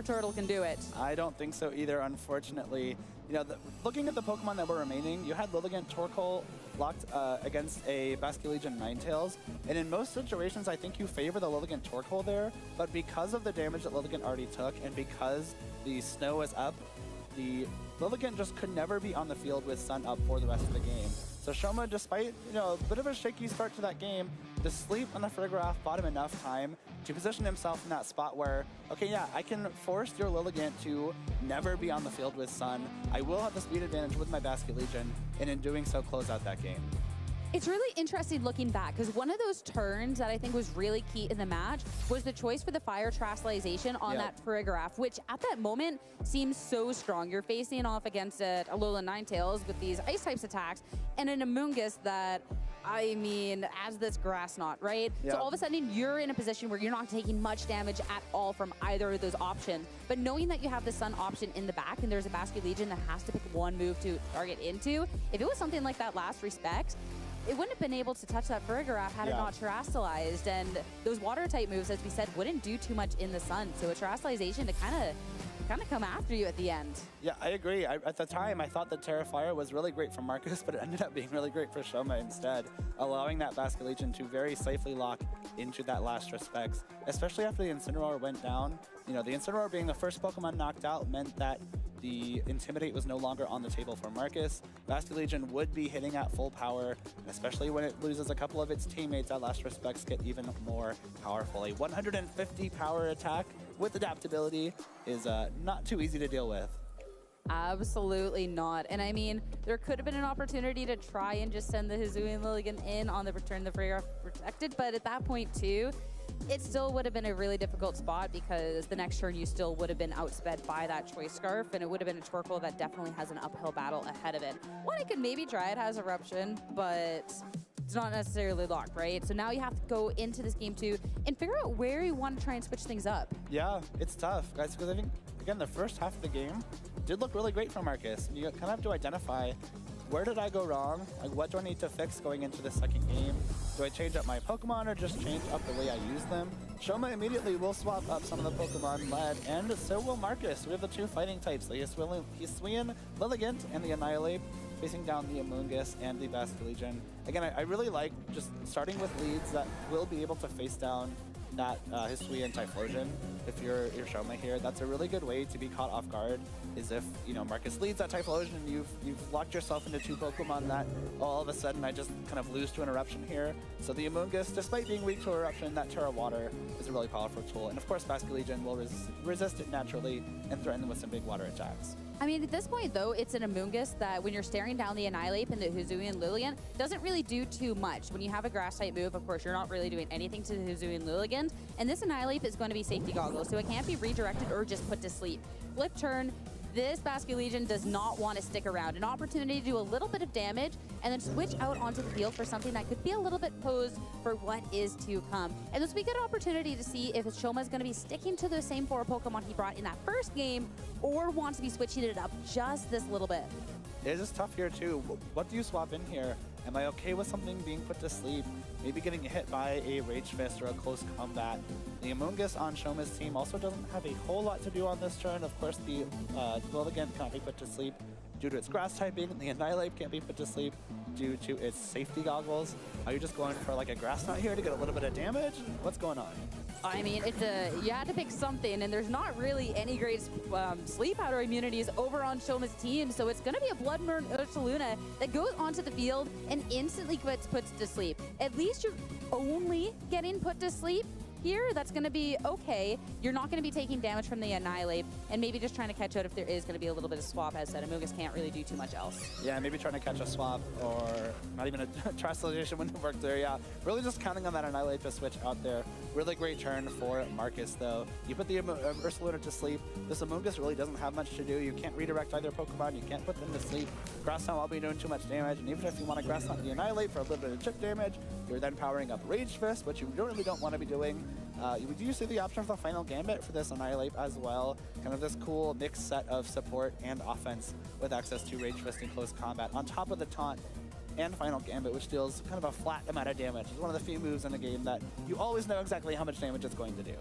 Turtle can do it. I don't think so either, unfortunately. You know, looking at the Pokemon that were remaining, you had Lilligant Torkoal locked against a Basculegion Ninetales, and in most situations, I think you favor the Lilligant Torkoal there, but because of the damage that Lilligant already took, and because the snow is up, the Lilligant just could never be on the field with Sun up for the rest of the game. So Shoma, despite, you know, a bit of a shaky start to that game, the sleep on the Farigiraf bought him enough time to position himself in that spot where, okay, yeah, I can force your Lilligant to never be on the field with Sun. I will have the speed advantage with my Basculegion, and in doing so, close out that game. It's really interesting looking back, because one of those turns that I think was really key in the match was the choice for the Fire Terastallization on that Farigiraf, which at that moment seems so strong. You're facing off against a Alolan Ninetales with these Ice types attacks, and an Amoonguss that, I mean, as this Grass Knot, right? So all of a sudden, you're in a position where you're not taking much damage at all from either of those options. But knowing that you have the Sun option in the back, and there's a Basculegion that has to pick one move to target into, if it was something like that last Respect, it wouldn't have been able to touch that Farigiraf had it not Terastallized, and those Water-type moves, as we said, wouldn't do too much in the Sun. So a Terastallization to kind of come after you at the end. Yeah, I agree. At the time, I thought that Terra Fire was really great for Marcus, but it ended up being really great for Shoma instead, allowing that Basculegion to very safely lock into that last Respects, especially after the Incineroar went down. You know, the Incineroar being the first Pokemon knocked out meant that the Intimidate was no longer on the table for Marcus. Basculegion would be hitting at full power, especially when it loses a couple of its teammates. That last Respects get even more powerful. A 150 power attack with adaptability is not too easy to deal with. Absolutely not. And I mean, there could have been an opportunity to try and just send the Hisuian Lilligant in on the return the Farigiraf protected, but at that point too, it still would have been a really difficult spot because the next turn you still would have been outsped by that Choice Scarf, and it would have been a Torkoal that definitely has an uphill battle ahead of it. One, it could maybe try it has Eruption, but it's not necessarily locked, right? So now you have to go into this game too and figure out where you want to try and switch things up. Yeah, it's tough, guys, because I think, again, the first half of the game did look really great for Marcus. You kind of have to identify, where did I go wrong? Like, what do I need to fix going into the second game? Do I change up my Pokemon or just change up the way I use them? Shoma immediately will swap up some of the Pokemon led, and so will Marcus. We have the two fighting types, the Hisuian Lilligant and the Annihilate, facing down the Amoonguss and the Basculegion. Again, I really like just starting with leads that will be able to face down that Hisuian Typhlosion. If you're Shoma here, that's a really good way to be caught off guard, is if, you know, Marcus leads that Typhlosion and you've locked yourself into two Pokemon that all of a sudden I just kind of lose to an Eruption here. So the Amoonguss, despite being weak to Eruption, that Terra Water is a really powerful tool. And of course, Basculegion will resist it naturally and threaten them with some big water attacks. I mean, at this point, though, it's an Amoonguss that when you're staring down the Annihilate and the Hisuian Lilligant, doesn't really do too much. When you have a Grass-type move, of course, you're not really doing anything to the Hisuian Lilligant, and this Annihilate is going to be Safety Goggles, so it can't be redirected or just put to sleep. Flip turn, this Basculegion does not want to stick around. An opportunity to do a little bit of damage and then switch out onto the field for something that could be a little bit posed for what is to come. And this will be a good opportunity to see if Shoma is going to be sticking to the same four Pokemon he brought in that first game or wants to be switching it up just this little bit. It is tough here too. What do you swap in here? Am I okay with something being put to sleep? Maybe getting hit by a Rage Fist or a close combat. The Amoonguss on Shoma's team also doesn't have a whole lot to do on this turn. Of course, the Lilligant can't be put to sleep due to its Grass typing. The Annihilate can't be put to sleep due to its Safety Goggles. Are you just going for like a Grass Knot here to get a little bit of damage? What's going on? I mean, you had to pick something, and there's not really any great sleep powder immunities over on Shoma's team, so it's going to be a Blood Moon Ursaluna that goes onto the field and instantly gets put to sleep. At least you're only getting put to sleep here. That's going to be okay. You're not going to be taking damage from the Annihilate, and maybe just trying to catch out if there is going to be a little bit of swap, as said. Amoonguss can't really do too much else. Yeah, maybe trying to catch a swap, or not even a Terastallization wouldn't work there, yeah. Really just counting on that Annihilate to switch out there. Really great turn for Marcus, though. You put the Ursaluna to sleep. This Amoonguss really doesn't have much to do. You can't redirect either Pokemon. You can't put them to sleep. Grass Knot will be doing too much damage, and even if you want to Grass Knot the Annihilate for a little bit of chip damage, you're then powering up Rage Fist, which you really don't want to be doing. You do see the option for the Final Gambit for this Annihilate as well. Kind of this cool mixed set of support and offense with access to Rage Fist in close combat, on top of the Taunt and Final Gambit, which deals kind of a flat amount of damage. It's one of the few moves in the game that you always know exactly how much damage it's going to do.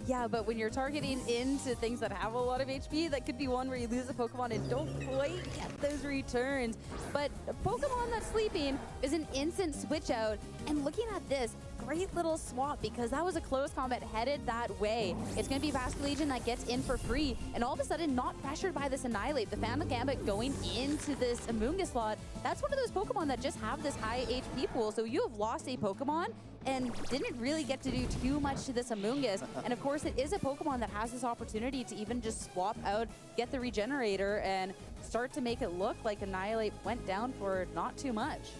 Yeah, but when you're targeting into things that have a lot of HP, that could be one where you lose a Pokemon and don't quite get those returns. But a Pokemon that's sleeping is an instant switch out. And looking at this, great little swap because that was a close combat headed that way. It's going to be Basculegion that gets in for free. And all of a sudden, not pressured by this Annihilate. The Phantom Gambit going into this Amoonguss slot. That's one of those Pokemon that just have this high HP pool. So you have lost a Pokemon and didn't really get to do too much to this Amoonguss. And of course, it is a Pokemon that has this opportunity to even just swap out, get the Regenerator, and start to make it look like Annihilate went down for not too much.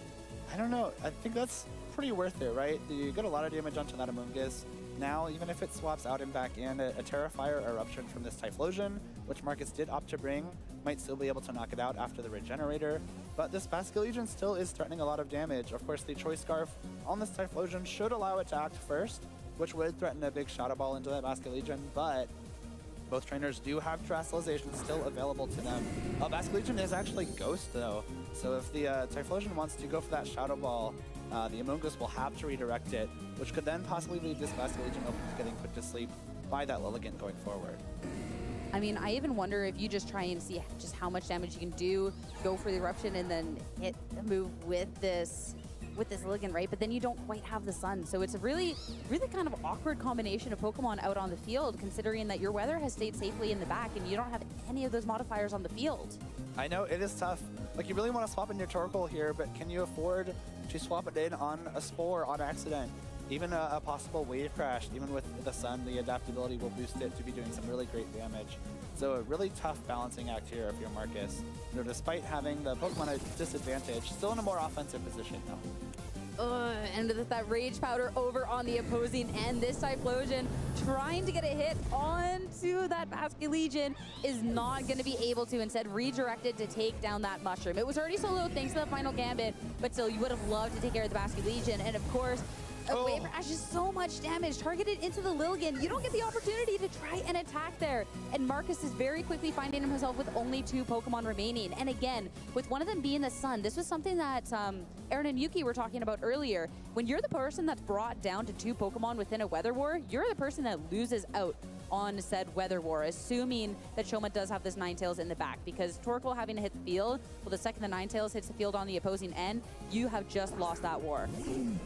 I don't know. I think that's pretty worth it, right? You get a lot of damage onto that Amoonguss. Now, even if it swaps out and back in, a Terrafire Eruption from this Typhlosion, which Marcus did opt to bring, might still be able to knock it out after the Regenerator. But this Basculegion still is threatening a lot of damage. Of course, the Choice Scarf on this Typhlosion should allow it to act first, which would threaten a big Shadow Ball into that Basculegion, but both trainers do have Terrestrialization still available to them. Basculegion is actually Ghost, though. So if the Typhlosion wants to go for that Shadow Ball, the Amoonguss will have to redirect it, which could then possibly leave this Basculegion open to getting put to sleep by that Lilligant going forward. I mean, I even wonder if you just try and see just how much damage you can do, go for the Eruption, and then hit a move with this Lilligant, right? But then you don't quite have the Sun. So it's a really kind of awkward combination of Pokemon out on the field, considering that your weather has stayed safely in the back and you don't have any of those modifiers on the field. I know, it is tough. Like, you really want to swap in your Torkoal here, but can you afford to swap it in on a Spore on accident? Even a possible Wave Crash, even with the Sun, the adaptability will boost it to be doing some really great damage. So a really tough balancing act here if you're Marcus. You know, despite having the Pokemon at disadvantage, still in a more offensive position though. And with that Rage Powder over on the opposing end, this Typhlosion trying to get a hit onto that Basculegion is not going to be able to. Instead, redirected to take down that Mushroom. It was already so low thanks to the final Gambit, but still, you would have loved to take care of the Basculegion. And of course, a Wave Crash is so much damage targeted into the Lilligant. You don't get the opportunity to try and attack there. And Marcus is very quickly finding himself with only 2 Pokemon remaining. And again, with one of them being the Sun, this was something that Aaron and Yuki were talking about earlier. When you're the person that's brought down to 2 Pokemon within a Weather War, you're the person that loses out on said Weather War, assuming that Shoma does have this Ninetales in the back, because Torkoal having to hit the field, well, the second the Ninetales hits the field on the opposing end, you have just lost that war.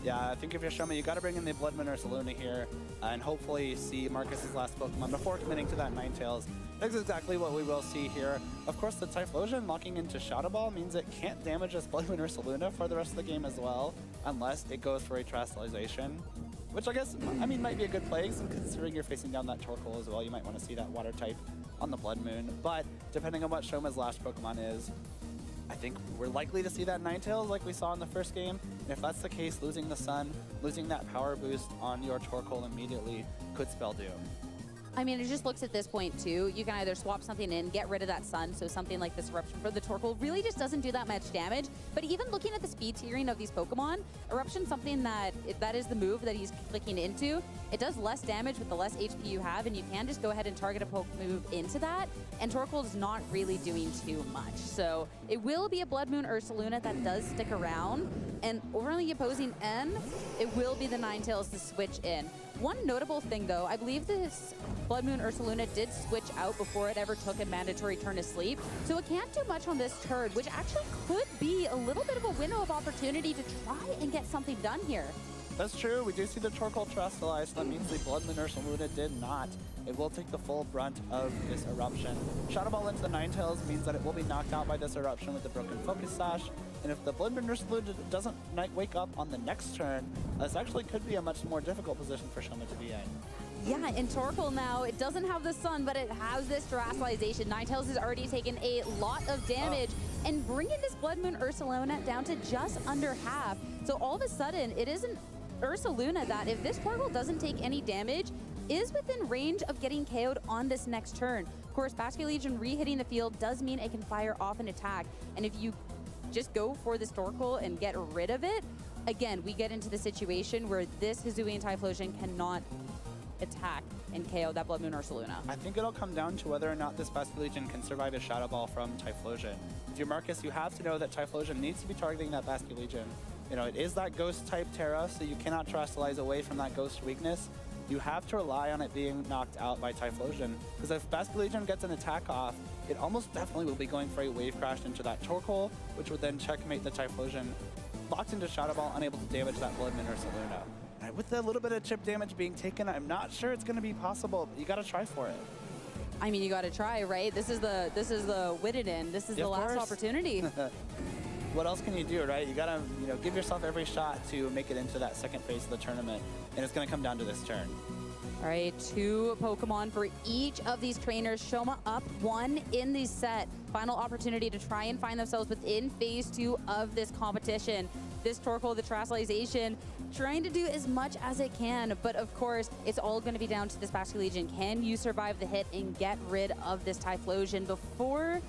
Yeah, I think if you're Shoma, you got to bring in the Blood Moon or Saluna here, and hopefully see Marcus's last Pokemon before committing to that Ninetales. That's exactly what we will see here. Of course, the Typhlosion locking into Shadow Ball means it can't damage this Blood Moon or Saluna for the rest of the game as well, unless it goes for a Terrestrialization. Which I guess, I mean, might be a good play, considering you're facing down that Torkoal as well. You might want to see that Water type on the Blood Moon. But depending on what Shoma's last Pokemon is, I think we're likely to see that Ninetales like we saw in the first game. And if that's the case, losing the Sun, losing that power boost on your Torkoal immediately could spell doom. I mean, it just looks at this point, too. You can either swap something in, get rid of that Sun, so something like this Eruption for the Torkoal really just doesn't do that much damage. But even looking at the speed tiering of these Pokemon, Eruption's something that is the move that he's clicking into. It does less damage with the less HP you have, and you can just go ahead and target a poke move into that. And Torkoal's not really doing too much. So it will be a Blood Moon Ursaluna that does stick around. And over on the opposing end, it will be the Ninetales to switch in. One notable thing, though, I believe this Blood Moon Ursaluna did switch out before it ever took a mandatory turn to sleep, so it can't do much on this turn, which actually could be a little bit of a window of opportunity to try and get something done here. That's true. We do see the Torkoal Terrestrialize, so that means the Blood Moon Ursaluna did not. It will take the full brunt of this Eruption. Shadow Ball into the Ninetales means that it will be knocked out by this Eruption with the Broken Focus Sash. And if the Blood Moon Ursaluna doesn't wake up on the next turn, this actually could be a much more difficult position for Shoma to be in. Yeah, and Torkoal now, it doesn't have the Sun, but it has this Terrestrialization. Ninetales has already taken a lot of damage, and bringing this Blood Moon Ursaluna down to just under half. So all of a sudden, it is an Ursaluna that, if this Torkoal doesn't take any damage, is within range of getting KO'd on this next turn. Of course, Basculegion re-hitting the field does mean it can fire off an attack, and if you just go for this Torkoal and get rid of it, again, we get into the situation where this Hisuian Typhlosion cannot attack and KO that Blood Moon Ursaluna. I think it'll come down to whether or not this Basculegion can survive a Shadow Ball from Typhlosion. If you're Marcus, you have to know that Typhlosion needs to be targeting that Basculegion. You know, it is that Ghost type Terra, so you cannot Terrestrialize away from that Ghost weakness. you have to rely on it being knocked out by Typhlosion. Because if Basculegion gets an attack off, it almost definitely will be going for a Wave Crash into that Torkoal, which would then checkmate the Typhlosion. Locked into Shadow Ball, unable to damage that Bloodman or Saluna. And with a little bit of chip damage being taken, I'm not sure it's going to be possible, but you got to try for it. I mean, you got to try, right? This is the Wittenden. This is the last opportunity. What else can you do, right? You got to, give yourself every shot to make it into that second phase of the tournament, and it's going to come down to this turn. All right, 2 Pokemon for each of these trainers. Shoma up 1 in the set. Final opportunity to try and find themselves within phase 2 of this competition. This Torkoal, the Terastallization, trying to do as much as it can, but of course, it's all going to be down to this Basculegion. Can you survive the hit and get rid of this Typhlosion before,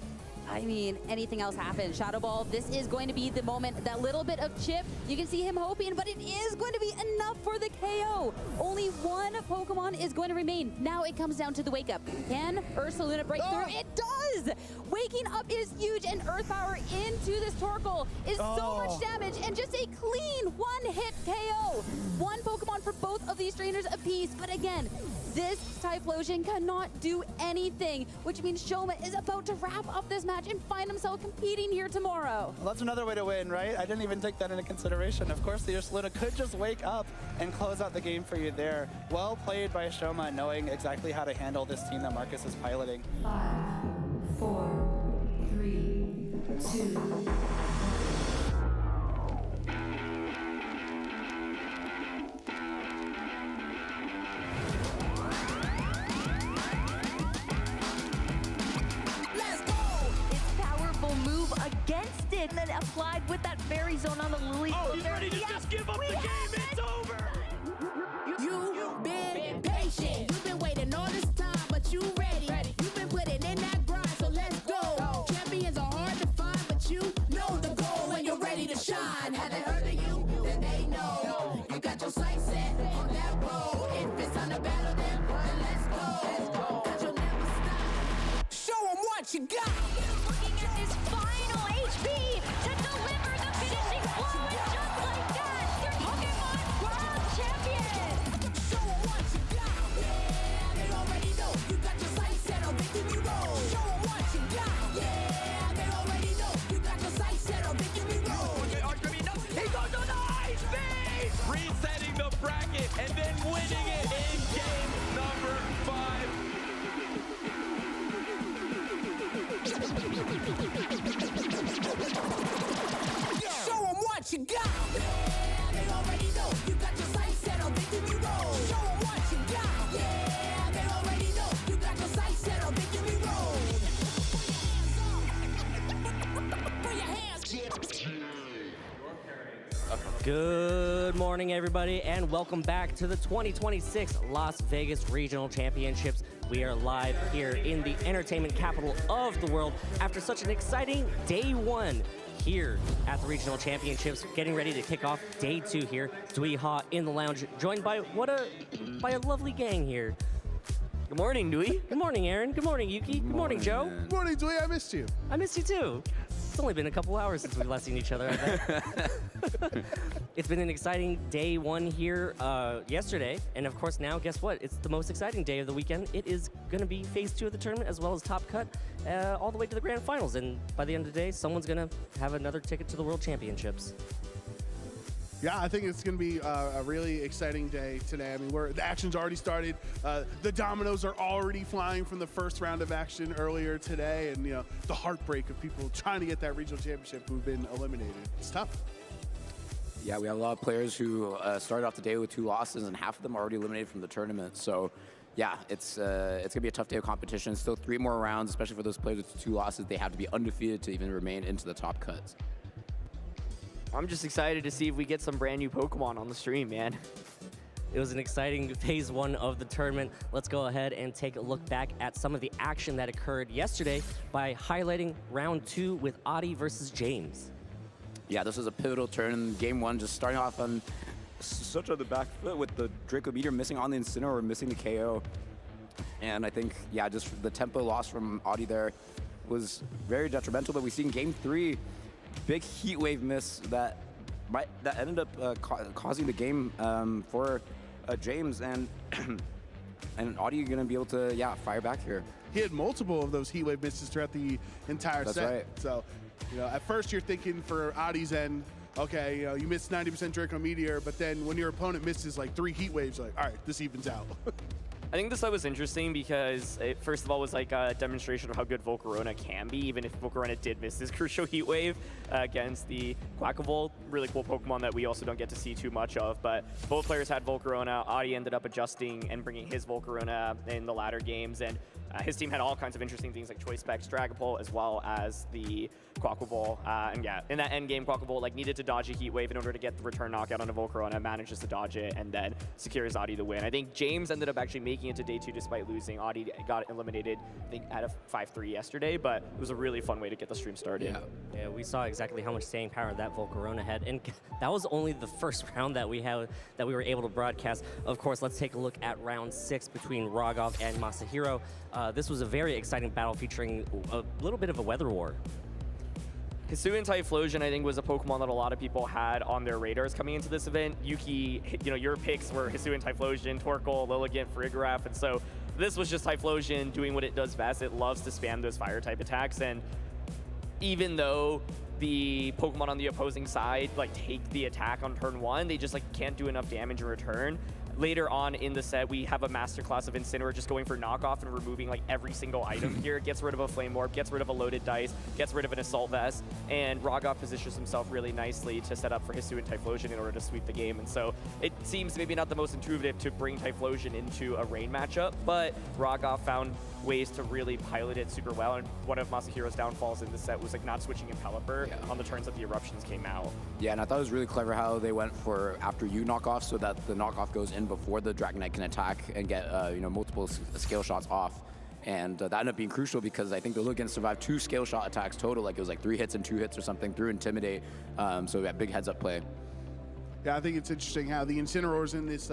anything else happens? Shadow Ball, this is going to be the moment, that little bit of chip. You can see him hoping, but it is going to be enough for the KO. Only 1 Pokemon is going to remain. Now it comes down to the wake up. Can Ursaluna break through? It does! Waking up is huge, and Earth Power into this Torkoal is so much damage, and just a clean 1-hit KO. 1 Pokemon for both of these trainers apiece, but again, this Typhlosion cannot do anything, which means Shoma is about to wrap up this match and find himself competing here tomorrow. Well, that's another way to win, right? I didn't even take that into consideration. Of course, the Ursaluna could just wake up and close out the game for you there. Well played by Shoma, knowing exactly how to handle this team that Marcus is piloting. 5, 4, 3, 2. Against it, and then applied with that fairy zone on the Lily. Oh, he's ready to just give up the game. It's over. You've been patient. You've been waiting all this time, but you ready. You've been putting in that grind, so let's go. Champions are hard to find, but you know the goal when you're ready to shine. Have they heard of you? Then they know. You got your sights set on that road. If it's time to battle them, then let's go. 'Cause you'll never stop. Show them what you got. Looking at his final HP to deliver the finishing blow, and just like that, your Pokemon World Champion! Show them what you got. Yeah, they already know. You got your sights set on Victory Road. Show them what you got. Yeah, they already know. You got your sights set on Victory Road. He goes on the ice speed! Resetting the bracket and then winning it in game number 5. Show them what you got. Yeah, they already know. You got your sights set on Victory Road. Show them what you got. Yeah, they already know. You got your sights set on Victory Road. Put your hands Good morning, everybody, and welcome back to the 2026 Las Vegas Regional Championships. We are live here in the entertainment capital of the world after such an exciting day 1 here at the Regional Championships, getting ready to kick off day 2 here. Dewey Ha in the lounge, joined by by a lovely gang here. Good morning, Dewey. Good morning, Aaron. Good morning, Yuki. Good morning, Joe. Good morning, Dewey. I missed you. I missed you too. It's only been a couple hours since we've last seen each other, I bet. It's been an exciting day 1 here yesterday, and of course now, guess what? It's the most exciting day of the weekend. It is going to be phase 2 of the tournament, as well as Top Cut, all the way to the grand finals, and by the end of the day, someone's going to have another ticket to the World Championships. Yeah, I think it's going to be a really exciting day today. I mean, the action's already started. The dominoes are already flying from the first round of action earlier today, and the heartbreak of people trying to get that regional championship who've been eliminated. It's tough. Yeah, we have a lot of players who started off the day with 2 losses, and half of them are already eliminated from the tournament. So, yeah, it's gonna be a tough day of competition. Still 3 more rounds, especially for those players with 2 losses. They have to be undefeated to even remain into the top cuts. I'm just excited to see if we get some brand new Pokemon on the stream, man. It was an exciting phase 1 of the tournament. Let's go ahead and take a look back at some of the action that occurred yesterday by highlighting round 2 with Adi versus James. Yeah, this was a pivotal turn. Game 1 just starting off on such on the back foot with the Draco Meteor missing on the Incineroar, missing the KO. And I think, yeah, just the tempo loss from Adi there was very detrimental. But we see in Game 3, big heat wave miss that ended up causing the game for James and and Audie going to be able to, fire back here. He had multiple of those heat wave misses throughout the entire That's set. right. So, at first you're thinking for Audie's end, okay, you missed 90% Draco Meteor, but then when your opponent misses like 3 heat waves, you're like, all right, this evens out. I think this set was interesting because it, first of all, was like a demonstration of how good Volcarona can be, even if Volcarona did miss his crucial heat wave against the Quackable. Really cool Pokemon that we also don't get to see too much of, but both players had Volcarona. Audie ended up adjusting and bringing his Volcarona in the latter games, and his team had all kinds of interesting things like Choice Specs, Dragapult, as well as the Quackable. And yeah, in that end game, Quackable like needed to dodge a heat wave in order to get the return knockout on a Volcarona, manages to dodge it, and then secures Audie the win. I think James ended up actually making it to day 2 despite losing. Audie got eliminated, I think, out of 5-3 yesterday, but it was a really fun way to get the stream started. Yeah, we saw exactly how much staying power that Volcarona had, and that was only the first round that we were able to broadcast. Of course, let's take a look at round 6 between Raghav and Masahiro. This was a very exciting battle featuring a little bit of a weather war. Hisuian Typhlosion, I think, was a Pokemon that a lot of people had on their radars coming into this event. Yuki, your picks were Hisuian Typhlosion, Torkoal, Lilligant, Farigiraf, and so this was just Typhlosion doing what it does best. It loves to spam those fire-type attacks, and even though the Pokemon on the opposing side take the attack on turn 1, they just can't do enough damage in return. Later on in the set, we have a masterclass of Incineroar just going for knockoff and removing every single item here. Gets rid of a Flame Orb, gets rid of a loaded dice, gets rid of an Assault Vest, and Raghav positions himself really nicely to set up for Hisuian Typhlosion in order to sweep the game. And so it seems maybe not the most intuitive to bring Typhlosion into a rain matchup, but Raghav found ways to really pilot it super well, and one of Masahiro's downfalls in the set was not switching in Pelipper on the turns that the eruptions came out. Yeah, and I thought it was really clever how they went for after you knockoff so that the knockoff goes in before the Dragonite can attack and get multiple scale shots off. And that ended up being crucial because I think the Lilligant survived 2 scale shot attacks total, it was 3 hits and 2 hits or something through Intimidate, so that big heads up play. Yeah, I think it's interesting how the Incineroars in this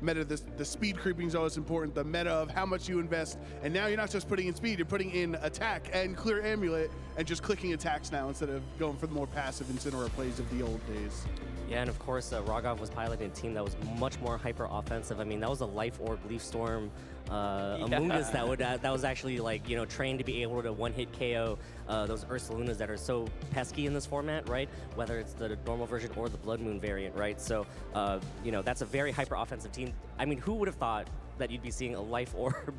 meta, the speed creeping is always important, the meta of how much you invest, and now you're not just putting in speed, you're putting in attack and clear amulet and just clicking attacks now instead of going for the more passive Incineroar plays of the old days. Yeah, and of course, Raghav was piloting a team that was much more hyper offensive. I mean, that was a Life Orb, Leaf Storm, Amoonguss that was actually trained to be able to one-hit KO those Ursalunas that are so pesky in this format, right? Whether it's the normal version or the Blood Moon variant, right? So, that's a very hyper offensive team. I mean, who would have thought that you'd be seeing a Life Orb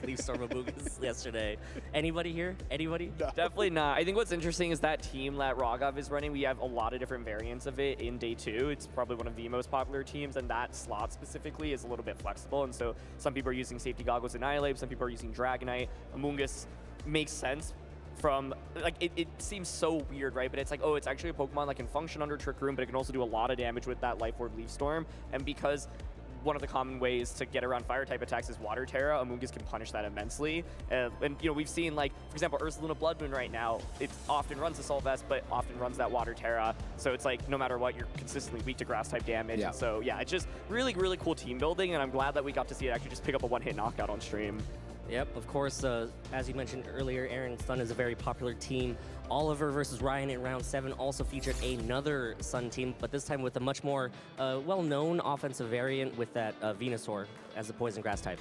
Leaf Storm Amoonguss yesterday? Anybody here? Anybody? No. Definitely not. I think what's interesting is that team that Raghav is running, we have a lot of different variants of it in day 2. It's probably one of the most popular teams, and that slot specifically is a little bit flexible, and so some people are using Safety Goggles Annihilate, some people are using Dragonite. Amoonguss makes sense from, it seems so weird, right? But it's it's actually a Pokemon that can function under Trick Room, but it can also do a lot of damage with that Life Orb Leaf Storm, and because one of the common ways to get around fire-type attacks is Water Terra, Amoonguss can punish that immensely. And we've seen, for example, Ursaluna Blood Moon right now, it often runs Assault Vest, but often runs that Water Terra. So it's no matter what, you're consistently weak to Grass-type damage. Yeah. And so, yeah, it's just really, really cool team building, and I'm glad that we got to see it actually just pick up a one-hit knockout on stream. Yep, of course, as you mentioned earlier, Aaron Sun is a very popular team. Oliver versus Ryan in round 7 also featured another Sun team, but this time with a much more well-known offensive variant with that Venusaur as a poison grass type.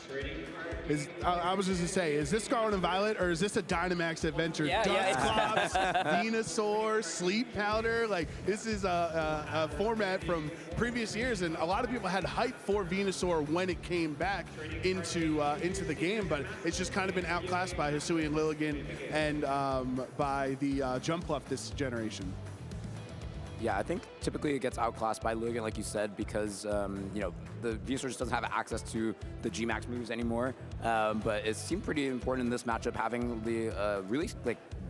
I was just going to say, is this Scarlet and Violet, or is this a Dynamax adventure? Yeah, Dusclops, Venusaur, Sleep Powder, this is a format from previous years, and a lot of people had hype for Venusaur when it came back into the game, but it's just kind of been outclassed by Hisuian Lilligant and by the Jumpluff this generation. Yeah, I think typically it gets outclassed by Lilligant, like you said, because the Venusaur just doesn't have access to the G-Max moves anymore. But it seemed pretty important in this matchup having the really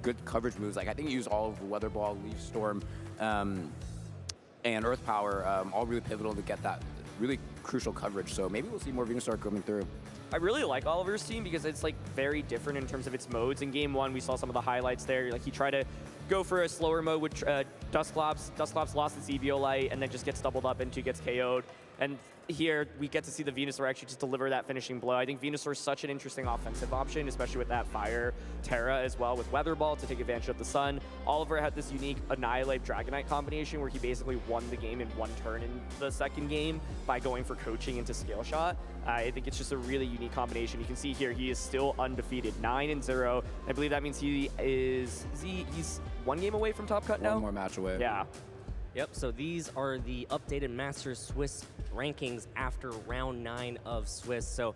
good coverage moves. I think you use all of Weather Ball, Leaf Storm, and Earth Power, all really pivotal to get that really crucial coverage. So maybe we'll see more Venusaur coming through. I really like Oliver's team because it's very different in terms of its modes. In game 1, we saw some of the highlights there. He tried to go for a slower mode with Dusclops. Dusclops lost its Eviolite and then just gets doubled up into gets KO'd. And here we get to see the Venusaur actually just deliver that finishing blow. I think Venusaur is such an interesting offensive option, especially with that Fire Terra as well with Weather Ball to take advantage of the Sun. Oliver had this unique Annihilate Dragonite combination where he basically won the game in one turn in the second game by going for coaching into Scale Shot. I think it's just a really unique combination. You can see here he is still undefeated, 9-0. I believe that means he's one game away from top cut now? One more match away. Yeah. Yep, so these are the updated Masters Swiss rankings after round 9 of Swiss. So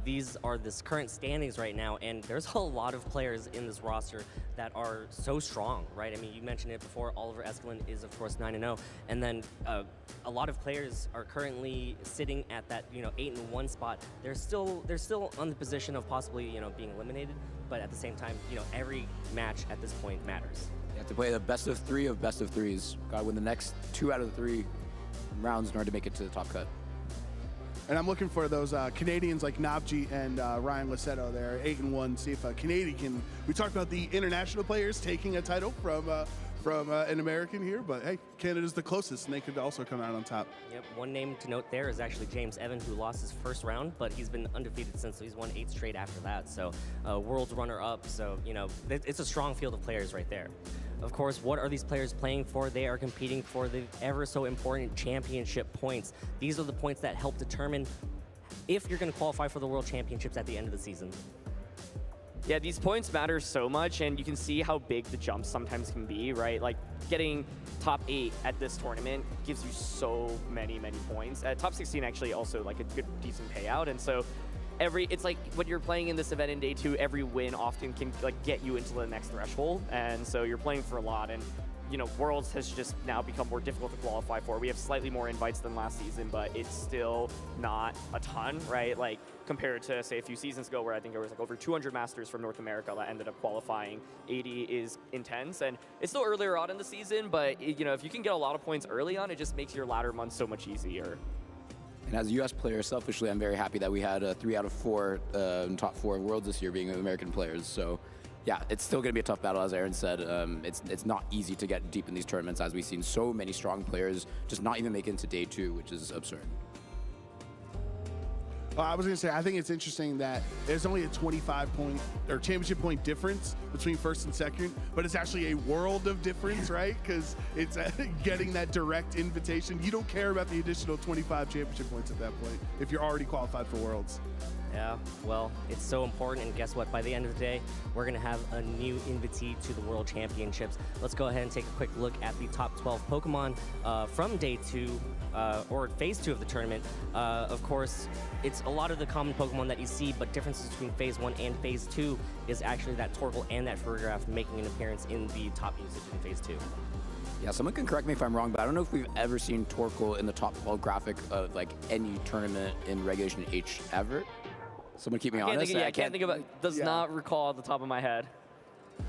these are the current standings right now, and there's a lot of players in this roster that are so strong, right? I mean, you mentioned it before, Oliver Eskelin is, of course, 9-0, and then a lot of players are currently sitting at that, 8-1 spot. They're still on the position of possibly, being eliminated, but at the same time, every match at this point matters. You have to play the best of 3 of best of 3s. Got to win the next 2 out of the 3 rounds in order to make it to the top cut. And I'm looking for those Canadians like Nabji and Ryan Lassetto there, 8-1. See if a Canadian can. We talked about the international players taking a title from an American here, but hey, Canada's the closest, and they could also come out on top. Yep, one name to note there is actually James Evan, who lost his first round, but he's been undefeated since, so he's won 8 straight after that. So world's runner-up, so it's a strong field of players right there. Of course, what are these players playing for? They are competing for the ever so important championship points. These are the points that help determine if you're going to qualify for the World Championships at the end of the season. Yeah, these points matter so much, and you can see how big the jumps sometimes can be, right? Like, getting top 8 at this tournament gives you so many points. Top 16 actually also like a good, decent payout, and so it's like when you're playing in this event in day 2, every win often can like get you into the next threshold, and so you're playing for a lot. And Worlds has just now become more difficult to qualify for. We have slightly more invites than last season, but it's still not a ton, right? Like compared to say a few seasons ago, where I think there was like over 200 Masters from North America that ended up qualifying. 80 is intense, and it's still earlier on in the season, but if you can get a lot of points early on, it just makes your latter months so much easier. And as a U.S. player, selfishly, I'm very happy that we had 3 out of 4 in top 4 Worlds this year being American players. So, yeah, it's still going to be a tough battle, as Aaron said. It's not easy to get deep in these tournaments, as we've seen so many strong players just not even make it into day 2, which is absurd. I was going to say, I think it's interesting that there's only a 25-point or championship point difference between first and second, but it's actually a world of difference, right? Because it's getting that direct invitation. You don't care about the additional 25 championship points at that point if you're already qualified for Worlds. Yeah, well, it's so important, and guess what? By the end of the day, we're going to have a new invitee to the World Championships. Let's go ahead and take a quick look at the top 12 Pokemon from Day 2, or Phase 2 of the tournament. Of course, it's a lot of the common Pokemon that you see, but differences between Phase 1 and Phase 2 is actually that Torkoal and that Farigiraf making an appearance in the top usage in Phase 2. Yeah, someone can correct me if I'm wrong, but I don't know if we've ever seen Torkoal in the top 12 graphic of like any tournament in Regulation H ever. Someone keep me honest. I can't think of it. Does not recall at the top of my head.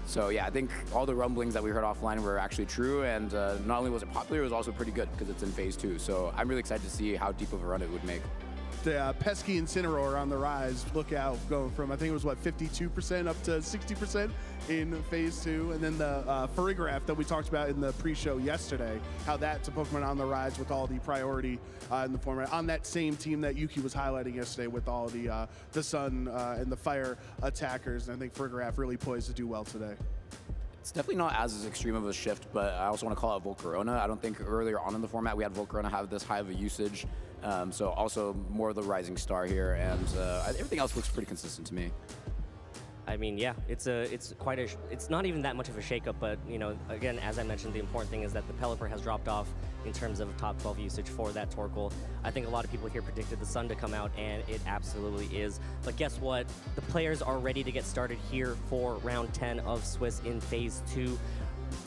So yeah, I think all the rumblings that we heard offline were actually true, and not only was it popular, it was also pretty good because it's in Phase 2. So I'm really excited to see how deep of a run it would make. The pesky Incineroar on the rise. Look out, going from, I think it was, 52% up to 60% in Phase 2. And then the Farigiraf that we talked about in the pre-show yesterday, how that's a Pokemon on the rise with all the priority in the format. On that same team that Yuki was highlighting yesterday with all the Sun and the Fire attackers. And I think Farigiraf really poised to do well today. It's definitely not as extreme of a shift, but I also want to call out Volcarona. I don't think earlier on in the format we had Volcarona have this high of a usage. So also more of the rising star here, and everything else looks pretty consistent to me. I mean, yeah, it's not even that much of a shakeup, but again, as I mentioned, the important thing is that the Pelipper has dropped off in terms of top 12 usage for that Torkoal. I think a lot of people here predicted the Sun to come out, and it absolutely is. But guess what? The players are ready to get started here for round 10 of Swiss in Phase 2.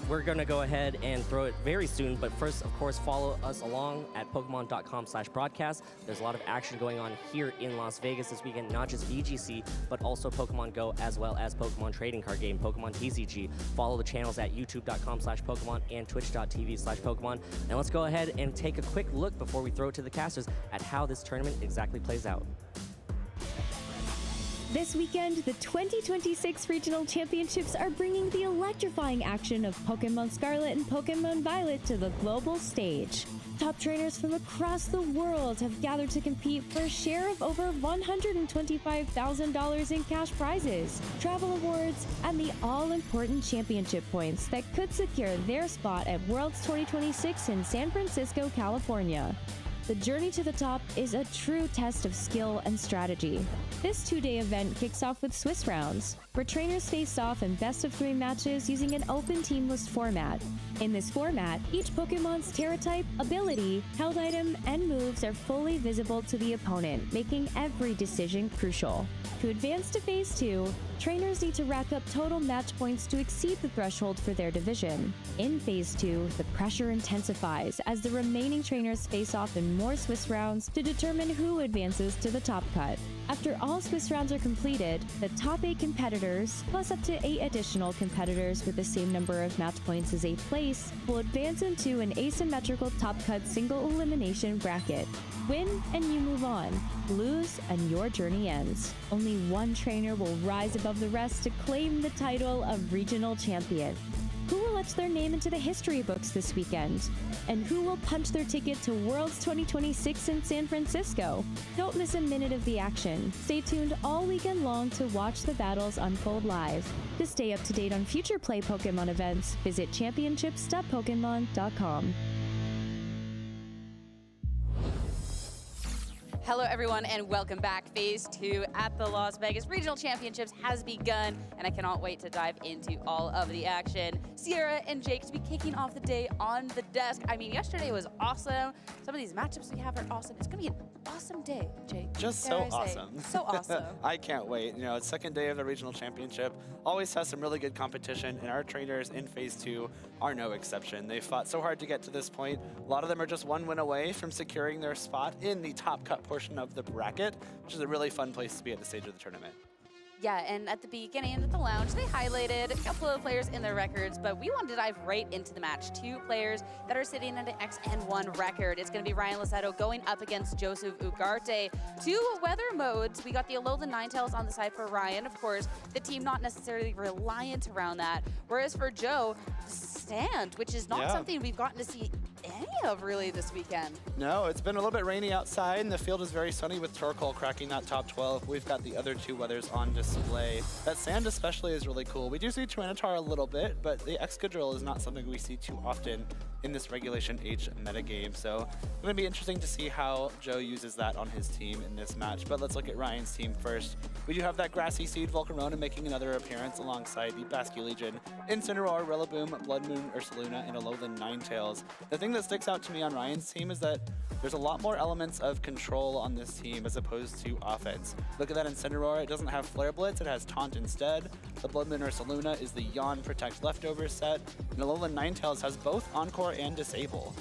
We're going to go ahead and throw it very soon, but first, of course, follow us along at Pokemon.com/broadcast. There's a lot of action going on here in Las Vegas this weekend, not just VGC, but also Pokemon GO, as well as Pokemon Trading Card Game, Pokemon TCG. Follow the channels at youtube.com/Pokemon and twitch.tv/Pokemon. And let's go ahead and take a quick look before we throw it to the casters at how this tournament exactly plays out. This weekend, the 2026 Regional Championships are bringing the electrifying action of Pokémon Scarlet and Pokémon Violet to the global stage. Top trainers from across the world have gathered to compete for a share of over $125,000 in cash prizes, travel awards, and the all-important championship points that could secure their spot at Worlds 2026 in San Francisco, California. The journey to the top is a true test of skill and strategy. This two-day event kicks off with Swiss rounds, where trainers face off in best-of-3 matches using an open team list format. In this format, each Pokemon's Terra type, ability, held item, and moves are fully visible to the opponent, making every decision crucial. To advance to Phase 2, trainers need to rack up total match points to exceed the threshold for their division. In Phase 2, the pressure intensifies as the remaining trainers face off in more Swiss rounds to determine who advances to the top cut. After all Swiss rounds are completed, the top 8 competitors, plus up to 8 additional competitors with the same number of match points as 8th place, will advance into an asymmetrical top cut single elimination bracket. Win and you move on. Lose and your journey ends. Only one trainer will rise above the rest to claim the title of regional champion. Who will etch their name into the history books this weekend? And who will punch their ticket to Worlds 2026 in San Francisco? Don't miss a minute of the action. Stay tuned all weekend long to watch the battles unfold live. To stay up to date on future Play Pokemon events, visit championships.pokemon.com. Hello, everyone, and welcome back. Phase 2 at the Las Vegas Regional Championships has begun, and I cannot wait to dive into all of the action. Sierra and Jake to be kicking off the day on the desk. I mean, yesterday was awesome. Some of these matchups we have are awesome. It's going to be an awesome day, Jake. Just so awesome. So awesome. I can't wait. You know, it's second day of the regional championship. Always has some really good competition, and our trainers in Phase 2 are no exception. They fought so hard to get to this point. A lot of them are just one win away from securing their spot in the top cut portion of the bracket, which is a really fun place to be at this stage of the tournament. Yeah, and at the beginning of the lounge, they highlighted a couple of players in their records, but we wanted to dive right into the match. 2 players that are sitting at an XN1 record. It's going to be Ryan Lasetto going up against Joseph Ugarte. 2 weather modes. We got the Alolan Ninetales on the side for Ryan. Of course, the team not necessarily reliant around that. Whereas for Joe, Stand, which is not something we've gotten to see any of really this weekend. No, it's been a little bit rainy outside, and the field is very sunny with Torkoal cracking that top 12. We've got the other 2 weathers on display. That Sand especially is really cool. We do see Tyranitar a little bit, but the Excadrill is not something we see too often in this Regulation H metagame. So it's going to be interesting to see how Joe uses that on his team in this match. But let's look at Ryan's team first. We do have that Grassy Seed Volcarona making another appearance alongside the Basculegion, Incineroar, Rillaboom, Blood Moon, Ursaluna, and Alolan Ninetales. The thing that sticks out to me on Ryan's team is that there's a lot more elements of control on this team as opposed to offense. Look at that Incineroar. It doesn't have Flare Blitz, it has Taunt instead. The Blood Moon Ursaluna is the Yawn Protect Leftover set. And Alolan Ninetales has both Encore and Disable.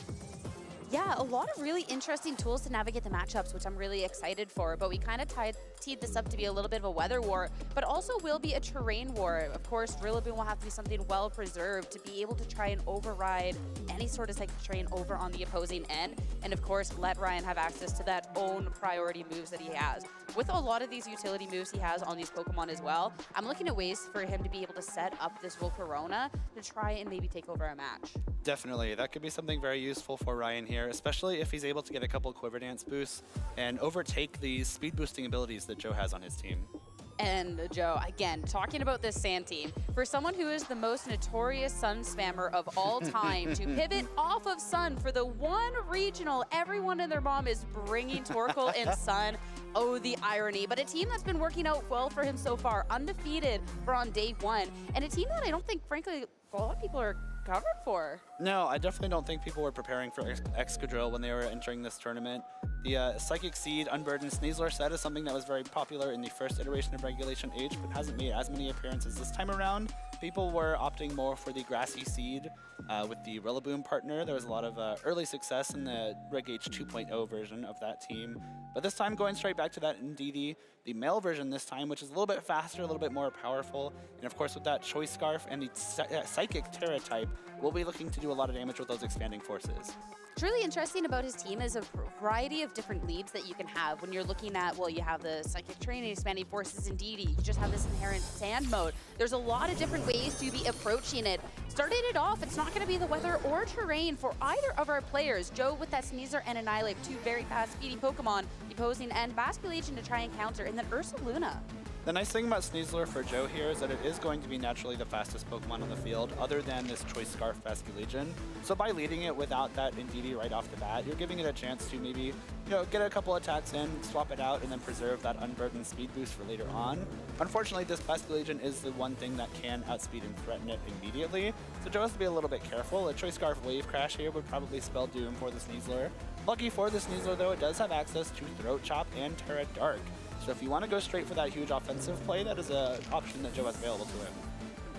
Yeah, a lot of really interesting tools to navigate the matchups, which I'm really excited for. But we kind of teed this up to be a little bit of a weather war, but also will be a terrain war. Of course, Rillaboom will have to be something well preserved to be able to try and override any sort of psychic terrain over on the opposing end. And of course, let Ryan have access to that own priority moves that he has. With a lot of these utility moves he has on these Pokemon as well, I'm looking at ways for him to be able to set up this Volcarona to try and maybe take over a match. Definitely, that could be something very useful for Ryan here, especially if he's able to get a couple Quiver Dance boosts and overtake these speed boosting abilities that Joe has on his team. And Joe, again, talking about this Sand team, for someone who is the most notorious Sun spammer of all time, to pivot off of Sun for the one regional everyone and their mom is bringing Torkoal and Sun. Oh, the irony. But a team that's been working out well for him so far, undefeated for on day 1, and a team that I don't think, frankly, a lot of people are covered for. No, I definitely don't think people were preparing for Excadrill when they were entering this tournament. The Psychic Seed, Unburdened Sneasler set is something that was very popular in the first iteration of Regulation H, but hasn't made as many appearances this time around. people were opting more for the Grassy Seed with the Rillaboom partner. There was a lot of early success in the Rig H 2.0 version of that team. But this time going straight back to that Indeedee, the male version this time, which is a little bit faster, a little bit more powerful. And of course with that Choice Scarf and the Psychic Terra type, we'll be looking to do a lot of damage with those expanding forces. What's really interesting about his team is a variety of different leads that you can have when you're looking at, well, you have the Psychic Training, Expanding Forces, Indeedee. You just have this inherent Sand mode. There's a lot of different ways to be approaching it. Starting it off, it's not going to be the weather or terrain for either of our players. Joe with that Sneasler and Annihilate, two very fast, speedy Pokemon, opposing and Basculation to try and counter, and then Ursaluna. The nice thing about Sneasler for Joe here is that it is going to be naturally the fastest Pokemon on the field, other than this Choice Scarf Basculation. So by leading it without that Indeedee right off the bat, you're giving it a chance to maybe, get a couple attacks in, swap it out, and then preserve that unburdened speed boost for later on. Unfortunately, this Basculation is the one thing that can outspeed and threaten it immediately, so Joe has to be a little bit careful. A Choice Scarf Wave Crash here would probably spell doom for the Sneasler. Lucky for the Sneasler, though, it does have access to Throat Chop and Terra Dark. So if you want to go straight for that huge offensive play, that is an option that Joe has available to him.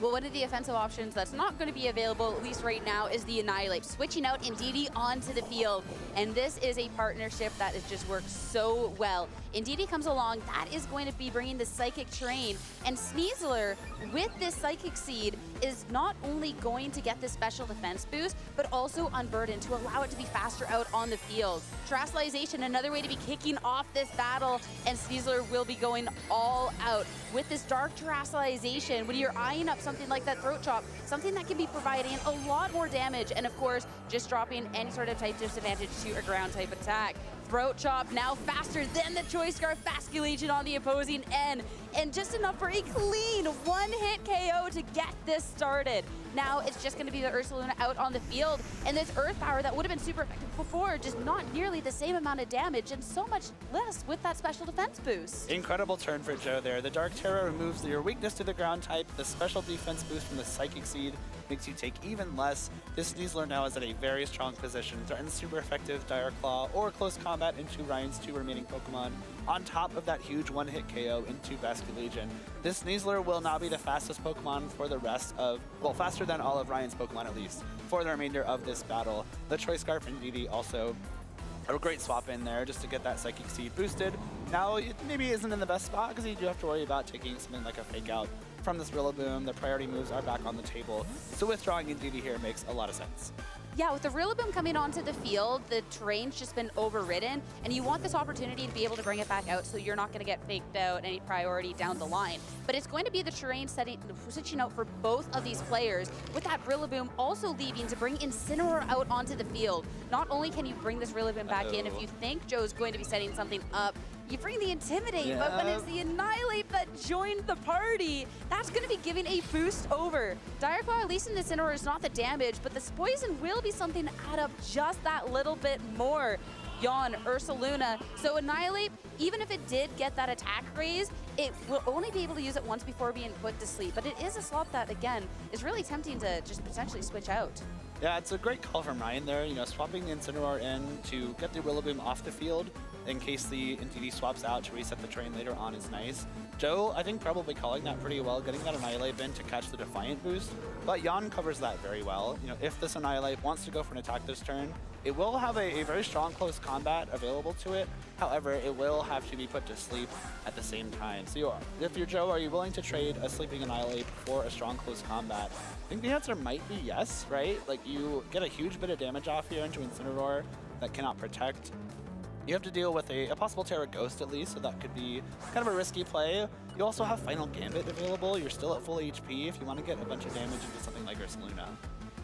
Well, one of the offensive options that's not going to be available, at least right now, is the Annihilate. Switching out Indeedee onto the field. And this is a partnership that has just worked so well. Indeedee comes along, that is going to be bringing the Psychic Terrain. And Sneasler, with this Psychic Seed, is not only going to get this special defense boost, but also Unburden to allow it to be faster out on the field. Terastallization, another way to be kicking off this battle, and Sneasler will be going all out. With this Dark Terastallization, when you're eyeing up something like that Throat Chop, something that can be providing a lot more damage, and of course, just dropping any sort of type disadvantage to a ground type attack. Throat Chop now faster than the Choice Scarf Basculation on the opposing end, and just enough for a clean one-hit KO to get this started. Now it's just going to be the Ursaluna out on the field, and this Earth Power that would have been super effective before, just not nearly the same amount of damage and so much less with that special defense boost. Incredible turn for Joe there. The Dark Terra removes your weakness to the ground type. The special defense boost from the Psychic Seed makes you take even less. This Sneasler now is at a very strong position. Threatens super effective Dire Claw or Close Combat into Ryan's two remaining Pokemon, on top of that huge one-hit KO into Basculation. This Sneasler will now be the fastest Pokemon for the rest of, well, faster than all of Ryan's Pokemon at least, for the remainder of this battle. The Choice Scarf and Indeedee also a great swap in there just to get that Psychic Seed boosted. Now, it maybe isn't in the best spot because you do have to worry about taking something like a Fake Out from this Rillaboom. The priority moves are back on the table, so withdrawing Indeedee here makes a lot of sense. Yeah, with the Rillaboom coming onto the field, the terrain's just been overridden, and you want this opportunity to be able to bring it back out so you're not going to get faked out any priority down the line. But it's going to be the terrain switching out for both of these players, with that Rillaboom also leaving to bring Incineroar out onto the field. Not only can you bring this Rillaboom back in, if you think Joe's going to be setting something up, you bring the Intimidate, but when it's the Annihilate that joined the party, that's going to be giving a boost over. Dire Claw, at least in the Incineroar, is not the damage, but this Poison will be something to add up just that little bit more. Yawn, Ursaluna. So Annihilate, even if it did get that attack raise, it will only be able to use it once before being put to sleep. But it is a swap that, again, is really tempting to just potentially switch out. Yeah, it's a great call from Ryan there. Swapping the Incineroar in to get the Rillaboom off the field in case the Indeedee swaps out to reset the terrain later on is nice. Joe, I think, probably calling that pretty well, getting that Annihilate in to catch the Defiant boost. But Jan covers that very well. If this Annihilate wants to go for an attack this turn, it will have a very strong close combat available to it. However, it will have to be put to sleep at the same time. So if you're Joe, are you willing to trade a sleeping Annihilate for a strong close combat? I think the answer might be yes, right? Like, you get a huge bit of damage off here into Incineroar that cannot protect. You have to deal with a possible Terra Ghost at least, so that could be kind of a risky play. You also have Final Gambit available. You're still at full HP if you want to get a bunch of damage into something like Ursaluna.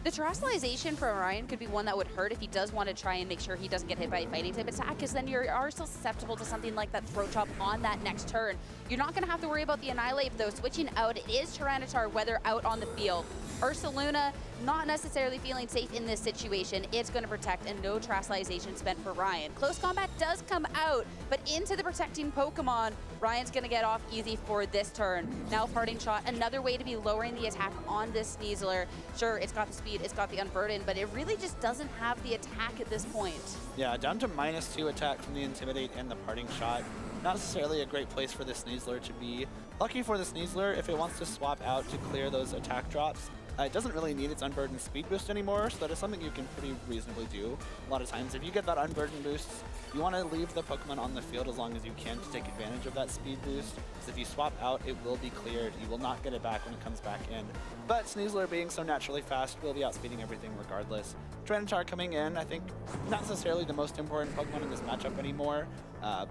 The Terastallization for Orion could be one that would hurt if he does want to try and make sure he doesn't get hit by a fighting type attack, because then you are still susceptible to something like that Throat Chop on that next turn. You're not going to have to worry about the Annihilate, though. Switching out, it is Tyranitar Weather out on the field. Ursaluna, not necessarily feeling safe in this situation. It's going to protect, and no Terastallization spent for Ryan. Close Combat does come out, but into the protecting Pokemon, Ryan's going to get off easy for this turn. Now Parting Shot, another way to be lowering the attack on this Sneasler. Sure, it's got the speed, it's got the Unburden, but it really just doesn't have the attack at this point. Yeah, down to -2 attack from the Intimidate and the Parting Shot. not necessarily a great place for the Sneasler to be. Lucky for the Sneasler, if it wants to swap out to clear those attack drops, it doesn't really need its Unburdened speed boost anymore, so that is something you can pretty reasonably do. A lot of times, if you get that Unburdened boost, you want to leave the Pokemon on the field as long as you can to take advantage of that speed boost, because if you swap out, it will be cleared. You will not get it back when it comes back in. But Sneasler being so naturally fast will be outspeeding everything regardless. Tyranitar coming in, I think, not necessarily the most important Pokemon in this matchup anymore,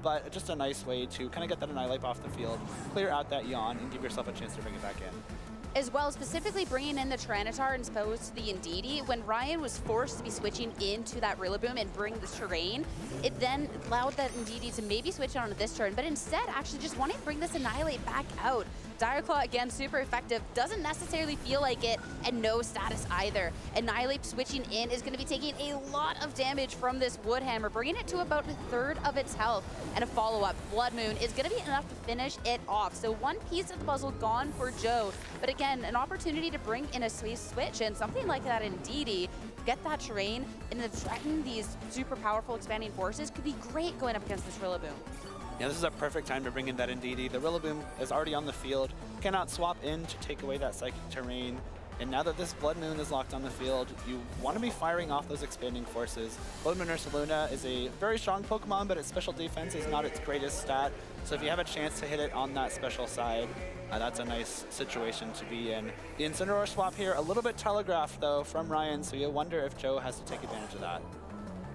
but just a nice way to kind of get that Annihilate off the field, clear out that Yawn, and give yourself a chance to bring it back in. As well, specifically bringing in the Tyranitar and opposed to the Indeedee, when Ryan was forced to be switching into that Rillaboom and bring the terrain, it then allowed that Indeedee to maybe switch on this turn, but instead actually just wanting to bring this Annihilate back out. Dire Claw, again, super effective, doesn't necessarily feel like it, and no status either. Annihilate switching in is going to be taking a lot of damage from this Woodhammer, bringing it to about a third of its health, and a follow-up. Blood Moon is going to be enough to finish it off. So one piece of the puzzle gone for Joe, but again, an opportunity to bring in a switch and something like that in DD, get that terrain, and then threaten these super powerful expanding forces could be great going up against this Rillaboom. Yeah, this is a perfect time to bring in that Indeedee. The Rillaboom is already on the field, cannot swap in to take away that Psychic Terrain. And now that this Blood Moon is locked on the field, you want to be firing off those expanding forces. Blood Moon Ursaluna is a very strong Pokemon, but its special defense is not its greatest stat. So if you have a chance to hit it on that special side, that's a nice situation to be in. The Incineroar swap here, a little bit telegraphed though from Ryan, so you wonder if Joe has to take advantage of that.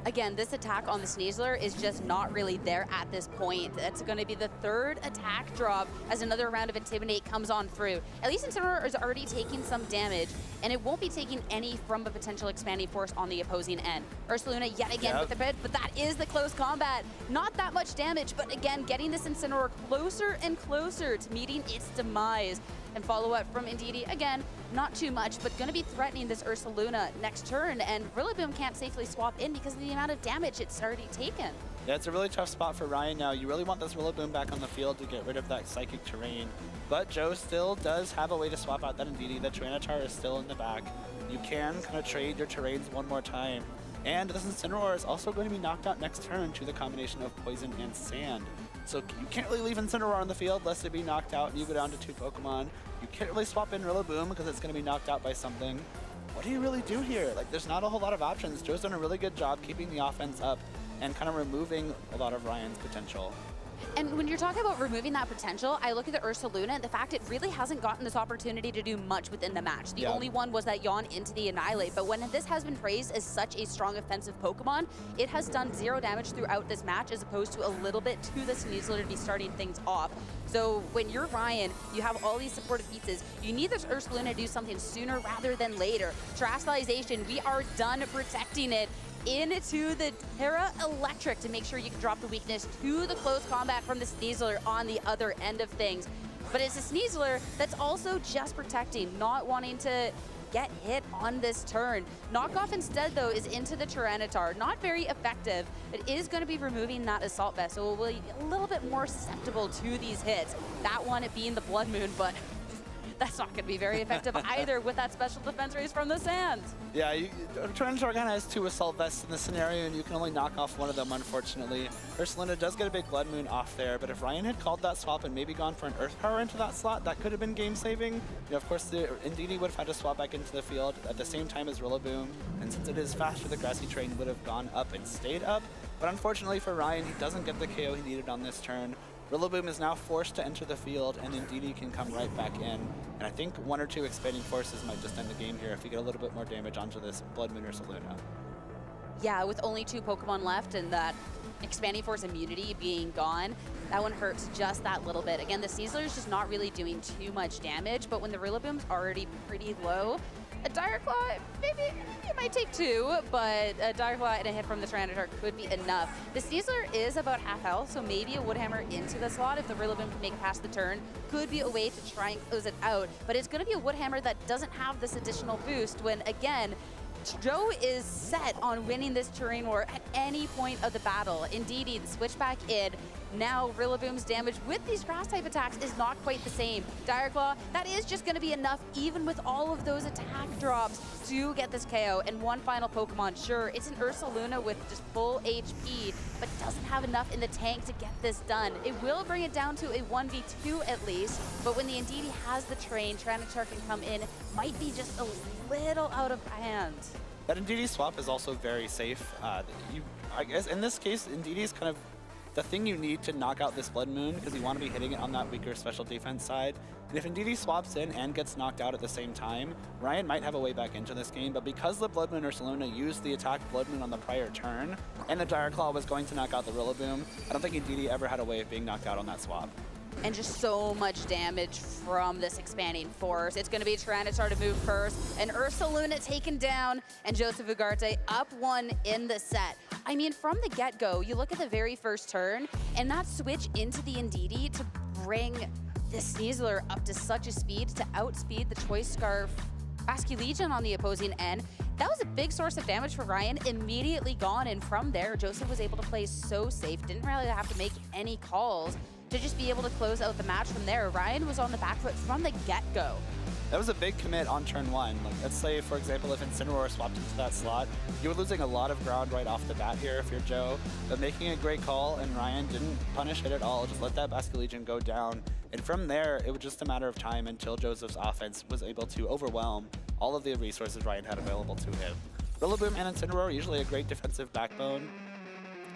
Again, this attack on the Sneasler is just not really there at this point. That's going to be the third attack drop as another round of Intimidate comes on through. At least Incineroar is already taking some damage, and it won't be taking any from a potential expanding force on the opposing end. Ursaluna yet again with the bit, but that is the close combat. Not that much damage, but again, getting this Incineroar closer and closer to meeting its demise. And follow-up from Indeedee, again, not too much, but going to be threatening this Ursaluna next turn, and Rillaboom can't safely swap in because of the amount of damage it's already taken. Yeah, it's a really tough spot for Ryan now. You really want this Rillaboom back on the field to get rid of that Psychic Terrain, but Joe still does have a way to swap out that Indeedee. The Tyranitar is still in the back. You can kind of trade your terrains one more time. And this Incineroar is also going to be knocked out next turn to the combination of Poison and Sand. So you can't really leave Incineroar on the field lest it be knocked out and you go down to 2 Pokemon. You can't really swap in Rillaboom because it's going to be knocked out by something. What do you really do here? Like, there's not a whole lot of options. Joe's done a really good job keeping the offense up and kind of removing a lot of Ryan's potential. And when you're talking about removing that potential, I look at the Ursaluna and the fact it really hasn't gotten this opportunity to do much within the match. The only one was that Yawn into the Annihilate, but when this has been praised as such a strong offensive Pokemon, it has done 0 damage throughout this match as opposed to a little bit to the Sneasler to be starting things off. So when you're Ryan, you have all these supportive pieces. You need this Ursaluna to do something sooner rather than later. Terastallization, we are done protecting it. Into the Terra Electric to make sure you can drop the weakness to the close combat from the Sneasler on the other end of things. But it's a Sneasler that's also just protecting, not wanting to get hit on this turn. Knockoff instead, though, is into the Tyranitar. Not very effective, but is going to be removing that Assault Vest, so it will be a little bit more susceptible to these hits. That one it being the Blood Moon, but that's not going to be very effective either with that special defense raise from the Sands. Yeah, Tyranitar kind of has 2 Assault Vests in the scenario, and you can only knock off one of them, unfortunately. Ursaluna does get a big Blood Moon off there, but if Ryan had called that swap and maybe gone for an Earth Power into that slot, that could have been game-saving. You know, of course, the Indeedee would have had to swap back into the field at the same time as Rillaboom, and since it is faster, the Grassy Terrain would have gone up and stayed up. But unfortunately for Ryan, he doesn't get the KO he needed on this turn. Rillaboom is now forced to enter the field, and Indeedee can come right back in. And I think 1 or 2 expanding forces might just end the game here if you get a little bit more damage onto this Blood Moon Ursaluna. Yeah, with only 2 Pokemon left and that expanding force immunity being gone, that one hurts just that little bit. Again, the Sneasler is just not really doing too much damage, but when the Rillaboom's already pretty low, a Dire Claw, maybe it might take 2, but a Dire Claw and a hit from the Tyranitar could be enough. The Sneasler is about half health, so maybe a Woodhammer into the slot if the Rillaboom can make it past the turn could be a way to try and close it out. But it's going to be a Woodhammer that doesn't have this additional boost when, again, Joe is set on winning this terrain war at any point of the battle. Indeedee, the switch back in Now, Rillaboom's damage with these grass-type attacks is not quite the same. Dire Claw, that is just going to be enough, even with all of those attack drops, to get this KO. And one final Pokemon, sure, it's an Ursaluna with just full HP, but doesn't have enough in the tank to get this done. It will bring it down to a 1v2 at least, but when the Indeedee has the train, Tyranitar can come in, might be just a little out of hand. That Indeedee swap is also very safe. I guess in this case, Indeedee is kind of the thing you need to knock out this Blood Moon, because you want to be hitting it on that weaker special defense side. And if Indeedee swaps in and gets knocked out at the same time, Ryan might have a way back into this game, but because the Blood Moon Ursaluna used the attacked Blood Moon on the prior turn, and the Dire Claw was going to knock out the Rillaboom, I don't think Indeedee ever had a way of being knocked out on that swap. And just so much damage from this expanding force. It's going to be Tyranitar to move first, and Ursaluna taken down, and Joseph Ugarte up 1 in the set. I mean, from the get-go, you look at the very first turn, and that switch into the Indeedee to bring this Sneasler up to such a speed to outspeed the Choice Scarf Basculegion on the opposing end. That was a big source of damage for Ryan, immediately gone, and from there, Joseph was able to play so safe, didn't really have to make any calls to just be able to close out the match from there. Ryan was on the back foot from the get-go. That was a big commit on turn 1. Like, let's say, for example, if Incineroar swapped into that slot, you were losing a lot of ground right off the bat here if you're Joe, but making a great call, and Ryan didn't punish it at all, just let that Basculegion go down. And from there, it was just a matter of time until Joseph's offense was able to overwhelm all of the resources Ryan had available to him. Rillaboom and Incineroar are usually a great defensive backbone,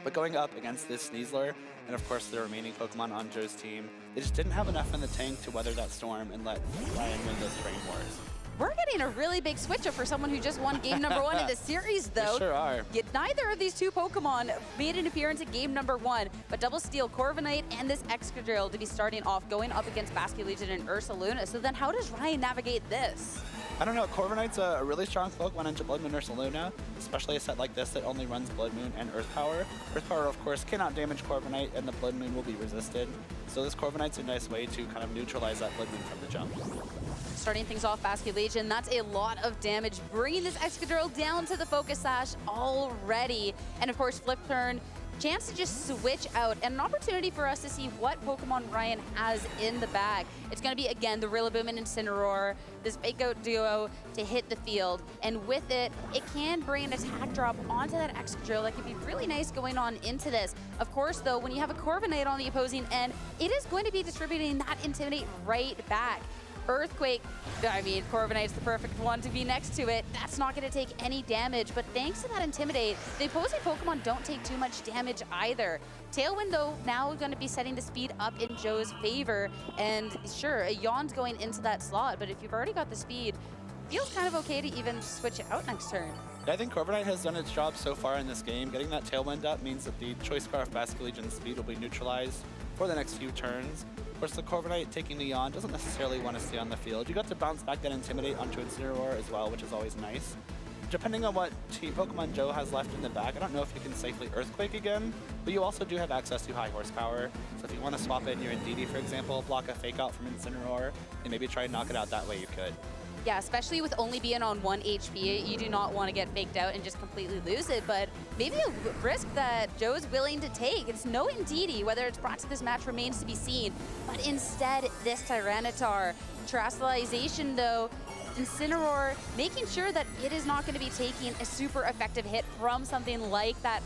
but going up against this Sneasler, and of course the remaining Pokemon on Joe's team, they just didn't have enough in the tank to weather that storm and let Ryan win those train wars. We're getting a really big switch up for someone who just won game number 1 in the series, though. We sure are. Yet neither of these two Pokemon made an appearance in game number 1, but Double Steel, Corviknight, and this Excadrill to be starting off going up against Basculegion and Ursaluna. So then how does Ryan navigate this? I don't know, Corviknight's a really strong Pokemon into Blood Moon Ursaluna, especially a set like this that only runs Blood Moon and Earth Power. Earth Power, of course, cannot damage Corviknight, and the Blood Moon will be resisted. So this Corviknight's a nice way to kind of neutralize that Blood Moon from the jump. Starting things off, Basculegion, that's a lot of damage, bringing this Excadrill down to the Focus Sash already. And of course, flip turn, chance to just switch out, and an opportunity for us to see what Pokemon Ryan has in the bag. It's going to be, again, the Rillaboom and Incineroar, this fake-out duo to hit the field, and with it, it can bring an attack drop onto that Excadrill that could be really nice going on into this. Of course, though, when you have a Corviknight on the opposing end, it is going to be distributing that Intimidate right back. Earthquake, I mean, Corviknight's the perfect one to be next to it. That's not going to take any damage, but thanks to that Intimidate, the opposing Pokemon don't take too much damage either. Tailwind, though, now going to be setting the speed up in Joe's favor, and sure, a Yawn's going into that slot, but if you've already got the speed, feels kind of okay to even switch it out next turn. I think Corviknight has done its job so far in this game. Getting that Tailwind up means that the Choice Scarf Basculegion's speed will be neutralized for the next few turns. Of course, the Corviknight taking the Yawn doesn't necessarily want to stay on the field. You got to bounce back that Intimidate onto Incineroar as well, which is always nice. Depending on what Pokemon Joe has left in the bag, I don't know if you can safely Earthquake again, but you also do have access to high horsepower. So if you want to swap in your Indeedee, for example, block a Fake Out from Incineroar, and maybe try and knock it out that way, you could. Yeah, especially with only being on 1 HP, you do not want to get faked out and just completely lose it, but maybe a risk that Joe's willing to take. It's no Indeedee, whether it's brought to this match remains to be seen, but instead this Tyranitar. Terrestrialization, though, Incineroar making sure that it is not going to be taking a super effective hit from something like that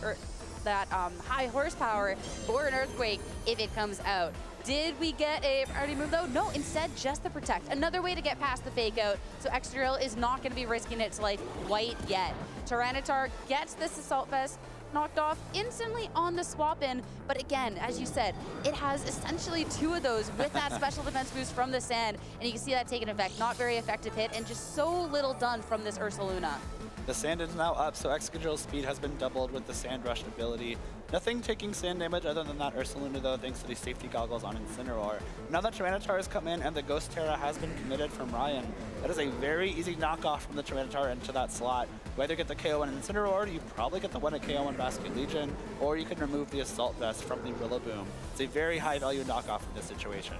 high horsepower or an Earthquake if it comes out. Did we get a priority move, though? No, instead, just the Protect. Another way to get past the Fake Out, so Excadrill is not going to be risking its life quite yet. Tyranitar gets this Assault Vest knocked off instantly on the swap-in, but again, as you said, it has essentially 2 of those with that special defense boost from the Sand, and you can see that taking effect. Not very effective hit, and just so little done from this Ursaluna. The Sand is now up, so Excadrill's speed has been doubled with the Sand Rush ability. Nothing taking Sand damage other than that Ursaluna, though, thanks to the safety goggles on Incineroar. Now that Tyranitar has come in and the Ghost Terra has been committed from Ryan, that is a very easy knockoff from the Tyranitar into that slot. You either get the KO on Incineroar, you probably get the one at KO on Basculegion, or you can remove the Assault Vest from the Rillaboom. It's a very high value knockoff in this situation.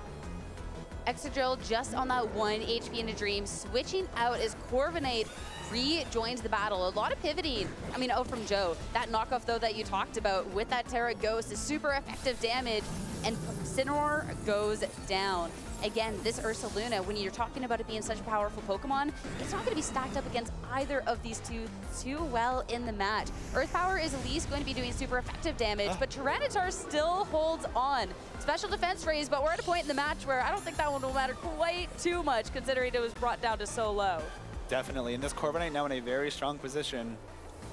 Excadrill just on that 1 HP in a Dream, switching out is Corviknight rejoins the battle. A lot of pivoting, I mean, out from Joe. That knockoff, though, that you talked about with that Terra Ghost is super effective damage, and Incineroar goes down. Again, this Ursaluna, when you're talking about it being such a powerful Pokemon, it's not going to be stacked up against either of these two too well in the match. Earth Power is at least going to be doing super effective damage, but Tyranitar still holds on. Special defense raise, but we're at a point in the match where I don't think that one will matter quite too much, considering it was brought down to so low. Definitely, and this Corviknight now in a very strong position.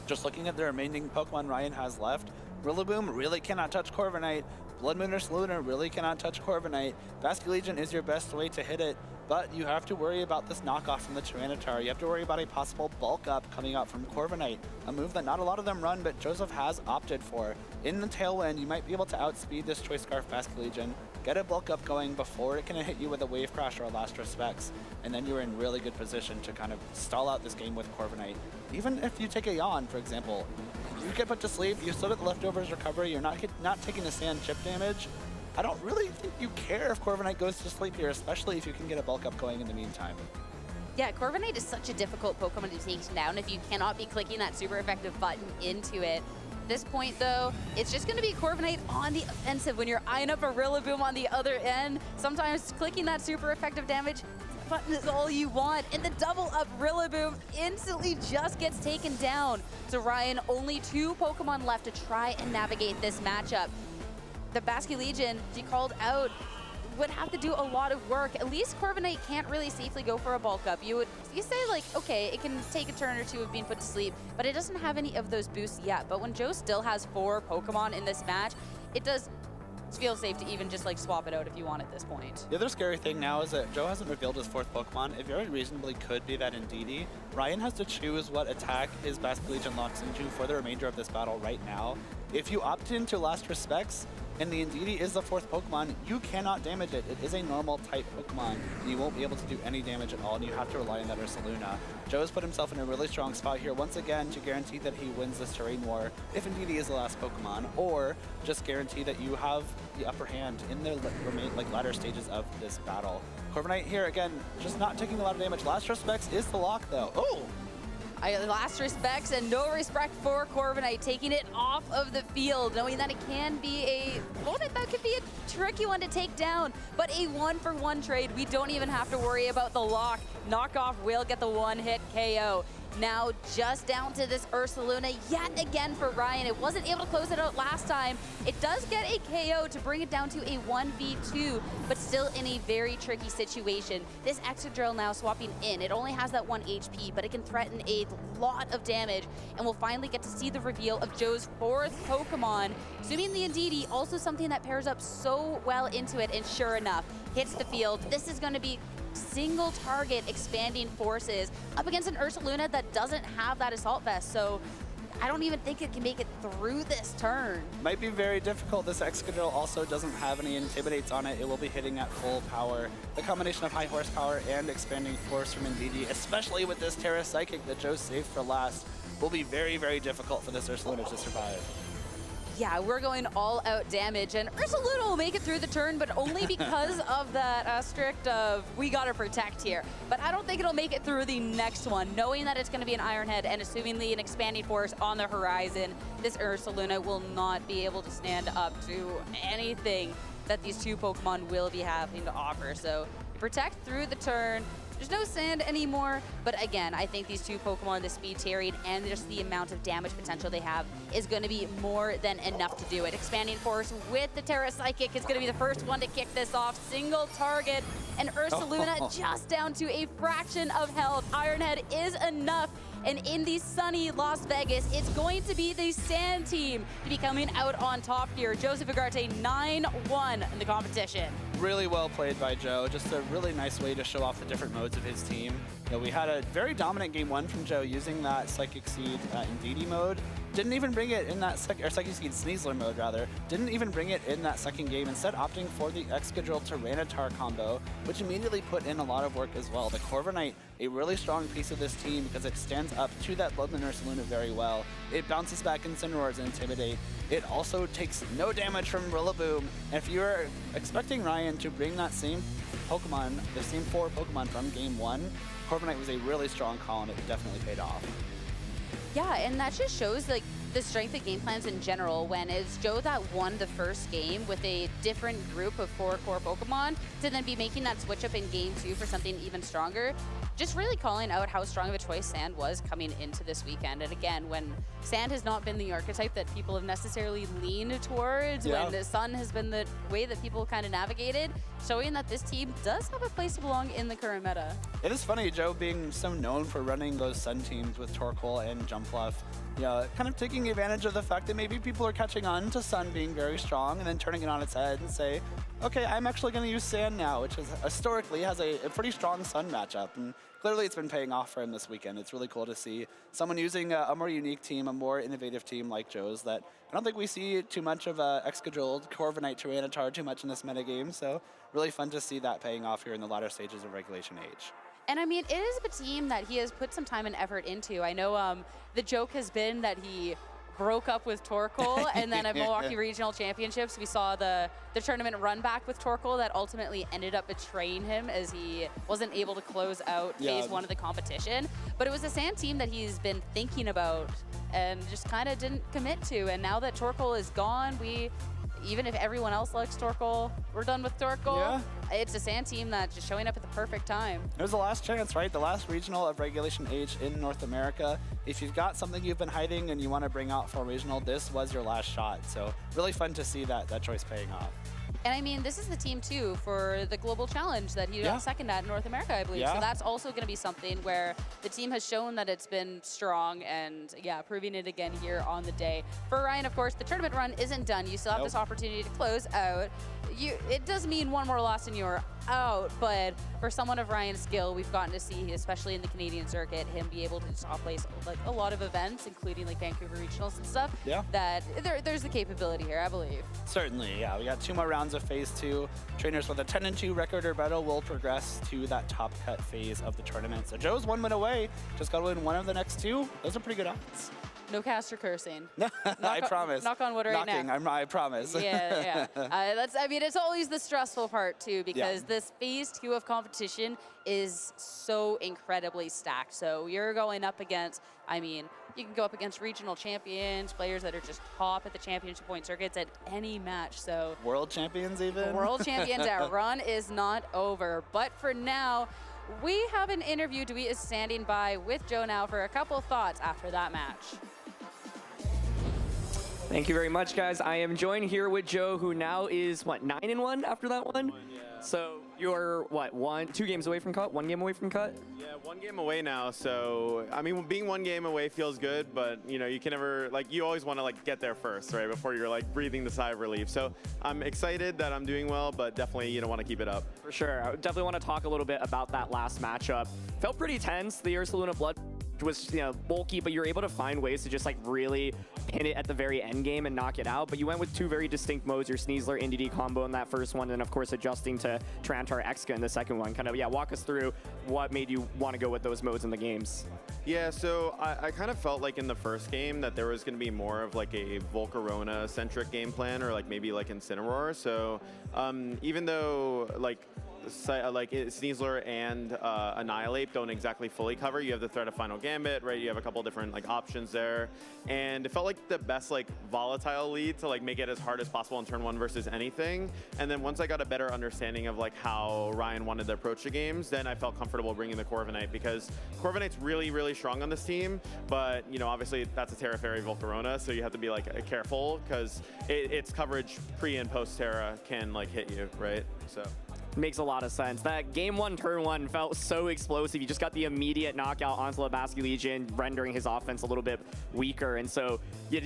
Just looking at the remaining Pokemon Ryan has left, Rillaboom really cannot touch Corviknight. Blood Moon Ursaluna really cannot touch Corviknight. Basculegion is your best way to hit it, but you have to worry about this knockoff from the Tyranitar. You have to worry about a possible bulk up coming out from Corviknight, a move that not a lot of them run, but Joseph has opted for. In the Tailwind, you might be able to outspeed this Choice Scarf Basculegion, get a bulk up going before it can hit you with a Wave Crash or a Last Respects, and then you're in really good position to kind of stall out this game with Corviknight. Even if you take a Yawn, for example, you get put to sleep, you still get the leftovers recovery, you're not taking the sand chip damage. I don't really think you care if Corviknight goes to sleep here, especially if you can get a bulk up going in the meantime. Yeah, Corviknight is such a difficult Pokemon to take down if you cannot be clicking that super effective button into it. At this point, though, it's just going to be Corviknight on the offensive when you're eyeing up a Rillaboom on the other end. Sometimes clicking that super effective damage button is all you want, and the double up Rillaboom instantly just gets taken down. So Ryan, only 2 Pokemon left to try and navigate this matchup. The Basculegion, he called out, would have to do a lot of work. At least Corviknight can't really safely go for a bulk up. You say like, okay, it can take a turn or two of being put to sleep, but it doesn't have any of those boosts yet. But when Joe still has 4 Pokemon in this match, it does feel safe to even just like swap it out if you want at this point. The other scary thing now is that Joe hasn't revealed his 4th Pokemon. It very reasonably could be that Indeedee. Ryan has to choose what attack his Basculegion locks into for the remainder of this battle right now. If you opt into Last Respects, and the Indeedee is the 4th Pokemon, you cannot damage it. It is a normal type Pokemon, and you won't be able to do any damage at all, and you have to rely on that Ursaluna. Joe has put himself in a really strong spot here once again to guarantee that he wins this terrain war if Indeedee is the last Pokemon, or just guarantee that you have the upper hand in the latter stages of this battle. Corviknight here, again, just not taking a lot of damage. Last Respects is the lock, though. Oh! Last Respects and no respect for Corviknight, taking it off of the field, knowing that it can be a opponent that could be a tricky one to take down, but a 1-for-1 trade. We don't even have to worry about the lock. Knockoff will get the 1-hit KO. Now just down to this Ursaluna yet again for Ryan. It wasn't able to close it out last time. It does get a KO to bring it down to a 1v2, but still in a very tricky situation. This Excadrill now swapping in. It only has that 1 HP, but it can threaten a lot of damage, and we'll finally get to see the reveal of Joe's 4th Pokemon. Assuming the Indeedee, also something that pairs up so well into it, and sure enough, hits the field. This is going to be single target expanding forces up against an Ursaluna that doesn't have that Assault Vest, so I don't even think it can make it through this turn. Might be very difficult. This Excadrill also doesn't have any Intimidates on it. It will be hitting at full power. The combination of high horsepower and expanding force from Indeedee, especially with this Terra Psychic that Joe saved for last, will be very, very difficult for this Ursaluna to survive. Yeah, we're going all out damage, and Ursaluna will make it through the turn, but only because of that asterisk of we gotta protect here. But I don't think it'll make it through the next one, knowing that it's gonna be an Iron Head and assumingly an expanding force on the horizon. This Ursaluna will not be able to stand up to anything that these 2 Pokemon will be having to offer. So protect through the turn. There's no sand anymore, but again, I think these 2 Pokemon, the speed terrain and just the amount of damage potential they have is going to be more than enough to do it. Expanding Force with the Terra Psychic is going to be the first one to kick this off. Single target, and Ursaluna just down to a fraction of health. Iron Head is enough, and in the sunny Las Vegas, it's going to be the Sand team to be coming out on top here. Joseph Ugarte 9-1 in the competition. Really well played by Joe. Just a really nice way to show off the different modes of his team. You know, we had a very dominant game 1 from Joe using that Psychic Seed Indeedee mode. Didn't even bring it in that Psychic Seed Sneasler mode, rather. Didn't even bring it in that second game, instead opting for the Excadrill Tyranitar combo, which immediately put in a lot of work as well. The Corviknight, a really strong piece of this team because it stands up to that Bloodmoon Ursaluna very well. It bounces back Incineroar's Intimidate. It also takes no damage from Rillaboom. And if you're expecting Ryan to bring that same Pokemon, the same 4 Pokemon from game 1, Corviknight was a really strong call and it definitely paid off. Yeah, and that just shows like the strength of game plans in general when it's Joe that won the first game with a different group of 4 core Pokemon to then be making that switch up in game 2 for something even stronger. Just really calling out how strong of a choice Sand was coming into this weekend. And again, when Sand has not been the archetype that people have necessarily leaned towards, when the Sun has been the way that people kind of navigated, showing that this team does have a place to belong in the current meta. It is funny, Joe being so known for running those Sun teams with Torkoal and Jumpluff, you know, kind of taking advantage of the fact that maybe people are catching on to Sun being very strong and then turning it on its head and say, okay, I'm actually going to use Sand now, which is historically has a pretty strong Sun matchup. And clearly it's been paying off for him this weekend. It's really cool to see someone using a more unique team, a more innovative team like Joe's that I don't think we see too much of Excadrill, Corviknight, Tyranitar too much in this metagame. So really fun to see that paying off here in the latter stages of Regulation H. And I mean, it is a team that he has put some time and effort into. I know the joke has been that he broke up with Torkoal, and then at Milwaukee Regional Championships, we saw the tournament run back with Torkoal that ultimately ended up betraying him as he wasn't able to close out phase 1 of the competition. But it was a Sand team that he's been thinking about and just kind of didn't commit to. And now that Torkoal is gone, even if everyone else likes Torkoal, we're done with Torkoal. Yeah. It's a Sand team that's just showing up at the perfect time. It was the last chance, right? The last regional of Regulation H in North America. If you've got something you've been hiding and you want to bring out for a regional, this was your last shot. So really fun to see that choice paying off. And I mean, this is the team too for the global challenge that he got second at in North America, I believe. So that's also going to be something where the team has shown that it's been strong and proving it again here on the day. For Ryan, of course, the tournament run isn't done. You still have this opportunity to close out. It does mean one more loss and you're out, but for someone of Ryan's skill, we've gotten to see, especially in the Canadian circuit, him be able to top place like a lot of events, including like Vancouver Regionals and stuff. Yeah. That there's the capability here, I believe. Certainly, yeah. We got 2 more rounds of phase 2. Trainers with a 10-2 record or better will progress to that top cut phase of the tournament. So Joe's 1 win away. Just got to win 1 of the next 2. Those are pretty good odds. No caster cursing. I promise. Knock on wood right now. I promise. Yeah. I mean, it's always the stressful part too, because this phase 2 of competition is so incredibly stacked. So you're going up against, I mean, you can go up against regional champions, players that are just top at the championship point circuits at any match. So world champions even. World champions. Our run is not over. But for now, we have an interview. Dewey is standing by with Joe now for a couple thoughts after that match. Thank you very much, guys. I am joined here with Joe, who now is, what, 9-1 after that one? Yeah. So you're, what, 2 games away from cut? 1 game away from cut? Yeah, 1 game away now. So, I mean, being 1 game away feels good, but, you know, you can never, like, you always want to, like, get there first, right, before you're, like, breathing the sigh of relief. So I'm excited that I'm doing well, but definitely, you know, want to keep it up. For sure. I definitely want to talk a little bit about that last matchup. Felt pretty tense. The Ursaluna Blood was, you know, bulky, but you're able to find ways to just like really pin it at the very end game and knock it out. But you went with 2 very distinct modes, your Sneasler NDD combo in that first one, and of course adjusting to Tyranitar Exca in the second one. Kind of, walk us through what made you want to go with those modes in the games. Yeah, so I kind of felt like in the first game that there was going to be more of like a Volcarona-centric game plan, or like maybe like Incineroar. So even though like Sneasler and Annihilate don't exactly fully cover. You have the threat of Final Gambit, right? You have a couple different like options there, and it felt like the best like volatile lead to like make it as hard as possible on turn 1 versus anything. And then once I got a better understanding of like how Ryan wanted to approach the games, then I felt comfortable bringing the Corviknight, because Corviknight's really, really strong on this team. But you know, obviously that's a Terra Fairy Volcarona, so you have to be like careful, because its coverage pre and post Terra can like hit you, right? So. Makes a lot of sense. That game 1, turn 1 felt so explosive. You just got the immediate knockout onto the Basque Legion, rendering his offense a little bit weaker. And so,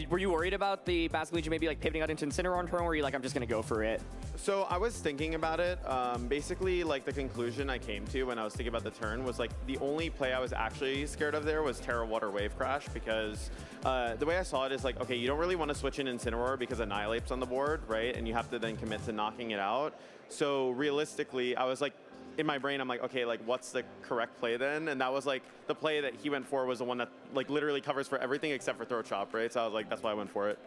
were you worried about the Basque Legion maybe like pivoting out into Incineroar on turn 1, or were you like, I'm just going to go for it? So I was thinking about it. Basically, like the conclusion I came to when I was thinking about the turn was like the only play I was actually scared of there was Terra Water Wave Crash, because the way I saw it is like, okay, you don't really want to switch in Incineroar because Annihilate's on the board, right? And you have to then commit to knocking it out. So realistically, I was like, in my brain, I'm like, okay, like what's the correct play then? And that was like, the play that he went for was the one that like literally covers for everything except for Throat Chop, right? So I was like, that's why I went for it.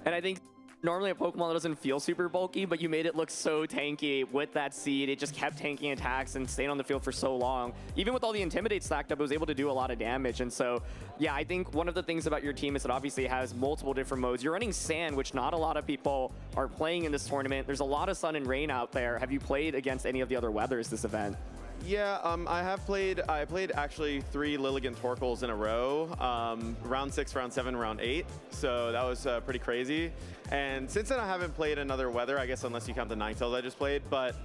And I think normally a Pokemon that doesn't feel super bulky, but you made it look so tanky with that seed. It just kept tanking attacks and staying on the field for so long. Even with all the Intimidate stacked up, it was able to do a lot of damage. And so, yeah, I think one of the things about your team is it obviously has multiple different modes. You're running Sand, which not a lot of people are playing in this tournament. There's a lot of sun and rain out there. Have you played against any of the other weathers this event? Yeah, I played actually 3 Lilligant Torkles in a row, round 6, round 7, round 8. So that was pretty crazy. And since then I haven't played another weather, I guess, unless you count the Ninetales I just played. But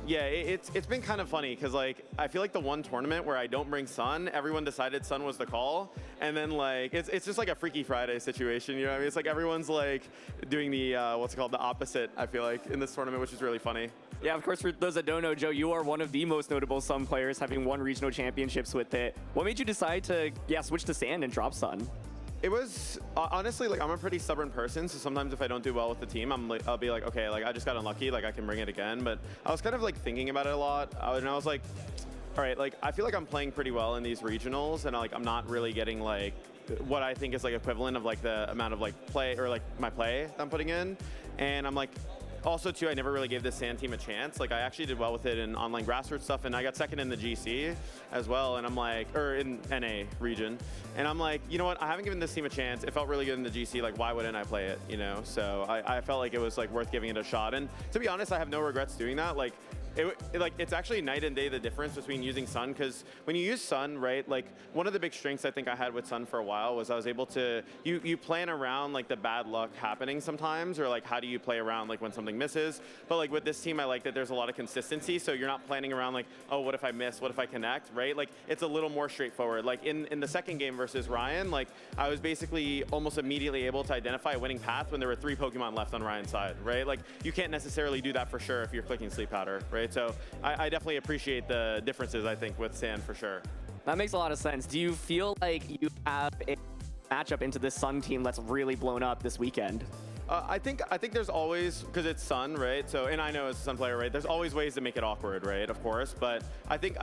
yeah, it's been kind of funny because like I feel like the one tournament where I don't bring sun, everyone decided sun was the call, and then like it's just like a Freaky Friday situation. You know what I mean? It's like everyone's like doing the what's it called, the opposite. I feel like in this tournament, which is really funny. Yeah, of course, for those that don't know, Joe, you are one of the most notable Sun players, having won regional championships with it. What made you decide to, switch to Sand and drop Sun? It was, honestly, like, I'm a pretty stubborn person, so sometimes if I don't do well with the team, I'll be like, okay, like, I just got unlucky, like, I can bring it again. But I was kind of, like, thinking about it a lot, and I was like, all right, like, I feel like I'm playing pretty well in these regionals, and, like, I'm not really getting, like, what I think is, like, equivalent of, like, the amount of, like, play, or, like, my play that I'm putting in. And I'm like, also, too, I never really gave this Sand team a chance. Like, I actually did well with it in online grassroots stuff, and I got second in the GC as well, and I'm like, or in NA region. And I'm like, you know what, I haven't given this team a chance. It felt really good in the GC, like, why wouldn't I play it, you know? So I felt like it was, like, worth giving it a shot. And to be honest, I have no regrets doing that. Like, it's actually night and day the difference between using Sun, because when you use Sun, right, like one of the big strengths I think I had with Sun for a while was I was able to, you plan around like the bad luck happening sometimes, or like how do you play around like when something misses. But like with this team, I like that there's a lot of consistency, so you're not planning around like, oh, what if I miss, what if I connect, right? Like it's a little more straightforward. Like in the second game versus Ryan, like I was basically almost immediately able to identify a winning path when there were 3 Pokemon left on Ryan's side, right? Like you can't necessarily do that for sure if you're clicking Sleep Powder, right? So I definitely appreciate the differences, I think, with Sand for sure. That makes a lot of sense. Do you feel like you have a matchup into this Sun team that's really blown up this weekend? I think there's always, because it's Sun, right? So, and I know as a Sun player, right? There's always ways to make it awkward, right? Of course, but I think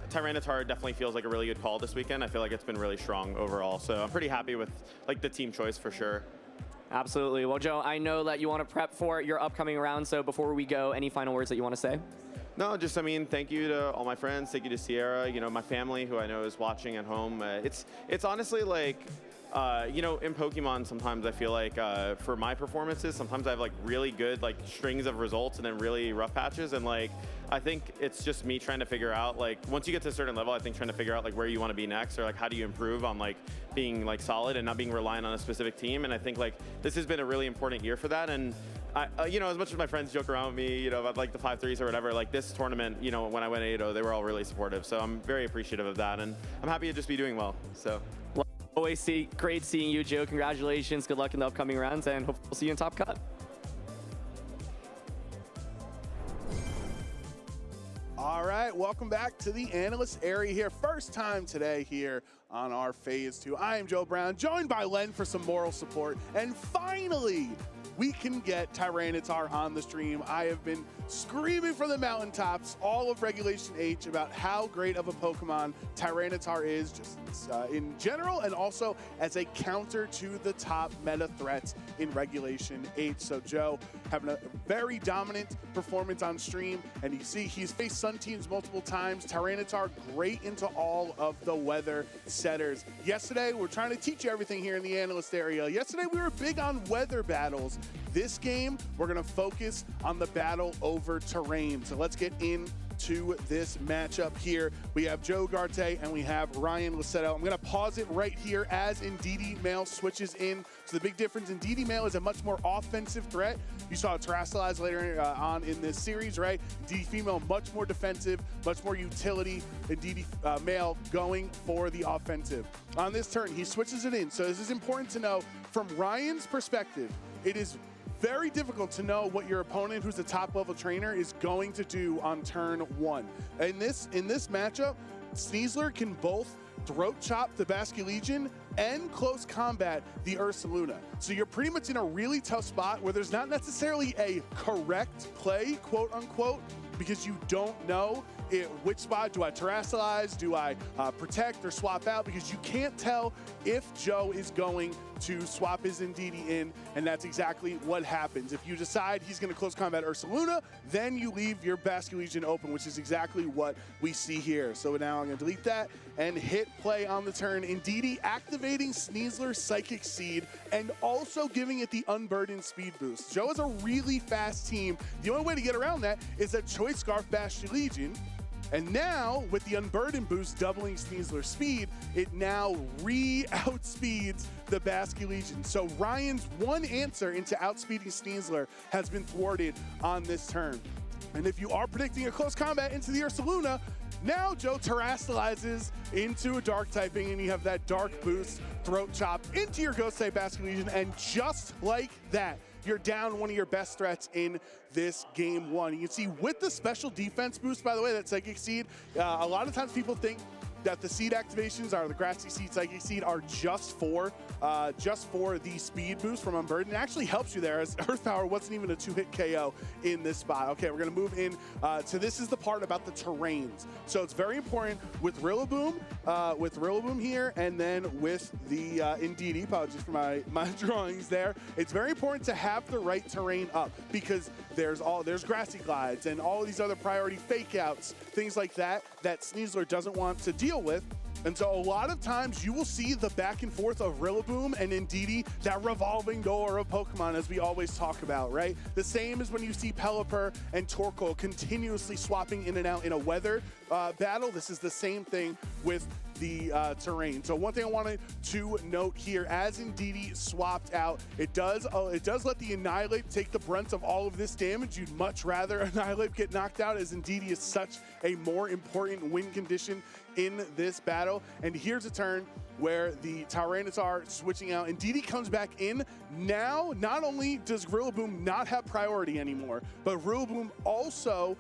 Tyranitar definitely feels like a really good call this weekend. I feel like it's been really strong overall, so I'm pretty happy with like the team choice for sure. Absolutely. Well, Joe, I know that you want to prep for your upcoming round, so before we go, any final words that you want to say? No, just, I mean, thank you to all my friends, thank you to Sierra, you know, my family who I know is watching at home. It's honestly like, you know, in Pokemon, sometimes I feel like for my performances, sometimes I have like really good like strings of results and then really rough patches. And like, I think it's just me trying to figure out like, once you get to a certain level, I think trying to figure out like where you want to be next, or like how do you improve on like being like solid and not being reliant on a specific team. And I think like this has been a really important year for that. And you know, as much as my friends joke around with me, you know, about like the 5-3s or whatever, like this tournament, you know, when I went 8-0, they were all really supportive. So I'm very appreciative of that, and I'm happy to just be doing well. So. Always great seeing you, Joe. Congratulations. Good luck in the upcoming rounds, and hopefully we'll see you in Top Cut. All right, welcome back to the analyst area here. First time today here on our Phase 2. I am Joe Brown, joined by Len for some moral support. And finally, we can get Tyranitar on the stream. I have been screaming from the mountaintops all of Regulation H about how great of a Pokemon Tyranitar is, just in general, and also as a counter to the top meta threats in Regulation H. So Joe having a very dominant performance on stream, and you see he's faced Sun teams multiple times. Tyranitar great into all of the weather setters. Yesterday, we're trying to teach you everything here in the analyst area. Yesterday, we were big on weather battles. This game, we're gonna focus on the battle over terrain. So let's get into this matchup here. We have Joe Garte and we have Ryan Lassetto. I'm gonna pause it right here as Indeedee Male switches in. So the big difference, Indeedee Male is a much more offensive threat. You saw it terrestrialize later on in this series, right? Indeedee Female, much more defensive, much more utility. Indeedee Male going for the offensive. On this turn, he switches it in. So this is important to know from Ryan's perspective. It is very difficult to know what your opponent, who's a top level trainer, is going to do on turn 1. In this matchup, Sneasler can both throat chop the Basculegion and close combat the Ursaluna. So you're pretty much in a really tough spot where there's not necessarily a correct play, quote unquote, because you don't know which spot. Do I terrestrialize? Do I protect or swap out? Because you can't tell if Joe is going to swap his Indeedee in, and that's exactly what happens. If you decide he's going to close combat Ursaluna, then you leave your Basculegion open, which is exactly what we see here. So now I'm going to delete that and hit play on the turn. Indeedee activating Sneasler's Psychic Seed and also giving it the Unburdened speed boost. Joe is a really fast team. The only way to get around that is a Choice Scarf Basculegion. And now, with the Unburdened boost doubling Sneasler's speed, it now outspeeds the Basculegion. So Ryan's one answer into outspeeding Sneasler has been thwarted on this turn. And if you are predicting a close combat into the Ursaluna, now Joe terrestrializes into a dark typing, and you have that dark boost throat chop into your ghost type Basculegion, and just like that, you're down one of your best threats in this game one. You can see with the special defense boost, by the way, that Psychic Seed, a lot of times people think that the seed activations are the Grassy Seed, Psychic Seed are just for the speed boost from Unburdened. It actually helps you there, as Earth Power wasn't even a 2-hit KO in this spot. Okay, we're gonna move in to this is the part about the terrains. So it's very important with Rillaboom here, and then with the Indeedee, apologies for my drawings there. It's very important to have the right terrain up, because there's Grassy Glides and all of these other priority fake outs, things like that Sneasler doesn't want to deal with. And so a lot of times you will see the back and forth of Rillaboom and Indeedee, that revolving door of Pokemon, as we always talk about, right? The same as when you see Pelipper and Torkoal continuously swapping in and out in a weather battle. This is the same thing with the terrain. So one thing I wanted to note here, as Indeedee swapped out, it does let the Annihilate take the brunt of all of this damage. You'd much rather Annihilate get knocked out, as Indeedee is such a more important win condition in this battle. And here's a turn where the Tyranitar switching out. Indeedee comes back in. Now, not only does Rillaboom not have priority anymore, but Rillaboom also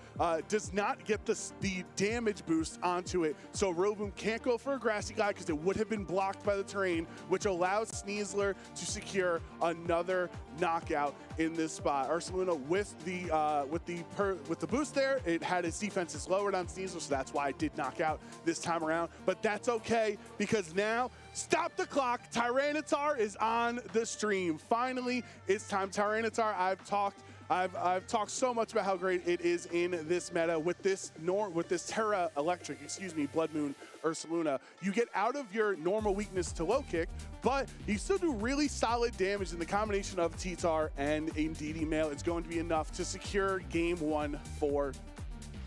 does not get the damage boost onto it. So Rillaboom can't go for a Grassy Glide because it would have been blocked by the terrain, which allows Sneasler to secure another knockout in this spot. Ursaluna with the boost there, it had its defenses lowered on Sneasler, so that's why it did knock out this time around. But that's okay, because now, stop the clock, Tyranitar is on the stream. Finally, it's time. Tyranitar, I've talked so much about how great it is in this meta with this Terra Electric, Blood Moon Ursaluna. You get out of your normal weakness to low kick, but you still do really solid damage, in the combination of T-Tar and Indeedee Male. It's going to be enough to secure game one for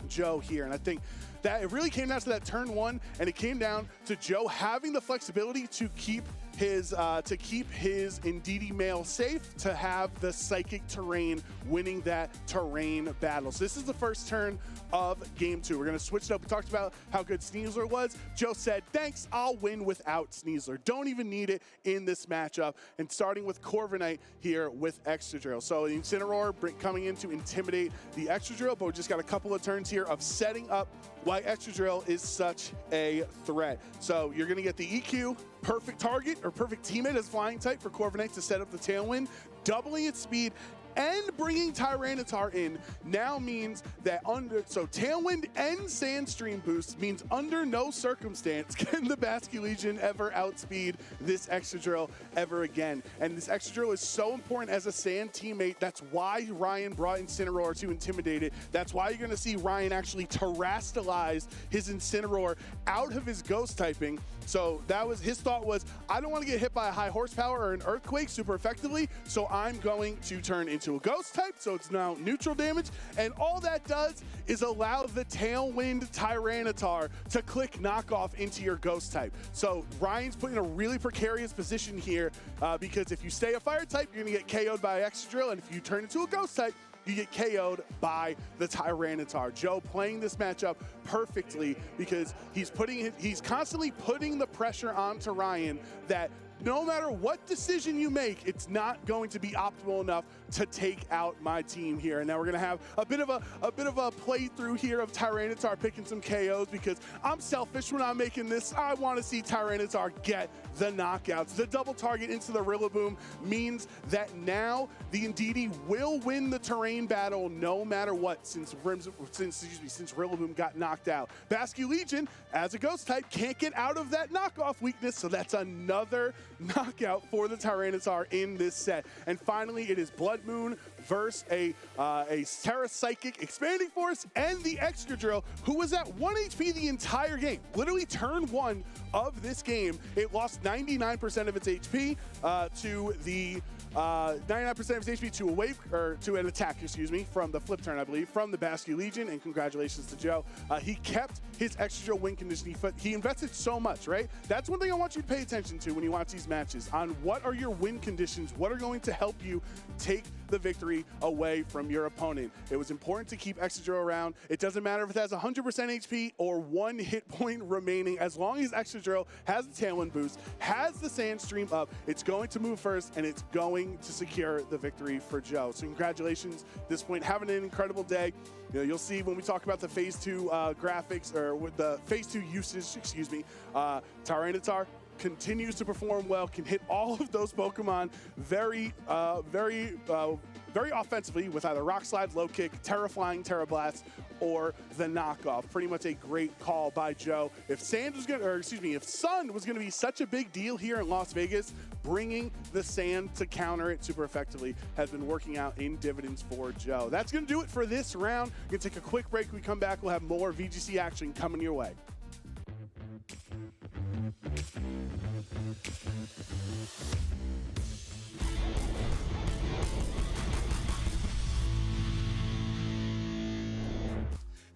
Joe here. And I think that it really came down to that turn one, and it came down to Joe having the flexibility to keep his Indeedee Male safe, to have the Psychic Terrain winning that terrain battle. So this is the first turn of game two. We're gonna switch it up. We talked about how good Sneasler was. Joe said, thanks, I'll win without Sneasler. Don't even need it in this matchup. And starting with Corviknight here with Excadrill. So the Incineroar coming in to intimidate the Excadrill, but we just got a couple of turns here of setting up why Excadrill is such a threat. So you're gonna get the EQ, perfect target or perfect teammate as flying type for Corviknight to set up the Tailwind, doubling its speed, and bringing Tyranitar in now means that so Tailwind and Sandstream boost means under no circumstance can the Basculegion ever outspeed this Excadrill ever again. And this Excadrill is so important as a Sand teammate. That's why Ryan brought Incineroar to intimidate it. That's why you're gonna see Ryan actually terrestrialize his Incineroar out of his Ghost typing. So that was his thought, was I don't want to get hit by a high horsepower or an Earthquake super effectively, so I'm going to turn into a Ghost type, so it's now neutral damage, and all that does is allow the Tailwind Tyranitar to click knockoff into your Ghost type. So Ryan's put in a really precarious position here, because if you stay a Fire type, you're going to get KO'd by Excadrill, and if you turn into a Ghost type, you get KO'd by the Tyranitar. Joe playing this matchup perfectly, because he's constantly putting the pressure onto Ryan that no matter what decision you make, it's not going to be optimal enough to take out my team here. And now we're gonna have a bit of a playthrough here of Tyranitar picking some KOs, because I'm selfish when I'm making this. I want to see Tyranitar get the knockouts. The double target into the Rillaboom means that now the Indeedee will win the terrain battle no matter what, since Rillaboom got knocked out. Basculegion, as a Ghost type, can't get out of that knockoff weakness, so that's another knockout for the Tyranitar in this set. And finally, it is Blood Moon versus a Terra Psychic, Expanding Force, and the Excadrill, who was at 1 HP the entire game. Literally turn 1 of this game, it lost 99% of its HP to the 99% of his HP to a wave, or to an attack, excuse me, from the flip turn, I believe, from the Basque Legion, and congratulations to Joe. He kept his extra win condition. He invested so much, right? That's one thing I want you to pay attention to when you watch these matches, on what are your win conditions, what are going to help you take the victory away from your opponent. It was important to keep Excadrill around. It doesn't matter if it has 100% HP or 1 hit point remaining. As long as Excadrill has the Tailwind boost, has the Sand Stream up, it's going to move first, and it's going to secure the victory for Joe. So congratulations at this point. Having an incredible day. You know, you'll see when we talk about the Phase 2 graphics, or with the Phase 2 usage, excuse me, Tyranitar continues to perform well, can hit all of those Pokemon very offensively with either Rock Slide, Low Kick, Terra Flying, Terra Blast, or the knockoff. Pretty much a great call by Joe. If Sun was gonna be such a big deal here in Las Vegas, bringing the Sand to counter it super effectively has been working out in dividends for Joe. That's gonna do it for this round. We're gonna take a quick break. When we come back, we'll have more VGC action coming your way.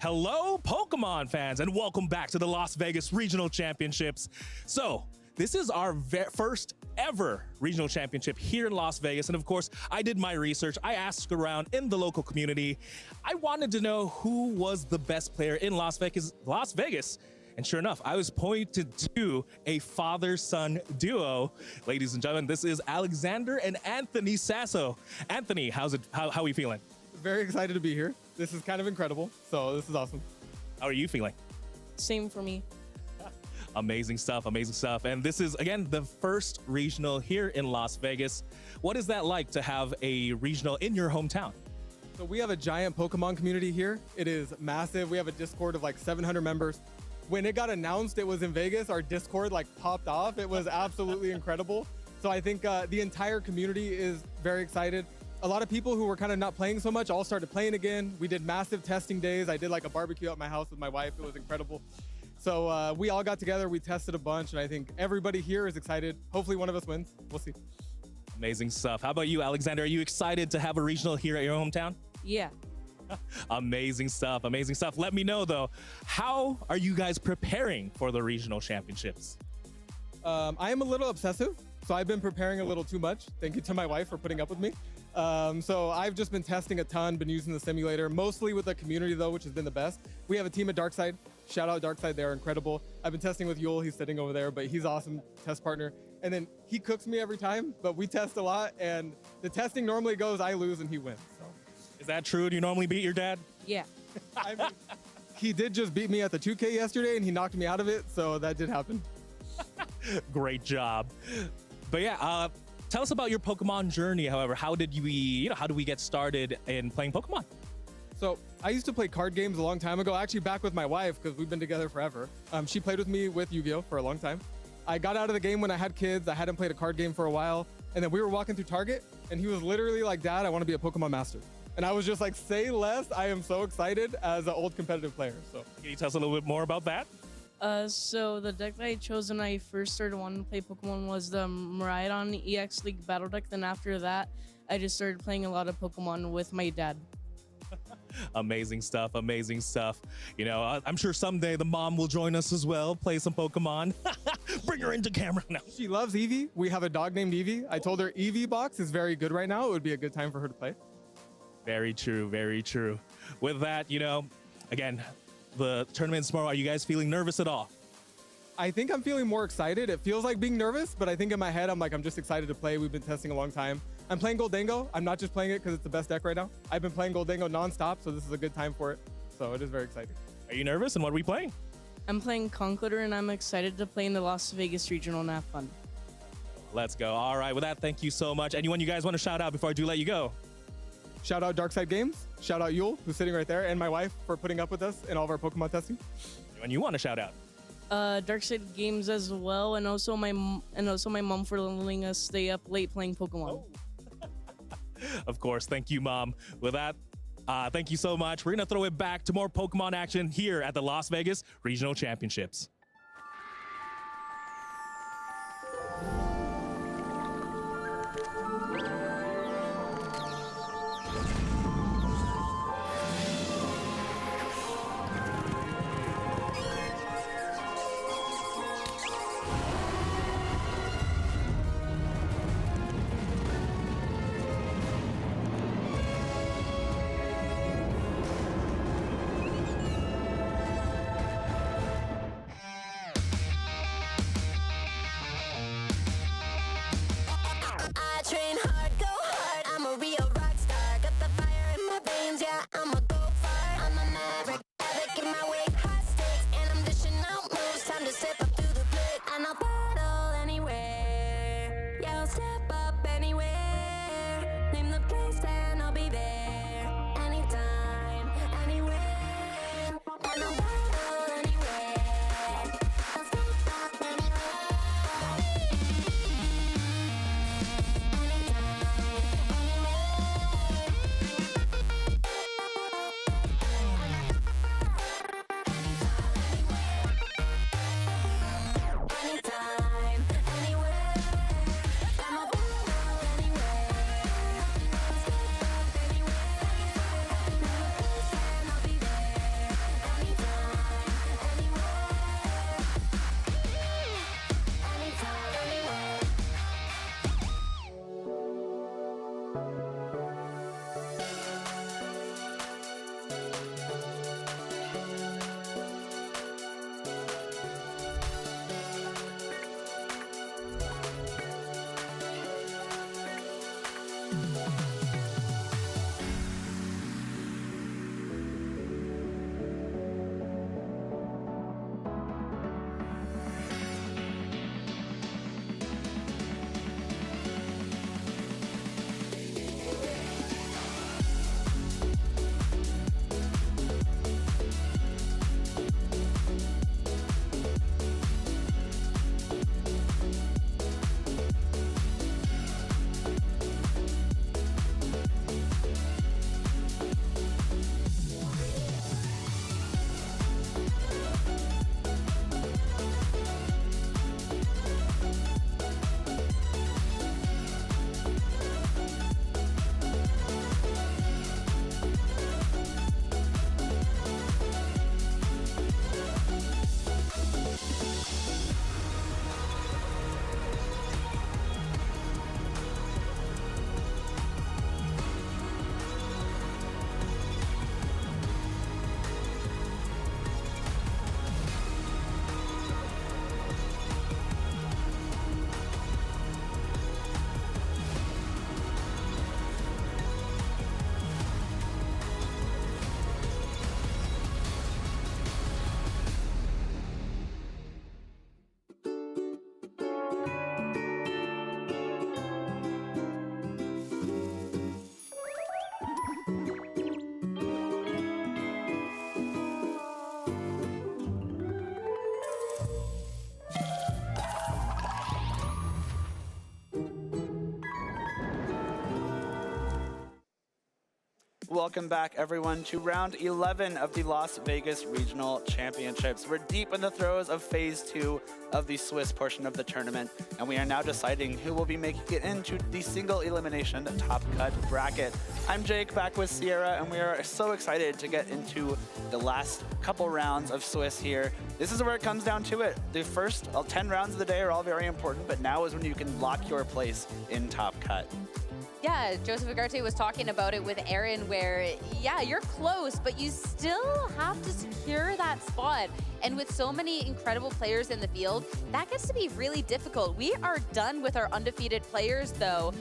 Hello, Pokemon fans, and welcome back to the Las Vegas Regional Championships. So, this is our first ever regional championship here in Las Vegas. And of course, I did my research. I asked around in the local community. I wanted to know who was the best player in Las Vegas. And sure enough, I was pointed to a father-son duo. Ladies and gentlemen, this is Alexander and Anthony Sasso. Anthony, how are we feeling? Very excited to be here. This is kind of incredible, so this is awesome. How are you feeling? Same for me. Amazing stuff, amazing stuff. And this is, again, the first regional here in Las Vegas. What is that like to have a regional in your hometown? So we have a giant Pokemon community here. It is massive. We have a Discord of like 700 members. When it got announced it was in Vegas, our Discord like popped off. It was absolutely incredible. So I think the entire community is very excited. A lot of people who were kind of not playing so much all started playing again. We did massive testing days. I did like a barbecue at my house with my wife. It was incredible. So we all got together, we tested a bunch, and I think everybody here is excited. Hopefully one of us wins. We'll see. Amazing stuff. How about you, Alexander? Are you excited to have a regional here at your hometown? Yeah. Amazing stuff, amazing stuff. Let me know though, how are you guys preparing for the regional championships? I am a little obsessive, so I've been preparing a little too much. Thank you to my wife for putting up with me. So I've just been testing a ton, been using the simulator, mostly with the community though, which has been the best. We have a team at Darkside. Shout out Darkside, they're incredible. I've been testing with Yul, he's sitting over there, but he's awesome test partner. And then he cooks me every time, but we test a lot, and the testing normally goes, I lose and he wins. So. Is that true? Do you normally beat your dad? Yeah. I mean, he did just beat me at the 2K yesterday, and he knocked me out of it, so that did happen. Great job. But yeah, tell us about your Pokemon journey. However, how do we get started in playing Pokemon? So I used to play card games a long time ago, actually back with my wife, because we've been together forever. She played with me with Yu-Gi-Oh for a long time. I got out of the game when I had kids. I hadn't played a card game for a while. And then we were walking through Target, and he was literally like, Dad, I want to be a Pokemon master. And I was just like, say less. I am so excited as an old competitive player. So can you tell us a little bit more about that? So the deck that I chose when I first started wanting to play Pokemon was the Miraidon EX League Battle deck. Then after that, I just started playing a lot of Pokemon with my dad. Amazing stuff, amazing stuff. You know, I'm sure someday the mom will join us as well, play some Pokemon. Bring her into camera now. She loves Eevee. We have a dog named Eevee. I told her Eevee box is very good right now. It would be a good time for her to play. Very true, very true. With that, you know, again, the tournament's tomorrow. Are you guys feeling nervous at all? I think I'm feeling more excited. It feels like being nervous, but I think in my head, I'm just excited to play. We've been testing a long time. I'm playing Goldango. I'm not just playing it because it's the best deck right now. I've been playing Goldango nonstop, so this is a good time for it. So it is very exciting. Are you nervous? And what are we playing? I'm playing Conqueror, and I'm excited to play in the Las Vegas Regional and have fun. Let's go. All right, with that, thank you so much. Anyone you guys want to shout out before I do let you go? Shout out Darkside Games. Shout out Yul, who's sitting right there, and my wife for putting up with us in all of our Pokemon testing. Anyone you want to shout out? Dark Side Games as well, and also my mom for letting us stay up late playing Pokemon. Of course, thank you, Mom. With that, thank you so much. We're gonna throw it back to more Pokemon action here at the Las Vegas Regional Championships. I train hard, go hard. I'm a real rock star. Got the fire in my veins, yeah, I'm a go far. I'm a maverick, havoc in my way, high stakes, and I'm dishing out moves. Time to step up through the plate, and I'll battle anywhere. Yeah, I'll step up anywhere. Name the place, and I'll be there. Anytime, anywhere. And I'll battle anywhere. I'll step up anywhere. Anytime, anywhere. I'm a battle anywhere. Step up anywhere. Never place and I'll be there. Anytime, anywhere. Anytime, anywhere. Welcome back, everyone, to round 11 of the Las Vegas Regional Championships. We're deep in the throes of phase 2 of the Swiss portion of the tournament, and we are now deciding who will be making it into the single elimination top cut bracket. I'm Jake, back with Sierra, and we are so excited to get into the last couple rounds of Swiss here. This is where it comes down to it. The first 10 rounds of the day are all very important, but now is when you can lock your place in top cut. Yeah, Joseph Agarte was talking about it with Aaron where, yeah, you're close, but you still have to secure that spot. And with so many incredible players in the field, that gets to be really difficult. We are done with our undefeated players, though.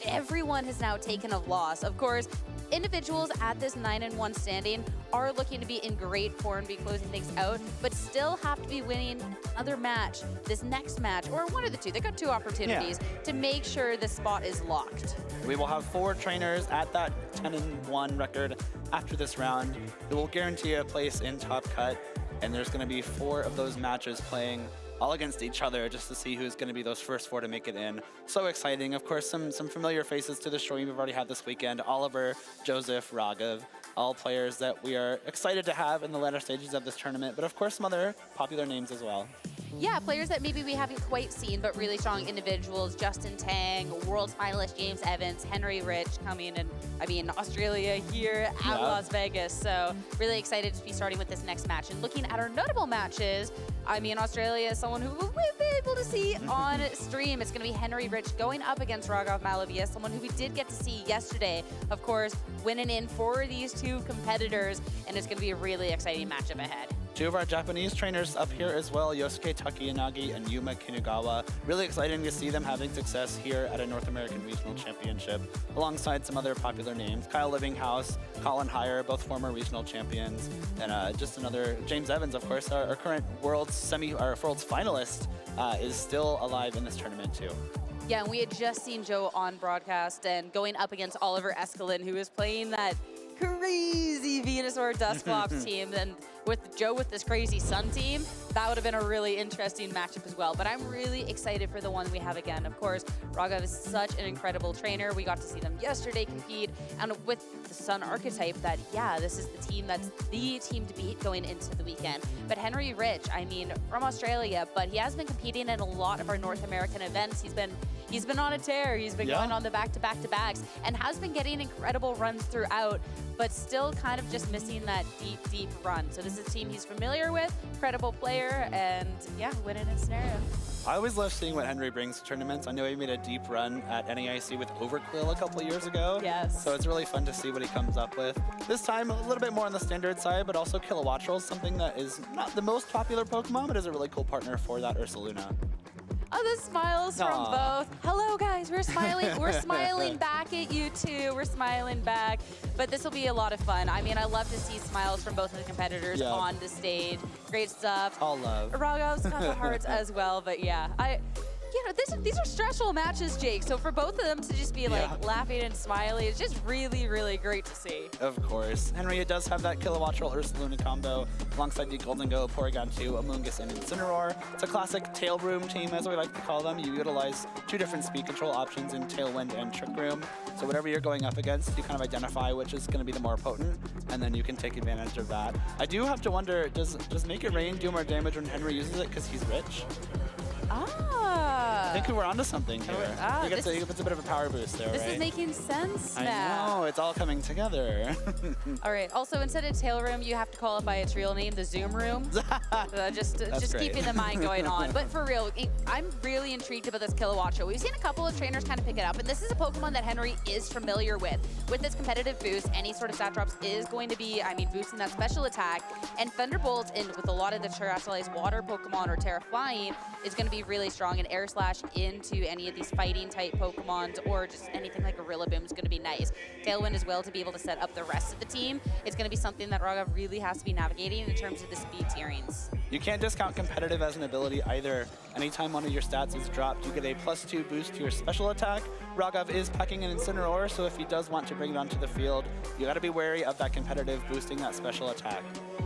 Everyone has now taken a loss. Of course, individuals at this 9-1 standing are looking to be in great form, be closing things out, but still have to be winning another match, this next match, or one of the two. They got two opportunities to make sure the spot is locked. We will have 4 trainers at that 10-1 record after this round. It will guarantee a place in top cut. and there's going to be 4 of those matches playing all against each other just to see who's going to be those first 4 to make it in. So exciting. Of course, some familiar faces to the stream we've already had this weekend. Oliver, Joseph, Raghav, all players that we are excited to have in the latter stages of this tournament, but of course some other popular names as well. Yeah, players that maybe we haven't quite seen, but really strong individuals. Justin Tang, world finalist James Evans, Henry Rich coming in, Australia here at Las Vegas. So really excited to be starting with this next match. And looking at our notable matches, Australia is someone who we'll be able to see on stream. It's going to be Henry Rich going up against Raghav Malavia, someone who we did get to see yesterday, of course, winning in for these 2 competitors. And it's going to be a really exciting matchup ahead. 2 of our Japanese trainers up here as well, Yosuke Takiyanagi and Yuma Kinugawa. Really exciting to see them having success here at a North American Regional Championship, alongside some other popular names. Kyle Livinghouse, Colin Heyer, both former regional champions, and just another James Evans, of course, our current world's finalist, is still alive in this tournament too. Yeah, and we had just seen Joe on broadcast and going up against Oliver Escalin, who is playing that crazy Venusaur Dusclops team, and with Joe with this crazy Sun team, that would have been a really interesting matchup as well. But I'm really excited for the one we have again. Of course, Raghav is such an incredible trainer. We got to see them yesterday compete, and with the Sun archetype, that this is the team that's the team to beat going into the weekend. But Henry Rich, from Australia, but he has been competing in a lot of our North American events. He's been on a tear. He's been going on the back-to-backs and has been getting incredible runs throughout, but still kind of just missing that deep run. So this is a team he's familiar with, credible player, and winning a scenario. I always love seeing what Henry brings to tournaments. I know he made a deep run at NAIC with Overquill a couple years ago. Yes. So it's really fun to see what he comes up with. This time, a little bit more on the standard side, but also Kilowattrel, something that is not the most popular Pokemon, but is a really cool partner for that Ursaluna. Oh, the smiles from both. Hello, guys. We're smiling. We're smiling back at you, too. We're smiling back. But this will be a lot of fun. I love to see smiles from both of the competitors on the stage. Great stuff. All love. Raghav's got the hearts as well. But these are stressful matches, Jake. So for both of them to just be laughing and smiling, it's just really, really great to see. Of course. Henry does have that Kilowattrel Ursaluna combo alongside the Golden Go, Porygon 2, Amoonguss, and Incineroar. It's a classic Tail Room team, as we like to call them. You utilize 2 different speed control options in Tailwind and Trick Room. So whatever you're going up against, you kind of identify which is going to be the more potent, and then you can take advantage of that. I do have to wonder, does Make It Rain do more damage when Henry uses it because he's rich? I think we're onto something here. He gets a bit of a power boost there, This is making sense now. I know, it's all coming together. All right, also instead of Tail Room, you have to call it by its real name, the Zoom Room. just keeping the mind going on. But for real, I'm really intrigued about this Kilowattrel. We've seen a couple of trainers kind of pick it up, and this is a Pokemon that Henry is familiar with. With this competitive boost, any sort of stat drops is going to be, boosting that special attack. And Thunderbolt, and with a lot of the terrestrialized water Pokemon or Terra Flying, is going to be really strong, and Air Slash into any of these fighting type Pokemons or just anything like Rillaboom is going to be nice. Tailwind as well to be able to set up the rest of the team. It's going to be something that Raghav really has to be navigating in terms of the speed tierings. You can't discount competitive as an ability either. Anytime one of your stats is dropped, you get a +2 boost to your special attack. Raghav is packing an Incineroar, so if he does want to bring it onto the field, you got to be wary of that competitive boosting that special attack.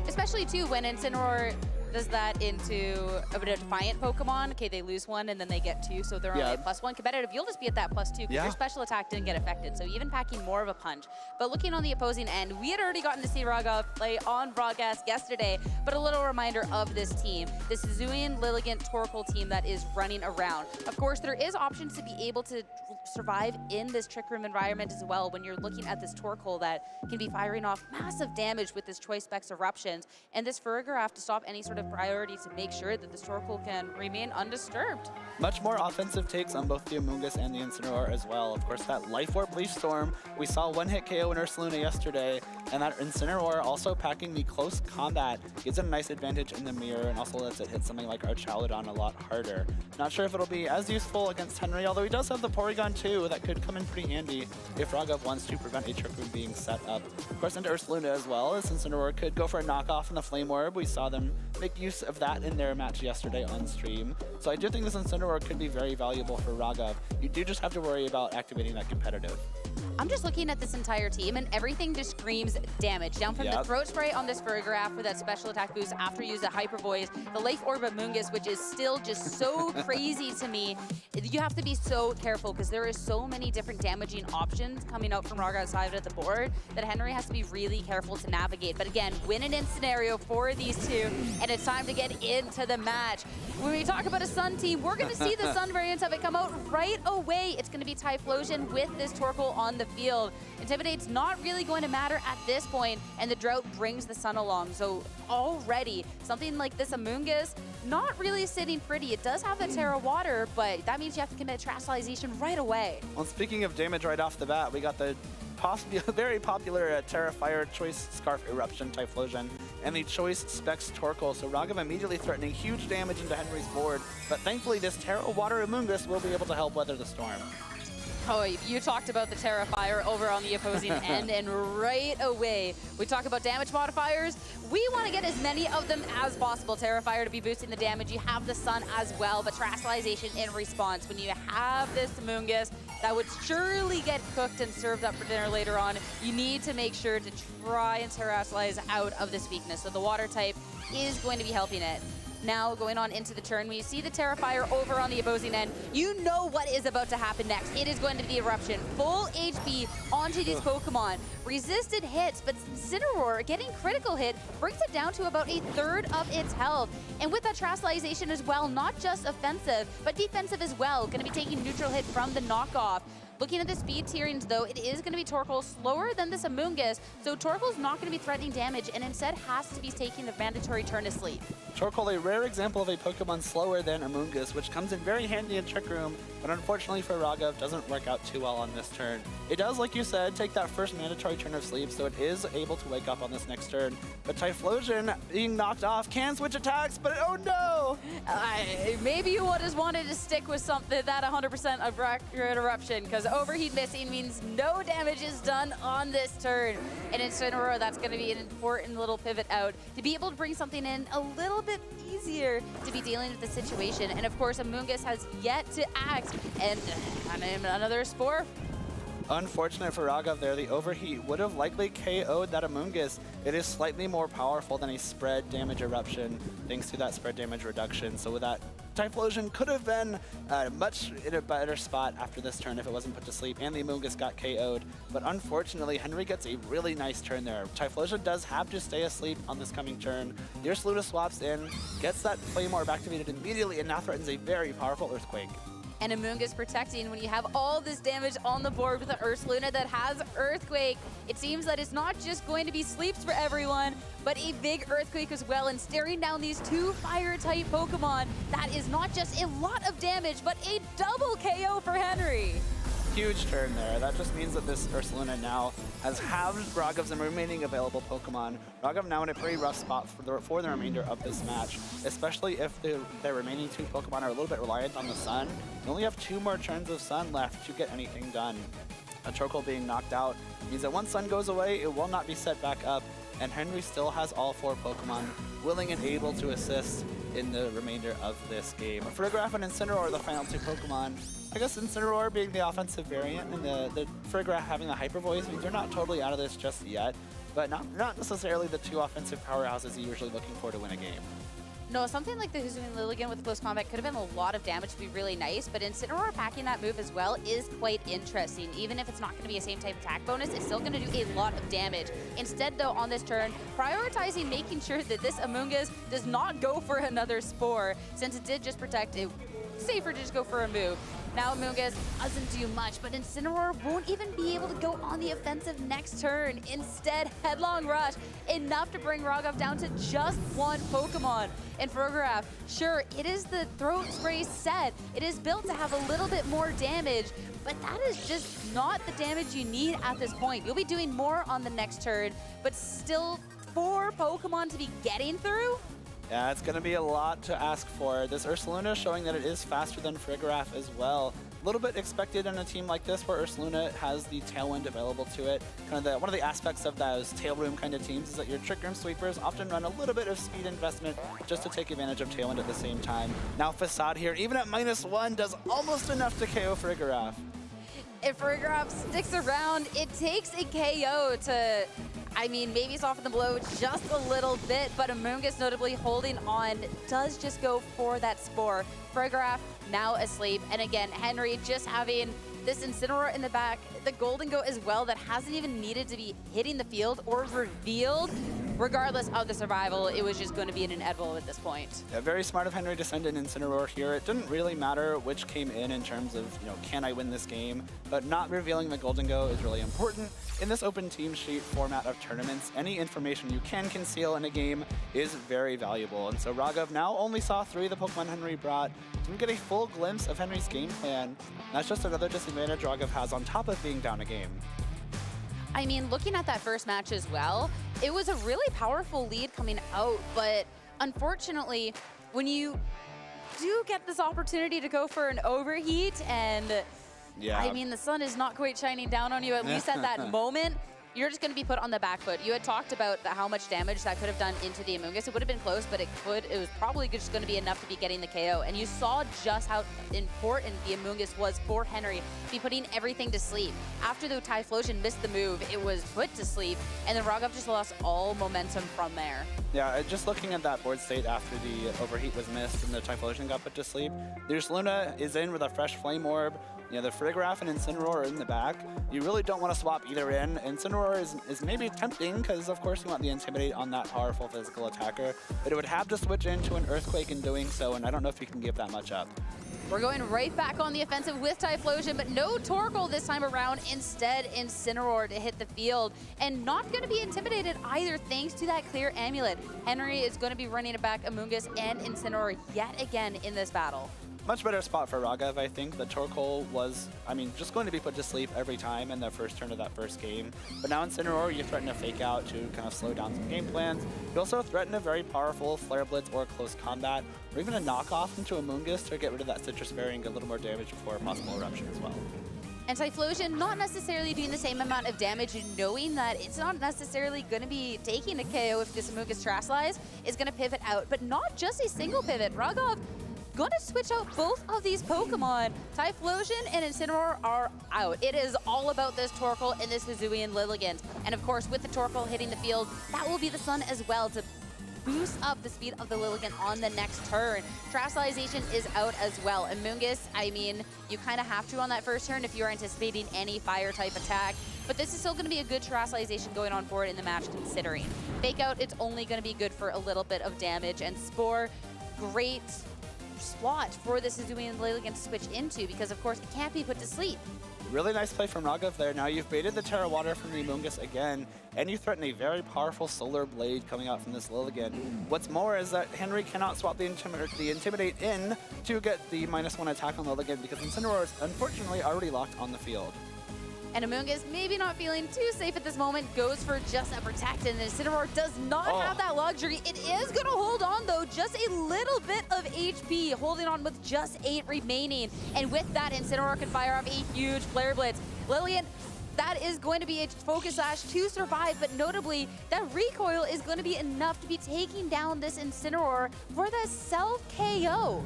Especially too when Incineroar does that into a Defiant Pokemon. Okay, they lose 1 and then they get 2, so they're only at +1. Competitive, you'll just be at that +2 because your special attack didn't get affected, so even packing more of a punch. But looking on the opposing end, we had already gotten to see Raghav play on broadcast yesterday, but a little reminder of this team. This Zuian, Lilligant, Torkoal team that is running around. Of course, there is options to be able to survive in this Trick Room environment as well when you're looking at this Torkoal that can be firing off massive damage with this Choice Specs Eruptions, and this Farigiraf to stop any sort of priority to make sure that this Torkoal can remain undisturbed. Much more offensive takes on both the Amoonguss and the Incineroar as well. Of course, that Life Orb Leaf Storm, we saw one-hit KO in Ursaluna yesterday, and that Incineroar also packing the close combat gives it a nice advantage in the mirror and also lets it hit something like Archaludon a lot harder. Not sure if it'll be as useful against Henry, although he does have the Porygon 2 that could come in pretty handy if Raghav wants to prevent a Trick Room being set up. Of course, into Ursaluna as well, as Incineroar could go for a knockoff in the Flame Orb. We saw them make use of that in their match yesterday on stream. So I do think this Incineroar could be very valuable for Raghav. You do just have to worry about activating that competitive. I'm just looking at this entire team and everything just screams damage. Down from the throat spray on this Farigiraf for that special attack boost after you use the Hyper Voice, the Life Orb of Mungus, which is still just so crazy to me. You have to be so careful because there is so many different damaging options coming out from Raghav's side of the board that Henry has to be really careful to navigate. But again, win-and-in scenario for these two, and it's time to get into the match. When we talk about a Sun team, we're going to see the Sun variant of it come out right away. It's going to be Typhlosion with this Torkoal on the field. Intimidate's not really going to matter at this point, and the Drought brings the Sun along. So already, something like this Amoonguss, not really sitting pretty. It does have the Terra Water, but that means you have to commit Terastallization right away. Well, speaking of damage right off the bat, we got the very popular Terra Fire Choice Scarf Eruption Typhlosion and the Choice Specs Torkoal, so Raghav immediately threatening huge damage into Henry's board, but thankfully this Terra Water Amoonguss will be able to help weather the storm. Oh, you talked about the Terra Fire over on the opposing end, and right away, we talk about damage modifiers. We want to get as many of them as possible. Terra Fire to be boosting the damage. You have the Sun as well, but Terastallization in response. When you have this Amoonguss that would surely get cooked and served up for dinner later on, you need to make sure to try and Terastallize out of this weakness. So the Water type is going to be helping it. Now, going on into the turn, when you see the Terra Fire over on the opposing end, you know what is about to happen next. It is going to be Eruption. Full HP onto these Pokemon. Resisted hits, but Incineroar getting critical hit brings it down to about 1/3 of its health. And with that Terastallization as well, not just offensive, but defensive as well. Going to be taking neutral hit from the knockoff. Looking at the speed tierings, though, it is going to be Torkoal slower than this Amoonguss, so Torkoal's not going to be threatening damage and instead has to be taking the mandatory turn to sleep. Torkoal, a rare example of a Pokemon slower than Amoonguss, which comes in very handy in Trick Room, but unfortunately for Raghav, doesn't work out too well on this turn. It does, like you said, take that first mandatory turn of sleep, so it is able to wake up on this next turn. But Typhlosion being knocked off can switch attacks, but oh no! Maybe you just wanted to stick with something that 100% of accurate Eruption, because Overheat missing means no damage is done on this turn. And Incineroar, that's going to be an important little pivot out to be able to bring something in a little bit easier to be dealing with the situation. And of course, Amoonguss has yet to act, and another Spore. Unfortunate for Raghav there, the Overheat would have likely KO'd that Amoonguss. It is slightly more powerful than a spread damage Eruption, thanks to that spread damage reduction. So with that, Typhlosion could have been much in a better spot after this turn if it wasn't put to sleep, and the Amoonguss got KO'd. But unfortunately, Henry gets a really nice turn there. Typhlosion does have to stay asleep on this coming turn. Ursaluna swaps in, gets that Flame Orb activated immediately, and now threatens a very powerful Earthquake. And Amoonguss protecting when you have all this damage on the board with an Ursaluna that has Earthquake. It seems that it's not just going to be sleeps for everyone, but a big Earthquake as well. And staring down these two Fire-type Pokemon, that is not just a lot of damage, but a double KO for Henry. Huge turn there. That just means that this Ursaluna now has halved Raghav's remaining available Pokemon. Raghav now in a pretty rough spot for the remainder of this match, especially if the remaining two Pokemon are a little bit reliant on the Sun. You only have 2 more turns of Sun left to get anything done. A Torkoal being knocked out means that once Sun goes away, it will not be set back up, and Henry still has all 4 Pokemon willing and able to assist in the remainder of this game. Farigiraf and Incineroar are the final 2 Pokemon. I guess Incineroar being the offensive variant and the Farigiraf having the Hyper Voice means they're not totally out of this just yet, but not necessarily the 2 offensive powerhouses you're usually looking for to win a game. No, something like the Hisuian Lilligant with close combat could have been a lot of damage to be really nice, but Incineroar packing that move as well is quite interesting. Even if it's not going to be a same type attack bonus, it's still going to do a lot of damage. Instead, though, on this turn, prioritizing making sure that this Amoonguss does not go for another Spore, since it did just protect it. Safer to just go for a move. Now Amoonguss doesn't do much, but Incineroar won't even be able to go on the offensive next turn. Instead, Headlong Rush, enough to bring Raghav down to just 1 Pokemon. And Farigiraf, sure, it is the Throat Spray set. It is built to have a little bit more damage, but that is just not the damage you need at this point. You'll be doing more on the next turn, but still 4 Pokemon to be getting through? Yeah, it's going to be a lot to ask for. This Ursaluna showing that it is faster than Farigiraf as well. A little bit expected in a team like this where Ursaluna has the Tailwind available to it. One of the aspects of those Tail Room kind of teams is that your Trick Room sweepers often run a little bit of speed investment just to take advantage of Tailwind at the same time. Now Facade here, even at -1, does almost enough to KO Farigiraf. if Raghav sticks around, it takes a KO to, I mean, maybe soften the blow just a little bit, but Amoonguss notably holding on does just go for that Spore. Raghav now asleep, and again, Henry just having this Incineroar in the back, the Golden Goat as well that hasn't even needed to be hitting the field or revealed. Regardless of the survival, it was just going to be an inedible at this point. Yeah, very smart of Henry to send in Incineroar here. It didn't really matter which came in terms of, can I win this game? But not revealing the Golden Goat is really important. In this open team sheet format of tournaments, any information you can conceal in a game is very valuable. And so Raghav now only saw 3 of the Pokemon Henry brought. Didn't get a full glimpse of Henry's game plan. That's just another disadvantage Raghav has on top of being down a game. I mean, looking at that first match as well, it was a really powerful lead coming out, but unfortunately, when you do get this opportunity to go for an overheat and, I mean, the sun is not quite shining down on you, at least at that moment, you're just going to be put on the back foot. You had talked about how much damage that could have done into the Amoonguss. It would have been close, but it was probably just going to be enough to be getting the KO. And you saw just how important the Amoonguss was for Henry to be putting everything to sleep. After the Typhlosion missed the move, it was put to sleep, and then Raghav just lost all momentum from there. Yeah, just looking at that board state after the overheat was missed and the Typhlosion got put to sleep, the Ursaluna is in with a fresh Flame Orb. The Farigiraf and Incineroar are in the back. You really don't want to swap either in. Incineroar is maybe tempting because, of course, you want the Intimidate on that powerful physical attacker, but it would have to switch into an Earthquake in doing so, and I don't know if you can give that much up. We're going right back on the offensive with Typhlosion, but no Torkoal this time around. Instead, Incineroar to hit the field, and not going to be intimidated either thanks to that clear amulet. Henry is going to be running it back Amoonguss and Incineroar yet again in this battle. Much better spot for Raghav, I think. The Torkoal was, just going to be put to sleep every time in the first turn of that first game. But now Incineroar, you threaten a Fake Out to kind of slow down some game plans. You also threaten a very powerful Flare Blitz or Close Combat, or even a knockoff into Amoonguss to get rid of that Citrus Berry and get a little more damage before a possible Eruption as well. And Typhlosion not necessarily doing the same amount of damage, knowing that it's not necessarily going to be taking a KO if this Amoonguss Terrasilize is going to pivot out, but not just a single pivot. Raghav going to switch out both of these Pokemon. Typhlosion and Incineroar are out. It is all about this Torkoal and this Hisuian Lilligant. And of course, with the Torkoal hitting the field, that will be the Sun as well to boost up the speed of the Lilligant on the next turn. Terastallization is out as well. Amoonguss, you kind of have to on that first turn if you're anticipating any Fire-type attack. But this is still going to be a good Terastallization going on forward in the match considering. Fake Out, it's only going to be good for a little bit of damage. And Spore, great slot for this Hisuian Lilligant to switch into because, of course, it can't be put to sleep. Really nice play from Raghav there. Now you've baited the Terra Water from the Amoonguss again, and you threaten a very powerful Solar Blade coming out from this Lilligant. What's more is that Henry cannot swap the Intimidate in to get the -1 attack on Lilligant because Incineroar is unfortunately already locked on the field. And Amoonguss, maybe not feeling too safe at this moment, goes for just a Protect, and Incineroar does not have that luxury. It is going to hold on, though, just a little bit of HP, holding on with just 8 remaining. And with that, Incineroar can fire off a huge Flare Blitz. Lilligant, that is going to be a Focus Sash to survive, but notably, that recoil is going to be enough to be taking down this Incineroar for the self-KO.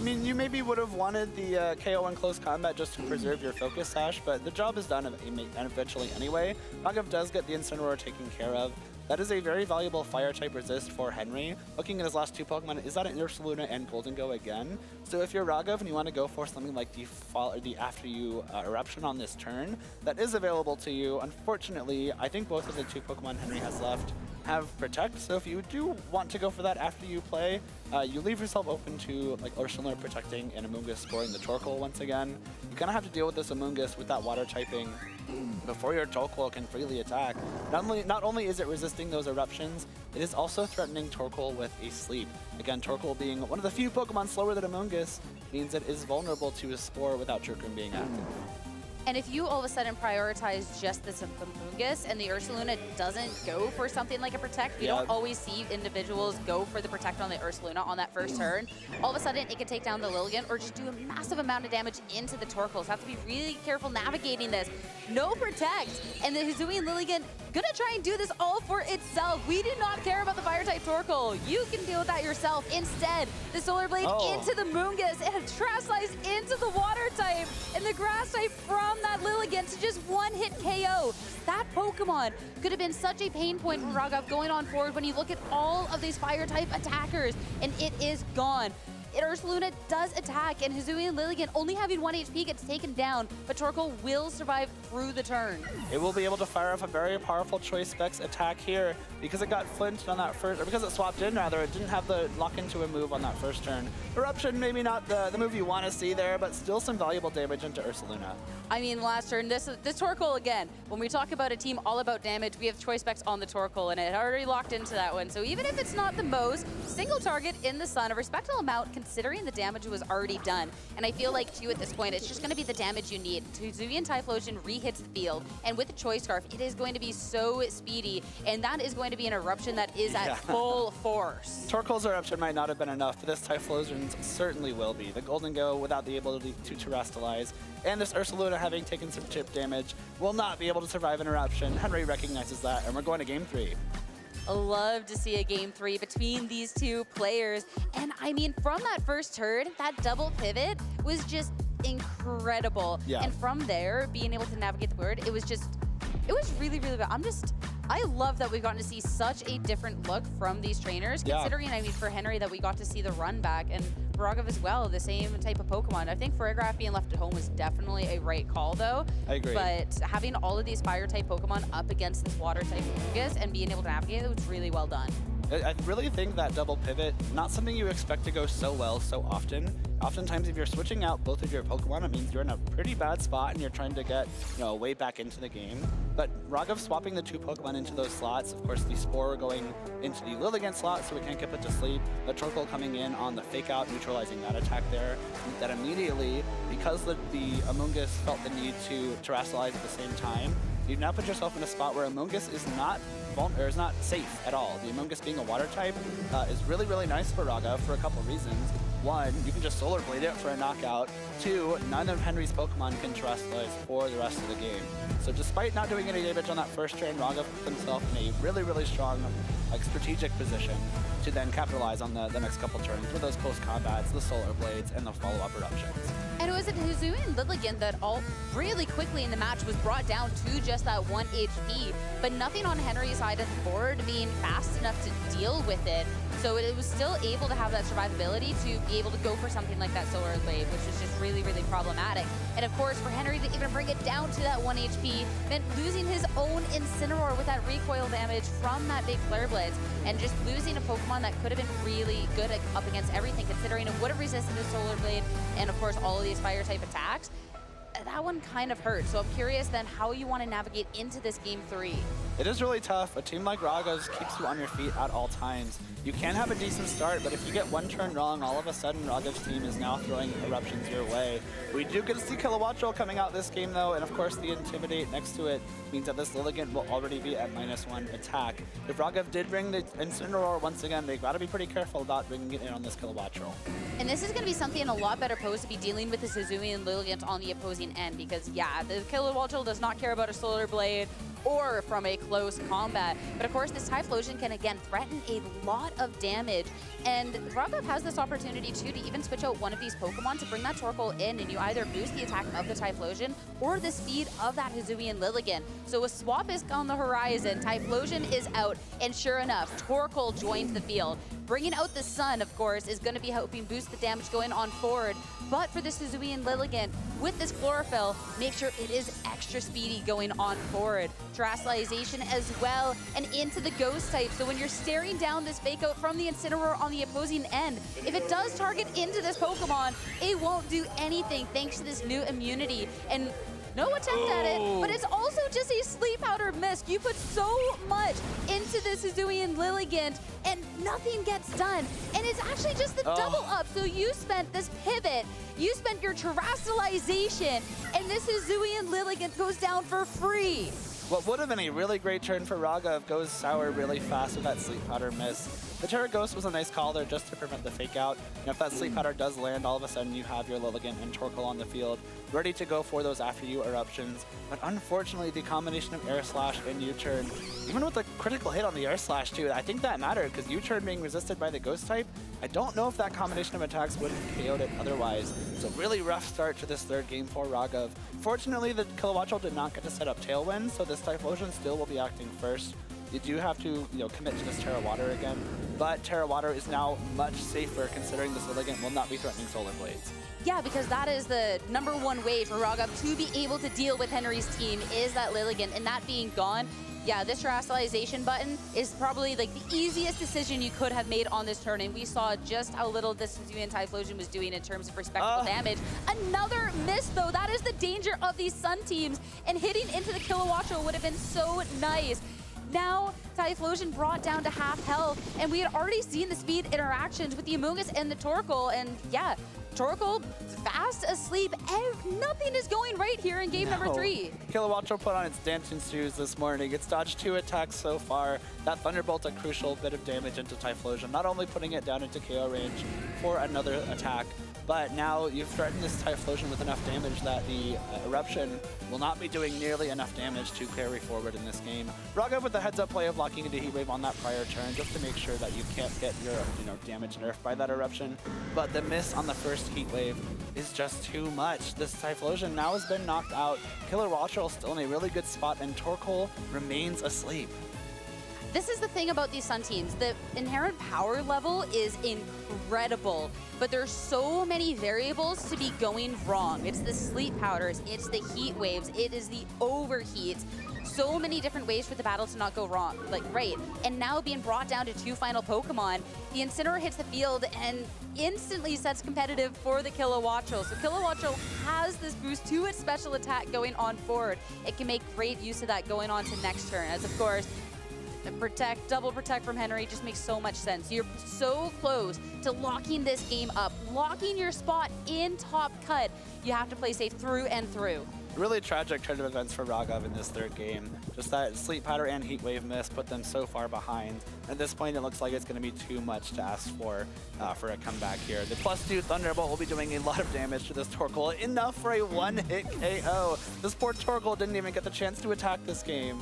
You maybe would have wanted the KO in close combat just to preserve your Focus Sash, but the job is done eventually anyway. Raghav does get the Incineroar taken care of. That is a very valuable Fire-type resist for Henry. Looking at his last 2 Pokemon, is that an Ursaluna and Golden Go again? So if you're Raghav and you want to go for something like the After You Eruption on this turn, that is available to you. Unfortunately, I think both of the 2 Pokemon Henry has left have Protect, so if you do want to go for that after you play, you leave yourself open to Ursaluna protecting and Amoonguss scoring the Torkoal once again. You kind of have to deal with this Amoonguss with that Water typing before your Torkoal can freely attack. Not only is it resisting those eruptions, it is also threatening Torkoal with a Sleep. Again, Torkoal being one of the few Pokemon slower than Amoonguss means it is vulnerable to a Spore without Trick Room being active. And if you all of a sudden prioritize just this Amoonguss and the Ursaluna doesn't go for something like a Protect, we don't always see individuals go for the Protect on the Ursaluna on that first turn. All of a sudden, it can take down the Lilligant or just do a massive amount of damage into the Torkoal. So have to be really careful navigating this. No Protect, and the Hisuian Lilligant gonna try and do this all for itself. We do not care about the Fire-type Torkoal. You can deal with that yourself. Instead, the Solar Blade into the Amoonguss and a Terrasilize into the Water type. And and the grass type from that Lilligant to just one-hit KO. That Pokemon could have been such a pain point for Raghav going on forward when you look at all of these fire-type attackers, and it is gone. Ursaluna does attack, and Hisuian Lilligant, only having 1 HP, gets taken down, but Torkoal will survive through the turn. It will be able to fire off a very powerful Choice Specs attack here because it got flinched on that first, or because it swapped in rather, it didn't have the lock into a move on that first turn. Eruption, maybe not the move you want to see there, but still some valuable damage into Ursaluna. I mean, last turn, this Torkoal again, when we talk about a team all about damage, we have Choice Specs on the Torkoal, and it already locked into that one. So even if it's not the most, single target in the sun, a respectable amount considering the damage was already done. And I feel like, too, at this point, it's just going to be the damage you need. Hisuian Typhlosion re-hits the field, and with the Choice Scarf, it is going to be so speedy, and that is going to be an Eruption that is at full force. Torkoal's Eruption might not have been enough, but this Typhlosion's certainly will be. The Golden Go, without the ability to terrestrialize, and this Ursaluna having taken some chip damage, will not be able to survive an Eruption. Henry recognizes that, and we're going to Game 3. Love to see a Game 3 between these two players. And I mean, from that first turn, that double pivot was just incredible. Yeah. And from there, being able to navigate the board, it was really, really good. I love that we've gotten to see such a different look from these trainers, considering, I mean, for Henry, that we got to see the run back, and for Raghav as well, the same type of Pokemon. I think Farigiraf being left at home was definitely a right call, though. I agree. But having all of these Fire-type Pokemon up against this Water-type Fungus and being able to navigate it was really well done. I really think that double pivot, not something you expect to go so well so often. Oftentimes, if you're switching out both of your Pokemon, it means you're in a pretty bad spot and you're trying to get, a way back into the game. But Raghav swapping the two Pokemon into those slots, of course, the Spore going into the Lilligant slot so we can't get put to sleep. The Torkoal coming in on the Fake Out, neutralizing that attack there. That immediately, because the Amoonguss felt the need to terrestrialize at the same time, you've now put yourself in a spot where Amoonguss is not safe at all. The Amoonguss being a water type is really, really nice for Raghav for a couple reasons. One, you can just Solar Blade it for a knockout. Two, none of Henry's Pokemon can terrestrialize for the rest of the game. So despite not doing any damage on that first turn, Raghav put himself in a really, really strong strategic position to then capitalize on the next couple turns with those close combats, the Solar Blades, and the follow-up Eruptions. And it was a Hisuian Lilligant that really quickly in the match was brought down to just that 1 HP, but nothing on Henry's side of the board being fast enough to deal with it. So it was still able to have that survivability to be able to go for something like that Solar Blade, which was just really, really problematic. And of course, for Henry to even bring it down to that 1 HP meant losing his own Incineroar with that recoil damage from that big Flare Blitz, and just losing a Pokemon that could have been really good up against everything, considering it would have resisted a Solar Blade and of course all of these Fire-type attacks. That one kind of hurt. So I'm curious then how you want to navigate into this Game 3. It is really tough. A team like Raghav's keeps you on your feet at all times. You can have a decent start, but if you get one turn wrong, all of a sudden Raghav's team is now throwing Eruptions your way. We do get to see Kilowattrel coming out this game though, and of course the Intimidate next to it means that this Lilligant will already be at -1 attack. If Raghav did bring the Incineroar once again, they've got to be pretty careful about bringing it in on this Kilowattrel. And this is going to be something a lot better posed to be dealing with this Hisuian Lilligant on the opposing end, because yeah, the Kilowattrel does not care about a Solar Blade or from a close combat. But of course, this Typhlosion can again threaten a lot of damage. And Raghav has this opportunity too to even switch out one of these Pokemon to bring that Torkoal in, and you either boost the attack of the Typhlosion or the speed of that Hisuian Lilligant. So a swap is on the horizon, Typhlosion is out, and sure enough, Torkoal joins the field. Bringing out the Sun, of course, is going to be helping boost the damage going on forward. But for this Hisuian Lilligant, with this Chlorophyll, make sure it is extra speedy going on forward. Terrestrialization as well, and into the Ghost type. So when you're staring down this Fake Out from the Incineroar on the opposing end, if it does target into this Pokemon, it won't do anything thanks to this new immunity. And no attempt at it, but it's also just a Sleep Powder Mist. You put so much into this Hisuian Lilligant, and nothing gets done. And it's actually just the double up. So you spent this pivot, you spent your terrestrialization, and this Hisuian Lilligant goes down for free. What would have been a really great turn for Raghav goes sour really fast with that Sleep Powder Miss. The Terra Ghost was a nice call there just to prevent the fake out. And if that Sleep Powder does land, all of a sudden you have your Lilligant and Torkoal on the field, ready to go for those after you eruptions. But unfortunately, the combination of Air Slash and U-Turn, even with a critical hit on the Air Slash too, I think that mattered because U-Turn being resisted by the Ghost type, I don't know if that combination of attacks would have KO'd it otherwise. So really rough start to this third game for Raghav. Fortunately, the Kilowattrel did not get to set up Tailwind, so this Typhlosion still will be acting first. You do have to, commit to this Terra Water again, but Terra Water is now much safer considering this Lilligant will not be threatening Solar Blades. Yeah, because that is the #1 way for Raghav to be able to deal with Henry's team is that Lilligant, and that being gone, yeah, this Terastallization button is probably like the easiest decision you could have made on this turn, and we saw just how little this Hisuian Typhlosion was doing in terms of respectable damage. Another miss, though. That is the danger of these Sun teams, and hitting into the Kilowattrel would have been so nice. Now, Typhlosion brought down to half health, and we had already seen the speed interactions with the Amoonguss and the Torkoal, and yeah, Torkoal fast asleep. Nothing is going right here in game number 3. Kilowattrel put on its dancing shoes this morning. It's dodged 2 attacks so far. That Thunderbolt, a crucial bit of damage into Typhlosion, not only putting it down into KO range for another attack, but now you've threatened this Typhlosion with enough damage that the Eruption will not be doing nearly enough damage to carry forward in this game. Raghav with the heads-up play of locking into Heat Wave on that prior turn just to make sure that you can't get your damage nerfed by that Eruption. But the miss on the first Heat Wave is just too much. This Typhlosion now has been knocked out. Kilowattrel still in a really good spot, and Torkoal remains asleep. This is the thing about these Sun teams. The inherent power level is incredible, but there's so many variables to be going wrong. It's the sleep powders, it's the heat waves, it is the overheats. So many different ways for the battle to not go wrong, and now being brought down to 2 final Pokemon, the Incineroar hits the field and instantly sets competitive for the Kilowattrel. So Kilowattrel has this boost to its special attack going on forward. It can make great use of that going on to next turn, as of course, double protect from Henry just makes so much sense. You're so close to locking this game up, locking your spot in top cut. You have to play safe through and through. Really tragic turn of events for Raghav in this third game. Just that Sleep Powder and Heat Wave miss put them so far behind. At this point, it looks like it's going to be too much to ask for a comeback here. The +2 Thunderbolt will be doing a lot of damage to this Torkoal, enough for a one-hit KO. This poor Torkoal didn't even get the chance to attack this game.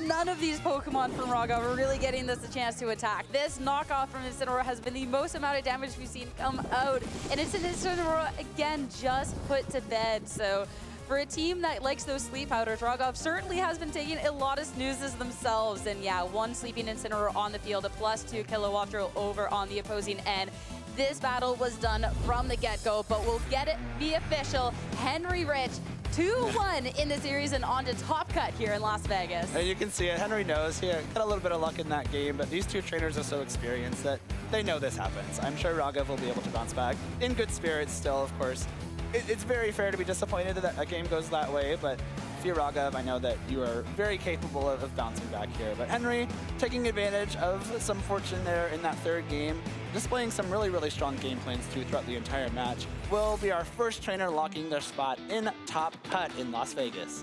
None of these Pokemon from Raghav are really getting this a chance to attack. This knockoff from Incineroar has been the most amount of damage we've seen come out, and it's an Incineroar, again, just put to bed. So for a team that likes those sleep powders, Raghav certainly has been taking a lot of snoozes themselves. And yeah, 1 sleeping Incineroar on the field, a +2 Kilowattrel over on the opposing end. This battle was done from the get-go, but we'll get it be official. Henry Rich 2-1 in the series and on to top cut here in Las Vegas. And you can see it. Henry knows he got a little bit of luck in that game, but these two trainers are so experienced that they know this happens. I'm sure Raghav will be able to bounce back in good spirits still, of course. It's very fair to be disappointed that a game goes that way, but if you're Raghav, I know that you are very capable of bouncing back here. But Henry taking advantage of some fortune there in that third game, displaying some really, really strong game plans too throughout the entire match, will be our first trainer locking their spot in top cut in Las Vegas.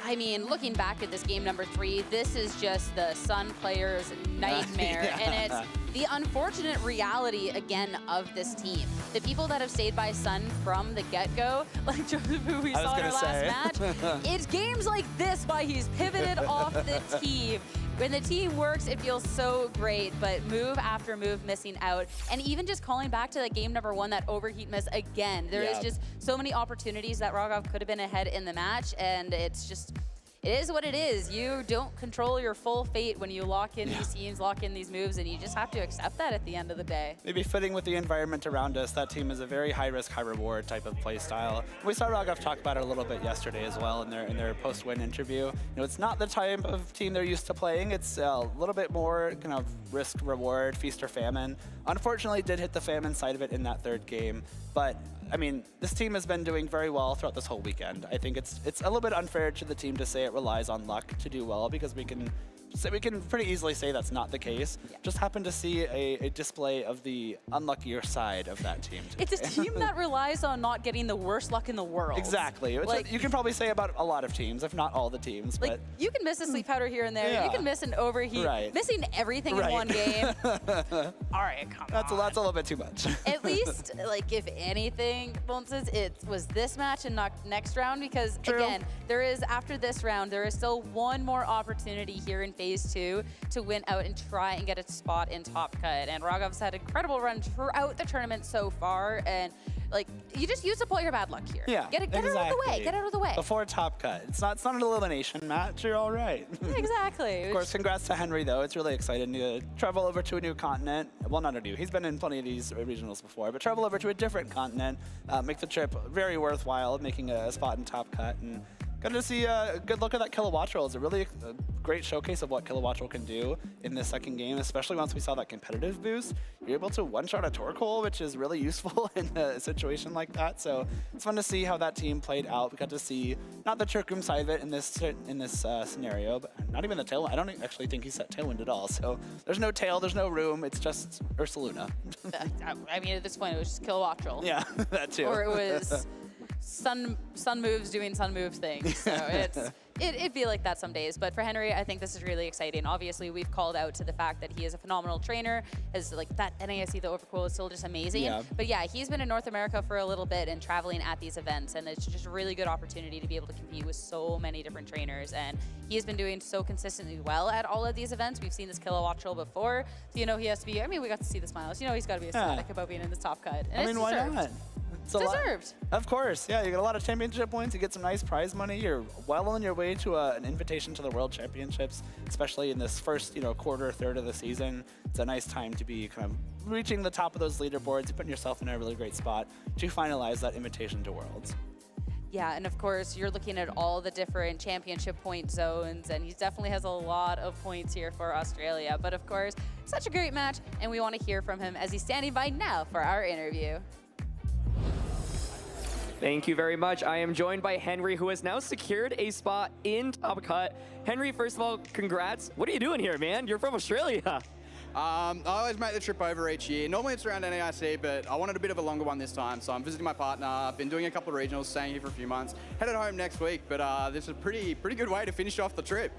I mean, looking back at this game number 3, this is just the Sun players' nightmare. Yeah. And it's the unfortunate reality, again, of this team. The people that have stayed by Sun from the get-go, like who we saw in our last match, it's games like this why he's pivoted off the team. When the team works, it feels so great, but move after move missing out. And even just calling back to that game number 1, that overheat miss again. There is just so many opportunities that Raghav could have been ahead in the match, and it's just, it is what it is. You don't control your full fate when you lock in these teams, lock in these moves, and you just have to accept that at the end of the day. Maybe fitting with the environment around us, that team is a very high-risk, high-reward type of play style. We saw Raghav talk about it a little bit yesterday as well in their post-win interview. It's not the type of team they're used to playing. It's a little bit more kind of risk-reward, feast or famine. Unfortunately, did hit the famine side of it in that third game, but I mean, this team has been doing very well throughout this whole weekend. I think it's a little bit unfair to the team to say it relies on luck to do well, because we can so we can pretty easily say that's not the case. Just happened to see a display of the unluckier side of that team today. It's a team that relies on not getting the worst luck in the world. Exactly. Like, you can probably say about a lot of teams, if not all the teams. Like, but you can miss a sleep powder here and there. Yeah. You can miss an overheat. Right. Missing everything in one game. All right, come that's on. That's a little bit too much. At least, like, if anything, Boneses, it was this match and not next round because, again, there is, after this round, there is still one more opportunity here in Phase 2 to win out and try and get a spot in Top Cut. And Raghav's had an incredible run throughout the tournament so far, and like, you just use up all your bad luck here. Yeah, Get it out of the way. Get it out of the way. Before Top Cut. It's not an elimination match. You're all right. Exactly. Of course, congrats to Henry, though. It's really exciting to travel over to a new continent. Well, not a new. He's been in plenty of these regionals before, but travel over to a different continent, make the trip very worthwhile, making a spot in Top Cut. And got to see a good look at that Kilowattrel. It's a really great showcase of what Kilowattrel can do in this second game, especially once we saw that competitive boost. You're able to one-shot a Torkoal, which is really useful in a situation like that. So it's fun to see how that team played out. We got to see not the Trick Room side of it in this scenario, but not even the Tailwind. I don't actually think he set Tailwind at all. So there's no tail, there's no room. It's just Ursaluna. I mean, at this point, it was just Kilowattrel. Yeah, that too. Or it was sun moves doing sun move things. So it'd be like that some days. But for Henry, I think this is really exciting. Obviously, we've called out to the fact that he is a phenomenal trainer. His like that NASC, the Overcool, is still just amazing. Yeah. But yeah, he's been in North America for a little bit and traveling at these events, and it's just a really good opportunity to be able to compete with so many different trainers. And he has been doing so consistently well at all of these events. We've seen this Kilowattrel before, so you know he has to be. I mean, we got to see the smiles. You know he's got to be ecstatic about being in this Top Cut. And I mean, why deserved. not? It's deserved. Of course, yeah. You get a lot of championship points. You get some nice prize money. You're well on your way to an invitation to the World Championships, especially in this first, quarter, third of the season. It's a nice time to be kind of reaching the top of those leaderboards, putting yourself in a really great spot to finalize that invitation to Worlds. Yeah, and of course, you're looking at all the different championship point zones, and he definitely has a lot of points here for Australia. But of course, such a great match, and we want to hear from him as he's standing by now for our interview. Thank you very much. I am joined by Henry, who has now secured a spot in Top Cut. Henry, first of all, congrats. What are you doing here, man? You're from Australia. I always make the trip over each year. Normally it's around NAIC, but I wanted a bit of a longer one this time, so I'm visiting my partner. I've been doing a couple of regionals, staying here for a few months. Headed home next week, but this is a pretty good way to finish off the trip.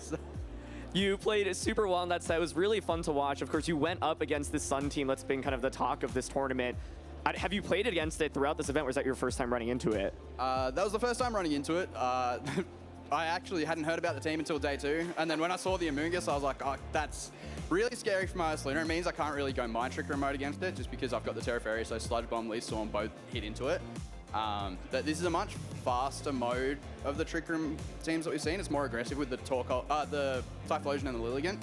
You played super well in that set. It was really fun to watch. Of course, you went up against the Sun team that's been kind of the talk of this tournament. Have you played against it throughout this event, or was that your first time running into it? That was the first time running into it. I actually hadn't heard about the team until day 2, and then when I saw the Amoonguss, I was like, oh, that's really scary for my Ursaluna. It means I can't really go Mind Trick mode against it, just because I've got the Terra Fairy, so Sludge Bomb, Leaf Storm both hit into it. But this is a much faster mode of the Trick Room teams that we've seen. It's more aggressive with the the Typhlosion and the Lilligant.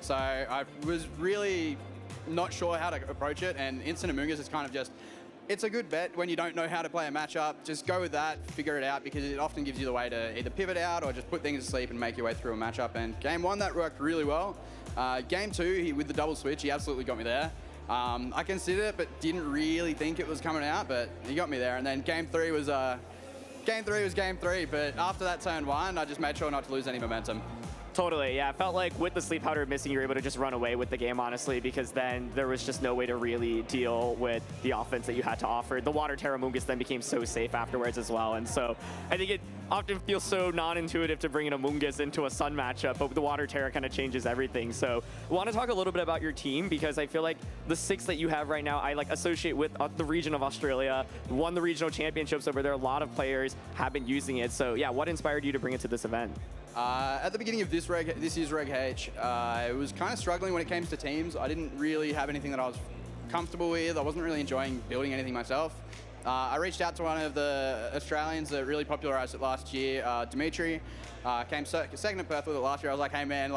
So I was really not sure how to approach it, and Instant Amoonguss is kind of just, it's a good bet when you don't know how to play a matchup. Just go with that, figure it out, because it often gives you the way to either pivot out or just put things to sleep and make your way through a matchup. And game 1, that worked really well. Game 2, with the double switch, he absolutely got me there. I considered it, but didn't really think it was coming out, but he got me there. And then game 3 was game 3, but after that turn 1, I just made sure not to lose any momentum. Totally, yeah. It felt like with the sleep powder missing, you were able to just run away with the game, honestly, because then there was just no way to really deal with the offense that you had to offer. The Water Terra Amoonguss then became so safe afterwards as well, and so I think it often feels so non-intuitive to bring an Amoonguss into a Sun matchup, but the Water Terra kind of changes everything. So I want to talk a little bit about your team, because I feel like the 6 that you have right now, I associate with the region of Australia, won the regional championships over there. A lot of players have been using it. So yeah, what inspired you to bring it to this event? At the beginning of this year's Reg H, I was kind of struggling when it came to teams. I didn't really have anything that I was comfortable with. I wasn't really enjoying building anything myself. I reached out to one of the Australians that really popularized it last year, Dimitri. Came second at Perth with it last year. I was like, hey man,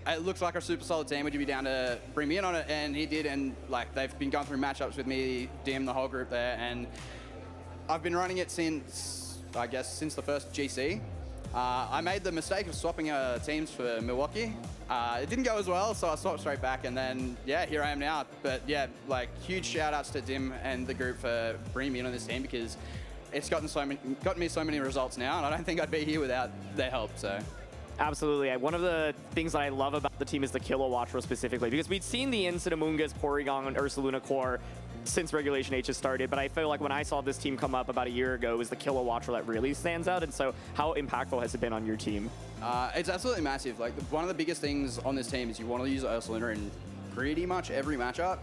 it looks like a super solid team. Would you be down to bring me in on it? And he did, and they've been going through matchups with me, Dim, the whole group there, and I've been running it since the first GC. I made the mistake of swapping teams for Milwaukee. It didn't go as well, so I swapped straight back, and then, yeah, here I am now. But yeah, huge shout outs to Dim and the group for bringing me in on this team, because it's gotten me so many results now, and I don't think I'd be here without their help, so. Absolutely. One of the things that I love about the team is the Kilowattrel specifically, because we'd seen the Amungus, Porygon, and Ursaluna core since Regulation H has started, but I feel like when I saw this team come up about a year ago, it was the Kilowattrel that really stands out. And so how impactful has it been on your team? It's absolutely massive. Like, one of the biggest things on this team is you want to use Ursaluna in pretty much every matchup.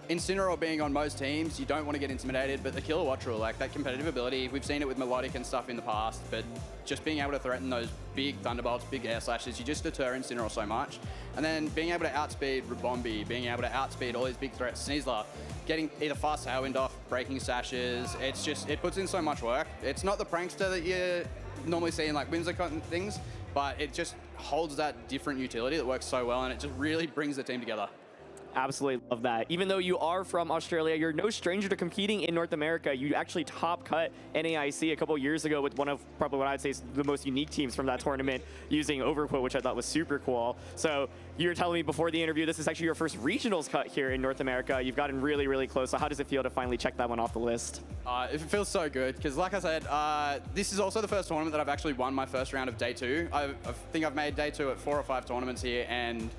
Incineroar being on most teams, you don't want to get intimidated, but the Kilowattrel, like that competitive ability, we've seen it with Melodic and stuff in the past, but just being able to threaten those big Thunderbolts, big Air Slashes, you just deter Incineroar so much. And then being able to outspeed Rabombi, being able to outspeed all these big threats, Sneasler, getting either fast Tailwind off, breaking sashes, it's just, it puts in so much work. It's not the prankster that you normally see in like Whimsicott and things, but it just holds that different utility that works so well, and it just really brings the team together. Absolutely love that. Even though you are from Australia, you're no stranger to competing in North America. You actually top cut NAIC a couple years ago with one of probably what I'd say is the most unique teams from that tournament using Overquote, which I thought was super cool. So you were telling me before the interview, this is actually your first regionals cut here in North America. You've gotten really, really close. So how does it feel to finally check that one off the list? It feels so good because, like I said, this is also the first tournament that I've actually won my first round of day 2. I think I've made day 2 at 4 or 5 tournaments here, and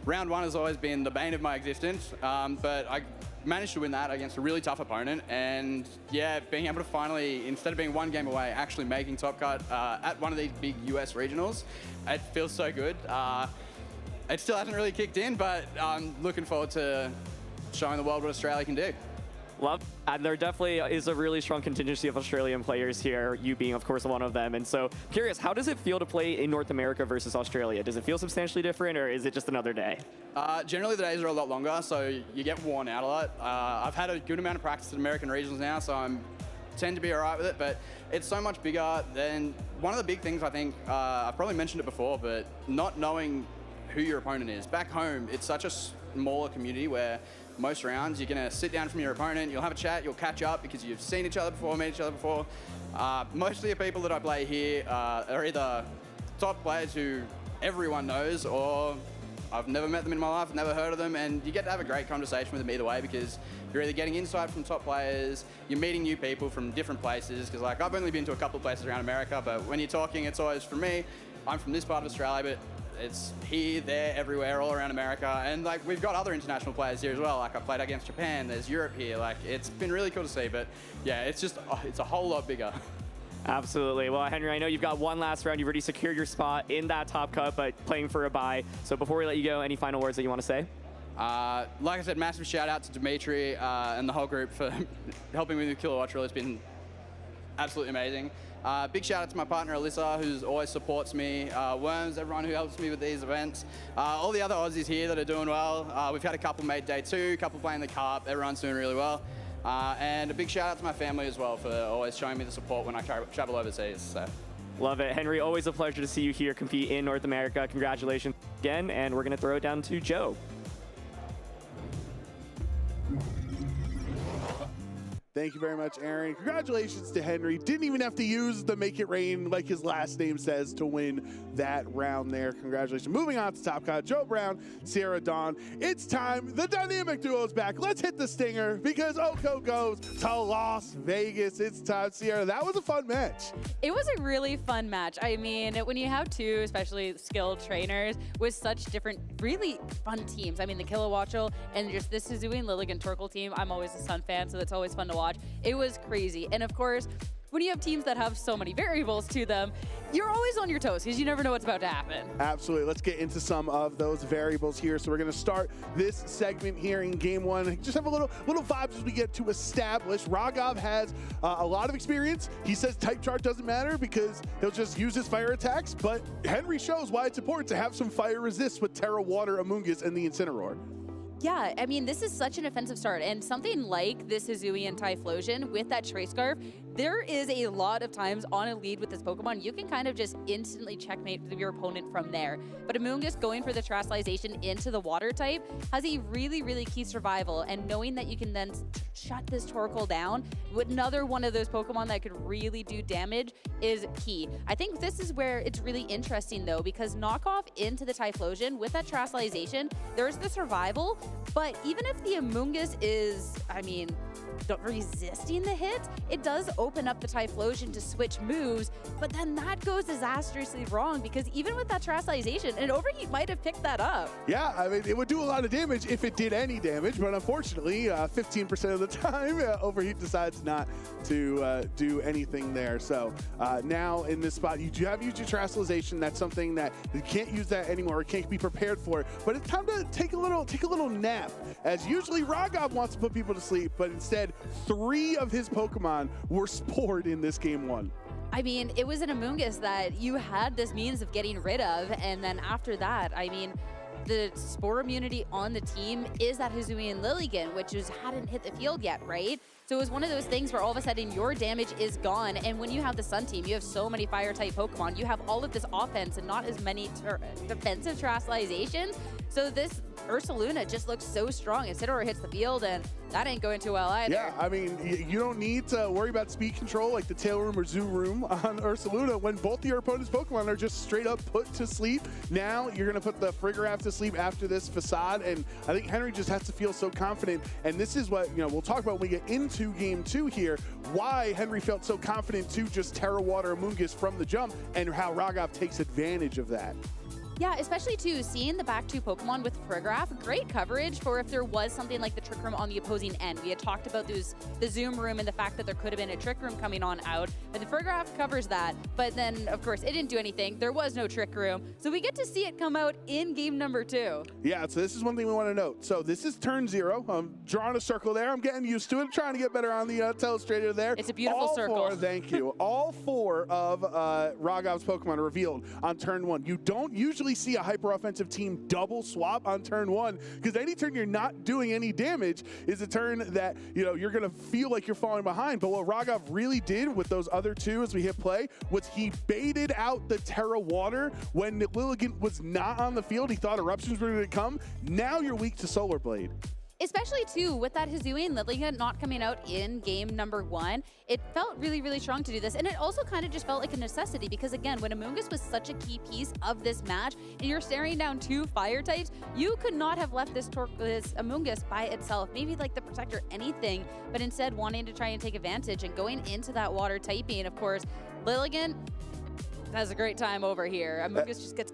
round 1 has always been the bane of my existence, but I managed to win that against a really tough opponent, and yeah, being able to finally, instead of being 1 game away, actually making top cut at one of these big US regionals, it feels so good. It still hasn't really kicked in, but I'm looking forward to showing the world what Australia can do. Love, and there definitely is a really strong contingency of Australian players here, you being, of course, one of them. And so, curious, how does it feel to play in North America versus Australia? Does it feel substantially different, or is it just another day? Generally, the days are a lot longer, so you get worn out a lot. I've had a good amount of practice at American regionals now, so I tend to be all right with it, but it's so much bigger than one of the big things, I think, I've probably mentioned it before, but not knowing who your opponent is. Back home, it's such a smaller community where most rounds, you're going to sit down from your opponent, you'll have a chat, you'll catch up because you've seen each other before, met each other before. Most of the people that I play here are either top players who everyone knows, or I've never met them in my life, never heard of them, and you get to have a great conversation with them either way because you're either getting insight from top players, you're meeting new people from different places, because like I've only been to a couple of places around America, but when you're talking, it's always, for me, I'm from this part of Australia, but it's here, there, everywhere, all around America. And like we've got other international players here as well. Like I played against Japan, there's Europe here. Like it's been really cool to see, but yeah, it's just, it's a whole lot bigger. Absolutely. Well, Henry, I know you've got one last round. You've already secured your spot in that top cut, but playing for a bye. So before we let you go, any final words that you want to say? Like I said, massive shout out to Dimitri and the whole group for helping me with Kilowattrel. It's been absolutely amazing. Big shout out to my partner Alyssa, who always supports me, Worms, everyone who helps me with these events, all the other Aussies here that are doing well. We've had a couple made day 2, a couple playing the carp, everyone's doing really well. And a big shout out to my family as well for always showing me the support when I travel overseas. So. Love it. Henry, always a pleasure to see you here compete in North America. Congratulations again, and we're going to throw it down to Joe. Thank you very much, Aaron. Congratulations to Henry. Didn't even have to use the Make It Rain, like his last name says, to win that round there. Congratulations. Moving on to Top Cut, Joe Brown, Sierra Dawn. It's time. The dynamic duo is back. Let's hit the stinger because Oko goes to Las Vegas. It's time, Sierra. That was a fun match. It was a really fun match. I mean, when you have two, especially skilled trainers, with such different, really fun teams. I mean, the Kilowattrel and just the Suzuki and Lilligan Torkoal team. I'm always a Sun fan, so it's always fun to watch. It was crazy. And of course, when you have teams that have so many variables to them, you're always on your toes because you never know what's about to happen. Absolutely. Let's get into some of those variables here. So we're going to start this segment here in game 1. Just have a little vibes as we get to establish. Raghav has a lot of experience. He says type chart doesn't matter because he'll just use his fire attacks, but Henry shows why it's important to have some fire resist with Terra, Water, Amungus, and the Incineroar. Yeah, I mean, this is such an offensive start, and something like this Hisuian Typhlosion with that Trace Scarf, there is a lot of times on a lead with this Pokemon, you can kind of just instantly checkmate your opponent from there. But Amungus going for the Terastallization into the Water type has a really, really key survival, and knowing that you can then shut this Torkoal down with another one of those Pokemon that could really do damage is key. I think this is where it's really interesting, though, because knockoff into the Typhlosion with that Terastallization, there's the survival. But even if the Amungus is, I mean, resisting the hit, it does open up the Typhlosion to switch moves, but then that goes disastrously wrong because even with that Terastallization, an Overheat might have picked that up. Yeah, I mean, it would do a lot of damage if it did any damage, but unfortunately, 15% of the time, Overheat decides not to do anything there. So now in this spot, you do have used your Terastallization. That's something that you can't use that anymore. It can't be prepared for it, but it's time to take a little nap. As usually Raghav wants to put people to sleep, but instead 3 of his Pokemon were spored in this game 1. I mean, it was an Amoonguss that you had this means of getting rid of, and then after that, I mean, the spore immunity on the team is that Hisuian Lilligant, which hadn't hit the field yet, right? So it was one of those things where all of a sudden your damage is gone, and when you have the Sun team, you have so many Fire-type Pokemon, you have all of this offense and not as many defensive Terastallizations. So this Ursaluna just looks so strong. Incineroar hits the field, and that ain't going too well either. Yeah, I mean, you don't need to worry about speed control like the Tail Room or Zoo Room on Ursaluna when both of your opponent's Pokemon are just straight up put to sleep. Now you're going to put the Frigoraph to sleep after this Facade, and I think Henry just has to feel so confident. And this is what, we'll talk about when we get into game 2 here, why Henry felt so confident to just Terra Water Amoonguss from the jump and how Raghav takes advantage of that. Yeah, especially too, seeing the back 2 Pokemon with Frigoraph, great coverage for if there was something like the Trick Room on the opposing end. We had talked about the Zoom Room and the fact that there could have been a Trick Room coming on out, but the Frigoraph covers that. But then, of course, it didn't do anything. There was no Trick Room, so we get to see it come out in game number 2. Yeah, so this is one thing we want to note. So this is turn 0. I'm drawing a circle there. I'm getting used to it. I'm trying to get better on the telestrator there. It's a beautiful circle. Thank you. All 4 of Raghav's Pokemon are revealed on turn 1. You don't usually see a hyper-offensive team double swap on turn 1, because any turn you're not doing any damage is a turn that, you're going to feel like you're falling behind. But what Raghav really did with those other 2 as we hit play was he baited out the Terra Water when Lilligant was not on the field. He thought eruptions were going to come. Now you're weak to Solar Blade. Especially too, with that Hisuian Lilligant not coming out in game number 1, it felt really, really strong to do this. And it also kind of just felt like a necessity because again, when Amoonguss was such a key piece of this match and you're staring down 2 fire types, you could not have left this Amoonguss by itself, maybe like the Protector, anything, but instead wanting to try and take advantage and going into that water typing. Of course, Lilligant has a great time over here. Amoonguss just gets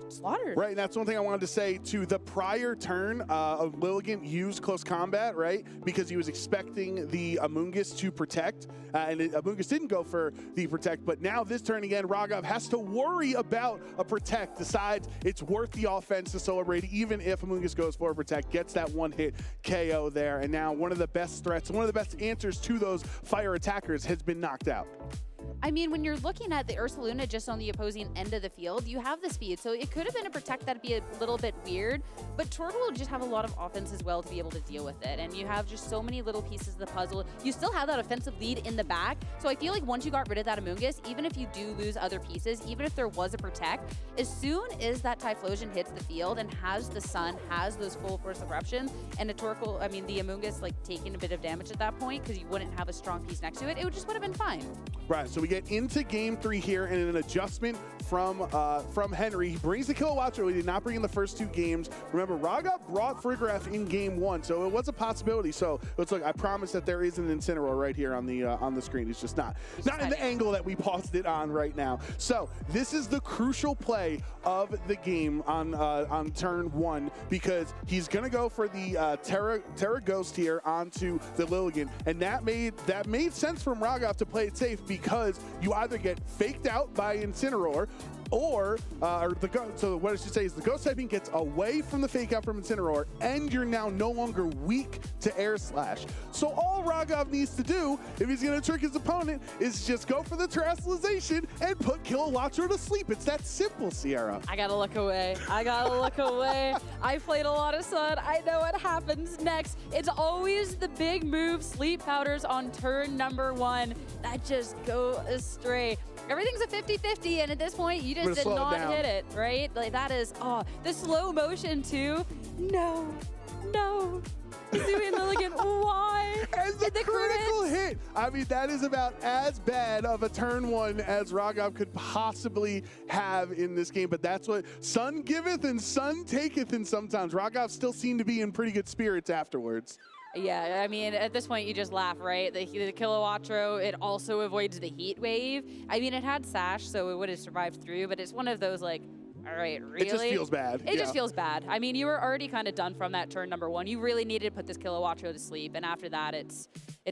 slaughtered. Right, and that's one thing I wanted to say to the prior turn of Lilligant used close combat, right? Because he was expecting the Amoonguss to protect, and Amoonguss didn't go for the protect, but now this turn again, Raghav has to worry about a protect, decides it's worth the offense to Solar Blade, even if Amoonguss goes for a protect, gets that 1-hit KO there, and now one of the best threats, one of the best answers to those fire attackers has been knocked out. I mean, when you're looking at the Ursaluna just on the opposing end of the field, you have the speed. So it could have been a protect that'd be a little bit weird, but Torkoal will just have a lot of offense as well to be able to deal with it. And you have just so many little pieces of the puzzle. You still have that offensive lead in the back. So I feel like once you got rid of that Amoonguss, even if you do lose other pieces, even if there was a protect, as soon as that Typhlosion hits the field and has the Sun, has those full force eruptions, and the Torkoal, I mean, the Amoonguss like taking a bit of damage at that point because you wouldn't have a strong piece next to it, it would have been fine. Right, so we get into game 3 here, and an adjustment from Henry. He brings the Kilowatt he did not bring in the first 2 games. Remember, Raghav brought Frigoraph in game 1, so it was a possibility. So let's look. I promise that there is an Incineroar right here on the screen. It's just not in the angle that we paused it on right now. So this is the crucial play of the game on turn 1, because he's gonna go for the Terra Ghost here onto the Lilligant, and that made sense from Raghav to play it safe, because you either get faked out by Incineroar, or so what I should say is the Ghost typing gets away from the fake out from Incineroar, and you're now no longer weak to Air Slash. So all Raghav needs to do, if he's going to trick his opponent, is just go for the Terastallization and put Kilowattrel to sleep. It's that simple, Sierra. I gotta look away. I gotta look away. I played a lot of Sun. I know what happens next. It's always the big move, Sleep Powders on turn number 1 that just go astray. Everything's a 50-50, and at this point, you just did not hit it, right? Like, that is, the slow motion, too. No. Hisuian Lilligant, why? And the critical hit. I mean, that is about as bad of a turn 1 as Raghav could possibly have in this game, but that's what Sun giveth and Sun taketh, and sometimes Raghav still seemed to be in pretty good spirits afterwards. Yeah, I mean, at this point, you just laugh, right? The Kilowattreo, it also avoids the heat wave. I mean, it had Sash, so it would have survived through, but it's one of those, like, all right, really? It just feels bad. It just feels bad. I mean, you were already kind of done from that turn number 1. You really needed to put this Kilowattreo to sleep, and after that, it's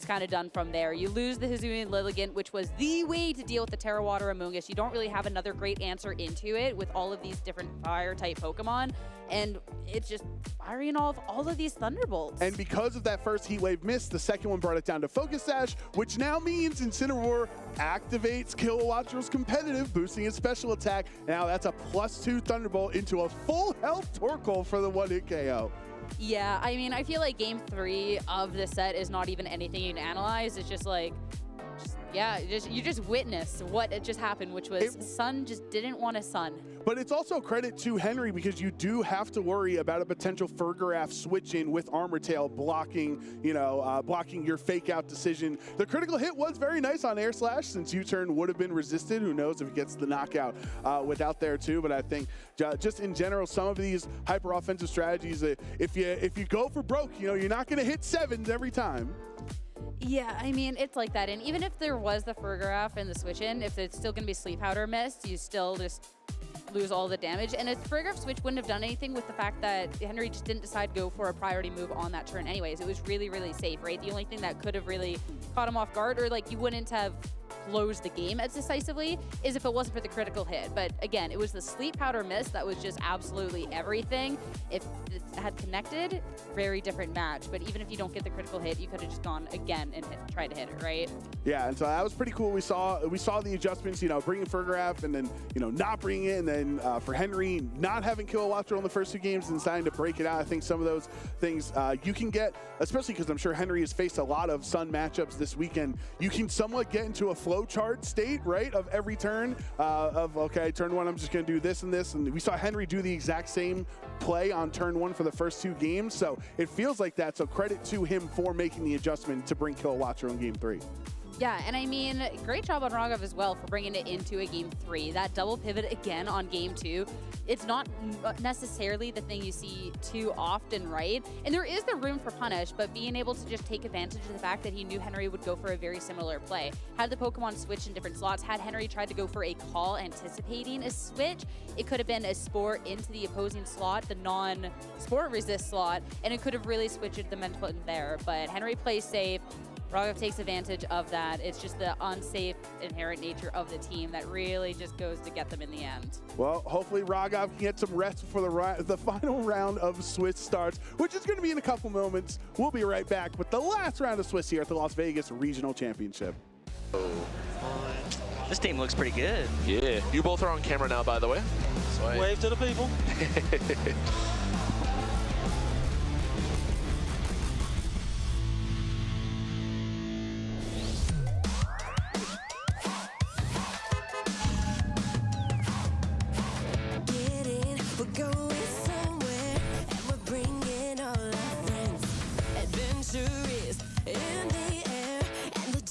kind of done from there. You lose the Hisuian Lilligant, which was the way to deal with the Terra Water Amoonguss. You don't really have another great answer into it with all of these different fire-type Pokemon, and it's just firing off all of these Thunderbolts. And because of that first Heat Wave miss, the second one brought it down to Focus Sash, which now means Incineroar activates Kilowattro's competitive, boosting its special attack. Now that's a +2 Thunderbolt into a full health Torkoal for the one-hit KO. Yeah, I mean, I feel like game 3 of the set is not even anything you can analyze. It's just like, you just witness what just happened, which was Sun just didn't want a Sun. But it's also credit to Henry because you do have to worry about a potential Fergaraf switch in with Armor Tail blocking, blocking your fake out decision. The critical hit was very nice on Air Slash since U-turn would have been resisted. Who knows if it gets the knockout without there too. But I think just in general, some of these hyper offensive strategies, if you go for broke, you're not going to hit 7s every time. Yeah, I mean, it's like that. And even if there was the Fergaraf and the switch-in, if it's still going to be Sleep Powder missed, you still just lose all the damage. And a Fergaraf switch wouldn't have done anything with the fact that Henry just didn't decide to go for a priority move on that turn anyways. It was really, really safe, right? The only thing that could have really caught him off guard, or like you wouldn't have closed the game as decisively, is if it wasn't for the critical hit. But again, it was the Sleep Powder miss that was just absolutely everything. If it had connected, very different match. But even if you don't get the critical hit, you could have just gone again and tried to hit it, right? Yeah, and so that was pretty cool. We saw the adjustments, bringing Fergaraf and then, not bringing it, and then for Henry not having Kilowattreo in the first 2 games and deciding to break it out. I think some of those things you can get, especially because I'm sure Henry has faced a lot of Sun matchups this weekend. You can somewhat get into a flow chart state, right, of every turn of, okay, turn 1, I'm just going to do this and this. And we saw Henry do the exact same play on turn 1 for the first 2 games. So it feels like that. So credit to him for making the adjustment to bring Kilowattreo in game 3. Yeah, and I mean, great job on Raghav as well for bringing it into a game 3. That double pivot again on game 2, it's not necessarily the thing you see too often, right? And there is the room for punish, but being able to just take advantage of the fact that he knew Henry would go for a very similar play. Had the Pokemon switch in different slots, had Henry tried to go for a call anticipating a switch, it could have been a Spore into the opposing slot, the non-Spore resist slot, and it could have really switched the mental in there. But Henry plays safe. Raghav takes advantage of that. It's just the unsafe inherent nature of the team that really just goes to get them in the end. Well, hopefully Raghav can get some rest before the final round of Swiss starts, which is going to be in a couple moments. We'll be right back with the last round of Swiss here at the Las Vegas Regional Championship. This team looks pretty good. Yeah. You both are on camera now, by the way. So wave to the people.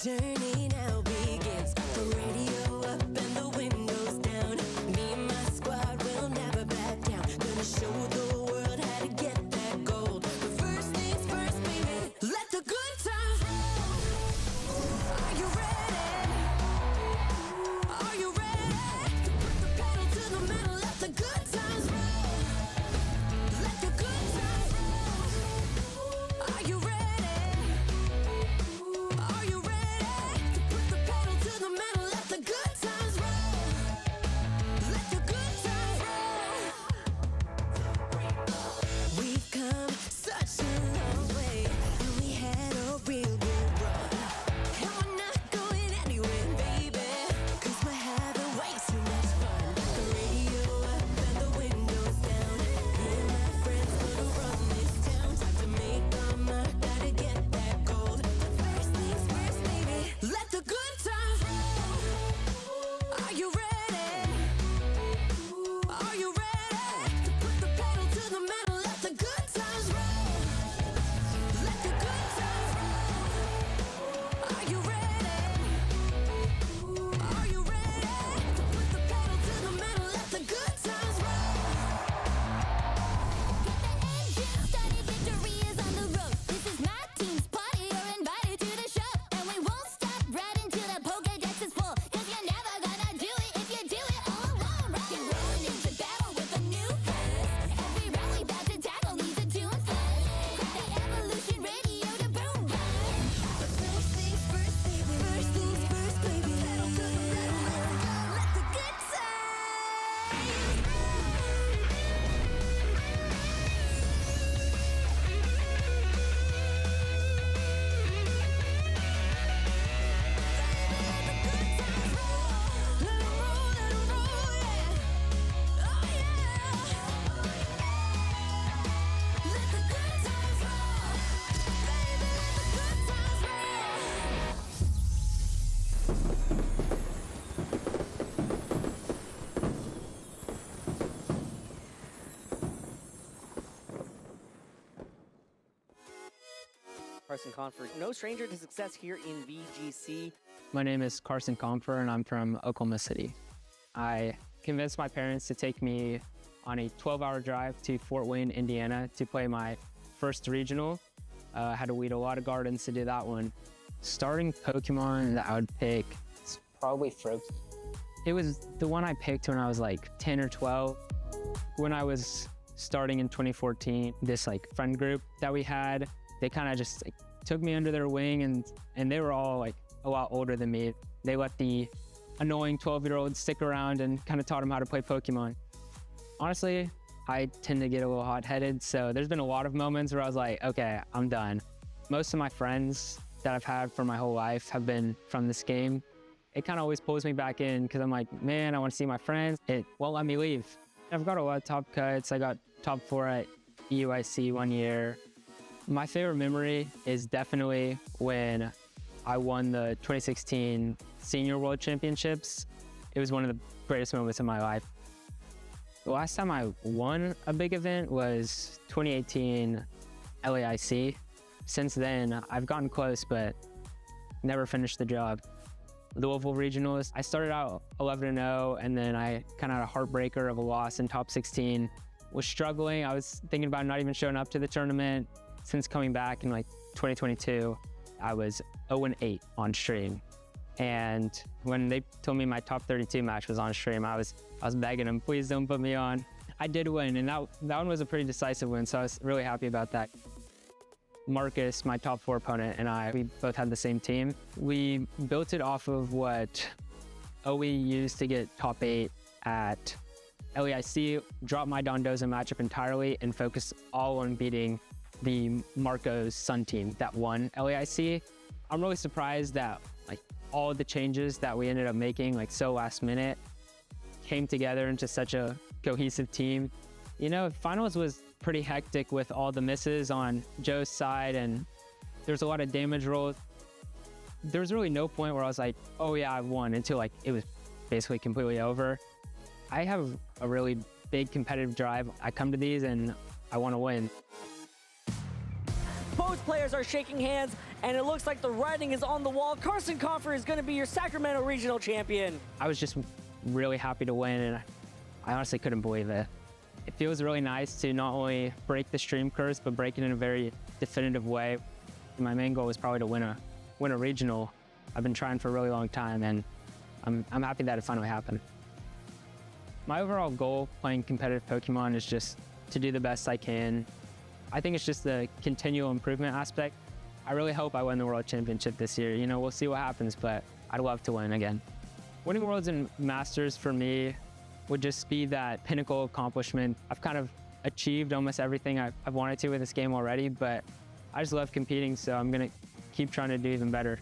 Journey now begins. The radio up and the windows down. Me and my squad will never back down. Gonna show the world how to get that gold. But first things first, baby, let the good times roll. Are you ready? Are you ready? To put the pedal to the metal, let the good times roll. Carson Confer, no stranger to success here in VGC. My name is Carson Confer, and I'm from Oklahoma City. I convinced my parents to take me on a 12-hour drive to Fort Wayne, Indiana to play my first regional. I had to weed a lot of gardens to do that one. Starting Pokemon that I would pick is probably Froakie. It was the one I picked when I was like 10 or 12. When I was starting in 2014, this like friend group that we had, they kind of just like took me under their wing, and they were all like a lot older than me. They let the annoying 12-year-olds stick around and kind of taught them how to play Pokemon. Honestly, I tend to get a little hot-headed, so there's been a lot of moments where I was like, okay, I'm done. Most of my friends that I've had for my whole life have been from this game. It kind of always pulls me back in because I'm like, man, I want to see my friends. It won't let me leave. I've got a lot of top cuts. I got top 4 at EUIC one year. My favorite memory is definitely when I won the 2016 Senior World Championships. It was one of the greatest moments of my life. The last time I won a big event was 2018 LAIC. Since then, I've gotten close, but never finished the job. Louisville Regionals, I started out 11-0, and then I kind of had a heartbreaker of a loss in top 16. Was struggling. I was thinking about not even showing up to the tournament. Since coming back in like 2022, I was 0-8 on stream. And when they told me my top 32 match was on stream, I was begging them, please don't put me on. I did win, and that one was a pretty decisive win, so I was really happy about that. Marcus, my top 4 opponent, and we both had the same team. We built it off of what OE used to get top 8 at LAIC, dropped my Dondoza matchup entirely, and focused all on beating the Marco's Sun team that won LAIC. I'm really surprised that like all the changes that we ended up making like so last minute came together into such a cohesive team. You know, finals was pretty hectic with all the misses on Joe's side, and there's a lot of damage rolls. There was really no point where I was like, oh yeah, I won, until like it was basically completely over. I have a really big competitive drive. I come to these and I want to win. Both players are shaking hands, and it looks like the writing is on the wall. Carson Confer is going to be your Sacramento Regional Champion. I was just really happy to win, and I honestly couldn't believe it. It feels really nice to not only break the stream curse, but break it in a very definitive way. My main goal was probably to win a regional. I've been trying for a really long time, and I'm happy that it finally happened. My overall goal playing competitive Pokemon is just to do the best I can. I think it's just the continual improvement aspect. I really hope I win the World Championship this year. You know, we'll see what happens, but I'd love to win again. Winning Worlds and Masters for me would just be that pinnacle accomplishment. I've kind of achieved almost everything I've wanted to with this game already, but I just love competing, so I'm gonna keep trying to do even better.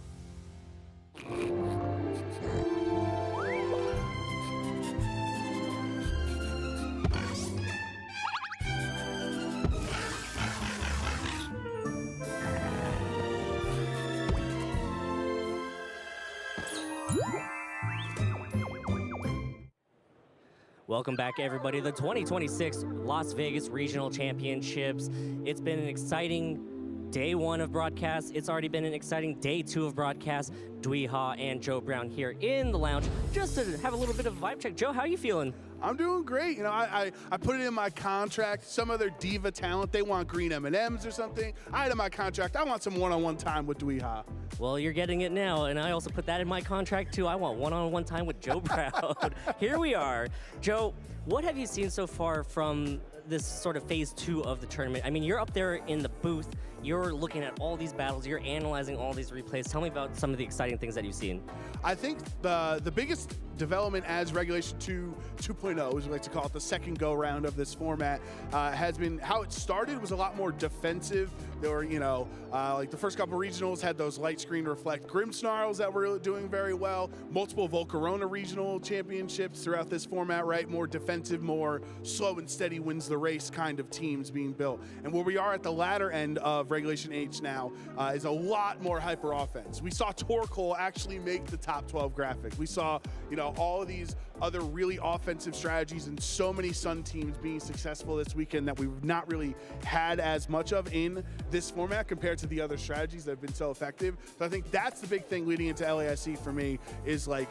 Welcome back, everybody. The 2026 Las Vegas Regional Championships. It's been an exciting day 1 of broadcast. It's already been an exciting day 2 of broadcast. Dwee Ha and Joe Brown here in the lounge just to have a little bit of a vibe check. Joe, how are you feeling? I'm doing great. You know, I put it in my contract. Some other diva talent, they want green M&Ms or something. I had in my contract, I want some one-on-one time with Dwee Ha. Well, you're getting it now, and I also put that in my contract too. I want one-on-one time with Joe Brown. Here we are. Joe, what have you seen so far from this sort of phase 2 of the tournament? I mean, you're up there in the booth. You're looking at all these battles. You're analyzing all these replays. Tell me about some of the exciting things that you've seen. I think the biggest development as Regulation 2.0, as we like to call it, the second go-round of this format, has been how it started was a lot more defensive. There were, you know, like the first couple regionals had those light screen reflect Grimmsnarls that were doing very well. Multiple Volcarona regional championships throughout this format, right? More defensive, more slow and steady wins the the race kind of teams being built. And where we are at the latter end of Regulation H now is a lot more hyper offense. We saw Torkoal actually make the top 12 graphic. We saw, you know, all of these other really offensive strategies and so many Sun teams being successful this weekend that we've not really had as much of in this format compared to the other strategies that have been so effective. So I think that's the big thing leading into LASC for me is like,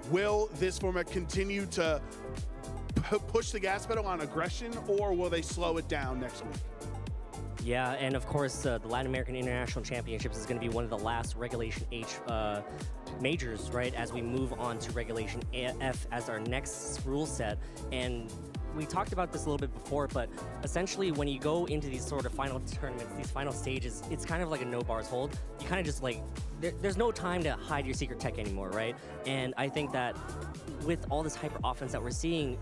will this format continue to push the gas pedal on aggression, or will they slow it down next week? Yeah, and of course, the Latin American International Championships is going to be one of the last Regulation H majors, right, as we move on to Regulation F as our next rule set. And we talked about this a little bit before, but essentially when you go into these sort of final tournaments, these final stages, it's kind of like a no bars hold. You kind of just like, there's no time to hide your secret tech anymore, right? And I think that with all this hyper offense that we're seeing,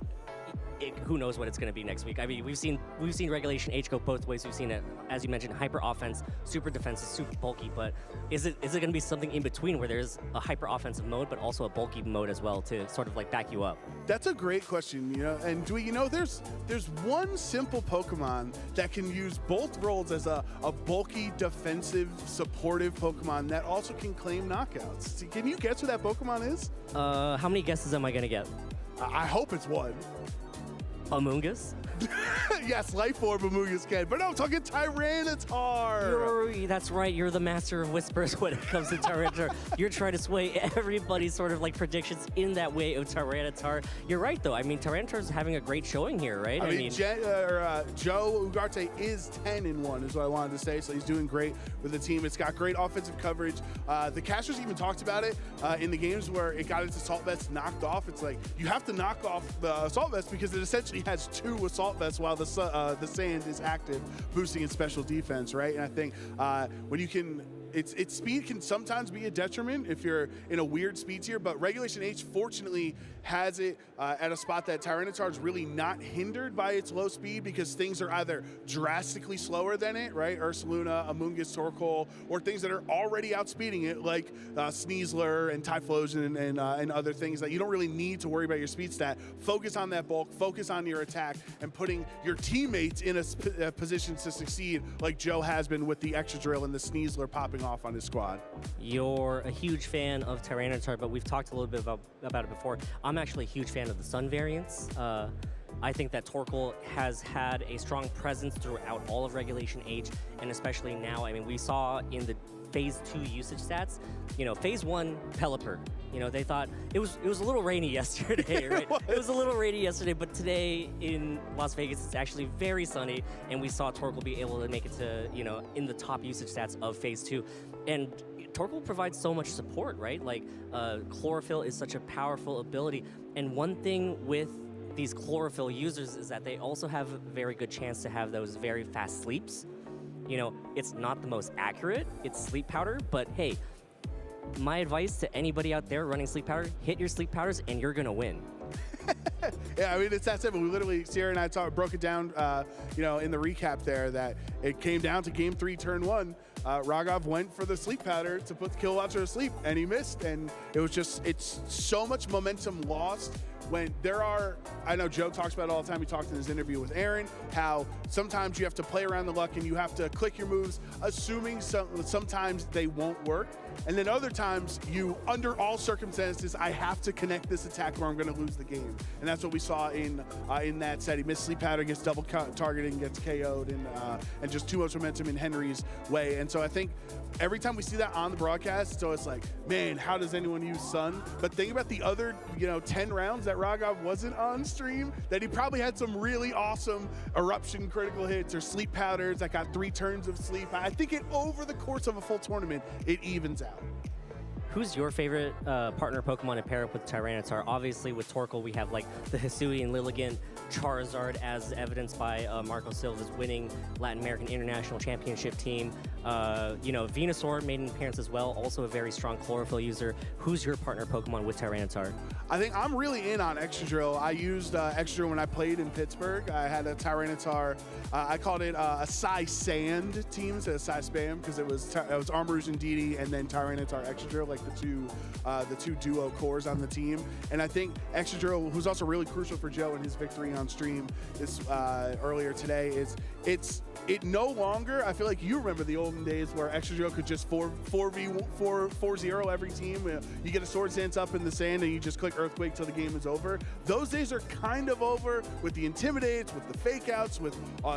who knows what it's going to be next week. I mean, we've seen Regulation H go both ways. We've seen it, as you mentioned, hyper offense, super defensive, super bulky. But is it going to be something in between where there's a hyper offensive mode, but also a bulky mode as well to sort of like back you up? That's a great question, you know. And Dewey, you know, there's one simple Pokemon that can use both roles as a bulky, defensive, supportive Pokemon that also can claim knockouts. Can you guess who that Pokemon is? How many guesses am I going to get? I hope it's one. Amoonguss? Yes, Life Orb Amoonguss can, but no, I'm talking Tyranitar. That's right, you're the master of whispers when it comes to Tyranitar. You're trying to sway everybody's sort of like predictions in that way of Tyranitar. You're right, though. I mean, Tyranitar's having a great showing here, right? I mean Joe Ugarte is 10-1 is what I wanted to say, so he's doing great with the team. It's got great offensive coverage. The casters even talked about it in the games where it got its Assault Vest knocked off. It's like, you have to knock off the Assault Vest because it essentially has 2 Assault Vests while the Sand is active, boosting its special defense, right? And I think when you can, its speed can sometimes be a detriment if you're in a weird speed tier, but Regulation H fortunately has it at a spot that Tyranitar is really not hindered by its low speed because things are either drastically slower than it, right? Ursaluna, Amoonguss, Torkoal, or things that are already outspeeding it like Sneasler and Typhlosion and other things that you don't really need to worry about your speed stat. Focus on that bulk, focus on your attack, and putting your teammates in a position to succeed like Joe has been with the Extra Drill and the Sneasler popping off on his squad. You're a huge fan of Tyranitar, but we've talked a little bit about it before. I'm actually a huge fan of the Sun variants. I think that Torkoal has had a strong presence throughout all of Regulation H, and especially now. I mean, we saw in the Phase 2 usage stats, you know, Phase 1, Pelipper. You know, they thought it was a little rainy yesterday, right? It was a little rainy yesterday, but today in Las Vegas, it's actually very sunny, and we saw Torkoal be able to make it to, you know, in the top usage stats of Phase 2. And Torkoal provides so much support, right? Like, Chlorophyll is such a powerful ability. And one thing with these Chlorophyll users is that they also have a very good chance to have those very fast sleeps. You know, it's not the most accurate, it's sleep powder, but hey, my advice to anybody out there running sleep powder, hit your sleep powders and you're gonna win. Yeah, I mean, it's that simple. We literally, Sierra and I broke it down, you know, in the recap there that it came down to Game 3, Turn 1. Raghav went for the sleep powder to put the Kill-Watcher to sleep, and he missed. And it was just, it's so much momentum lost when there are, I know Joe talks about it all the time. He talked in his interview with Aaron, how sometimes you have to play around the luck and you have to click your moves, assuming sometimes they won't work. And then other times you, under all circumstances, I have to connect this attack or I'm going to lose the game. And that's what we saw in that set. He missed sleep powder, gets double targeting, gets KO'd, and just too much momentum in Henry's way. And so I think every time we see that on the broadcast, so it's like, man, how does anyone use Sun? But think about the other, 10 rounds that Raghav wasn't on stream, that he probably had some really awesome eruption critical hits or sleep powders that got 3 turns of sleep. I think over the course of a full tournament, it evens out. Who's your favorite partner Pokemon to pair up with Tyranitar? Obviously, with Torkoal, we have like the Hisui and Lilligant, Charizard, as evidenced by Marco Silva's winning Latin American International Championship team. Venusaur made an appearance as well, also a very strong Chlorophyll user. Who's your partner Pokemon with Tyranitar? I think I'm really in on Excadrill. I used Excadrill when I played in Pittsburgh. I had a Tyranitar. I called it a Psy Sand team instead of Psy Spam because it was Armarouge and Didi and then Tyranitar Excadrill, like the two duo cores on the team. And I think Excadrill, who's also really crucial for Joe in his victory on stream this earlier today is it no longer, I feel like you remember the olden days where Extra could just 4-0 every team. You get a sword stance up in the sand and you just click Earthquake till the game is over. Those days are kind of over with the Intimidates, with the Fake Outs, with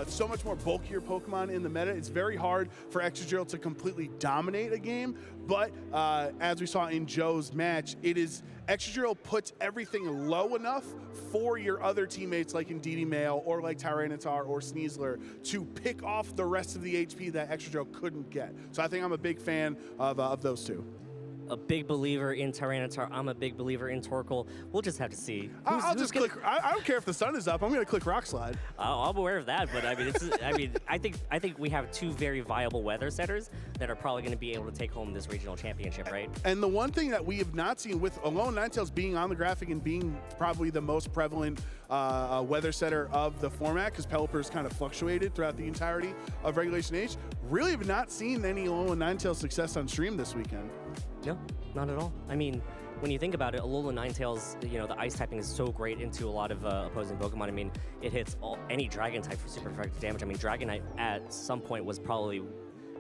so much more bulkier Pokemon in the meta. It's very hard for Extra to completely dominate a game, but as we saw in Joe's match, it is Extra puts everything low enough for your other teammates like Indeedee Mail or like Tyranitar or Sneasler to pick off the rest of the HP that Extra couldn't get. So I think I'm a big fan of those two. A big believer in Tyranitar. I'm a big believer in Torkoal. We'll just have to see. I'll just click. I don't care if the sun is up. I'm going to click Rock Slide. I'm aware of that, but I mean, I think we have two very viable weather setters that are probably going to be able to take home this regional championship, right? And the one thing that we have not seen with Alolan Ninetales being on the graphic and being probably the most prevalent weather setter of the format, because Pelipper's kind of fluctuated throughout the entirety of Regulation H, really have not seen any Alolan Ninetales success on stream this weekend. No, not at all. I mean, when you think about it, Alolan Ninetales, you know, the ice typing is so great into a lot of opposing Pokemon. I mean, it hits any dragon type for super effective damage. I mean, Dragonite at some point was probably,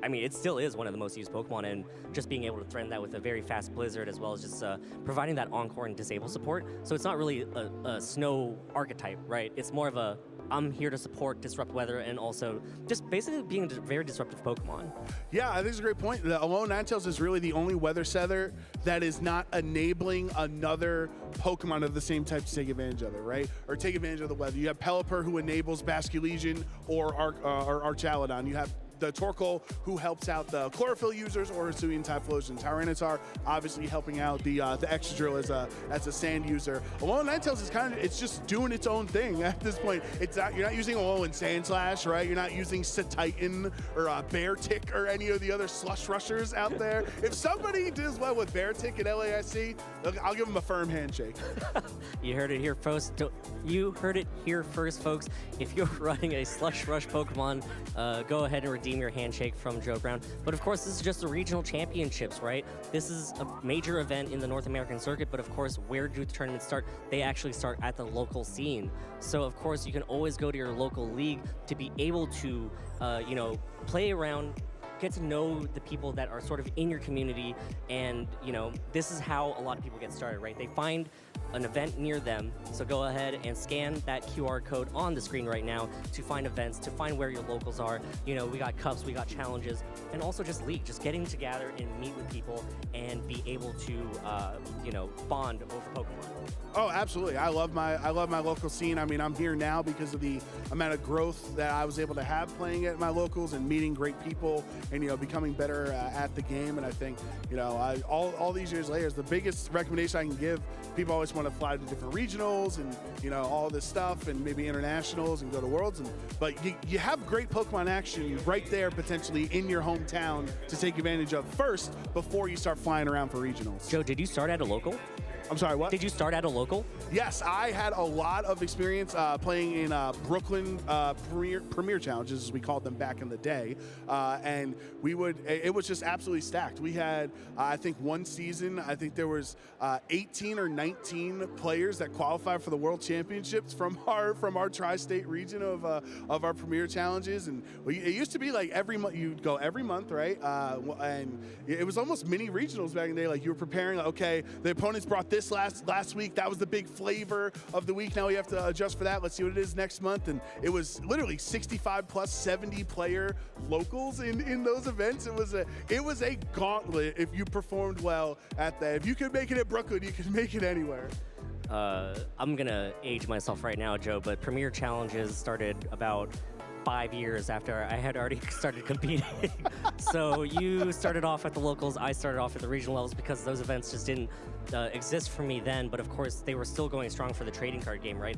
I mean, it still is one of the most used Pokemon, and just being able to threaten that with a very fast Blizzard, as well as just providing that Encore and Disable support. So it's not really a snow archetype, right? It's more of a, I'm here to support, disrupt weather, and also just basically being a very disruptive Pokemon. Yeah, I think it's a great point. The Alolan Ninetales is really the only weather setter that is not enabling another Pokemon of the same type to take advantage of it, right? Or take advantage of the weather. You have Pelipper, who enables Basculegion or Archaludon. You have the Torkoal, who helps out the Chlorophyll users, or Hisuian Typhlosion. Tyranitar, obviously helping out the Excadrill as a sand user. Alolan Ninetales is kind of, it's just doing its own thing at this point. It's not, you're not using Alolan Sandslash, right? You're not using Titan or Beartic or any of the other slush rushers out there. If somebody does well with Beartic at LAIC, I'll give them a firm handshake. You heard it here first. You heard it here first, folks. If you're running a Slush Rush Pokemon, go ahead and redeem your handshake from Joe Brown. But of course, this is just the regional championships, right? This is a major event in the North American circuit, but of course, where do the tournaments start? They actually start at the local scene. So of course, you can always go to your local league to be able to, you know, play around, get to know the people that are sort of in your community, and you know, this is how a lot of people get started, right? They find an event near them, so go ahead and scan that QR code on the screen right now to find events, to find where your locals are. You know, we got cups, we got challenges, and also just league, just getting together and meet with people and be able to, you know, bond over Pokemon. Oh, absolutely. I love my local scene. I mean, I'm here now because of the amount of growth that I was able to have playing at my locals and meeting great people and, you know, becoming better at the game. And I think, you know, all these years later, the biggest recommendation I can give, people always want to fly to different regionals and, you know, all this stuff and maybe internationals and go to Worlds. But you have great Pokemon action right there potentially in your hometown to take advantage of first before you start flying around for regionals. Joe, did you start at a local? I'm sorry, what? Did you start at a local? Yes, I had a lot of experience playing in Brooklyn Premier Challenges, as we called them back in the day. And it was just absolutely stacked. We had, I think one season, I think there was 18 or 19 players that qualified for the World Championships from our tri-state region of our Premier Challenges. And it used to be like every month, you'd go every month, right? And it was almost mini regionals back in the day. Like you were preparing, like, okay, the opponents brought this last week. That was the big flavor of the week. Now we have to adjust for that. Let's see what it is next month. And it was literally 65 plus 70 player locals in those events. It was a gauntlet if you performed well at that. If you could make it at Brooklyn, you could make it anywhere. I'm gonna age myself right now, Joe, but Premier Challenges started about 5 years after I had already started competing. So you started off at the locals, I started off at the regional levels because those events just didn't exist for me then, but of course they were still going strong for the trading card game, right?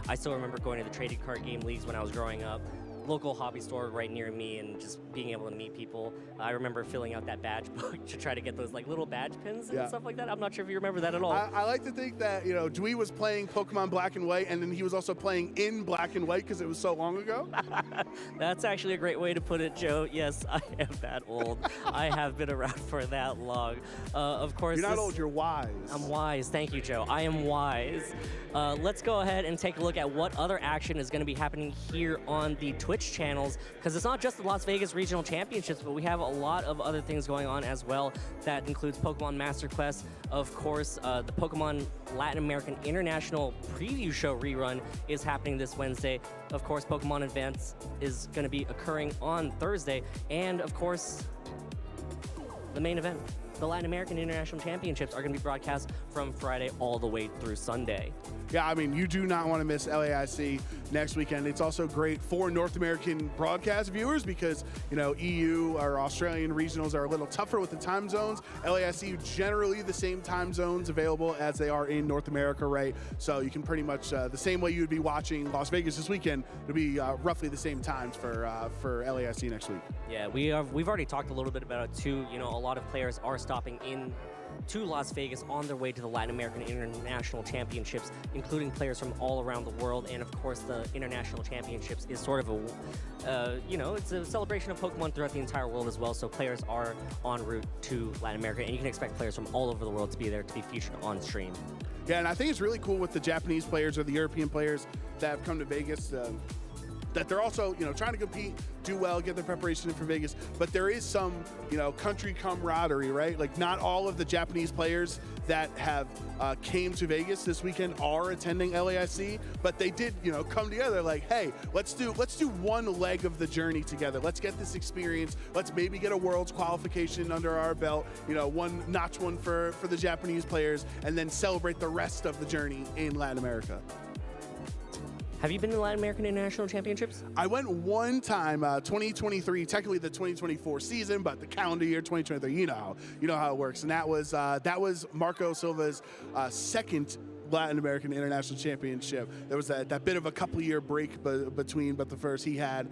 I still remember going to the trading card game leagues when I was growing up. local hobby store right near me and just being able to meet people. I remember filling out that badge book to try to get those like little badge pins and stuff like that. I'm not sure if you remember that at all. I like to think that, you know, Dewey was playing Pokemon Black and White, and then he was also playing in Black and White because it was so long ago. That's actually a great way to put it, Joe. Yes, I am that old. I have been around for that long. Of course, you're not old, you're wise. I'm wise. Thank you, Joe. I am wise. Let's go ahead and take a look at what other action is going to be happening here on the Twitch channels, because it's not just the Las Vegas Regional Championships, but we have a lot of other things going on as well. That includes Pokemon Master Quest, of course, the Pokemon Latin American International Preview Show rerun is happening this Wednesday. Of course, Pokemon Advance is going to be occurring on Thursday, and of course, the main event. The Latin American International Championships are going to be broadcast from Friday all the way through Sunday. Yeah, I mean, you do not want to miss LAIC next weekend. It's also great for North American broadcast viewers because, you know, EU or Australian regionals are a little tougher with the time zones. LAIC generally the same time zones available as they are in North America, right? So you can pretty much, the same way you would be watching Las Vegas this weekend, it'll be roughly the same times for LAIC next week. Yeah, we've already talked a little bit about it too. You know, a lot of players are stopping in to Las Vegas on their way to the Latin American International Championships, including players from all around the world. And of course, the International Championships is sort of a, you know, it's a celebration of Pokemon throughout the entire world as well. So players are en route to Latin America, and you can expect players from all over the world to be there to be featured on stream. Yeah, and I think it's really cool with the Japanese players or the European players that have come to Vegas, that they're also, you know, trying to compete, do well, get their preparation in for Vegas, but there is some, you know, country camaraderie, right? Like, not all of the Japanese players that have came to Vegas this weekend are attending LAIC, but they did, you know, come together like, hey, let's do one leg of the journey together. Let's get this experience. Let's maybe get a Worlds qualification under our belt, you know, notch one for the Japanese players, and then celebrate the rest of the journey in Latin America. Have you been to the Latin American International Championships? I went one time, 2023, technically the 2024 season, but the calendar year 2023, you know how it works. And that was Marco Silva's second Latin American International Championship. There was that bit of a couple-year break between, but the first he had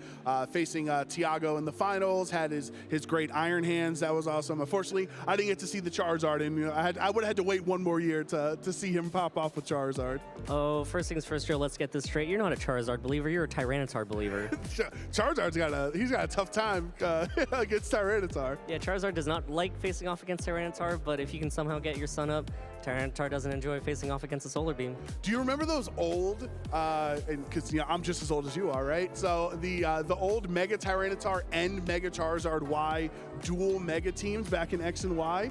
facing Tiago in the finals, had his great Iron Hands. That was awesome. Unfortunately, I didn't get to see the Charizard, and, you know, I would have had to wait one more year to see him pop off with Charizard. Oh, first things first, Joe, let's get this straight. You're not a Charizard believer, you're a Tyranitar believer. Charizard's got a tough time against Tyranitar. Yeah, Charizard does not like facing off against Tyranitar, but if you can somehow get your son up, Tyranitar doesn't enjoy facing off against a Solar Beam. Do you remember those old, because, you know, I'm just as old as you are, right? So the old Mega Tyranitar and Mega Charizard Y dual Mega teams back in X and Y?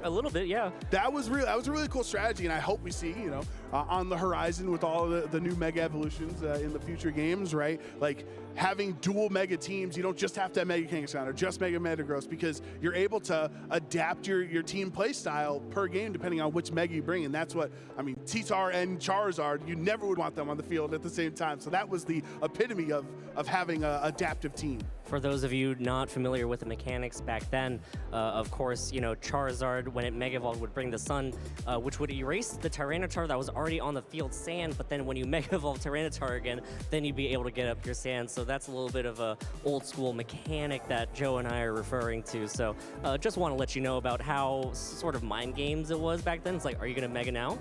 A little bit, yeah. That was a really cool strategy, and I hope we see, you know, on the horizon with all the new Mega evolutions in the future games, right? Like, having dual Mega teams, you don't just have to have Mega Kangaskhan or just Mega Metagross, because you're able to adapt your team play style per game depending on which Mega you bring, and that's what, I mean, T-Tar and Charizard, you never would want them on the field at the same time, so that was the epitome of having an adaptive team. For those of you not familiar with the mechanics back then, of course, you know, Charizard, when it Mega Evolved, would bring the Sun, which would erase the Tyranitar that was already on the field sand, but then when you Mega Evolve Tyranitar again, then you'd be able to get up your sand. So that's a little bit of a old school mechanic that Joe and I are referring to. So just want to let you know about how sort of mind games it was back then. It's like, are you going to Mega now?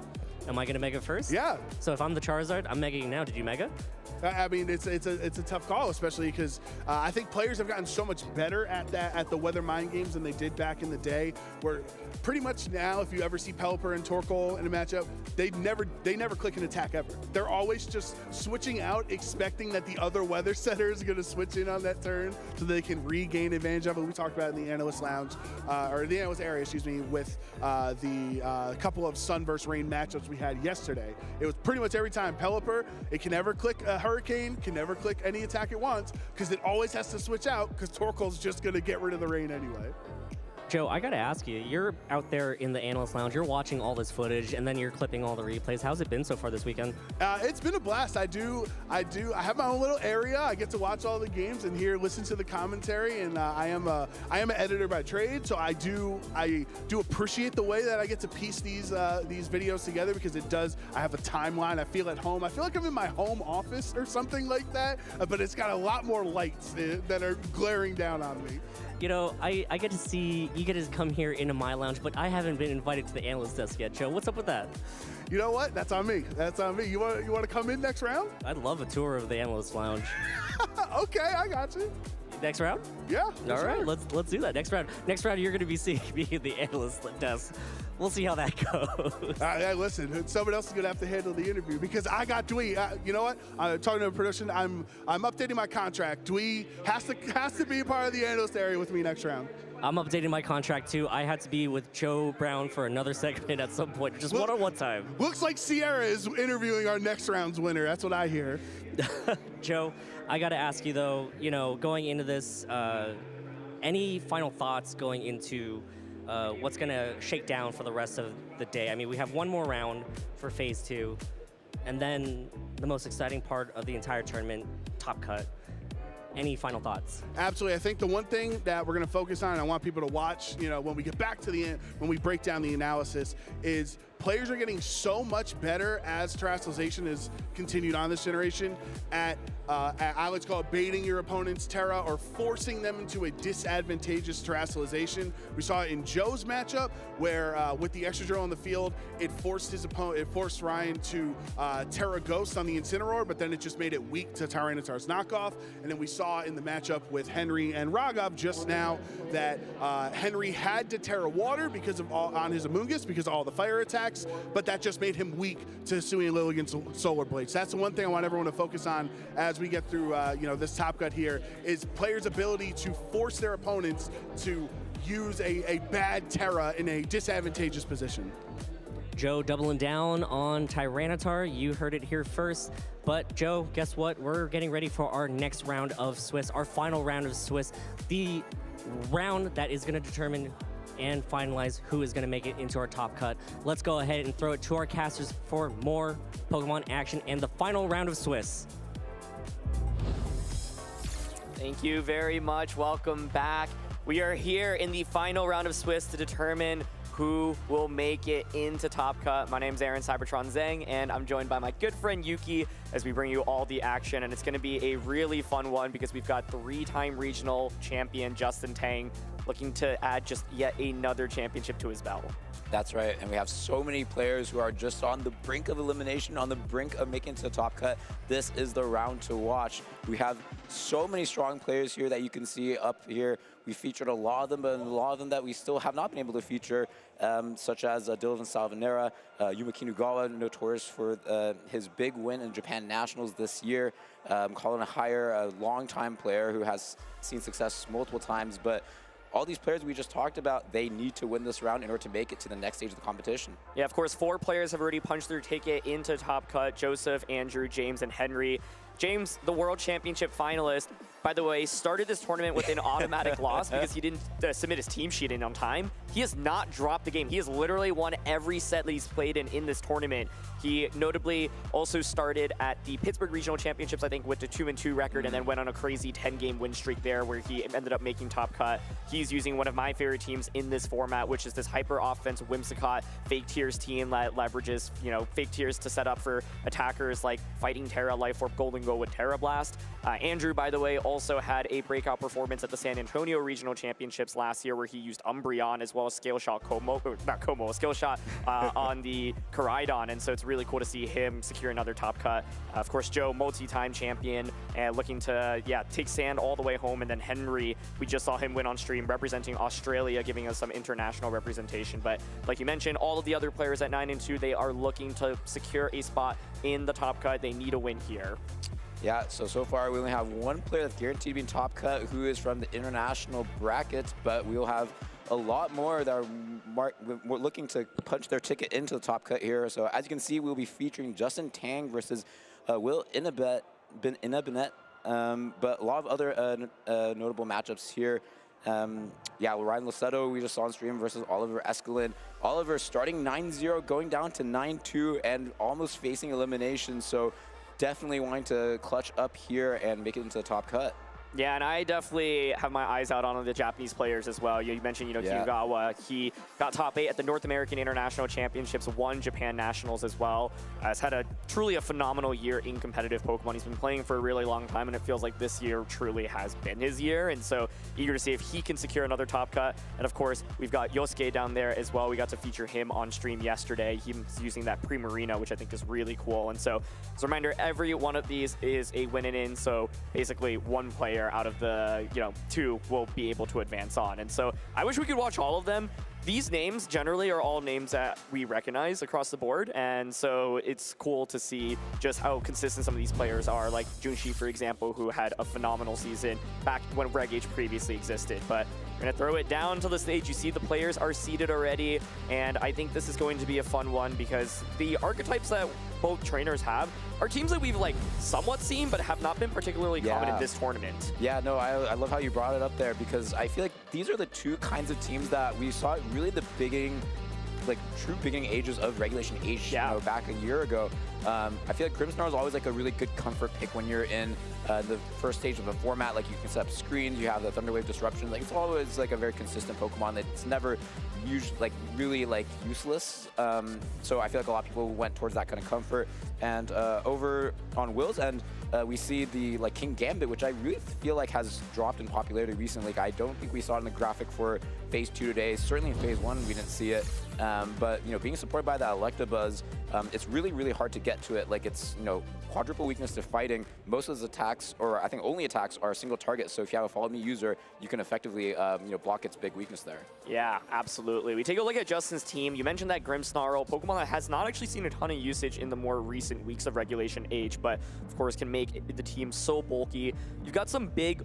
Am I going to Mega first? Yeah. So if I'm the Charizard, I'm Megaing now. Did you Mega? I mean, it's a tough call, especially because I think players have gotten so much better at the weather mind games than they did back in the day. Where pretty much now, if you ever see Pelipper and Torkoal in a matchup, they never click an attack ever. They're always just switching out, expecting that the other weather setter is going to switch in on that turn so they can regain advantage of it. We talked about it in the Analyst Lounge, or the Analyst area, excuse me, with the couple of Sun versus Rain matchups we had yesterday. It was pretty much every time Pelipper, it can never click a Hurricane, can never click any attack it wants, because it always has to switch out, because Torkoal's just going to get rid of the rain anyway. Joe, I gotta ask you, you're out there in the Analyst Lounge, you're watching all this footage, and then you're clipping all the replays. How's it been so far this weekend? It's been a blast. I have my own little area. I get to watch all the games and listen to the commentary, and I am an editor by trade, so I do appreciate the way that I get to piece these videos together, because I have a timeline. I feel at home. I feel like I'm in my home office or something like that, but it's got a lot more lights that are glaring down on me. You know, I get to see, you get to come here into my lounge, but I haven't been invited to the analyst desk yet. Joe, what's up with that? You know what? That's on me. That's on me. You want to come in next round? I'd love a tour of the analyst lounge. Okay, I got you. Next round? Yeah. All right, let's do that. Next round, you're going to be seeing me at the analyst desk. We'll see how that goes. Hey, listen, someone else is going to have to handle the interview, because I got Dwee. You know what? Talking to production, I'm updating my contract. Dwee has to be a part of the analyst area with me next round. I'm updating my contract too. I had to be with Joe Brown for another segment at some point, just one-on-one time. Looks like Sierra is interviewing our next round's winner. That's what I hear. Joe, I got to ask you though, you know, going into this, any final thoughts going into what's going to shake down for the rest of the day? I mean, we have one more round for Phase 2, and then the most exciting part of the entire tournament, Top Cut. Any final thoughts? Absolutely. I think the one thing that we're going to focus on, and I want people to watch, you know, when we get back to the end, when we break down the analysis, is players are getting so much better as terrestrialization is continued on this generation at I like to call it baiting your opponent's Terra or forcing them into a disadvantageous terrestrialization. We saw it in Joe's matchup where with the extra drill on the field, it forced his opponent, it forced Ryan to Terra Ghost on the Incineroar, but then it just made it weak to Tyranitar's knockoff. And then we saw in the matchup with Henry and Raghav just now that Henry had to Terra Water because of on his Amoonguss because of all the fire attacks, but that just made him weak to Hisui and Lilligant's Solar Blades. That's the one thing I want everyone to focus on as we get through you know, this Top Cut here, is players' ability to force their opponents to use a bad Terra in a disadvantageous position. Joe doubling down on Tyranitar. You heard it here first. But Joe, guess what? We're getting ready for our next round of Swiss, our final round of Swiss, the round that is going to determine and finalize who is going to make it into our Top Cut. Let's go ahead and throw it to our casters for more Pokemon action and the final round of Swiss. Thank you very much. Welcome back. We are here in the final round of Swiss to determine who will make it into Top Cut. My name's Aaron Cybertron Zhang, and I'm joined by my good friend Yuki as we bring you all the action. And it's going to be a really fun one because we've got three-time regional champion Justin Tang looking to add just yet another championship to his belt. That's right, and we have so many players who are just on the brink of elimination, on the brink of making it to the Top Cut. This is the round to watch. We have so many strong players here that you can see up here. We featured a lot of them, but a lot of them that we still have not been able to feature, such as Dylan Salvanera, Yuma Kinugawa, notorious for his big win in Japan Nationals this year. Colin Hire, a longtime player who has seen success multiple times, but all these players we just talked about, they need to win this round in order to make it to the next stage of the competition. Yeah, of course, 4 players have already punched their ticket into Top Cut: Joseph, Andrew, James, and Henry. James, the World Championship finalist, by the way, started this tournament with an automatic loss because he didn't submit his team sheet in on time. He has not dropped the game. He has literally won every set that he's played in this tournament. He notably also started at the Pittsburgh Regional Championships, I think, with a 2-2 record, and then went on a crazy 10-game win streak there where he ended up making Top Cut. He's using one of my favorite teams in this format, which is this hyper-offense Whimsicott fake tiers team that leverages, you know, fake tiers to set up for attackers like Fighting Terra, Life Orb, Golden Go with Terra Blast. Andrew, by the way, also had a breakout performance at the San Antonio Regional Championships last year where he used Umbreon as well as Scale Shot Scale Shot on the Koraidon, and so it's really cool to see him secure another Top Cut. Of course, Joe, multi-time champion, and looking to, take sand all the way home, and then Henry, we just saw him win on stream representing Australia, giving us some international representation. But like you mentioned, all of the other players at 9-2, they are looking to secure a spot in the Top Cut. They need a win here. Yeah, so far we only have one player that's guaranteed to be in Top Cut who is from the international bracket, but we'll have a lot more that are looking to punch their ticket into the Top Cut here. So as you can see, we'll be featuring Justin Tang versus Will Inabenet, but a lot of other notable matchups here. Yeah, Ryan Luceto, we just saw on stream versus Oliver Escalin. Oliver starting 9-0, going down to 9-2, and almost facing elimination. So definitely wanting to clutch up here and make it into the top cut. Yeah, and I definitely have my eyes out on the Japanese players as well. You mentioned, Kiyugawa. He got top 8 at the North American International Championships, won Japan Nationals as well. Has had truly a phenomenal year in competitive Pokemon. He's been playing for a really long time, and it feels like this year truly has been his year. And so eager to see if he can secure another top cut. And of course, we've got Yosuke down there as well. We got to feature him on stream yesterday. He's using that Primarina, which I think is really cool. And so as a reminder, every one of these is a win and in. So basically one player out of the 2 will be able to advance on. And so I wish we could watch all of them. These names generally are all names that we recognize across the board, and so it's cool to see just how consistent some of these players are, like Junshi, for example, who had a phenomenal season back when Reg H previously existed. But we're going to throw it down to the stage. You see the players are seated already, and I think this is going to be a fun one because the archetypes that both trainers have are teams that we've somewhat seen but have not been particularly common in this tournament. Yeah, no, I love how you brought it up there because I feel like these are the 2 kinds of teams that we saw really the beginning, true beginning ages of Regulation H, back a year ago. I feel like Grimmsnarl is always a really good comfort pick when you're in the first stage of a format. You can set up screens, you have the Thunderwave Disruption. It's always a very consistent Pokemon that's never usually really useless. So I feel like a lot of people went towards that kind of comfort. And over on Will's end, we see the King Gambit, which I really feel like has dropped in popularity recently. I don't think we saw it in the graphic for Phase 2 today. Certainly in Phase 1 we didn't see it. But being supported by that Electabuzz, it's really, really hard to get to it. It's quadruple weakness to fighting. Most of his attacks, or I think only attacks, are single target. So if you have a Follow Me user, you can effectively block its big weakness there. Yeah, absolutely. We take a look at Justin's team. You mentioned that Grimmsnarl, Pokemon that has not actually seen a ton of usage in the more recent weeks of Regulation H, but of course can make the team so bulky. You've got some big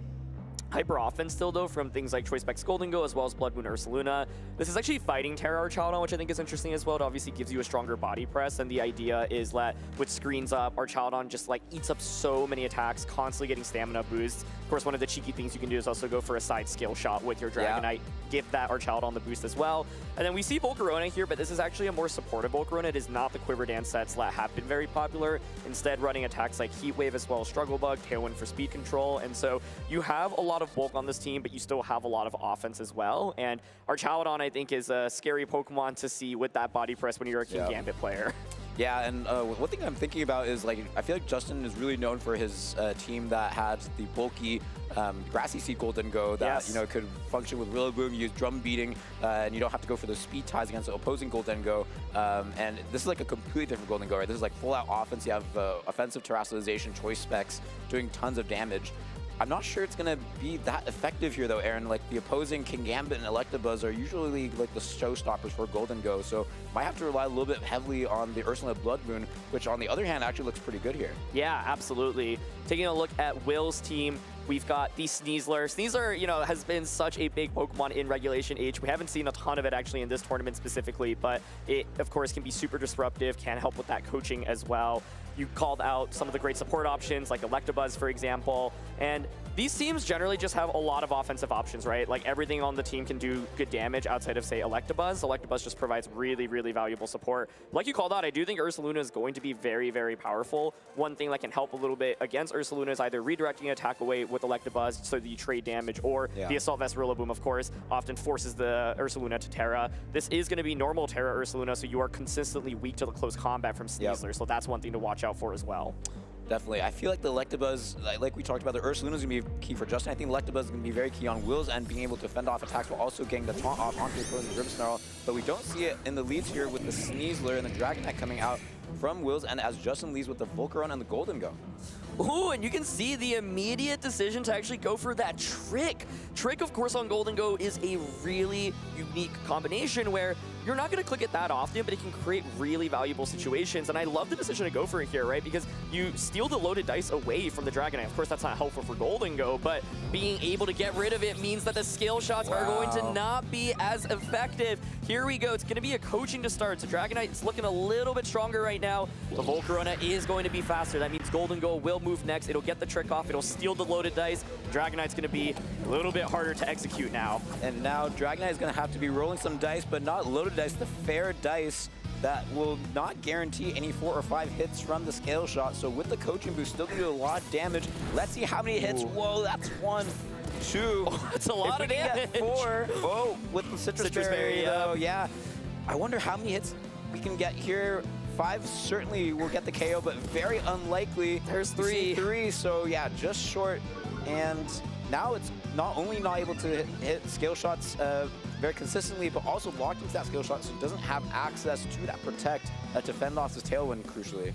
hyper offense still though from things like Choice Specs Golden Go as well as Blood Moon Ursaluna. This is actually fighting Terra Archaudon, which I think is interesting as well. It obviously gives you a stronger body press, and the idea is that with screens up, Archaudon just eats up so many attacks, constantly getting stamina boosts. Of course, one of the cheeky things you can do is also go for a side skill shot with your Dragonite, give that Archaudon the boost as well. And then we see Volcarona here, but this is actually a more supportive Volcarona. It is not the Quiver Dance sets that have been very popular. Instead, running attacks like Heat Wave as well as Struggle Bug, Tailwind for speed control. And so you have a lot of bulk on this team, but you still have a lot of offense as well. And Archaudon, I think, is a scary Pokemon to see with that body press when you're a King Gambit player. Yeah, and one thing I'm thinking about is I feel like Justin is really known for his team that had the bulky Grassy Seed Golden Go that could function with Rillaboom, use drum beating, and you don't have to go for those speed ties against the opposing Golden Go. And this is a completely different Golden Go, right? This is full out offense. You have offensive terrestrialization, choice specs, doing tons of damage. I'm not sure it's going to be that effective here, though, Aaron. The opposing King Gambit and Electabuzz are usually the showstoppers for Golden Go, so might have to rely a little bit heavily on the Ursaluna Blood Moon, which on the other hand actually looks pretty good here. Yeah, absolutely. Taking a look at Will's team, we've got the Sneasler. Sneasler, has been such a big Pokemon in Regulation H. We haven't seen a ton of it actually in this tournament specifically, but it, of course, can be super disruptive, can help with that coaching as well. You called out some of the great support options like Electabuzz, for example, and these teams generally just have a lot of offensive options, right? Everything on the team can do good damage outside of, say, Electabuzz. Electabuzz just provides really, really valuable support. Like you called out, I do think Ursaluna is going to be very, very powerful. One thing that can help a little bit against Ursaluna is either redirecting an attack away with Electabuzz so that you trade damage, or the Assault Vest Rillaboom, of course, often forces the Ursaluna to Terra. This is going to be normal Terra Ursaluna, so you are consistently weak to the close combat from Sneasler, so that's one thing to watch out for as well. Definitely. I feel like the Electabuzz, like we talked about, the Ursaluna is going to be key for Justin. I think Electabuzz is going to be very key on Will's end, being able to fend off attacks while also getting the taunt off onto the opposing Grimmsnarl. But we don't see it in the leads here with the Sneasler and the Dragonite coming out from Will's end as Justin leads with the Volcarona and the Golden Go. Ooh, and you can see the immediate decision to actually go for that Trick. Trick, of course, on Golden Go is a really unique combination where you're not going to click it that often, but it can create really valuable situations. And I love the decision to go for it here, right? Because you steal the loaded dice away from the Dragonite. Of course, that's not helpful for Golden Go, but being able to get rid of it means that the skill shots are going to not be as effective. here we go. It's going to be a coaching to start. So Dragonite's looking a little bit stronger right now. The Volcarona is going to be faster. That means Golden Goal will move next. It'll get the trick off. It'll steal the loaded dice. Dragonite's going to be a little bit harder to execute now. And now Dragonite is going to have to be rolling some dice, but not loaded dice, the fair dice that will not guarantee any 4 or 5 hits from the scale shot. So with the coaching boost, still going to do a lot of damage. Let's see how many hits. Ooh. Whoa, that's 1, 2. Oh, that's a lot of damage. 4. Whoa, with the citrus berry, though. Yeah. I wonder how many hits we can get here. 5 certainly will get the KO, but very unlikely. There's 3. 3, so yeah, just short. And now it's not only not able to hit scale shots very consistently, but also locked into that skill shot, so it doesn't have access to that protect to fend off his tailwind, crucially.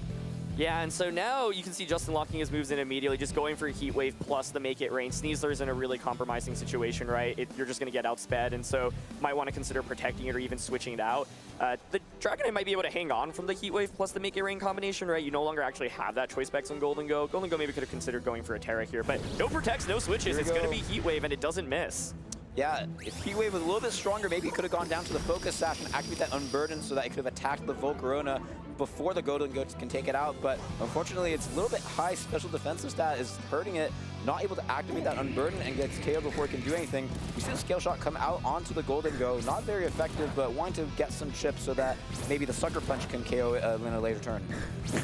Yeah, and so now you can see Justin locking his moves in immediately, just going for a Heat Wave plus the Make It Rain. Sneasler's in a really compromising situation, right? You're just going to get outsped, and so might want to consider protecting it or even switching it out. The Dragonite might be able to hang on from the Heat Wave plus the Make It Rain combination, right? You no longer actually have that choice specs on Golden Go. Golden Go maybe could have considered going for a Terra here, but no protects, no switches. It's going to be Heat Wave, and it doesn't miss. Yeah, if Heat Wave was a little bit stronger, maybe he could have gone down to the Focus Sash and activate that Unburden so that it could have attacked the Volcarona before the Golden Goat can take it out. But unfortunately, it's a little bit high special defensive stat is hurting it. Not able to activate that Unburden and gets KO'd before it can do anything. We see the Scale Shot come out onto the Golden Go. Not very effective, but wanting to get some chips so that maybe the Sucker Punch can KO it in a later turn.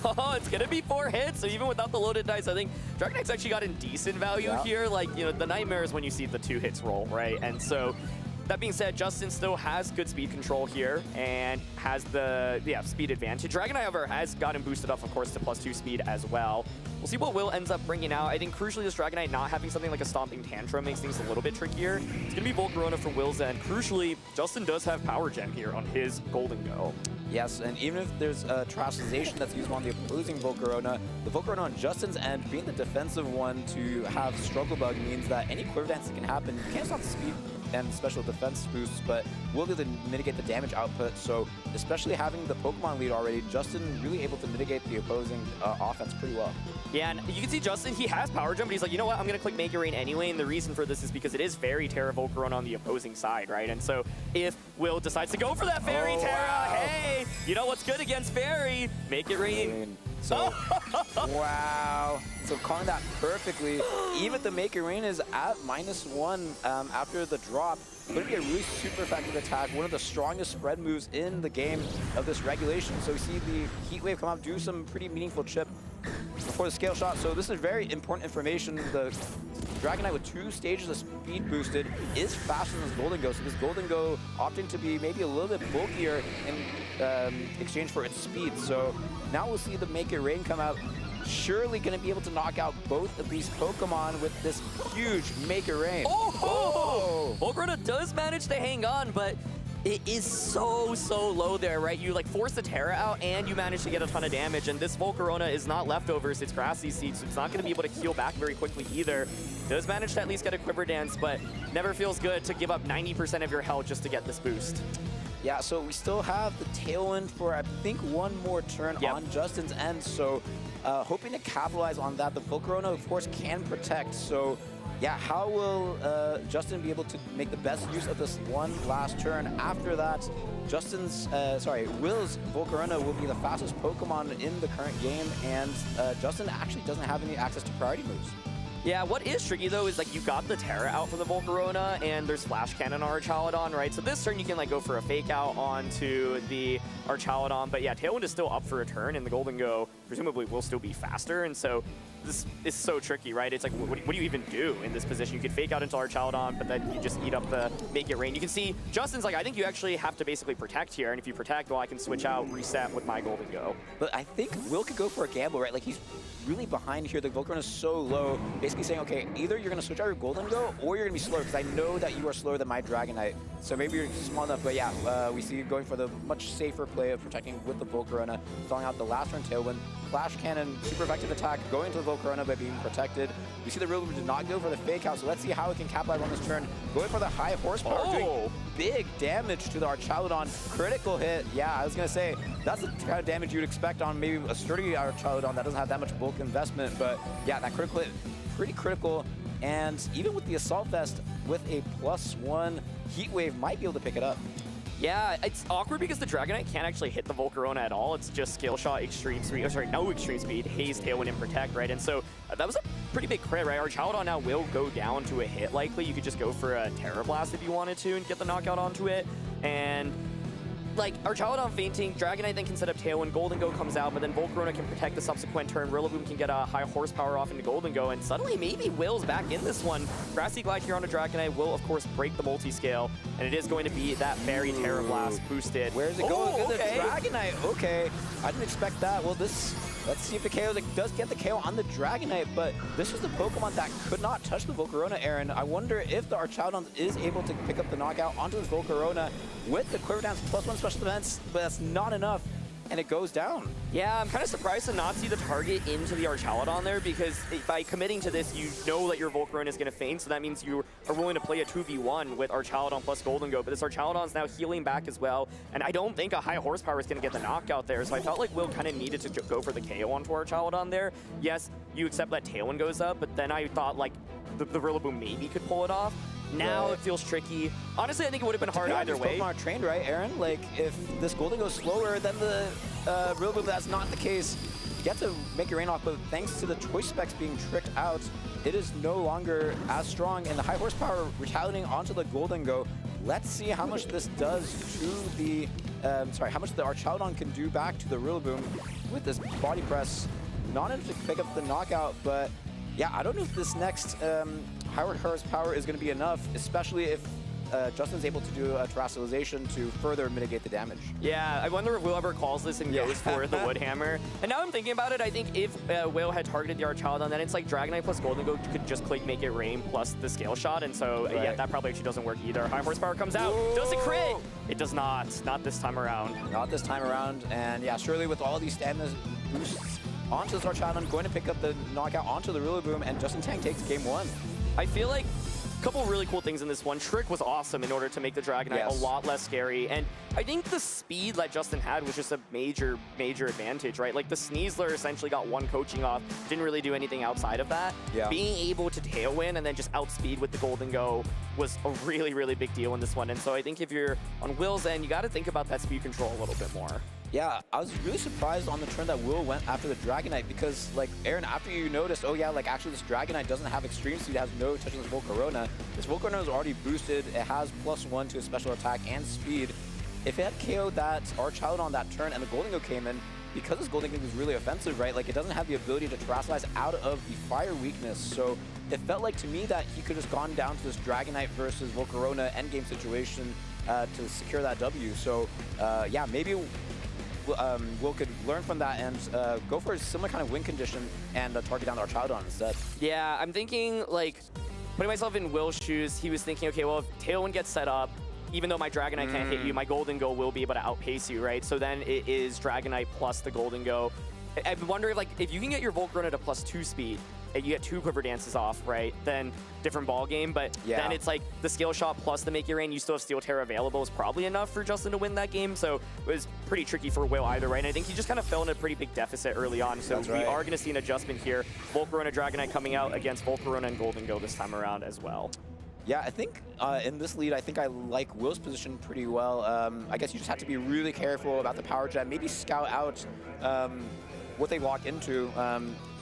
Oh, it's going to be 4 hits. So even without the loaded dice, I think Dragonite's actually got in decent value here. Like, you know, the nightmare is when you see the 2 hits roll, right? And so that being said, Justin still has good speed control here and has the speed advantage. Dragonite, however, has gotten boosted up, of course, to +2 speed as well. We'll see what Will ends up bringing out. I think crucially, this Dragonite not having something like a Stomping Tantrum makes things a little bit trickier. It's going to be Volcarona for Will's end. Crucially, Justin does have Power Gem here on his Golden Go. Yes, and even if there's a Terastallization that's used on the opposing Volcarona, the Volcarona on Justin's end, being the defensive one to have Struggle Bug means that any Quiver Dance that can happen, you can't stop the speed and special defense boosts, but will be able to mitigate the damage output. So especially having the Pokemon lead already, Justin really able to mitigate the opposing offense pretty well. Yeah, and you can see Justin, he has Power Jump, but he's like, you know what, I'm going to click Make It Rain anyway, and the reason for this is because it is Fairy Terra Volcarona on the opposing side, right? And so if Will decides to go for that Fairy Terra, wow. Hey, you know what's good against Fairy? Make It Rain. So, wow. So calling that perfectly. Even the Make It Rain is at -1 after the drop. Going to be a really super effective attack. One of the strongest spread moves in the game of this regulation. So we see the Heat Wave come out, do some pretty meaningful chip before the Scale Shot. So this is very important information. The Dragonite with 2 stages of speed boosted is faster than this Golden Go. So this Golden Go opting to be maybe a little bit bulkier in exchange for its speed. So now we'll see the Make It Rain come out. Surely going to be able to knock out both of these Pokemon with this huge Make It Rain. Oh! Volcarona does manage to hang on, but it is so low there, right? You like force the Terra out and you manage to get a ton of damage, and this Volcarona is not leftovers, it's Grassy Seed, so it's not going to be able to heal back very quickly either. Does manage to at least get a Quiver Dance, but never feels good to give up 90% of your health just to get this boost. Yeah, so we still have the Tailwind for, I think, 1 more turn on Justin's end, so hoping to capitalize on that. The Volcarona, of course, can protect, so yeah, how will Justin be able to make the best use of this one last turn? After that, Will's Volcarona will be the fastest Pokemon in the current game, and Justin actually doesn't have any access to priority moves. Yeah, what is tricky though is like you got the Terra out for the Volcarona and there's Flash Cannon on Archaludon, right? So this turn you can like go for a fake out onto the Archaludon, but yeah, Tailwind is still up for a turn and the Golden Go presumably will still be faster, and so this is so tricky, right? It's like, what do you even do in this position? You could fake out into Archaludon, but then you just eat up the Make It Rain. You can see Justin's like, I think you actually have to basically protect here, and if you protect, well, I can switch out, reset with my Golden Go. But I think Will could go for a gamble, right? Like, he's really behind here. The Volcarona is so low, basically saying, okay, either you're going to switch out your Golden Go, or you're going to be slower, because I know that you are slower than my Dragonite. So maybe you're small enough, but yeah, we see you going for the much safer play of protecting with the Volcarona, throwing out the last turn Tailwind. Flash Cannon, super effective attack, going to the Volcarona by being protected. We see the Rillaboom did not go for the fake out, so let's see how it can capitalize on this turn. Going for the high horsepower, doing big damage to the Archaludon. Critical hit. Yeah, I was going to say, that's the kind of damage you'd expect on maybe a sturdy Archaludon that doesn't have that much bulk investment, but yeah, that critical hit, pretty critical. And even with the Assault Vest, with a +1 Heat Wave, might be able to pick it up. Yeah, it's awkward because the Dragonite can't actually hit the Volcarona at all. It's just Scale Shot, Extreme Speed, oh, sorry, no Extreme Speed, Haze, Tailwind, and Protect, right? And so that was a pretty big crit, right? Our Archaludon now will go down to a hit likely. You could just go for a Terra Blast if you wanted to and get the knockout onto it. And like Archaludon fainting, Dragonite then can set up Tailwind, Golden Go comes out, but then Volcarona can protect the subsequent turn. Rillaboom can get a high horsepower off into Golden Go, and suddenly maybe Will's back in this one. Grassy Glide here on a Dragonite will of course break the multi-scale, and it is going to be that Fairy Terra Blast boosted. Where's it going? Okay. The Dragonite. Okay, I didn't expect that. Well, let's see if the KO does get the KO on the Dragonite, but this is the Pokemon that could not touch the Volcarona, Aaron. I wonder if the Archaludon is able to pick up the knockout onto this Volcarona with the Quiver Dance +1 special defense, but that's not enough, and it goes down. Yeah, I'm kind of surprised to not see the target into the Archaludon there, because by committing to this, you know that your Volcarona is going to faint, so that means you are willing to play a 2v1 with Archaludon plus Golden Go, but this Archaludon is now healing back as well, and I don't think a high horsepower is going to get the knockout there, so I felt like Will kind of needed to go for the KO onto Archaludon there. Yes, you accept that Tailwind goes up, but then I thought like the Rillaboom maybe could pull it off. Now it feels tricky. Honestly, I think it would have been hard either way. Pokemon are trained, right, Aaron? Like, if this Golden goes slower than the Rillaboom, that's not the case. You get to make your rain off, but thanks to the choice specs being tricked out, it is no longer as strong, and the high horsepower retaliating onto the Golden Go. Let's see how much this does to the, how much the Archaludon can do back to the Rillaboom with this body press. Not enough to pick up the knockout, but yeah, I don't know if this next Howard horsepower is going to be enough, especially if Justin's able to do a terrestrialization to further mitigate the damage. Yeah, I wonder if Will ever calls this and goes for the Wood Hammer. And now I'm thinking about it, I think if Will had targeted the Archaludon, then it's like Dragonite plus Golden Go could just click Make It Rain plus the Scale Shot, and so yeah, that probably actually doesn't work either. High horsepower comes out. Does it crit? It does not. Not this time around. Not this time around, and yeah, surely with all these stamina boosts onto this Archaludon, going to pick up the knockout onto the Rillaboom, and Justin Tang takes game one. I feel like a couple really cool things in this one. Trick was awesome in order to make the Dragonite a lot less scary, and I think the speed that Justin had was just a major advantage, right? Like the Sneasler essentially got one coaching off, didn't really do anything outside of that. Being able to Tailwind and then just outspeed with the Golden Go was a really big deal in this one, and so I think if you're on Will's end, you got to think about that speed control a little bit more. Yeah, I was really surprised on the turn that Will went after the Dragonite, because, like, Aaron, after you noticed, oh yeah, like, actually this Dragonite doesn't have Extreme Speed, it has no touch on this Volcarona. This Volcarona is already boosted, it has +1 to its special attack and speed. If it had KO'd that Archaludon on that turn and the Golden Go came in, because this Golden Go is really offensive, right, like, it doesn't have the ability to terrestrialize out of the fire weakness, so it felt like to me that he could have just gone down to this Dragonite versus Volcarona endgame situation to secure that W. So, yeah, maybe Will could learn from that and go for a similar kind of win condition and target down the Archaludon instead. Yeah, I'm thinking, like, putting myself in Will's shoes, he was thinking, okay, well, if Tailwind gets set up, even though my Dragonite can't hit you, my Golden Go will be able to outpace you, right? So then it is Dragonite plus the Golden Go. I wonder if, like, if you can get your Volcarona to +2 speed, and you get 2 Quiver Dances off, right? Then different ball game, but then it's like the Scale Shot plus the Make It Rain, you still have Steel Terra available is probably enough for Justin to win that game, so it was pretty tricky for Will either, right? And I think he just kind of fell in a pretty big deficit early on, so we are going to see an adjustment here. Volcarona Dragonite coming out against Volcarona and Golden Go this time around as well. Yeah, I think in this lead, I think I like Will's position pretty well. I guess you just have to be really careful about the Power Gem, maybe scout out what they lock into,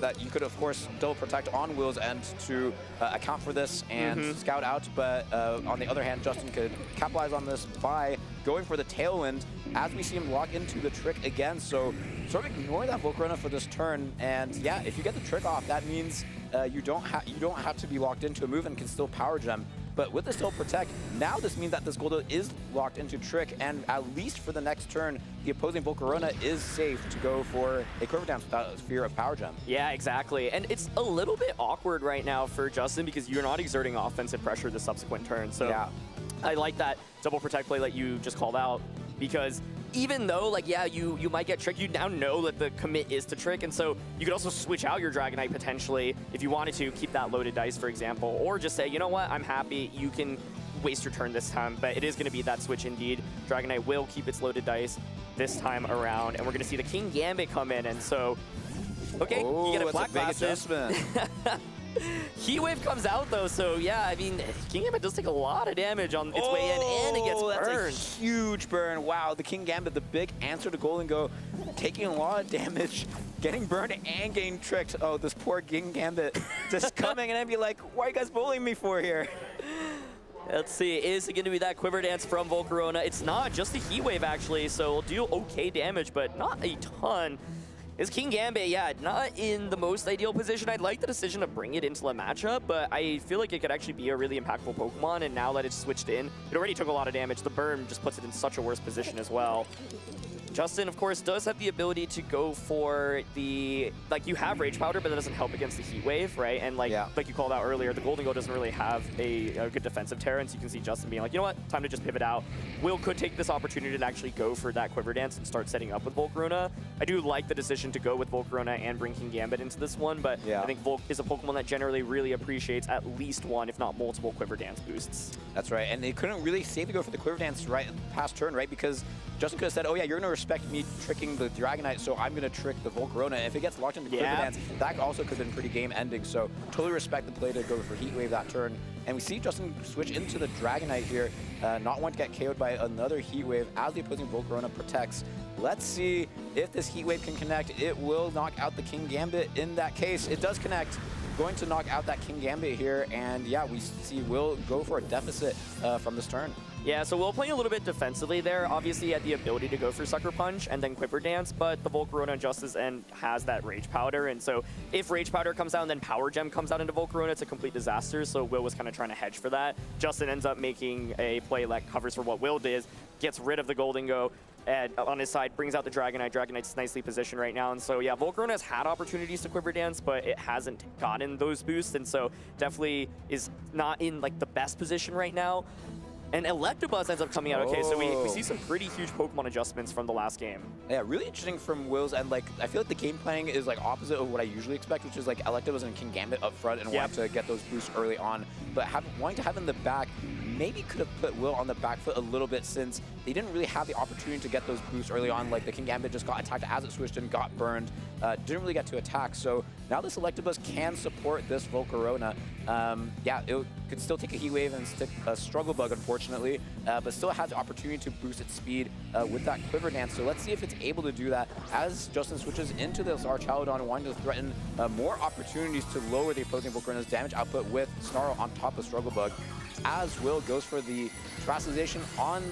that you could, of course, double protect on Will's end to account for this and scout out, but on the other hand, Justin could capitalize on this by going for the Tailwind as we see him lock into the Trick again, so sort of ignoring that Volcarona for this turn, and yeah, if you get the Trick off, that means you don't have to be locked into a move and can still Power Gem. But with the Still Protect, now this means that this Goldo is locked into Trick, and at least for the next turn, the opposing Volcarona is safe to go for a Quiver Dance without fear of Power Gem. Yeah, exactly. And it's a little bit awkward right now for Justin because you're not exerting offensive pressure the subsequent turn. So yeah, I like that double protect play that you just called out, because even though, like, yeah, you might get Trick, you now know that the commit is to Trick, and so you could also switch out your Dragonite potentially if you wanted to, keep that loaded dice, for example, or just say, you know what, I'm happy, you can waste your turn this time, but it is going to be that switch indeed. Dragonite will keep its loaded dice this time around, and we're going to see the King Gambit come in, and so, okay, you get a Black Glasses. Heat Wave comes out though, so yeah, I mean, King Gambit does take a lot of damage on its way in, and it gets burned. That's a huge burn. Wow, the King Gambit, the big answer to Golden Go, taking a lot of damage, getting burned and getting tricked. Oh, this poor King Gambit just coming and I'd be like, why are you guys bullying me for here? Let's see, is it going to be that Quiver Dance from Volcarona? It's not, just a Heat Wave actually, so it'll do okay damage, but not a ton. Is King Gambit, yeah, not in the most ideal position. I'd like the decision to bring it into the matchup, but I feel like it could actually be a really impactful Pokemon, and now that it's switched in, it already took a lot of damage. The burn just puts it in such a worse position as well. Justin, of course, does have the ability to go for the, like, you have Rage Powder, but that doesn't help against the Heat Wave, right? And like you called out earlier, the Golden Go doesn't really have a good defensive Terran, so you can see Justin being like, you know what, time to just pivot out. Will could take this opportunity to actually go for that Quiver Dance and start setting up with Volcarona. I do like the decision to go with Volcarona and bring King Gambit into this one, but I think Volk is a Pokemon that generally really appreciates at least one, if not multiple, Quiver Dance boosts. That's right, and they couldn't really safely go for the Quiver Dance right past turn, right? Because Justin could have said, oh yeah, you're going to respect me tricking the Dragonite, so I'm going to trick the Volcarona. If it gets locked into Quiver Dance, that also could have been pretty game ending, so totally respect the play to go for Heat Wave that turn. And we see Justin switch into the Dragonite here, not want to get KO'd by another Heat Wave as the opposing Volcarona protects. Let's see if this Heat Wave can connect. It will knock out the King Gambit. In that case, it does connect. Going to knock out that King Gambit here, and yeah, we see Will go for a deficit from this turn. Yeah, so Will playing a little bit defensively there. Obviously, he had the ability to go for Sucker Punch and then Quiver Dance, but the Volcarona Justice End has that Rage Powder, and so if Rage Powder comes out and then Power Gem comes out into Volcarona, it's a complete disaster, so Will was kind of trying to hedge for that. Justin ends up making a play that covers for what Will did, gets rid of the Golden Go, and on his side, brings out the Dragonite. Dragonite's nicely positioned right now, and so yeah, Volcarona has had opportunities to Quiver Dance, but it hasn't gotten those boosts, and so definitely is not in like the best position right now. And Electabuzz ends up coming out okay, so we see some pretty huge Pokemon adjustments from the last game. Yeah, really interesting from Will's end. Like, I feel like the game planning is like opposite of what I usually expect, which is like Electabuzz and King Gambit up front and wanting to get those boosts early on. But wanting to have in the back maybe could have put Will on the back foot a little bit, since they didn't really have the opportunity to get those boosts early on. Like the King Gambit just got attacked as it switched and got burned. Didn't really get to attack. So now this Electabuzz can support this Volcarona. Yeah, it could still take a Heat Wave and stick a Struggle Bug, unfortunately, but still has the opportunity to boost its speed with that Quiver Dance. So let's see if it's able to do that as Justin switches into this Archaludon, wanting to threaten more opportunities to lower the opposing Volcarona's damage output with Snarl on top of Struggle Bug. As Will goes for the Terastallization on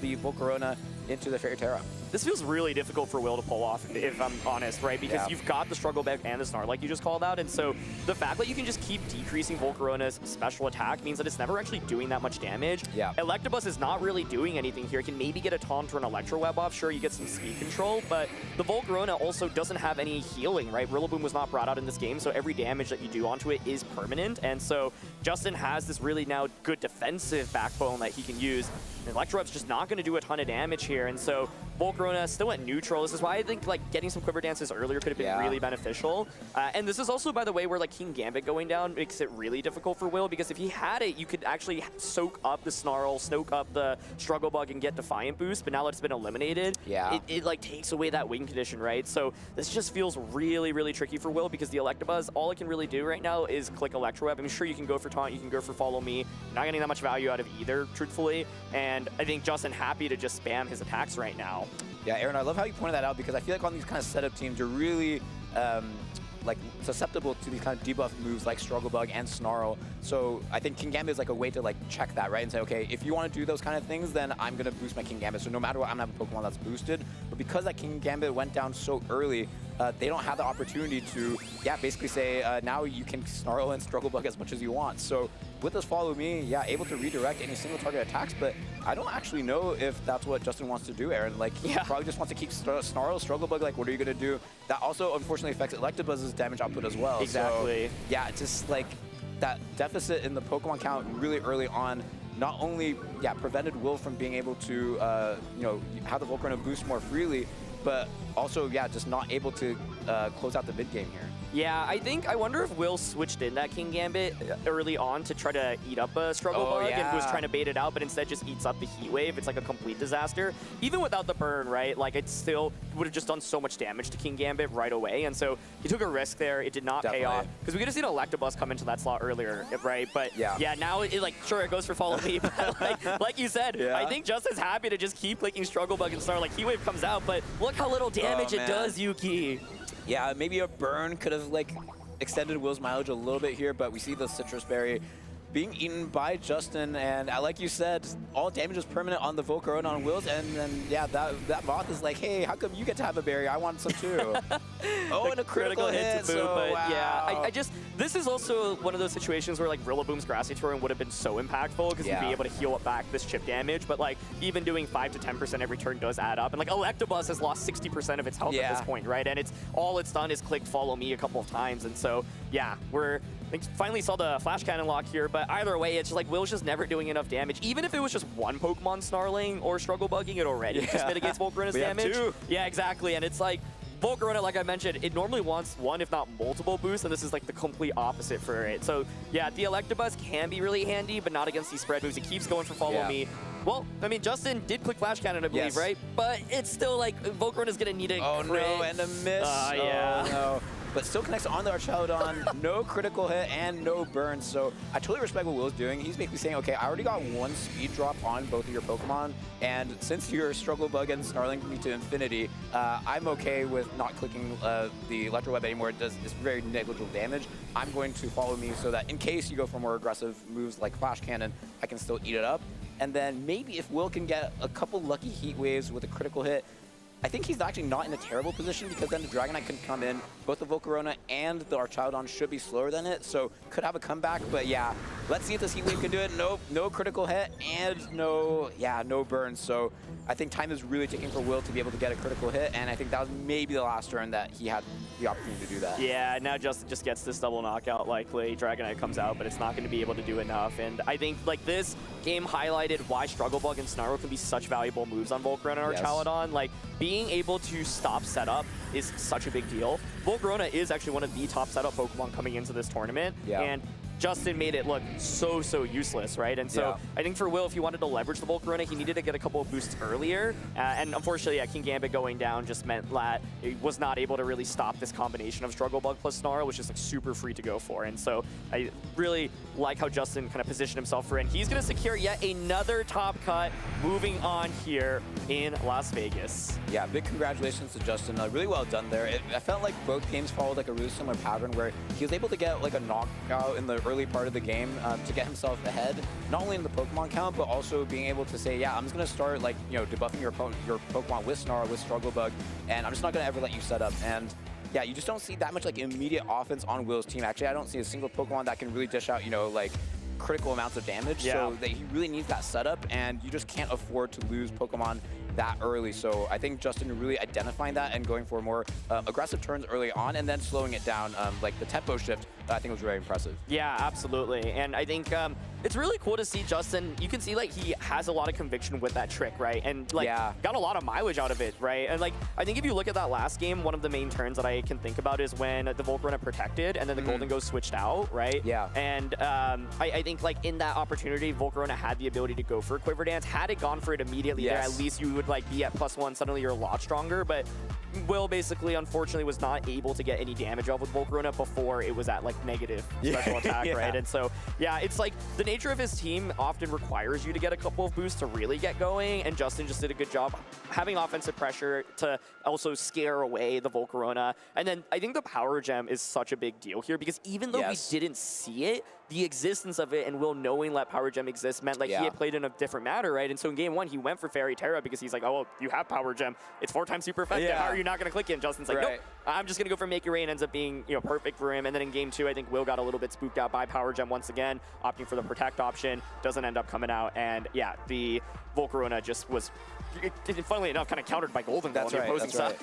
the Volcarona into the Fairy Terra. This feels really difficult for Will to pull off, if I'm honest, right? Because you've got the Struggle Bug and the Snarl, like you just called out, and so the fact that you can just keep decreasing Volcarona's special attack means that it's never actually doing that much damage. Yeah. Electabuzz is not really doing anything here. It can maybe get a taunt or an Electro Web off. Sure, you get some speed control, but the Volcarona also doesn't have any healing, right? Rillaboom was not brought out in this game, so every damage that you do onto it is permanent, and so Justin has this really now good defensive backbone that he can use. And Electro Web's just not going to do a ton of damage here, and so Volcarona still at neutral. This is why I think like getting some Quiver Dances earlier could have been really beneficial. And this is also, by the way, where like King Gambit going down makes it really difficult for Will, because if he had it, you could actually soak up the Snarl, soak up the Struggle Bug, and get Defiant boost. But now that it's been eliminated, it like takes away that win condition, right? So this just feels really, really tricky for Will, because the Electabuzz, all it can really do right now is click Electro Web. I'm sure you can go for Taunt, you can go for Follow Me. Not getting that much value out of either, truthfully. And I think Justin happy to just spam his attacks right now. Yeah, Aaron, I love how you pointed that out, because I feel like on these kind of setup teams, you're really like susceptible to these kind of debuff moves like Struggle Bug and Snarl. So I think King Gambit is like a way to like check that, right? And say, okay, if you want to do those kind of things, then I'm going to boost my King Gambit. So no matter what, I'm going to have a Pokemon that's boosted. But because that King Gambit went down so early, they don't have the opportunity to, basically say, now you can Snarl and Struggle Bug as much as you want. So with this Follow Me, able to redirect any single target attacks, but I don't actually know if that's what Justin wants to do, Aaron. Like, he probably just wants to keep Snarl, Struggle Bug, like, what are you going to do? That also, unfortunately, affects Electabuzz's damage output as well. Exactly. So, yeah, just, like, that deficit in the Pokemon count really early on not only, prevented Will from being able to, you know, have the Volcarona boost more freely, but also, just not able to close out the mid game here. Yeah, I wonder if Will switched in that King Gambit early on to try to eat up a Struggle Bug and was trying to bait it out, but instead just eats up the Heat Wave. It's like a complete disaster. Even without the burn, right? Like, it still would have just done so much damage to King Gambit right away. And so he took a risk there. It did not pay off. Because we could have seen Electabuzz come into that slot earlier, right? But yeah, now it like, sure, it goes for Follow Me. But like you said, I think Justin's happy to just keep clicking Struggle Bug and Snarl. Like, Heat Wave comes out, but look how little damage it does, Yuki. Yeah, maybe a burn could have like extended Will's mileage a little bit here, but we see the Citrus Berry being eaten by Justin, and like you said, all damage is permanent on the Volcarona on Will's, and then yeah, that Moth is like, hey, how come you get to have a berry? I want some too. Oh, and a critical hit, to boot, so but wow. Yeah, this is also one of those situations where like Rillaboom's Grassy Torrent would have been so impactful because you'd be able to heal it back this chip damage, but like even doing 5 to 10% every turn does add up, and like Electabuzz has lost 60% of its health at this point, right? And all it's done is click Follow Me a couple of times, and so yeah, I finally saw the Flash Cannon lock here, but either way, it's just like Will's just never doing enough damage. Even if it was just one Pokemon snarling or Struggle Bugging, it already just mitigates Volcarona's damage. Yeah, exactly, and it's like, Volcarona, like I mentioned, it normally wants one, if not multiple boosts, and this is like the complete opposite for it. So yeah, the Electabuzz can be really handy, but not against these spread moves. It keeps going for Follow Me. Well, I mean, Justin did click Flash Cannon, I believe, right? But it's still like, Volcarona's gonna need a crit. No, and a miss. Yeah. Oh, no. But still connects on the Archaeodon, no critical hit and no burn. So I totally respect what Will's doing. He's basically saying, okay, I already got one speed drop on both of your Pokemon, and since your Struggle Bug and Snarling me to infinity, I'm okay with not clicking the Electro Web anymore. It's very negligible damage. I'm going to Follow Me so that in case you go for more aggressive moves like Flash Cannon, I can still eat it up. And then maybe if Will can get a couple lucky Heat Waves with a critical hit, I think he's actually not in a terrible position because then the Dragonite can come in. Both the Volcarona and the Archaeodon should be slower than it, so could have a comeback. But yeah, let's see if this Heat Wave can do it. No critical hit and no burn. So I think time is really ticking for Will to be able to get a critical hit, and I think that was maybe the last turn that he had the opportunity to do that. Yeah, now Justin just gets this double knockout likely. Dragonite comes out, but it's not going to be able to do enough. And I think like this game highlighted why Struggle Bug and Snarl can be such valuable moves on Volcarona or Archaeodon. Like, being able to stop setup is such a big deal. Volcarona is actually one of the top setup Pokemon coming into this tournament. And Justin made it look so useless, right? And so I think for Will, if he wanted to leverage the Volcarona, he needed to get a couple of boosts earlier. And unfortunately, King Gambit going down just meant that it was not able to really stop this combination of Struggle Bug plus Snarl, which is like super free to go for. And so I really like how Justin kind of positioned himself for it. And he's going to secure yet another top cut moving on here in Las Vegas. Yeah, big congratulations to Justin. Really well done there. I felt like both games followed like a really similar pattern where he was able to get like a knockout in the early part of the game to get himself ahead, not only in the Pokemon count, but also being able to say, yeah, I'm just going to start like, you know, debuffing your Pokemon with Snarl, with Struggle Bug, and I'm just not going to ever let you set up. And yeah, you just don't see that much like immediate offense on Will's team. Actually, I don't see a single Pokemon that can really dish out, you know, like critical amounts of damage. So that he really needs that setup, and you just can't afford to lose Pokemon that early. So I think Justin really identifying that and going for more aggressive turns early on and then slowing it down, like the tempo shift, I think was very impressive. Yeah, absolutely. And I think it's really cool to see Justin. You can see like he has a lot of conviction with that trick, right? And like got a lot of mileage out of it, right? And like I think if you look at that last game, one of the main turns that I can think about is when the Volcarona protected and then the Golden Ghost switched out, right? Yeah. And I think like in that opportunity, Volcarona had the ability to go for a Quiver Dance. Had it gone for it immediately there, at least you would like be at +1. Suddenly you're a lot stronger. But Will basically, unfortunately, was not able to get any damage off with Volcarona before it was at like negative special attack, right? And so, yeah, it's like the nature of his team often requires you to get a couple of boosts to really get going, and Justin just did a good job having offensive pressure to also scare away the Volcarona. And then I think the Power Gem is such a big deal here because even though we didn't see it, the existence of it and Will knowing that Power Gem exists meant like he had played in a different manner, right? And so in game one, he went for Fairy Terra because he's like, oh, well, you have Power Gem. It's 4 times super effective. How are you not going to click it? And Justin's like, nope, I'm just going to go for Make It Rain. Ends up being, you know, perfect for him. And then in game two, I think Will got a little bit spooked out by Power Gem once again, opting for the Protect option. Doesn't end up coming out. And yeah, the Volcarona just was, funnily enough, kind of countered by Golden Ball on the opposing side.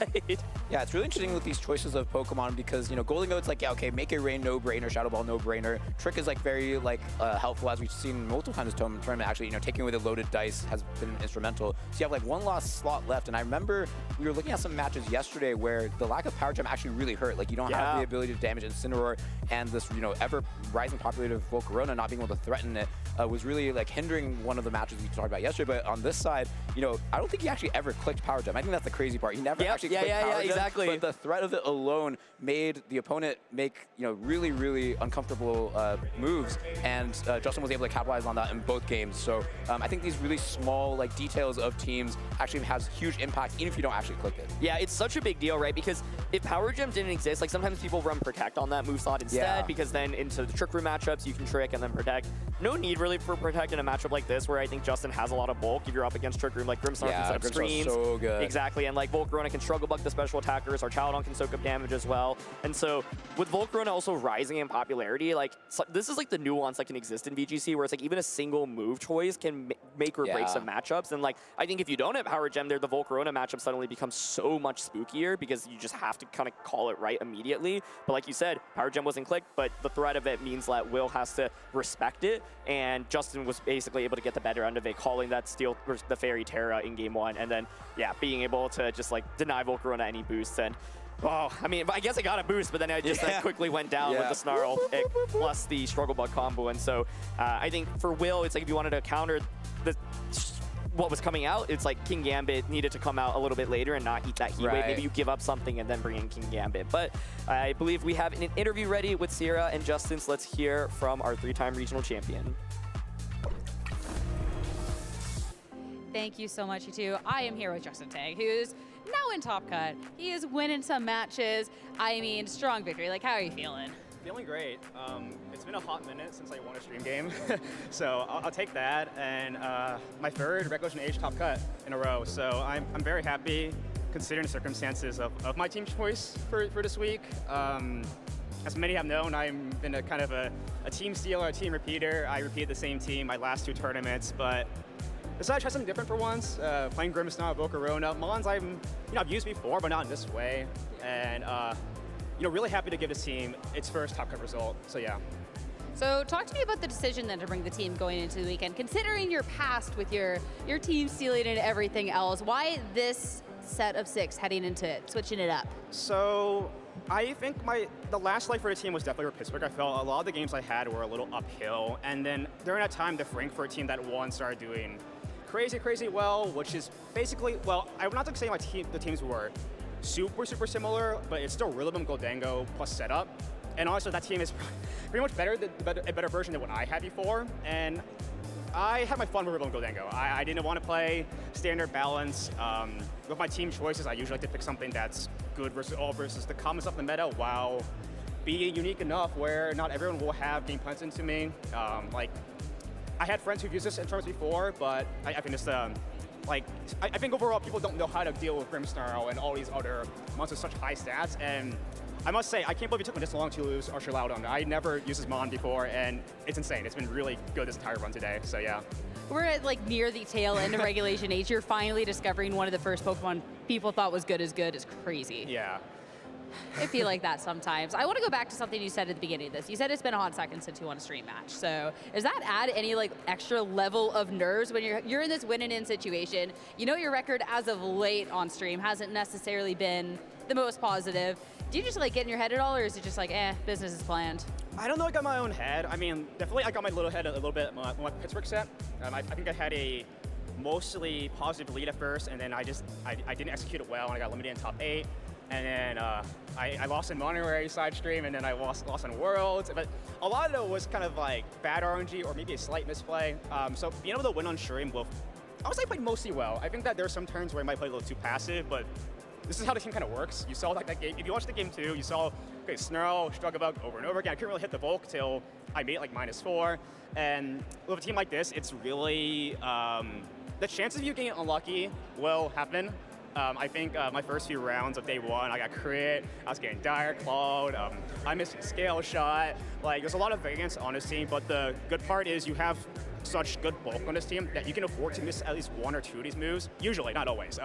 Yeah, it's really interesting with these choices of Pokemon because, you know, Golden Goat's like, yeah, okay, Make It Rain, no-brainer, Shadow Ball, no-brainer. Trick is like very like helpful, as we've seen multiple times this tournament. Actually, you know, taking away the loaded dice has been instrumental. So you have like one lost slot left, and I remember we were looking at some matches yesterday where the lack of Power Gem actually really hurt. Like you don't have the ability to damage Incineroar, and this, you know, ever rising popularity of Volcarona not being able to threaten it was really like hindering one of the matches we talked about yesterday. But on this side, you know, I don't think he actually ever clicked Power Gem. I think that's the crazy part. He never actually clicked Power Gem. Exactly. But the threat of it alone made the opponent make, you know, really, really uncomfortable moves, and Justin was able to capitalize on that in both games. So I think these really small like details of teams actually has huge impact, even if you don't actually click it. Yeah, it's such a big deal, right? Because if Power Gem didn't exist, like sometimes people run Protect on that move slot instead, because then into the Trick Room matchups, you can Trick and then Protect. No need really for Protect in a matchup like this, where I think Justin has a lot of bulk if you're up against Trick Room. Like Grimmsnarl can set up screens. So good. Exactly, and like Volcarona can struggle bug the special attackers, or Chowdon can soak up damage as well. And so with Volcarona also rising in popularity, like this is like the nuance that can exist in VGC, where it's like even a single move choice can make or break some matchups. And like I think if you don't have Power Gem there, the Volcarona matchup suddenly becomes so much spookier because you just have to kind of call it right immediately. But like you said, Power Gem wasn't clicked, but the threat of it means that Will has to respect it, and Justin was basically able to get the better end of it, calling that steal the Fairy Terra in game 1, and then being able to just like deny Volcarona any boosts. And oh, I mean, I guess I got a boost, but then I just like, quickly went down with the Snarl pick plus the Struggle Bug combo. And so I think for Will, it's like if you wanted to counter what was coming out, it's like King Gambit needed to come out a little bit later and not eat that heat wave. Maybe you give up something and then bring in King Gambit. But I believe we have an interview ready with Sierra and Justin, so let's hear from our 3-time regional champion. Thank you so much, you two. I am here with Justin Tang, who's now in Top Cut. He is winning some matches. I mean, strong victory. Like, how are you feeling? Feeling great. It's been a hot minute since I won a stream game, so I'll take that. And my third Regulation Age Top Cut in a row, so I'm very happy considering the circumstances of my team choice for this week. As many have known, I've been a kind of a team stealer, a team repeater. I repeated the same team my last 2 tournaments, but decided to try something different for once, playing Grimmsnarl, Volcarona. Mons I've used before, but not in this way. And really happy to give this team its first Top Cut result. So yeah. So talk to me about the decision then to bring the team going into the weekend, considering your past with your team stealing and everything else. Why this set of 6 heading into it, switching it up? So I think the last leg for the team was definitely for Pittsburgh. I felt a lot of the games I had were a little uphill, and then during that time, the Frankfurt team that won started doing crazy well, which is basically, well, I'm not going to say the teams were super similar, but it's still Rillaboom, Goldango plus setup. And also that team is pretty much a better version than what I had before. And I had my fun with Rillaboom, Goldango. I didn't want to play standard balance. With my team choices, I usually like to pick something that's good versus all versus the common stuff in the meta, while being unique enough where not everyone will have game plans into me. Like, I had friends who've used this in terms before, but I think this, I think overall people don't know how to deal with Grimmsnarl and all these other monsters with such high stats. And I must say, I can't believe it took me this long to lose Ursulaudon. I never used his Mon before, and it's insane. It's been really good this entire run today, so yeah. We're at near the tail end of Regulation Age. You're finally discovering one of the first Pokemon people thought was good. Is crazy. Yeah. I feel like that sometimes. I want to go back to something you said at the beginning of this. You said it's been a hot second since you won a stream match. So does that add any extra level of nerves when you're in this win-and-in situation? You know your record as of late on stream hasn't necessarily been the most positive. Do you just get in your head at all, or is it just business is planned? I don't know. I got my own head. I mean, definitely I got my little head a little bit when my Pittsburgh set. I think I had a mostly positive lead at first, and then I didn't execute it well, and I got limited in top 8. And then I lost in Monterey side stream, and then I lost in Worlds. But a lot of it was kind of bad RNG or maybe a slight misplay. So being able to win on stream, I would say played mostly well. I think that there are some turns where I might play a little too passive, but this is how the team kind of works. You saw that game. If you watched the game 2, you saw Snarl, Struggle Bug over and over again. I couldn't really hit the Volk till I made -4. And with a team like this, it's really the chances of you getting unlucky will happen. I think my first few rounds of day 1, I got crit, I was getting Dire Clawed, I missed a Scale Shot. There's a lot of variance on this team, but the good part is you have such good bulk on this team that you can afford to miss at least one or two of these moves. Usually, not always.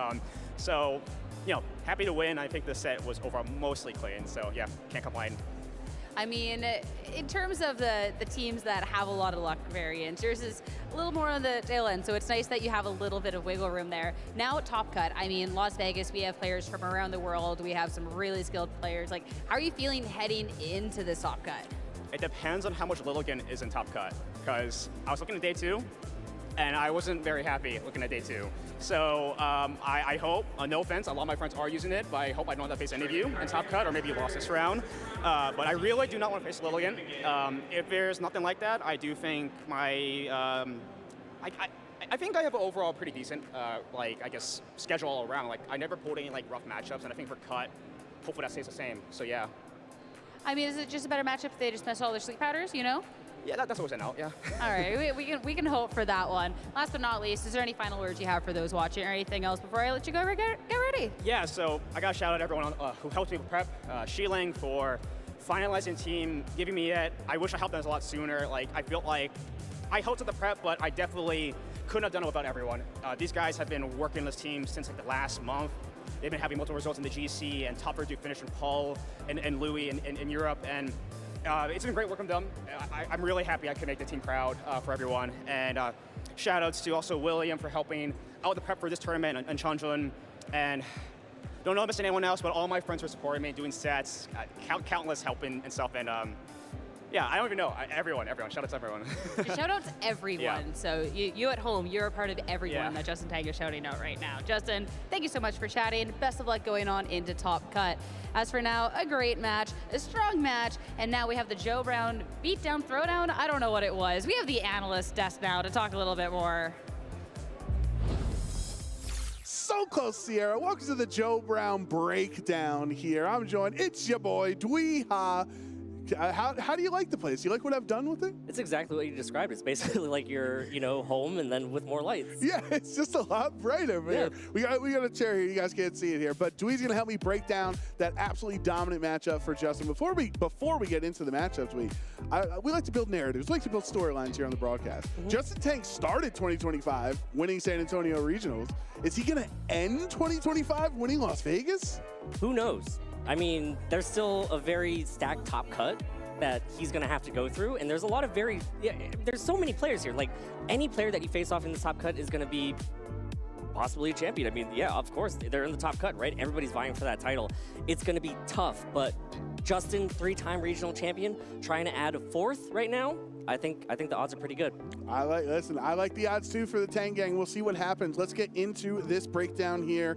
So, you know, happy to win. I think the set was overall mostly clean. So yeah, can't complain. I mean, in terms of the teams that have a lot of luck variants, yours is a little more on the tail end, so it's nice that you have a little bit of wiggle room there. Now at Top Cut, I mean, Las Vegas, we have players from around the world. We have some really skilled players. Like, how are you feeling heading into this Top Cut? It depends on how much Lilligant is in Top Cut, because I was looking at day 2, and I wasn't very happy looking at day 2. So I hope, no offense, a lot of my friends are using it, but I hope I don't have to face any of you in Top Cut, or maybe you lost this round. But I really do not want to face Lilligant. If there's nothing like that, I do think my, I think I have an overall pretty decent, like, I guess, schedule all around. Like, I never pulled any, like, rough matchups, and I think for Cut, hopefully that stays the same, so yeah. I mean, is it just a better matchup if they just mess all their sleep powders, you know? Yeah, that's always an out, yeah. All right, we can hope for that one. Last but not least, is there any final words you have for those watching or anything else before I let you go get ready? Yeah, so I got to shout out everyone who helped me with prep. Shiling for finalizing team, giving me it. I wish I helped them a lot sooner. Like, I felt like I helped with the prep, but I definitely couldn't have done it without everyone. These guys have been working this team since like the last month. They've been having multiple results in the GC, and top do finish in Paul and Louis in Europe, and it's been great working with them. I'm really happy I could make the team proud for everyone. And shout outs to also William for helping out with the prep for this tournament, and Chanjun. And don't know if I'm missing anyone else, but all my friends were supporting me, doing sets, countless helping and stuff. And yeah, I don't even know. Everyone. Shout out to everyone. Shout out to everyone. Yeah. So you at home, you're a part of everyone that Justin Tang is shouting out right now. Justin, thank you so much for chatting. Best of luck going on into Top Cut. As for now, a great match, a strong match, and now we have the Joe Brown beatdown, throwdown. I don't know what it was. We have the analyst desk now to talk a little bit more. So close, Sierra. Welcome to the Joe Brown breakdown here. I'm joined. It's your boy, Dweeha. How do you like the place? You like what I've done with it? It's exactly what you described. It's basically like you're, home and then with more lights. Yeah, it's just a lot brighter, man. Yeah. We got a chair here. You guys can't see it here, but Dwee's gonna help me break down that absolutely dominant matchup for Justin. Before we get into the matchups, we like to build narratives. We like to build storylines here on the broadcast. Justin Tang started 2025 winning San Antonio Regionals. Is he gonna end 2025 winning Las Vegas? Who knows? I mean, there's still a very stacked Top Cut that he's going to have to go through, and there's a lot of there's so many players here. Like, any player that you face off in this Top Cut is going to be possibly a champion. I mean, yeah, of course, they're in the Top Cut, right? Everybody's vying for that title. It's going to be tough, but Justin, 3-time regional champion, trying to add a 4th right now, I think the odds are pretty good. I like the odds too for the Tang Gang. We'll see what happens. Let's get into this breakdown here.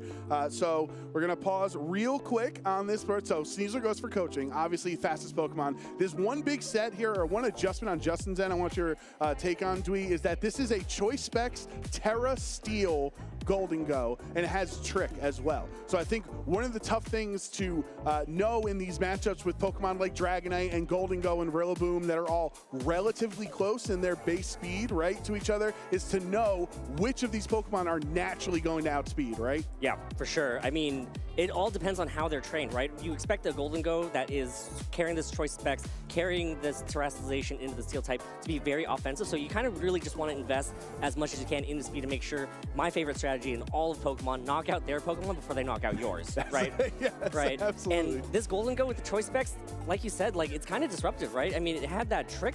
So we're gonna pause real quick on this part. So Sneasler goes for coaching, obviously fastest Pokemon. There's one big set here, or one adjustment on Justin's end I want your take on, Dwee, is that this is a Choice Specs Terra Steel Golden Go, and it has Trick as well. So I think one of the tough things to know in these matchups with Pokemon like Dragonite and Golden Go and Rillaboom that are all relatively close in their base speed, right, to each other, is to know which of these Pokemon are naturally going to outspeed, right? Yeah, for sure. I mean, it all depends on how they're trained, right? You expect a Golden Go that is carrying this Choice Specs, carrying this Terrestrialization into the Steel type to be very offensive, so you kind of really just want to invest as much as you can into speed to make sure my favorite strategy in all of Pokemon, knock out their Pokemon before they knock out yours, right? Yes, right. Absolutely. And this Golden Go with the Choice Specs, like you said, like, it's kind of disruptive, right? I mean, it had that Trick,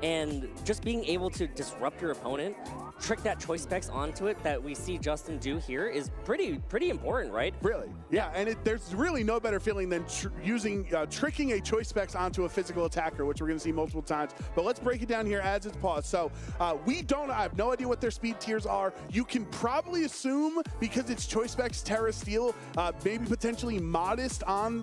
and just being able to disrupt your opponent, trick that Choice Specs onto it that we see Justin do here is pretty important, right? Really, yeah, and there's really no better feeling than tricking a Choice Specs onto a physical attacker, which we're going to see multiple times. But let's break it down here as it's paused. So I have no idea what their speed tiers are. You can probably assume, because it's Choice Specs Terra Steel, maybe potentially modest on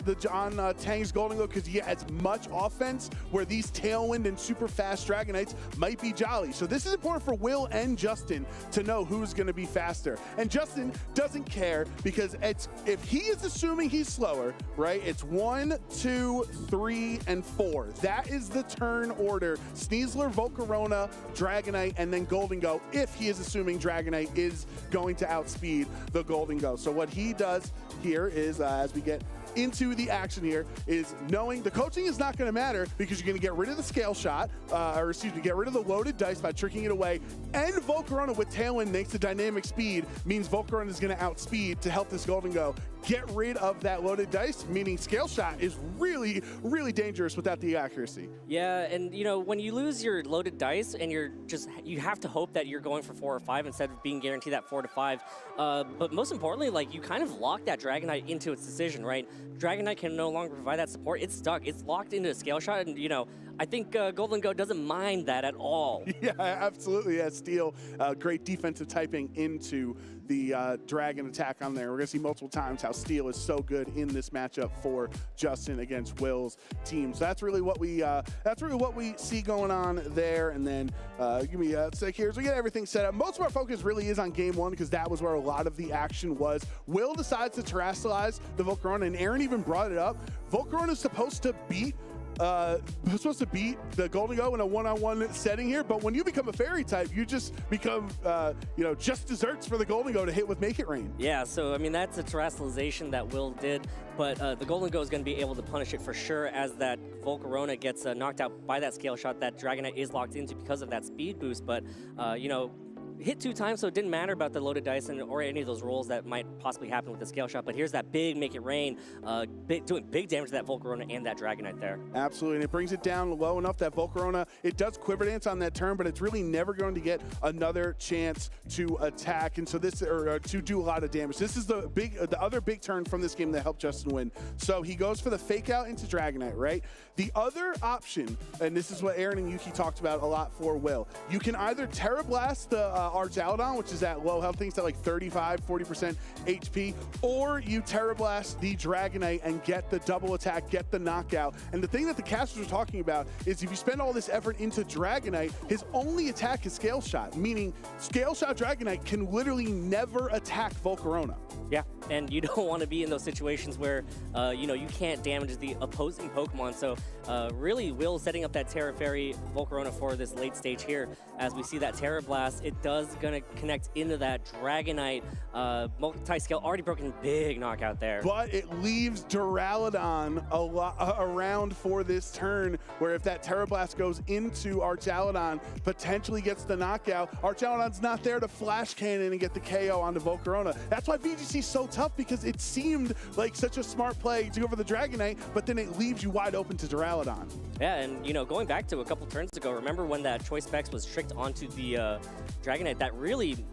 Tang's Golden Go, because he has much offense, where these Tailwind and super fast Dragonites might be jolly. So this is important for Will and Justin to know who's going to be faster. And Justin doesn't care, because if he is assuming he's slower, right, it's 1, 2, 3, and 4. That is the turn order. Sneasler, Volcarona, Dragonite, and then Golden Go, if he is assuming Dragonite is going to outspeed the Golden Go. So what he does here is, as we get into the action here is knowing the coaching is not going to matter because you're going to get rid of the scale shot, or excuse me, get rid of the loaded dice by tricking it away. And Volcarona with Tailwind makes the dynamic speed, means Volcarona is going to outspeed to help this Golden Go get rid of that loaded dice, meaning scale shot is really, really dangerous without the accuracy. Yeah, and you know, when you lose your loaded dice and you have to hope that you're going for 4 or 5 instead of being guaranteed that 4 to 5. But most importantly, like, you kind of lock that Dragonite into its decision, right? Dragonite can no longer provide that support. It's stuck. It's locked into a scale shot, and you know, I think Golden Go doesn't mind that at all. Yeah, absolutely. Yeah, Steel, great defensive typing into the Dragon attack on there. We're going to see multiple times how Steel is so good in this matchup for Justin against Will's team. So that's really what we see going on there. And then give me a sec here as we get everything set up. Most of our focus really is on game 1 because that was where a lot of the action was. Will decides to terrestrialize the Volcarona, and Aaron even brought it up. Volcarona is supposed to beat the Golden Go in a one-on-one setting here, but when you become a fairy type, you just become, you know, just desserts for the Golden Go to hit with Make It Rain. Yeah, so I mean, that's a terrestrialization that Will did, but the Golden Go is going to be able to punish it for sure as that Volcarona gets knocked out by that scale shot that Dragonite is locked into because of that speed boost, but, you know, hit 2 times, so it didn't matter about the loaded dice or any of those rolls that might possibly happen with the scale shot. But here's that big Make It Rain, doing big damage to that Volcarona and that Dragonite there. Absolutely, and it brings it down low enough that Volcarona, it does Quiver Dance on that turn, but it's really never going to get another chance to attack, and so this, or to do a lot of damage. This is the other big turn from this game that helped Justin win. So he goes for the fake out into Dragonite, right? The other option, and this is what Aaron and Yuki talked about a lot for Will, you can either Terra Blast the Archaludon, which is at low health, things at like 35-40% HP, or you Terra Blast the Dragonite and get the double attack, get the knockout. And the thing that the casters are talking about is if you spend all this effort into Dragonite, his only attack is Scale Shot, meaning Scale Shot Dragonite can literally never attack Volcarona. Yeah, and you don't want to be in those situations where, you know, you can't damage the opposing Pokemon. So really, Will setting up that Terra Fairy Volcarona for this late stage here. As we see that Terra Blast, it does gonna connect into that Dragonite multi-scale, already broken, big knockout there. But it leaves Duraludon around for this turn, where if that Terra Blast goes into Archaludon, potentially gets the knockout. Archaludon's not there to flash cannon and get the KO onto Volcarona. That's why VGC is so tough, because it seemed like such a smart play to go for the Dragonite, but then it leaves you wide open to Duraludon. Yeah, and you know, going back to a couple turns ago, remember when that Choice Specs was tricked onto the Dragonite? That really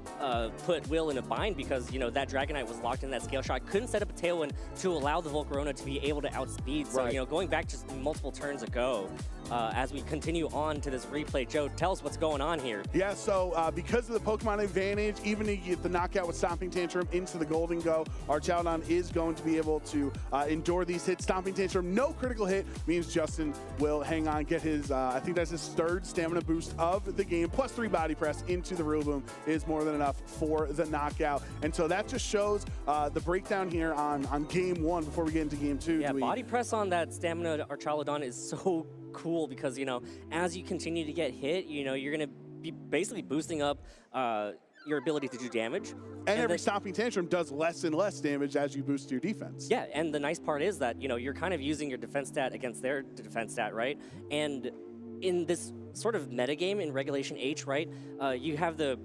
put Will in a bind, because, you know, that Dragonite was locked in that scale shot, couldn't set up a Tailwind to allow the Volcarona to be able to outspeed. So, you know, going back just multiple turns ago, as we continue on to this replay, Joe, tell us what's going on here. Yeah, so because of the Pokemon advantage, even if you get the knockout with Stomping Tantrum into the Golden Go, Archaludon is going to be able to endure these hits. Stomping Tantrum, no critical hit, means Justin will hang on, get his, I think that's his 3rd stamina boost of the game, plus 3 body press into the Rillaboom is more than enough for the knockout. And so that just shows the breakdown here on game 1 before we get into game 2. Yeah, body press on that stamina Archaludon is so cool, because, you know, as you continue to get hit, you know, you're going to be basically boosting up your ability to do damage. And every Stomping Tantrum does less and less damage as you boost your defense. Yeah, and the nice part is that, you know, you're kind of using your defense stat against their defense stat, right? And in this sort of metagame in Regulation H, right? You have the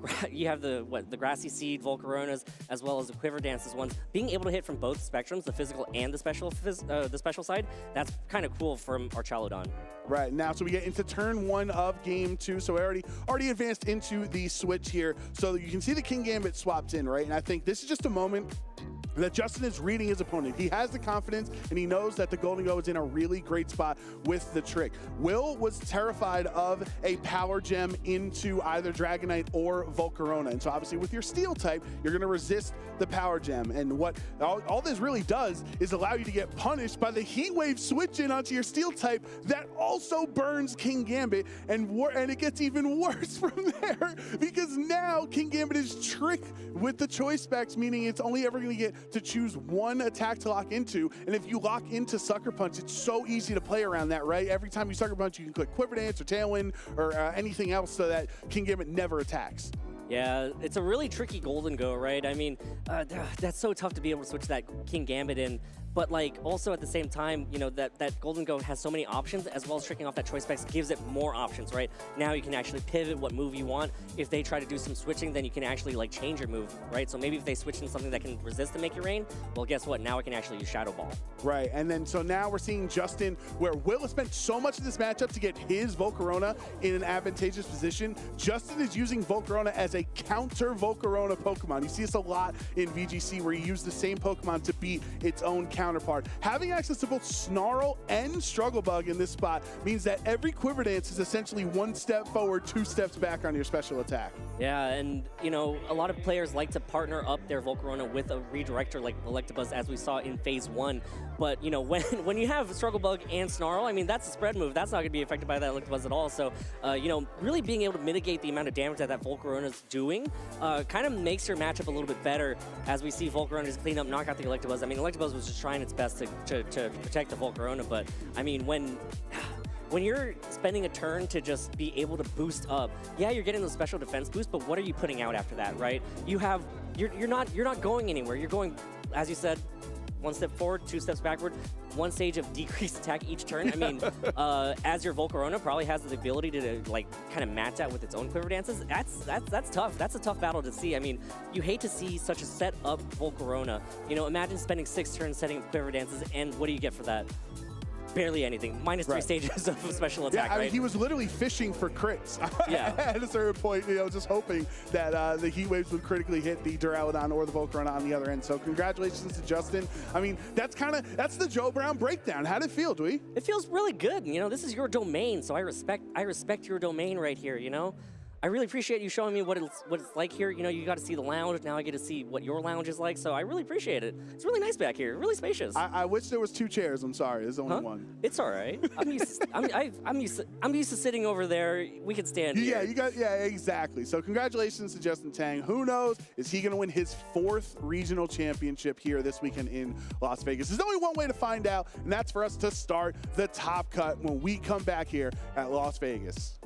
Grassy Seed Volcaronas, as well as the Quiver Dances ones, being able to hit from both spectrums, the physical and the special side. That's kind of cool from Archaludon. Right, now, so we get into turn 1 of game 2. So I already advanced into the switch here. So you can see the King Gambit swapped in, right? And I think this is just a moment that Justin is reading his opponent. He has the confidence, and he knows that the Golden Go is in a really great spot with the trick. Will was terrified of a Power Gem into either Dragonite or Volcarona. And so obviously with your Steel type, you're gonna resist the Power Gem. And what all this really does is allow you to get punished by the Heat Wave switch in onto your Steel type that also burns King Gambit, and it gets even worse from there, because now King Gambit is tricked with the Choice Specs, meaning it's only ever gonna get to choose one attack to lock into. And if you lock into Sucker Punch, it's so easy to play around that, right? Every time you Sucker Punch, you can click Quiver Dance or Tailwind or anything else so that King Gambit never attacks. Yeah, it's a really tricky Golden Go, right? I mean, that's so tough to be able to switch that King Gambit in. but like also at the same time, you know, that Golden Go has so many options, as well as tricking off that choice specs gives it more options, right? Now you can actually pivot what move you want. If they try to do some switching, then you can actually like change your move, right? So maybe if they switch in something that can resist the Make Your Rain, well, guess what? Now I can actually use Shadow Ball. Right, and then so now we're seeing Justin, where Will has spent so much of this matchup to get his Volcarona in an advantageous position. Justin is using Volcarona as a counter Volcarona Pokemon. You see this a lot in VGC, where you use the same Pokemon to beat its own counterpart. Having access to both Snarl and Struggle Bug in this spot means that every Quiver Dance is essentially 1 step forward, 2 steps back on your special attack. Yeah, and you know, a lot of players like to partner up their Volcarona with a redirector like Electabuzz, as we saw in Phase 1. But you know, when you have Struggle Bug and Snarl, I mean, that's a spread move. That's not going to be affected by that Electabuzz at all. So, you know, really being able to mitigate the amount of damage that Volcarona is doing kind of makes your matchup a little bit better, as we see Volcarona just clean up, knock out the Electabuzz. I mean, Electabuzz was just trying its best to protect the Volcarona, but I mean, when you're spending a turn to just be able to boost up, yeah, you're getting the special defense boost, but what are you putting out after that, right? You're not going anywhere. You're going, as you said, 1 step forward, 2 steps backward, 1 stage of decreased attack each turn. I mean, as your Volcarona probably has the ability to like kind of match that with its own Quiver Dances. That's tough. That's a tough battle to see. I mean, you hate to see such a set up Volcarona. You know, imagine spending 6 turns setting up Quiver Dances, and what do you get for that? Barely anything. Minus 3 stages of special attack, I mean, right? he was literally fishing for crits. Yeah. At a certain point, you know, just hoping that the Heat Waves would critically hit the Duraludon or the Volcarona on the other end. So congratulations to Justin. I mean, that's the Joe Brown breakdown. How did it feel, Dewey? It feels really good. You know, this is your domain, so I respect your domain right here, you know? I really appreciate you showing me what it's like here. You know, you got to see the lounge. Now I get to see what your lounge is like, so I really appreciate it. It's really nice back here, really spacious. I wish there was 2 chairs. I'm sorry, there's only 1. It's all right. I'm used to sitting over there. We can stand here. Yeah, exactly. So congratulations to Justin Tang. Who knows? Is he going to win his 4th regional championship here this weekend in Las Vegas? There's only one way to find out, and that's for us to start the top cut when we come back here at Las Vegas.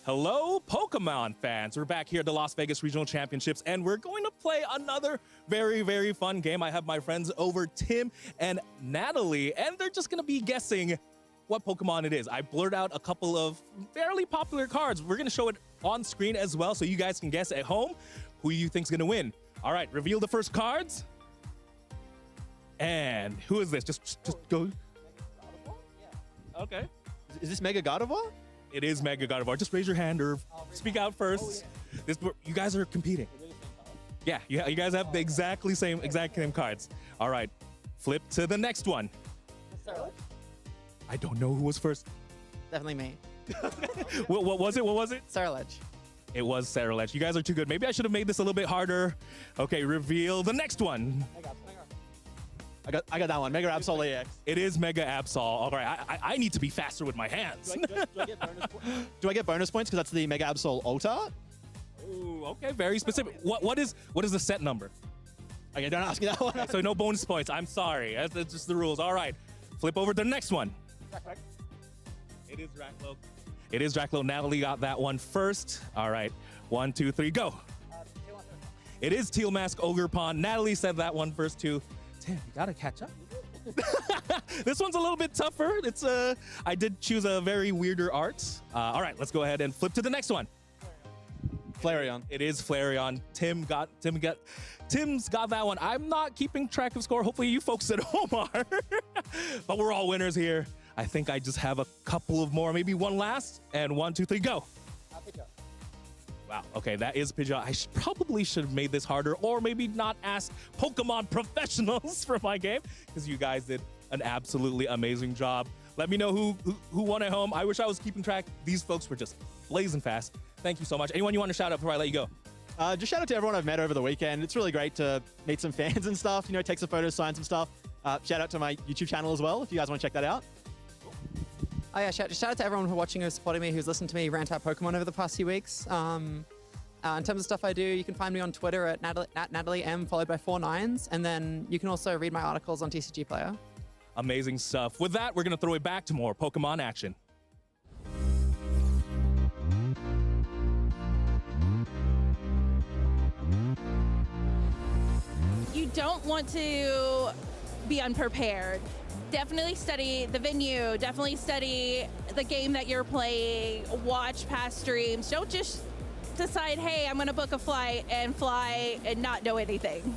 Hello, Pokemon fans. We're back here at the Las Vegas Regional Championships, and we're going to play another very, very fun game. I have my friends over, Tim and Natalie, and they're just going to be guessing what Pokemon it is. I blurred out a couple of fairly popular cards. We're going to show it on screen as well, so you guys can guess at home who you think's going to win. All right, reveal the first cards. And who is this? Just go. Okay. Is this Mega Gardevoir? It is Mega Gardevoir. Just raise your hand or speak out first. You guys are competing. Yeah, you guys have the exact same cards. All right, flip to the next one. I don't know who was first. Definitely me. What was it? What was it? Sarlage. It was Sarlage. You guys are too good. Maybe I should have made this a little bit harder. Okay, reveal the next one. I got that one. Mega Absol AX. It is Mega Absol. All right, I need to be faster with my hands. Do I get bonus points because that's the Mega Absol Alt Art? Ooh, okay, very specific. What is the set number? Okay, don't ask me that one. So no bonus points. I'm sorry. That's just the rules. All right. Flip over to the next one. It is Draklo. It is Draklo. Natalie got that one first. All right. 1, 2, 3, go. It is Teal Mask Ogre Pond. Natalie said that one first too. Tim, you gotta catch up. This one's a little bit tougher. It's I did choose a very weirder art. All right, let's go ahead and flip to the next one. Flareon. It is Flareon. Tim's got that one. I'm not keeping track of score. Hopefully you folks at home are. But we're all winners here. I think I just have a couple of more, maybe one last. And 1, 2, 3, go. Wow, okay, that is Pidgeot. I probably should have made this harder, or maybe not ask Pokemon professionals for my game, because you guys did an absolutely amazing job. Let me know who won at home. I wish I was keeping track. These folks were just blazing fast. Thank you so much. Anyone you want to shout out before I let you go? Just shout out to everyone I've met over the weekend. It's really great to meet some fans and stuff, you know, take some photos, sign some stuff. Shout out to my YouTube channel as well, if you guys want to check that out. Oh yeah, shout out to everyone who's watching, who's supporting me, who's listened to me rant about Pokemon over the past few weeks. In terms of stuff I do, you can find me on Twitter at Natalie M, followed by 4 9s, and then you can also read my articles on TCG Player. Amazing stuff. With that, we're going to throw it back to more Pokemon action. You don't want to be unprepared. Definitely study the venue, definitely study the game that you're playing, watch past streams. Don't just decide, hey, I'm gonna book a flight and fly and not know anything.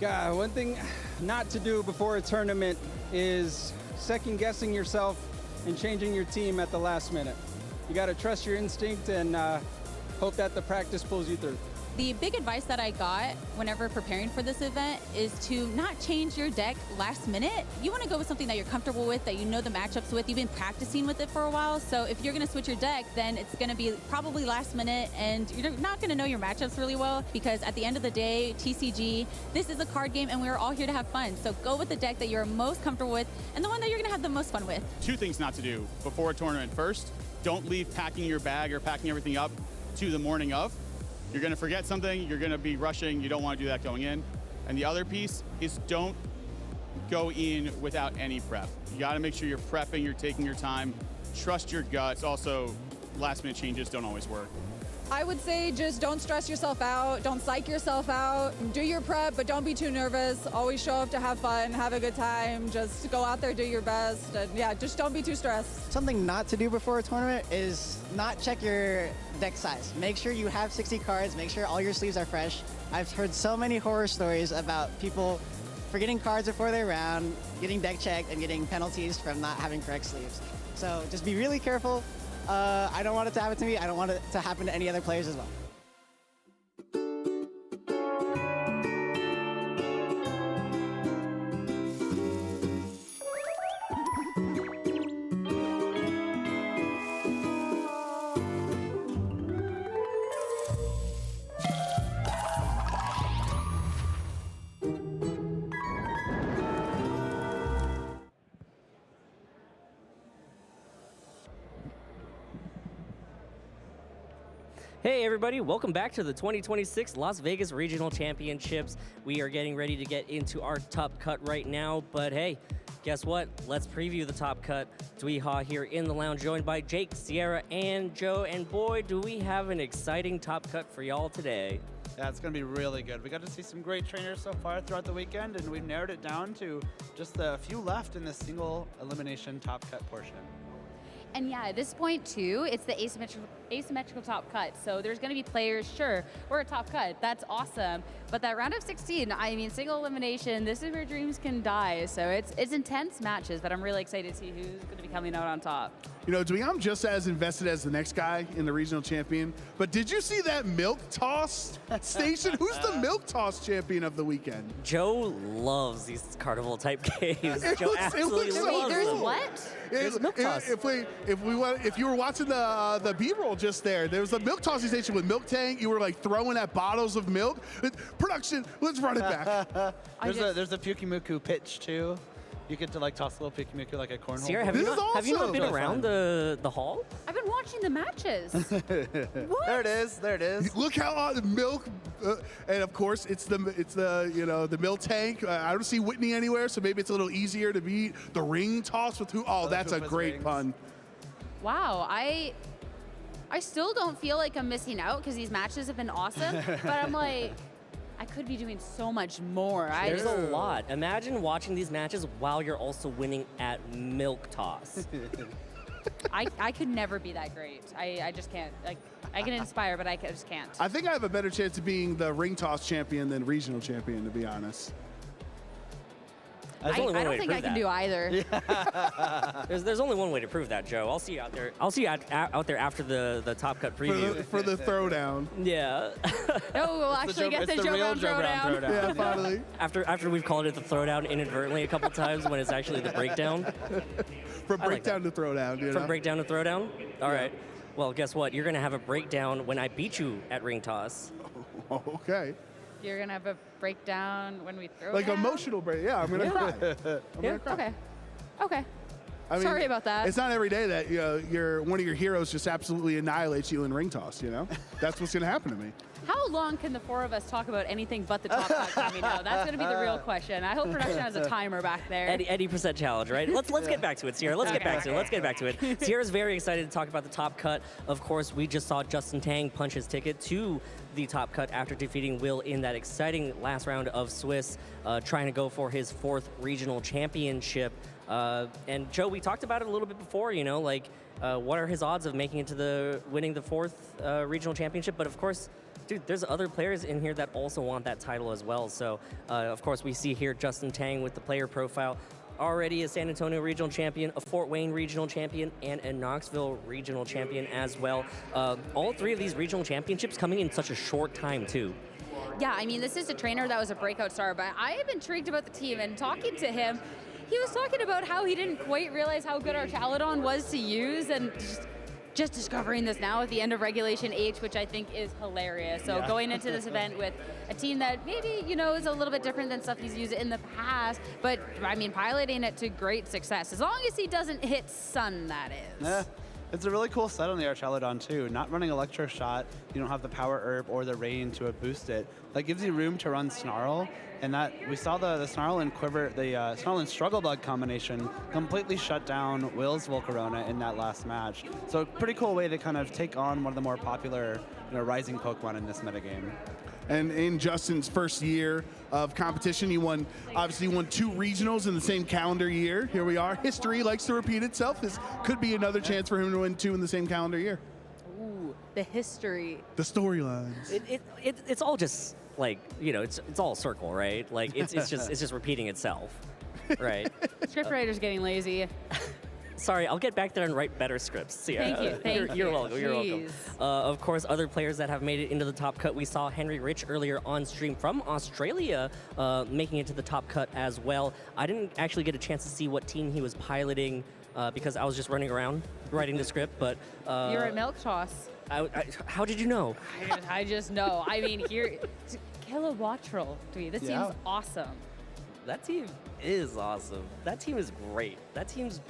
God, one thing not to do before a tournament is second guessing yourself and changing your team at the last minute. You gotta trust your instinct and hope that the practice pulls you through. The big advice that I got whenever preparing for this event is to not change your deck last minute. You want to go with something that you're comfortable with, that you know the matchups with. You've been practicing with it for a while. So if you're going to switch your deck, then it's going to be probably last minute, and you're not going to know your matchups really well, because at the end of the day, TCG, this is a card game and we're all here to have fun. So go with the deck that you're most comfortable with and the one that you're going to have the most fun with. 2 things not to do before a tournament. First, don't leave packing your bag or packing everything up to the morning of. You're going to forget something, you're going to be rushing, you don't want to do that going in. And the other piece is don't go in without any prep. You got to make sure you're prepping, you're taking your time, trust your guts. Also, last minute changes don't always work. I would say just don't stress yourself out, don't psych yourself out, do your prep, but don't be too nervous. Always show up to have fun, have a good time, just go out there, do your best, and yeah, just don't be too stressed. Something not to do before a tournament is not check your deck size. Make sure you have 60 cards, make sure all your sleeves are fresh. I've heard so many horror stories about people forgetting cards before their round, getting deck checked, and getting penalties from not having correct sleeves. So just be really careful. I don't want it to happen to me. I don't want it to happen to any other players as well. Hey everybody, welcome back to the 2026 Las Vegas Regional Championships. We are getting ready to get into our top cut right now, but hey, guess what? Let's preview the top cut. Dweehaw here in the lounge, joined by Jake, Sierra, and Joe, and boy, do we have an exciting top cut for y'all today. Yeah, it's going to be really good. We got to see some great trainers so far throughout the weekend, and we've narrowed it down to just a few left in the single elimination top cut portion. And yeah, at this point too, it's the asymmetrical top cut. So there's gonna be players, sure, we're a top cut, that's awesome. But that round of 16, I mean, single elimination, this is where dreams can die. So it's intense matches, but I'm really excited to see who's gonna be coming out on top. You know, Dwee, I'm just as invested as the next guy in the regional champion, but did you see that milk toss station? Who's the milk toss champion of the weekend? Joe loves these carnival type games. Joe absolutely so loves There's them. what? There's milk toss. If you were watching the B-roll just there was a milk tossing station with Milk Tank. You were like throwing at bottles of milk. Production, let's run it back. There's a Pukimuku pitch too. You get to like toss a little Pikimiku like a cornhole. Sierra, have you not been around the hall? I've been watching the matches. There it is. There it is. Look how the milk, and of course it's the the milk tank. I don't see Whitney anywhere, so maybe it's a little easier to beat the ring toss with who. Oh, that's a great pun. Wow, I still don't feel like I'm missing out because these matches have been awesome, but I'm like, I could be doing so much more. There's a lot. Imagine watching these matches while you're also winning at milk toss. I could never be that great. I just can't. Like, I can inspire, but I just can't. I think I have a better chance of being the ring toss champion than regional champion, to be honest. I don't think I can do either. There's only one way to prove that, Joe. I'll see you out there. I'll see you out there after the Top Cut preview. For the throwdown. Yeah. No, we'll actually get the Joe Brown throwdown. Yeah, finally. After we've called it the throwdown inadvertently a couple times when it's actually the breakdown. From breakdown to throwdown. You know? From breakdown to throwdown? All right. Well, guess what? You're going to have a breakdown when I beat you at ring toss. Okay. You're going to have a breakdown when we throw Like down? emotional break. Yeah, I'm going to cry. I'm gonna cry. Okay. I mean, Sorry about that. It's not every day that one of your heroes just absolutely annihilates you in ring toss, That's what's going to happen to me. How long can the four of us talk about anything but the top cut coming out? That's going to be the real question. I hope production has a timer back there. 80% challenge, right? Let's get back to it, Sierra. Let's get back to it. Sierra's very excited to talk about the top cut. Of course, we just saw Justin Tang punch his ticket to the top cut after defeating Will in that exciting last round of Swiss, trying to go for his 4th regional championship. And Joe, we talked about it a little bit before, what are his odds of making it to winning the 4th regional championship? But of course, dude, there's other players in here that also want that title as well. So, of course, we see here Justin Tang with the player profile, already a San Antonio regional champion, a Fort Wayne regional champion, and a Knoxville regional champion as well. All 3 of these regional championships coming in such a short time, too. Yeah, I mean, this is a trainer that was a breakout star, but I am intrigued about the team, and talking to him, he was talking about how he didn't quite realize how good our Chaladon was to use, and just discovering this now at the end of Regulation H, which I think is hilarious. So going into this event with a team that maybe, is a little bit different than stuff he's used in the past, but, I mean, piloting it to great success. As long as he doesn't hit Sun, that is. Yeah. It's a really cool set on the Archelodon too. Not running Electro Shot, you don't have the Power Herb or the Rain to boost it. That gives you room to run Snarl, and that we saw the Snarl and Quiver, the Snarl and Struggle Bug combination completely shut down Will's Volcarona in that last match. So a pretty cool way to kind of take on one of the more popular rising Pokemon in this metagame. And in Justin's first year of competition, he obviously won 2 regionals in the same calendar year. Here we are. History likes to repeat itself. This could be another chance for him to win 2 in the same calendar year. Ooh, the history. The storylines. It's all just like, it's all a circle, right? Like it's just repeating itself, right? Scriptwriter's getting lazy. Sorry, I'll get back there and write better scripts. Sierra. Thank you. You're welcome. You're welcome. Of course, other players that have made it into the top cut. We saw Henry Rich earlier on stream from Australia making it to the top cut as well. I didn't actually get a chance to see what team he was piloting because I was just running around writing the script. But You're at Milk Toss. How did you know? I just know. I mean, here, Kilowattrel, this team's awesome. That team is awesome. That team is great. That team's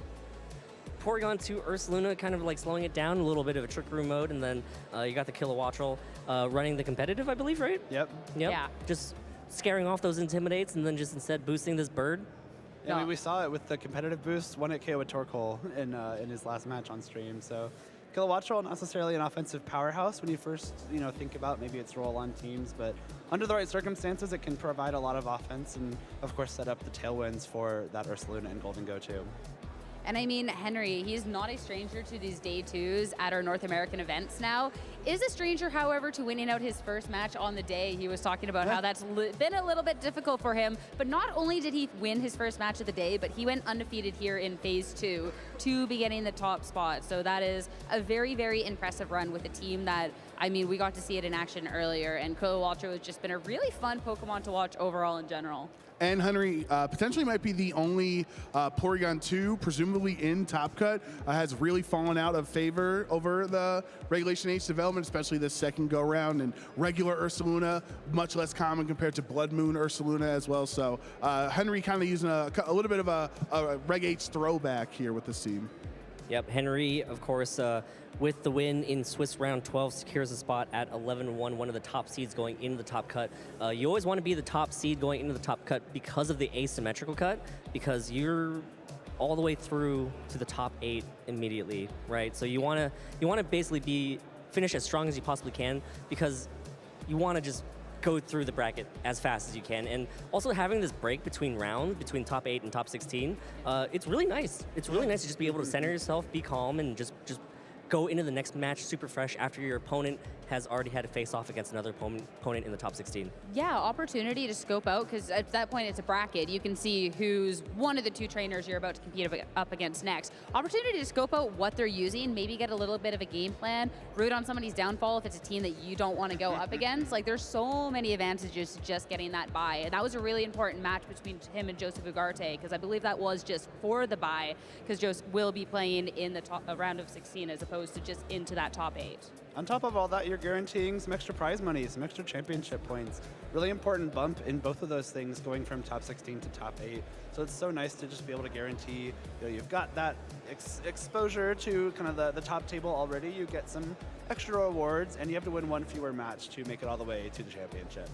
Porygon to Ursaluna, kind of like slowing it down, a little bit of a Trick Room mode, and then you got the Kilowattrel running the competitive, I believe, right? Yep. Yeah. Just scaring off those Intimidates and then just instead boosting this bird. Yeah, I mean, we saw it with the competitive boost, 1-hit KO with Torkoal in his last match on stream. So Kilowattrel, not necessarily an offensive powerhouse when you first think about maybe its role on teams, but under the right circumstances, it can provide a lot of offense and, of course, set up the tailwinds for that Ursaluna and Golden Go too. And I mean, Henry, he's not a stranger to these day 2s at our North American events now. Is a stranger, however, to winning out his first match on the day. He was talking about how that's been a little bit difficult for him. But not only did he win his first match of the day, but he went undefeated here in Phase 2 to be getting the top spot. So that is a very, very impressive run with a team that, I mean, we got to see it in action earlier. And Kilowattrel has just been a really fun Pokemon to watch overall in general. and Henry potentially might be the only Porygon 2, presumably in Top Cut, has really fallen out of favor over the Regulation H development, especially this second go-round. And regular Ursaluna, much less common compared to Blood Moon Ursaluna as well. So Henry kind of using a little bit of a Reg H throwback here with this team. Yep, Henry, of course, with the win in Swiss round 12, secures a spot at 11-1, one of the top seeds going into the top cut. You always want to be the top seed going into the top cut because of the asymmetrical cut, because you're all the way through to the top 8 immediately, right? So you want to basically finish as strong as you possibly can, because you want to just go through the bracket as fast as you can. And also having this break between rounds, between top 8 and top 16, it's really nice. It's really nice to just be able to center yourself, be calm, and just go into the next match super fresh after your opponent has already had to face off against another opponent in the top 16. Yeah, opportunity to scope out, because at that point it's a bracket. You can see who's one of the 2 trainers you're about to compete up against next. Opportunity to scope out what they're using, maybe get a little bit of a game plan, root on somebody's downfall if it's a team that you don't want to go up against. Like, there's so many advantages to just getting that bye. And that was a really important match between him and Joseph Ugarte, because I believe that was just for the bye, because Joseph will be playing in the round of 16 as opposed to just into that top 8. On top of all that, you're guaranteeing some extra prize money, some extra championship points. Really important bump in both of those things, going from top 16 to top 8. So it's so nice to just be able to guarantee, you've got that exposure to kind of the top table already. You get some extra rewards, and you have to win one fewer match to make it all the way to the championship.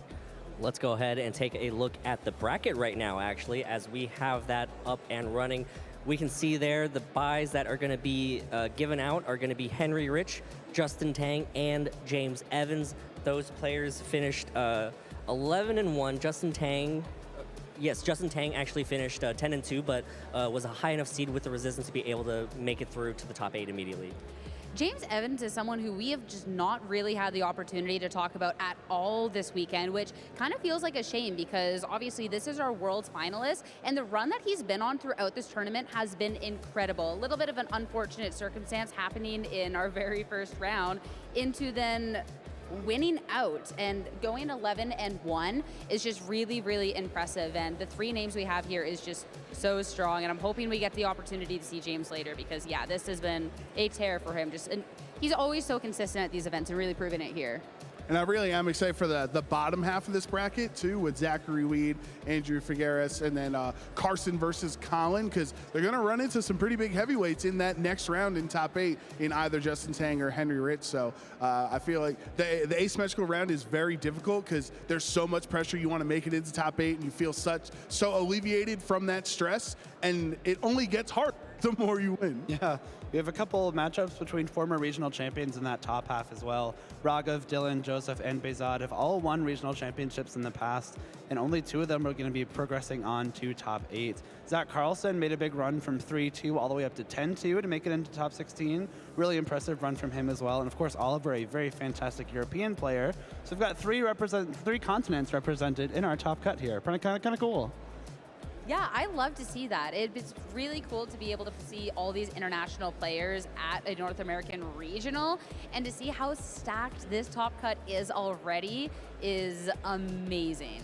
Let's go ahead and take a look at the bracket right now, actually, as we have that up and running. We can see there the buys that are going to be given out are going to be Henry Rich, Justin Tang, and James Evans. Those players finished 11-1. Justin Tang actually finished 10-2, but was a high enough seed with the resistance to be able to make it through to the top 8 immediately. James Evans is someone who we have just not really had the opportunity to talk about at all this weekend, which kind of feels like a shame, because obviously this is our Worlds finalist, and the run that he's been on throughout this tournament has been incredible. A little bit of an unfortunate circumstance happening in our very first round into then winning out, and going 11-1 is just really, really impressive. And the 3 names we have here is just so strong, and I'm hoping we get the opportunity to see James later, because yeah, this has been a tear for him. And he's always so consistent at these events and really proving it here. And I really am excited for the bottom half of this bracket, too, with Zachary Weed, Andrew Figueres, and then Carson versus Colin, because they're going to run into some pretty big heavyweights in that next round in top 8 in either Justin Tang or Henry Rich. So I feel like the asymmetrical round is very difficult, because there's so much pressure. You want to make it into top 8, and you feel so alleviated from that stress, and it only gets harder the more you win. Yeah, we have a couple of matchups between former regional champions in that top half as well. Raghav, Dylan, Joseph, and Bezad have all won regional championships in the past, and only 2 of them are going to be progressing on to top 8. Zach Carlson made a big run from 3-2 all the way up to 10-2 to make it into top 16. Really impressive run from him as well. And of course, Oliver, a very fantastic European player. So we've got 3 continents represented in our top cut here. Kind of cool. Yeah, I love to see that. It's really cool to be able to see all these international players at a North American regional, and to see how stacked this top cut is already is amazing.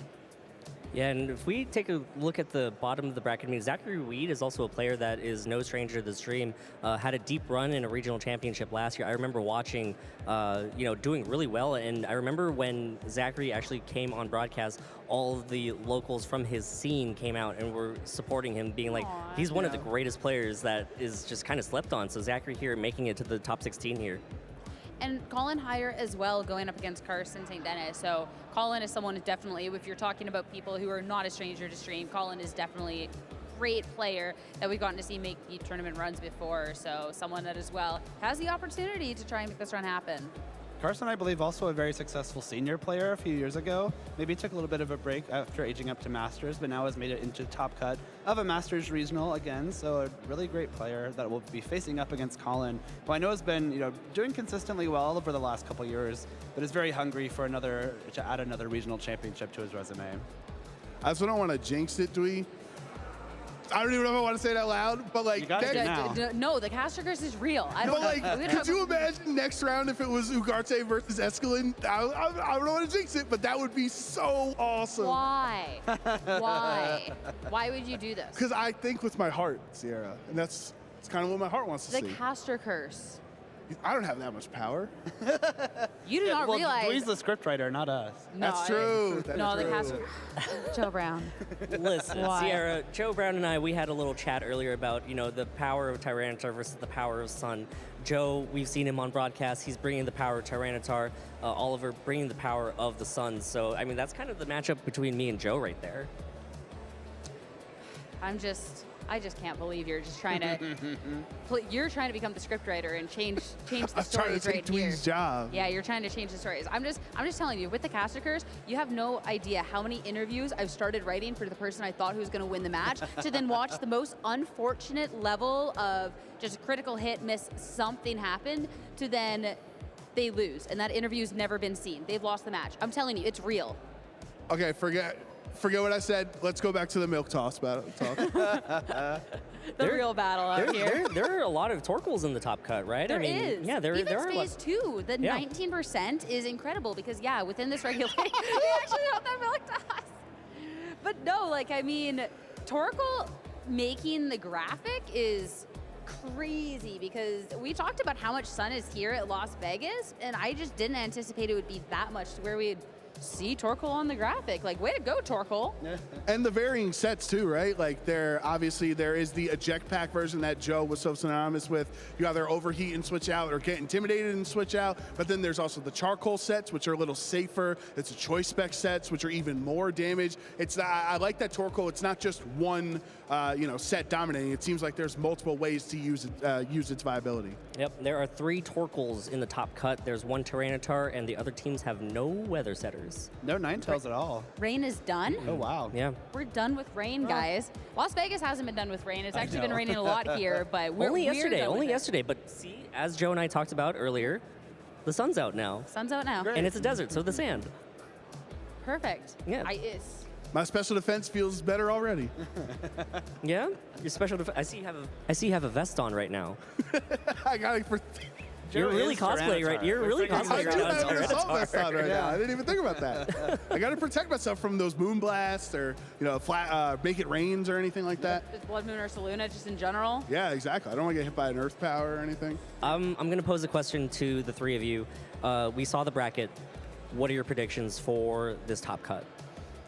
Yeah, and if we take a look at the bottom of the bracket, I mean, Zachary Weed is also a player that is no stranger to the stream. Had a deep run in a regional championship last year. I remember watching, doing really well. And I remember when Zachary actually came on broadcast, all of the locals from his scene came out and were supporting him, being like, he's one of the greatest players that is just kind of slept on. So Zachary here making it to the top 16 here. And Colin Hire as well, going up against Carson St. Dennis. So Colin is someone who definitely, if you're talking about people who are not a stranger to stream, Colin is definitely a great player that we've gotten to see make the tournament runs before. So someone that as well has the opportunity to try and make this run happen. Carson, I believe, also a very successful senior player a few years ago. Maybe took a little bit of a break after aging up to Masters, but now has made it into top cut of a Masters regional again. So a really great player that will be facing up against Colin, who I know has been, doing consistently well over the last couple years, but is very hungry for to add another regional championship to his resume. I also don't want to jinx it, Dwee. I don't even know if I want to say it out loud, but like, No, the caster curse is real. I don't but know. like, could you imagine next round if it was Ugarte versus Escalin? I don't want to jinx it, but that would be so awesome. Why? Why? Why would you do this? Because I think with my heart, Sierra, and it's kind of what my heart wants to The see. caster curse. I don't have that much power. You do not realize. Dwee's the scriptwriter, not us. No, That's true. That no, is the true. caster. Joe Brown. Listen, Why? Sierra, Joe Brown and I, we had a little chat earlier about, the power of Tyranitar versus the power of Sun. Joe, we've seen him on broadcast. He's bringing the power of Tyranitar. Oliver bringing the power of the Sun. So, I mean, that's kind of the matchup between me and Joe right there. I just can't believe you're just trying to. You're trying to become the scriptwriter and change the I'm trying to stories take right here. Dwee's job. Yeah, you're trying to change the stories. I'm just telling you, with the caster curse, you have no idea how many interviews I've started writing for the person I thought who was going to win the match to then watch the most unfortunate level of just critical hit, miss, something happened, to then they lose, and that interview's never been seen. They've lost the match. I'm telling you, it's real. Okay, forget what I said. Let's go back to the milk toss battle talk. The real battle out here. There are a lot of Torkoals in the top cut, right? There I mean, is. Yeah, there Even are a lot. phase 2, the Yeah. 19% is incredible because, yeah, within this regulation, we actually don't have milk toss. But no, like, I mean, Torkoal making the graphic is crazy because we talked about how much sun is here at Las Vegas, and I just didn't anticipate it would be that much to where we'd see Torkoal on the graphic. Like, way to go, Torkoal. And the varying sets too, right? Like there is the eject pack version that Joe was so synonymous with. You either overheat and switch out or get intimidated and switch out. But then there's also the charcoal sets, which are a little safer. It's a choice spec sets, which are even more damage. I like that Torkoal. It's not just one set dominating. It seems like there's multiple ways to use its viability. Yep, there are 3 Torkoals in the top cut. There's 1 Tyranitar, and the other teams have no weather setters. No Ninetales at all. Rain is done. Oh, wow. Yeah. We're done with rain, guys. Las Vegas hasn't been done with rain. It's actually been raining a lot here, but we're only yesterday. done with Only it. yesterday. But see, as Joe and I talked about earlier, the sun's out now. Sun's out now. And it's a desert, so the sand. Perfect. Yeah. My special defense feels better already. Yeah? Your special I see you have a vest on right now. I got it for. You're really cosplaying right. You're really cosplaying right now. I have a vest on right now. I didn't even think about that. I got to protect myself from those moon blasts or make it rains or anything like that. Just Blood Moon or Saluna, just in general. Yeah, exactly. I don't want to get hit by an earth power or anything. I'm going to pose a question to the 3 of you. We saw the bracket. What are your predictions for this top cut?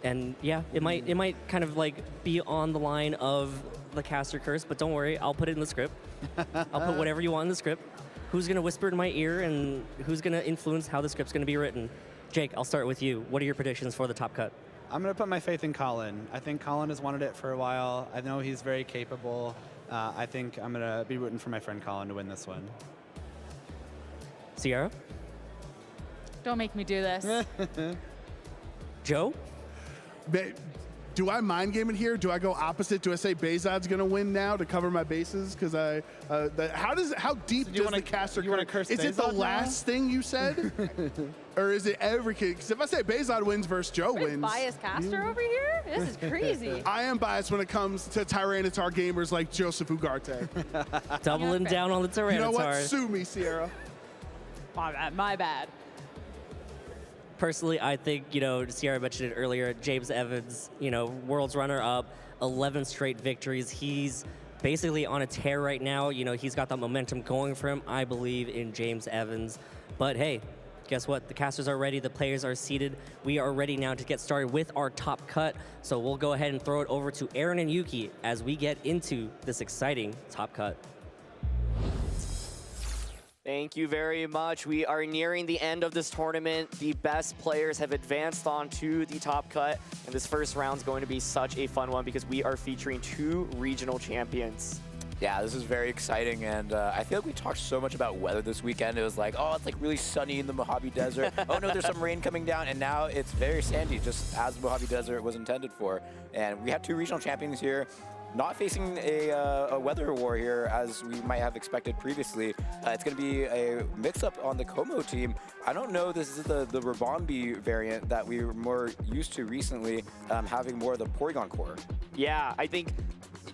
And yeah, it might kind of like be on the line of the caster curse, but don't worry, I'll put it in the script. I'll put whatever you want in the script. Who's gonna whisper in my ear and who's gonna influence how the script's gonna be written? Jake, I'll start with you. What are your predictions for the top cut? I'm going to put my faith in Colin. I think Colin has wanted it for a while. I know he's very capable. I think I'm going to be rooting for my friend Colin to win this one. Sierra? Don't make me do this. Joe? Do I mind game it here? Do I go opposite? Do I say Bezod's gonna win now to cover my bases? Because how deep does the caster curse? Is it the last thing you said, or is it every kid? Because if I say Bezod wins versus Joe wins, Biased caster over here? This is crazy. I am biased when it comes to Tyranitar gamers like Joseph Ugarte. Doubling down on the Tyranitar. You know what? Sue me, Sierra. My bad. Personally, I think, Sierra mentioned it earlier, James Evans, world's runner-up, 11 straight victories. He's basically on a tear right now. He's got that momentum going for him. I believe in James Evans. But hey, guess what? The casters are ready. The players are seated. We are ready now to get started with our top cut. So we'll go ahead and throw it over to Aaron and Yuki as we get into this exciting top cut. Thank you very much. We are nearing the end of this tournament. The best players have advanced on to the top cut, and this first round is going to be such a fun one because we are featuring 2 regional champions. Yeah, this is very exciting, and I feel like we talked so much about weather this weekend. It was like, oh, it's like really sunny in the Mojave Desert. Oh no, there's some rain coming down, and now it's very sandy, just as the Mojave Desert was intended for. And we have 2 regional champions here. Not facing a weather war here as we might have expected previously. It's going to be a mix-up on the Como team. I don't know, this is the Rabombi variant that we were more used to recently, having more of the Porygon core. Yeah, I think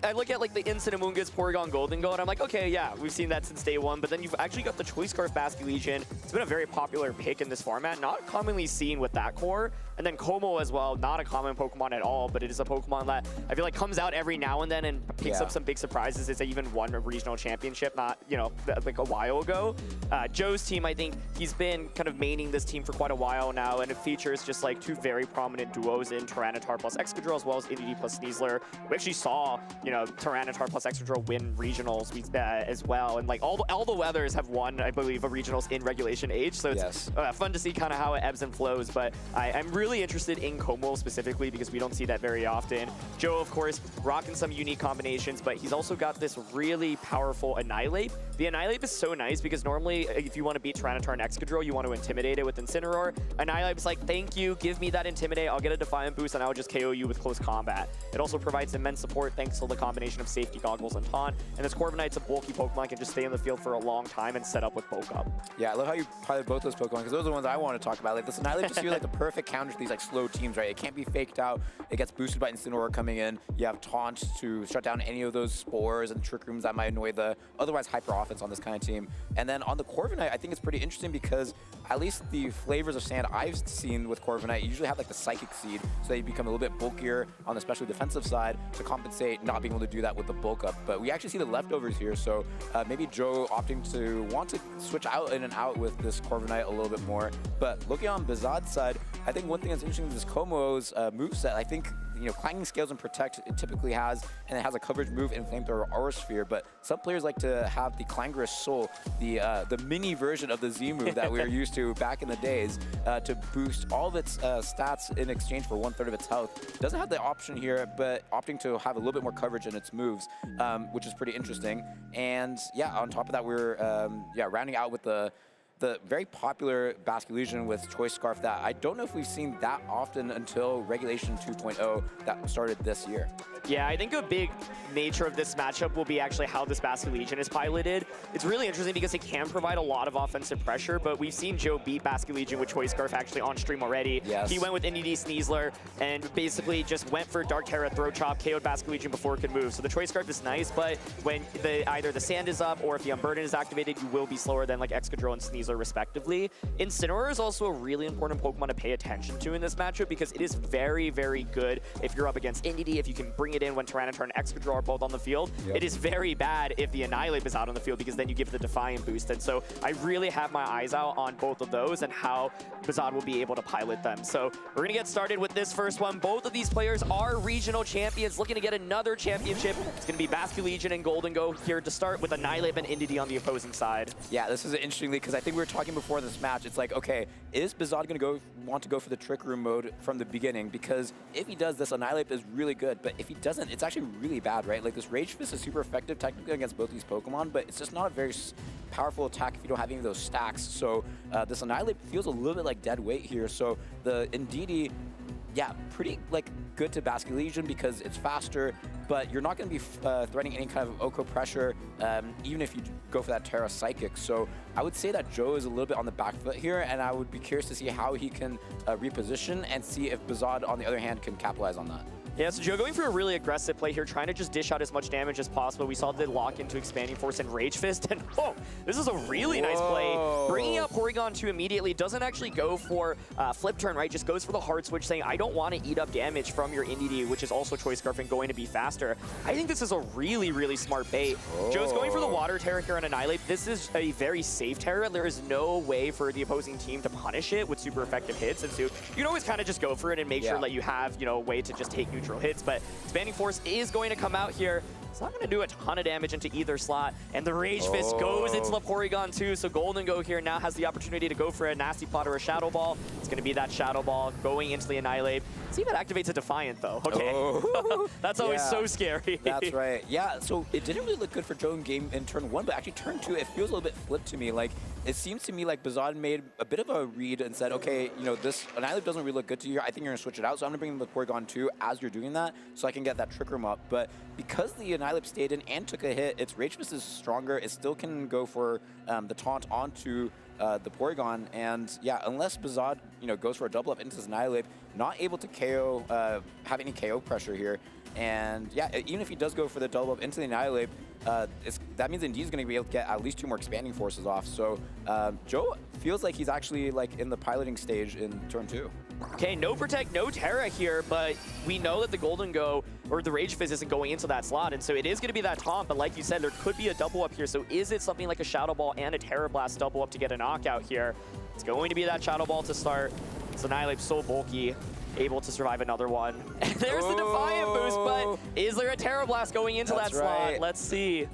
I look at like the Instant Amoonguss, Porygon, Golden Go, and I'm like, okay, yeah, we've seen that since day one, but then you've actually got the Choice Scarf Basculegion. It's been a very popular pick in this format, not commonly seen with that core. And then Como as well, not a common Pokemon at all, but it is a Pokemon that I feel like comes out every now and then and picks up some big surprises. It's even won a regional championship not, you know, like a while ago. Joe's team, I think he's been kind of maining this team for quite a while now, and it features just like two very prominent duos in Tyranitar plus Excadrill as well as Indeedee plus Sneasler. We actually saw, you know, Tyranitar plus Excadrill win regionals as well, and like all the weathers have won, I believe, a regionals in Regulation Age, so it's fun to see kind of how it ebbs and flows, but I'm really interested in Como specifically because we don't see that very often. Joe, of course, rocking some unique combinations, but he's also got this really powerful Annihilate. The Annihilate is so nice because normally if you want to beat Tyranitar and Excadrill, you want to Intimidate it with Incineroar. Annihilate is like, thank you, give me that Intimidate, I'll get a Defiant boost and I'll just KO you with close combat. It also provides immense support thanks to the combination of Safety Goggles and Taunt, and this Corviknight's a bulky Pokemon, can just stay in the field for a long time and set up with Bulk Up. Yeah, I love how you piloted both those Pokemon because those are the ones I want to talk about. Like this Annihilate just feels like the perfect counter to these like slow teams, right? It can't be faked out. It gets boosted by Incineroar coming in. You have Taunt to shut down any of those Spores and Trick Rooms that might annoy the otherwise hyper offense on this kind of team. And then on the Corviknight, I think it's pretty interesting because at least the flavors of sand I've seen with Corviknight usually have like the Psychic Seed, so they become a little bit bulkier on the especially defensive side to compensate not being able to do that with the bulk up. But we actually see the leftovers here, so maybe Joe opting to want to switch out in and out with this Corviknight a little bit more. But looking on Bizad's side, I think one thing that's interesting with this Como's moveset, I think, you know, Clanging Scales and Protect it typically has, and it has a coverage move in Flamethrower Aura Sphere, but some players like to have the Clangorous Soul, the mini version of the Z move that we were used to back in the days, to boost all of its stats in exchange for 1/3 of its health. Doesn't have the option here, but opting to have a little bit more coverage in its moves, which is pretty interesting. And yeah, on top of that, we're rounding out with the very popular Basculegion with Choice Scarf that I don't know if we've seen that often until Regulation 2.0 that started this year. Yeah, I think a big nature of this matchup will be actually how this Basculegion is piloted. It's really interesting because it can provide a lot of offensive pressure, but we've seen Joe beat Basculegion with Choice Scarf actually on stream already. Yes. He went with Indeedee Sneasler and basically just went for Dark Terra Throat Chop, KO'd Basculegion before it could move. So the Choice Scarf is nice, but when either the Sand is up or if the Unburden is activated, you will be slower than like Excadrill and Sneasler respectively. Incineroar is also a really important Pokemon to pay attention to in this matchup because it is very, very good if you're up against Indeedee, if you can bring it in when Tyranitar and Excadrill are both on the field. It is very bad if the Annihilate is out on the field because then you give the Defiant boost. And so I really have my eyes out on both of those and how Bizad will be able to pilot them. So we're going to get started with this first one. Both of these players are regional champions looking to get another championship. It's going to be Basculegion and Golden Go here to start with Annihilate and Indeedee on the opposing side. Yeah, this is interesting because I think we were talking before this match. It's like, okay, is Bizad going to want to go for the Trick Room mode from the beginning? Because if he does, this Annihilate is really good. But if he doesn't, it's actually really bad, right? Like this Rage Fist is super effective technically against both these Pokemon, but it's just not a very powerful attack if you don't have any of those stacks. So this Annihilate feels a little bit like dead weight here. So the Indeedee, yeah, pretty like good to Basculegion because it's faster, but you're not going to be threatening any kind of Oko pressure, even if you go for that Terra Psychic. So I would say that Joe is a little bit on the back foot here, and I would be curious to see how he can reposition and see if Bizad, on the other hand, can capitalize on that. Yeah, so Joe going for a really aggressive play here, trying to just dish out as much damage as possible. We saw the lock into Expanding Force and Rage Fist, and whoa, this is a really nice play. Bringing out Porygon 2 immediately, doesn't actually go for Flip Turn, right? Just goes for the Hard Switch, saying, I don't want to eat up damage from your Indeedee, which is also Choice Scarf and going to be faster. I think this is a really, really smart bait. Joe's going for the Water Terra here on Annihilate. This is a very safe Terra. There is no way for the opposing team to punish it with super effective hits, and so you can always kind of just go for it and make sure that you have, you know, a way to just take neutral hits, but Expanding Force is going to come out here. It's not going to do a ton of damage into either slot, and the Rage Fist goes into the Porygon 2, so Golden Go here now has the opportunity to go for a Nasty Plot or a Shadow Ball. It's going to be that Shadow Ball going into the Annihilate. See if it activates a Defiant, though. Okay. That's always so scary. That's right. Yeah, so it didn't really look good for Joe in turn 1, but actually turn 2, it feels a little bit flipped to me. Like, it seems to me like Bizad made a bit of a read and said, okay, you know, this Annihilate doesn't really look good to you. I think you're going to switch it out, so I'm going to bring in the Porygon 2 as you're doing that, so I can get that Trick Room up. But because the Annihilate stayed in and took a hit, its Rage Fist is stronger. It still can go for the taunt onto the Porygon. And yeah, unless Bazad, goes for a double up into his Annihilate, not able to KO, have any KO pressure here. And yeah, even if he does go for the double up into the Annihilate, that means Indeed's going to be able to get at least 2 more expanding forces off. So Joe feels like he's actually like in the piloting stage in turn 2. Okay, no Protect, no Terra here, but we know that the Golden Go, or the Rage Fizz isn't going into that slot, and so it is going to be that taunt, but like you said, there could be a double up here, so is it something like a Shadow Ball and a Terra Blast double up to get a knockout here? It's going to be that Shadow Ball to start. It's Annihilate's so bulky, able to survive another one. And there's the Defiant boost, but is there a Terra Blast going into that slot? Let's see.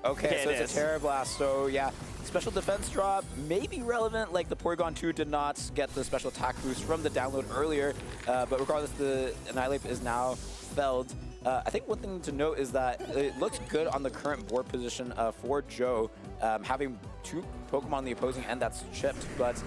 Okay, so it's a Terra Blast, so yeah. Special defense drop may be relevant, like the Porygon 2 did not get the special attack boost from the download earlier, but regardless, the Annihilate is now felled. I think one thing to note is that it looks good on the current board position for Joe, having 2 Pokemon on the opposing end that's chipped, but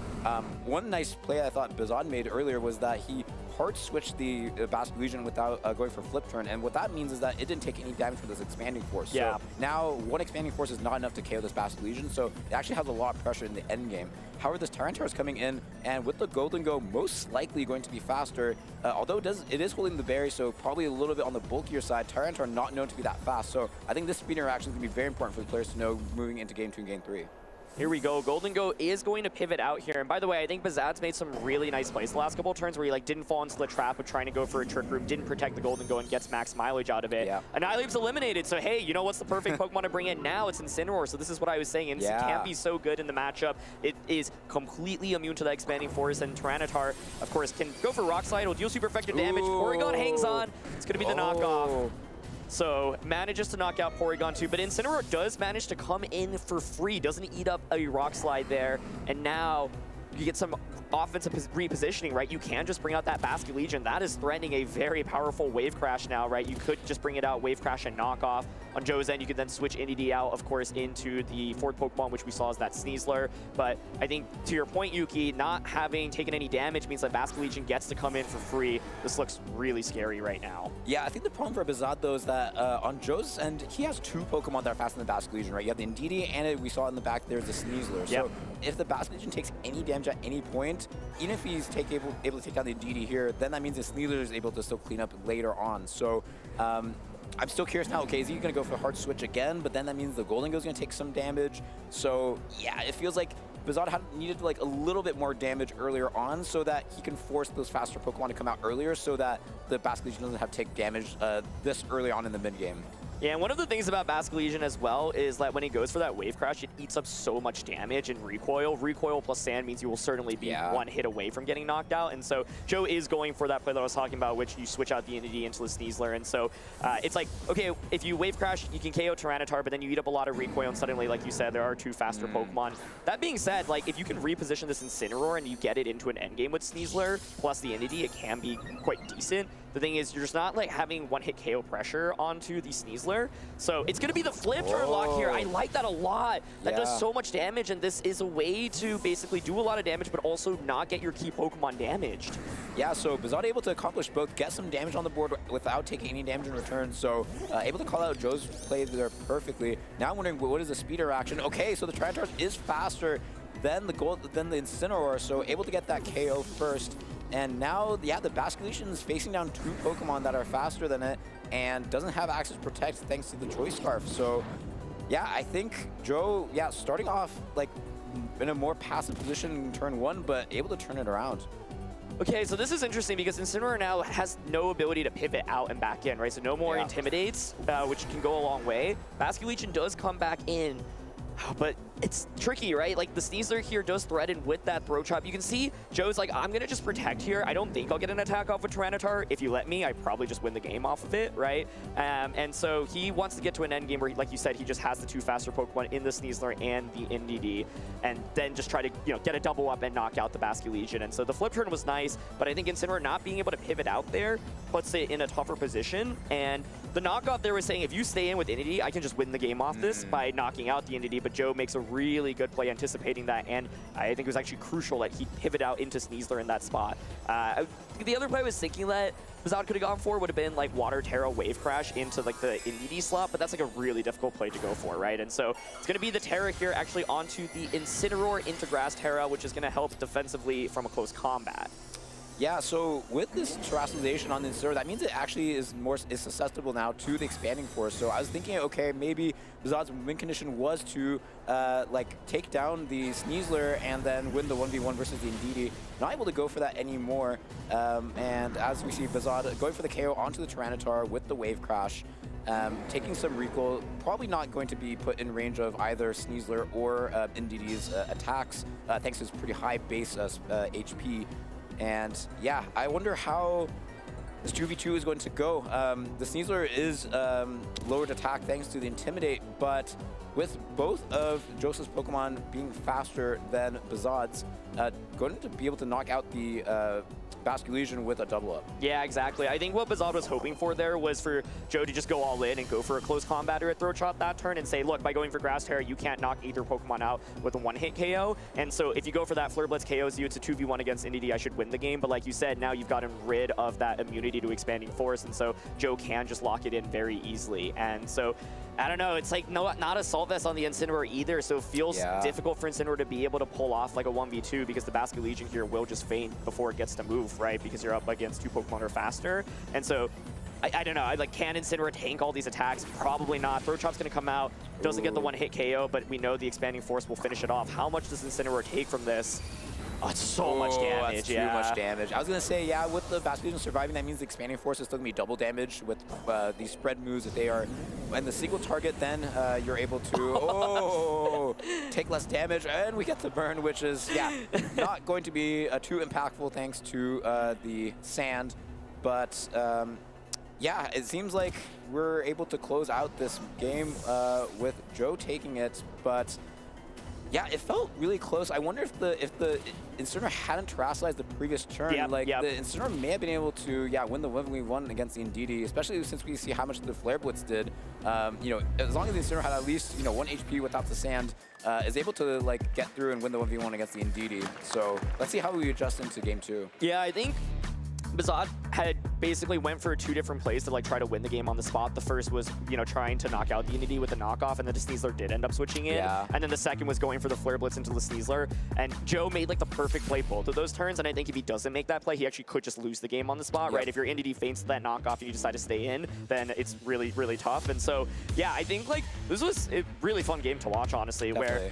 one nice play I thought Bazad made earlier was that he hard switched the Basque Legion without going for flip turn, and what that means is that it didn't take any damage from this expanding force. Yeah. So now 1 expanding force is not enough to KO this Basque Legion, so it actually has a lot of pressure in the end game. However, this Tyranitar is coming in, and with the Golden Go, most likely going to be faster. Although it is holding the berry, so probably a little bit on the bulkier side. Tyranitar not known to be that fast, so I think this speed interaction is going to be very important for the players to know moving into Game 2 and Game 3. Here we go. Golden Go is going to pivot out here. And by the way, I think Bazad's made some really nice plays the last couple of turns where he didn't fall into the trap of trying to go for a Trick Room, didn't protect the Golden Go and gets max mileage out of it. Yeah. Annihilate's eliminated. So hey, what's the perfect Pokemon to bring in now? It's Incineroar. So this is what I was saying. Incin can't be so good in the matchup. It is completely immune to the expanding force, and Tyranitar, of course, can go for Rock Slide. Will deal super effective damage. Porygon hangs on. It's going to be the knockoff. So manages to knock out Porygon 2, but Incineroar does manage to come in for free, doesn't eat up a Rock Slide there, and now you get some offensive repositioning, right? You can just bring out that Basque Legion. That is threatening a very powerful Wave Crash now, right? You could just bring it out, Wave Crash and knock off. On Joe's end, you could then switch Indeedee out, of course, into the fourth Pokemon, which we saw as that Sneasler. But I think, to your point, Yuki, not having taken any damage means that Basque Legion gets to come in for free. This looks really scary right now. Yeah, I think the problem for Bazad, though, is that on Joe's end, he has 2 Pokemon that are faster than the Basque Legion, right? You have the Indeedee, and we saw in the back there's the Sneasler. So if the Basque Legion takes any damage at any point, even if he's able to take down the Indeedee here, then that means the Sneasler is able to still clean up later on. So I'm still curious now, okay, is he going to go for a hard switch again? But then that means the Golden Go is going to take some damage. So yeah, it feels like Bazad needed a little bit more damage earlier on so that he can force those faster Pokemon to come out earlier so that the Basque Legion doesn't have to take damage this early on in the mid-game. Yeah, and one of the things about Basque Legion as well is that when he goes for that Wave Crash, it eats up so much damage and recoil. Recoil plus Sand means you will certainly be 1 hit away from getting knocked out. And so Joe is going for that play that I was talking about, which you switch out the Indeedee into the Sneasler. And so it's like, okay, if you Wave Crash, you can KO Tyranitar, but then you eat up a lot of recoil, and suddenly, like you said, there are 2 faster Pokemon. That being said, if you can reposition this Incineroar and you get it into an endgame with Sneasler plus the Indeedee, it can be quite decent. The thing is, you're just not having 1-hit KO pressure onto the Sneasler. So it's going to be the flip turn lock here. I like that a lot. That does so much damage, and this is a way to basically do a lot of damage, but also not get your key Pokemon damaged. Yeah, so Bazad able to accomplish both, get some damage on the board without taking any damage in return. So able to call out Joe's play there perfectly. Now I'm wondering, what is the speed interaction? Okay, so the Tyranitar is faster than the Incineroar, so able to get that KO first. And now, yeah, the Basque Legion is facing down 2 Pokemon that are faster than it and doesn't have access to Protect thanks to the Choice Scarf. So, yeah, I think Joe, starting off in a more passive position in turn 1, but able to turn it around. Okay, so this is interesting because Incineroar now has no ability to pivot out and back in, right? So no more Intimidates, which can go a long way. Basque Legion does come back in, but it's tricky, right? The Sneasler here does threaten with that Throat Chop. You can see Joe's I'm going to just protect here. I don't think I'll get an attack off with Tyranitar. If you let me, I probably just win the game off of it, right? And so he wants to get to an end game where, like you said, he just has the 2 faster Pokemon in the Sneasler and the Indeedee, and then just try to, get a double up and knock out the Basque Legion. And so the flip turn was nice, but I think Incineroar not being able to pivot out there puts it in a tougher position. And the knockoff there was saying, if you stay in with Indeedee, I can just win the game off this by knocking out the Indeedee, but Joe makes a really good play anticipating that, and I think it was actually crucial that he pivoted out into Sneasler in that spot. The other play I was thinking that Bazad could have gone for would have been like Water Terra Wave Crash into like the NDD slot, but that's like a really difficult play to go for, right? And so it's going to be the Terra here actually onto the Incineroar into Grass Terra, which is going to help defensively from a close combat. Yeah, so with this terrestrialization on the Incineroar, that means it actually is susceptible now to the Expanding Force. So I was thinking, okay, maybe Bazad's win condition was to like take down the Sneasler and then win the 1v1 versus the Indeedee. Not able to go for that anymore. And as we see Bazad going for the KO onto the Tyranitar with the Wave Crash, taking some recoil, probably not going to be put in range of either Sneasler or Indeedee's attacks, thanks to his pretty high base HP. And yeah, I wonder how this 2v2 is going to go. The Sneasler is lowered attack thanks to the Intimidate, but with both of Joseph's Pokemon being faster than Bazad's, going to be able to knock out the Basculegion with a double up. Yeah, exactly. I think what Bazad was hoping for there was for Joe to just go all in and go for a close combat or a throat shot that turn and say, look, by going for Grass Terra, you can't knock either Pokemon out with a one-hit KO. And so if you go for that Flare Blitz KOs you, it's a 2v1 against Indeedee, I should win the game. But like you said, now you've gotten rid of that immunity to Expanding Force, and so Joe can just lock it in very easily. And so I don't know, it's like not Assault Vest on the Incineroar either, so it feels difficult for Incineroar to be able to pull off like a 1v2 because the Basculegion here will just faint before it gets to move, right? Because you're up against two Pokemon or faster. And so I don't know, can Incineroar tank all these attacks? Probably not. Throat Chop's gonna come out, doesn't get the one-hit KO, but we know the Expanding Force will finish it off. How much does Incineroar take from this? Oh, it's so much damage, that's too much damage. I was going to say, yeah, with the Basculegion surviving, that means the Expanding Force is still going to be double damage with these spread moves that they are. And the single target, then you're able to take less damage, and we get the burn, which is, not going to be too impactful thanks to the sand. But, yeah, it seems like we're able to close out this game with Joe taking it, but yeah, it felt really close. I wonder if the Incineroar hadn't terrestrialized the previous turn, the Incineroar may have been able to win the 1v1 against the Indeedee, especially since we see how much the Flare Blitz did. You know, as long as the Incineroar had at least 1 HP without the sand, is able to like get through and win the 1v1 against the Indeedee. So let's see how we adjust into game 2. Yeah, I think Bazad had basically went for 2 different plays to like try to win the game on the spot. The first was, trying to knock out the Indeedee with a knockoff, and then the Sneasler did end up switching in. And then the second was going for the Flare Blitz into the Sneasler. And Joe made like the perfect play both of those turns, and I think if he doesn't make that play, he actually could just lose the game on the spot, right? If your Indeedee feints that knockoff and you decide to stay in, then it's really, really tough. And so, yeah, I think like this was a really fun game to watch, honestly, where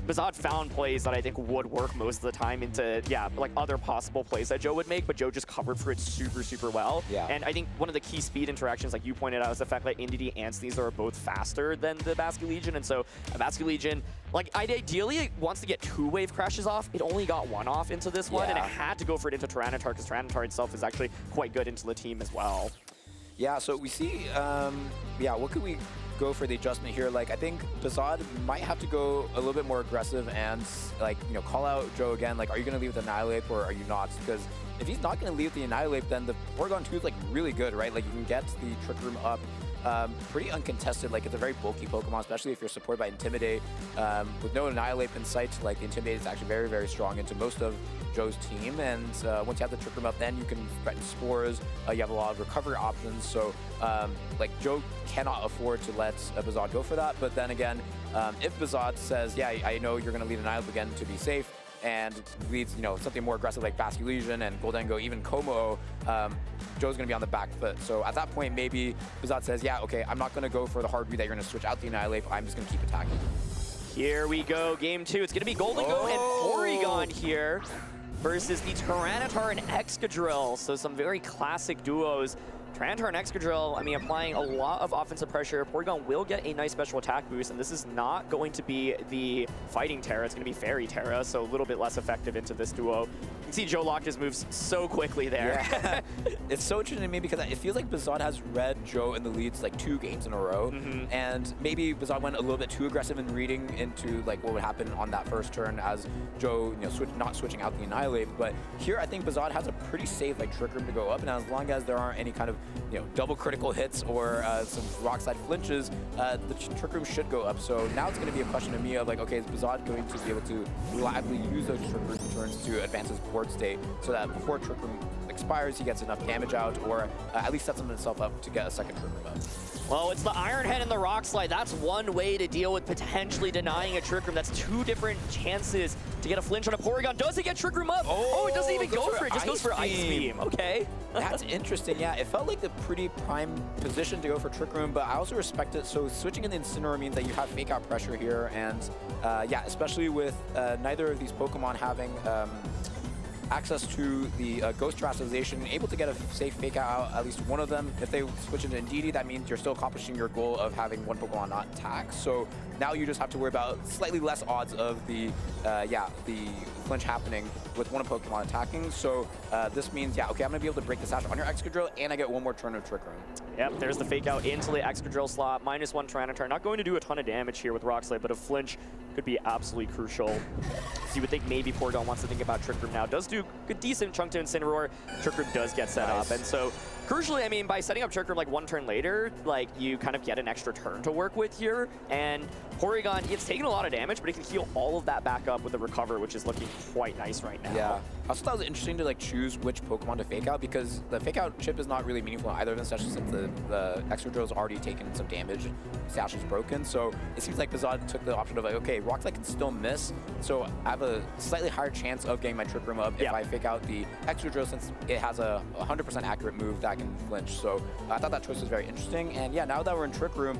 Bazad found plays that I think would work most of the time into, like other possible plays that Joe would make, but Joe just covered for it super, super well. And I think one of the key speed interactions, like you pointed out, is the fact that Indeedee and Sneasler are both faster than the Basculegion. And so a Basculegion, like ideally it wants to get 2 Wave Crashes off. It only got 1 off into this one, and it had to go for it into Tyranitar because Tyranitar itself is actually quite good into the team as well. Yeah, so we see, what could we go for the adjustment here? Like, I think Bazad might have to go a little bit more aggressive and, like, call out Joe again. Like, are you going to leave with the Annihilate or are you not? Because if he's not going to leave with the Annihilate, then the Porygon 2 is, like, really good, right? Like, you can get the Trick Room up pretty uncontested. Like, it's a very bulky Pokemon, especially if you're supported by Intimidate. With no Annihilate in sight, like, the Intimidate is actually very, very strong into most of Joe's team. And once you have the Trick Room up, then you can threaten Spores. You have a lot of recovery options. So, like, Joe cannot afford to let Bazad go for that. But then again, if Bazad says, I know you're going to lead Annihilate again to be safe, and leads, something more aggressive like Basculegion and Goldengo, even Como, Joe's going to be on the back foot. So at that point, maybe Bazad says, okay, I'm not going to go for the hard read that you're going to switch out the Annihilate, I'm just going to keep attacking. Here we go, game 2. It's going to be Goldengo and Porygon here versus the Tyranitar and Excadrill. So some very classic duos. Tyranitar and Excadrill, I mean, applying a lot of offensive pressure. Porygon will get a nice special attack boost, and this is not going to be the Fighting Terra. It's going to be Fairy Terra, so a little bit less effective into this duo. You can see Joe locked his moves so quickly there. Yeah. It's so interesting to me because it feels like Bazad has read Joe in the leads like 2 games in a row, and maybe Bazad went a little bit too aggressive in reading into like what would happen on that first turn as Joe, not switching out the Annihilate. But here, I think Bazad has a pretty safe like Trick Room to go up, and as long as there aren't any kind of double critical hits or some rock slide flinches, the Trick Room should go up. So now it's going to be a question to me of like, okay, is Bazad going to be able to reliably use those Trick Room turns to advance his board state so that before Trick Room expires, he gets enough damage out, or at least sets himself up to get a second Trick Room up. Well, it's the Iron Head and the Rock Slide. That's one way to deal with potentially denying a Trick Room. That's two different chances to get a flinch on a Porygon. Does it get Trick Room up? Oh, it doesn't even go for it. Just goes for Ice Beam. Okay. That's interesting. Yeah, it felt like the pretty prime position to go for Trick Room, but I also respect it. So switching in the Incineroar means that you have Fake Out pressure here, and yeah, especially with neither of these Pokemon having access to the Ghost Terastallization, able to get a safe Fake Out, at least one of them. If they switch into Indeedee, that means you're still accomplishing your goal of having one Pokemon not attack. So now you just have to worry about slightly less odds of the flinch happening with one Pokemon attacking. So this means, yeah, okay, I'm gonna be able to break the sash on your Excadrill, and I get one more turn of Trick Room. Yep, there's the Fake Out into the Excadrill slot. -1 Tyranitar. Not going to do a ton of damage here with Rock Slide, but a flinch could be absolutely crucial. So you would think maybe Porygon wants to think about Trick Room now. Does do a decent chunk to Incineroar. Trick Room does get set up. And so crucially, I mean, by setting up Trick Room like one turn later, like you kind of get an extra turn to work with here. And Porygon, it's taken a lot of damage, but it can heal all of that back up with the Recover, which is looking quite nice right now. Yeah. I also thought it was interesting to like choose which Pokemon to Fake Out, because the Fake Out chip is not really meaningful in either of them, especially since the Excadrill's already taken some damage. Sash is broken. So it seems like Bazad took the option of like, okay, Rock Slide can still miss, so I have a slightly higher chance of getting my Trick Room up if I Fake Out the Excadrill, since it has a 100% accurate move that can flinch. So I thought that choice was very interesting. And yeah, now that we're in Trick Room,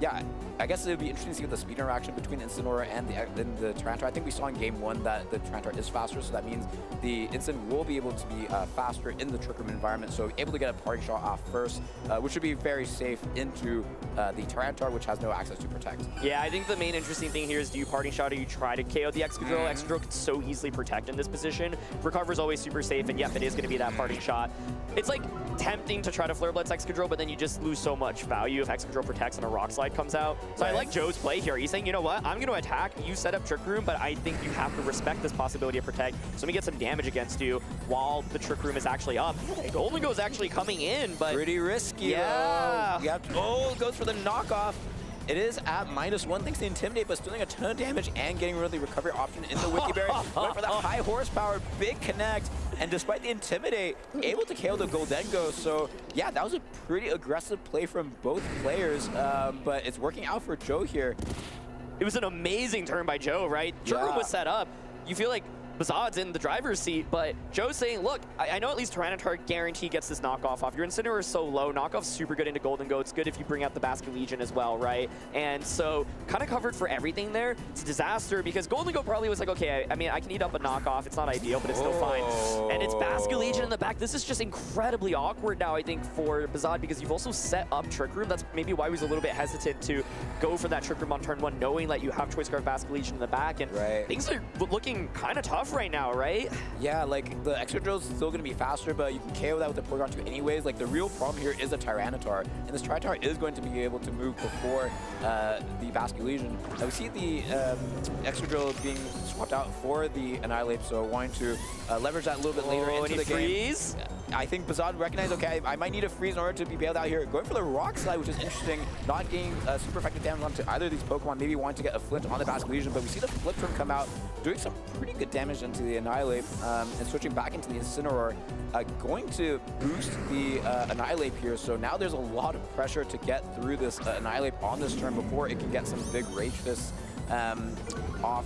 yeah, I guess it would be interesting to see what the speed interaction between Incineroar and the Tyranitar. I think we saw in game 1 that the Tyranitar is faster, so that means the Incin will be able to be faster in the Trick Room environment, so able to get a party shot off first, which would be very safe into the Tyranitar, which has no access to Protect. Yeah, I think the main interesting thing here is, do you party shot or you try to KO the Excadrill? Excadrill can so easily protect in this position. Recover is always super safe, and yep, it is going to be that party shot. It's like tempting to try to Flare Blitz Excadrill, but then you just lose so much value if Excadrill protects and a Rock Slide comes out. So I like Joe's play here. He's saying, you know what, I'm going to attack, you set up Trick Room, but I think you have to respect this possibility of Protect. So let me get some damage against you while the Trick Room is actually up. Golden Go is actually coming in, but pretty risky. Yeah. Yep. Oh, goes for the knockoff. It is at -1 thanks to Intimidate, but still doing a ton of damage and getting rid of the recovery option in the Wiki Berry. Went for the high horsepower, big connect, and despite the Intimidate, able to KO the Goldengo. So yeah, that was a pretty aggressive play from both players, but it's working out for Joe here. It was an amazing turn by Joe, right? Trick Room was set up. You feel like Bazad's in the driver's seat, but Joe's saying, look, I know at least Tyranitar guaranteed gets this knockoff off. Your Incineroar is so low. Knockoff's super good into Golden Go. It's good if you bring out the Basket Legion as well, right? And so kind of covered for everything there. It's a disaster because Golden Go probably was like, okay, I mean, I can eat up a knockoff. It's not ideal, but it's still fine. And it's Basket Legion in the back. This is just incredibly awkward now, I think, for Bazad, because you've also set up Trick Room. That's maybe why he was a little bit hesitant to go for that Trick Room on turn 1, knowing that you have Choice Scarf Basket Legion in the back. And things are looking kind of tough right now, right? Yeah, like the Excadrill is still going to be faster, but you can KO that with the Porygon 2 anyways. Like the real problem here is a Tyranitar, and this Tyranitar is going to be able to move before the Basket Legion. We see the Excadrill being swapped out for the Annihilate, so wanting to leverage that a little bit later into the freeze? Game. I think Bazad recognized, okay, I might need a freeze in order to be bailed out here. Going for the Rock Slide, which is interesting, not getting super effective damage onto either of these Pokemon, maybe wanting to get a flinch on the Basket Legion, but we see the Flip Turn come out, doing some pretty good damage into the Annihilate, and switching back into the Incineroar, going to boost the Annihilate here, so now there's a lot of pressure to get through this Annihilate on this turn before it can get some big Rage Fists off,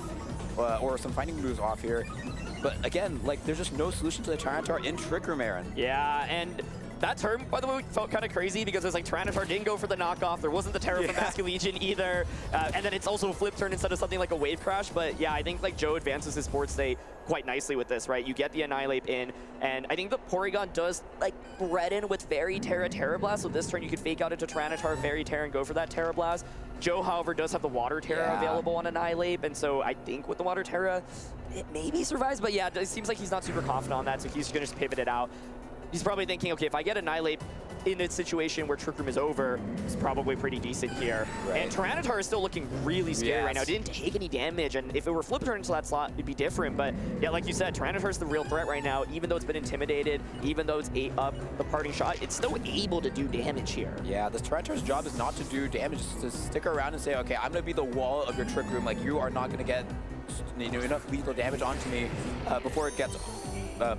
or some fighting moves off here. But again, like, there's just no solution to the Tyranitar in Trick Room, Aaron. Yeah, and that turn, by the way, felt kind of crazy because it was like Tyranitar didn't go for the knockoff. There wasn't the Terra from Basket Legion either. And then it's also a flip turn instead of something like a Wave Crash. But yeah, I think like Joe advances his board state quite nicely with this, right? You get the Annihilate in, and I think the Porygon does like redden with Fairy Terra Blast. So this turn you could fake out into Tyranitar, Fairy Terra, and go for that Terra Blast. Joe, however, does have the Water Terra available on Annihilate, and so I think with the Water Terra, it maybe survives, but yeah, it seems like he's not super confident on that, so he's gonna just pivot it out. He's probably thinking, okay, if I get Annihilate in a situation where Trick Room is over, is probably pretty decent here. Right. And Tyranitar is still looking really scary right now. Yes. Didn't take any damage, and if it were flip turn into that slot, it'd be different. But yeah, like you said, Tyranitar is the real threat right now. Even though it's been intimidated, even though it's 8 up the parting shot, it's still able to do damage here. Yeah, this Tyranitar's job is not to do damage, it's to stick around and say, okay, I'm going to be the wall of your Trick Room. Like, you are not going to get enough lethal damage onto me before it gets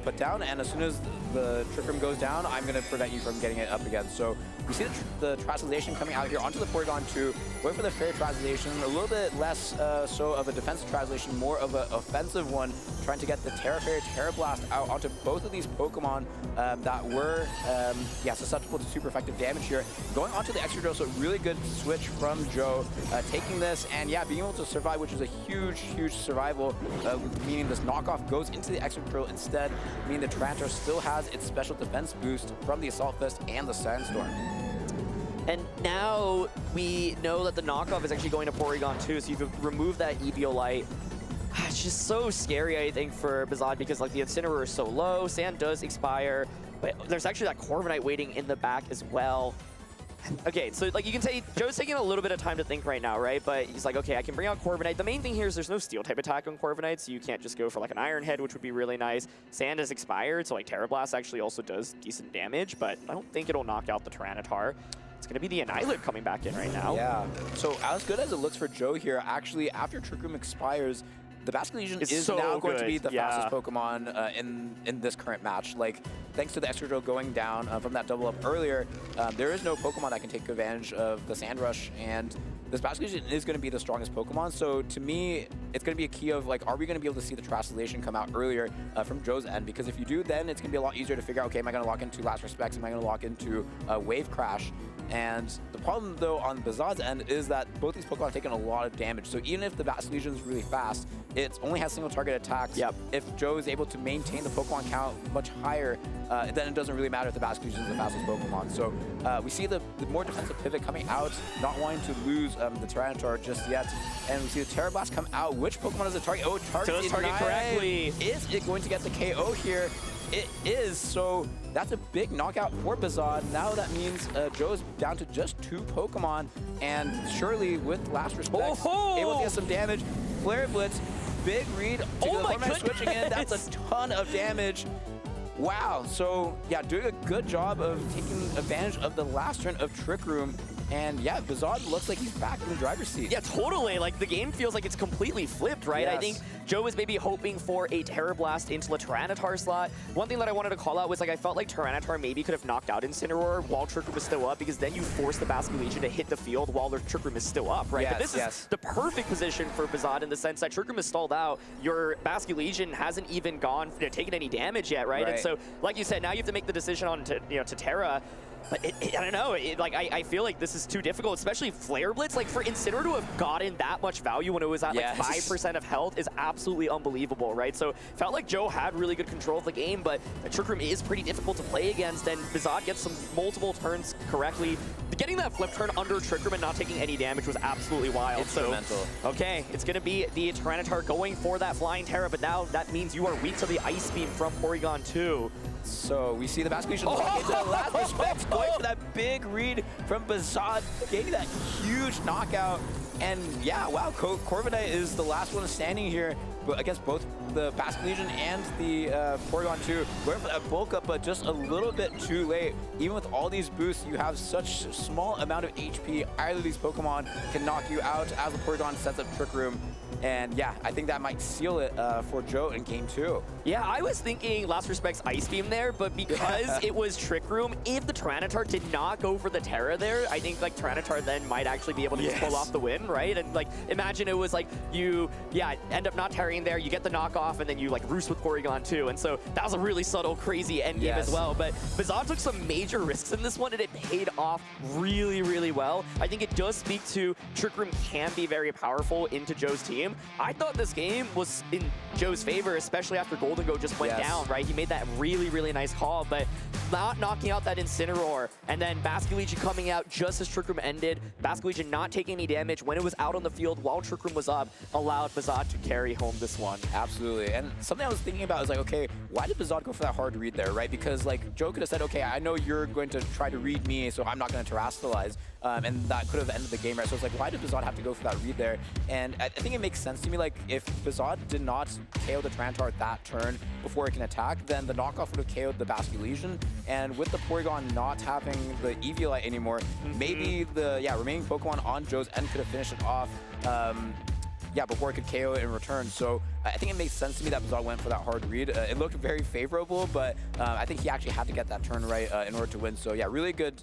put down, and as soon as the Trick Room goes down, I'm going to prevent you from getting it up again. So we see the Translation coming out here onto the Porygon 2, going for the Fairy Translation, a little bit less so of a defensive Translation, more of an offensive one, trying to get the Terra Fairy, Terra Blast out onto both of these Pokemon that were susceptible to super effective damage here. Going onto the Extra Drill, so really good switch from Joe, taking this and being able to survive, which is a huge, huge survival, meaning this knockoff goes into the Extra Drill instead, meaning the Tyranitar still has its special defense boost from the Assault Fist and the Sandstorm. And now we know that the knockoff is actually going to Porygon 2, so you can remove that Eviolite. It's just so scary, I think, for Bizod, because like the Incineroar is so low, Sand does expire, but there's actually that Corviknight waiting in the back as well. Okay, so like you can say Joe's taking a little bit of time to think right now, right? But he's like, okay, I can bring out Corviknight. The main thing here is there's no steel type attack on Corviknight, so you can't just go for like an Iron Head, which would be really nice. Sand has expired, so like Terra Blast actually also does decent damage, but I don't think it'll knock out the Tyranitar. It's going to be the Annihilate coming back in right now. Yeah, so as good as it looks for Joe here, actually after Trick Room expires, the Basculegion is so now going good. to be the fastest Pokemon in this current match. Like, thanks to the Extra Drill going down from that double up earlier, there is no Pokemon that can take advantage of the Sand Rush, and this Basculegion is going to be the strongest Pokemon. So to me, it's going to be a key of like, are we going to be able to see the Translation come out earlier from Joe's end? Because if you do, then it's going to be a lot easier to figure out, okay, am I going to lock into Last Respects? Am I going to lock into Wave Crash? And the problem, though, on Bizod's end is that both these Pokemon have taken a lot of damage. So even if the Basculegion is really fast, it only has single target attacks. Yep. If Joe is able to maintain the Pokemon count much higher, then it doesn't really matter if the Basculegion is the fastest Pokemon. So we see the more defensive pivot coming out, not wanting to lose the Tyranitar just yet. And we see the Terra Blast come out. Which Pokemon does it target? Oh, it targets correctly. Is it going to get the KO here? It is, so that's a big knockout for Bizod. Now that means Joe's down to just 2 Pokemon, and surely with Last Respects, able to get some damage. Flare Blitz, big read to the Corviknight switching in. That's a ton of damage. Wow, so yeah, doing a good job of taking advantage of the last turn of Trick Room. And yeah, Bizod looks like he's back in the driver's seat. Yeah, totally. Like the game feels like it's completely flipped, right? Yes. I think Joe was maybe hoping for a Terra Blast into the Tyranitar slot. One thing that I wanted to call out was like I felt like Tyranitar maybe could have knocked out Incineroar while Trick Room was still up, because then you force the Basculegion to hit the field while the Trick Room is still up, right? But this is the perfect position for Bizod in the sense that Trick Room is stalled out. Your Basculegion hasn't even taken any damage yet, right? And so, like you said, now you have to make the decision on to Terra. But I don't know, I feel like this is too difficult, especially Flare Blitz. Like for Incineroar to have gotten that much value when it was at like 5% of health is absolutely unbelievable, right? So felt like Joe had really good control of the game, but the Trick Room is pretty difficult to play against, and Bizod gets some multiple turns correctly. Getting that flip turn under Trick Room and not taking any damage was absolutely wild. It's so mental. Okay, it's going to be the Tyranitar going for that Flying Terra, but now that means you are weak to the Ice Beam from Porygon 2. So we see the Basculegion lock into the Last Respects, going for that big read from Bizod, getting that huge knockout. And yeah, wow, Corviknight is the last one standing here against both the Basculegion and the Porygon 2. Going for that bulk up, but just a little bit too late. Even with all these boosts, you have such a small amount of HP. Either of these Pokemon can knock you out as the Porygon sets up Trick Room. And yeah, I think that might seal it for Joe in game 2. Yeah, I was thinking Last Respects Ice Beam there, but because it was Trick Room, if the Tyranitar did not go for the Terra there, I think like Tyranitar then might actually be able to just pull off the win, right? And like, imagine it was like you, end up not Terraing there, you get the knockoff, and then you like roost with Porygon 2. And so that was a really subtle, crazy endgame as well. But Bizod took some major risks in this one, and it paid off really, really well. I think it does speak to Trick Room can be very powerful into Joe's team. game. I thought this game was in Joe's favor, especially after Golden Go just went down, right? He made that really, really nice call, but not knocking out that Incineroar, and then Basculegion coming out just as Trick Room ended. Basculegion not taking any damage when it was out on the field while Trick Room was up, allowed Bazad to carry home this one. Absolutely, and something I was thinking about is like, okay, why did Bazad go for that hard read there, right? Because like Joe could have said, okay, I know you're going to try to read me, so I'm not going to terrestrialize, and that could have ended the game, right? So it's like, why did Bazad have to go for that read there? And I think it makes sense to me, like, if Bazad did not KO the Tyranitar that turn before it can attack, then the knockoff would have KO'd the Basculegion, and with the Porygon not having the Eviolite anymore, maybe the remaining Pokemon on Joe's end could have finished it off before it could KO it in return. So I think it makes sense to me that Bazad went for that hard read. It looked very favorable, but I think he actually had to get that turn right in order to win. So yeah, really good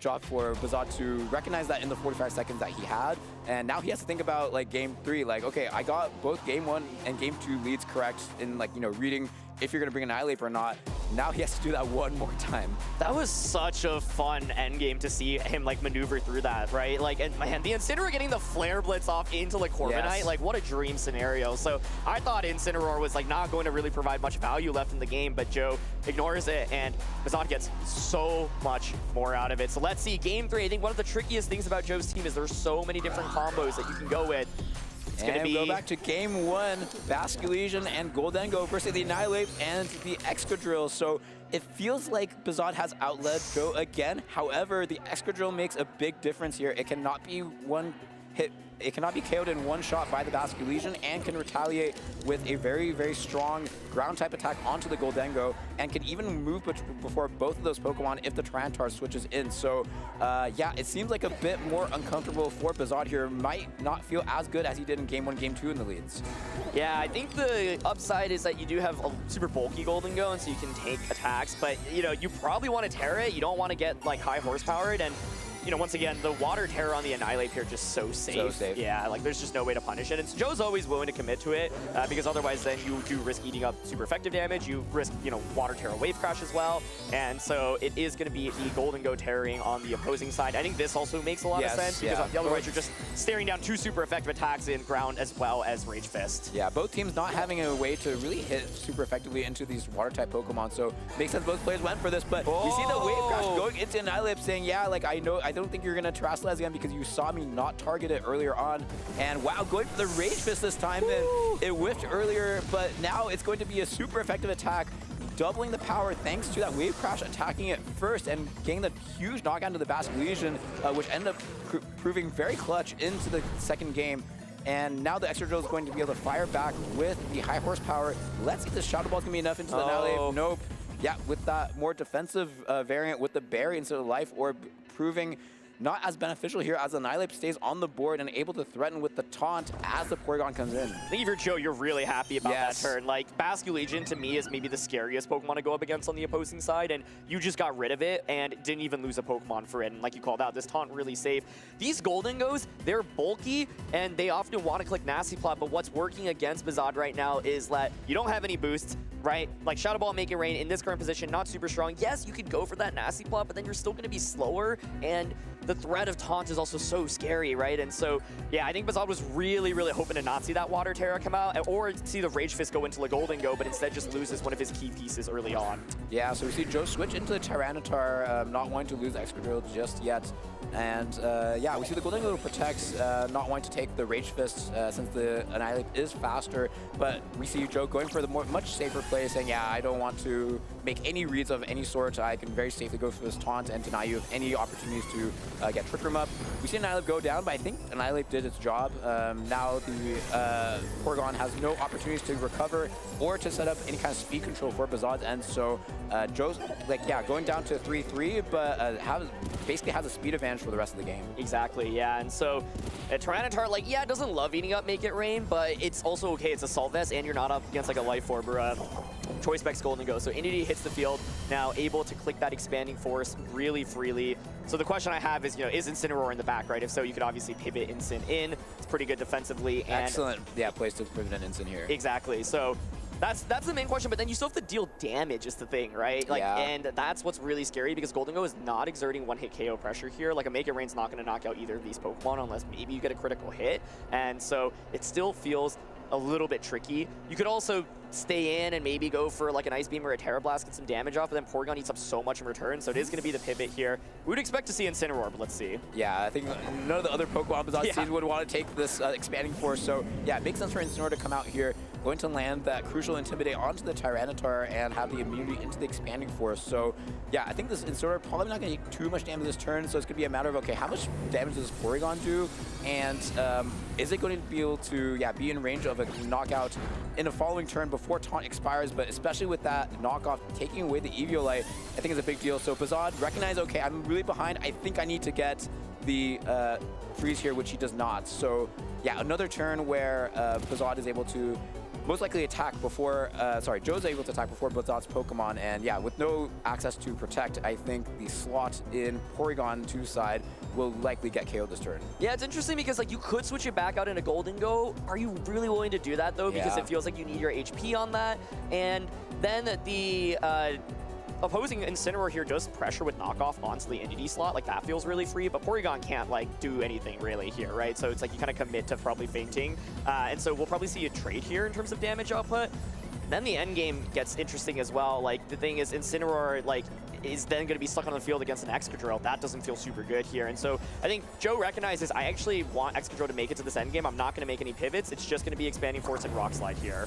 job for Bazad to recognize that in the 45 seconds that he had. And now he has to think about like game 3, like, okay, I got both game 1 and game 2 leads correct in like, reading if you're gonna bring an Annihilate or not. Now he has to do that one more time. That was such a fun endgame to see him like maneuver through that, right? Like, and man, the Incineroar getting the Flare Blitz off into like Corviknight, like what a dream scenario. So I thought Incineroar was like not going to really provide much value left in the game, but Joe ignores it, and Bazad gets so much more out of it. So let's see, game 3. I think one of the trickiest things about Joe's team is there's so many different combos that you can go with. It's going to be... go back to game 1, Basculegion and Goldengo versus the Annihilate and the Excadrill. So it feels like Bazad has outled Joe again. However, the Excadrill makes a big difference here. It cannot be one hit. It cannot be KO'd in one shot by the Basculegion and can retaliate with a very, very strong ground-type attack onto the Goldengo and can even move before both of those Pokemon if the Tyranitar switches in. So, yeah, it seems like a bit more uncomfortable for Bazad here. Might not feel as good as he did in Game 1, Game 2 in the leads. Yeah, I think the upside is that you do have a super bulky Goldengo, and so you can take attacks, but, you probably want to Terra it. You don't want to get, like, high horsepowered, and once again, the Water Terror on the Annihilate here just so safe. So safe. Yeah, like there's just no way to punish it. And Joe's always willing to commit to it because otherwise then you do risk eating up super effective damage. You risk, Water Terror Wave Crash as well. And so it is going to be the Goldengo terroring on the opposing side. I think this also makes a lot of sense because otherwise you're just staring down 2 super effective attacks in ground as well as Rage Fist. Yeah, both teams not having a way to really hit super effectively into these Water-type Pokemon. So makes sense both players went for this. But you see the Wave Crash going into Annihilate saying, yeah, like I don't think you're going to Terrestrialize again because you saw me not target it earlier on. And wow, going for the Rage Fist this time. And it whiffed earlier, but now it's going to be a super effective attack, doubling the power thanks to that Wave Crash attacking it first and getting the huge knockout to the Basculegion, which ended up proving very clutch into the second game. And now the Excadrill is going to be able to fire back with the high horsepower. Let's see if the Shadow Ball is going to be enough into the Annihilate. Nope. Yeah, with that more defensive variant with the Berry instead of Life Orb proving not as beneficial here as Annihilate stays on the board and able to threaten with the taunt as the Porygon comes in. I think if you're Joe, you're really happy about that turn. Like, Basculegion to me is maybe the scariest Pokemon to go up against on the opposing side, and you just got rid of it and didn't even lose a Pokemon for it. And like you called out, this taunt really safe. These Goldengos, they're bulky, and they often want to click Nasty Plot, but what's working against Bazad right now is that you don't have any boosts, right? Like Shadow Ball, Make It Rain in this current position, not super strong. Yes, you could go for that Nasty Plot, but then you're still going to be slower, and the threat of taunt is also so scary, right? And so, yeah, I think Bazad was really, really hoping to not see that Water Terror come out or see the Rage Fist go into the Goldengo, but instead just loses one of his key pieces early on. Yeah, so we see Joe switch into the Tyranitar, not wanting to lose Excadrill just yet. And yeah, we see the Goldengo protects, not wanting to take the Rage Fist since the Annihilate is faster, but we see Joe going for the much safer play, saying, yeah, I don't want to make any reads of any sort. I can very safely go for this taunt and deny you of any opportunities to get Trick Room up. We see Annihilate go down, but I think Annihilate did its job. Now the Porygon has no opportunities to recover or to set up any kind of speed control for Bazad's end. So Joe's, like, yeah, going down to 3-3, but basically has a speed advantage for the rest of the game. Exactly, yeah, and so Tyranitar, like, yeah, it doesn't love eating up Make It Rain, but it's also okay. It's Assault Vest, and you're not up against, like, a Life Orb or a Choice Specs Goldengo. So Entity hits the field, now able to click that Expanding Force really freely. So the question I have is, is Incineroar in the back, right? If so, you could obviously pivot Incin in. It's pretty good defensively. And excellent, yeah, place to pivot an Incin here. Exactly, so That's the main question, but then you still have to deal damage is the thing, right? Like, and that's what's really scary because Golden Go is not exerting one-hit KO pressure here. Like, a Make It Rain's not going to knock out either of these Pokemon unless maybe you get a critical hit, and so it still feels a little bit tricky. You could also stay in and maybe go for like an Ice Beam or a Terra Blast, get some damage off, but then Porygon eats up so much in return, so it is going to be the pivot here. We would expect to see Incineroar, but let's see. Yeah, I think none of the other Pokemon besides Season would want to take this Expanding Force, so yeah, it makes sense for Incineroar to come out here, going to land that crucial Intimidate onto the Tyranitar and have the immunity into the Expanding Force. So yeah, I think this Incineroar probably not going to take too much damage this turn, so it's going to be a matter of, okay, how much damage does Porygon do? And is it going to be able to be in range of a knockout in the following turn before Taunt expires? But especially with that knockoff taking away the Eviolite, I think is a big deal. So Bazad recognize, okay, I'm really behind. I think I need to get the freeze here, which he does not. So yeah, another turn where Bazad is able to most likely attack before, Joe's able to attack before Bazad's Pokemon, and yeah, with no access to protect, I think the slot in Porygon 2 side will likely get KO'd this turn. Yeah, it's interesting because like you could switch it back out into Golden Go. Are you really willing to do that though? Because it feels like you need your HP on that, and then the opposing Incineroar here does pressure with knockoff onto the Entity slot. Like, that feels really free, but Porygon can't, like, do anything really here, right? So it's like you kind of commit to probably fainting. And so we'll probably see a trade here in terms of damage output. Then the end game gets interesting as well. Like, the thing is, Incineroar, like, is then going to be stuck on the field against an Excadrill. That doesn't feel super good here. And so I think Joe recognizes, I actually want Excadrill to make it to this end game. I'm not going to make any pivots. It's just going to be Expanding Force and Rock Slide here.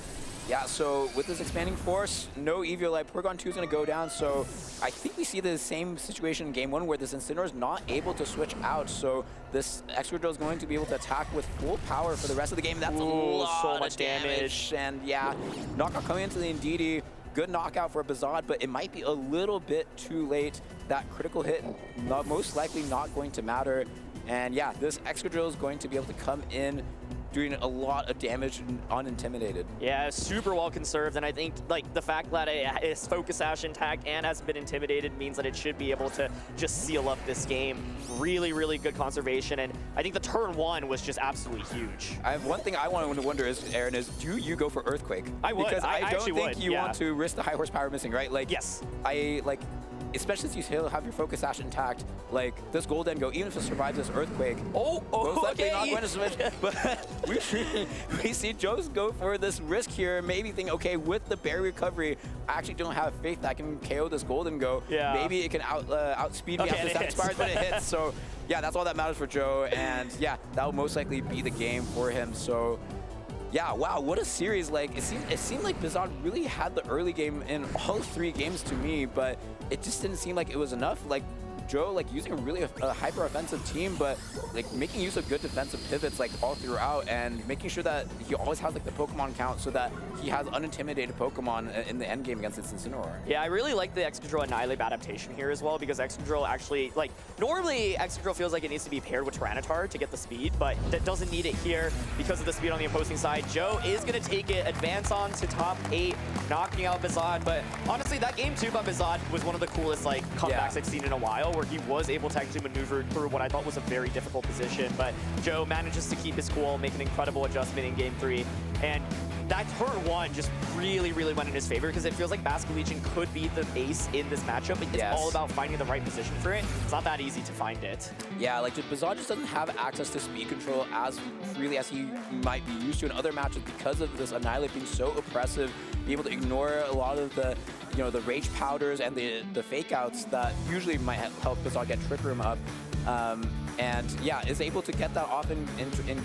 Yeah, so with this Expanding Force, no Eviolite, Porygon 2 is going to go down. So I think we see the same situation in Game 1 where this Incineroar is not able to switch out. So this Excadrill is going to be able to attack with full power for the rest of the game. That's a lot so much of damage. And yeah, knockout coming into the Indeedee. Good knockout for Bazad, but it might be a little bit too late. That critical hit most likely not going to matter. And yeah, this Excadrill is going to be able to come in doing a lot of damage unintimidated. Yeah, super well conserved, and I think like the fact that it is Focus Sash intact and hasn't been intimidated means that it should be able to just seal up this game. Really, really good conservation, and I think the turn one was just absolutely huge. I have one thing I want to wonder is, Aaron, is do you go for Earthquake? I would. Because I don't think you yeah. want to risk the high horsepower missing, right? Like, yes. Especially since you have your Focus Sash intact, like this Golden Go, even if it survives this Earthquake, most likely not going to switch. But we see Joe's go for this risk here, maybe think, okay, with the berry recovery, I actually don't have faith that I can KO this Golden Go. Yeah. Maybe it can outspeed me after this expires, but it hits. So yeah, that's all that matters for Joe, and yeah, that will most likely be the game for him. So yeah, wow, what a series. Like, it seemed like Bazad really had the early game in all 3 games to me, but it just didn't seem like it was enough. Like, Joe, like, using a hyper-offensive team, but, like, making use of good defensive pivots, like, all throughout, and making sure that he always has, like, the Pokemon count so that he has unintimidated Pokemon in the end game against its Incineroar. Yeah, I really like the Excadrill Annihilate adaptation here as well, because Excadrill actually, like, normally Excadrill feels like it needs to be paired with Tyranitar to get the speed, but that doesn't need it here because of the speed on the opposing side. Joe is going to take it, advance on to top 8, knocking out Bazad, but honestly, that game 2 by Bazad was one of the coolest, like, comebacks I've seen in a while, where he was able to actually maneuver through what I thought was a very difficult position, but Joe manages to keep his cool, make an incredible adjustment in Game 3, and that turn 1 just really, really went in his favor because it feels like Basculegion could be the ace in this matchup, but it's all about finding the right position for it. It's not that easy to find it. Yeah, like Bazad just doesn't have access to speed control as freely as he might be used to in other matches because of this Annihilate being so oppressive, be able to ignore a lot of the the Rage Powders and the fake outs that usually might help Bazad get Trick Room up. And yeah, is able to get that off in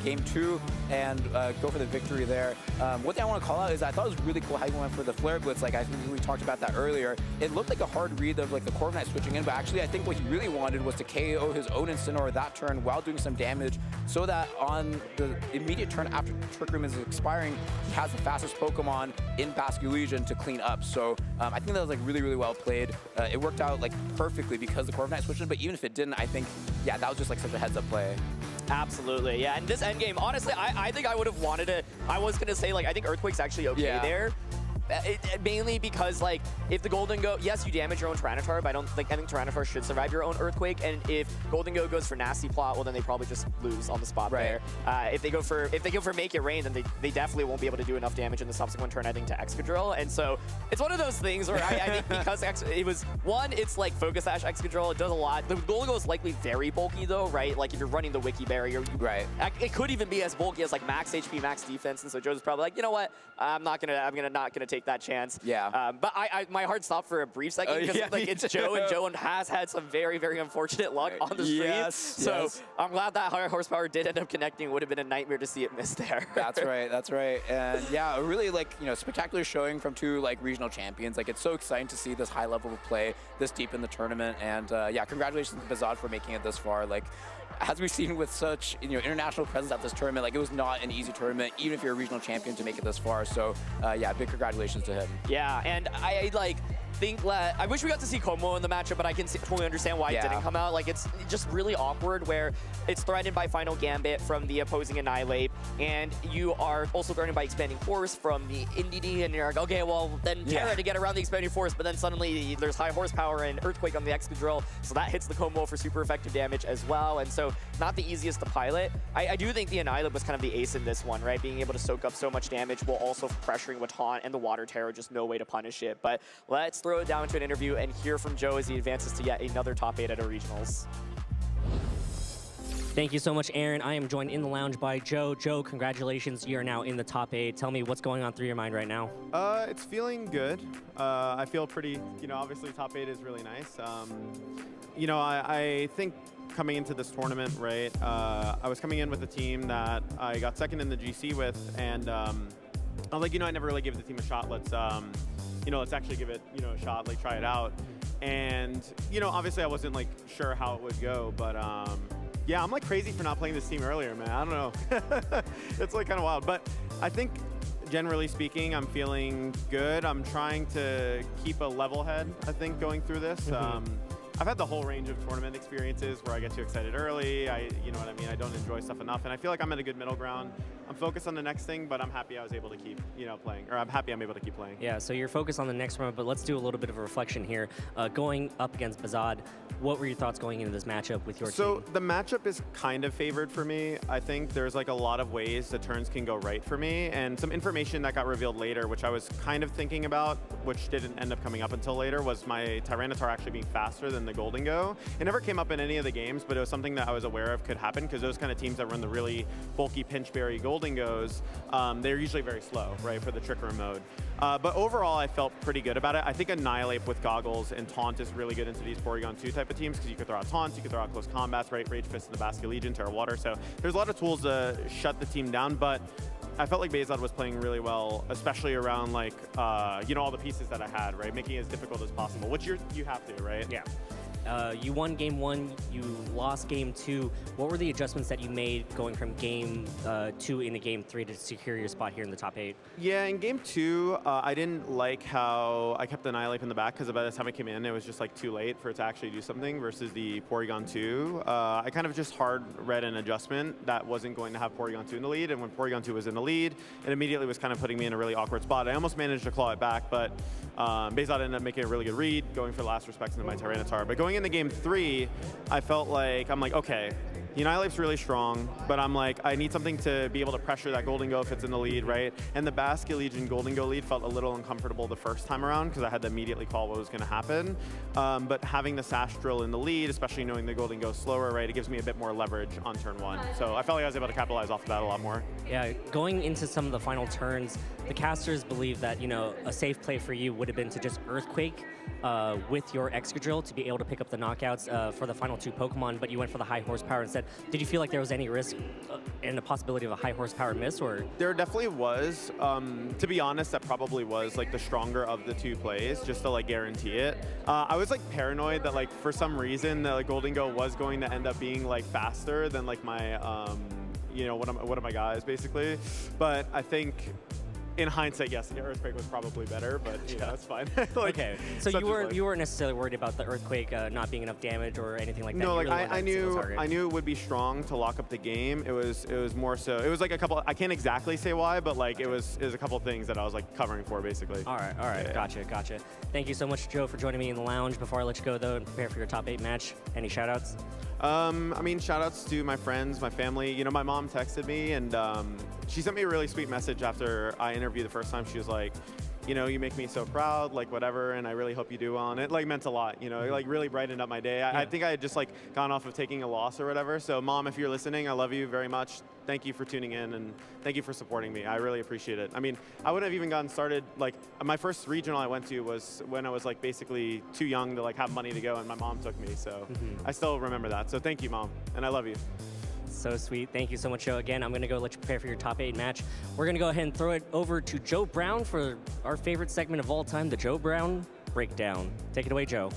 Game 2 and go for the victory there. One thing I want to call out is I thought it was really cool how he went for the Flare Blitz. Like, I think we talked about that earlier. It looked like a hard read of like the Corviknight switching in, but actually I think what he really wanted was to KO his own Incineroar that turn while doing some damage, so that on the immediate turn after Trick Room is expiring, he has the fastest Pokemon in Basculegion to clean up. So I think that was like really, really well played. It worked out like perfectly because the Corviknight switched in, but even if it didn't, I think, yeah, that was just like such a heads-up play. Absolutely, yeah. And this endgame, honestly, I think I would have wanted to. I was gonna say, like, I think Earthquake's actually okay there, Mainly because, like, if the Golden Go, yes, you damage your own Tyranitar, but I think Tyranitar should survive your own Earthquake, and if Golden Go goes for Nasty Plot, well, then they probably just lose on the spot there. If they go for Make It Rain, then they definitely won't be able to do enough damage in the subsequent turn, I think, to Excadrill. And so it's one of those things where I think because it's like Focus Sash Excadrill, it does a lot. The Golden Go is likely very bulky though, right? Like if you're running the Wiki Barrier, it could even be as bulky as like max HP, max defense. And so Joe's probably like, you know what? I'm not gonna take that chance. Yeah. But my heart stopped for a brief second because it's Joe, and Joe has had some very, very unfortunate luck on the stream. So I'm glad that higher horsepower did end up connecting. Would have been a nightmare to see it miss there. That's right. That's right. And yeah, really spectacular showing from two regional champions. Like it's so exciting to see this high level of play this deep in the tournament. And yeah, congratulations to Bazad for making it this far. Like, as we've seen with such international presence at this tournament, like it was not an easy tournament, even if you're a regional champion, to make it this far. So yeah, big congratulations to him. Yeah, and I think that I wish we got to see Como in the matchup, but I can totally understand why it didn't come out. Like it's just really awkward where it's threatened by Final Gambit from the opposing Annihilate, and you are also threatened by Expanding Force from the NDD, and you're like, okay, well then Terra to get around the Expanding Force, but then suddenly there's high horsepower and Earthquake on the Excadrill, so that hits the Como for super effective damage as well, and so not the easiest to pilot. I do think the Annihilate was kind of the ace in this one, right? Being able to soak up so much damage while also pressuring with Taunt and the Water Terror, just no way to punish it. But let's throw it down into an interview and hear from Joe as he advances to yet another top 8 at a regionals. Thank you so much, Aaron. I am joined in the lounge by Joe. Joe, congratulations. You are now in the top 8. Tell me what's going on through your mind right now. It's feeling good. I feel pretty, obviously top 8 is really nice. I think coming into this tournament, right, I was coming in with a team that I got second in the GC with, and I was like, I never really gave the team a shot. Let's actually give it, a shot, like try it out. And, obviously I wasn't like sure how it would go, but yeah, I'm like crazy for not playing this team earlier, man. I don't know. It's like kind of wild, but I think generally speaking, I'm feeling good. I'm trying to keep a level head, I think, going through this. I've had the whole range of tournament experiences where I get too excited early. You know what I mean? I don't enjoy stuff enough, and I feel like I'm at a good middle ground. I'm focused on the next thing, but I'm happy I was able to keep, playing, or I'm happy I'm able to keep playing. Yeah, so you're focused on the next round, but let's do a little bit of a reflection here. Going up against Bazad, what were your thoughts going into this matchup with your team? So the matchup is kind of favored for me. I think there's like a lot of ways the turns can go right for me, and some information that got revealed later, which I was kind of thinking about, which didn't end up coming up until later, was my Tyranitar actually being faster than the Golden Go. It never came up in any of the games, but it was something that I was aware of could happen, because those kind of teams that run the really bulky Pinchberry Golden Goes, they're usually very slow, right, for the Trick Room mode. But overall, I felt pretty good about it. I think Annihilate with Goggles and Taunt is really good into these Porygon 2 type of teams, because you could throw out Taunts, you could throw out Close Combats, right, Rage Fist in the Basket Legion, Terra Water, so there's a lot of tools to shut the team down, but I felt like Bazad was playing really well, especially around like, all the pieces that I had, right, making it as difficult as possible, which you have to, right? Yeah. You won game 1, you lost game 2. What were the adjustments that you made going from game 2 into game 3 to secure your spot here in the top 8? Yeah, in game 2, I didn't like how I kept the Annihilate in the back, because by the time I came in, it was just like too late for it to actually do something, versus the Porygon 2. I kind of just hard read an adjustment that wasn't going to have Porygon 2 in the lead, and when Porygon 2 was in the lead, it immediately was kind of putting me in a really awkward spot. I almost managed to claw it back, but Bazad ended up making a really good read, going for the last respects into my Tyranitar. But going into game 3, I felt like, I'm like, okay, the Annihilate's really strong, but I'm like, I need something to be able to pressure that Golden Go if it's in the lead, right? And the Basket Legion Golden Go lead felt a little uncomfortable the first time around, because I had to immediately call what was going to happen. But having the Sash Drill in the lead, especially knowing the Golden Go slower, right, it gives me a bit more leverage on turn 1. So I felt like I was able to capitalize off of that a lot more. Yeah, going into some of the final turns, the casters believe that, a safe play for you would have been to just Earthquake with your Excadrill to be able to pick up the knockouts for the final 2 Pokemon, but you went for the high horsepower instead. Did you feel like there was any risk and the possibility of a high horsepower miss, or? There definitely was. To be honest, that probably was like the stronger of the 2 plays, just to like guarantee it. I was like paranoid that like for some reason the Golden Go was going to end up being like faster than like my one of my guys basically. But I think in hindsight, yes, the Earthquake was probably better, but you know, it's fine. Like, Okay, so you weren't necessarily worried about the Earthquake not being enough damage or anything like that? No, You like really wanted that single target. I knew it would be strong to lock up the game. It was more so. It was like a couple. I can't exactly say why, but like it was a couple things that I was like covering for basically. All right, Yeah. gotcha. Thank you so much, Joe, for joining me in the lounge. Before I let you go though, and prepare for your top 8 match, any shout outs? I mean, shout outs to my friends, my family. You know, my mom texted me and she sent me a really sweet message after I interviewed the first time. She was like, you know, you make me so proud, like whatever, and I really hope you do well. And it like meant a lot, you know, it like really brightened up my day. I think I had just like gone off of taking a loss or whatever. So Mom, if you're listening, I love you very much. Thank you for tuning in and thank you for supporting me. I really appreciate it. I mean, I wouldn't have even gotten started, like my first regional I went to was when I was like basically too young to like have money to go and my mom took me. So I still remember that. So thank you, Mom, and I love you. So sweet. Thank you so much, Joe. Again, I'm going to go let you prepare for your top 8 match. We're going to go ahead and throw it over to Joe Brown for our favorite segment of all time, the Joe Brown Breakdown. Take it away, Joe.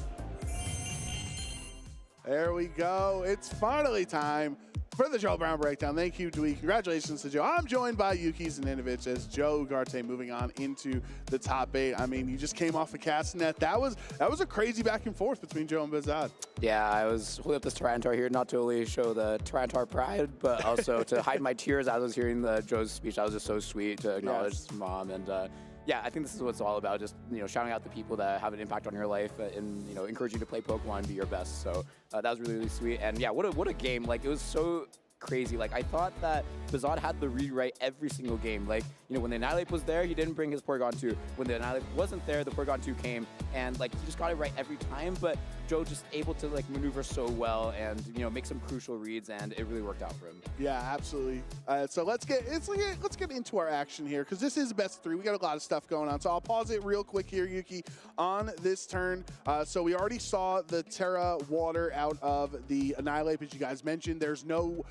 There we go. It's finally time for the Joe Brown Breakdown. Thank you, Dwee. Congratulations to Joe. I'm joined by Yuki Zaninovich as Joe Ugarte moving on into the top 8. I mean, you just came off of Castanet. That was a crazy back and forth between Joe and Bizad. Yeah, I was holding up this Tyrantar here not to only show the Tyrantar pride, but also to hide my tears as I was hearing Joe's speech. That was just so sweet to acknowledge his mom. And yeah, I think this is what it's all about, just, you know, shouting out the people that have an impact on your life and, you know, encourage you to play Pokemon and be your best. So that was really, really sweet. And yeah, what a game. Like, it was so crazy. Like, I thought that Bizad had the rewrite every single game. Like, you know, when the Annihilate was there, he didn't bring his Porygon 2. When the Annihilate wasn't there, the Porygon 2 came, and like, he just got it right every time. But Joe just able to like maneuver so well and, you know, make some crucial reads, and it really worked out for him. Yeah, absolutely. So let's get into our action here, because this is best of 3. We got a lot of stuff going on. So I'll pause it real quick here, Yuki, on this turn. So we already saw the Terra Water out of the Annihilate, as you guys mentioned. There's no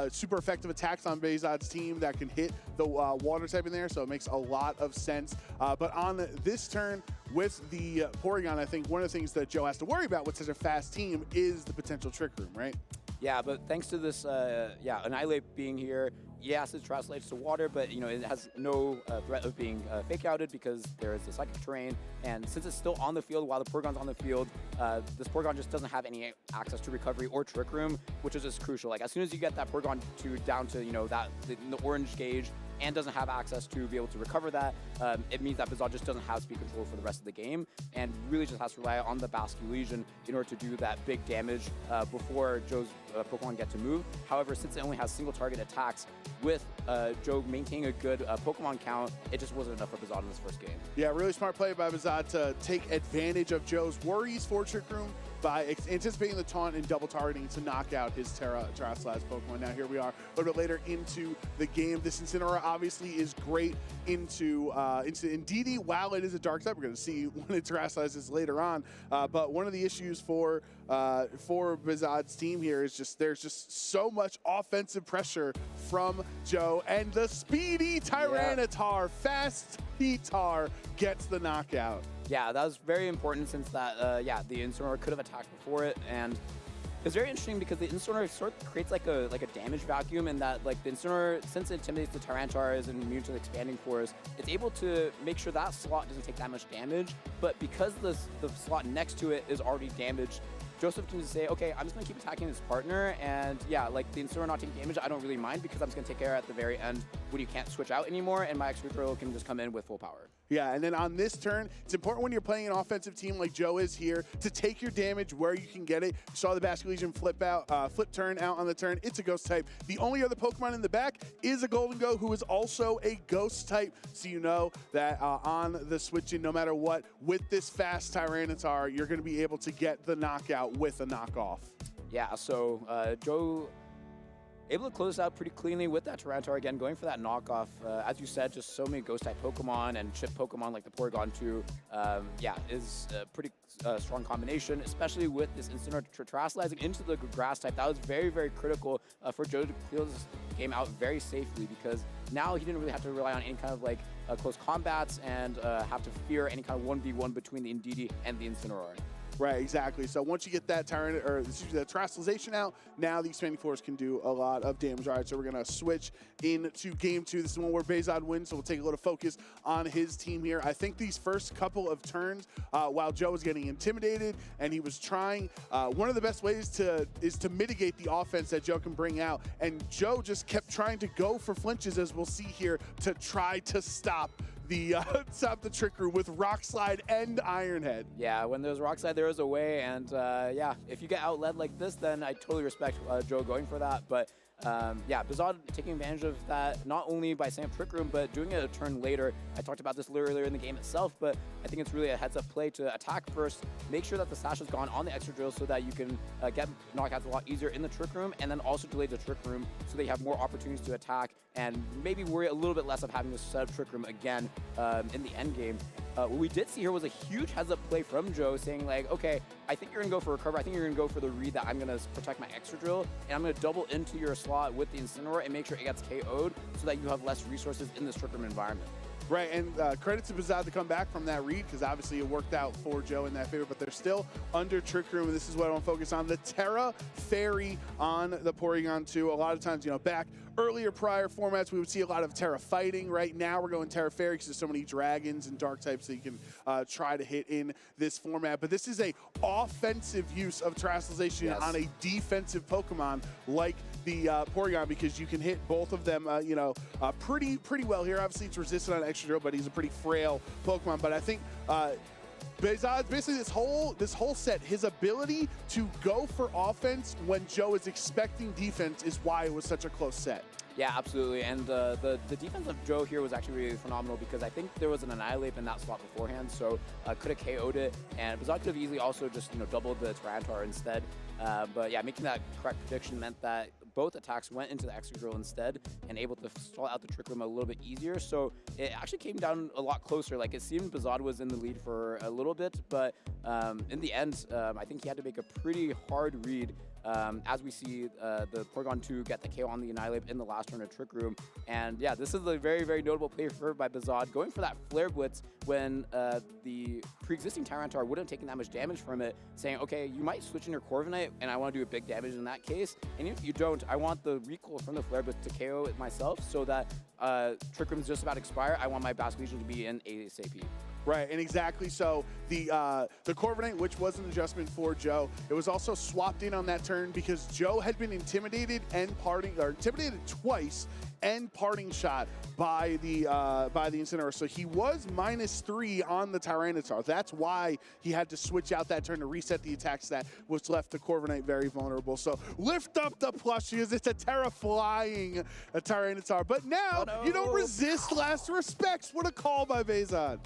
super effective attacks on Bezad's team that can hit the water type in there, so it makes a lot of sense. But on this turn, with the Porygon, I think one of the things that Joe has to worry about with such a fast team is the potential Trick Room, right? Yeah, but thanks to this, Annihilate being here, yes, it translates to water, but, you know, it has no threat of being fake outed because there is the psychic terrain, and since it's still on the field while the Porygon's on the field, this Porygon just doesn't have any access to recovery or Trick Room, which is just crucial. Like, as soon as you get that Porygon down to, you know, the orange gauge, and doesn't have access to be able to recover that, it means that Bizad just doesn't have speed control for the rest of the game, and really just has to rely on the Basculegion in order to do that big damage before Joe's Pokemon get to move. However, since it only has single target attacks, with Joe maintaining a good Pokemon count, it just wasn't enough for Bizad in this first game. Yeah, really smart play by Bizad to take advantage of Joe's worries for Trick Room by anticipating the taunt and double targeting to knock out his Terraslash Pokemon. Now here we are a little bit later into the game. This Incineroar obviously is great into Indeedee. While it is a dark type, we're going to see when it Terraslashes later on. But one of the issues for Bizad's team here is just there's just so much offensive pressure from Joe, and the speedy Tyranitar, fast P-Tar gets the knockout. Yeah, that was very important since that, the Incineroar could have attacked before it, and it's very interesting because the Incineroar sort of creates like a damage vacuum, in that like the Incineroar, since it intimidates the Tyranitar and immune to the Expanding Force, it's able to make sure that slot doesn't take that much damage, but because the slot next to it is already damaged, Joseph can just say, okay, I'm just going to keep attacking his partner, and yeah, like the Incineroar not taking damage, I don't really mind because I'm just going to take care at the very end when you can't switch out anymore, and my Extra can just come in with full power. Yeah, and then on this turn, it's important when you're playing an offensive team like Joe is here to take your damage where you can get it. You saw the Basculegion flip turn out on the turn. It's a ghost type. The only other Pokemon in the back is a Golden Go, who is also a ghost type. So you know that on the switch in, no matter what, with this fast Tyranitar, you're going to be able to get the knockout with a knockoff. Yeah, so Joe able to close out pretty cleanly with that Tyranitar, again, going for that knockoff. As you said, just so many Ghost-type Pokemon and chip Pokemon like the Porygon 2, is a pretty strong combination, especially with this Incineroar Terraslizing into the Grass type. That was very, very critical for Joe to close this game out very safely, because now he didn't really have to rely on any kind of like close combats and have to fear any kind of 1v1 between the Indeedee and the Incineroar. Right, exactly. So once you get that Tyrant, or excuse me, the Terastallization out, now the Expanding Force can do a lot of damage. All right, so we're going to switch into game 2. This is one where Bezod wins, so we'll take a little focus on his team here. I think these first couple of turns, while Joe was getting intimidated and he was trying, one of the best ways is to mitigate the offense that Joe can bring out. And Joe just kept trying to go for flinches, as we'll see here, to try to stop the Trick Room with Rock Slide and Iron Head. Yeah, when there's Rock Slide, there is a way, and yeah, if you get outled like this, then I totally respect Joe going for that. But yeah, Bezod taking advantage of that, not only by setting up Trick Room, but doing it a turn later. I talked about this earlier in the game itself, but I think it's really a heads-up play to attack first, make sure that the Sash has gone on the extra drill so that you can get knockouts a lot easier in the Trick Room, and then also delay the Trick Room so that you have more opportunities to attack and maybe worry a little bit less of having to set up Trick Room again in the end game. What we did see here was a huge heads-up play from Joe saying like, okay, I think you're going to go for recover. I think you're going to go for the read that I'm going to protect my extra drill, and I'm going to double into your slot with the Incineroar and make sure it gets KO'd so that you have less resources in this Trick Room environment. Right, and credit to Bezod to come back from that read, because obviously it worked out for Joe in that favor, but they're still under Trick Room, and this is what I want to focus on. The Terra Fairy on the Porygon 2. A lot of times, you know, back earlier prior formats, we would see a lot of Terra fighting. Right now, we're going Terra Fairy because there's so many dragons and dark types that you can try to hit in this format. But this is a offensive use of Terastallization on a defensive Pokemon like the Porygon, because you can hit both of them, you know, pretty well here. Obviously, it's resistant on extra drill, but he's a pretty frail Pokemon. But I think Bezod, basically this whole set, his ability to go for offense when Joe is expecting defense is why it was such a close set. Yeah, absolutely. And the defense of Joe here was actually really phenomenal, because I think there was an Annihilate in that slot beforehand, so could have KO'd it. And Bezod could have easily also just, you know, doubled the Tyranitar instead. But yeah, making that correct prediction meant that both attacks went into the extra drill instead and able to stall out the Trick Room a little bit easier. So it actually came down a lot closer. Like, it seemed Bezod was in the lead for a little bit, but in the end, I think he had to make a pretty hard read as we see the Porygon 2 get the KO on the Annihilate in the last turn of Trick Room. And yeah, this is a very, very notable play by Bezod, going for that Flare Blitz when the pre-existing Tyranitar wouldn't have taken that much damage from it, saying, okay, you might switch in your Corviknight, and I want to do a big damage in that case. And if you don't, I want the recoil from the Flare Blitz to KO it myself so that Trick Room's just about to expire. I want my Basculegion to be in ASAP. Right, and exactly so. The Corviknight, which was an adjustment for Joe, it was also swapped in on that turn because Joe had been intimidated twice and parting shot by the Incineroar. So he was -3 on the Tyranitar. That's why he had to switch out that turn to reset the attack stat, which left the Corviknight very vulnerable. So lift up the plushies. It's a Terra flying a Tyranitar. But now you don't resist last respects. What a call by Bezod.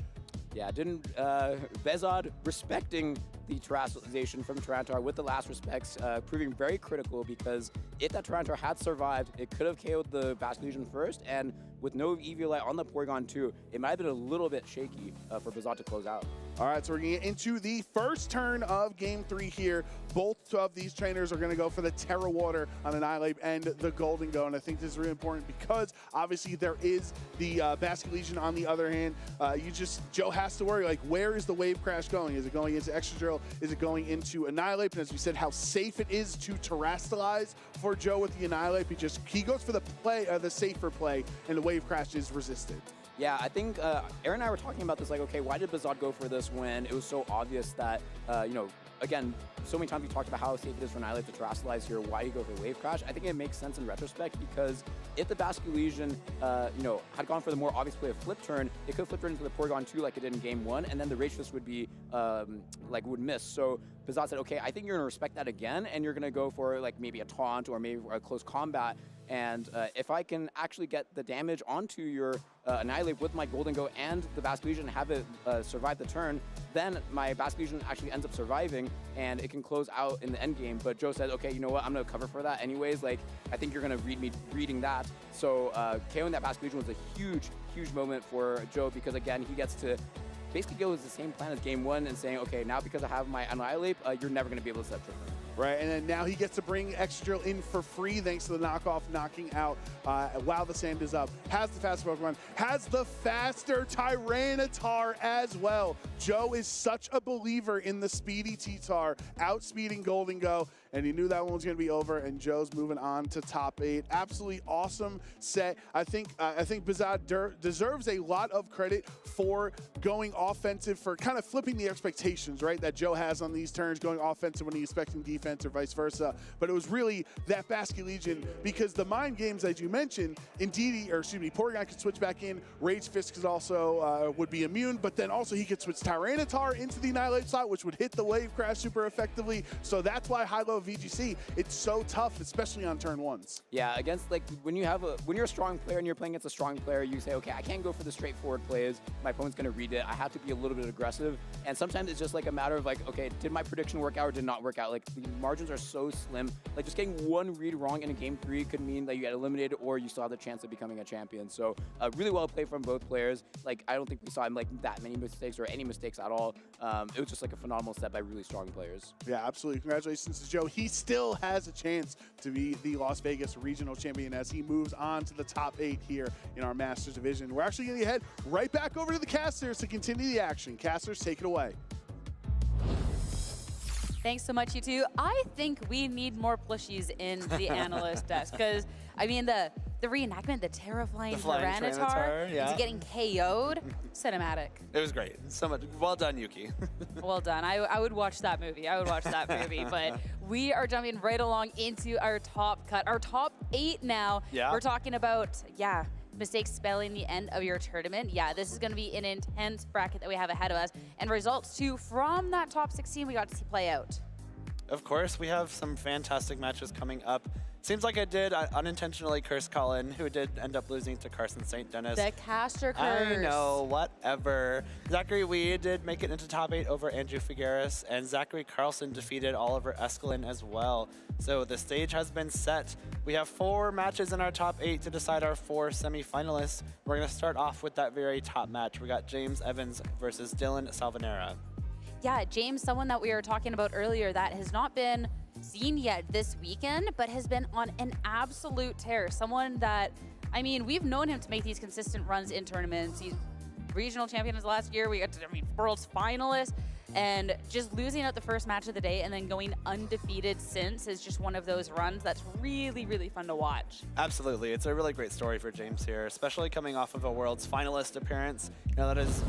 Yeah, Bezod respecting the Terastallization from Tyranitar with the last respects, proving very critical, because if that Tyranitar had survived, it could have KO'd the Basculegion first, and with no Eviolite on the Porygon 2, it might have been a little bit shaky for Bezod to close out. All right, so we're going to get into the first turn of Game 3 here. Both of these trainers are going to go for the Terra Water on Annihilate and the Golden Go, and I think this is really important because obviously there is the Basculegion on the other hand. Joe has to worry, like, where is the Wave Crash going? Is it going into Extra Drill? Is it going into Annihilate? And as we said, how safe it is to Terastallize for Joe with the Annihilate. He goes for the safer play, and the Wave Crash is resisted. Yeah, I think Aaron and I were talking about this, like, okay, why did Bezod go for this when it was so obvious that, you know, again, so many times we talked about how safe it is for Annihilate to Terastallize here, why do you go for Wave Crash? I think it makes sense in retrospect, because if the Basculegion, you know, had gone for the more obvious play of Flip Turn, it could flip turn into the Porygon 2 like it did in Game 1, and then the Rage Fist would be, would miss. So Bezod said, okay, I think you're going to respect that again, and you're going to go for, like, maybe a taunt or maybe a close combat. And if I can actually get the damage onto your Annihilate with my Golden Go and the Basculegion and have it survive the turn, then my Basculegion actually ends up surviving and it can close out in the end game. But Joe said, okay, you know what, I'm going to cover for that anyways. Like, I think you're going to read me reading that. So KOing that Basculegion was a huge, huge moment for Joe, because, again, he gets to basically go with the same plan as Game 1 and saying, okay, now because I have my Annihilate, you're never going to be able to set Trick Room. right? And then now he gets to bring extra drill in for free thanks to the knockoff, knocking out while the sand is up. Has the faster Pokemon, has the faster Tyranitar as well. Joe is such a believer in the speedy T-Tar, outspeeding Golden Go, and he knew that one was going to be over, and Joe's moving on to top 8. Absolutely awesome set. I think Bizad deserves a lot of credit for going offensive, for kind of flipping the expectations, right, that Joe has on these turns, going offensive when he's expecting defense or vice versa. But it was really that Basket Legion, because the mind games, as you mentioned, Porygon could switch back in, Rage Fist could also would be immune, but then also he could switch Tyranitar into the Annihilate slot, which would hit the Wave Crash super effectively. So that's why high-low VGC, it's so tough, especially on turn 1s. Yeah, against, like, when you're a strong player and you're playing against a strong player, you say, okay, I can't go for the straightforward plays. My opponent's going to read it. I have to be a little bit aggressive. And sometimes it's just like a matter of like, okay, did my prediction work out or did not work out? Like, the margins are so slim. Like, just getting one read wrong in a game 3 could mean that you get eliminated or you still have the chance of becoming a champion. So really well played from both players. Like, I don't think we saw him like that many mistakes or any mistakes at all. It was just like a phenomenal set by really strong players. Yeah, absolutely. Congratulations to Joe. He still has a chance to be the Las Vegas regional champion as he moves on to the top 8 here in our Masters division. We're actually going to head right back over to the casters to continue the action. Casters, take it away. Thanks so much, you two. I think we need more plushies in the analyst desk, because, I mean, the reenactment, the terrifying Tyranitar yeah. into getting KO'd, cinematic. It was great. So much. Well done, Yuki. Well done. I would watch that movie. I would watch that movie. But we are jumping right along into our top cut, our top 8 now. Yeah. We're talking about, mistakes spelling the end of your tournament. Yeah, this is going to be an intense bracket that we have ahead of us, and results too from that top 16 we got to see play out. Of course, we have some fantastic matches coming up. Seems like I did unintentionally curse Colin, who did end up losing to Carson St. Dennis. The caster curse. I know, whatever. Zachary Weed did make it into top 8 over Andrew Figueres, and Zachary Carlson defeated Oliver Eskelin as well. So the stage has been set. We have 4 matches in our top 8 to decide our 4 semifinalists. We're going to start off with that very top match. We got James Evans versus Dylan Salvanera. Yeah, James, someone that we were talking about earlier that has not been seen yet this weekend, but has been on an absolute tear. Someone that, I mean, we've known him to make these consistent runs in tournaments. He's regional champions last year. We got to, world's finalist. And just losing out the first match of the day and then going undefeated since is just one of those runs that's really, really fun to watch. Absolutely. It's a really great story for James here, especially coming off of a World's Finalist appearance. You know, that is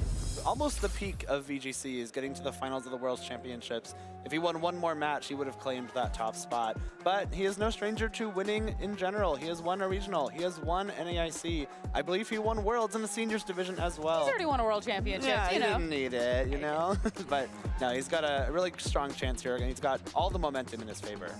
almost the peak of VGC, is getting to the finals of the World's Championships. If he won one more match, he would have claimed that top spot. But he is no stranger to winning in general. He has won a regional. He has won NAIC. I believe he won Worlds in the seniors division as well. He's already won a World Championship, yeah, you know. He didn't need it, you know. But no, he's got a really strong chance here, and he's got all the momentum in his favor.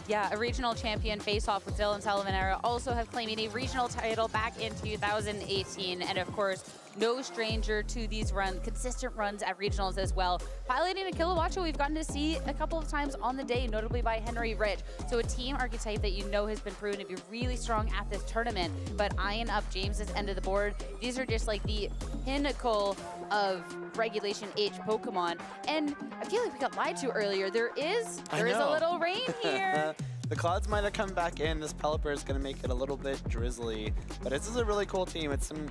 Yeah, a regional champion face-off with Dylan Salvanera, also have claimed a regional title back in 2018, and of course, no stranger to these consistent runs at regionals as well. Piloting a Kilowatt we've gotten to see a couple of times on the day, notably by Henry Rich. So a team archetype that you know has been proven to be really strong at this tournament, but eyeing up James's end of the board, these are just like the pinnacle of Regulation H Pokemon. And I feel like we got lied to earlier. There is a little rain here. The clouds might have come back in. This Pelipper is going to make it a little bit drizzly, but this is a really cool team. It's some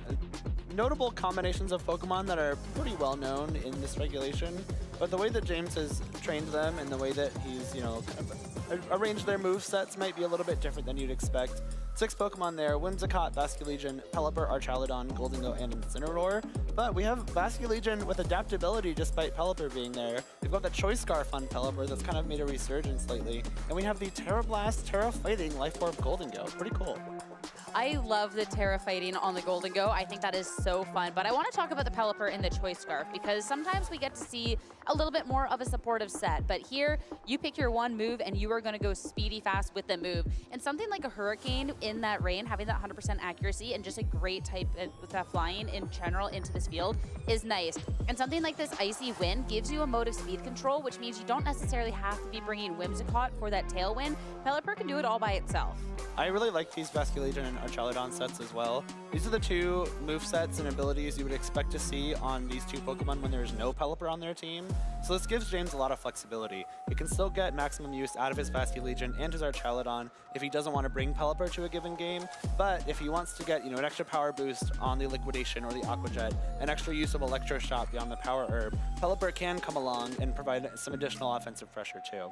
notable combinations of Pokemon that are pretty well known in this regulation, but the way that James has trained them and the way that he's, you know, kind of arranged their move sets might be a little bit different than you'd expect. 6 Pokemon there: Whimsicott, Basculegion, Pelipper, Archaludon, Goldengo, and Incineroar. But we have Basculegion with adaptability despite Pelipper being there. We've got the Choice Scarf on Pelipper that's kind of made a resurgence lately. And we have the Terra Blast, Terra Fighting, Life Orb, Goldengo. Pretty cool. I love the Terra Fighting on the Goldengo. I think that is so fun. But I want to talk about the Pelipper and the Choice Scarf, because sometimes we get to see a little bit more of a supportive set. But here, you pick your one move and you are going to go speedy fast with the move. And something like a Hurricane in that rain, having that 100% accuracy and just a great type with that flying in general into this field is nice. And something like this Icy Wind gives you a mode of speed control, which means you don't necessarily have to be bringing Whimsicott for that Tailwind. Pelipper can do it all by itself. I really like these Basculegion and Archaludon sets as well. These are the 2 move sets and abilities you would expect to see on these 2 Pokemon when there's no Pelipper on their team. So this gives James a lot of flexibility. He can still get maximum use out of his Basculegion and his Archaludon if he doesn't want to bring Pelipper to a given game, but if he wants to get, an extra power boost on the Liquidation or the Aqua Jet, an extra use of Electro Shot beyond the Power Herb, Pelipper can come along and provide some additional offensive pressure too.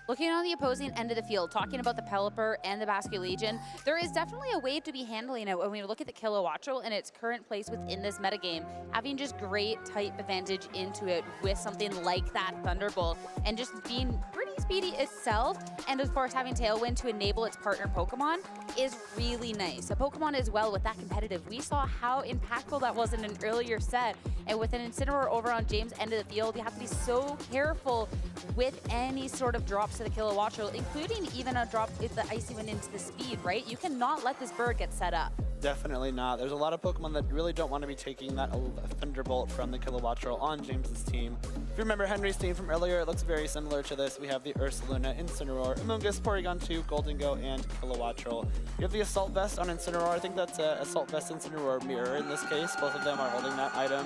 Looking on the opposing end of the field, talking about the Pelipper and the Basculegion, there is definitely a way to be handling it when we look at the Kilowattrel and its current place within this metagame, having just great type advantage into it with something like that Thunderbolt, and just being pretty speedy itself, and of course having Tailwind to enable its partner Pokemon is really nice. A Pokemon as well with that competitive. We saw how impactful that was in an earlier set, and with an Incineroar over on James' end of the field, you have to be so careful with any sort of drops to the Kilowattrel, including even a drop with the Icy Wind into the speed, right? You cannot let this bird get set up. Definitely not. There's a lot of Pokemon that really don't want to be taking that Thunderbolt from the Kilowattrel on James's team. If you remember Henry's team from earlier, it looks very similar to this. We have the Ursaluna, Incineroar, Amoonguss, Porygon 2, Golden Go, and Kilowattrel. You have the Assault Vest on Incineroar. I think that's a Assault Vest Incineroar mirror in this case. Both of them are holding that item.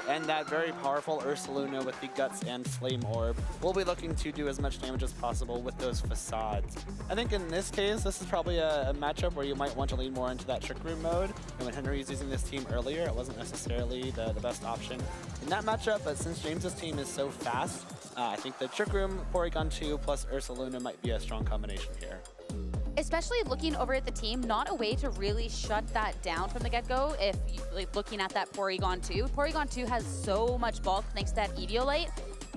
And that very powerful Ursaluna with the Guts and Flame Orb will be looking to do as much damage as possible with those facades. I think in this case, this is probably a matchup where you might want to lean more into that Trick Room mode. And when Henry was using this team earlier, it wasn't necessarily the best option in that matchup, but since James's team is so fast, I think the Trick Room, Porygon 2 plus Ursaluna might be a strong combination here. Especially looking over at the team, not a way to really shut that down from the get-go if looking at that Porygon 2. Porygon 2 has so much bulk thanks to that Eviolite.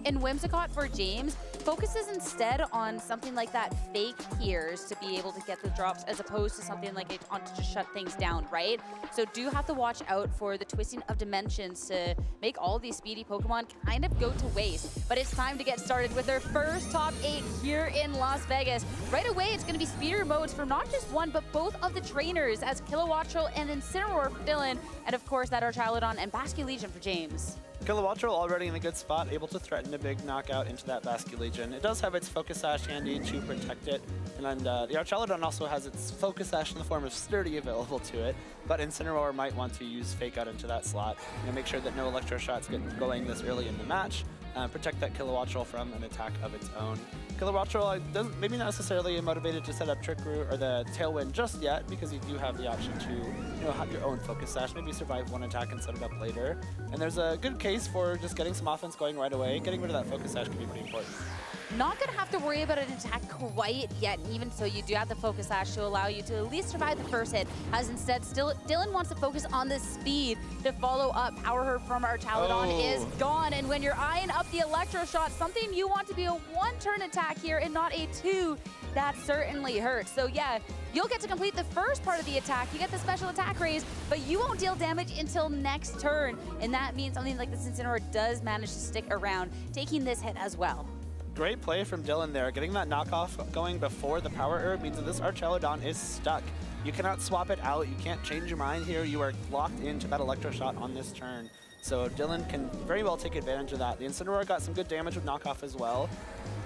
And Whimsicott for James focuses instead on something like that fake Tears to be able to get the drops as opposed to something like it on to just shut things down, right? So do have to watch out for the twisting of dimensions to make all these speedy Pokemon kind of go to waste. But it's time to get started with their first top 8 here in Las Vegas. Right away, it's going to be speeder modes for not just one, but both of the trainers as Kilowattrel and Incineroar for Dylan, and of course that Archaludon and Basculegion for James. Kilowattrel already in a good spot, able to threaten a big knockout into that Basculegion. It does have its Focus Sash handy to protect it, and the Archaludon also has its Focus Sash in the form of Sturdy available to it, but Incineroar might want to use Fake Out into that slot, make sure that no Electro Shots get going this early in the match, protect that Kilowattrel from an attack of its own. Kilowattrel doesn't maybe not necessarily motivated to set up Trick Root or the Tailwind just yet, because you do have the option to have your own Focus Sash, maybe survive one attack and set it up later. And there's a good case for just getting some offense going right away. Getting rid of that Focus Sash can be pretty important. Not going to have to worry about an attack quite yet, even so you do have the Focus Sash to allow you to at least survive the first hit, as instead still Dylan wants to focus on the speed to follow up. Power Herb from Archaludon is gone, and when you're eyeing up the Electro Shot, something you want to be a 1-turn attack here and not a 2, that certainly hurts. So yeah, you'll get to complete the first part of the attack, you get the special attack raise, but you won't deal damage until next turn, and that means something like this Incineroar does manage to stick around, taking this hit as well. Great play from Dylan there. Getting that knockoff going before the Power Herb means that this Archaludon is stuck. You cannot swap it out. You can't change your mind here. You are locked into that Electro Shot on this turn. So Dylan can very well take advantage of that. The Incineroar got some good damage with knockoff as well.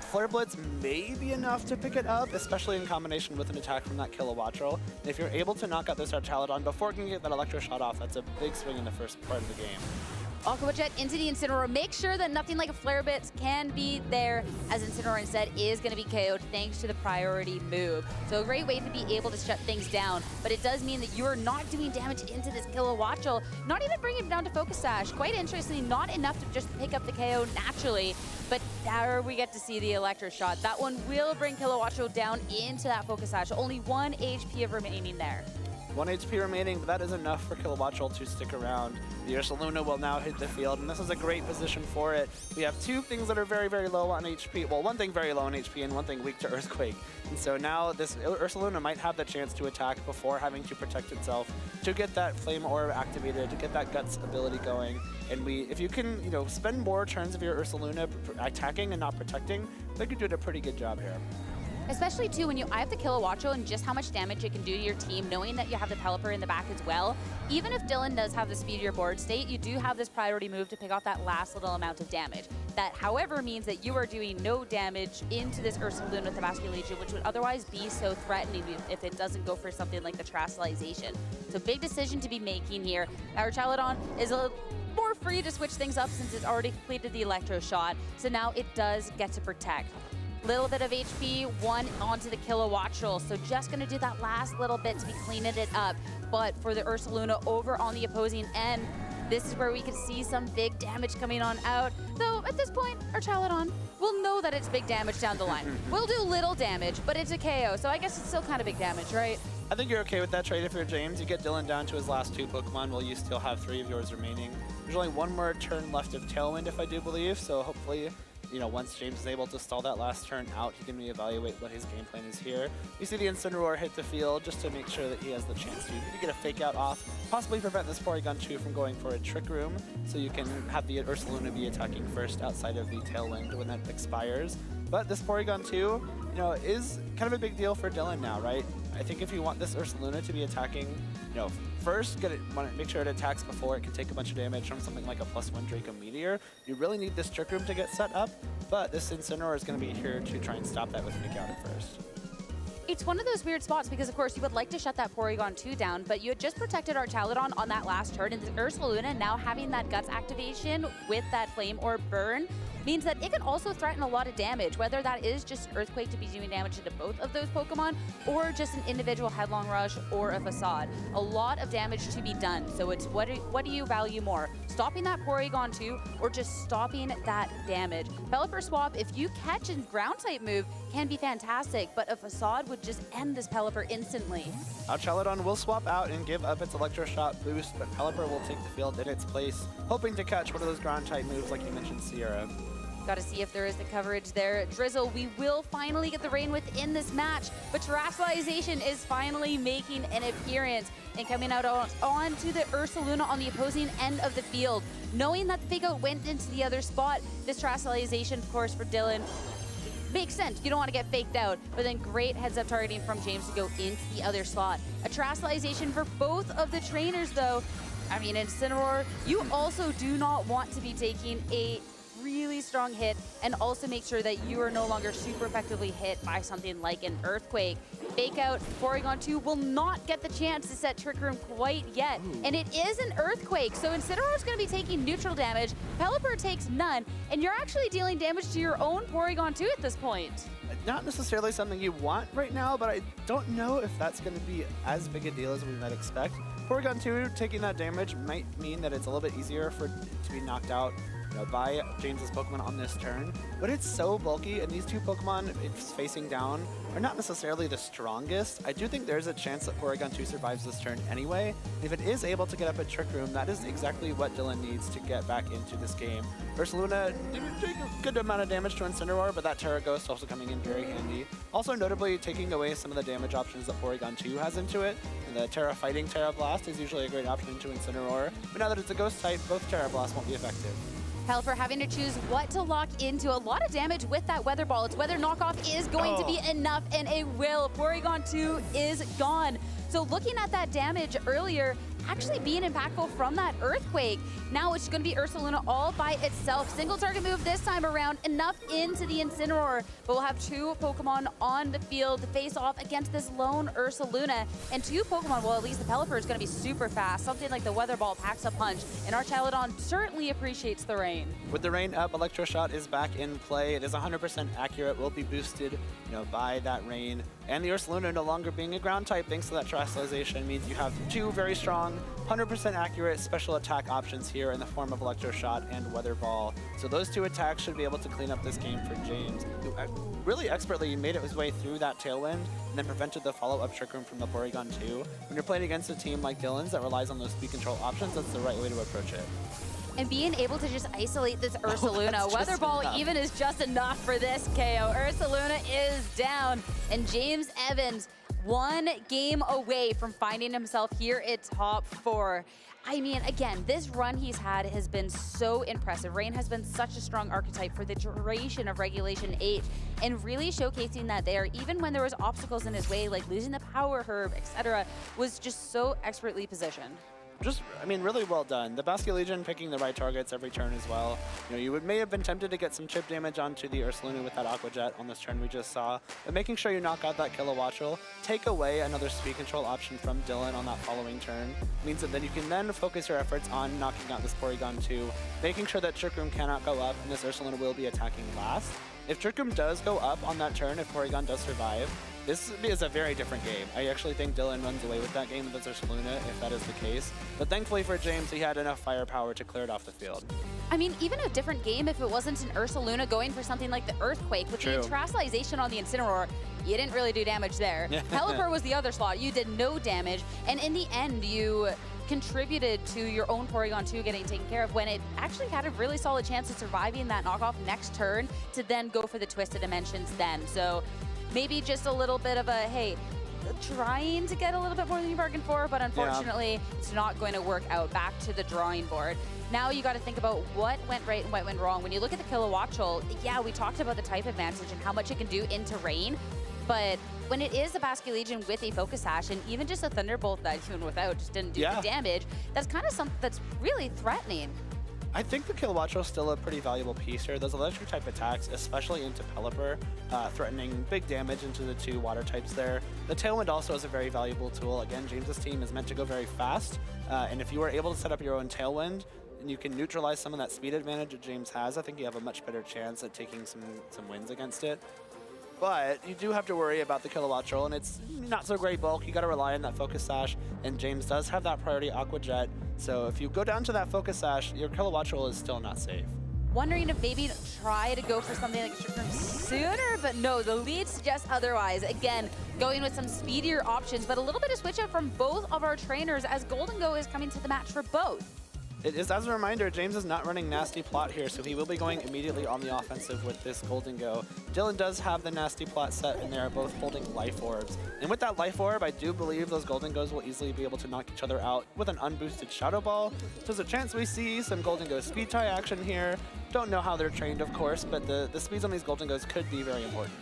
Flare Blitz may be enough to pick it up, especially in combination with an attack from that Kilowattrel. If you're able to knock out this Archaludon before it can get that Electro Shot off, that's a big swing in the first part of the game. Aqua Jet into the Incineroar. Make sure that nothing like a Flare Blitz can be there, as Incineroar instead is going to be KO'd thanks to the priority move. So a great way to be able to shut things down, but it does mean that you are not doing damage into this Kilowattrel, not even bringing it down to Focus Sash. Quite interestingly, not enough to just pick up the KO naturally, but there we get to see the Electro Shot. That one will bring Kilowattrel down into that Focus Sash. Only 1 HP of remaining there. 1 HP remaining, but that is enough for Kilowattrel to stick around. The Ursaluna will now hit the field, and this is a great position for it. We have 2 things that are very, very low on HP. Well, 1 thing very low on HP and 1 thing weak to Earthquake. And so now this Ursaluna might have the chance to attack before having to protect itself, to get that Flame Orb activated, to get that Guts ability going. And if you can, spend more turns of your Ursaluna attacking and not protecting, I think you're doing a pretty good job here. Especially too when you eye up the Kilowattrel and just how much damage it can do to your team, knowing that you have the Pelipper in the back as well. Even if Dylan does have the speedier board state, you do have this priority move to pick off that last little amount of damage. That, however, means that you are doing no damage into this Ursaluna with the Basculegion, which would otherwise be so threatening if it doesn't go for something like the Terastallization. So big decision to be making here. Archaludon is a more free to switch things up since it's already completed the Electro Shot, so now it does get to protect. Little bit of HP, one onto the Kilowatt Troll, so just gonna do that last little bit to be cleaning it up. But for the Ursaluna over on the opposing end, this is where we could see some big damage coming on out. Though at this point, our Chaladon will know that it's big damage down the line. We'll do little damage, but it's a KO, so I guess it's still kind of big damage, right? I think you're okay with that trade if you're James. You get Dylan down to his last 2 Pokemon while you still have 3 of yours remaining. There's only 1 more turn left of Tailwind, if I do believe, so hopefully, you know, once James is able to stall that last turn out, he can reevaluate what his game plan is here. You see the Incineroar hit the field just to make sure that he has the chance to maybe get a fake out off, possibly prevent this Porygon 2 from going for a Trick Room, so you can have the Ursaluna be attacking first outside of the Tailwind when that expires. But this Porygon 2, you know, is kind of a big deal for Dylan now, right? I think if you want this Ursaluna to be attacking, you know, first want to make sure it attacks before it can take a bunch of damage from something like a +1 Draco Meteor. You really need this Trick Room to get set up, but this Incineroar is going to be here to try and stop that with Fake Out at first. It's one of those weird spots because, of course, you would like to shut that Porygon 2 down, but you had just protected our Chaladon on that last turn, and the Ursaluna now having that Guts activation with that Flame Orb burn means that it can also threaten a lot of damage, whether that is just Earthquake to be doing damage to both of those Pokemon, or just an individual Headlong Rush or a Facade. A lot of damage to be done, so it's what do you value more? Stopping that Porygon 2 or just stopping that damage? Pelipper Swap, if you catch a Ground-type move, can be fantastic, but a Facade would just end this Pelipper instantly. Our Chaladon will swap out and give up its Electro Shot boost, but Pelipper will take the field in its place, hoping to catch one of those Ground-type moves like you mentioned, Sierra. Got to see if there is the coverage there. Drizzle, we will finally get the rain within this match, but Terrestrialization is finally making an appearance and coming out onto the Ursaluna on the opposing end of the field. Knowing that the Fake Out went into the other spot, this Terrestrialization, of course, for Dylan, makes sense. You don't want to get faked out, but then great heads-up targeting from James to go into the other slot. A Terrestrialization for both of the trainers, though. I mean, Incineroar, you also do not want to be taking a really strong hit and also make sure that you are no longer super effectively hit by something like an Earthquake. Fake Out, Porygon 2 will not get the chance to set Trick Room quite yet. And it is an Earthquake, so Incineroar is going to be taking neutral damage, Pelipper takes none, and you're actually dealing damage to your own Porygon 2 at this point. Not necessarily something you want right now, but I don't know if that's going to be as big a deal as we might expect. Porygon 2 taking that damage might mean that it's a little bit easier for it to be knocked out, you know, by James's Pokemon on this turn, but it's so bulky, and these 2 Pokemon it's facing down are not necessarily the strongest. I do think there's a chance that Porygon 2 survives this turn anyway. If it is able to get up a Trick Room, that is exactly what Dylan needs to get back into this game. Ursaluna doing a good amount of damage to Incineroar, but that Terra Ghost also coming in very handy. Also notably taking away some of the damage options that Porygon 2 has into it. And the Terra Fighting Terra Blast is usually a great option into Incineroar, but now that it's a Ghost type, both Terra Blasts won't be effective. Pelipper having to choose what to lock into. A lot of damage with that Weather Ball. Its Weather Knockoff is going to be enough, and it will. Porygon 2 is gone. So looking at that damage earlier, actually being impactful from that Earthquake. Now it's going to be Ursaluna all by itself. Single target move this time around, enough into the Incineroar. But we'll have 2 Pokemon on the field to face off against this lone Ursaluna. And 2 Pokemon, well, at least the Pelipper is going to be super fast. Something like the Weather Ball packs a punch. And our Chaladon certainly appreciates the rain. With the rain up, Electro Shot is back in play. It is 100% accurate, will be boosted, you know, by that rain. And the Ursaluna no longer being a ground type thanks to that Terrestrialization means you have 2 very strong, 100% accurate special attack options here in the form of Electro Shot and Weather Ball. So those 2 attacks should be able to clean up this game for James, who really expertly made his way through that Tailwind and then prevented the follow-up Trick Room from the Porygon 2. When you're playing against a team like Dylan's that relies on those speed control options, that's the right way to approach it. And being able to just isolate this Ursaluna. Weather Ball even is just enough for this KO. Ursaluna is down, and James Evans 1 game away from finding himself here at top 4. I mean, again, this run he's had has been so impressive. Rain has been such a strong archetype for the duration of Regulation 8, and really showcasing that there, even when there was obstacles in his way, like losing the Power Herb, etc., was just so expertly positioned. just, I mean, really well done. The Basket Legion picking the right targets every turn as well. You know, you may have been tempted to get some chip damage onto the Ursaluna with that Aqua Jet on this turn we just saw, but making sure you knock out that Kilowattrel, take away another speed control option from Dylan on that following turn, means that then you can then focus your efforts on knocking out this Porygon 2, making sure that Trick Room cannot go up, and this Ursaluna will be attacking last. If Trick Room does go up on that turn, if Porygon does survive, this is a very different game. I actually think Dylan runs away with that game with Ursaluna if that is the case. But thankfully for James, he had enough firepower to clear it off the field. I mean, even a different game if it wasn't an Ursaluna going for something like the Earthquake. With the Terastallization on the Incineroar, you didn't really do damage there. Pelipper was the other slot. You did no damage. And in the end, you contributed to your own Porygon 2 getting taken care of when it actually had a really solid chance of surviving that knockoff next turn to then go for the Twisted Dimensions then. So maybe just a little bit of a, hey, trying to get a little bit more than you bargained for, but unfortunately, it's not going to work out. Back to the drawing board. Now you got to think about what went right and what went wrong. When you look at the Kilowattrel, yeah, we talked about the type advantage and how much it can do in terrain, but when it is a Basket Legion with a Focus Sash and even just a Thunderbolt that even without just didn't do the damage, that's kind of something that's really threatening. I think the Kilowattrel is still a pretty valuable piece here. Those electric type attacks, especially into Pelipper, threatening big damage into the 2 water types there. The Tailwind also is a very valuable tool. Again, James's team is meant to go very fast, and if you are able to set up your own Tailwind, and you can neutralize some of that speed advantage that James has, I think you have a much better chance at taking some wins against it. But you do have to worry about the Kilowattrel, and it's not so great bulk. You got to rely on that Focus Sash, and James does have that priority Aqua Jet. So if you go down to that Focus Sash, your Kilowattrel is still not safe. Wondering if maybe try to go for something like Trick Room sooner, but no, the lead suggests otherwise. Again, going with some speedier options, but a little bit of switch up from both of our trainers as Golden Go is coming to the match for both. It is, as a reminder, James is not running Nasty Plot here, so he will be going immediately on the offensive with this Golden Go. Dylan does have the Nasty Plot set, and they are both holding Life Orbs. And with that Life Orb, I do believe those Golden Goes will easily be able to knock each other out with an unboosted Shadow Ball. So there's a chance we see some Golden Go speed tie action here. Don't know how they're trained, of course, but the speeds on these Golden Goes could be very important.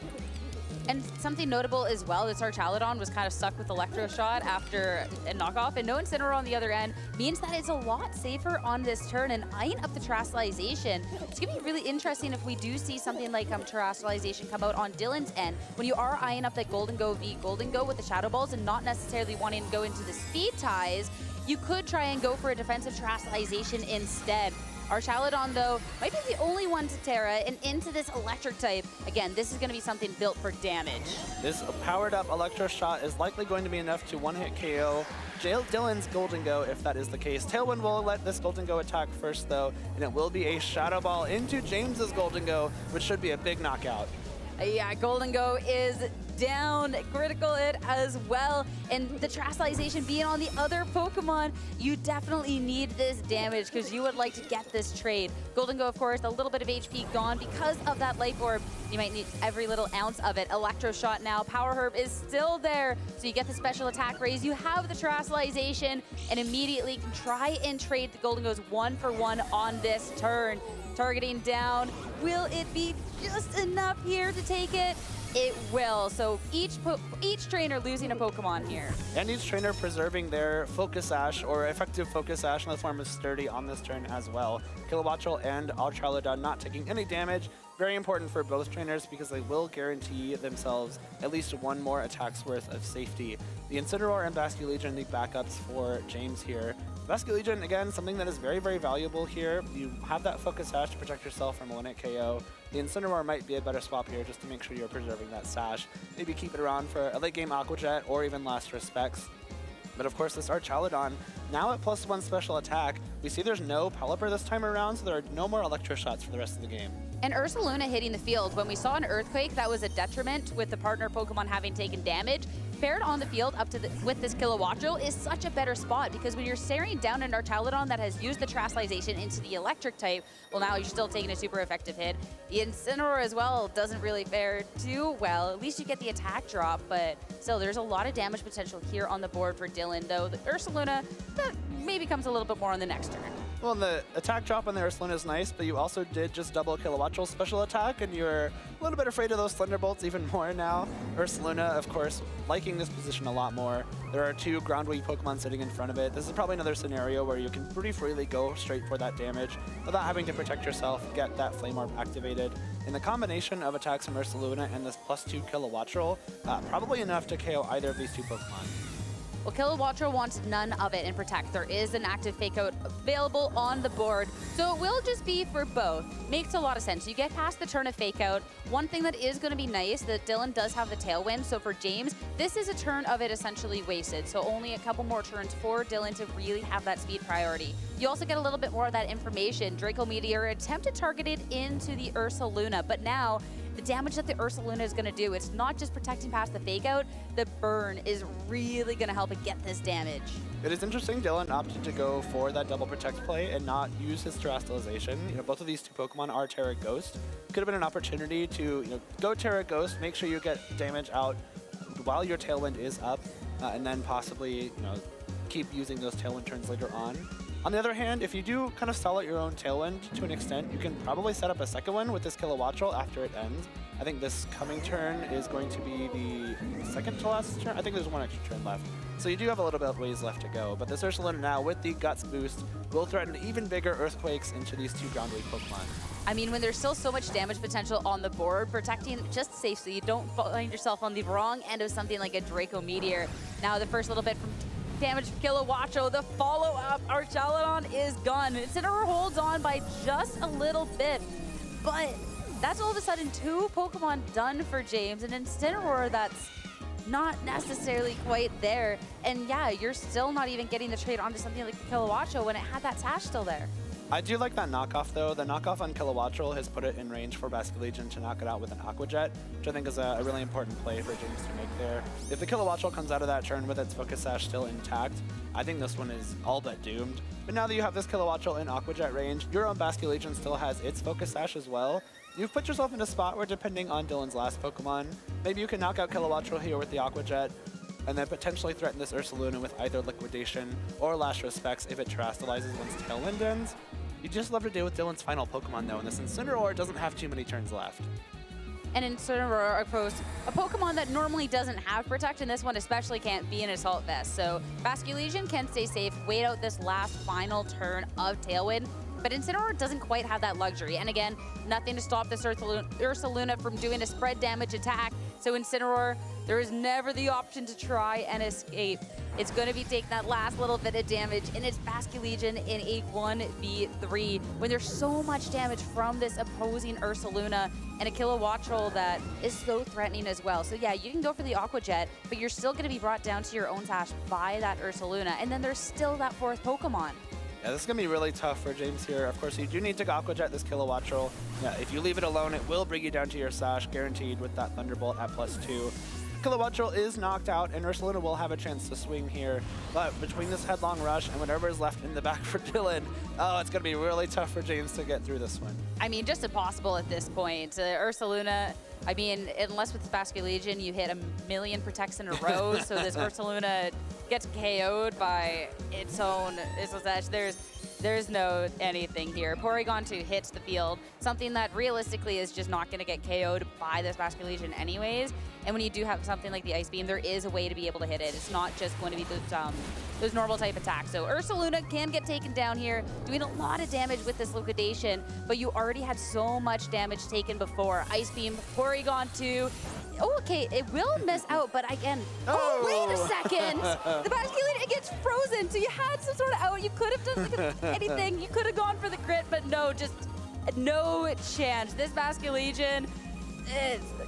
And something notable as well is our Chaladon was kind of stuck with Electro Shot after a knockoff, and no Incineroar on the other end means that it's a lot safer on this turn and eyeing up the Terastallization. It's going to be really interesting if we do see something like Terastallization come out on Dylan's end. When you are eyeing up that Golden Go v Golden Go with the Shadow Balls and not necessarily wanting to go into the speed ties, you could try and go for a defensive Terastallization instead. Our Chaladon, though, might be the only one to Terra and into this electric type. Again, this is going to be something built for damage. This powered up Electro Shot is likely going to be enough to one-hit KO Dylan's Golden Go if that is the case. Tailwind will let this Golden Go attack first, though, and it will be a Shadow Ball into James's Golden Go, which should be a big knockout. Yeah, Golden Go is down, critical hit as well. And the Terastallization being on the other Pokemon, you definitely need this damage because you would like to get this trade. Golden Go, of course, a little bit of HP gone because of that Life Orb. You might need every little ounce of it. Electro Shot now. Power Herb is still there, so you get the special attack raise. You have the Terastallization and immediately can try and trade the Golden Goes 1-for-1 on this turn. Targeting down. Will it be just enough here to take it? It will. So each trainer losing a Pokemon here. And each trainer preserving their Focus Sash or effective Focus Sash in the form of Sturdy on this turn as well. Kilowattrel and Chaladon not taking any damage. Very important for both trainers because they will guarantee themselves at least one more attack's worth of safety. The Incineroar and Basket Legion need backups for James here. Basket Legion, again, something that is very, very valuable here. You have that Focus Sash to protect yourself from a one-hit KO. The Incineroar might be a better swap here just to make sure you're preserving that Sash. Maybe keep it around for a late-game Aqua Jet or even last respects. But of course, this Chaladon, now at +1 special attack, we see there's no Pelipper this time around, so there are no more Electro Shots for the rest of the game. And Ursaluna hitting the field. When we saw an Earthquake, that was a detriment with the partner Pokemon having taken damage. Paired on the field up to with this Kilowattrel is such a better spot because when you're staring down an Chaladon that has used the Terastallization into the electric type, well, now you're still taking a super effective hit. The Incineroar as well doesn't really fare too well. At least you get the attack drop, but still there's a lot of damage potential here on the board for Dylan, though the Ursaluna, that maybe comes a little bit more on the next turn. Well, the attack drop on the Ursaluna is nice, but you also did just double Kilowattrel's special attack, and you're a little bit afraid of those Thunderbolts even more now. Ursaluna, of course, liking this position a lot more. There are 2 ground-weak Pokemon sitting in front of it. This is probably another scenario where you can pretty freely go straight for that damage without having to protect yourself, get that Flame Orb activated. In the combination of attacks from Ursaluna and this +2 Kilowattrel, probably enough to KO either of these 2 Pokemon. Well, Kilowattrel wants none of it in Protect. There is an active Fake Out available on the board, so it will just be for both. Makes a lot of sense. You get past the turn of Fake Out. One thing that is going to be nice, that Dylan does have the Tailwind, so for James, this is a turn of it essentially wasted, so only a couple more turns for Dylan to really have that speed priority. You also get a little bit more of that information. Draco Meteor attempted targeted into the Ursaluna, but now the damage that the Ursaluna is going to do, it's not just protecting past the Fake Out, the burn is really going to help it get this damage. It is interesting Dylan opted to go for that double protect play and not use his Terastallization. You know, both of these 2 Pokemon are Terra Ghost. Could have been an opportunity to, go Terra Ghost, make sure you get damage out while your Tailwind is up, and then possibly, keep using those Tailwind turns later on. On the other hand, if you do kind of stall out your own Tailwind to an extent, you can probably set up a second one with this Kilowattrel after it ends. I think this coming turn is going to be the second to last turn. I think there's 1 extra turn left. So you do have a little bit of ways left to go. But this Ursaluna now, with the Guts boost, will threaten even bigger Earthquakes into these 2 ground-weak Pokemon. I mean, when there's still so much damage potential on the board, protecting just safe so you don't find yourself on the wrong end of something like a Draco Meteor. Now the first little bit from damage from Kilowattrel, the follow-up, Archaludon is gone. Incineroar holds on by just a little bit, but that's all of a sudden 2 Pokemon done for James, and Incineroar that's not necessarily quite there. And yeah, you're still not even getting the trade onto something like the Kilowattrel when it had that Sash still there. I do like that knockoff, though. The knockoff on Kilowattrel has put it in range for Basculegion to knock it out with an Aqua Jet, which I think is a really important play for James to make there. If the Kilowattrel comes out of that turn with its Focus Sash still intact, I think this one is all but doomed. But now that you have this Kilowattrel in Aqua Jet range, your own Basculegion still has its Focus Sash as well. You've put yourself in a spot where, depending on Dylan's last Pokemon, maybe you can knock out Kilowattrel here with the Aqua Jet, and then potentially threaten this Ursaluna with either Liquidation or Lashra Specs if it Terastallizes once Tailwind ends. You just love to deal with Dylan's final Pokemon, though, and this Incineroar doesn't have too many turns left. And Incineroar, of course, a Pokemon that normally doesn't have Protect, and this one especially can't be an Assault Vest. So Basculegion can stay safe, wait out this last final turn of Tailwind, but Incineroar doesn't quite have that luxury. And again, nothing to stop this Ursaluna from doing a spread damage attack. So Incineroar, there is never the option to try and escape. It's going to be taking that last little bit of damage in its Basculegion in a 1v3 when there's so much damage from this opposing Ursaluna and a Kilowattrel that is so threatening as well. So yeah, you can go for the Aqua Jet, but you're still going to be brought down to your own Sash by that Ursaluna, and then there's still that 4th Pokemon. Yeah, this is going to be really tough for James here. Of course, you do need to Aqua Jet this Kilowattrel. Yeah, if you leave it alone, it will bring you down to your Sash, guaranteed with that Thunderbolt at +2. Kilowattrel is knocked out, and Ursaluna will have a chance to swing here. But between this Headlong Rush and whatever is left in the back for Dylan, it's going to be really tough for James to get through this one. I mean, just impossible at this point. Ursaluna, I mean, unless with Basculegion you hit a million Protects in a row, so this Ursaluna gets KO'd by its own Sash. There's no anything here. Porygon 2 hits the field, something that realistically is just not going to get KO'd by this Basculegion anyways. And when you do have something like the Ice Beam, there is a way to be able to hit it. It's not just going to be those normal type attacks. So Ursaluna can get taken down here, doing a lot of damage with this Liquidation, but you already had so much damage taken before. Ice Beam, Porygon 2. Oh, okay, it will miss out, but again, wait a second. The Basculegion, it gets frozen, so you had some sort of out. You could have done like anything. You could have gone for the crit, but no, just no chance. This Basculegion,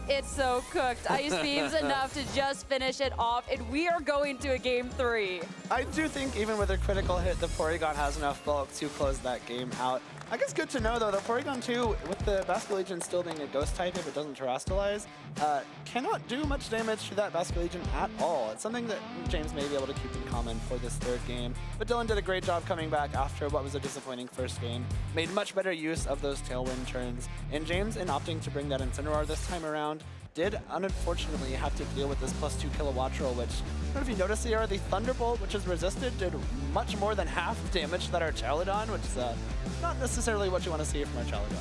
it's so cooked. Ice Beam's enough to just finish it off, and we are going to a Game 3. I do think even with a critical hit, the Porygon has enough bulk to close that game out. I guess good to know, though, the Porygon 2, with the Basculegion still being a Ghost type if it doesn't Terastallize, cannot do much damage to that Basculegion at all. It's something that James may be able to keep in common for this 3rd game. But Dylan did a great job coming back after what was a disappointing first game, made much better use of those Tailwind turns, and James, in opting to bring that Incineroar this time around, did unfortunately have to deal with this +2 Kilowattrel, which, I don't know if you noticed here, the Thunderbolt, which is resisted, did much more than half the damage that our Chaladon, which is not necessarily what you want to see from our Chaladon.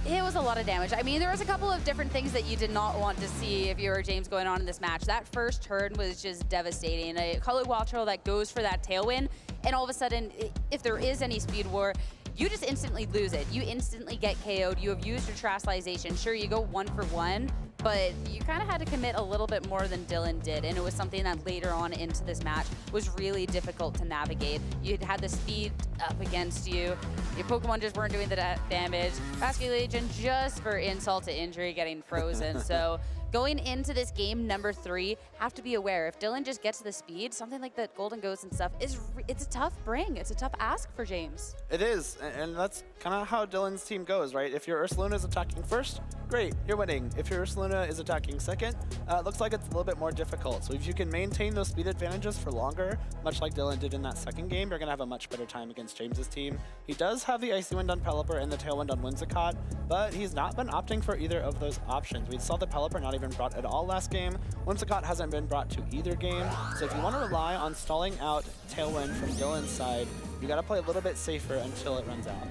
It was a lot of damage. I mean, there was a couple of different things that you did not want to see if you were James going on in this match. That first turn was just devastating. A Kilowattrel that goes for that Tailwind, and all of a sudden, if there is any Speed War, you just instantly lose it. You instantly get KO'd. You have used your Terastallization. Sure, you go 1-for-1, but you kind of had to commit a little bit more than Dylan did, and it was something that later on into this match was really difficult to navigate. You had the speed up against you. Your Pokemon just weren't doing the damage. Vascular Legion, just for insult to injury, getting frozen. So going into this game number 3, have to be aware. If Dylan just gets the speed, something like the Golden Ghost and stuff, it's a tough bring. It's a tough ask for James. It is, and that's kind of how Dylan's team goes, right? If your Ursaluna is attacking first, great, you're winning. If your Ursaluna is attacking second, looks like it's a little bit more difficult. So if you can maintain those speed advantages for longer, much like Dylan did in that second game, you're going to have a much better time against James's team. He does have the Icy Wind on Pelipper and the Tailwind on Whimsicott, but he's not been opting for either of those options. We saw the Pelipper not even brought at all last game. Whimsicott hasn't been brought to either game. So if you want to rely on stalling out Tailwind from Dylan's side, you got to play a little bit safer until it runs out.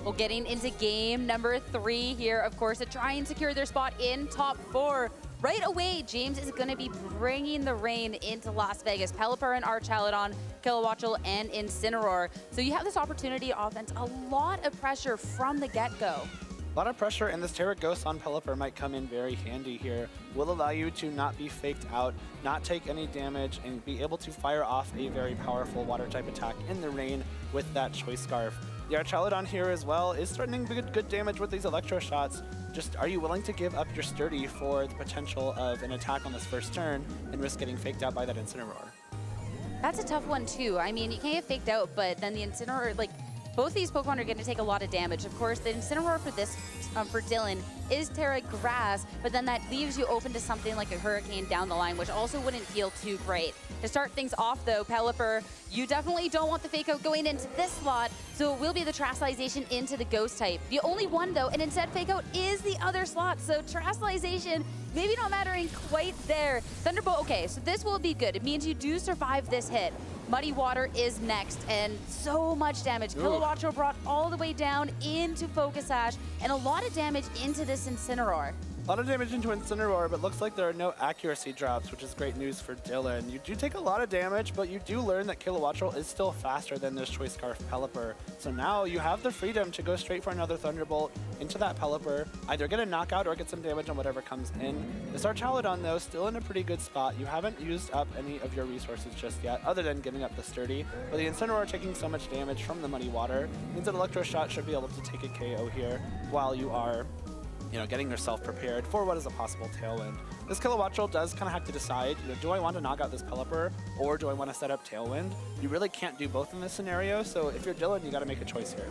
Well, getting into game number 3 here, of course, to try and secure their spot in top 4. Right away, James is going to be bringing the rain into Las Vegas. Pelipper and Archaladon, Kilowattrel, and Incineroar. So you have this opportunity offense, a lot of pressure from the get-go. A lot of pressure, and this Terra Ghost on Pelipper might come in very handy here. Will allow you to not be faked out, not take any damage, and be able to fire off a very powerful Water-type attack in the rain with that Choice Scarf. The Archaladon here as well is threatening good damage with these Electro Shots. Just, are you willing to give up your Sturdy for the potential of an attack on this first turn and risk getting faked out by that Incineroar? That's a tough one, too. I mean, you can't get faked out, but then the Incineroar, like, both these Pokemon are going to take a lot of damage. Of course, the Incineroar for this, for Dylan, is Terra Grass, but then that leaves you open to something like a Hurricane down the line, which also wouldn't feel too great. To start things off, though, Pelipper, you definitely don't want the Fake Out going into this slot, so it will be the Terastallization into the Ghost type. The only one, though, and instead Fake Out is the other slot, so Terastallization maybe not mattering quite there. Thunderbolt, okay, so this will be good. It means you do survive this hit. Muddy Water is next, and so much damage. Kilowattrel brought all the way down into Focus Sash, and a lot of damage into this Incineroar. A lot of damage into Incineroar, but looks like there are no accuracy drops, which is great news for Dylan. You do take a lot of damage, but you do learn that Kilowattrel is still faster than this Choice Scarf Pelipper. So now you have the freedom to go straight for another Thunderbolt into that Pelipper, either get a knockout or get some damage on whatever comes in. This Archaladon, though, still in a pretty good spot. You haven't used up any of your resources just yet, other than giving up the Sturdy. But the Incineroar taking so much damage from the Muddy Water means that Electro Shot should be able to take a KO here while you are getting yourself prepared for what is a possible Tailwind. This Kilowattrel does kind of have to decide, do I want to knock out this Pelipper or do I want to set up Tailwind? You really can't do both in this scenario, so if you're Dylan, you got to make a choice here.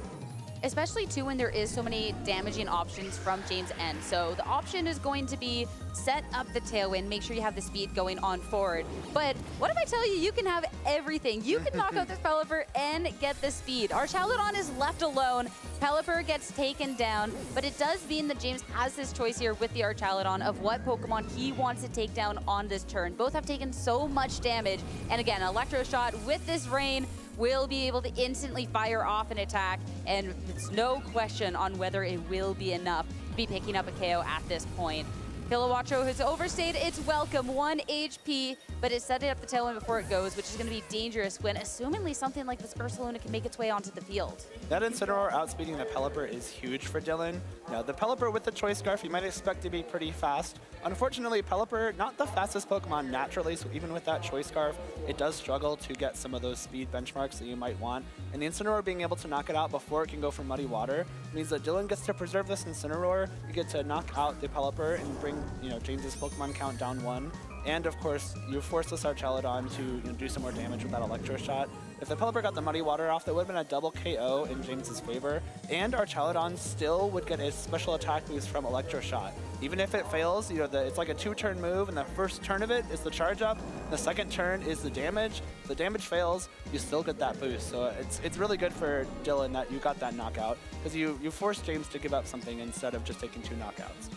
Especially, too, when there is so many damaging options from James' end. So the option is going to be set up the Tailwind, make sure you have the speed going on forward. But what if I tell you, you can have everything? You can knock out this Pelipper and get the speed. Archaladon is left alone. Pelipper gets taken down, but it does mean that James has this choice here with the Archaladon of what Pokemon he wants to take down on this turn. Both have taken so much damage. And again, Electro Shot with this rain will be able to instantly fire off an attack, and it's no question on whether it will be enough to be picking up a KO at this point. Kilowattrel has overstayed its welcome, 1 HP, but it's setting up the Tailwind before it goes, which is going to be dangerous when, assumingly, something like this Ursaluna can make its way onto the field. That Incineroar outspeeding the Pelipper is huge for Dylan. Now, the Pelipper with the Choice Scarf, you might expect to be pretty fast. Unfortunately, Pelipper, not the fastest Pokemon naturally, so even with that Choice Scarf, it does struggle to get some of those speed benchmarks that you might want. And the Incineroar being able to knock it out before it can go for Muddy Water means that Dylan gets to preserve this Incineroar, you get to knock out the Pelipper and bring James's Pokemon count down 1. And of course, you force this Archaladon to do some more damage with that Electro Shot. If the Pelipper got the Muddy Water off, that would have been a double KO in James's favor. And Archaladon still would get a special attack boost from Electro Shot. Even if it fails, it's like a 2-turn move, and the first turn of it is the charge up. The second turn is the damage. If the damage fails, you still get that boost. So it's really good for Dylan that you got that knockout, because you forced James to give up something instead of just taking 2 knockouts.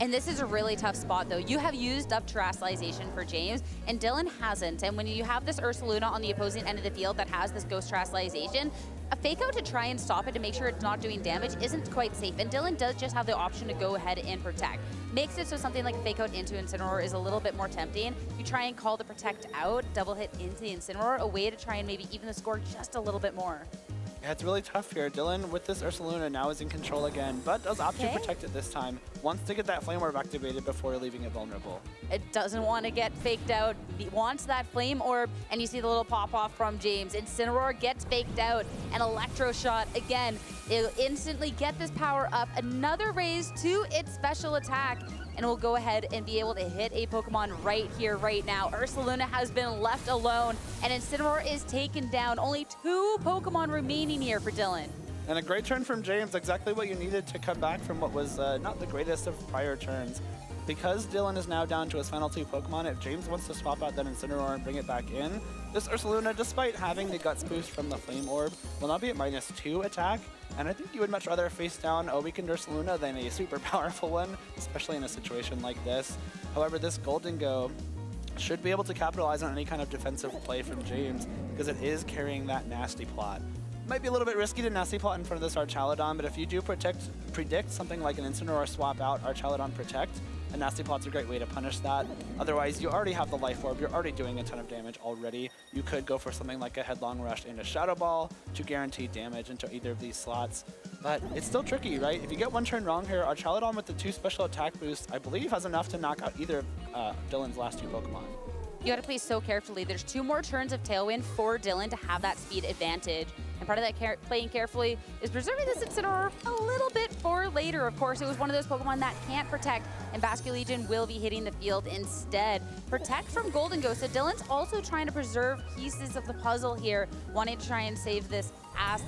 And this is a really tough spot, though. You have used up terrestrialization for James, and Dylan hasn't. And when you have this Ursaluna on the opposing end of the field that has this ghost terrestrialization, a fake out to try and stop it to make sure it's not doing damage isn't quite safe. And Dylan does just have the option to go ahead and protect. Makes it so something like a fake out into Incineroar is a little bit more tempting. You try and call the protect out, double hit into the Incineroar, a way to try and maybe even the score just a little bit more. Yeah, it's really tough here. Dylan, with this Ursaluna, now is in control again, but does opt to protect it this time. Wants to get that Flame Orb activated before leaving it vulnerable. It doesn't want to get faked out. It wants that Flame Orb, and you see the little pop-off from James. Incineroar gets faked out, and Electro Shot, again, it'll instantly get this power up. Another raise to its special attack, and will go ahead and be able to hit a Pokemon right here, right now. Ursaluna has been left alone, and Incineroar is taken down. Only 2 Pokemon remaining here for Dylan. And a great turn from James, exactly what you needed to come back from what was not the greatest of prior turns. Because Dylan is now down to his final 2 Pokemon, if James wants to swap out that Incineroar and bring it back in, this Ursaluna, despite having the Guts boost from the Flame Orb, will now be at -2 attack. And I think you would much rather face down a weakened Ursaluna than a super powerful one, especially in a situation like this. However, this Golden Go should be able to capitalize on any kind of defensive play from James, because it is carrying that Nasty Plot. Might be a little bit risky to Nasty Plot in front of this Archaludon, but if you do predict something like an Incineroar swap out Archaludon Protect, a Nasty Plot's a great way to punish that. Otherwise, you already have the Life Orb, you're already doing a ton of damage already. You could go for something like a Headlong Rush into Shadow Ball to guarantee damage into either of these slots. But it's still tricky, right? If you get one turn wrong here, Archaludon with the 2 special attack boosts, I believe has enough to knock out either of Dylan's last 2 Pokemon. You got to play so carefully. There's 2 more turns of Tailwind for Dylan to have that speed advantage. And part of that playing carefully is preserving this Incineroar a little bit for later. Of course, it was one of those Pokemon that can't protect, and Basculegion will be hitting the field instead. Protect from Golden Ghost. So Dylan's also trying to preserve pieces of the puzzle here, wanting to try and save this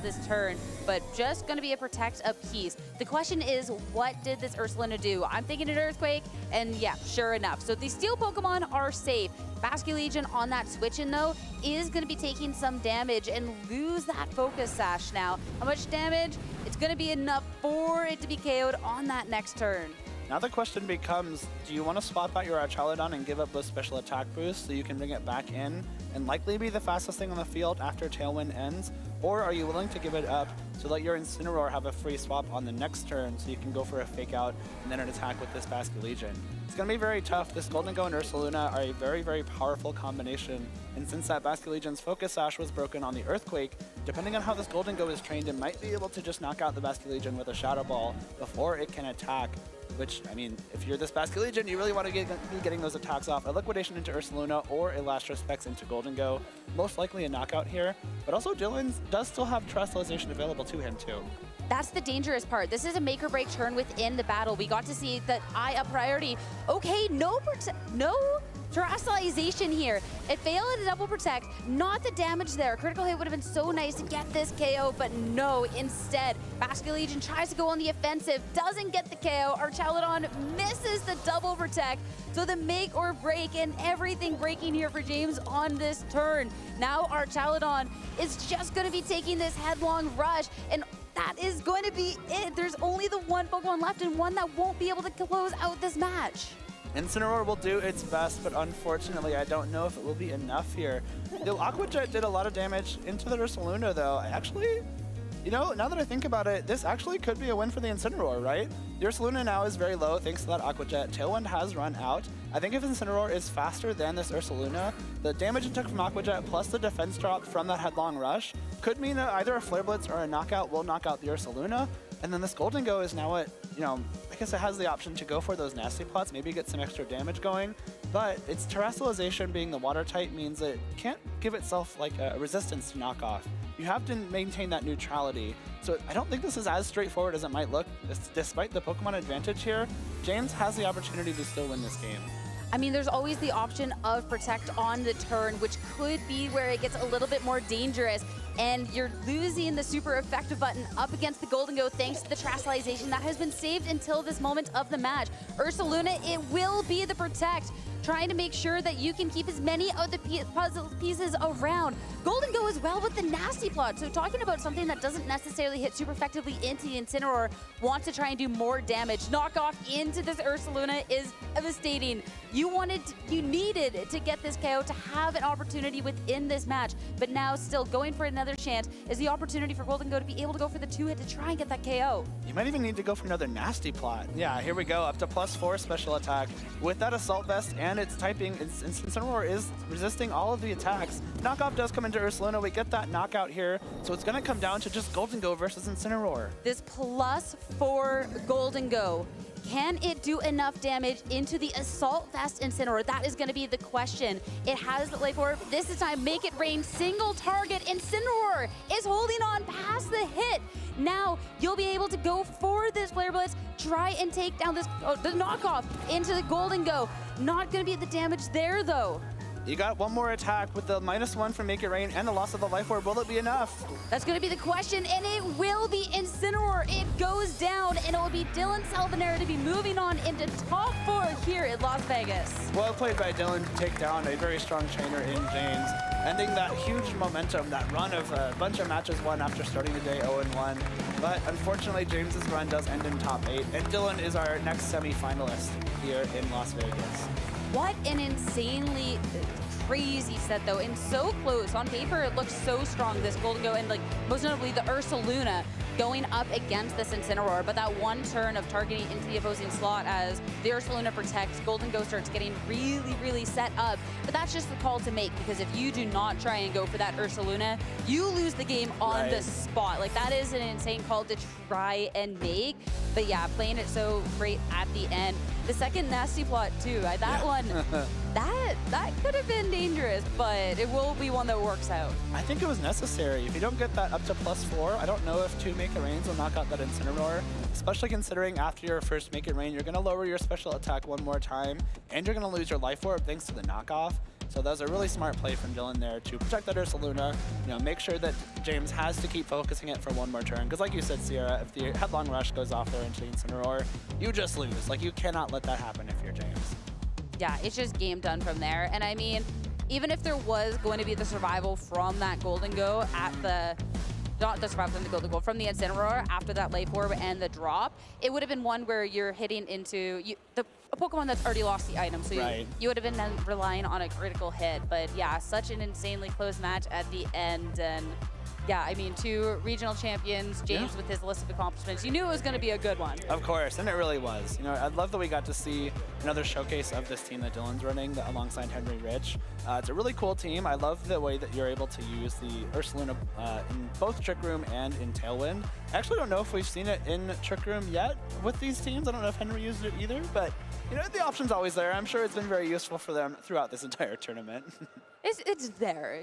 this turn, but just going to be a protect a piece. The question is, what did this Ursaluna do? I'm thinking an Earthquake, and yeah, sure enough. So these Steel Pokemon are safe. Basculegion on that switch-in, though, is going to be taking some damage and lose that Focus Sash now. How much damage? It's going to be enough for it to be KO'd on that next turn. Now the question becomes, do you want to swap out your Archaludon and give up those special attack boosts so you can bring it back in and likely be the fastest thing on the field after Tailwind ends? Or are you willing to give it up to let your Incineroar have a free swap on the next turn so you can go for a fake out and then an attack with this Basculegion? It's going to be very tough. This Golden Go and Ursaluna are a very, very powerful combination. And since that Basculegion's Focus Sash was broken on the Earthquake, depending on how this Golden Go is trained, it might be able to just knock out the Basculegion with a Shadow Ball before it can attack. Which, I mean, if you're this Basculegion, you really want to be getting those attacks off. A Liquidation into Ursaluna or a Lastro Specs into Golden Go. Most likely a knockout here. But also, Dylan does still have Terrestrialization available to him, too. That's the dangerous part. This is a make or break turn within the battle. We got to see that eye up priority. Okay, no Terrestrialization here. It failed at a double protect, not the damage there. Critical hit would have been so nice to get this KO, but no, instead, Basculegion tries to go on the offensive, doesn't get the KO. Archaludon misses the double protect. So the make or break and everything breaking here for James on this turn. Now Archaludon is just gonna be taking this Headlong Rush, and that is going to be it. There's only the 1 Pokemon left and one that won't be able to close out this match. Incineroar will do its best, but unfortunately, I don't know if it will be enough here. The Aqua Jet did a lot of damage into the Ursaluna, though. Actually, you know, now that I think about it, this actually could be a win for the Incineroar, right? The Ursaluna now is very low thanks to that Aqua Jet. Tailwind has run out. I think if Incineroar is faster than this Ursaluna, the damage it took from Aqua Jet plus the defense drop from that Headlong Rush could mean that either a Flare Blitz or a knockout will knock out the Ursaluna. And then this Golden Go is now at, you know, I guess it has the option to go for those Nasty Plots, maybe get some extra damage going. But its Terrestrialization being the water type means it can't give itself like a resistance to knock off. You have to maintain that neutrality. So I don't think this is as straightforward as it might look. Despite the Pokemon advantage here, James has the opportunity to still win this game. I mean, there's always the option of Protect on the turn, which could be where it gets a little bit more dangerous. and you're losing the super effective button up against the Golden Go thanks to the Trastalization that has been saved until this moment of the match. Ursaluna, it will be the protect, trying to make sure that you can keep as many of the puzzle pieces around. Golden Go as well with the nasty plot. So talking about something that doesn't necessarily hit super effectively into the Incineroar, wants to try and do more damage. Knockoff into this Ursaluna is devastating. You needed to get this KO to have an opportunity within this match, but now still going for another chance is the opportunity for Golden Go to be able to go for the 2-hit to try and get that KO. You might even need to go for another nasty plot. Yeah, here we go, up to +4 special attack. With that Assault Vest and its typing, Incineroar is resisting all of the attacks. Knockoff does come into Ursaluna, we get that knockout here, so it's gonna come down to just Golden Go versus Incineroar. This +4 Golden Go, can it do enough damage into the Assault Vest Incineroar? That is going to be the question. It has the Life Orb. This is time, make it rain, single target. Incineroar is holding on past the hit. Now you'll be able to go for this Flare Blitz, try and take down this the knockoff into the Golden Go. Not going to be the damage there though. You got one more attack with the -1 from Make It Rain and the loss of the Life Orb. Will it be enough? That's going to be the question, and it will be Incineroar. It goes down, and it will be Dylan Salvanera to be moving on into top 4 here in Las Vegas. Well played by Dylan to take down a very strong trainer in James, ending that huge momentum, that run of a bunch of matches won after starting the day 0-1. But unfortunately, James's run does end in top 8, and Dylan is our next semi-finalist here in Las Vegas. What an insanely crazy set though, and so close. On paper, it looks so strong, this Golden Go, and like most notably the Ursaluna going up against this Incineroar, but that one turn of targeting into the opposing slot as the Ursaluna protects, Golden Go starts getting really, really set up. But that's just the call to make, because if you do not try and go for that Ursaluna, you lose the game on the spot. Like, that is an insane call to try and make. But yeah, playing it so great at the end. The second nasty plot too, that one, that could have been dangerous, but it will be one that works out. I think it was necessary. If you don't get that up to +4, I don't know if 2 Make It Rains will knock out that Incineroar, especially considering after your first Make It Rain, you're going to lower your special attack one more time, and you're going to lose your Life Orb thanks to the knockoff. So that was a really smart play from Dylan there to protect that Ursaluna, make sure that James has to keep focusing it for one more turn. Because like you said, Sierra, if the Headlong Rush goes off there into the Incineroar, you just lose. Like, you cannot let that happen if you're James. Yeah, it's just game done from there. And I mean, even if there was going to be the survival from that Golden Go at the, not the survival from the Golden Go, from the Incineroar after that Life Orb and the drop, it would have been one where you're hitting into a Pokemon that's already lost the item, so you would have been relying on a critical hit. But yeah, such an insanely close match at the end, and yeah, I mean, 2 regional champions, James with his list of accomplishments. You knew it was going to be a good one. Of course, and it really was. I love that we got to see another showcase of this team that Dylan's running alongside Henry Rich. It's a really cool team. I love the way that you're able to use the Ursaluna in both Trick Room and in Tailwind. I actually don't know if we've seen it in Trick Room yet with these teams. I don't know if Henry used it either, but the option's always there. I'm sure it's been very useful for them throughout this entire tournament. It's there,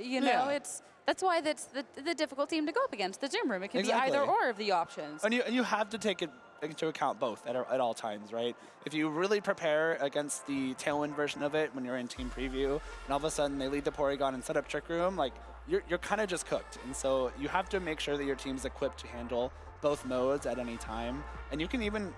That's why that's the difficult team to go up against, the Zoom Room. It can be either or of the options. And you have to take it into account both at all times, right? If you really prepare against the Tailwind version of it when you're in team preview, and all of a sudden they lead the Porygon and set up Trick Room, like, you're kind of just cooked. And so you have to make sure that your team's equipped to handle both modes at any time. And you can even,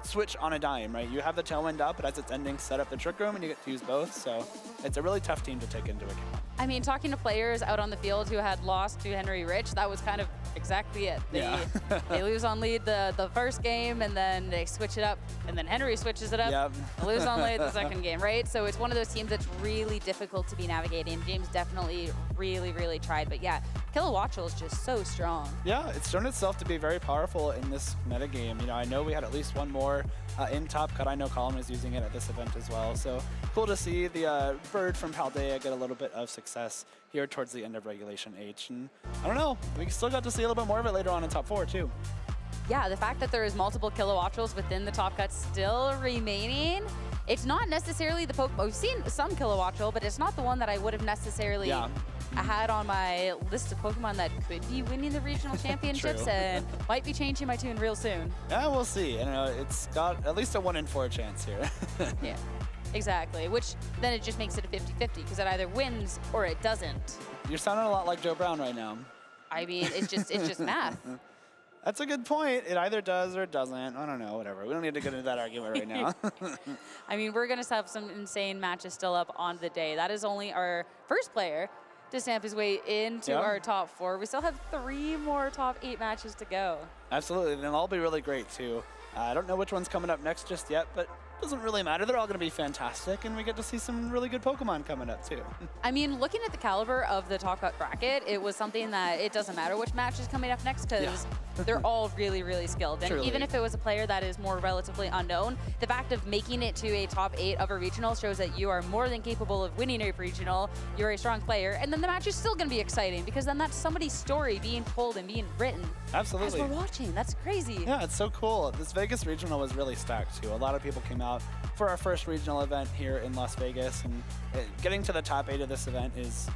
switch on a dime, right? You have the Tailwind up, but as it's ending, set up the Trick Room, and you get to use both. So it's a really tough team to take into account. I mean, talking to players out on the field who had lost to Henry Rich, that was kind of exactly it. They lose on lead the first game, and then they switch it up, and then Henry switches it up, lose on lead the second game, right? So it's one of those teams that's really difficult to be navigating. James definitely really, really tried, but yeah, Kilowattrel is just so strong. Yeah, it's shown itself to be very powerful in this metagame. I know we had at least one more in Top Cut. I know Colin is using it at this event as well. So cool to see the bird from Paldea get a little bit of success here towards the end of Regulation H. And I don't know, we still got to see a little bit more of it later on in Top 4 too. Yeah, the fact that there is multiple Kilowattrels within the Top Cut still remaining, it's not necessarily the Pokemon. We've seen some Kilowattrel, but it's not the one that I would have necessarily had on my list of Pokemon that could be winning the regional championships and might be changing my tune real soon. Yeah, we'll see. It's got at least a 1 in 4 chance here. Yeah, exactly. Which then it just makes it a 50-50 because it either wins or it doesn't. You're sounding a lot like Joe Brown right now. I mean, it's just math. That's a good point. It either does or doesn't. I don't know, whatever. We don't need to get into that argument right now. I mean, we're going to have some insane matches still up on the day. That is only our first player to stamp his way into our top 4. We still have 3 more top 8 matches to go. Absolutely, and they'll all be really great too. I don't know which one's coming up next just yet, but doesn't really matter. They're all going to be fantastic, and we get to see some really good Pokemon coming up too. I mean, looking at the caliber of the top cut bracket, it was something that it doesn't matter which match is coming up next because they're all really, really skilled. And Truly. even if it was a player that is more relatively unknown, the fact of making it to a top 8 of a regional shows that you are more than capable of winning a regional. You're a strong player, and then the match is still going to be exciting because then that's somebody's story being told and being written. Absolutely. As we're watching. That's crazy. Yeah, it's so cool. This Vegas regional was really stacked too. A lot of people came out for our first regional event here in Las Vegas, and getting to the top 8 of this event is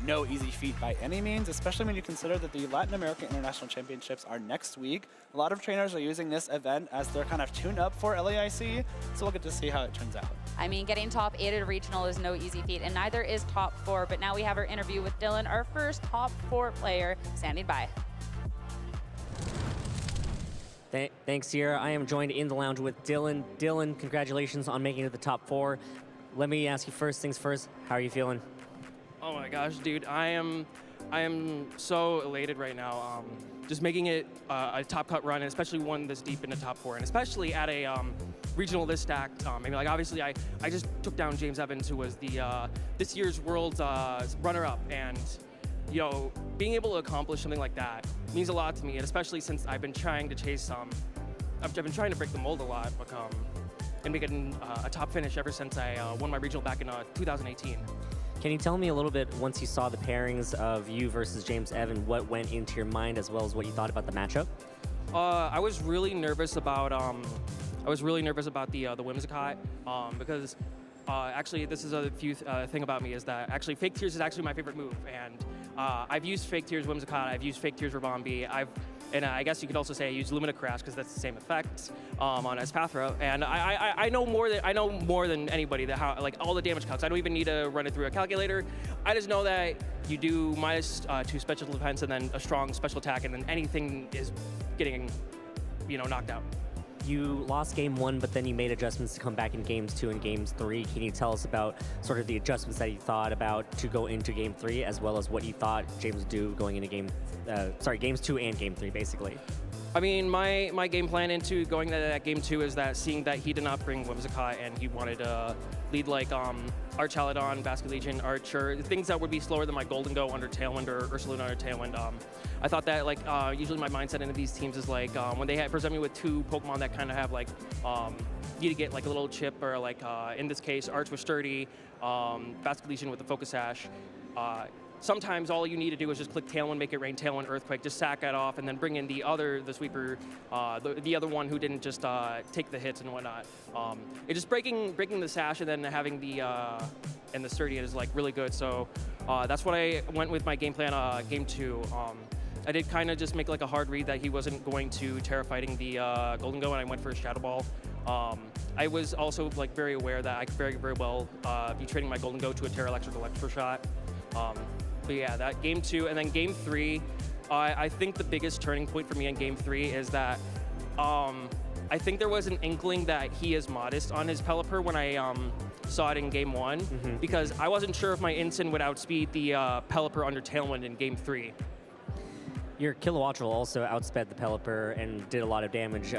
no easy feat by any means, especially when you consider that the Latin American International Championships are next week. A lot of trainers are using this event as their kind of tune-up for LAIC, so we'll get to see how it turns out. I mean, getting top 8 at a regional is no easy feat, and neither is top 4, but now we have our interview with Dylan, our first top 4 player, standing by. Thanks, Sierra. I am joined in the lounge with Dylan. Dylan, congratulations on making it to the top 4. Let me ask you first things first. How are you feeling? Oh my gosh, dude, I am so elated right now. Just making it a top cut run, and especially one this deep in the top 4, and especially at a regional this stacked. I mean, like obviously, I just took down James Evans, who was the this year's world's runner-up, and you know, being able to accomplish something like that means a lot to me, and especially since I've been trying to chase I've been trying to break the mold a lot, and make it a top finish ever since I won my regional back in 2018. Can you tell me a little bit, once you saw the pairings of you versus James Evan, what went into your mind as well as what you thought about the matchup? I was really nervous about the Whimsicott because actually this is a few thing about me is that actually Fake Tears is actually my favorite move, and I've used Fake Tears Whimsicott, I've used Fake Tears Rabambi, and I guess you could also say I use Lumina Crash because that's the same effect on Espathra, and I know more than anybody that how like all the damage calcs. I don't even need to run it through a calculator. I just know that you do -2 special defense and then a strong special attack, and then anything is getting, you know, knocked out. You lost game 1, but then you made adjustments to come back in games 2 and games 3. Can you tell us about sort of the adjustments that you thought about to go into game 3, as well as what you thought James would do going into games 2 and game 3, basically? I mean, my game plan into going to that game 2 is that seeing that he did not bring Whimsicott and he wanted to lead like Archaladon, Basket Legion, Archer, things that would be slower than my Golden Go under Tailwind or Ursaluna under Tailwind. I thought that like usually my mindset into these teams is like when they present me with 2 Pokemon that kind of have like you to get like a little chip, or like in this case Arch with Sturdy, Basket Legion with the Focus Sash. Sometimes all you need to do is just click Tailwind, make it rain, Tailwind, Earthquake, just sack it off, and then bring in the sweeper, the other one who didn't just take the hits and whatnot. It just breaking the Sash and then having the Sturdy is like really good. So that's what I went with my game plan. Game 2. I did kind of just make like a hard read that he wasn't going to Terra Fighting the Golden Go, and I went for a Shadow Ball. I was also like very aware that I could very, very well be trading my Golden Go to a Terra Electric Electro Shot. But yeah, that game 2, and then game 3, I think the biggest turning point for me in game 3 is that I think there was an inkling that he is modest on his Pelipper when I saw it in game 1, because I wasn't sure if my Incin would outspeed the Pelipper under Tailwind in game 3. Your Kilowattrel also outsped the Pelipper and did a lot of damage.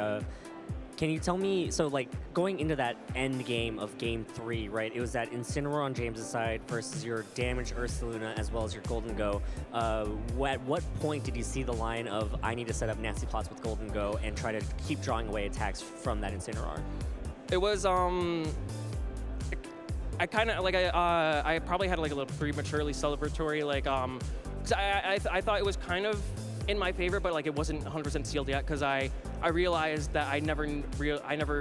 Can you tell me, so like going into that end game of game 3, right? It was that Incineroar on James's side versus your damaged Ursaluna as well as your Golden Go. At what point did you see the line of I need to set up nasty plots with Golden Go and try to keep drawing away attacks from that Incineroar? It was I kind of like I probably had like a little prematurely celebratory like 'cause I thought it was kind of in my favor, but like it wasn't 100% sealed yet, because I realized that I never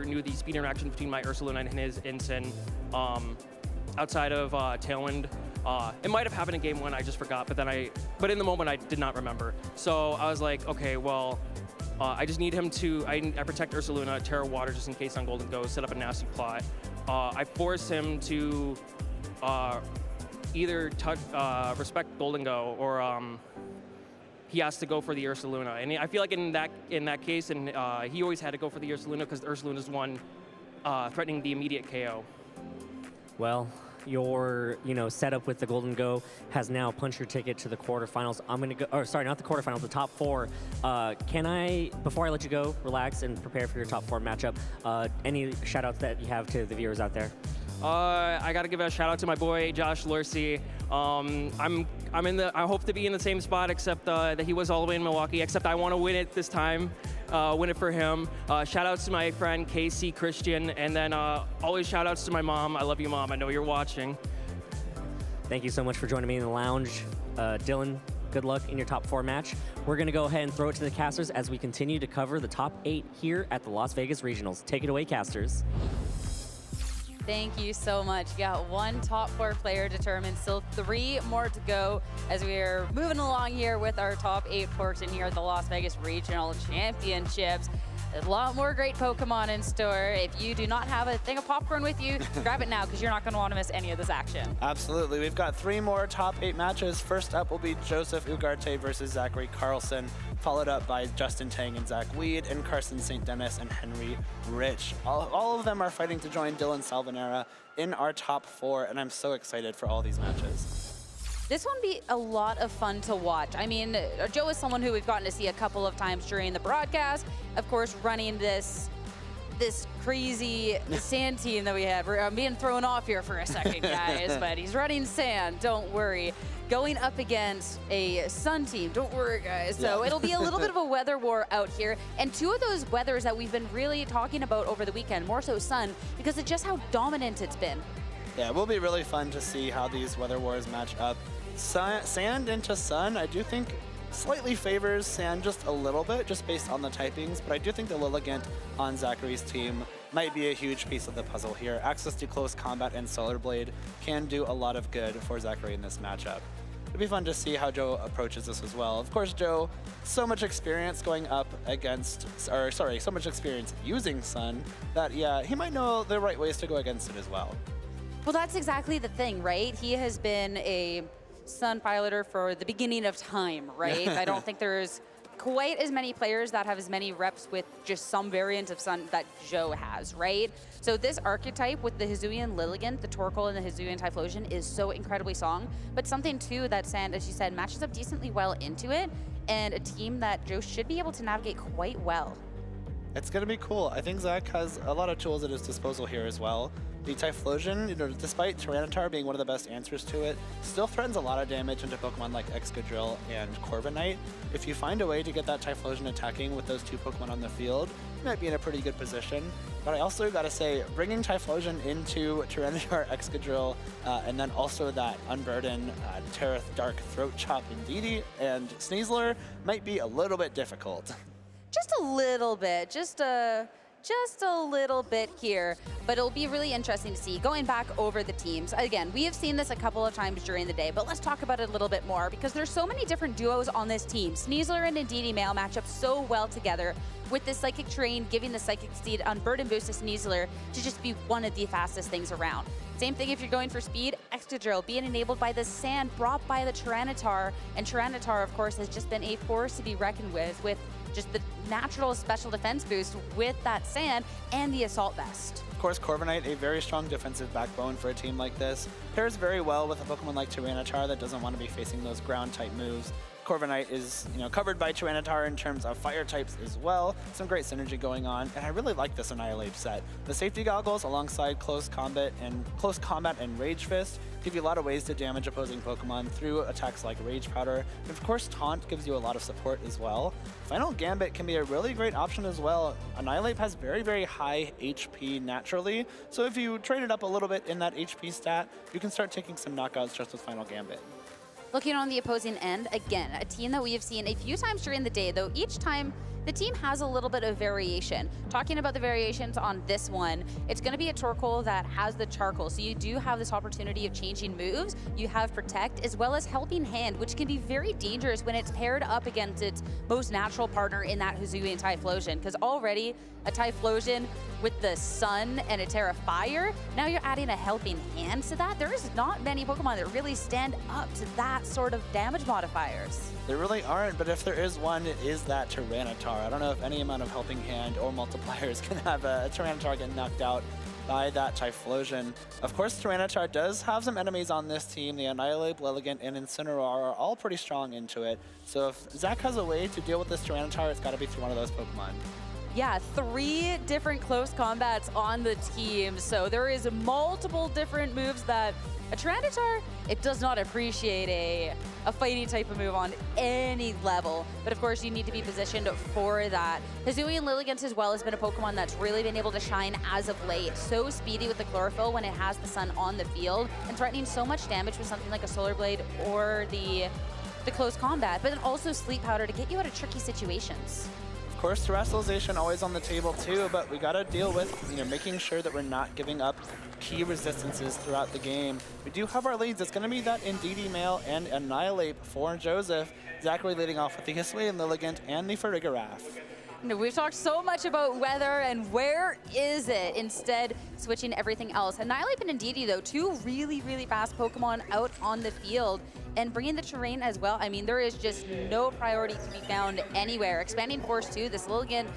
knew the speed interaction between my Ursaluna and his Incin outside of Tailwind. It might have happened in game 1, I just forgot, but in the moment I did not remember. So I was like, okay, well, I just need him to, I protect Ursaluna, Terra Water just in case on Golden Go, set up a nasty plot. I force him to either respect Golden Go, or he has to go for the Ursaluna. And I feel like in that case, and he always had to go for the Ursaluna because the Ursaluna's one threatening the immediate KO. Well, your setup with the Golden Go has now punched your ticket to the quarterfinals. I'm gonna go, or sorry, not the quarterfinals, the top 4. Can I, before I let you go, relax and prepare for your top 4 matchup? Any shout outs that you have to the viewers out there? I gotta give a shout out to my boy Josh Lursey. I hope to be in the same spot, except that he was all the way in Milwaukee. Except I want to win it this time, win it for him. Shout outs to my friend Casey Christian, and then always shout outs to my mom. I love you, Mom. I know you're watching. Thank you so much for joining me in the lounge, Dylan. Good luck in your top 4 match. We're gonna go ahead and throw it to the casters as we continue to cover the top 8 here at the Las Vegas Regionals. Take it away, casters. Thank you so much. You got 1 top 4 player determined, still 3 more to go as we are moving along here with our top 8 portion here at the Las Vegas Regional Championships. A lot more great Pokemon in store. If you do not have a thing of popcorn with you, grab it now because you're not going to want to miss any of this action. Absolutely. We've got 3 more top 8 matches. First up will be Joseph Ugarte versus Zachary Carlson, followed up by Justin Tang and Zach Weed, and Carson St. Dennis and Henry Rich. All of them are fighting to join Dylan Salvanera in our top 4, and I'm so excited for all these matches. This one be a lot of fun to watch. I mean, Joe is someone who we've gotten to see a couple of times during the broadcast. Of course, running this crazy sand team that we have. I'm being thrown off here for a second, guys, but he's running sand, don't worry. Going up against a sun team, don't worry, guys. So it'll be a little bit of a weather war out here. And 2 of those weathers that we've been really talking about over the weekend, more so sun, because of just how dominant it's been. Yeah, it will be really fun to see how these weather wars match up. Sand into sun, I do think slightly favors sand just a little bit, just based on the typings, but I do think the Lilligant on Zachary's team might be a huge piece of the puzzle here. Access to close combat and Solar Blade can do a lot of good for Zachary in this matchup. It'll be fun to see how Joe approaches this as well. Of course, Joe, so much experience going up against, or sorry, so much experience using sun that, yeah, he might know the right ways to go against it as well. Well, that's exactly the thing, right? He has been a sun piloter for the beginning of time, right? I don't think there's quite as many players that have as many reps with just some variant of sun that Joe has, right? So this archetype with the Hisuian Lilligant, the Torkoal, and the Hisuian Typhlosion is so incredibly strong, but something too that Sand, as you said, matches up decently well into it, and a team that Joe should be able to navigate quite well. It's going to be cool. I think Zach has a lot of tools at his disposal here as well. The Typhlosion, despite Tyranitar being one of the best answers to it, still threatens a lot of damage into Pokemon like Excadrill and Corviknight. If you find a way to get that Typhlosion attacking with those 2 Pokemon on the field, you might be in a pretty good position. But I also got to say, bringing Typhlosion into Tyranitar, Excadrill, and then also that Unburden, Terath, Dark, Throat Chop, Indeedee, and Sneasler might be a little bit difficult. Just a little bit, just a little bit here, but it'll be really interesting to see. Going back over the teams, again, we have seen this a couple of times during the day, but let's talk about it a little bit more because there's so many different duos on this team. Sneasler and Indeedee male match up so well together with the Psychic Terrain giving the Psychic Steed Unburden boost to Sneasler to just be one of the fastest things around. Same thing if you're going for speed, Excadrill being enabled by the sand brought by the Tyranitar, and Tyranitar, of course, has just been a force to be reckoned with just the natural special defense boost with that sand and the Assault Vest. Of course, Corviknight, a very strong defensive backbone for a team like this, pairs very well with a Pokemon like Tyranitar that doesn't want to be facing those ground-type moves. Corviknight is, covered by Tyranitar in terms of fire types as well. Some great synergy going on, and I really like this Annihilate set. The safety goggles alongside close combat and Rage Fist give you a lot of ways to damage opposing Pokemon through attacks like Rage Powder. And of course, Taunt gives you a lot of support as well. Final Gambit can be a really great option as well. Annihilate has very, very high HP naturally, so if you train it up a little bit in that HP stat, you can start taking some knockouts just with Final Gambit. Looking on the opposing end, again, a team that we have seen a few times during the day, though each time the team has a little bit of variation. Talking about the variations on this one, it's going to be a Torkoal that has the Charcoal, so you do have this opportunity of changing moves. You have Protect as well as Helping Hand, which can be very dangerous when it's paired up against its most natural partner in that Hisuian Typhlosion, because already a Typhlosion with the Sun and a Terra Fire, now you're adding a Helping Hand to that. There's not many Pokemon that really stand up to that sort of damage modifiers. There really aren't, but if there is one, it is that Tyranitar. I don't know if any amount of Helping Hand or multipliers can have a Tyranitar get knocked out by that Typhlosion. Of course, Tyranitar does have some enemies on this team. The Annihilate, Lilligant, and Incineroar are all pretty strong into it. So if Zach has a way to deal with this Tyranitar, it's got to be through one of those Pokemon. Yeah, 3 different close combats on the team. So there is multiple different moves that a Tyranitar, it does not appreciate a fighting type of move on any level. But of course, you need to be positioned for that. Hisuian Lilligant as well has been a Pokemon that's really been able to shine as of late. So speedy with the Chlorophyll when it has the Sun on the field and threatening so much damage with something like a Solar Blade or the close combat, but then also Sleep Powder to get you out of tricky situations. Of course, Terrestrialization always on the table too, but we got to deal with, making sure that we're not giving up key resistances throughout the game. We do have our leads. It's going to be that Indeedee Male and Annihilate for Joseph. Zachary leading off with the Hisuian Lilligant and the Farigiraf. We've talked so much about weather and where is it, instead switching everything else. Annihilate and Indeedee, though, 2 really, really fast Pokemon out on the field. And bringing the terrain as well, I mean, there is just no priority to be found anywhere. Expanding Force 2, this Lilligant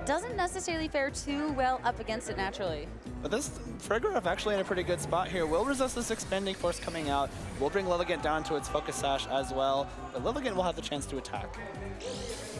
doesn't necessarily fare too well up against it naturally. But this Farigiraf actually in a pretty good spot here. Will resist this Expanding Force coming out. Will bring Lilligant down to its Focus Sash as well. But Lilligant will have the chance to attack.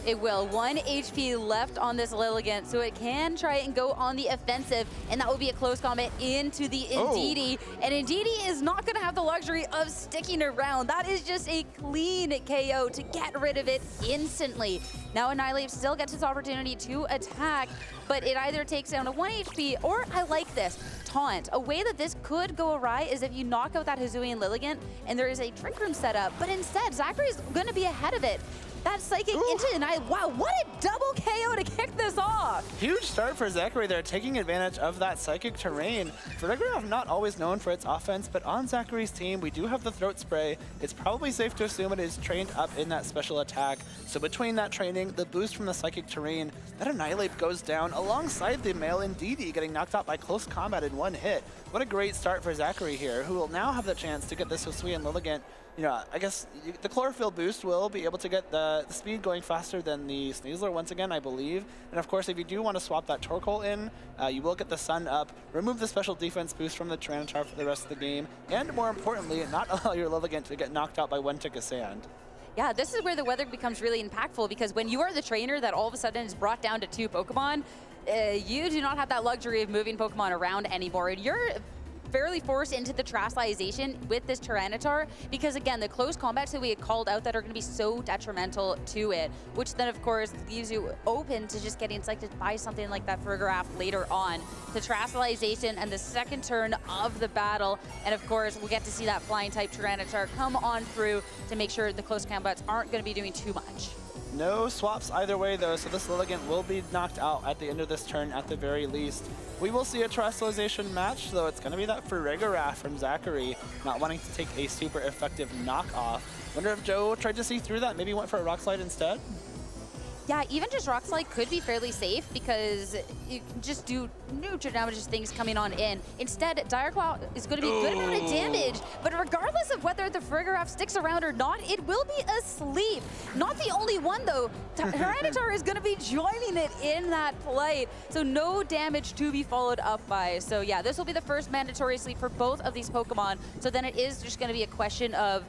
It will. 1 HP left on this Lilligant, so it can try and go on the offensive, and that will be a close combat into the Indeedee. And Indeedee is not going to have the luxury of sticking around. That is just a clean KO to get rid of it instantly. Now Annihilate still gets its opportunity to attack, but it either takes down a 1 HP, or I like this, Taunt. A way that this could go awry is if you knock out that Hisuian Lilligant, and there is a Trick Room set up, but instead, Zachary's going to be ahead of it. That Psychic into Annihilate. Wow, what a double KO to kick this off. Huge start for Zachary there, taking advantage of that Psychic terrain. Farigiraf not always known for its offense, but on Zachary's team, we do have the Throat Spray. It's probably safe to assume it is trained up in that special attack. So between that training, the boost from the Psychic terrain, that Annihilate goes down alongside the male Indeedee, getting knocked out by close combat in 1 hit. What a great start for Zachary here, who will now have the chance to get this Hisuian Lilligant. I guess the Chlorophyll boost will be able to get the speed going faster than the Sneasler once again, I believe. And of course, if you do want to swap that Torkoal in, you will get the Sun up, remove the special defense boost from the Tyranitar for the rest of the game, and more importantly, not allow your Lilligant to get knocked out by 1 tick of sand. Yeah, this is where the weather becomes really impactful, because when you are the trainer that all of a sudden is brought down to 2 Pokemon, you do not have that luxury of moving Pokemon around anymore. And you're fairly forced into the Terrestrialization with this Tyranitar, because again, the close combats that we had called out that are going to be so detrimental to it, which then of course leaves you open to just getting selected by something like that Farigiraf later on. The Terrestrialization and the second turn of the battle, and of course we'll get to see that flying type Tyranitar come on through to make sure the close combats aren't going to be doing too much. No swaps either way though, so this Lilligant will be knocked out at the end of this turn at the very least. We will see a Terrestrialization match, though it's going to be that Farigiraf from Zachary, not wanting to take a super effective knockoff. Wonder if Joe tried to see through that, maybe went for a Rock Slide instead? Yeah, even just Rock Slide could be fairly safe because you can just do neutral damage things coming on in. Instead, Dire Claw is going to be a good amount of damage, but regardless of whether the Farigiraf sticks around or not, it will be asleep. Not the only one, though. Tyranitar is going to be joining it in that flight, so no damage to be followed up by. So yeah, this will be the first mandatory sleep for both of these Pokemon, so then it is just going to be a question of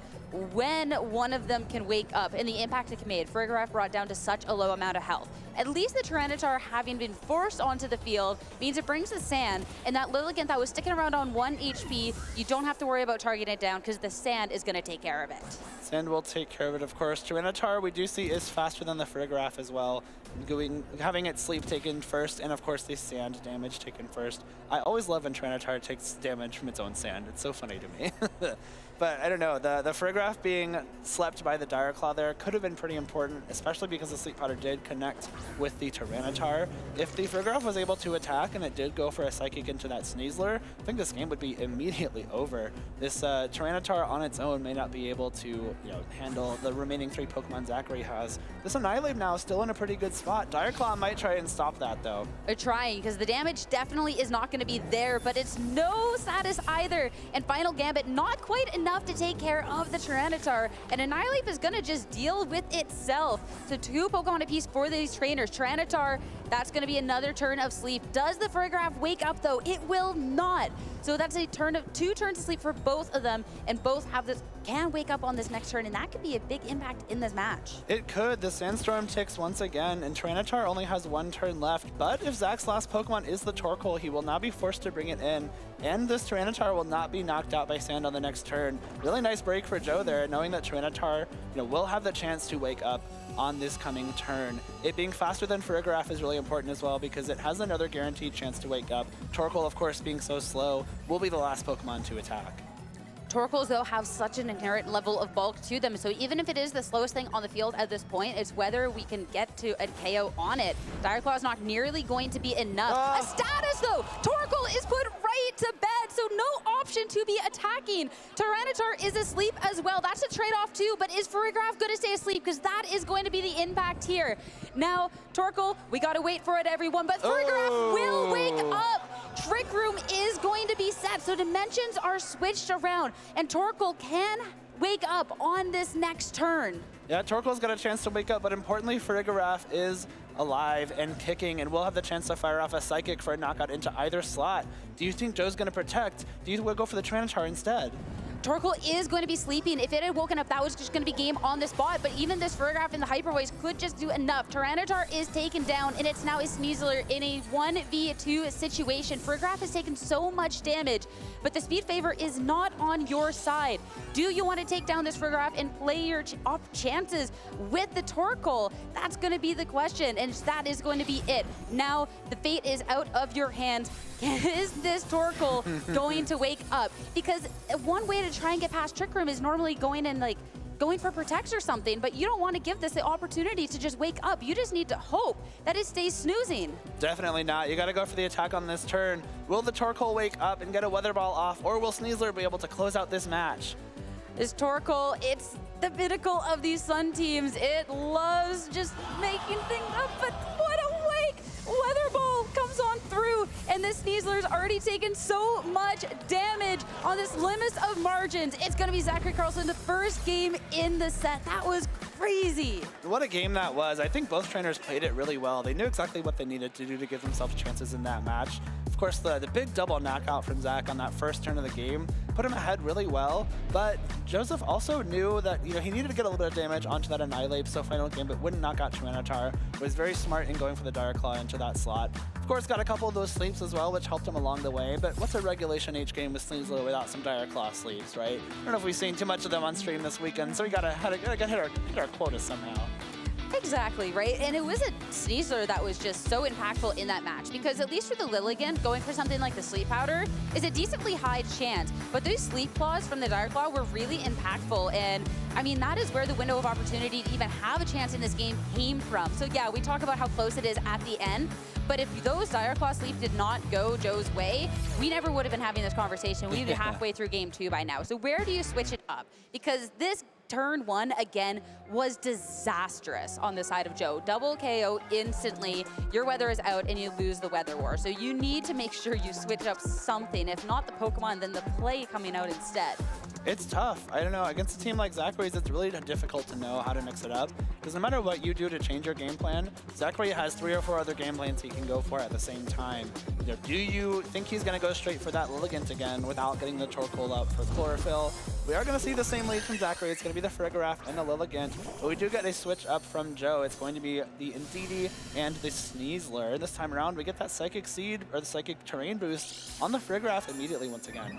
when one of them can wake up and the impact it can make. Farigiraf brought down to such a low amount of health. At least the Tyranitar, having been forced onto the field, means it brings the sand, and that Lilligant that was sticking around on 1 HP, you don't have to worry about targeting it down because the sand is going to take care of it. Sand will take care of it, of course. Tyranitar, we do see, is faster than the Farigiraf as well, having its sleep taken first, and of course the sand damage taken first. I always love when Tyranitar takes damage from its own sand. It's so funny to me. But I don't know, the Farigiraf Frigoraph being slept by the Dire Claw there could have been pretty important, especially because the Sleep Powder did connect with the Tyranitar. If the Frigoraph was able to attack and it did go for a Psychic into that Sneasler, I think this game would be immediately over. This Tyranitar on its own may not be able to handle the remaining 3 Pokemon Zachary has. This Annihilate now is still in a pretty good spot. Dire Claw might try and stop that though. They're trying, because the damage definitely is not going to be there, but it's no status either. And Final Gambit, not quite enough to take care of the Tyranitar, and Annihilate is going to just deal with itself. So 2 Pokemon apiece for these trainers. Tyranitar, that's going to be another turn of sleep. Does the Frigoraph wake up though? It will not. So that's a turn of 2 turns of sleep for both of them, and both have this can wake up on this next turn, and that could be a big impact in this match. It could. The Sandstorm ticks once again, and Tyranitar only has 1 turn left, but if Zach's last Pokemon is the Torkoal, he will now be forced to bring it in, and this Tyranitar will not be knocked out by Sand on the next turn. Really nice break for Joe there, knowing that Tyranitar will have the chance to wake up on this coming turn. It being faster than Frigoraph is really important as well, because it has another guaranteed chance to wake up. Torkoal, of course, being so slow, will be the last Pokemon to attack. Torkoals, though, have such an inherent level of bulk to them, so even if it is the slowest thing on the field at this point, it's whether we can get to a KO on it. Dire Claw is not nearly going to be enough. A status, though! Torkoal is put right to bed, so no option to be attacking. Tyranitar is asleep as well. That's a trade-off, too, but is Frigoraph going to stay asleep? Because that is going to be the impact here. Now, Torkoal, we got to wait for it, everyone, but Frigoraph will wake up! Trick Room is going to be set, so dimensions are switched around, and Torkoal can wake up on this next turn. Yeah, Torkoal's got a chance to wake up, but importantly, Frigoraph is alive and kicking, and will have the chance to fire off a Psychic for a knockout into either slot. Do you think Joe's going to protect? Do you go for the Tyranitar instead? Torkoal is going to be sleeping. If it had woken up, that was just going to be game on the spot. But even this Frigoraph in the Hyper Voice could just do enough. Tyranitar is taken down, and it's now a Sneasler in a 1v2 situation. Frigoraph has taken so much damage, but the speed favor is not on your side. Do you want to take down this Frigoraph and play your chances with the Torkoal? That's going to be the question, and that is going to be it. Now, the fate is out of your hands. Is this Torkoal going to wake up? Because one way to try and get past Trick Room is normally going and going for Protects or something, but you don't want to give this the opportunity to just wake up. You just need to hope that it stays snoozing. Definitely not. You got to go for the attack on this turn. Will the Torkoal wake up and get a Weather Ball off, or will Sneasler be able to close out this match? This Torkoal, it's the pinnacle of these Sun teams. It loves just making things up, but what a wake! Weather Ball comes on through, and this Sneasler's already taken so much damage on this limit of margins. It's going to be Zachary Carson, the first game in the set. That was crazy. What a game that was. I think both trainers played it really well. They knew exactly what they needed to do to give themselves chances in that match. Of course, the big double knockout from Zach on that first turn of the game put him ahead really well, but Joseph also knew that he needed to get a little bit of damage onto that Annihilate, so Final Gambit wouldn't knock out Tyranitar. Was very smart in going for the Dire Claw into that slot. Of course, got a couple of those sleeps as well, which helped him along the way, but what's a regulation H game with Sneasler without some Dire Claw sleeps, right? I don't know if we've seen too much of them on stream this weekend, so we gotta hit our quota somehow. Exactly, right? And it was a Sneasler that was just so impactful in that match, because at least for the Lilligant, going for something like the Sleep Powder is a decently high chance. But those Sleep Claws from the Dire Claw were really impactful, and I mean, that is where the window of opportunity to even have a chance in this game came from. So yeah, we talk about how close it is at the end, but if those Dire Claw Sleep did not go Joe's way, we never would have been having this conversation. We'd be halfway through game 2 by now. So where do you switch it up? Because this turn 1 again was disastrous on the side of Joe. Double KO instantly, your weather is out and you lose the weather war. So you need to make sure you switch up something. If not the Pokemon, then the play coming out instead. It's tough. I don't know. Against a team like Zachary's, it's really difficult to know how to mix it up. Because no matter what you do to change your game plan, Zachary has 3 or 4 other game plans he can go for at the same time. Do you think he's going to go straight for that Lilligant again without getting the Torkoal up for Chlorophyll? We are going to see the same lead from Zachary. It's going to be the Frigoraph and the Lilligant. But we do get a switch up from Joe. It's going to be the Indeedee and the Sneasler. And this time around, we get that Psychic Seed or the Psychic Terrain boost on the Frigoraph immediately once again.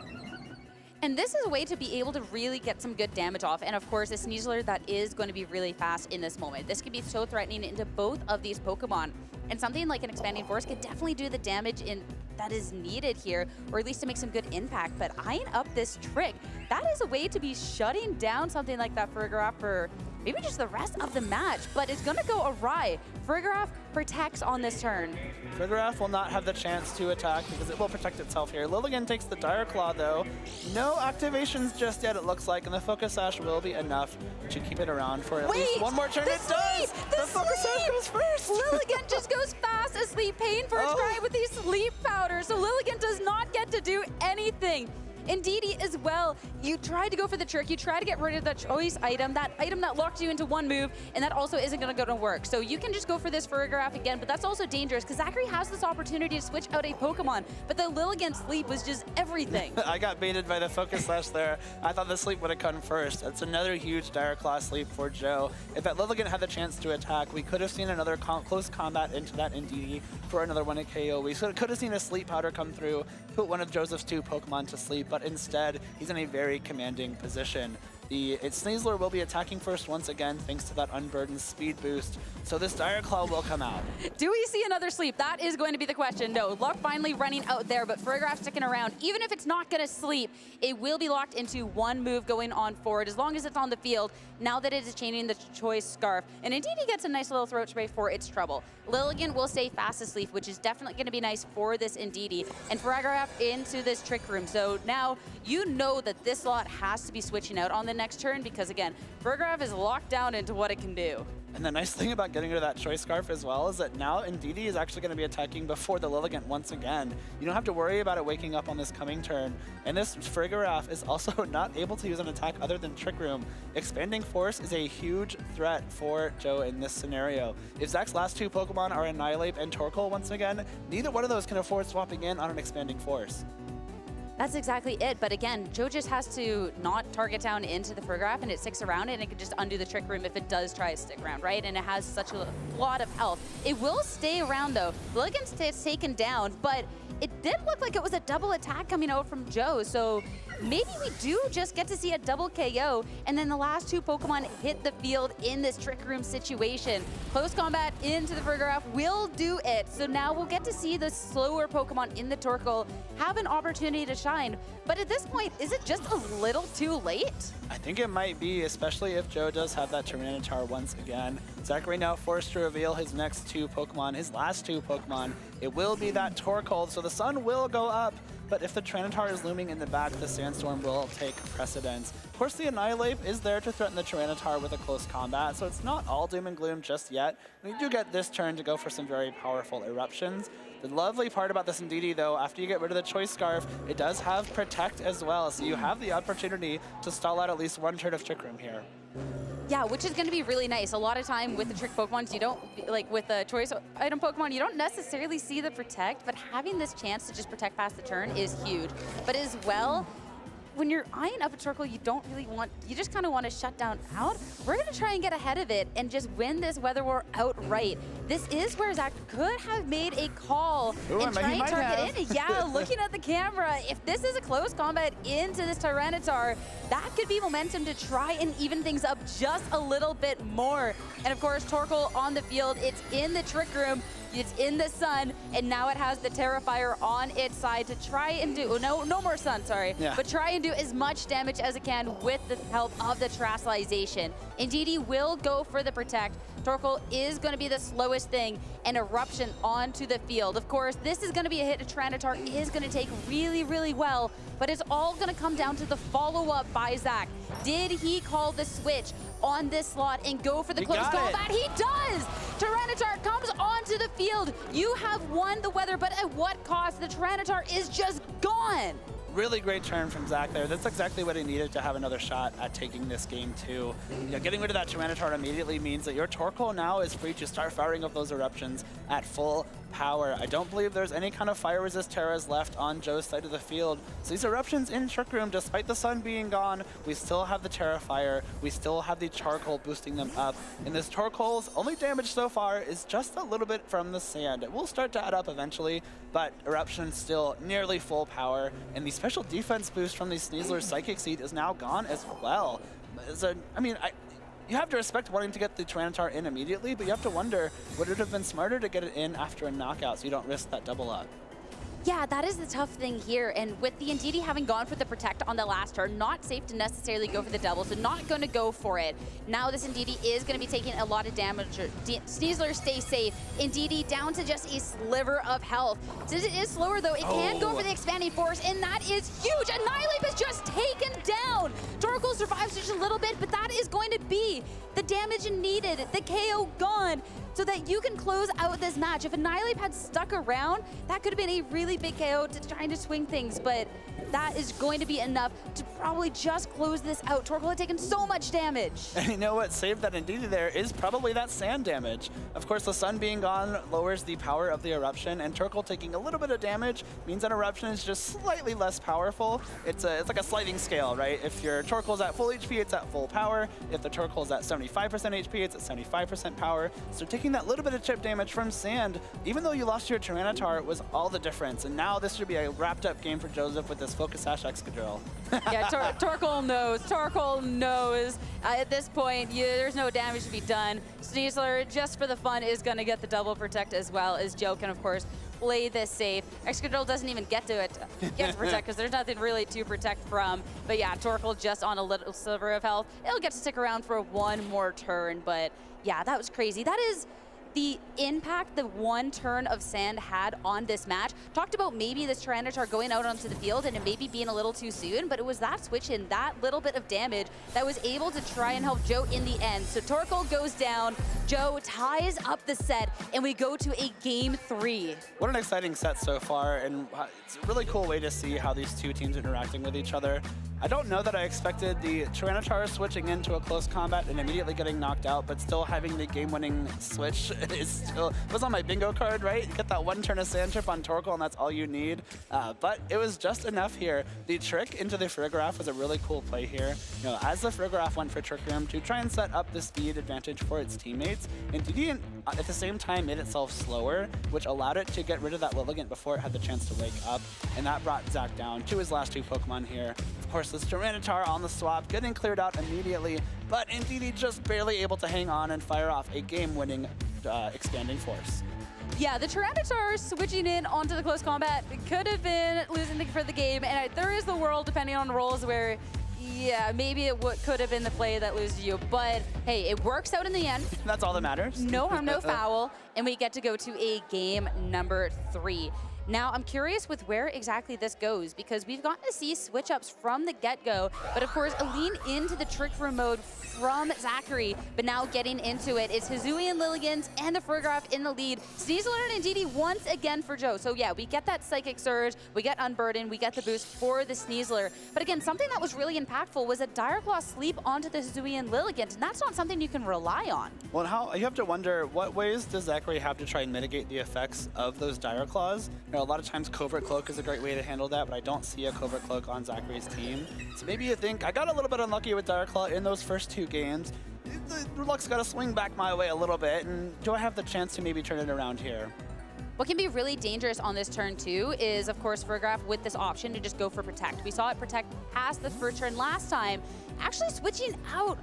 And this is a way to be able to really get some good damage off. And of course, a Sneasler that is going to be really fast in this moment. This could be so threatening into both of these Pokemon. And something like an Expanding Force could definitely do the damage in that is needed here, or at least to make some good impact. But eyeing up this trick, that is a way to be shutting down something like that for Raghav for maybe just the rest of the match, but it's gonna go awry. Raghav protects on this turn. Raghav will not have the chance to attack because it will protect itself here. Lilligant takes the Dire Claw though. No activations just yet, it looks like, and the Focus Sash will be enough to keep it around for at least one more turn. It does! The Focus Sash goes first! Lilligant just goes fast asleep, paying for a try with these sleep powders, so Lilligant does not get to do anything. Indeedy as well, you tried to go for the trick, you tried to get rid of the choice item that locked you into one move, and that also isn't gonna go to work. So you can just go for this for Raghav again, but that's also dangerous because Zachary has this opportunity to switch out a Pokemon, but the Lilligant sleep was just everything. I got baited by the Focus Slash there. I thought the sleep would have come first. That's another huge Dire Claw sleep for Joe. If that Lilligant had the chance to attack, we could have seen another close combat into that Indeedee for another one at KO. We could have seen a sleep powder come through, put one of Joseph's 2 Pokemon to sleep, but instead, he's in a very commanding position. Sneasler will be attacking first once again, thanks to that unburdened speed boost. So this Dire Claw will come out. Do we see another sleep? That is going to be the question. No, luck finally running out there, but Raghav sticking around. Even if it's not going to sleep, it will be locked into one move going on forward, as long as it's on the field, now that it is changing the choice Scarf. And indeed, he gets a nice little throat spray for its trouble. Lilligant will stay fast asleep, which is definitely going to be nice for this Indeedee. And for Raghav into this Trick Room. So now you know that this slot has to be switching out on the next turn, because again, Raghav is locked down into what it can do. And the nice thing about getting rid of that Choice Scarf as well is that now Indeedee is actually going to be attacking before the Lilligant once again. You don't have to worry about it waking up on this coming turn. And this Raghav is also not able to use an attack other than Trick Room. Expanding Force is a huge threat for Joe in this scenario. If Zach's last 2 Pokemon are Annihilate and Torkoal once again, neither one of those can afford swapping in on an Expanding Force. That's exactly it, but again, Joe just has to not target down into the Raghav, and it sticks around, and it can just undo the Trick Room if it does try to stick around, right? And it has such a lot of health. It will stay around though. Lilligant's taken down, but it did look like it was a double attack coming out from Joe, so maybe we do just get to see a double KO, and then the last 2 Pokemon hit the field in this Trick Room situation. Close combat into the Raghav will do it, so now we'll get to see the slower Pokemon in the Torkoal have an opportunity to shine. But at this point, is it just a little too late? I think it might be, especially if Joe does have that Tyranitar once again. Zachary now forced to reveal his next 2 Pokemon, his last 2 Pokemon. It will be that Torkoal, so the sun will go up. But if the Tyranitar is looming in the back, the Sandstorm will take precedence. Of course, the Annihilate is there to threaten the Tyranitar with a close combat, so it's not all doom and gloom just yet. We do get this turn to go for some very powerful eruptions. The lovely part about this Indeedee, though, after you get rid of the Choice Scarf, it does have Protect as well, so you have the opportunity to stall out at least one turn of Trick Room here. Yeah, which is going to be really nice. A lot of time with the Trick Pokemons, you don't, like with the Choice Item Pokemon, you don't necessarily see the Protect, but having this chance to just protect past the turn is huge. But as well, when you're eyeing up a Torkoal, you don't really want, you just kind of want to shut down out. We're going to try and get ahead of it and just win this Weather War outright. This is where Zach could have made a call and try and target in. Yeah, looking at the camera, if this is a close combat into this Tyranitar, that could be momentum to try and even things up just a little bit more. And of course, Torkoal on the field, it's in the Trick Room. It's in the sun, and now it has the Terrifier on its side to try and do, no more sun, sorry, but try and do as much damage as it can with the help of the Terastallization. Indeedee will go for the Protect. Torkoal is going to be the slowest thing, and Eruption onto the field. Of course, this is going to be a hit. A Tyranitar is going to take really, really well, but it's all going to come down to the follow-up by Zach. Did he call the switch on this slot and go for the close combat? He does! Tyranitar comes onto the field. You have won the weather, but at what cost? The Tyranitar is just gone. Really great turn from Zach there. That's exactly what he needed to have another shot at taking this game too. Getting rid of that Tyranitar immediately means that your Torkoal now is free to start firing up those eruptions at full power. I don't believe there's any kind of fire resist Terras left on Joe's side of the field. So these eruptions in Trick Room, despite the sun being gone, we still have the Terrifier, we still have the Charcoal boosting them up. And this Torkoal's only damage so far is just a little bit from the sand. It will start to add up eventually, but Eruption still nearly full power. And the special defense boost from the Sneasler's Psychic Seed is now gone as well. So, you have to respect wanting to get the Tyranitar in immediately, but you have to wonder, would it have been smarter to get it in after a knockout so you don't risk that double up? Yeah, that is the tough thing here. And with the Indeedee having gone for the Protect on the last turn, not safe to necessarily go for the double, so not going to go for it. Now this Indeedee is going to be taking a lot of damage. Sneasler, stay safe. Indeedee down to just a sliver of health. Since it is slower though, it can go for the Expanding Force, and that is huge. Annihilate is just taken down. Torkoal survives just a little bit, but that is going to be the damage needed. The KO gone, so that you can close out this match. If Annihilate had stuck around, that could have been a really big KO to trying to swing things, but that is going to be enough to probably just close this out. Torkoal had taken so much damage. And you know what saved that Indeedee there is probably that sand damage. Of course, the sun being gone lowers the power of the eruption, and Torkoal taking a little bit of damage means that eruption is just slightly less powerful. It's like a sliding scale, right? If your Torkoal's at full HP, it's at full power. If the Torkoal's at 75% HP, it's at 75% power. So taking that little bit of chip damage from sand, even though you lost your Tyranitar, was all the difference. And now this should be a wrapped up game for Joseph with this Focus Sash Excadrill. Yeah, Torkoal knows. Torkoal knows. At this point, there's no damage to be done. Sneasler, just for the fun, is going to get the double protect as well, as Joe can, of course, play this safe. Excadrill doesn't even get to protect because there's nothing really to protect from. But yeah, Torkoal just on a little sliver of health. It'll get to stick around for one more turn, but yeah, that was crazy. That is the impact the one turn of sand had on this match. Talked about maybe this Tyranitar going out onto the field and it maybe being a little too soon, but it was that switch in, that little bit of damage that was able to try and help Joe in the end. So Torkoal goes down, Joe ties up the set, and we go to a game 3. What an exciting set so far, and it's a really cool way to see how these two teams are interacting with each other. I don't know that I expected the Tyranitar switching into a close combat and immediately getting knocked out, but still having the game-winning switch was on my bingo card, right? You get that one turn of Sand Trip on Torkoal, and that's all you need. But it was just enough here. The trick into the Farigiraf was a really cool play here. You know, as the Farigiraf went for Trick Room to try and set up the speed advantage for its teammates, and Indeedee at the same time made itself slower, which allowed it to get rid of that Lilligant before it had the chance to wake up, and that brought Zach down to his last two Pokemon here. Of course, this Tyranitar on the swap, getting cleared out immediately, but Indeedee just barely able to hang on and fire off a game-winning Expanding Force. Yeah, the Tyranitar switching in onto the close combat could have been losing for the game, and there is the world, depending on rolls, where yeah, maybe it could have been the play that loses you, but hey, it works out in the end. That's all that matters. No harm, no foul, and we get to go to a game number 3. Now, I'm curious with where exactly this goes, because we've gotten to see switch-ups from the get-go, but of course, a lean into the Trick Room mode from Zachary, but now getting into it, it's Hisuian Lilligant and the Farigiraf in the lead. Sneasler and Indeedee once again for Joe. So yeah, we get that Psychic Surge, we get Unburden, we get the boost for the Sneasler. But again, something that was really impactful was a Dire Claw sleep onto the Hisuian Lilligant, and that's not something you can rely on. Well, how you have to wonder, what ways does Zachary have to try and mitigate the effects of those Dire Claws? You know, a lot of times Covert Cloak is a great way to handle that, but I don't see a Covert Cloak on Zachary's team. So maybe you think, I got a little bit unlucky with Dire Claw in those first 2 games. The luck's got to swing back my way a little bit, and do I have the chance to maybe turn it around here? What can be really dangerous on this turn too is, of course, Farigiraf with this option to just go for Protect. We saw it Protect past the first turn last time, actually switching out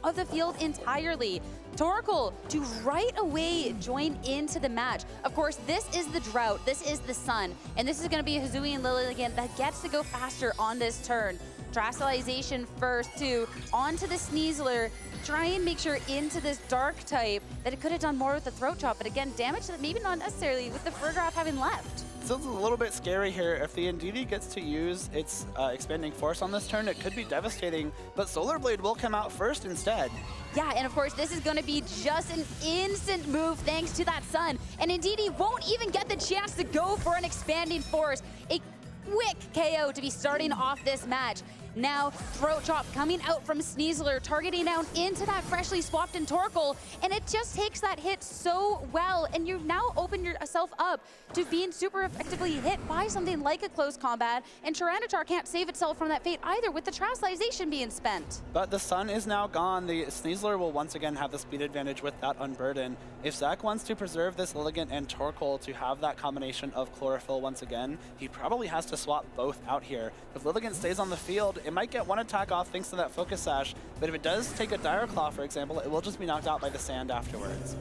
of the field entirely. Torkoal to right away join into the match. Of course, this is the drought, this is the sun, and this is going to be a Hisuian Lilligant that gets to go faster on this turn. Terastallization first too, onto the Sneasler, try and make sure into this dark type that it could have done more with the Throat Chop, but again, damage that maybe not necessarily with the Farigiraf having left. Still a little bit scary here. If the Indeedee gets to use its Expanding Force on this turn, it could be devastating, but Solar Blade will come out first instead. Yeah, and of course, this is going to be just an instant move thanks to that sun, and Indeedee won't even get the chance to go for an Expanding Force. A quick KO to be starting off this match. Now, Throat Chop coming out from Sneasler, targeting down into that freshly swapped in Torkoal, and it just takes that hit so well, and you've now opened yourself up to being super effectively hit by something like a close combat, and Tyranitar can't save itself from that fate either with the Terastallization being spent. But the sun is now gone. The Sneasler will once again have the speed advantage with that Unburden. If Zach wants to preserve this Lilligant and Torkoal to have that combination of Chlorophyll once again, he probably has to swap both out here. If Lilligant stays on the field, it might get one attack off thanks to that Focus Sash, but if it does take a Dire Claw, for example, it will just be knocked out by the sand afterwards.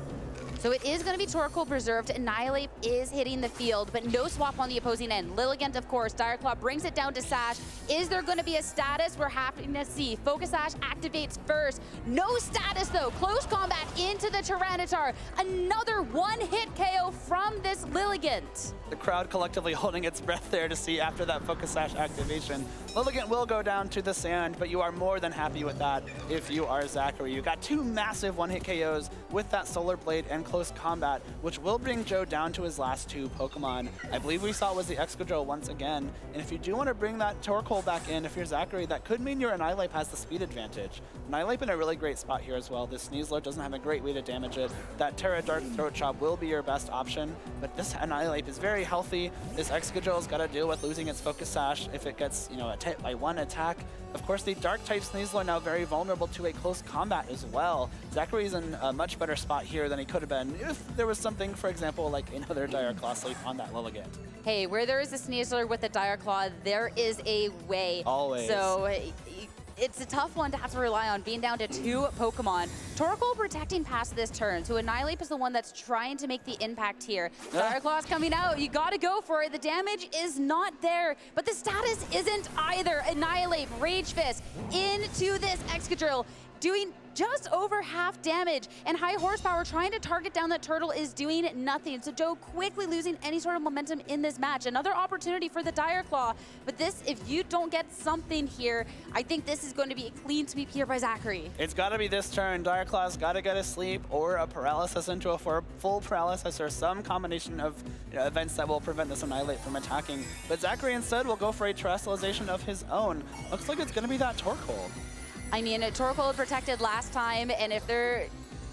So it is going to be Torkoal preserved. Annihilate is hitting the field, but no swap on the opposing end. Lilligant, of course. Direclaw brings it down to Sash. Is there going to be a status? We're happy to see. Focus Sash activates first. No status, though. Close combat into the Tyranitar. Another one-hit KO from this Lilligant. The crowd collectively holding its breath there to see after that Focus Sash activation. Lilligant will go down to the sand, but you are more than happy with that if you are Zachary. You got 2 massive one-hit KOs with that Solar Blade and close combat, which will bring Joe down to his last 2 Pokemon. I believe we saw it was the Excadrill once again. And if you do want to bring that Torkoal back in, if you're Zachary, that could mean your Annihilate has the speed advantage. Annihilate in a really great spot here as well. This Sneasler doesn't have a great way to damage it. That Terra Dark Throat Chop will be your best option, but this Annihilate is very healthy. This Excadrill's got to deal with losing its Focus Sash if it gets, hit by 1 attack. Of course, the Dark-type Sneasler now very vulnerable to a close combat as well. Zachary's in a much better spot here than he could have been if there was something, for example, like another Dire Claw sleep on that Lilligant. Hey, where there is a Sneasler with a Dire Claw, there is a way. Always. So it's a tough one to have to rely on, being down to 2 Pokemon. Torkoal protecting past this turn, so Annihilate is the one that's trying to make the impact here. Dire Claw's coming out, you gotta go for it. The damage is not there, but the status isn't either. Annihilate, Rage Fist into this Excadrill, doing just over half damage, and high horsepower trying to target down that turtle is doing nothing. So Joe quickly losing any sort of momentum in this match. Another opportunity for the Dire Claw, but this, if you don't get something here, I think this is going to be a clean sweep here by Zachary. It's got to be this turn. Dire Claw's got to get a sleep or a paralysis into a full paralysis or some combination of events that will prevent this Annihilate from attacking. But Zachary instead will go for a terrestrialization of his own. Looks like it's going to be that Torkoal. I mean, Torkoal protected last time, and if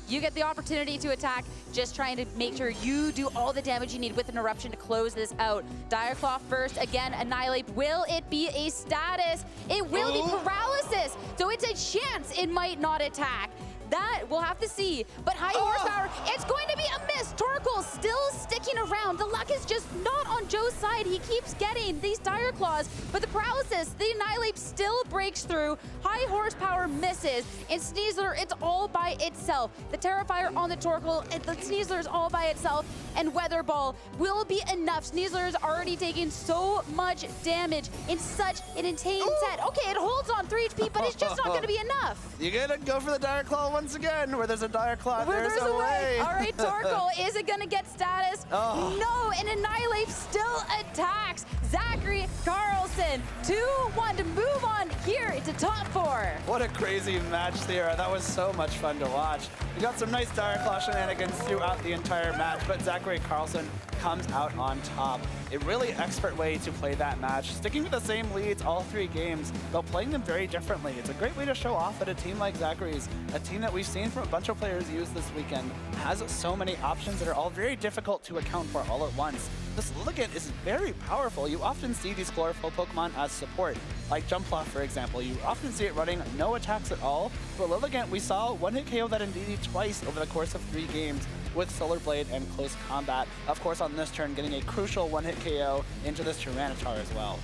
you get the opportunity to attack, just trying to make sure you do all the damage you need with an Eruption to close this out. Dire Claw first, again, Annihilate. Will it be a status? It will be paralysis, so it's a chance it might not attack. That we'll have to see, but high horsepower, it's going to be a miss. Torkoal still sticking around. The luck is just not on Joe's side. He keeps getting these Dire Claws, but the paralysis, the Annihilate still breaks through. High horsepower misses, and Sneasler, it's all by itself. The Terrifier on the Torkoal, the Sneasler is all by itself, and Weather Ball will be enough. Sneasler is already taking so much damage in such an insane set. Okay, it holds on 3 HP, but it's just not going to be enough. You gotta go for the Dire Claw once again. Where there's a Dire Claw, there's a way. All right, Torkoal, is it gonna get status? No, and Annihilate still attacks. Zachary Carlson, 2-1 to move on here into top 4. What a crazy match there. That was so much fun to watch. We got some nice Dire Claw shenanigans throughout the entire match, but Zachary Carlson comes out on top. A really expert way to play that match, sticking with the same leads all 3 games, but playing them very differently. It's a great way to show off that a team like Zachary's, a team that we've seen from a bunch of players use this weekend, has so many options that are all very difficult to account for all at once. This Lilligant is very powerful. You often see these chlorophyll Pokemon as support, like Jumpluff, for example. You often see it running no attacks at all, but Lilligant, we saw one-hit KO that Indeedee twice over the course of 3 games with Solar Blade and close combat. Of course, on this turn, getting a crucial one-hit KO into this Tyranitar as well.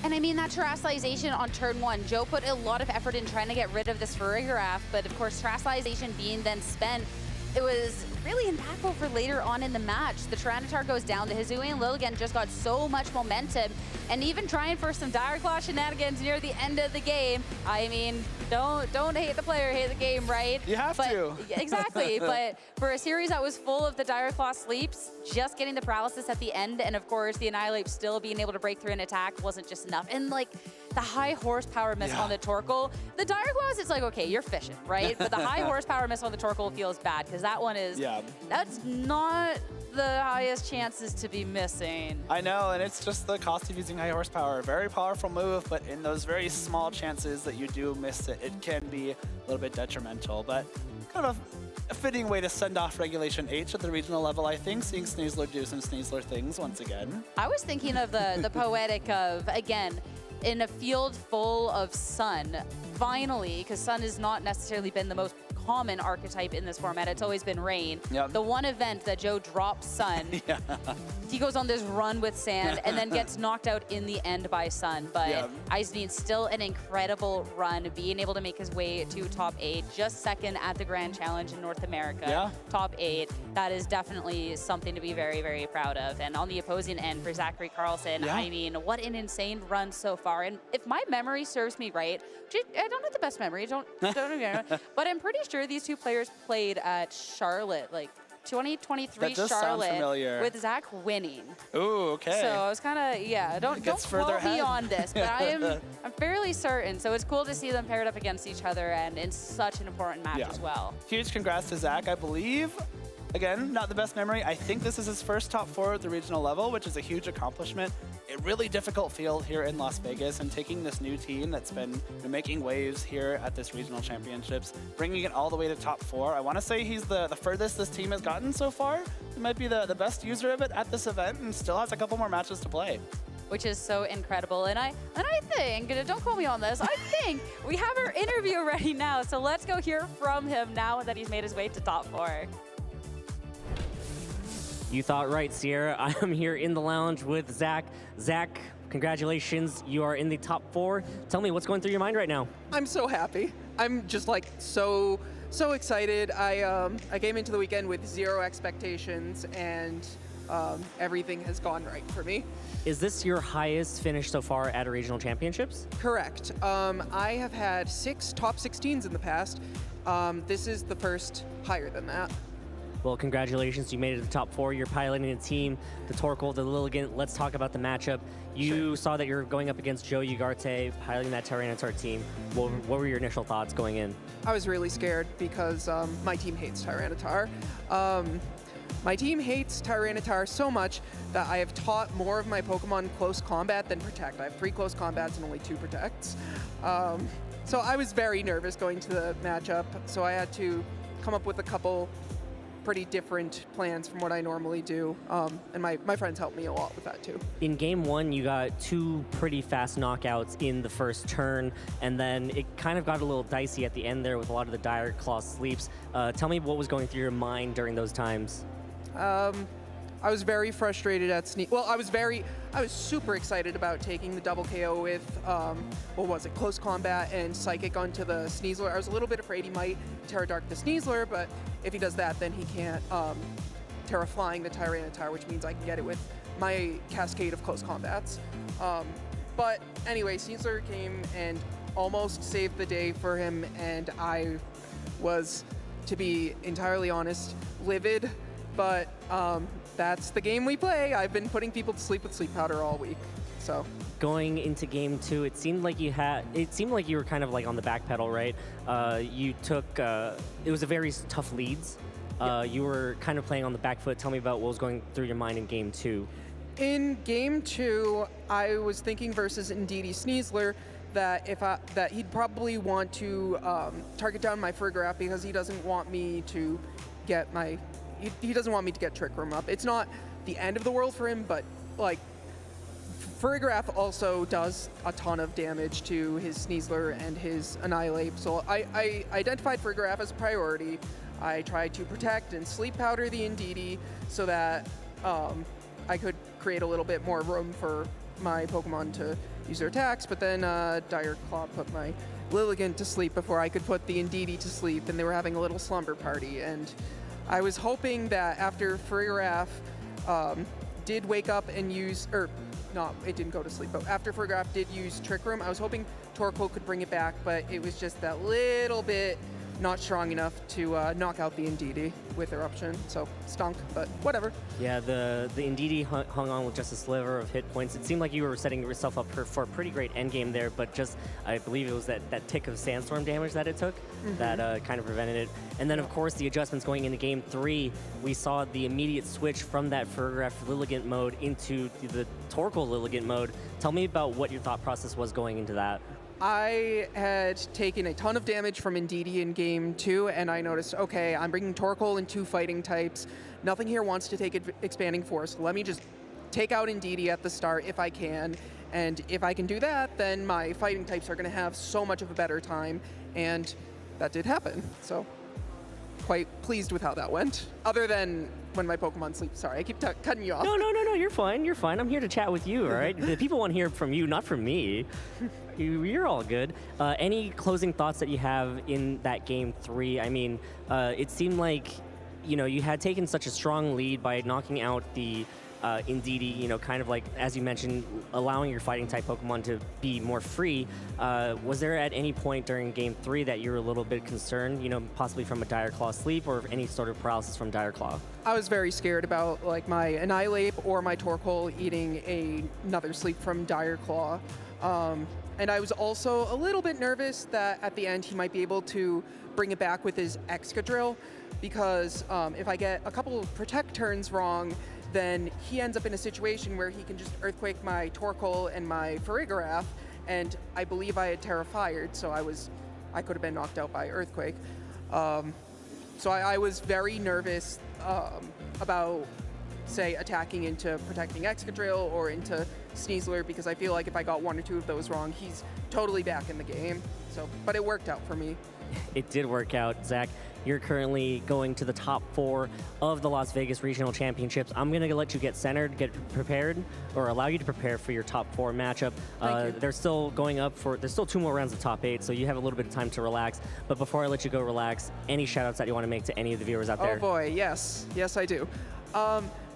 And I mean, that terrestrialization on turn 1, Joe put a lot of effort in trying to get rid of this Farigiraf, but of course, terrestrialization being then spent, it was really impactful for later on in the match. The Tyranitar goes down, the Hisuian Lilligant just got so much momentum, and even trying for some Dire Claw shenanigans near the end of the game. I mean, don't hate the player, hate the game, right? You have to. Exactly, but for a series that was full of the Dire Claw sleeps, just getting the paralysis at the end, and of course the Annihilate still being able to break through an attack wasn't just enough. And like the high horsepower miss on the Torkoal, the Dire Claws, it's like, okay, you're fishing, right? But the high horsepower miss on the Torkoal feels bad, because that one is, that's not the highest chances to be missing. I know, and it's just the cost of using high horsepower. Very powerful move, but in those very small chances that you do miss it, it can be a little bit detrimental. But kind of a fitting way to send off Regulation H at the regional level, I think, seeing Sneasler do some Sneasler things once again. I was thinking of the poetic of, again, in a field full of Sun, finally, because Sun has not necessarily been the most common archetype in this format. It's always been Rain. Yep. The one event that Joe drops Sun, he goes on this run with Sand and then gets knocked out in the end by Sun. But Ice needs still an incredible run, being able to make his way to top 8, just second at the Grand Challenge in North America. Top 8. That is definitely something to be very, very proud of. And on the opposing end for Zachary Carlson, I mean, what an insane run so far. And if my memory serves me right, I don't have the best memory, don't but I'm pretty sure these two players played at Charlotte, like 2023 Charlotte, with Zach winning. Ooh, okay. So I was kind of, don't quote me on this, but I'm fairly certain. So it's cool to see them paired up against each other and in such an important match as well. Huge congrats to Zach, I believe. Again, not the best memory. I think this is his first top 4 at the regional level, which is a huge accomplishment. A really difficult field here in Las Vegas, and taking this new team that's been making waves here at this regional championships, bringing it all the way to top 4. I want to say he's the furthest this team has gotten so far. He might be the best user of it at this event and still has a couple more matches to play. Which is so incredible. And I think, don't quote me on this, I think we have our interview ready now. So let's go hear from him now that he's made his way to top 4. You thought right, Sierra. I'm here in the lounge with Zach. Zach, congratulations. You are in the top 4. Tell me, what's going through your mind right now? I'm so happy. I'm just like so excited. I came into the weekend with 0 expectations, and everything has gone right for me. Is this your highest finish so far at a regional championships? Correct. I have had 6 top 16s in the past. This is the first higher than that. Well, congratulations. You made it to the top 4. You're piloting a team, the Torkoal, the Lilligant. Let's talk about the matchup. You saw that you're going up against Joe Ugarte, piloting that Tyranitar team. What were your initial thoughts going in? I was really scared because my team hates Tyranitar. My team hates Tyranitar so much that I have taught more of my Pokemon close combat than protect. I have 3 close combats and only 2 protects. So I was very nervous going to the matchup, so I had to come up with a couple pretty different plans from what I normally do, and my friends helped me a lot with that too. In game 1, you got 2 pretty fast knockouts in the first turn, and then it kind of got a little dicey at the end there with a lot of the Dire Claw sleeps. Tell me what was going through your mind during those times. I was very frustrated at Well, I was super excited about taking the double KO with, what was it, Close Combat and Psychic onto the Sneasler. I was a little bit afraid he might Terra Dark the Sneasler, but if he does that, then he can't Terra Flying the Tyranitar, which means I can get it with my cascade of Close Combats. But anyway, Sneasler came and almost saved the day for him, and I was, to be entirely honest, livid, but that's the game we play. I've been putting people to sleep with Sleep Powder all week, so. Going into game 2, it seemed like you were kind of like on the back pedal, right? You took, it was a very tough leads. You were kind of playing on the back foot. Tell me about what was going through your mind in game 2. In game 2, I was thinking versus Indeedee Sneasler that that he'd probably want to target down my Frigoraph because he doesn't want me to get he doesn't want me to get Trick Room up. It's not the end of the world for him, but like Frigoraph also does a ton of damage to his Sneasler and his Annihilate. So I identified Frigoraph as a priority. I tried to protect and Sleep Powder the Indeedee so that I could create a little bit more room for my Pokemon to use their attacks, but then Dire Claw put my Lilligant to sleep before I could put the Indeedee to sleep, and they were having a little slumber party. And I was hoping that after Frigoraph did wake up and use, it didn't go to sleep, but after Frigoraph did use Trick Room, I was hoping Torkoal could bring it back, but it was just that little bit not strong enough to knock out the Indeedee with Eruption, so stunk, but whatever. Yeah, the Indeedee hung on with just a sliver of hit points. It seemed like you were setting yourself up for a pretty great endgame there, but just, I believe it was that tick of Sandstorm damage that it took that kind of prevented it. And then, of course, the adjustments going into game 3, we saw the immediate switch from that Frigoraph Lilligant mode into the Torkoal Lilligant mode. Tell me about what your thought process was going into that. I had taken a ton of damage from Indeedee in game 2, and I noticed, okay, I'm bringing Torkoal in 2 fighting types. Nothing here wants to take Expanding Force. Let me just take out Indeedee at the start if I can. And if I can do that, then my fighting types are going to have so much of a better time. And that did happen. So quite pleased with how that went. Other than when my Pokemon sleep. Sorry, I keep cutting you off. No, you're fine. You're fine. I'm here to chat with you, all right? The people want to hear from you, not from me. You're all good. Any closing thoughts that you have in that game 3? I mean, it seemed like, you had taken such a strong lead by knocking out the Indeedee, kind of like, as you mentioned, allowing your fighting type Pokemon to be more free. Was there at any point during game 3 that you were a little bit concerned, possibly from a Dire Claw sleep or any sort of paralysis from Dire Claw? I was very scared about like my Annihilate or my Torkoal eating another sleep from Dire Claw. And I was also a little bit nervous that at the end he might be able to bring it back with his Excadrill, because if I get a couple of Protect turns wrong, then he ends up in a situation where he can just Earthquake my Torkoal and my Farigiraf, and I believe I had Terra Fired, so I could have been knocked out by Earthquake. So I was very nervous about, say, attacking into protecting Excadrill or into Sneasler, because I feel like if I got 1 or 2 of those wrong, he's totally back in the game. But it worked out for me. It did work out, Zach. You're currently going to the top 4 of the Las Vegas Regional Championships. I'm going to let you get centered, get prepared, or allow you to prepare for your top 4 matchup. They're still going up there's still 2 more rounds of top 8, so you have a little bit of time to relax. But before I let you go relax, any shout outs that you want to make to any of the viewers out there? Oh boy, yes. Yes, I do.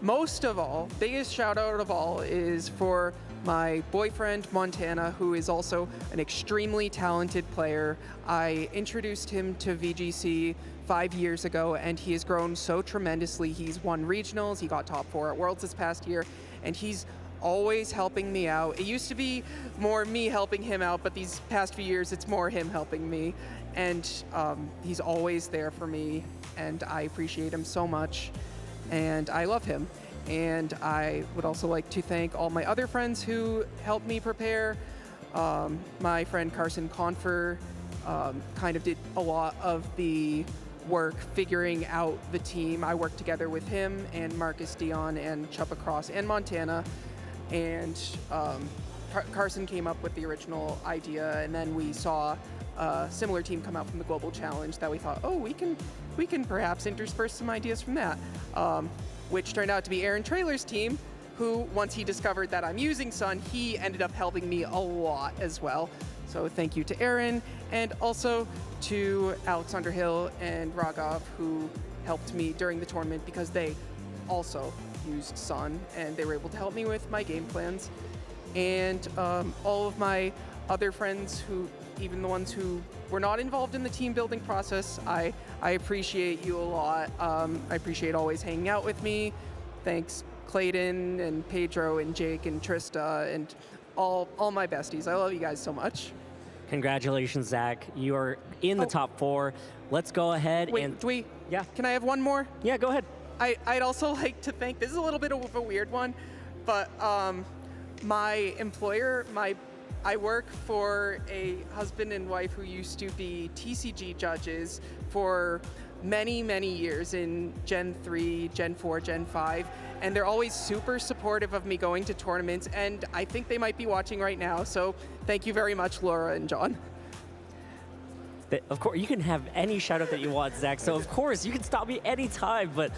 Most of all, biggest shout out of all is for my boyfriend, Montana, who is also an extremely talented player. I introduced him to VGC 5 years ago, and he has grown so tremendously. He's won regionals, he got top 4 at Worlds this past year, and he's always helping me out. It used to be more me helping him out, but these past few years, it's more him helping me. And he's always there for me, and I appreciate him so much, and I love him. And I would also like to thank all my other friends who helped me prepare. My friend Carson Confer kind of did a lot of the work figuring out the team. I worked together with him and Marcus Dion and Chuppa Cross and Montana. And Carson came up with the original idea, and then we saw a similar team come out from the Global Challenge that we thought, oh, we can perhaps intersperse some ideas from that. Which turned out to be Aaron Trailer's team, who, once he discovered that I'm using Sun, he ended up helping me a lot as well. So thank you to Aaron, and also to Alex Underhill and Raghav, who helped me during the tournament because they also used Sun, and they were able to help me with my game plans. And all of my other friends, who, even the ones who were not involved in the team building process, I appreciate you a lot. I appreciate always hanging out with me. Thanks Clayton and Pedro and Jake and Trista and all my besties. I love you guys so much. Congratulations, Zach. You are in the top 4. Let's go ahead and... Wait, yeah. Can I have one more? Yeah, go ahead. I'd also like to thank, this is a little bit of a weird one, but my employer, I work for a husband and wife who used to be TCG judges for many, many years in Gen 3, Gen 4, Gen 5, and they're always super supportive of me going to tournaments, and I think they might be watching right now, so thank you very much, Laura and John. Of course, you can have any shout out that you want, Zach, so of course, you can stop me anytime, but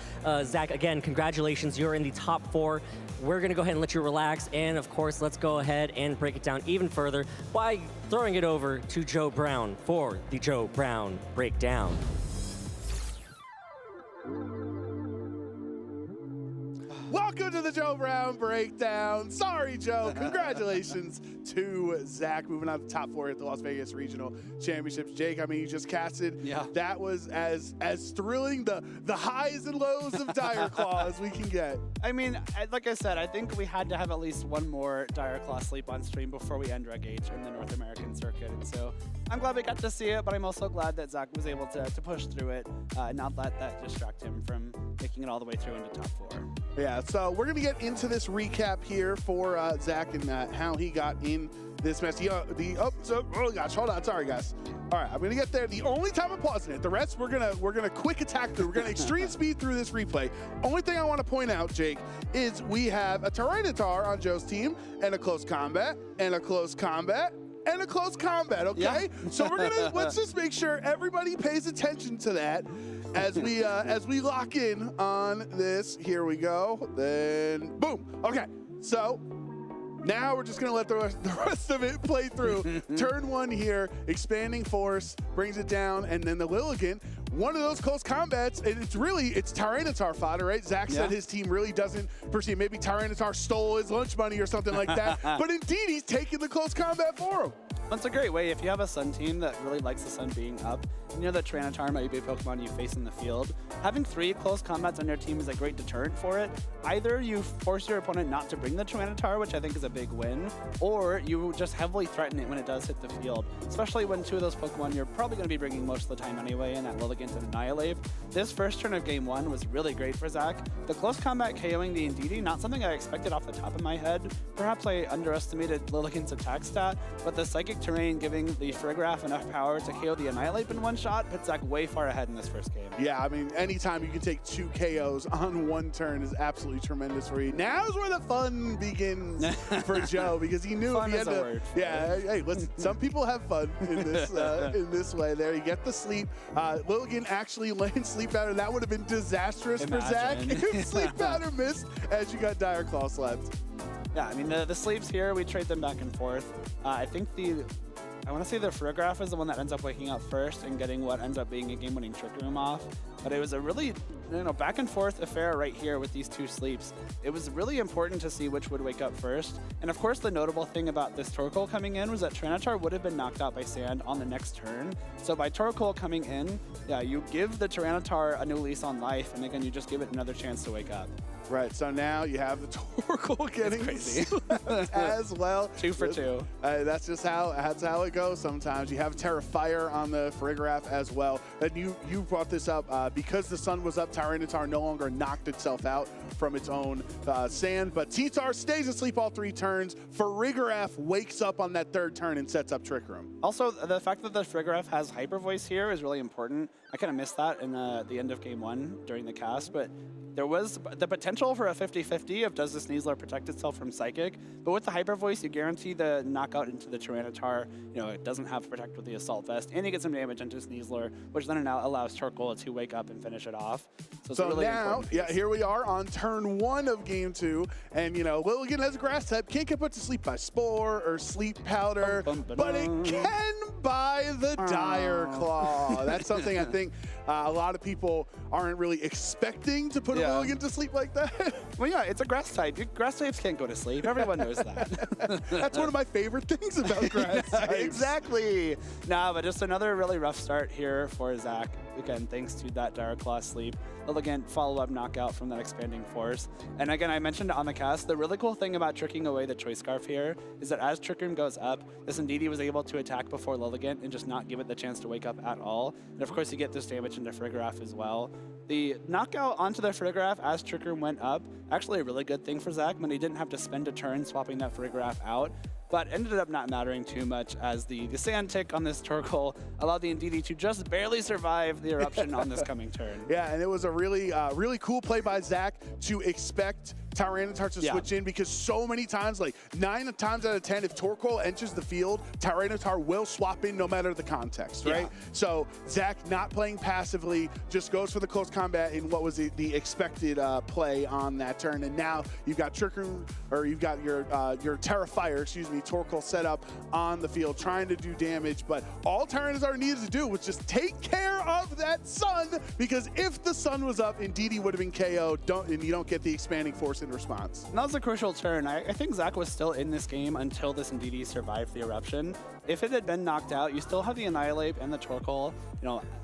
Zach, again, congratulations, you're in the top 4. We're gonna go ahead and let you relax, and of course, let's go ahead and break it down even further by throwing it over to Joe Brown for the Joe Brown Breakdown. Welcome to the Joe Brown Breakdown. Sorry, Joe. Congratulations to Zach moving on to top 4 at the Las Vegas Regional Championships. Jake, I mean, you just casted. Yeah. That was as thrilling, the highs and lows of Dire Claw as we can get. I mean, like I said, I think we had to have at least one more Dire Claw sleep on stream before we end Reg H in the North American circuit. And so I'm glad we got to see it, but I'm also glad that Zach was able to push through it and not let that distract him from making it all the way through into top 4. Yeah, so we're going to get into this recap here for Zach and how he got in this mess. Oh gosh, hold on, sorry guys. All right, I'm going to get there. The only time I'm pausing it, the rest we're gonna quick attack through. We're going to extreme speed through this replay. Only thing I want to point out, Jake, is we have a Tyranitar on Joe's team, and a close combat, and a close combat, and a close combat, okay? Yeah. So we're gonna, let's just make sure everybody pays attention to that. as we lock in on this, here we go. Then boom. Okay, so now we're just gonna let the rest of it play through. Turn 1 here, expanding force brings it down, and then the Lilligant. One of those close combats, and it's Tyranitar fodder, right? Zach said his team really doesn't perceive. Maybe Tyranitar stole his lunch money or something like that. But indeed, he's taking the close combat for him. That's a great way. If you have a Sun team that really likes the Sun being up, and you know that Tyranitar might be a Pokemon you face in the field, having 3 close combats on your team is a great deterrent for it. Either you force your opponent not to bring the Tyranitar, which I think is a big win, or you just heavily threaten it when it does hit the field, especially when 2 of those Pokemon you're probably going to be bringing most of the time anyway, and that Lilligant and Annihilate. This first turn of Game 1 was really great for Zach. The close combat KOing the Indeedee, not something I expected off the top of my head. Perhaps I underestimated Lilligant's attack stat, but the Psychic Terrain giving the Frigoraph enough power to KO the Annihilate in one shot puts Zach way far ahead in this first game. Yeah, I mean, anytime you can take 2 KOs on 1 turn is absolutely tremendous for you. Now's where the fun begins for Joe, because he knew Fun if he is had a to. word. Yeah, hey, listen, some people have fun in this way. There, you get the sleep. Lilligant actually laying Sleep Powder. That would have been disastrous for Zach if Sleep Powder missed, as you got Dire Claw slept. Yeah, I mean, the sleeps here, we trade them back and forth. I think I want to say the Frigoraph is the one that ends up waking up first and getting what ends up being a game-winning Trick Room off. But it was a really, back and forth affair right here with these 2 sleeps. It was really important to see which would wake up first. And of course, the notable thing about this Torkoal coming in was that Tyranitar would have been knocked out by Sand on the next turn. So by Torkoal coming in, yeah, you give the Tyranitar a new lease on life, and again, you just give it another chance to wake up. Right, so now you have the Torkoal getting slept as well. 2 for 2. That's just how it goes sometimes. You have Terra Fire on the Frigoraph as well. And you brought this up because the sun was up, Tyranitar no longer knocked itself out from its own sand, but T-Tar stays asleep all 3 turns. Frigoraph wakes up on that 3rd turn and sets up Trick Room. Also, the fact that the Frigoraph has Hyper Voice here is really important. I kind of missed that in the end of Game 1 during the cast, but there was the potential for a 50-50 of does the Sneasler protect itself from Psychic, but with the Hyper Voice, you guarantee the knockout into the Tyranitar. It doesn't have to protect with the Assault Vest, and you get some damage into Sneasler, which then now allows Torkoal to wake up and finish it off. So really now, here we are on turn 1 of Game 2, and Lilligant has a Grass type, can't get put to sleep by Spore or Sleep Powder, but it can by the Dire Claw. That's something I think a lot of people aren't really expecting to put a Lilligant to sleep like that. Well, yeah, it's a Grass type. Grass types can't go to sleep. Everyone knows that. That's one of my favorite things about Grass types. Exactly. Nah, but just another really rough start here for Zach. Again, thanks to that Dire Claw sleep. Lilligant follow-up knockout from that Expanding Force. And again, I mentioned on the cast, the really cool thing about tricking away the Choice Scarf here is that as Trick Room goes up, this Indeedee was able to attack before Lilligant and just not give it the chance to wake up at all. And of course, you get this damage into Frigoraph as well. The knockout onto the Frigoraph as Trick Room went up, actually a really good thing for Zach, when he didn't have to spend a turn swapping that Frigoraph out. But ended up not mattering too much as the Sand Tick on this Torkoal allowed the Indeedee to just barely survive the eruption on this coming turn. Yeah, and it was a really cool play by Zach to expect Tyranitar to switch in, because so many times, like 9 times out of 10, if Torkoal enters the field, Tyranitar will swap in no matter the context, right? Yeah. So Zach not playing passively, just goes for the close combat in what was the expected play on that turn. And now you've got Trick Room, or you've got your Terra Fire, Torkoal set up on the field, trying to do damage, but all Tyranitar needed to do was just take care of that sun, because if the sun was up, Indeedee would have been KO'd, and you don't get the Expanding Force in response. And that was a crucial turn. I think Zach was still in this game until this Indeedee survived the eruption. If it had been knocked out, you still have the Annihilate and the Torkoal,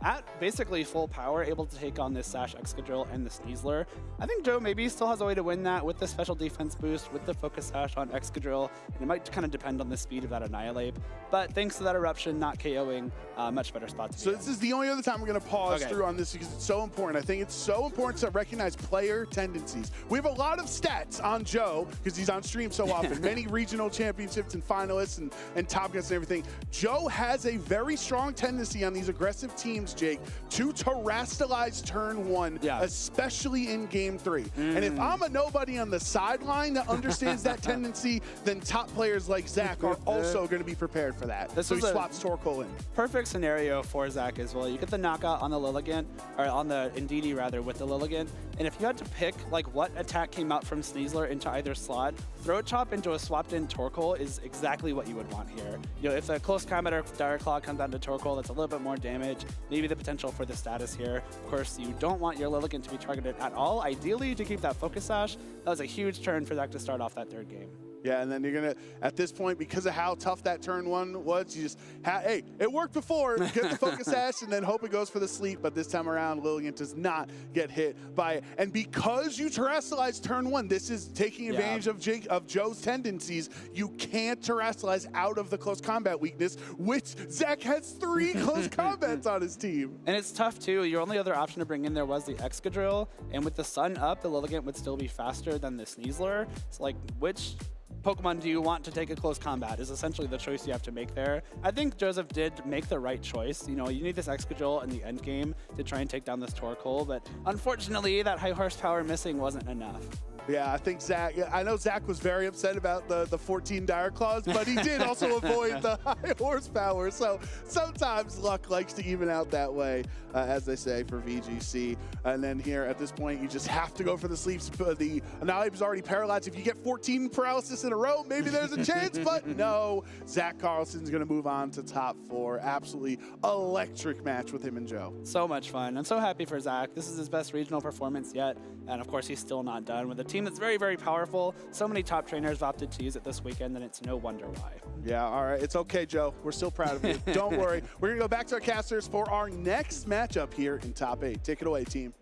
at basically full power, able to take on this Sash Excadrill and the Sneasler. I think Joe maybe still has a way to win that with the special defense boost, with the Focus Sash on Excadrill. It might kind of depend on the speed of that Annihilate, but thanks to that eruption not KOing, much better spot to be in. This is the only other time we're going to pause through on this, because it's so important. I think it's so important to recognize player tendencies. We have a lot of stats on Joe, because he's on stream so often. Many regional championships and finalists and top guests and everything. think Joe has a very strong tendency on these aggressive teams, Jake, to terrestrialize turn 1, especially in game 3. And if I'm a nobody on the sideline that understands that tendency, then top players like Zach are also going to be prepared for that. So he swaps Torkoal in. Perfect scenario for Zach as well. You get the knockout on the Lilligant, or on the Indeedee rather, with the Lilligant. And if you had to pick like what attack came out from Sneasler into either slot, Throat Chop into a swapped in Torkoal is exactly what you would want here. You know, if a close combat or Dire Claw comes out into Torkoal, that's a little bit more damage. Maybe the potential for the status here. Of course, you don't want your Lilligant to be targeted at all. Ideally, to keep that Focus Sash. That was a huge turn for Zach to start off that third game. Yeah, and then you're going to, at this point, because of how tough that turn 1 was, you just, hey, it worked before. Get the Focus Sash and then hope it goes for the sleep. But this time around, Lilligant does not get hit by it. And because you terrestrialize turn 1, this is taking advantage of Joe's tendencies. You can't terrestrialize out of the close combat weakness, which Zach has 3 close combats on his team. And it's tough, too. Your only other option to bring in there was the Excadrill. And with the sun up, the Lilligant would still be faster than the Sneasler. It's like, which Pokemon do you want to take a close combat is essentially the choice you have to make there. I think Joseph did make the right choice. You know, you need this Excadrill in the end game to try and take down this Torkoal, but unfortunately that high horsepower missing wasn't enough. Yeah, I think Zach, I know Zach was very upset about the 14 Dire Claws, but he did also avoid the high horsepower. So sometimes luck likes to even out that way, as they say, for VGC. And then here at this point, you just have to go for the sleeps. The Analyst is already paralyzed. If you get 14 paralysis in a row, maybe there's a chance, but no. Zach Carlson's going to move on to top 4. Absolutely electric match with him and Joe. So much fun. I'm so happy for Zach. This is his best regional performance yet. And of course, he's still not done with a team that's very, very powerful. So many top trainers opted to use it this weekend, and it's no wonder why. Yeah, all right. It's okay, Joe. We're still proud of you. Don't worry. We're going to go back to our casters for our next matchup here in top 8. Take it away, team.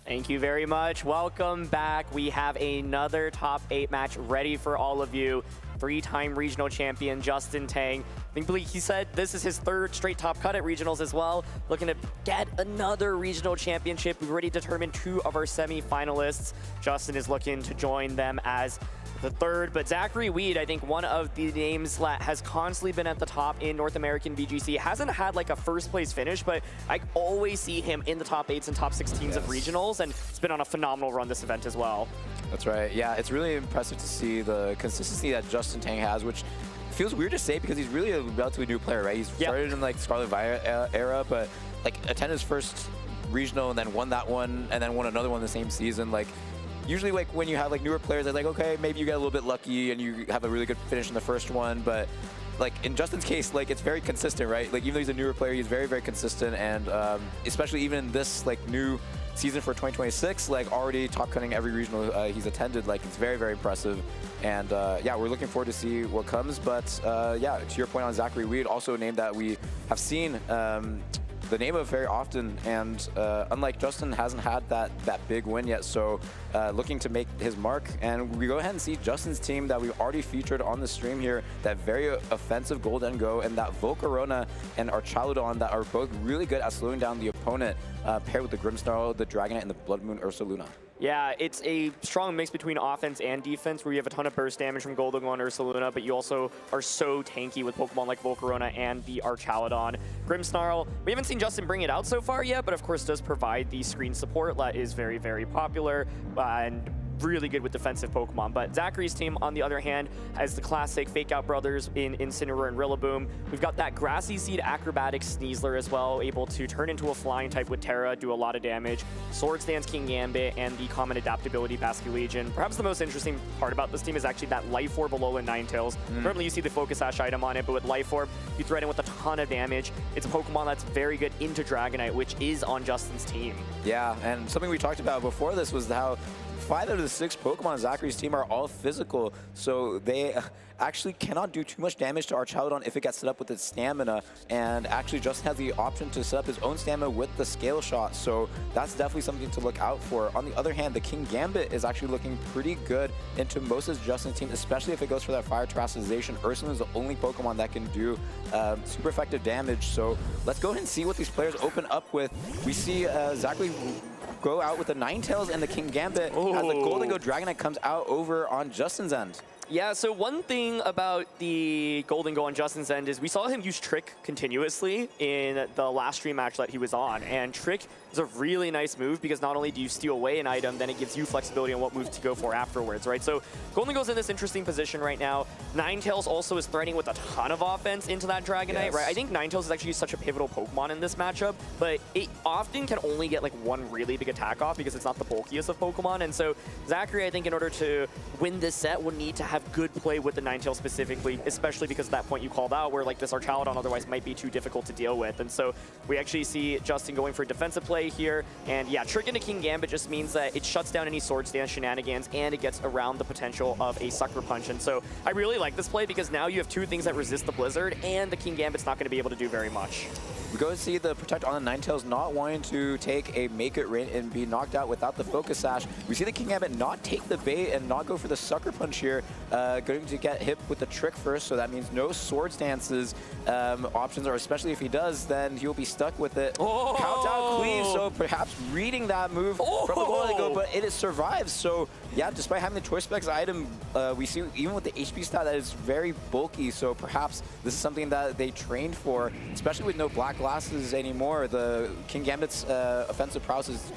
Thank you very much. Welcome back. We have another top 8 match ready for all of you. 3-time regional champion Justin Tang. I think he said this is his 3rd straight top cut at regionals as well. Looking to get another regional championship. We've already determined 2 of our semi-finalists. Justin is looking to join them as the 3rd, but Zachary Weed, I think one of the names that has constantly been at the top in North American VGC, hasn't had like a first place finish, but I always see him in the top 8s and top 16s of regionals, and it's been on a phenomenal run this event as well. That's right. Yeah, it's really impressive to see the consistency that Justin Tang has, which feels weird to say because he's really a relatively new player, right? He's started in like Scarlet Violet era, but like attended his first regional and then won that one and then won another one the same season. Like usually like when you have like newer players, they're like, okay, maybe you get a little bit lucky and you have a really good finish in the first one, but like in Justin's case, like it's very consistent, right? Like even though he's a newer player, he's very, very consistent, and especially even in this like new season for 2026, like already top cutting every regional he's attended, like it's very, very impressive. And yeah, we're looking forward to see what comes. But yeah, to your point on Zachary Weed, also a name that we have seen the name of very often, and unlike Justin, hasn't had that big win yet, so looking to make his mark. And we go ahead and see Justin's team that we already featured on the stream here, that very offensive Golden Go, and that Volcarona and Archaludon that are both really good at slowing down the opponent, paired with the Grimmsnarl, the Dragonite, and the Blood Moon Ursaluna. Yeah, it's a strong mix between offense and defense where you have a ton of burst damage from Golden Go and Ursaluna, but you also are so tanky with Pokemon like Volcarona and the Archaludon. Grimmsnarl, we haven't seen Justin bring it out so far yet, but of course does provide the screen support that is very, very popular and really good with defensive Pokemon. But Zachary's team, on the other hand, has the classic Fake Out Brothers in Incineroar and Rillaboom. We've got that Grassy Seed Acrobatic Sneasler as well, able to turn into a flying type with Terra, do a lot of damage. Swords Dance King Gambit, and the Common Adaptability Basculegion. Perhaps the most interesting part about this team is actually that Life Orb Alolan Ninetales. Normally you see the Focus Sash item on it, but with Life Orb, you threaten with a ton of damage. It's a Pokemon that's very good into Dragonite, which is on Justin's team. Yeah, and something we talked about before this was how 5 out of the 6 Pokemon on Zachary's team are all physical, so they actually cannot do too much damage to Archaludon if it gets set up with its stamina, and actually Justin has the option to set up his own stamina with the Scale Shot, so that's definitely something to look out for. On the other hand, the King Gambit is actually looking pretty good into most of Justin's team, especially if it goes for that Fire Terastallization. Ursaluna is the only Pokemon that can do super effective damage, so let's go ahead and see what these players open up with. We see Zachary go out with the Ninetales and the King Gambit as the Golden Go Dragonite comes out over on Justin's end. Yeah, so one thing about the Golden Go on Justin's end is we saw him use Trick continuously in the last stream match that he was on, and Trick is a really nice move because not only do you steal away an item, then it gives you flexibility on what move to go for afterwards, right? So Golden Go's in this interesting position right now. Ninetales also is threatening with a ton of offense into that Dragonite, right? I think Ninetales is actually such a pivotal Pokemon in this matchup, but it often can only get like one really big attack off because it's not the bulkiest of Pokemon, and so Zachary, I think in order to win this set, will need to have good play with the Ninetales specifically, especially because of that point you called out where like this Archaludon otherwise might be too difficult to deal with. And so we actually see Justin going for defensive play here. And yeah, Trick into King Gambit just means that it shuts down any Swords Dance shenanigans and it gets around the potential of a Sucker Punch. And so I really like this play because now you have two things that resist the Blizzard and the King Gambit's not going to be able to do very much. We go to see the Protect on the Ninetales not wanting to take a Make It Rain and be knocked out without the Focus Sash. We see the King Gambit not take the bait and not go for the Sucker Punch here. Going to get hit with the Trick first, so that means no Swords Dances options, or especially if he does, then he'll be stuck with it. Countdown Cleave, so perhaps reading that move from the Golden Go, but it survives. So yeah, despite having the Choice Specs item, we see even with the HP stat that is very bulky, so perhaps this is something that they trained for, especially with no Black Glasses anymore. The King Gambit's offensive prowess is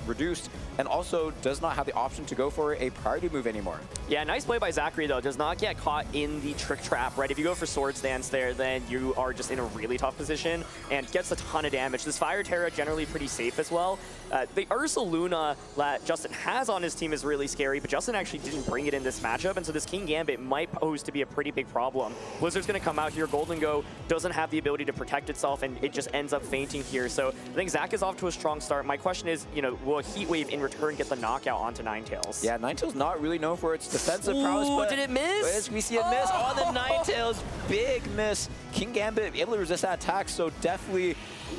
reduced, and also does not have the option to go for a priority move anymore. Yeah, nice play by Zachary though. Does not get caught in the Trick Trap, right? If you go for Swords Dance there, then you are just in a really tough position and gets a ton of damage. This Fire Terra generally pretty safe as well. The Ursaluna that Justin has on his team is really scary, but Justin actually didn't bring it in this matchup, and so this King Gambit might pose to be a pretty big problem. Blizzard's going to come out here. Golden Go doesn't have the ability to protect itself, and it just ends up fainting here. So I think Zach is off to a strong start. My question is, you know, will Heat Wave in return get the knockout onto Ninetales? Yeah, Ninetales not really known for its defensive prowess, but did it miss? We see a miss on the Ninetales. Big miss. King Gambit able to resist that attack, so definitely,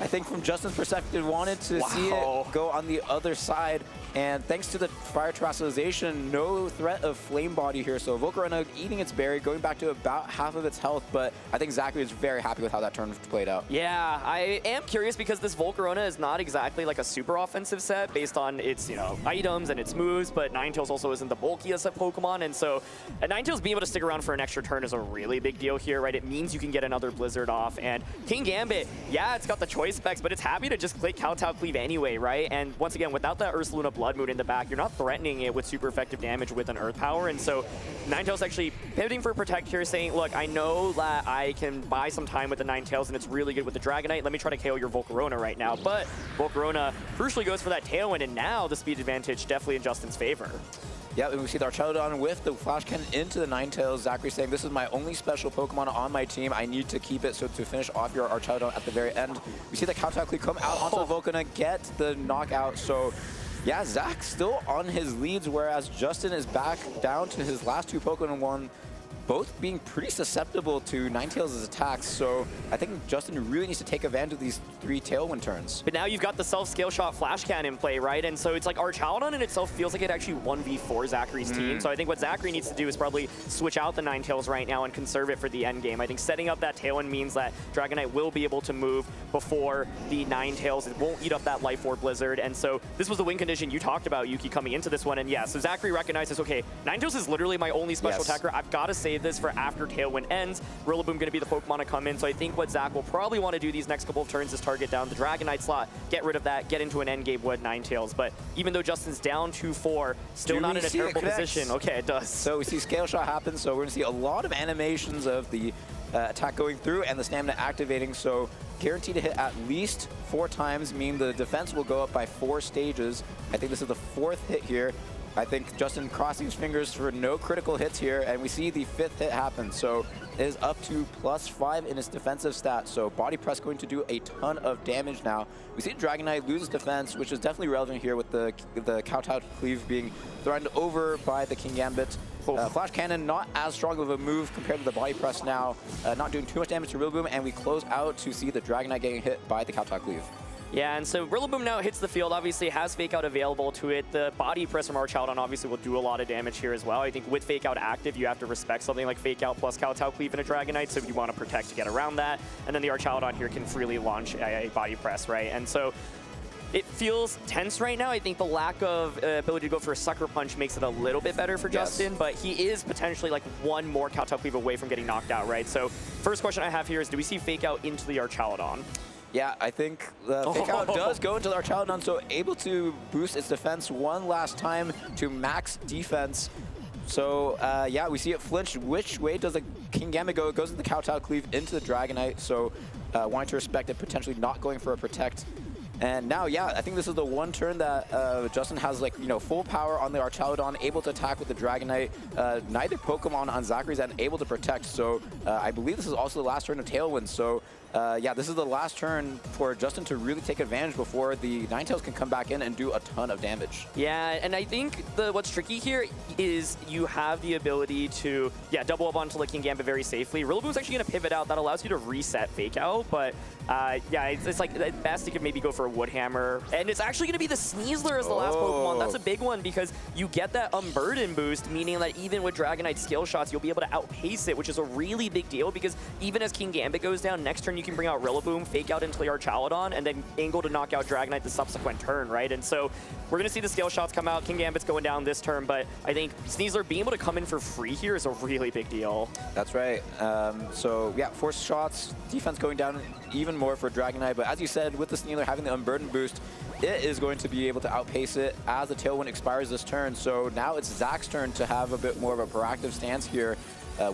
I think from Justin's perspective, wanted to see it go on the other side. And thanks to the Fire Terastallization, no threat of Flame Body here. So Volcarona eating its berry, going back to about half of its health, but I think Zachary is very happy with how that turn played out. Yeah, I am curious because this Volcarona is not exactly like a super offensive set based on its, you know, items and its moves, but Ninetales also isn't the bulkiest of Pokemon, and so Ninetales being able to stick around for an extra turn is a really big deal here, right? It means you can get another Blizzard off, and King Gambit, yeah, it's got the choice specs, but it's happy to just click Kowtow Cleave anyway, right? And once again, without that Ursaluna Blood Moon in the back, you're not threatening it with super effective damage with an Earth Power, and so Ninetales actually pivoting for Protect here, saying, look, I know that I can buy some time with the Ninetales, and it's really good with the Dragonite. Let me try to KO your Volcarona right now, but Volcarona crucially goes for that Tailwind, and now the speed advantage definitely in Justin's favor. Yeah, and we see the Archaludon with the Flash Cannon into the Ninetales. Zachary saying, this is my only special Pokemon on my team. I need to keep it, so to finish off your Archaludon at the very end. We see the Kowtow Cleave come out onto the Volcarona, get the knockout, so yeah, Zach still on his leads, whereas Justin is back down to his last two Pokemon, both being pretty susceptible to Ninetales' attacks, so I think Justin really needs to take advantage of these 3 Tailwind turns. But now you've got the self-scale shot Flash Cannon in play, right? And so it's like Archaludon in itself feels like it actually 1v4 Zachary's team, so I think what Zachary needs to do is probably switch out the Ninetales right now and conserve it for the end game. I think setting up that Tailwind means that Dragonite will be able to move before the Ninetales. It won't eat up that Life Orb Blizzard, and so this was the win condition you talked about, Yuki, coming into this one, and yeah, so Zachary recognizes, okay, Ninetales is literally my only special attacker. I've got to save this for after Tailwind ends. Rillaboom going to be the Pokemon to come in, so I think what Zach will probably want to do these next couple of turns is target down the Dragonite slot, get rid of that, get into an endgame with Ninetales. But even though Justin's down 2-4, still not in a terrible position. Okay, it does. So we see Scale Shot happen, so we're going to see a lot of animations of the attack going through and the stamina activating, so guaranteed to hit at least 4 times, meaning the defense will go up by 4 stages. I think this is the 4th hit here. I think Justin crossing his fingers for no critical hits here, and we see the 5th hit happen. So it is up to +5 in its defensive stats. So Body Press going to do a ton of damage now. We see Dragonite loses defense, which is definitely relevant here with the Kowtow Cleave being thrown over by the King Gambit. Flash Cannon not as strong of a move compared to the Body Press now, not doing too much damage to Rillaboom, and we close out to see the Dragonite getting hit by the Kowtow Cleave. Yeah, and so Rillaboom now hits the field, obviously has Fake Out available to it. The Body Press from Archaludon obviously will do a lot of damage here as well. I think with Fake Out active, you have to respect something like Fake Out plus Kowtow Cleave in a Dragonite, so if you want to protect to get around that. And then the Archaludon here can freely launch a Body Press, right? And so it feels tense right now. I think the lack of ability to go for a Sucker Punch makes it a little bit better for Justin, but he is potentially like one more Kowtow Cleave away from getting knocked out, right? So first question I have here is, do we see Fake Out into the Archaludon? Yeah, I think the Fake Out does go into the Archaludon, so able to boost its defense one last time to max defense. So, yeah, we see it flinch. Which way does the Kingambit go? It goes into the Kowtow Cleave into the Dragonite, so wanting to respect it, potentially not going for a Protect. And now, yeah, I think this is the one turn that Justin has, like, you know, full power on the Archaludon, able to attack with the Dragonite. Neither Pokemon on Zachary's end able to protect, so I believe this is also the last turn of Tailwind. So, yeah, this is the last turn for Justin to really take advantage before the Ninetales can come back in and do a ton of damage. Yeah, and I think what's tricky here is you have the ability to, double up onto the Kingambit very safely. Rillaboom's actually going to pivot out. That allows you to reset Fake Out, but yeah, it's like at best you could maybe go for a Wood Hammer. And it's actually going to be the Sneasler as the last Pokemon. That's a big one because you get that Unburden boost, meaning that even with Dragonite skill shots, you'll be able to outpace it, which is a really big deal because even as Kingambit goes down, next turn you can bring out Rillaboom, Fake Out into the Archaludon, and then angle to knock out Dragonite the subsequent turn, right? And so we're going to see the skill shots come out. Kingambit's going down this turn, but I think Sneasler being able to come in for free here is a really big deal. That's right. So, yeah, force shots, defense going down even more for Dragonite, but as you said, with the Sneasler having the Unburden boost, it is going to be able to outpace it as the Tailwind expires this turn. So now it's Zach's turn to have a bit more of a proactive stance here.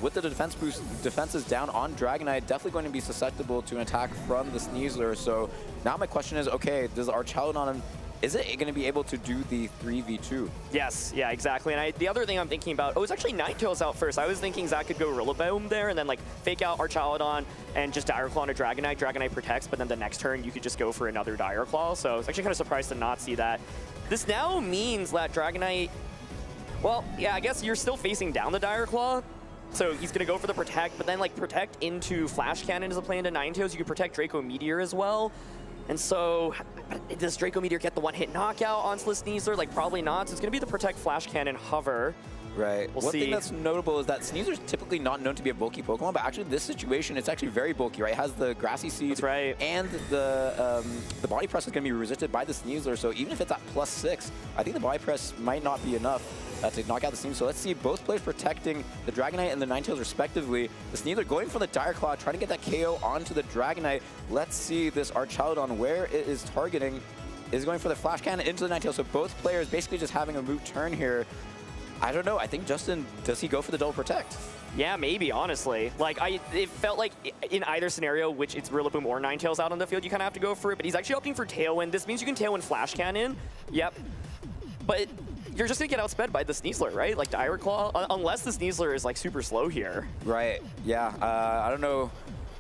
With the defense boost, defenses down on Dragonite, definitely going to be susceptible to an attack from the Sneasler. So now my question is, okay, does Archaludon, is it going to be able to do the 3v2? Yes, yeah, exactly. And the other thing I'm thinking about, it's actually Ninetales out first. I was thinking Zach could go Rillaboom there and then like Fake Out Archaludon and just Dire Claw to Dragonite. Dragonite protects, but then the next turn you could just go for another Dire Claw. So I was actually kind of surprised to not see that. This now means that Dragonite, well, yeah, I guess you're still facing down the Dire Claw. So he's going to go for the Protect, but then like Protect into Flash Cannon is a play into Ninetales. You can Protect Draco Meteor as well. And so does Draco Meteor get the one-hit knockout onto the Sneasler? Like probably not. So it's going to be the Protect Flash Cannon Hover. Right. We'll One see. thing that's notable is that Sneasler's typically not known to be a bulky Pokemon, but actually this situation, it's actually very bulky, right? It has the Grassy Seed, that's right, and the Body Press is going to be resisted by the Sneasler, so even if it's at +6, I think the Body Press might not be enough to knock out the Sneasler. So let's see both players protecting the Dragonite and the Ninetales respectively. The Sneasler going for the Dire Claw, trying to get that KO onto the Dragonite. Let's see this Archaludon, where it is targeting, is going for the Flash Cannon into the Ninetales, so both players basically just having a moot turn here. I don't know. I think Justin, does he go for the double protect? Yeah, maybe, honestly. Like, it felt like in either scenario, which it's Rillaboom or Ninetales out on the field, you kind of have to go for it, but he's actually opting for Tailwind. This means you can Tailwind Flash Cannon. Yep. But you're just going to get outsped by the Sneasler, right? Like, Dire Claw, unless the Sneasler is, like, super slow here. Right. Yeah. I don't know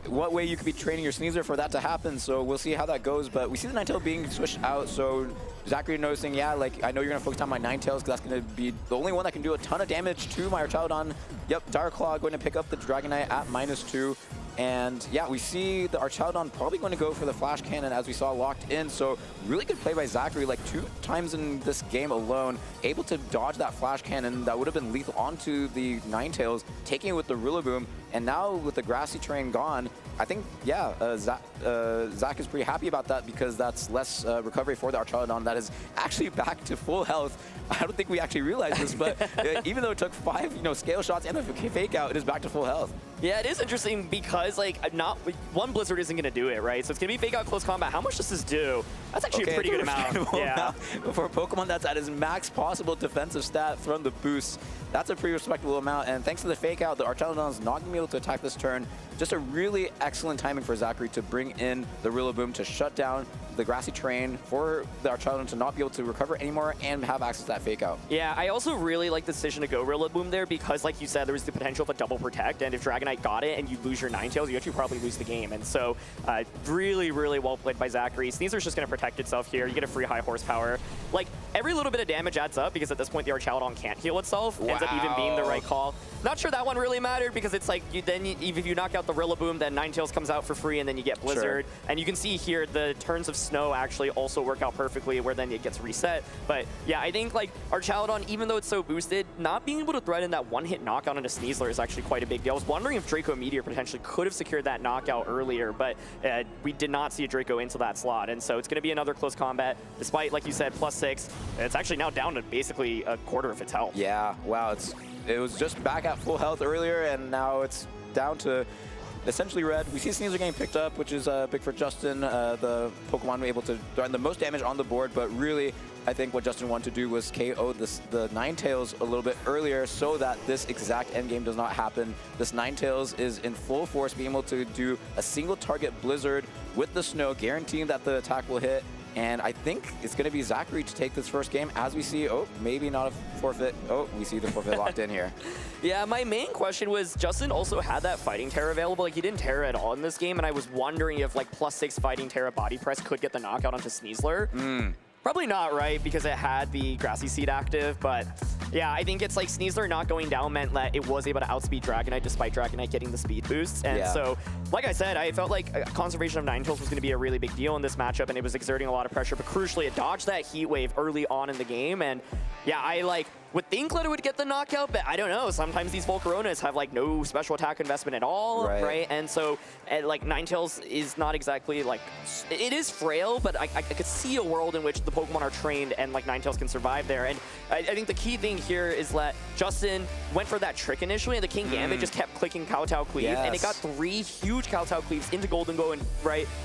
what way you could be training your Sneasler for that to happen, so we'll see how that goes. But we see the Ninetale being switched out, so Zachary noticing, yeah, like, I know you're going to focus on my Ninetales because that's going to be the only one that can do a ton of damage to my Archaludon. Yep, Dire Claw going to pick up the Dragonite at -2. And yeah, we see the Archaludon probably going to go for the Flash Cannon as we saw locked in. So really good play by Zachary, like 2 times in this game alone, able to dodge that Flash Cannon that would have been lethal onto the Ninetales, taking it with the Rillaboom. And now with the grassy terrain gone, I think, yeah, Zach is pretty happy about that because that's less recovery for the Archaludon that is actually back to full health. I don't think we actually realized this, but even though it took 5, scale shots and a Fake Out, it is back to full health. Yeah, it is interesting because, like, not one Blizzard isn't going to do it, right? So it's going to be Fake Out Close Combat. How much does this do? That's actually a pretty good amount. Yeah. For a Pokemon that's at his max possible defensive stat from the boost, that's a pretty respectable amount. And thanks to the Fake Out, the Archaludon is not going to be able to attack this turn. Just a really excellent timing for Zachary to bring in the Rillaboom to shut down the grassy terrain for the Archaludon to not be able to recover anymore and have access to that Fake Out. Yeah, I also really like the decision to go Rillaboom there because, like you said, there was the potential of a double protect, and if Dragonite got it and you lose your Ninetales, you actually probably lose the game. And so, really, really well played by Zachary. Sneasler's just going to protect itself here. You get a free high horsepower. Like, every little bit of damage adds up because at this point the Archaludon can't heal itself. Wow. Ends up even being the right call. Not sure that one really mattered because it's like, if you knock out the Rillaboom, then Ninetales comes out for free, and then you get Blizzard. Sure. And you can see here the turns of Snow actually also work out perfectly, where then it gets reset. But yeah, I think like Archaludon, even though it's so boosted, not being able to threaten that one-hit knockout onto Sneasler is actually quite a big deal. I was wondering if Draco Meteor potentially could have secured that knockout earlier, but we did not see a Draco into that slot. And so it's going to be another close combat, despite, like you said, +6. It's actually now down to basically a quarter of its health. Yeah, wow, it was just back at full health earlier, and now it's down to essentially red. We see Sneasler getting picked up, which is big for Justin. The Pokemon were able to threaten the most damage on the board, but really, I think what Justin wanted to do was KO the Ninetales a little bit earlier so that this exact endgame does not happen. This Ninetales is in full force, being able to do a single target Blizzard with the Snow, guaranteeing that the attack will hit. And I think it's going to be Zachary to take this first game, as we see, oh, maybe not a forfeit. Oh, we see the forfeit locked in here. Yeah, my main question was Justin also had that Fighting Terra available. Like, he didn't Terra at all in this game, and I was wondering if, like, +6 Fighting Terra Body Press could get the knockout onto Sneasler. Probably not, right? Because it had the Grassy Seed active, but yeah, I think it's like Sneasler not going down meant that it was able to outspeed Dragonite despite Dragonite getting the speed boosts. And so, like I said, I felt like conservation of Ninetales was going to be a really big deal in this matchup, and it was exerting a lot of pressure, but crucially, it dodged that Heat Wave early on in the game. And yeah, I would think that it would get the knockout, but I don't know. Sometimes these Volcaronas have like no special attack investment at all, right? And so, like Ninetales is not exactly like, it is frail, but I could see a world in which the Pokemon are trained and like Ninetales can survive there. And I think the key thing here is that Justin went for that trick initially, and the King Gambit just kept clicking Kowtow Cleave, and it got 3 huge Kowtow Cleaves into Golden Go, and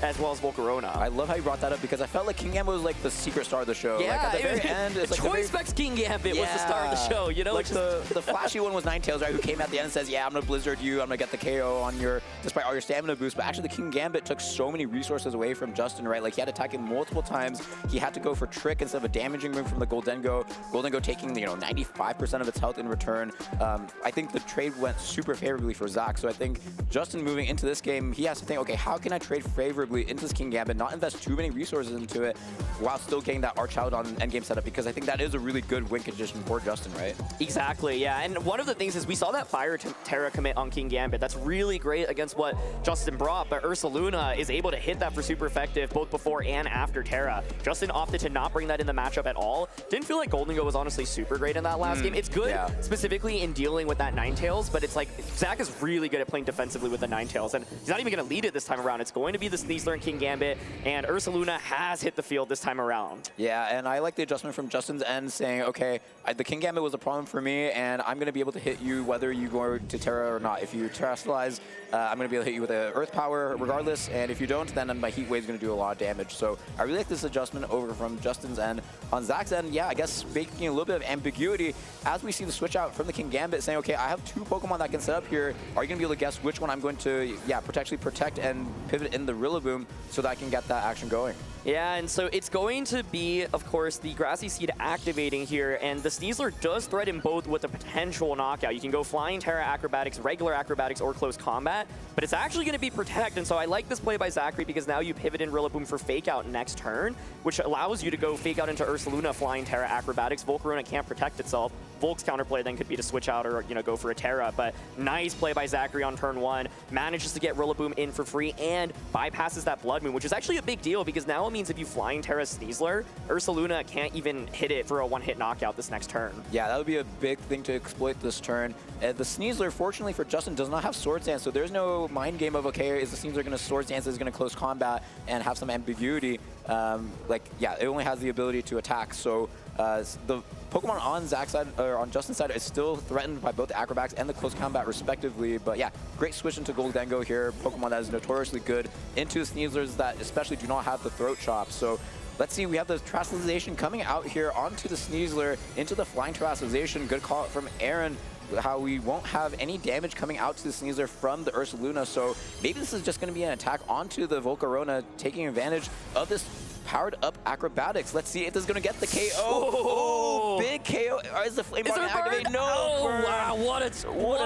as well as Volcarona. I love how you brought that up because I felt like King Gambit was like the secret star of the show. Yeah, like at the very end, it's like Choice Specs King Gambit was the star of the show, you know? Like the flashy one was Ninetales, right, who came at the end and says, yeah, I'm gonna Blizzard you, I'm gonna get the KO on your, despite all your stamina boost. But actually the King Gambit took so many resources away from Justin, right? Like he had to attack him multiple times. He had to go for Trick instead of a damaging move from the Goldengo. Goldengo taking, 95% of its health in return. I think the trade went super favorably for Zach. So I think Justin moving into this game, he has to think, okay, how can I trade favorably into this King Gambit, not invest too many resources into it while still getting that Archaludon endgame setup? Because I think that is a really good win condition for Justin, right? Exactly, yeah. And one of the things is we saw that Fire Terra commit on King Gambit. That's really great against what Justin brought, but Ursaluna is able to hit that for super effective both before and after Terra. Justin opted to not bring that in the matchup at all. Didn't feel like Golden Go was honestly super great in that last game. It's good specifically in dealing with that Ninetales, but it's like Zach is really good at playing defensively with the Ninetales, and he's not even going to lead it this time around. It's going to be the Sneasler and King Gambit, and Ursaluna has hit the field this time around. Yeah, and I like the adjustment from Justin's end saying, okay, the King Gambit was a problem for me, and I'm going to be able to hit you whether you go to Terra or not. If you Terrestrialize, I'm going to be able to hit you with an Earth Power regardless, and if you don't, then my Heat Wave is going to do a lot of damage. So I really like this adjustment over from Justin's end. On Zach's end, yeah, I guess making a little bit of ambiguity as we see the switch out from the King Gambit saying, okay, I have 2 Pokemon that can set up here. Are you going to be able to guess which one I'm going to, potentially protect and pivot in the Rillaboom so that I can get that action going? Yeah, and so it's going to be, of course, the Grassy Seed activating here, and the Sneasler does threaten both with a potential knockout. You can go Flying Terra Acrobatics, regular Acrobatics, or Close Combat, but it's actually going to be Protect, and so I like this play by Zachary because now you pivot in Rillaboom for Fake Out next turn, which allows you to go Fake Out into Ursaluna, Flying Terra Acrobatics. Volcarona can't protect itself. Volk's counterplay then could be to switch out or go for a Terra, but nice play by Zachary on turn 1. Manages to get Rillaboom in for free and bypasses that Blood Moon, which is actually a big deal because now it means if you Flying Terra Sneasler, Ursaluna can't even hit it for a 1-hit knockout this next turn. Yeah, that would be a big thing to exploit this turn. The Sneasler, fortunately for Justin, does not have Swords Dance, so there's no mind game of, okay, is the Sneasler going to Swords Dance, is going to Close Combat and have some ambiguity. It only has the ability to attack, so the Pokemon on Zach's side, or on Justin's side, is still threatened by both the Acrobatics and the Close Combat respectively. But yeah, great switch into Goldengo here. Pokemon that is notoriously good into the Sneaslers that especially do not have the Throat Chop. So let's see, we have the Terastallization coming out here onto the Sneasler, into the Flying Terastallization. Good call from Aaron, how we won't have any damage coming out to the Sneasler from the Ursaluna. So maybe this is just going to be an attack onto the Volcarona, taking advantage of this powered up Acrobatics. Let's see if this is going to get the KO. Oh, big KO. Or is the Flame Ball activated? No. Oh, wow. What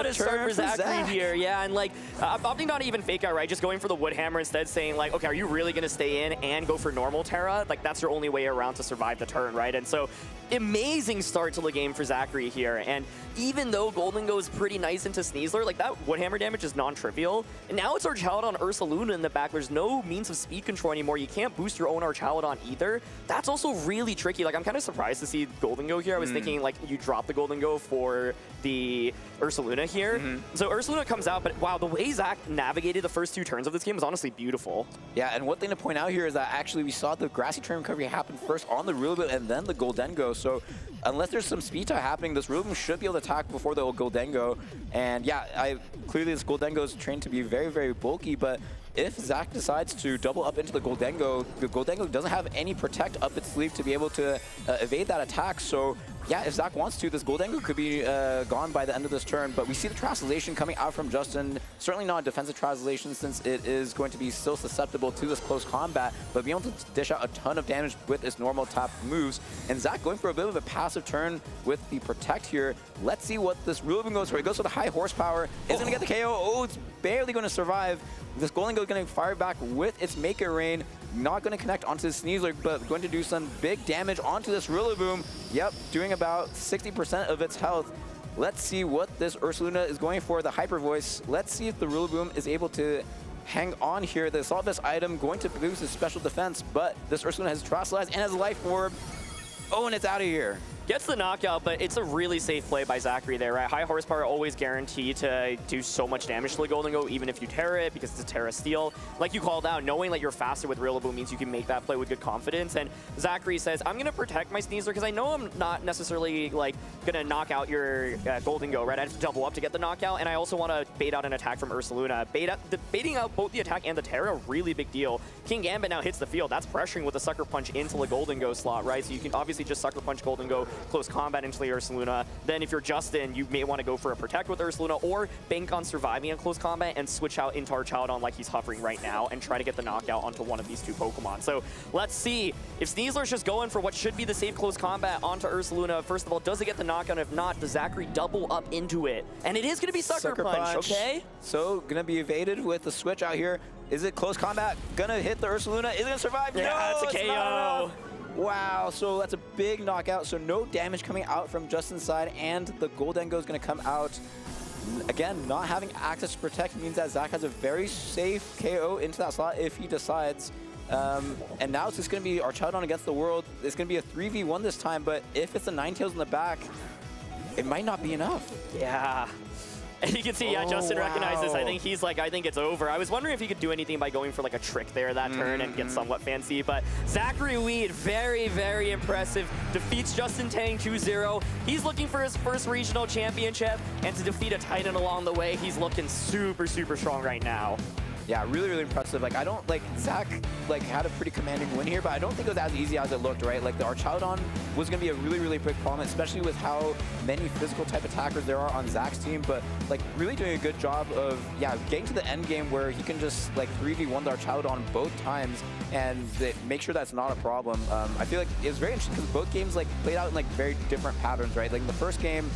a start for Zachary here. Yeah, and like opting not to even fake out, right? Just going for the Wood Hammer instead, saying like, okay, are you really going to stay in and go for normal Terra? Like, that's your only way around to survive the turn, right? And so, amazing start to the game for Zachary here. And even though Golden goes pretty nice into Sneasler, like that Wood Hammer damage is non-trivial. And now it's Archaludon Ursaluna in the back. There's no means of speed control anymore. You can't boost your own Archaludon either. That's also really tricky. Like, I'm kind of surprised to see Golden Go here. I was thinking like you drop the Golden Go for the Ursaluna here. So Ursaluna comes out, but wow, the way Zach navigated the first 2 turns of this game was honestly beautiful. Yeah, and one thing to point out here is that actually we saw the Grassy Terrain recovery happen first on the Rillaboom and then the Goldengo. So unless there's some speed tie happening, this Rillaboom should be able to attack before the Goldengo. And yeah, clearly this Goldengo is trained to be very, very bulky, but if Zach decides to double up into the Goldengo doesn't have any protect up its sleeve to be able to evade that attack. So yeah, if Zach wants to, this Goldengo could be gone by the end of this turn. But we see the Translation coming out from Justin. Certainly not a defensive Translation since it is going to be still susceptible to this close combat, but being able to dish out a ton of damage with its normal tap moves. And Zach going for a bit of a passive turn with the Protect here. Let's see what this Rillaboom goes for. It goes for the high horsepower. Is going to get the KO. Oh, it's barely going to survive. This Goldengo is going to fire back with its Maker Rain. Not going to connect onto the Sneasler, but going to do some big damage onto this Rillaboom. Yep, doing about 60% of its health. Let's see what this Ursaluna is going for, the Hyper Voice. Let's see if the Rillaboom is able to hang on here. The Assault Vest item going to boost his special defense, but this Ursaluna has Terastallized and has Life Orb. Oh, and it's out of here. Gets the knockout, but it's a really safe play by Zachary there, right? High horsepower always guaranteed to do so much damage to the Golden Go, even if you Terra it, because it's a Terra Steel. Like you called out, knowing that you're faster with Rillaboom means you can make that play with good confidence. And Zachary says, I'm going to protect my Sneasler because I know I'm not necessarily like going to knock out your Golden Go, right? I have to double up to get the knockout, and I also want to bait out an attack from Ursaluna. Baiting out both the attack and the Terra, really big deal. King Gambit now hits the field. That's pressuring with the Sucker Punch into the Golden Go slot, right? So you can obviously just Sucker Punch Golden Go, close combat into the Ursaluna. Then if you're Justin, you may want to go for a Protect with Ursaluna or bank on surviving in close combat and switch out into Archaludon like he's hovering right now and try to get the knockout onto one of these 2 Pokemon. So let's see if Sneasler's just going for what should be the safe close combat onto Ursaluna. First of all, does it get the knockout? If not, does Zachary double up into it? And it is going to be Sucker Punch, okay? So going to be evaded with the switch out here. Is it close combat? Gonna hit the Ursaluna? Is it gonna survive? Yeah, no, it's a KO. Wow, so that's a big knockout. So no damage coming out from Justin's side, and the Goldengo is going to come out. Again, not having access to Protect means that Zach has a very safe KO into that slot if he decides. And now it's just going to be Archaludon against the world. It's going to be a 3v1 this time, but if it's a Ninetales in the back, it might not be enough. Yeah. And you can see, yeah, Justin recognized this. I think he's like, I think it's over. I was wondering if he could do anything by going for like a trick there that turn and get somewhat fancy. But Zachary Weed, very, very impressive. Defeats Justin Tang 2-0. He's looking for his first regional championship. And to defeat a Titan along the way, he's looking super, super strong right now. Yeah, really, really impressive. Like, I don't, like, Zach, like, had a pretty commanding win here, but I don't think it was as easy as it looked, right? Like, the Archaludon was going to be a really, really big problem, especially with how many physical type attackers there are on Zach's team, but, like, really doing a good job of, yeah, getting to the end game where he can just, like, 3v1 the Archaludon both times and make sure that's not a problem. I feel like it was very interesting because both games, like, played out in, like, very different patterns, right? Like, in the first game,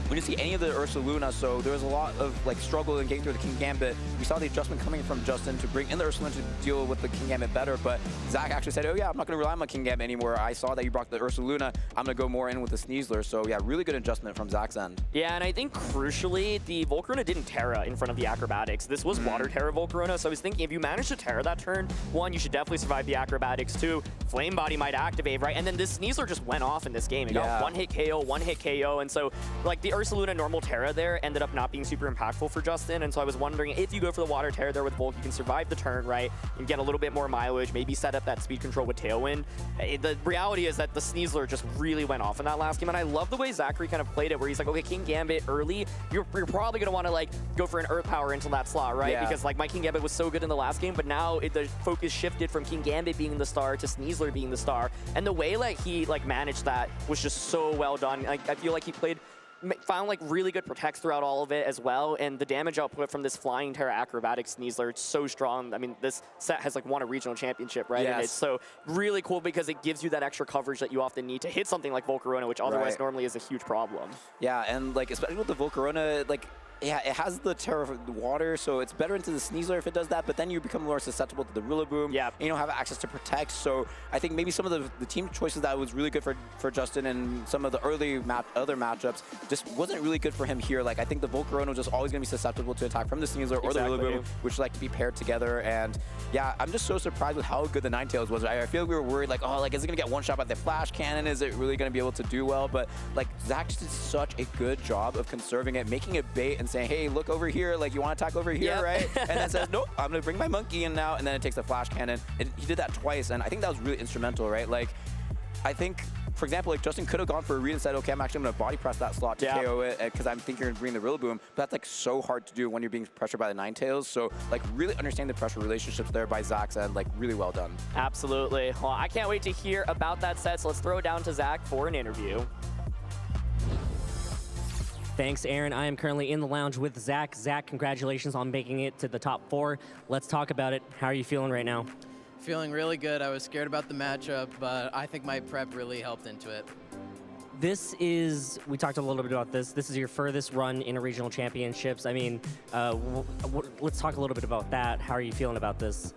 we didn't see any of the Ursaluna, so there was a lot of like struggle in getting through the King Gambit. We saw the adjustment coming from Justin to bring in the Ursaluna to deal with the King Gambit better, but Zach actually said, oh yeah, I'm not going to rely on my King Gambit anymore. I saw that you brought the Ursaluna. I'm going to go more in with the Sneasler. So yeah, really good adjustment from Zach's end. Yeah, and I think crucially, the Volcarona didn't Terra in front of the Acrobatics. This was Water Terra Volcarona, so I was thinking if you manage to Terra that turn, 1, you should definitely survive the Acrobatics. 2, Flame Body might activate, right? And then this Sneasler just went off in this game. It got 1-hit KO, 1-hit KO, and so like the Ursaluna normal Terra there ended up not being super impactful for Justin, and so I was wondering if you go for the Water Terra there with Volk, you can survive the turn, right, and get a little bit more mileage, maybe set up that speed control with Tailwind. The reality is that the Sneasler just really went off in that last game, and I love the way Zachary kind of played it, where he's like, okay, King Gambit early, you're probably going to want to like go for an Earth Power into that slot, right, because like my King Gambit was so good in the last game, but now the focus shifted from King Gambit being the star to Sneasler being the star, and the way like he like managed that was just so well done. Like, I feel like he found like really good protects throughout all of it as well, and the damage output from this Flying Terra Acrobatic Sneasler, it's so strong. I mean, this set has like won a regional championship, right? And it's so really cool because it gives you that extra coverage that you often need to hit something like Volcarona, which otherwise normally is a huge problem. Yeah, and like especially with the Volcarona, like yeah, it has the Terra water, so it's better into the Sneasler if it does that, but then you become more susceptible to the Rillaboom. Yeah. And you don't have access to Protect, so I think maybe some of the team choices that was really good for Justin and some of the early other matchups just wasn't really good for him here. Like, I think the Volcarona was just always going to be susceptible to attack from the Sneasler or the Rillaboom, which like to be paired together. And yeah, I'm just so surprised with how good the Ninetales was. I feel like we were worried, like, oh, like, is it going to get one shot by the Flash Cannon? Is it really going to be able to do well? But like, Zach just did such a good job of conserving it, making it bait and saying, hey, look over here, like, you want to attack over here, right? And then says, nope, I'm going to bring my monkey in now, and then it takes the Flash Cannon. And he did that twice, and I think that was really instrumental, right? Like, I think, for example, like, Justin could have gone for a read and said, okay, I'm actually going to body press that slot to KO it, because I'm thinking you're going to bring the Rillaboom, but that's, like, so hard to do when you're being pressured by the Ninetales. So, like, really understand the pressure relationships there by Zach, and, like, really well done. Absolutely. Well, I can't wait to hear about that set, so let's throw it down to Zach for an interview. Thanks, Aaron. I am currently in the lounge with Zach. Zach, congratulations on making it to the top 4. Let's talk about it. How are you feeling right now? Feeling really good. I was scared about the matchup, but I think my prep really helped into it. This is, we talked a little bit about this. This is your furthest run in a regional championships. I mean, let's talk a little bit about that. How are you feeling about this?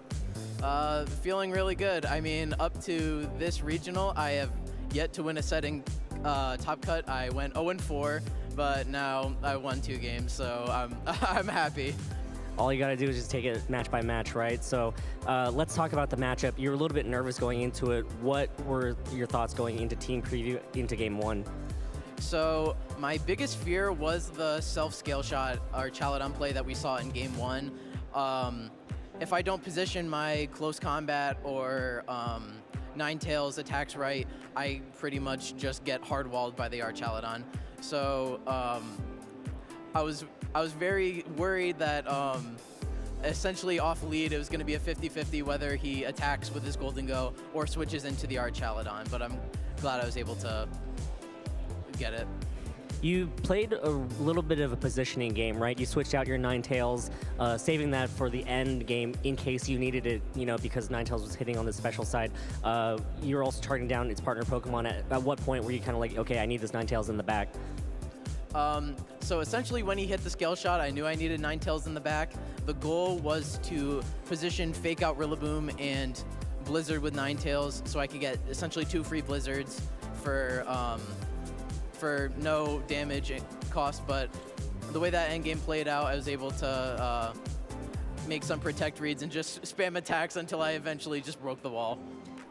Feeling really good. I mean, up to this regional, I have yet to win a setting top cut. I went 0-4. But now I won 2 games, so I'm happy. All you got to do is just take it match by match, right? So let's talk about the matchup. You were a little bit nervous going into it. What were your thoughts going into team preview into game 1? So my biggest fear was the self-scale shot or Chaladon play that we saw in game 1. If I don't position my close combat or Ninetales attacks right, I pretty much just get hard-walled by the Archaladon. So I was very worried that essentially off lead it was going to be a 50-50 whether he attacks with his Golden Go or switches into the Archaladon, but I'm glad I was able to get it. You played a little bit of a positioning game, right? You switched out your Ninetales, saving that for the end game in case you needed it, you know, because Ninetales was hitting on the special side. You were also targeting down its partner Pokemon. At what point were you kind of like, okay, I need this Ninetales in the back? So essentially when he hit the scale shot, I knew I needed Ninetales in the back. The goal was to position Fake Out Rillaboom and Blizzard with Ninetales so I could get essentially 2 free Blizzards for no damage cost, but the way that endgame played out, I was able to make some protect reads and just spam attacks until I eventually just broke the wall.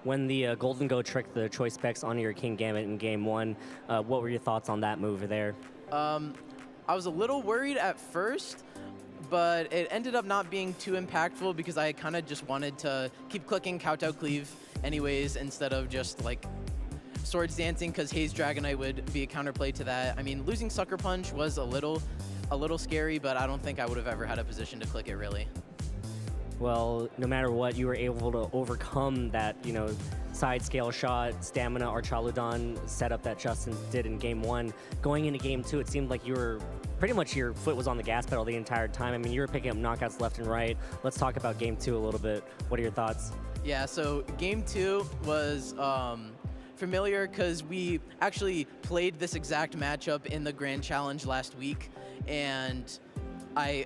When the Golden Go tricked the choice specs on your King Gambit in game 1, what were your thoughts on that move there? I was a little worried at first, but it ended up not being too impactful because I kind of just wanted to keep clicking Kowtow Cleave anyways instead of just like Swords Dancing, because Haze Dragonite would be a counterplay to that. I mean, losing Sucker Punch was a little scary, but I don't think I would have ever had a position to click it really. Well, no matter what, you were able to overcome that, you know, side scale shot, stamina, Archaladon setup that Justin did in game 1. Going into game 2, it seemed like you were pretty much your foot was on the gas pedal the entire time. I mean, you were picking up knockouts left and right. Let's talk about game 2 a little bit. What are your thoughts? Yeah, so game 2 was familiar because we actually played this exact matchup in the Grand Challenge last week, and I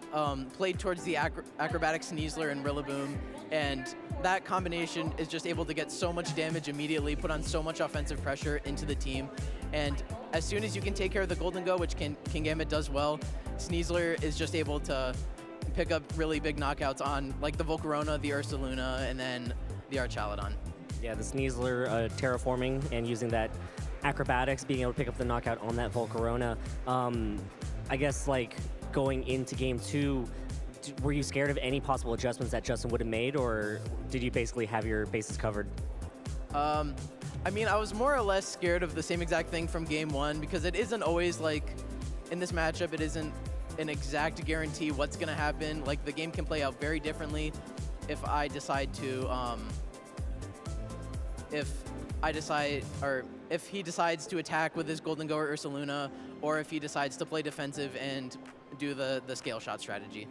played towards the Acrobatic Sneasler and Rillaboom, and that combination is just able to get so much damage immediately, put on so much offensive pressure into the team, and as soon as you can take care of the Golden Go, which King Gambit does well, Sneasler is just able to pick up really big knockouts on like the Volcarona, the Ursaluna, and then the Archaladon. Yeah, the Sneasler terraforming and using that acrobatics, being able to pick up the knockout on that Volcarona. I guess like going into game 2, were you scared of any possible adjustments that Justin would have made, or did you basically have your bases covered? I mean, I was more or less scared of the same exact thing from game 1 because it isn't always like, in this matchup, it isn't an exact guarantee what's gonna happen. Like the game can play out very differently if I decide to, if he decides to attack with his Golden Go or Ursaluna, or if he decides to play defensive and do the scale shot strategy.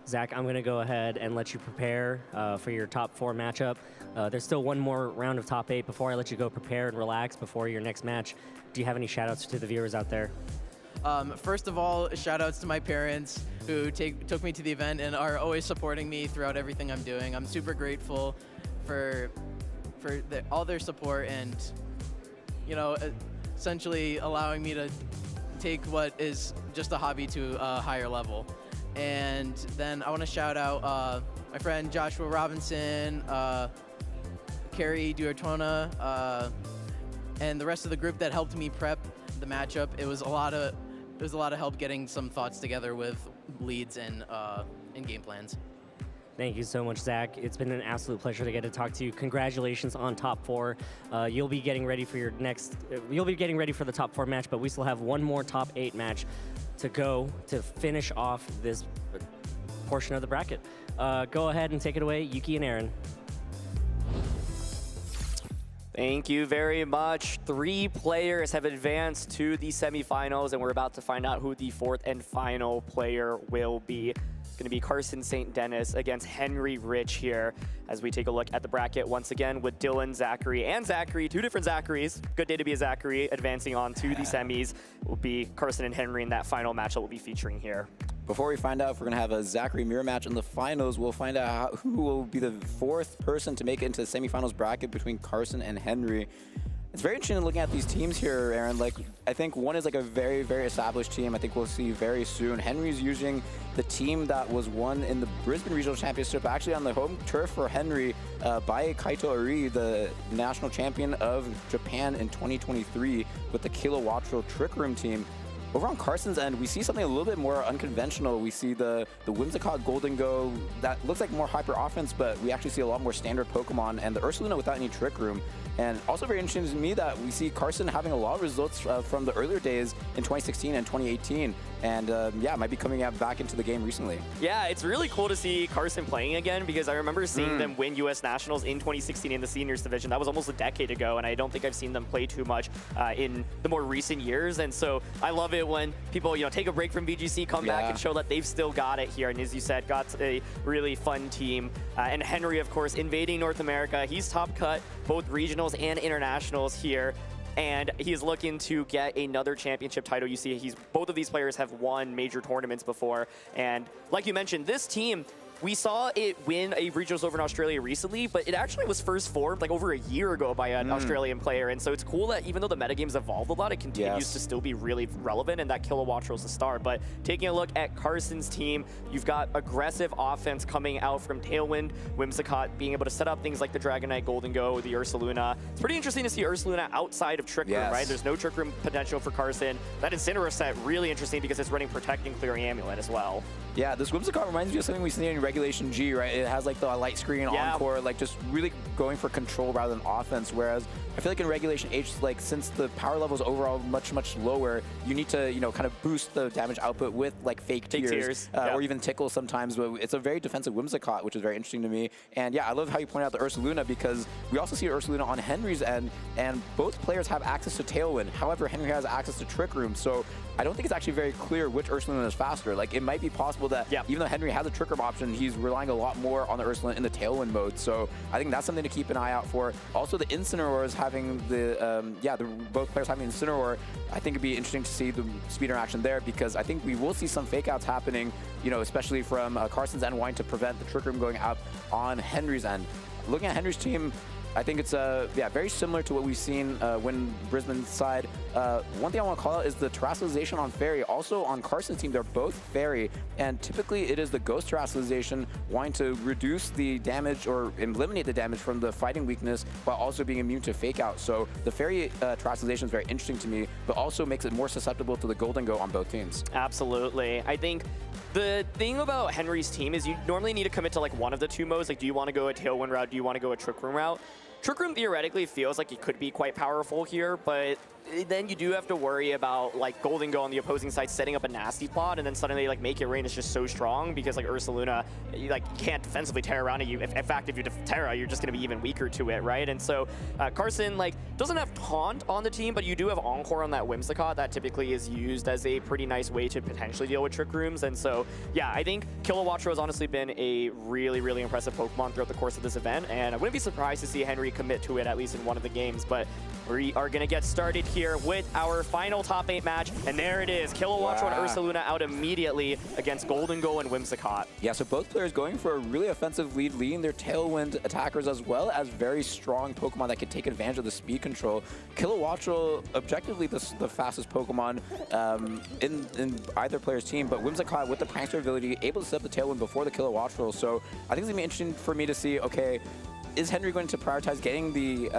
Zach, I'm going to go ahead and let you prepare for your top 4 matchup. There's still one more round of top 8 before I let you go prepare and relax before your next match. Do you have any shout outs to the viewers out there? First of all, shout outs to my parents who took me to the event and are always supporting me throughout everything I'm doing. I'm super grateful for all their support and, you know, essentially allowing me to take what is just a hobby to a higher level. And then I want to shout out my friend Joshua Robinson, Carrie Duartona, and the rest of the group that helped me prep the matchup. It was a lot of help getting some thoughts together with leads and game plans. Thank you so much, Zach. It's been an absolute pleasure to get to talk to you. Congratulations on top 4. You'll be getting ready for the top 4 match, but we still have one more top 8 match to go to finish off this portion of the bracket. Go ahead and take it away, Yuki and Aaron. Thank you very much. 3 players have advanced to the semifinals, and we're about to find out who the 4th and final player will be. It's going to be Carson St. Dennis against Henry Rich here as we take a look at the bracket once again with Dylan, Zachary, and Zachary, 2 different Zacharys. Good day to be a Zachary. Advancing on to the semis will be Carson and Henry in that final match that we'll be featuring here. Before we find out if we're going to have a Zachary mirror match in the finals, we'll find out who will be the 4th person to make it into the semifinals bracket between Carson and Henry. It's very interesting looking at these teams here, Aaron. Like, I think one is like a very, very established team. I think we'll see very soon. Henry's using the team that was won in the Brisbane Regional Championship, actually on the home turf for Henry by Kaito Ori, the national champion of Japan in 2023 with the Kilowattrel Trick Room team. Over on Carson's end, we see something a little bit more unconventional. We see the Whimsicott Golden Go that looks like more hyper offense, but we actually see a lot more standard Pokemon and the Ursaluna without any Trick Room. And also very interesting to me that we see Carson having a lot of results from the earlier days in 2016 and 2018. And yeah, might be coming back into the game recently. Yeah, it's really cool to see Carson playing again because I remember seeing them win US Nationals in 2016 in the seniors division. That was almost a decade ago, and I don't think I've seen them play too much in the more recent years. And so I love it when people, take a break from VGC, come back and show that they've still got it here. And as you said, got a really fun team. And Henry, of course, invading North America. He's top cut both regionals and internationals here. And he's looking to get another championship title. You see, both of these players have won major tournaments before. And like you mentioned, this team, we saw it win a regionals over in Australia recently, but it actually was first formed like over a year ago by an Australian player. And so it's cool that even though the metagame's evolved a lot, it continues to still be really relevant, and that Kilowattrel's a star. But taking a look at Carson's team, you've got aggressive offense coming out from Tailwind, Whimsicott being able to set up things like the Dragonite Golden Go, the Ursaluna. It's pretty interesting to see Ursaluna outside of Trick Room, right? There's no Trick Room potential for Carson. That Incineroar set, really interesting because it's running Protect and Clearing Amulet as well. Yeah, this Whimsicott reminds me of something we see in Regulation G, right? It has like the light screen, Encore, like just really going for control rather than offense, whereas I feel like in Regulation H, like since the power level is overall much, much lower, you need to, kind of boost the damage output with like fake tears. Or even tickle sometimes, but it's a very defensive Whimsicott, which is very interesting to me. And yeah, I love how you point out the Ursaluna because we also see Ursaluna on Henry's end, and both players have access to Tailwind. However, Henry has access to Trick Room, so I don't think it's actually very clear which Ursaluna is faster. Like, it might be possible that even though Henry has a Trick Room option, he's relying a lot more on the Ursaluna in the Tailwind mode. So I think that's something to keep an eye out for. Also, the Incineroars having both players having Incineroar, I think it'd be interesting to see the speed interaction there because I think we will see some fake outs happening, especially from Carson's end wanting to prevent the Trick Room going up on Henry's end. Looking at Henry's team, I think it's very similar to what we've seen when Brisbane's side. One thing I want to call out is the terrestrialization on Fairy. Also on Carson's team, they're both Fairy, and typically it is the Ghost terrestrialization wanting to reduce the damage or eliminate the damage from the fighting weakness while also being immune to fake out. So the Fairy terrestrialization is very interesting to me, but also makes it more susceptible to the Golden Go on both teams. Absolutely. I think the thing about Henry's team is you normally need to commit to like one of the two modes. Like, do you want to go a Tailwind route? Do you want to go a Trick Room route? Trick Room theoretically feels like it could be quite powerful here, but then you do have to worry about like Golden Go on the opposing side setting up a nasty plot, and then suddenly like Make It Rain is just so strong because like Ursaluna, you can't defensively tear around at you. In fact, if you Terra, you're just going to be even weaker to it, right? And so Carson doesn't have Taunt on the team, but you do have Encore on that Whimsicott that typically is used as a pretty nice way to potentially deal with Trick Rooms. And so yeah, I think Kilowattrel has honestly been a really, really impressive Pokemon throughout the course of this event, and I wouldn't be surprised to see Henry commit to it at least in one of the games. But we are going to get started here with our final top 8 match And there it is. Kilowattrel and Ursaluna out immediately against Golden Go and Whimsicott. Yeah, so both players going for a really offensive lead, leading their Tailwind attackers as well as very strong Pokemon that can take advantage of the speed control. Kilowattrel, objectively the fastest Pokemon in either player's team, but Whimsicott with the Prankster ability, able to set up the Tailwind before the Kilowattrel. So I think it's going to be interesting for me to see, okay, is Henry going to prioritize getting the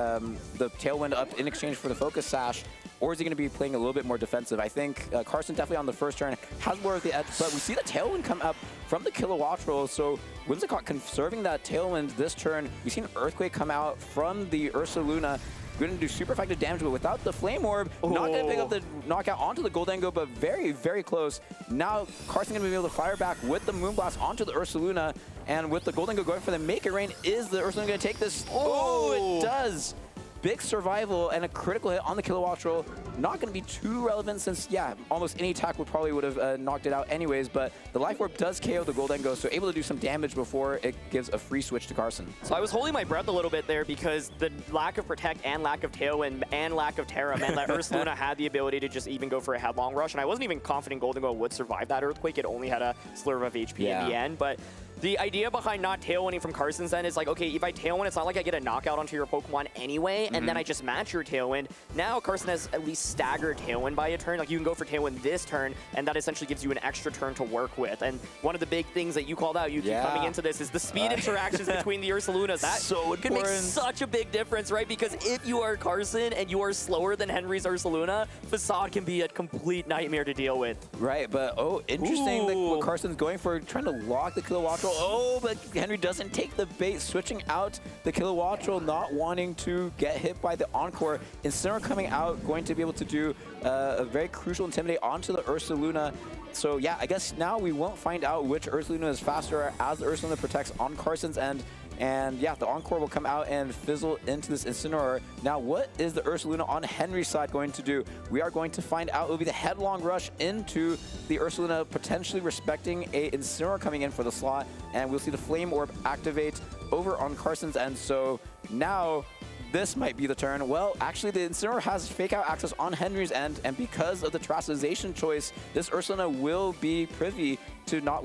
Tailwind up in exchange for the Focus Sash, or is he going to be playing a little bit more defensive? I think Carson definitely on the first turn has more of the edge, but we see the Tailwind come up from the Kilowattrel, so Whimsicott conserving that Tailwind this turn. We've seen Earthquake come out from the Ursaluna, going to do super effective damage, but without the Flame Orb, not going to pick up the knockout onto the Goldengo, but very, very close. Now Carson going to be able to fire back with the Moonblast onto the Ursaluna, and with the Goldengo going for the Make It Rain, is the Ursaluna going to take this? Oh, it does! Big survival and a critical hit on the Kilowattrel. Not going to be too relevant since, yeah, almost any attack would have knocked it out anyways, but the Life Orb does KO the Goldengo, so able to do some damage before it gives a free switch to Carson. So I was holding my breath a little bit there because the lack of Protect and lack of Tailwind and lack of Terra meant that Ursaluna had the ability to just even go for a Headlong Rush, and I wasn't even confident Goldengo would survive that Earthquake. It only had a slurve of HP in the end, but the idea behind not Tailwinding from Carson's end is like, okay, if I Tailwind, it's not like I get a knockout onto your Pokemon anyway, and then I just match your Tailwind. Now Carson has at least staggered Tailwind by a turn. Like, you can go for Tailwind this turn, and that essentially gives you an extra turn to work with. And one of the big things that you called out, you keep coming into this, is the speed interactions between the Ursalunas. That can make such a big difference, right? Because if you are Carson and you are slower than Henry's Ursaluna, Facade can be a complete nightmare to deal with. Right, but interesting that what Carson's going for, trying to lock the Kilowattrel. Oh, but Henry doesn't take the bait, switching out the Kilowattrel, not wanting to get hit by the Encore. Incineroar coming out, going to be able to do a very crucial Intimidate onto the Ursaluna. So yeah, I guess now we won't find out which Ursaluna is faster as the Ursaluna protects on Carson's end. And yeah, the Encore will come out and fizzle into this Incineroar. Now, what is the Ursaluna on Henry's side going to do? We are going to find out. It will be the Headlong Rush into the Ursaluna, potentially respecting a Incineroar coming in for the slot. And we'll see the Flame Orb activate over on Carson's end. So now this might be the turn. Well, actually, the Incineroar has Fake Out access on Henry's end, and because of the Terastallization choice, this Ursaluna will be privy to not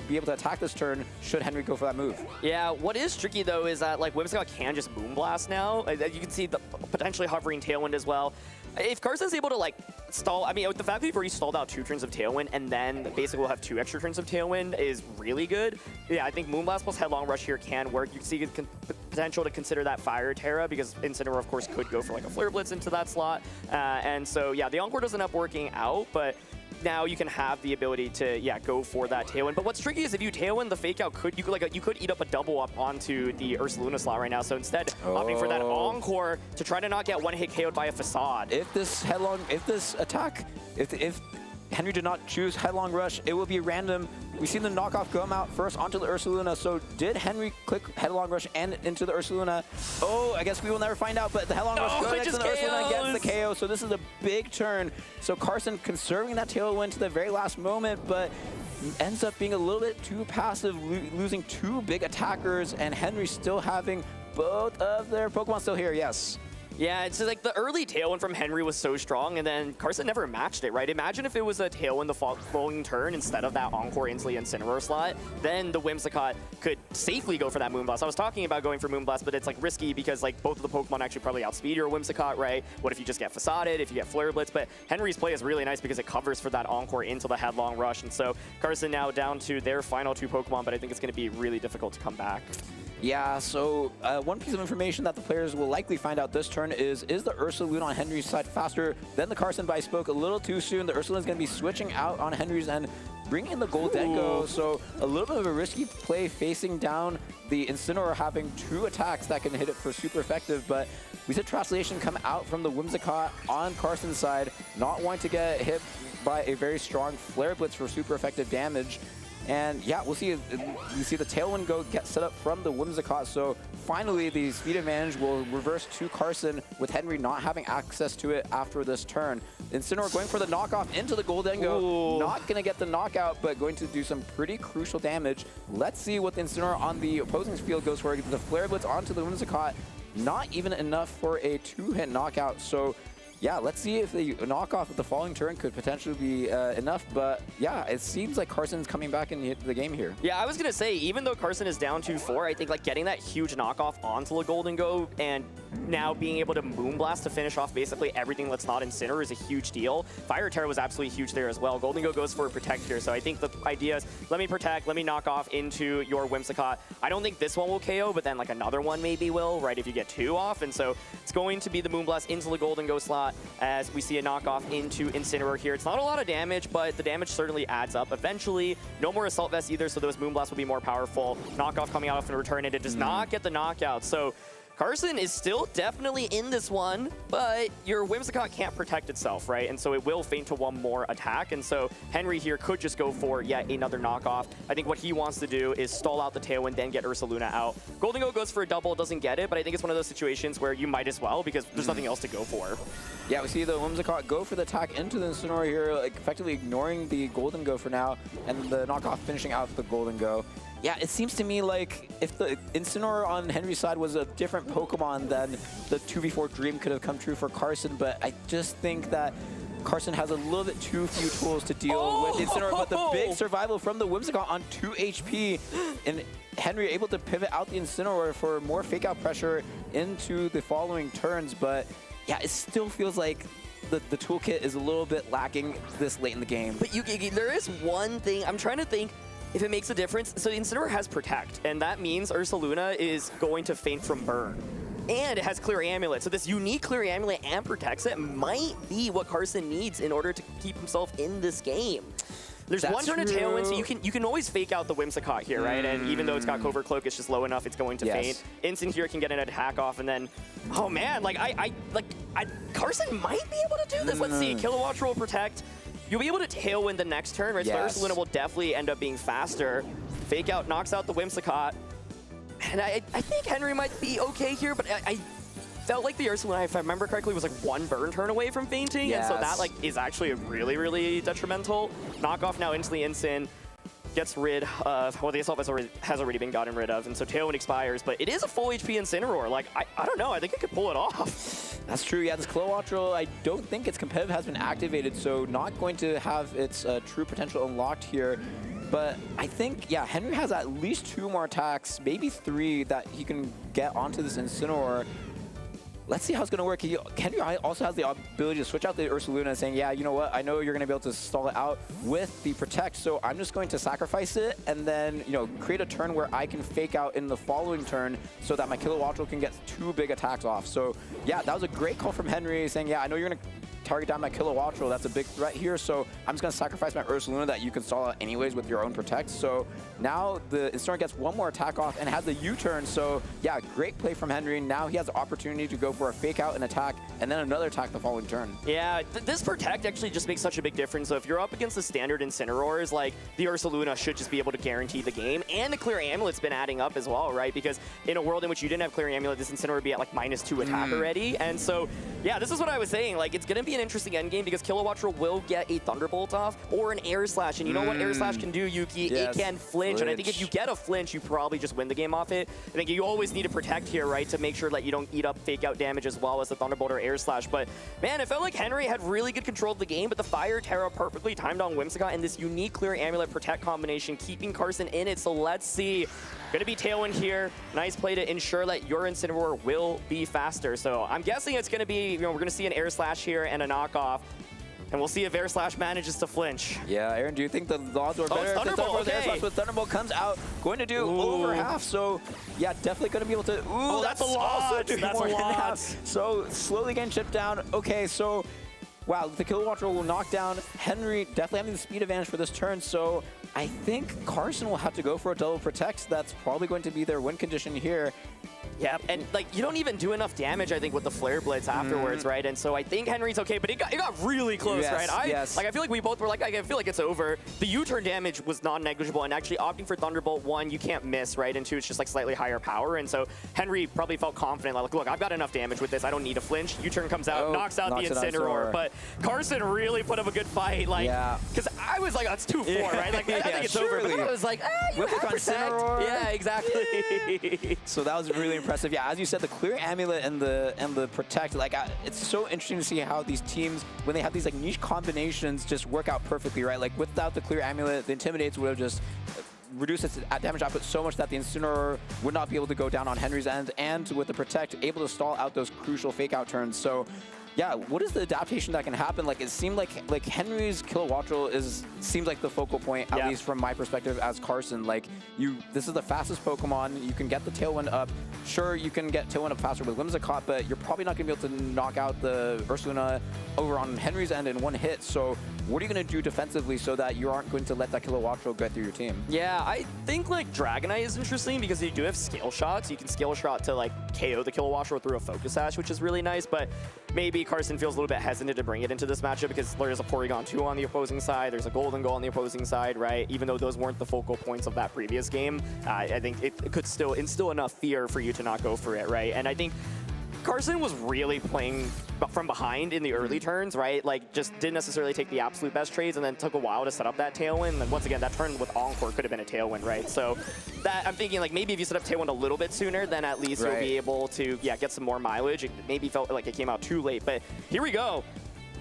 be able to attack this turn should Henry go for that move. Yeah, what is tricky though is that like Whimsicott can just Moonblast now. You can see the potentially hovering Tailwind as well. If Carson's able to like stall, I mean, with the fact that we've already stalled out 2 turns of Tailwind and then basically we'll have 2 extra turns of Tailwind is really good. Yeah, I think Moonblast plus Headlong Rush here can work. You can see the potential to consider that Fire Terra because Incineroar, of course, could go for like a Flare Blitz into that slot. And so, yeah, the Encore doesn't end up working out, but now you can have the ability to, go for that Tailwind. But what's tricky is if you Tailwind, the Fake Out you could eat up a double up onto the Ursaluna slot right now. So instead, opting for that Encore to try to not get one-hit KO'd by a Facade. If this attack, if Henry did not choose Headlong Rush, it will be random. We've seen the knockoff come out first onto the Ursaluna, so did Henry click Headlong Rush and into the Ursaluna? Oh, I guess we will never find out, but the Headlong Rush goes into the Ursaluna and gets the KO, so this is a big turn. So Carson conserving that Tailwind to the very last moment, but ends up being a little bit too passive, losing 2 big attackers, and Henry still having both of their Pokemon still here, yes. Yeah, it's just like the early Tailwind from Henry was so strong, and then Carson never matched it, right? Imagine if it was a Tailwind the following turn instead of that Encore into the Incineroar slot, then the Whimsicott could safely go for that Moonblast. I was talking about going for Moonblast, but it's like risky because like both of the Pokemon actually probably outspeed your Whimsicott, right? What if you just get Facaded, if you get Flare Blitz? But Henry's play is really nice because it covers for that Encore into the Headlong Rush, and so Carson now down to their final 2 Pokemon, but I think it's going to be really difficult to come back. Yeah, so one piece of information that the players will likely find out this turn is the Ursaluna on Henry's side faster than the Carson, but I spoke a little too soon. The Ursaluna is going to be switching out on Henry's end, bringing in the Goldengo, so a little bit of a risky play facing down the Incineroar, having 2 attacks that can hit it for super effective, but we said Translation come out from the Whimsicott on Carson's side, not wanting to get hit by a very strong Flare Blitz for super effective damage. And yeah, we'll see. You see the Tailwind go get set up from the Whimsicott. So finally, the speed advantage will reverse to Carson, with Henry not having access to it after this turn. Incineroar going for the knockoff into the Goldengo. Not going to get the knockout, but going to do some pretty crucial damage. Let's see what the Incineroar on the opposing field goes for. The Flare Blitz onto the Whimsicott. Not even enough for a 2-hit knockout. So yeah, let's see if the knockoff of the following turn could potentially be enough. But yeah, it seems like Carson's coming back into the game here. Yeah, I was going to say, even though Carson is down 2-4, I think like getting that huge knockoff onto the Golden Go and now being able to Moonblast to finish off basically everything that's not Incineroar is a huge deal. Fire Terror was absolutely huge there as well. Golden Go goes for a Protect here, so I think the idea is let me Protect, let me knock off into your Whimsicott. I don't think this one will KO, but then like another one maybe will, right, if you get 2 off. And so it's going to be the Moonblast into the Golden Go slot as we see a knockoff into Incineroar here. It's not a lot of damage, but the damage certainly adds up eventually. No more Assault Vest either, so those Moonblasts will be more powerful. Knockoff coming out of the return, and it does not get the knockout. So Carson is still definitely in this one, but your Whimsicott can't protect itself, right? And so it will feint to one more attack. And so Henry here could just go for yet another knockoff. I think what he wants to do is stall out the Tailwind, then get Ursaluna out. Golden Go goes for a double, doesn't get it, but I think it's one of those situations where you might as well because there's nothing else to go for. Yeah, we see the Whimsicott go for the attack into the Incineroar here, like effectively ignoring the Golden Go for now, and the knockoff finishing out the Golden Go. Yeah, it seems to me like if the Incineroar on Henry's side was a different Pokemon, then the 2v4 dream could have come true for Carson, but I just think that Carson has a little bit too few tools to deal with Incineroar, but the big survival from the Whimsicott on 2 HP, and Henry able to pivot out the Incineroar for more fake out pressure into the following turns, but yeah, it still feels like the toolkit is a little bit lacking this late in the game. But Yuki, there is one thing, I'm trying to think if it makes a difference. So the Incineroar has Protect, and that means Ursaluna is going to feint from Burn. And it has Clear Amulet, so this unique Clear Amulet and Protects it might be what Carson needs in order to keep himself in this game. There's one turn of Tailwind, so you can always fake out the Whimsicott here, right? And even though it's got Covert Cloak, it's just low enough, it's going to feint. Instant here can get an attack off, and then, oh man, like Carson might be able to do this. Let's see, Kilowatts will Protect. You'll be able to Tailwind the next turn, right? So Ursaluna will definitely end up being faster. Fake out knocks out the Whimsicott. And I think Henry might be okay here, but I felt like the Ursaluna, if I remember correctly, was like 1 burn turn away from fainting. And so that like is actually really, really detrimental. Knockoff now into the Incin. Gets rid of, well, the Assault Vest has already been gotten rid of, and so Tailwind expires, but it is a full HP Incineroar. Like, I don't know, I think it could pull it off. That's true, yeah, this Kilowattrel, I don't think its competitive has been activated, so not going to have its true potential unlocked here. But I think, yeah, Henry has at least 2 more attacks, maybe 3 that he can get onto this Incineroar. Let's see how it's going to work. Henry also has the ability to switch out the Ursaluna, saying, yeah, you know what, I know you're going to be able to stall it out with the Protect, so I'm just going to sacrifice it and then, you know, create a turn where I can fake out in the following turn so that my Kilowattrel can get 2 big attacks off. So, yeah, that was a great call from Henry, saying, yeah, I know you're going to target down my Kilowattrel. That's a big threat here, so I'm just going to sacrifice my Ursaluna that you can stall out anyways with your own Protect. So now the Incineroar gets 1 more attack off and has the U-turn, so yeah, great play from Henry. Now he has the opportunity to go for a fake out and attack, and then another attack the following turn. Yeah, this Protect actually just makes such a big difference. So if you're up against the standard Incineroars, like the Ursaluna should just be able to guarantee the game, and the Clear Amulet's been adding up as well, right? Because in a world in which you didn't have Clear Amulet, this Incineroar would be at like -2 attack already, and so yeah, this is what I was saying. Like, it's going to be an interesting endgame because Kilowattrel will get a Thunderbolt off or an Air Slash, and you know what Air Slash can do, Yuki? It can flinch, and I think if you get a flinch, you probably just win the game off it. I think you always need to Protect here, right, to make sure that you don't eat up fake out damage as well as the Thunderbolt or Air Slash. But man, it felt like Henry had really good control of the game, but the Fire Terra perfectly timed on Whimsicott and this unique Clear Amulet Protect combination, keeping Carson in it. So let's see. Gonna be Tailwind here. Nice play to ensure that your Incineroar will be faster. So I'm guessing it's gonna be, you know, we're gonna see an Air Slash here and a knockoff. And we'll see if Air Slash manages to flinch. Yeah, Aaron, do you think the odds were better? Thunderbolt, Air Slash with Thunderbolt comes out, going to do over half. So yeah, definitely going to be able to. Ooh, that's a lot. That's a lot. So slowly getting chipped down. Okay, so wow, the Kilowattrel will knock down Henry. Definitely having the speed advantage for this turn. So I think Carson will have to go for a double Protect. That's probably going to be their win condition here. Yeah, and like you don't even do enough damage, I think, with the Flare Blitz afterwards, right? And so I think Henry's okay, but it got really close, right? I feel like we both were like, I feel like it's over. The U-turn damage was non-negligible, and actually opting for Thunderbolt, 1, you can't miss, right? And 2, it's just like slightly higher power, and so Henry probably felt confident, like, look, I've got enough damage with this. I don't need a flinch. U-turn comes out, knocks out the Incineroar, but but Carson really put up a good fight. Like, because I was like, oh, it's 2-4, right? Like, I think it's over. But I was like, you have protect. Yeah, exactly. So that was really impressive. Yeah, as you said, the clear amulet and the protect. Like, it's so interesting to see how these teams, when they have these like niche combinations, just work out perfectly, right? Like without the clear amulet, the intimidates would have just reduce its damage output so much that the Incineroar would not be able to go down on Henry's end, and with the Protect, able to stall out those crucial fake out turns. So yeah, what is the adaptation that can happen? Like, it seemed like Henry's Kilowattrel seems like the focal point, at least from my perspective as Carson. Like, this is the fastest Pokemon. You can get the Tailwind up. Sure, you can get Tailwind up faster with Whimsicott, but you're probably not going to be able to knock out the Ursaluna over on Henry's end in one hit. So what are you going to do defensively so that you aren't going to let that Kilowattrel get through your team? Yeah, I think like Dragonite is interesting because you do have Scale Shots. You can Scale Shot to like KO the Kilowattrel through a Focus Sash, which is really nice, but maybe Carson feels a little bit hesitant to bring it into this matchup because there's a Porygon 2 on the opposing side, there's a Golden Goal on the opposing side, right? Even though those weren't the focal points of that previous game, I think it could still instill enough fear for you to not go for it, right? And I think Carson was really playing from behind in the early turns, right? Like, just didn't necessarily take the absolute best trades and then took a while to set up that Tailwind. And once again, that turn with Encore could have been a Tailwind, right? So that I'm thinking, like, maybe if you set up Tailwind a little bit sooner, then at least you'll be able to, get some more mileage. It maybe felt like it came out too late, but here we go.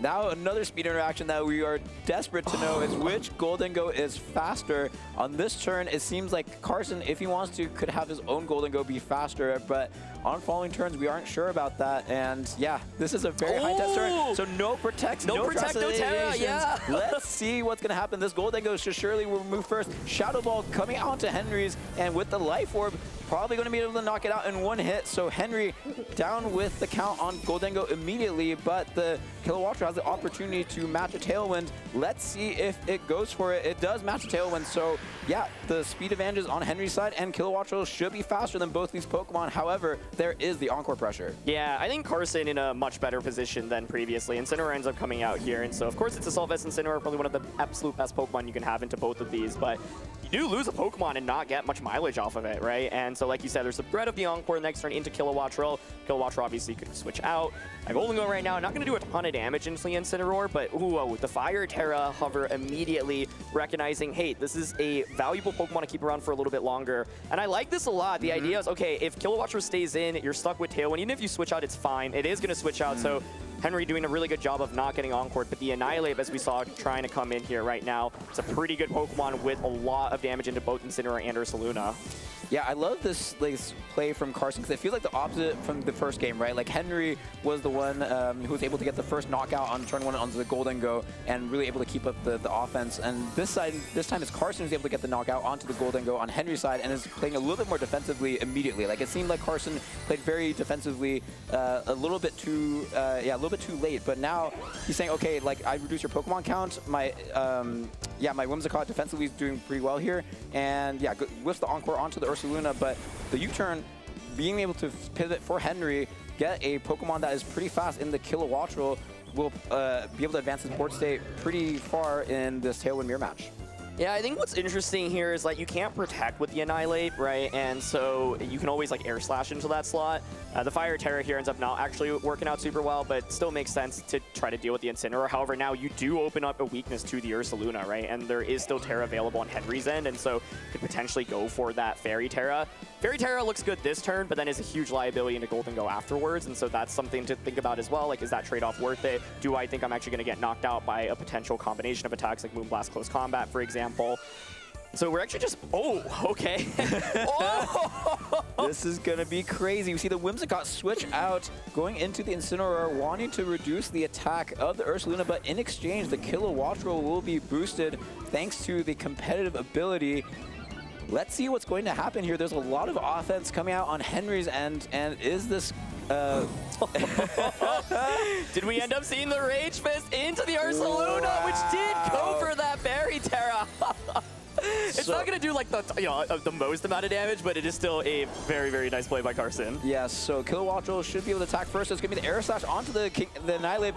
Now another speed interaction that we are desperate to know is which Golden Go is faster. On this turn, it seems like Carson, if he wants to, could have his own Golden Go be faster, but on following turns, we aren't sure about that. And yeah, this is a very high test turn, so no Protect, no Terra, yeah. Let's see what's gonna happen. This Golden Go should surely move first. Shadow Ball coming out to Henry's, and with the Life Orb, probably going to be able to knock it out in one hit. So Henry down with the count on Goldengo immediately, but the Kilowattrel has the opportunity to match a Tailwind. Let's see if it goes for it. It does match a Tailwind, so yeah, the speed advantage is on Henry's side, and Kilowattrel should be faster than both these Pokemon. However, there is the Encore pressure. Yeah, I think Carson in a much better position than previously. Incineroar ends up coming out here, and so of course it's a Assault Vest Incineroar, probably one of the absolute best Pokemon you can have into both of these, but you do lose a Pokemon and not get much mileage off of it, right? And so like you said, there's the threat of the Encore next turn into Kilowattrel. Kilowattrel obviously could switch out. Golden Go right now, not going to do a ton of damage into the Incineroar, but ooh, the Fire Terra hover immediately, recognizing, hey, this is a valuable Pokemon to keep around for a little bit longer. And I like this a lot. The idea is, okay, if Kilowattrel stays in, you're stuck with Tailwind. Even if you switch out, it's fine. It is going to switch out, so Henry doing a really good job of not getting Encored, but the Annihilate, as we saw, trying to come in here right now. It's a pretty good Pokemon with a lot of damage into both Incineroar and Ursaluna. Yeah, I love this play from Carson because it feels like the opposite from the first game, right? Like Henry was the one who was able to get the first knockout on turn one onto the Golden Go and really able to keep up the offense. And this time it's Carson who's able to get the knockout onto the Golden Go on Henry's side and is playing a little bit more defensively immediately. Like it seemed like Carson played very defensively a little bit too late. But now he's saying, okay, like I reduced your Pokemon count. My Whimsicott defensively is doing pretty well here, and yeah, whiffs the Encore onto the Ursaluna, but the U-turn, being able to pivot for Henry, get a Pokemon that is pretty fast in the Kilowattrel, will be able to advance his board state pretty far in this Tailwind Mirror match. Yeah, I think what's interesting here is like you can't protect with the Annihilate, right? And so you can always like Air Slash into that slot. The Fire Terra here ends up not actually working out super well, but still makes sense to try to deal with the Incineroar. However, now you do open up a weakness to the Ursaluna, right? And there is still Terra available on Henry's end, and so could potentially go for that Fairy Terra. Fairy Terra looks good this turn, but then is a huge liability into Golden Go afterwards, and so that's something to think about as well. Like, is that trade-off worth it? Do I think I'm actually going to get knocked out by a potential combination of attacks like Moonblast Close Combat, for example? So we're actually just, oh, okay. Oh! This is going to be crazy. We see the Whimsicott switch out, going into the Incineroar, wanting to reduce the attack of the Ursaluna, but in exchange, the Kilowattrel will be boosted thanks to the competitive ability. Let's see what's going to happen here. There's a lot of offense coming out on Henry's end, and is this... Did we end up seeing the Rage Fist into the Ursaluna, which did go for that Fairy Terra? It's not going to do like the most amount of damage, but it is still a very, very nice play by Carson. Yeah, so Kilowattrel should be able to attack first. It's going to be the Air Slash onto the Annihilate.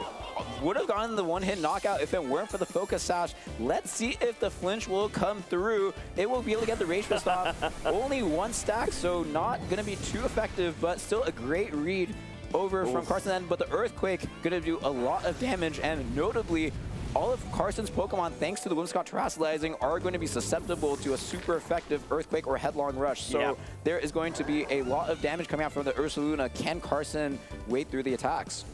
Would have gotten the one-hit knockout if it weren't for the Focus Sash. Let's see if the flinch will come through. It will be able to get the Rage Fist off. Only one stack, so not going to be too effective, but still a great read over from Carson then, but the Earthquake going to do a lot of damage, and notably, all of Carson's Pokemon, thanks to the Whimsicott Terrestrializing, are going to be susceptible to a super effective Earthquake or Headlong Rush. So there is going to be a lot of damage coming out from the Ursaluna. Can Carson wade through the attacks?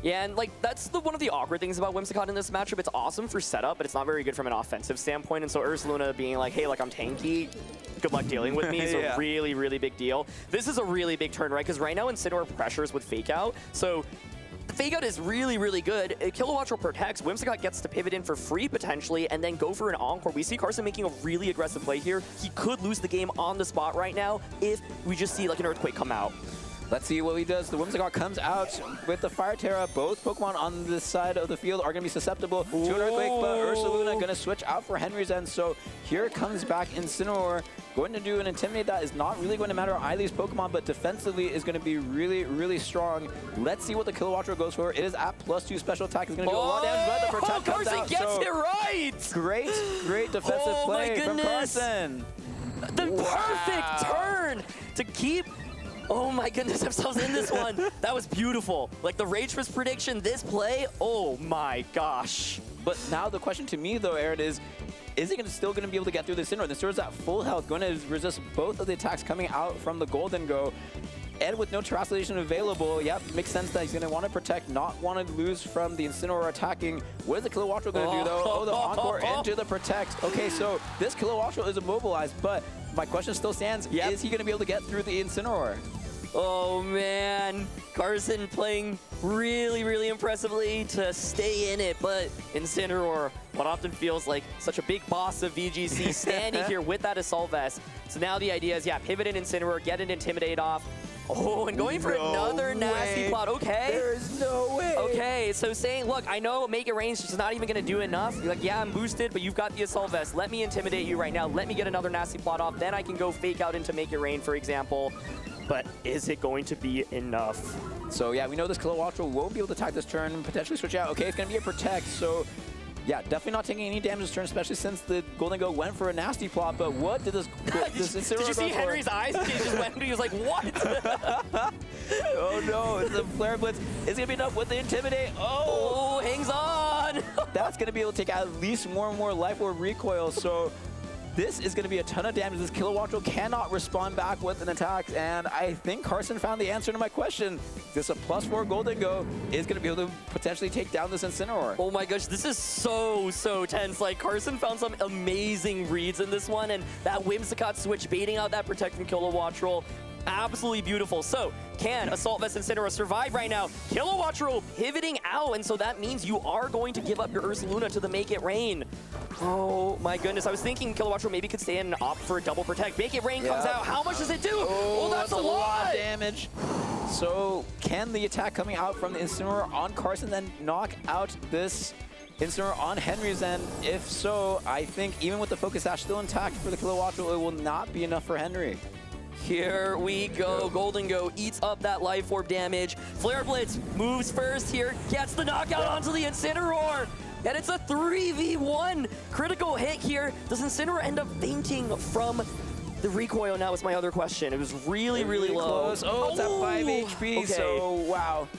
Yeah, and like that's one of the awkward things about Whimsicott in this matchup. It's awesome for setup, but it's not very good from an offensive standpoint. And so Ursaluna being like, hey, like I'm tanky, good luck dealing with me is a really, really big deal. This is a really big turn, right? Because right now Incineroar pressures with Fake Out. So Fake Out is really, really good. Kilowattrel protects. Whimsicott gets to pivot in for free potentially and then go for an Encore. We see Carson making a really aggressive play here. He could lose the game on the spot right now if we just see like an Earthquake come out. Let's see what he does. The Whimsicott comes out with the Fire Terra. Both Pokemon on this side of the field are going to be susceptible to an Earthquake, but Ursaluna going to switch out for Henry's end. So here comes back Incineroar, going to do an Intimidate that is not really going to matter on either these Pokemon, but defensively is going to be really, really strong. Let's see what the Kilowattrel goes for. It is at +2 special attack. It's going to do a lot of damage, but the Protect comes Carson out. gets it right! Great defensive play from Carson. The perfect turn to keep... Oh my goodness, themselves in this one. That was beautiful. Like the Rage Twist prediction, this play, oh my gosh. But now the question to me though, Aaron, is he still going to be able to get through the Incineroar? The Incineroar's at full health, going to resist both of the attacks coming out from the Golden Go. And with no Terrestrialization available, makes sense that he's going to want to protect, not want to lose from the Incineroar attacking. What is the Kilowattrel going to do though? Oh, the Encore into the Protect. Okay, so this Kilowattrel is immobilized, but my question still stands, is he going to be able to get through the Incineroar? Oh man, Carson playing really, really impressively to stay in it, but Incineroar, what often feels like such a big boss of VGC, standing here with that Assault Vest. So now the idea is, pivot in Incineroar, get an Intimidate off. Oh, and going for another nasty plot. Okay. There's no way. Okay, so saying, look, I know Make It Rain's just not even going to do enough. You're like, yeah, I'm boosted, but you've got the Assault Vest. Let me intimidate you right now. Let me get another nasty plot off. Then I can go Fake Out into Make It Rain, for example. But is it going to be enough? So yeah, we know this Kilowattrel won't be able to attack this turn and potentially switch out. Okay, it's going to be a Protect, so yeah, definitely not taking any damage this turn, especially since the Golden Go went for a nasty plot. But what did this Incineroar Did you see Henry's eyes? He just went, he was like, what? Oh no, it's a Flare Blitz. Is it going to be enough with the Intimidate? Oh, hangs on. That's going to be able to take at least more and more Life Orb recoil, so this is going to be a ton of damage. This Kilowattrel cannot respond back with an attack, and I think Carson found the answer to my question. This a +4 Golden Go is going to be able to potentially take down this Incineroar. Oh my gosh, this is so tense. Like, Carson found some amazing reads in this one, and that Whimsicott switch baiting out that Protect from Kilowattrel, absolutely beautiful. So, can Assault Vest Incineroar survive right now? Kilowattrel pivoting out, and so that means you are going to give up your Ursaluna to the Make It Rain. Oh my goodness, I was thinking Kilowattrel maybe could stay in and opt for a double Protect. Make It Rain comes out. How much does it do? Oh, that's a lot of damage. So can the attack coming out from the Incineroar on Carson then knock out this Incineroar on Henry's end? If so, I think even with the Focus Sash still intact for the Kilowattrel, it will not be enough for Henry. Here we go. Golden Go eats up that Life Orb damage. Flare Blitz moves first here, gets the knockout onto the Incineroar. And it's a 3v1 critical hit here. Does Incineroar end up fainting from the recoil? Now is my other question. It was really, really low. Close. Oh, it's at 5 HP, okay. So wow.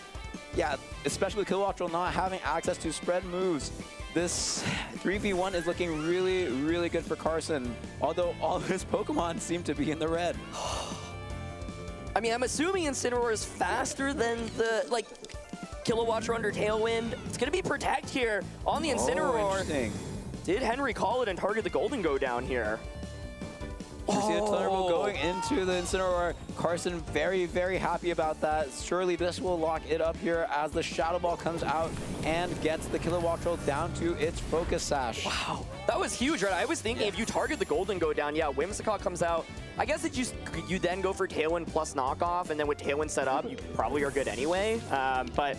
Yeah, especially with Kilowattrel not having access to spread moves. This 3v1 is looking really, really good for Carson, although all his Pokemon seem to be in the red. I mean, I'm assuming Incineroar is faster than the, like, Kilowattrel under Tailwind. It's going to be Protect here on the Incineroar. Interesting. Did Henry call it and target the Golden Go down here? You see a Thunderbolt going into the Incineroar. Carson very, very happy about that. Surely this will lock it up here as the Shadow Ball comes out and gets the Kilowattrel down to its Focus Sash. Wow, that was huge, right? I was thinking if you target the Golden Go down, Whimsicott comes out. I guess that you then go for Tailwind plus knockoff, and then with Tailwind set up, you probably are good anyway. But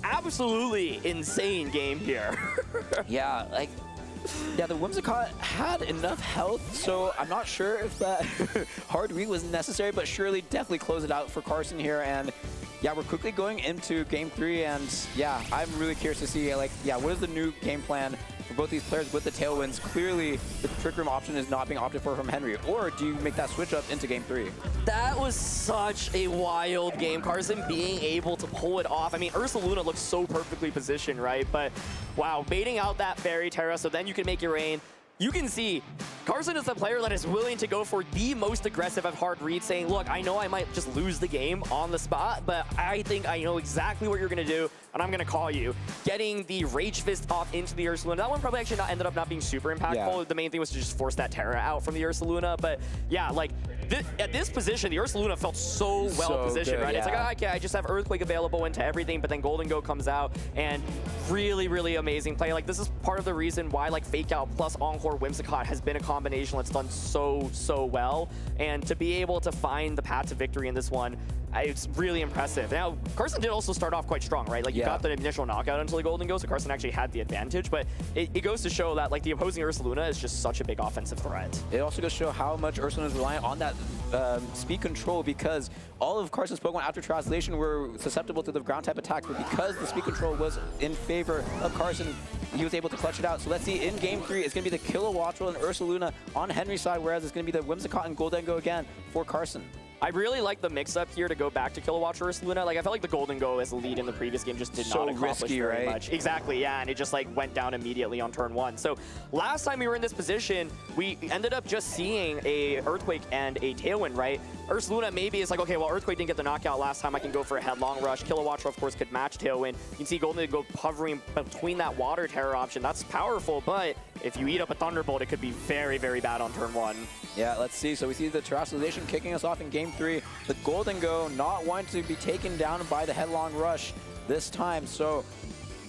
absolutely insane game here. Yeah, like, yeah, the Whimsicott had enough health, so I'm not sure if that hard read was necessary, but surely definitely close it out for Carson here. And yeah, we're quickly going into game 3, and yeah, I'm really curious to see, like, yeah, what is the new game plan for both these players with the tailwinds. Clearly, the Trick Room option is not being opted for from Henry. Or do you make that switch up into game 3? That was such a wild game. Carson being able to pull it off. I mean, Ursaluna looks so perfectly positioned, right? But wow, baiting out that Fairy Terra so then you can make your rain. You can see Carson is the player that is willing to go for the most aggressive of hard reads, saying, look, I know I might just lose the game on the spot, but I think I know exactly what you're going to do, and I'm going to call you. Getting the Rage Fist off into the Ursaluna. That one probably actually ended up not being super impactful. Yeah. The main thing was to just force that Terra out from the Ursaluna. But yeah, like at this position, the Ursaluna felt so well positioned, right? Yeah. It's like, oh, okay, I just have Earthquake available into everything, but then Golden Go comes out, and really, really amazing play. Like, this is part of the reason why, like, Fake Out plus Encore Whimsicott has been a combination that's done so well. And to be able to find the path to victory in this one, it's really impressive. Now, Carson did also start off quite strong, right? Like, you got the initial knockout until the Golden Go, so Carson actually had the advantage, but it goes to show that, like, the opposing Ursaluna is just such a big offensive threat. It also goes to show how much Ursaluna is reliant on that speed control, because all of Carson's Pokemon after translation were susceptible to the ground type attacks, but because the speed control was in favor of Carson, he was able to clutch it out. So let's see, in game 3, it's going to be the Kilowattrel and Ursaluna on Henry's side, whereas it's going to be the Whimsicott and Golden Go again for Carson. I really like the mix-up here to go back to Kilowattrel or Ursaluna. Like, I felt like the Golden Go as the lead in the previous game just did not accomplish very much. Exactly, yeah, and it just, like, went down immediately on turn 1. So last time we were in this position, we ended up just seeing a Earthquake and a Tailwind, right? Ursaluna maybe is like, okay, well, Earthquake didn't get the knockout last time. I can go for a Headlong Rush. Kilowattrel, of course, could match Tailwind. You can see Golden Go hovering between that Water Terror option. That's powerful, but if you eat up a Thunderbolt, it could be very, very bad on turn 1. Yeah, let's see. So we see the Terrestrialization kicking us off in game 3. The Golden Go not wanting to be taken down by the Headlong Rush this time. So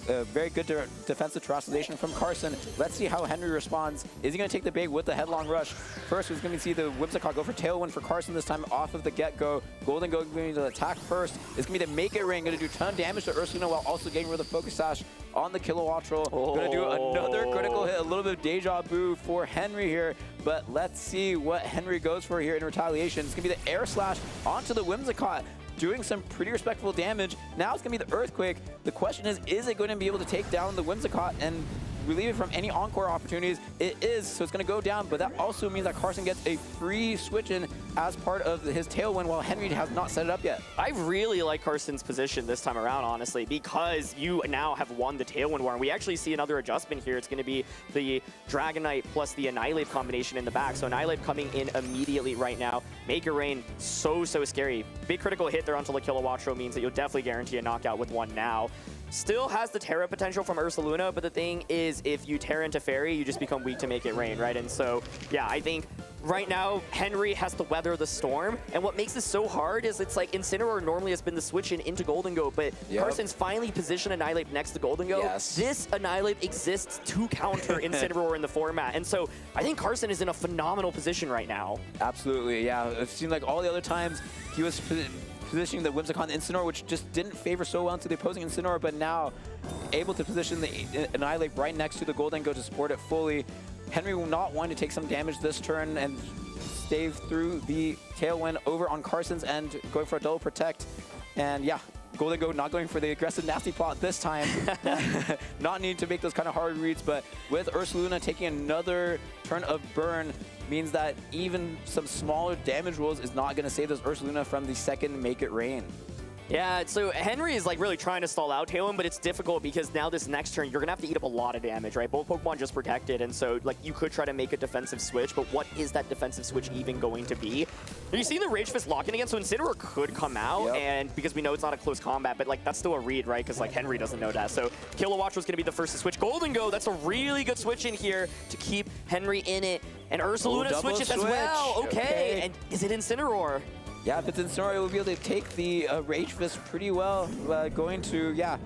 very good defensive Terrestrialization from Carson. Let's see how Henry responds. Is he going to take the bait with the Headlong Rush? First, we're going to see the Whimsicott go for Tailwind for Carson this time off of the get-go. Golden Go going to attack first. It's going to be the Make It Rain, going to do a ton of damage to Ursaluna while also getting rid of the Focus Sash on the Kilowattrel. Going to do another critical hit, a little bit of deja vu for Henry here. But let's see what Henry goes for here in retaliation. It's going to be the Air Slash onto the Whimsicott, doing some pretty respectable damage. Now it's going to be the Earthquake. The question is it going to be able to take down the Whimsicott and relieve it from any Encore opportunities? It is, so it's going to go down, but that also means that Carson gets a free switch in as part of his Tailwind while Henry has not set it up yet. I really like Carson's position this time around, honestly, because you now have won the Tailwind War, and we actually see another adjustment here. It's going to be the Dragonite plus the Annihilate combination in the back. So Annihilate coming in immediately right now. Make It Rain, so scary. Big critical hit there onto the Kilowattrel means that you'll definitely guarantee a knockout with one now. Still has the Terra potential from Ursaluna, but the thing is, if you Terra into Fairy, you just become weak to Make It Rain, right? And so, yeah, I think right now, Henry has to weather the storm, and what makes this so hard is it's like Incineroar normally has been the switch in into Golden Go, but Carson's finally positioned Annihilate next to Golden Go. This Annihilate exists to counter Incineroar in the format, and so I think Carson is in a phenomenal position right now. Absolutely, yeah. It seemed like all the other times he was positioning the Whimsicott Incineroar, which just didn't favor so well to the opposing Incineroar, but now able to position the Annihilate right next to the Golden Go to support it fully. Henry will not want to take some damage this turn and stave through the Tailwind over on Carson's end, going for a double protect. And yeah, Golden Go not going for the aggressive nasty plot this time. Not needing to make those kind of hard reads, but with Ursaluna taking another turn of burn means that even some smaller damage rolls is not going to save this Ursaluna from the second Make It Rain. Yeah, so Henry is like really trying to stall out Tailwind, but it's difficult because now this next turn, you're going to have to eat up a lot of damage, right? Both Pokemon just protected, and so like you could try to make a defensive switch, but what is that defensive switch even going to be? You see the Rage Fist locking again, so Incineroar could come out, and because we know it's not a close combat, but like that's still a read, right? Because like Henry doesn't know that. So Kilowattrel is going to be the first to switch. Golden Go, that's a really good switch in here to keep Henry in it. And Ursaluna switches as well. Okay, and is it Incineroar? Yeah, if it's Incineroar, it will be able to take the Rage Fist pretty well. Going to, yeah,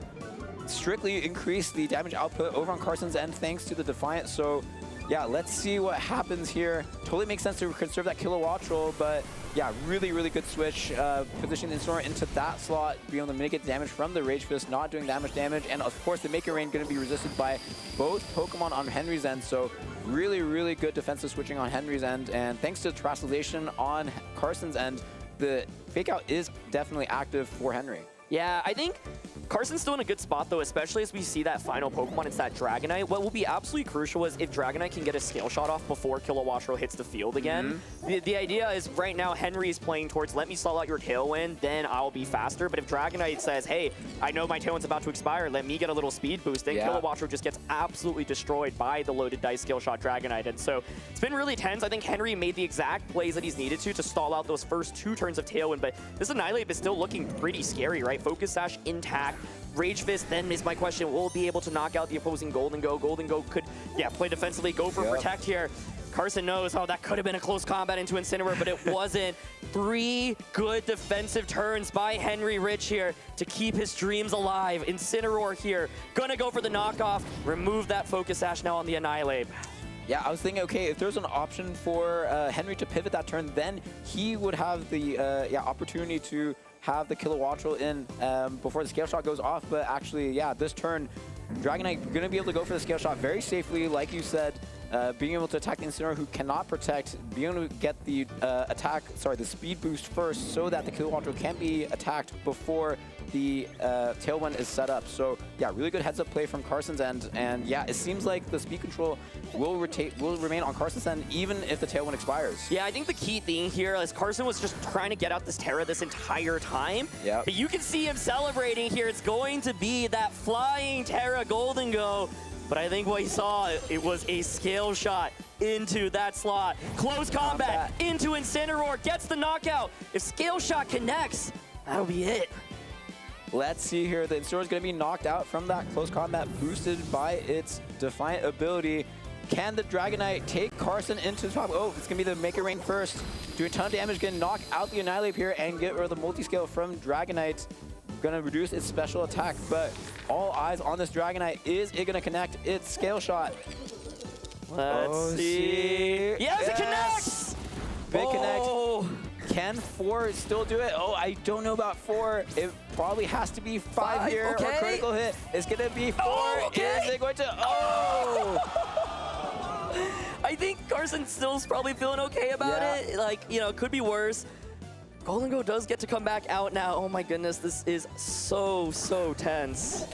strictly increase the damage output over on Carson's end thanks to the Defiant. So, yeah, let's see what happens here. Totally makes sense to conserve that Kilowattrel, but yeah, really good switch. Positioning Incineroar into that slot, being able to mitigate the damage from the Rage Fist, not doing damage. And of course, the Make It Rain going to be resisted by both Pokemon on Henry's end. So really good defensive switching on Henry's end. And thanks to Terrestrialization on Carson's end, the Fake Out is definitely active for Henry. Yeah, I think Carson's still in a good spot, though, especially as we see that final Pokemon. It's that Dragonite. What will be absolutely crucial is if Dragonite can get a scale shot off before Kilowattrel hits the field again. The idea is right now Henry is playing towards let me stall out your Tailwind, then I'll be faster. But if Dragonite says, hey, I know my Tailwind's about to expire, let me get a little speed boost, then Kilowattrel just gets absolutely destroyed by the loaded dice scale shot Dragonite. And so it's been really tense. I think Henry made the exact plays that he's needed to stall out those first 2 turns of Tailwind. But this Annihilate is still looking pretty scary, right? Focus Sash intact. Rage Fist then is my question. Will be able to knock out the opposing Golden Go. Golden Go could, play defensively, go for Protect here. Carson knows, that could have been a close combat into Incineroar, but it wasn't. 3 good defensive turns by Henry Rich here to keep his dreams alive. Incineroar here, gonna go for the knockoff. Remove that Focus Sash now on the Annihilate. Yeah, I was thinking, okay, if there's an option for Henry to pivot that turn, then he would have the opportunity to have the Kilowattrel in before the scale shot goes off. But actually, this turn, Dragonite going to be able to go for the scale shot very safely, like you said, being able to attack the Incineroar who cannot protect, being able to get the the speed boost first so that the Kilowattrel can be attacked before the Tailwind is set up. So really good heads up play from Carson's end, and it seems like the speed control will remain on Carson's end even if the Tailwind expires. Yeah, I think the key thing here is Carson was just trying to get out this Terra this entire time. But you can see him celebrating here. It's going to be that flying Terra Golden Go. But I think what he saw, it was a scale shot into that slot. Close combat into Incineroar, gets the knockout. If scale shot connects, that'll be it. Let's see here. The Incineroar is going to be knocked out from that close combat, boosted by its Defiant ability. Can the Dragonite take Carson into the top? Oh, it's going to be the Maker Rain first. Doing a ton of damage, going to knock out the Annihilate here and get rid of the multi-scale from Dragonite. Going to reduce its special attack, but all eyes on this Dragonite. Is it going to connect its scale shot? Let's see. Yes, it connects! Big connect. Can 4 still do it? Oh, I don't know about 4. It probably has to be 5 here or critical hit. It's going to be 4. Is it going to? I think Carson still's probably feeling okay about it. Like, could be worse. Golden Go does get to come back out now. Oh my goodness, this is so tense.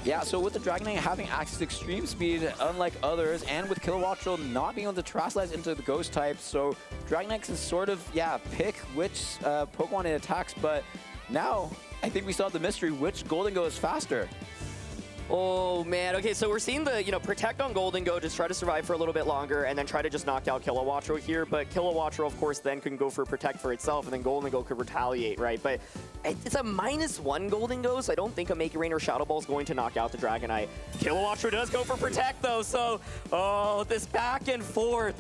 Yeah, so with the Dragonite having access to extreme speed, unlike others, and with Kilowattrel not being able to Terrasilize into the Ghost type, so Dragonite can sort of, pick which Pokemon it attacks, but now I think we still have the mystery, which Golden Go is faster. Oh man, okay, so we're seeing the, Protect on Golden Go, just try to survive for a little bit longer and then try to just knock out Kilowattrel here, but Kilowattrel, of course, then can go for Protect for itself and then Golden Go could retaliate, right? But it's a -1 Golden Go, so I don't think a Maker Rain or Shadow Ball is going to knock out the Dragonite. Kilowattrel does go for Protect though, so, this back and forth,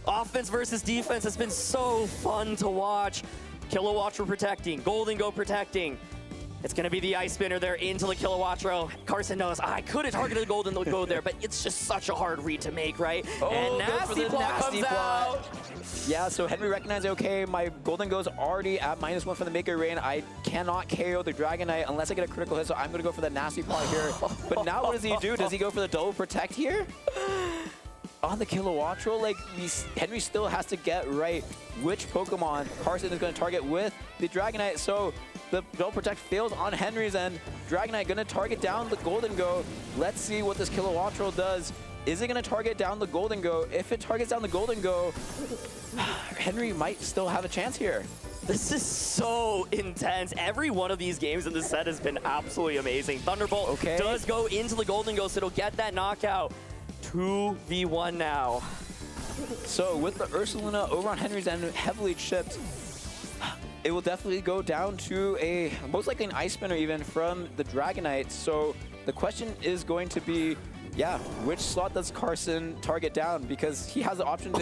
offense versus defense has been so fun to watch. Kilowattrel protecting, Golden Go protecting. It's going to be the Ice Spinner there into the Kilowattrel. Carson knows, I could have targeted the Golden Go there, but it's just such a hard read to make, right? And Nasty Plot comes out. Yeah, so Henry recognized, okay, my Golden Go's already at -1 from the Maker Rain. I cannot KO the Dragonite unless I get a critical hit, so I'm going to go for the Nasty Plot here. But now what does he do? Does he go for the double Protect here? On the Kilowattrel, like, Henry still has to get right which Pokemon Carson is going to target with the Dragonite, so the double Protect fails on Henry's end. Dragonite going to target down the Golden Go. Let's see what this Kilowattrel does. Is it going to target down the Golden Go? If it targets down the Golden Go, Henry might still have a chance here. This is so intense. Every one of these games in this set has been absolutely amazing. Thunderbolt does go into the Golden Go, so it'll get that knockout. 2v1 now. So with the Ursaluna over on Henry's end, heavily chipped, it will definitely go down to most likely an Ice Spinner even from the Dragonite. So the question is going to be, which slot does Carson target down? Because he has the option to...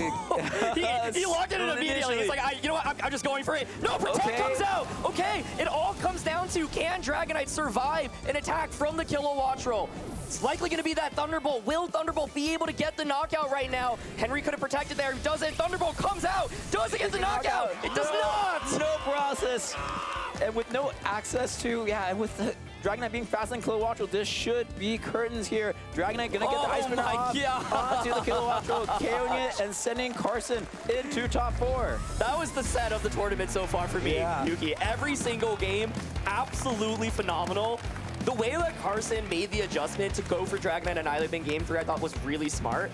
he locked it in immediately. He's like, you know what, I'm just going for it. No, Protect comes out. Okay, it all comes down to, can Dragonite survive an attack from the Kilowattrel? It's likely going to be that Thunderbolt. Will Thunderbolt be able to get the knockout right now? Henry could have protected there. He doesn't. Thunderbolt comes out. Does it get the knockout? It does not. No process. And with no access to, and with the Dragonite being faster than Kilowattrel, this should be curtains here. Dragonite going to get the Ice Spinner onto the Kilowattrel, KOing it and sending Carson into top 4. That was the set of the tournament so far for me, Yuki. Every single game, absolutely phenomenal. the way that Carson made the adjustment to go for Dragonite and Annihilate in Game 3, I thought was really smart.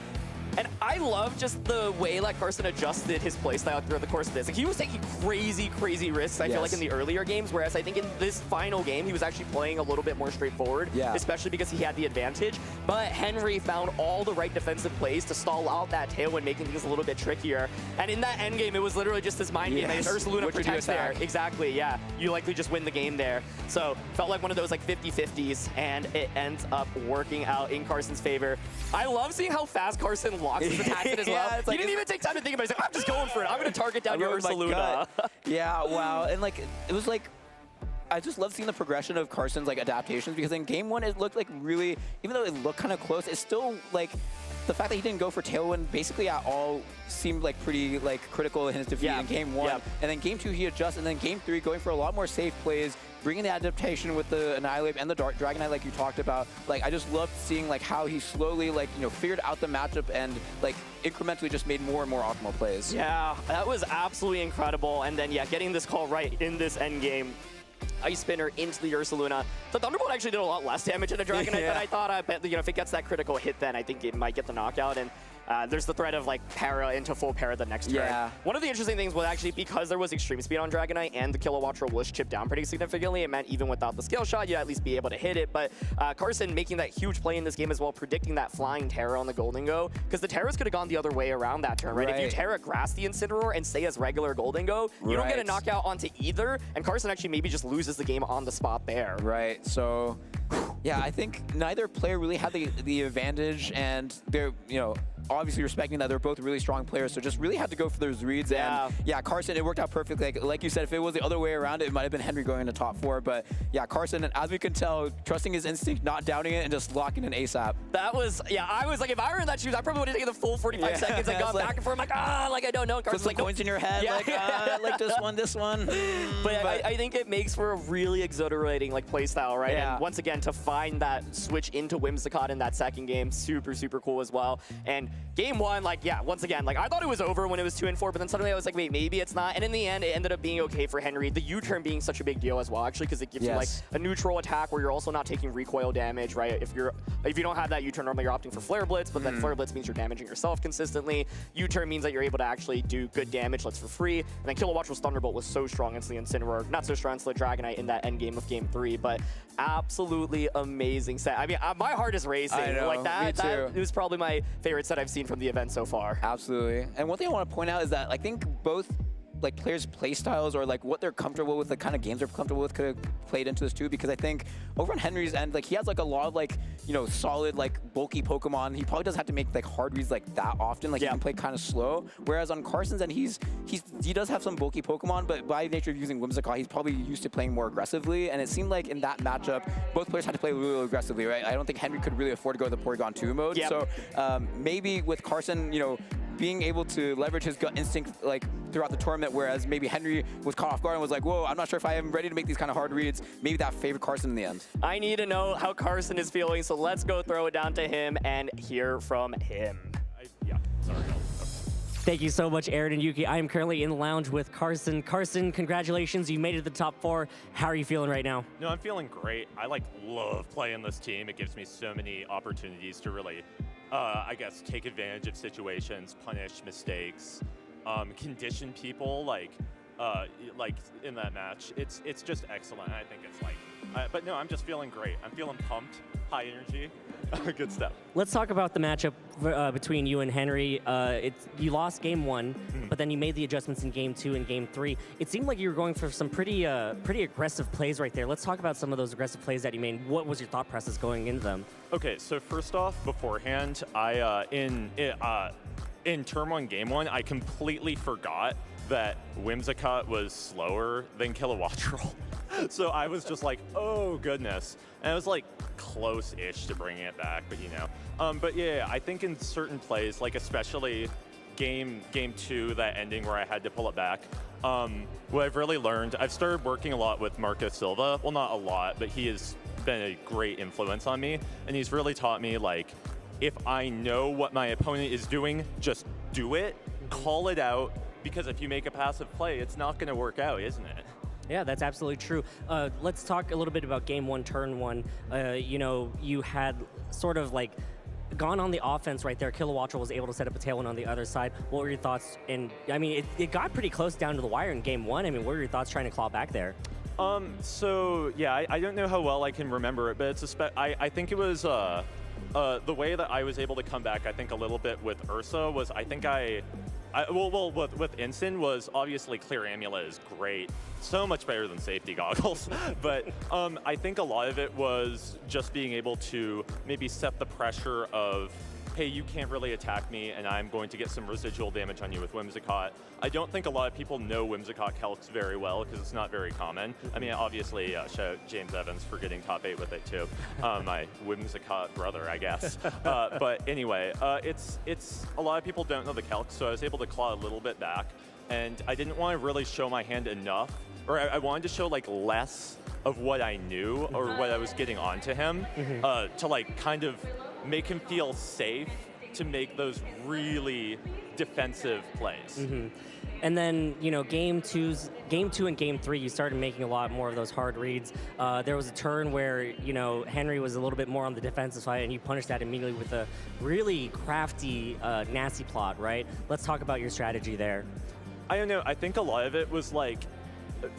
And I love just the way that Carson adjusted his playstyle throughout the course of this. Like, he was taking crazy, crazy risks, I feel like, in the earlier games, whereas I think in this final game, he was actually playing a little bit more straightforward, especially because he had the advantage. But Henry found all the right defensive plays to stall out that Tailwind, making things a little bit trickier. And in that end game, it was literally just this mind game that his Ursaluna protects there. Exactly, yeah. You likely just win the game there. So, felt like one of those like 50-50s, and it ends up working out in Carson's favor. I love seeing how fast Carson locks his attacks in as well. He didn't even take time to think about it. He's like, I'm just going for it. I'm going to target down your Ursaluna. Yeah, wow. And like, it was like, I just love seeing the progression of Carson's like adaptations, because in game 1, it looked like really, even though it looked kind of close, it's still like, the fact that he didn't go for Tailwind basically at all seemed like pretty like critical in his defeat in game 1. And then game 2 he adjusts, and then game 3 going for a lot more safe plays, bringing the adaptation with the Annihilate and the Dragonite like you talked about. Like, I just loved seeing like how he slowly like, you know, figured out the matchup and like incrementally just made more and more optimal plays. Yeah, that was absolutely incredible. And then getting this call right in this end game. Ice Spinner into the Ursaluna. The Thunderbolt actually did a lot less damage to the Dragonite than I thought. I bet, you know, if it gets that critical hit, then I think it might get the knockout. And there's the threat of like para into full para the next turn. One of the interesting things was actually because there was extreme speed on Dragonite and the Kilowattrel was chipped down pretty significantly, it meant even without the skill shot, you'd at least be able to hit it. But Carson making that huge play in this game as well, predicting that flying Terra on the Golden Go, because the Terras could have gone the other way around that turn, right? If you Terra Grass the Incineroar and stay as regular Golden Go, you don't get a knockout onto either, and Carson actually maybe just loses the game on the spot there. Right, so yeah, I think neither player really had the advantage, and they're, you know, obviously respecting that they're both really strong players, so just really had to go for those reads. And yeah, Carson, it worked out perfectly. Like you said, if it was the other way around, it might have been Henry going into top 4. But yeah, Carson, as we can tell, trusting his instinct, not doubting it, and just locking in ASAP. That was, I was like, if I were in that shoes, I probably would have taken the full 45 seconds and gone back and forth. I'm like, like I don't know. And Carson's like, coins in your head, like this one. But I think it makes for a really exhilarating like play style, right? And once again, to find that switch into Whimsicott in that second game, super, super cool as well. And game 1, like, once again, like, I thought it was over when it was 2-4, but then suddenly I was like, wait, maybe it's not. And in the end, it ended up being okay for Henry. The U-turn being such a big deal as well, actually, because it gives you like a neutral attack where you're also not taking recoil damage, right? If you don't have that U-turn, normally you're opting for Flare Blitz, but then Flare Blitz means you're damaging yourself consistently. U-turn means that you're able to actually do good damage, for free. And then Kilowattrel's Thunderbolt was so strong into the Incineroar, not so strong into the Dragonite in that end game of game 3, but absolutely amazing set. I mean, my heart is racing. I know, like that was probably my favorite set I've seen from the event so far. Absolutely. And one thing I want to point out is that I think both like players' play styles or like what they're comfortable with, the kind of games they're comfortable with, could have played into this too. Because I think over on Henry's end, like he has like a lot of like, you know, solid like bulky Pokemon. He probably doesn't have to make like hard reads like that often. Like he can play kind of slow. Whereas on Carson's end, he does have some bulky Pokemon, but by nature of using Whimsicott, he's probably used to playing more aggressively. And it seemed like in that matchup, both players had to play really aggressively, right? I don't think Henry could really afford to go to the Porygon 2 mode. So maybe with Carson, you know, being able to leverage his gut instinct like throughout the tournament, whereas maybe Henry was caught off guard and was like, whoa, I'm not sure if I am ready to make these kind of hard reads. Maybe that favored Carson in the end. I need to know how Carson is feeling, so let's go throw it down to him and hear from him. Thank you so much, Aaron and Yuki. I am currently in the lounge with Carson. Carson, congratulations. You made it to the top 4. How are you feeling right now? No, I'm feeling great. I love playing this team. It gives me so many opportunities to really, I guess, take advantage of situations, punish mistakes, condition people like in that match. It's just excellent. I think it's but no, I'm just feeling great. I'm feeling pumped, high energy, good stuff. Let's talk about the matchup between you and Henry. You lost game 1, but then you made the adjustments in game 2 and game 3. It seemed like you were going for some pretty aggressive plays right there. Let's talk about some of those aggressive plays that you made. What was your thought process going into them? Okay, so first off, beforehand, I in turn 1, game 1, I completely forgot that Whimsicott was slower than Kilowattrel. So I was just like, oh goodness. And it was like close-ish to bringing it back, but you know. But yeah, I think in certain plays, like especially game 2, that ending where I had to pull it back, what I've really learned, I've started working a lot with Marco Silva. Well, not a lot, but he has been a great influence on me. And he's really taught me, like, if I know what my opponent is doing, just do it, call it out, because if you make a passive play, it's not going to work out, isn't it? Yeah, that's absolutely true. Let's talk a little bit about game one, turn one. You know, you had sort of like gone on the offense right there. Kilowattrel was able to set up a tailwind on the other side. What were your thoughts? And I mean, it got pretty close down to the wire in game one. I mean, what were your thoughts trying to claw back there? So yeah, I don't know how well I can remember it, but it's I think it was the way that I was able to come back. I think a little bit with Ursa was with Instant was obviously Clear Amulet is great, so much better than safety goggles. But I think a lot of it was just being able to maybe set the pressure of, hey, you can't really attack me, and I'm going to get some residual damage on you with Whimsicott. I don't think a lot of people know Whimsicott calcs very well because it's not very common. I mean, obviously, shout out James Evans for getting top 8 with it too. My Whimsicott brother, I guess. But anyway, it's a lot of people don't know the calcs, so I was able to claw a little bit back, and I didn't want to really show my hand enough, or I wanted to show like less of what I knew or what I was getting onto him to like kind of make him feel safe to make those really defensive plays. And then, you know, game two and game three, you started making a lot more of those hard reads. There was a turn where, you know, Henry was a little bit more on the defensive side, and you punished that immediately with a really crafty nasty plot, right? Let's talk about your strategy there. I don't know. I think a lot of it was like,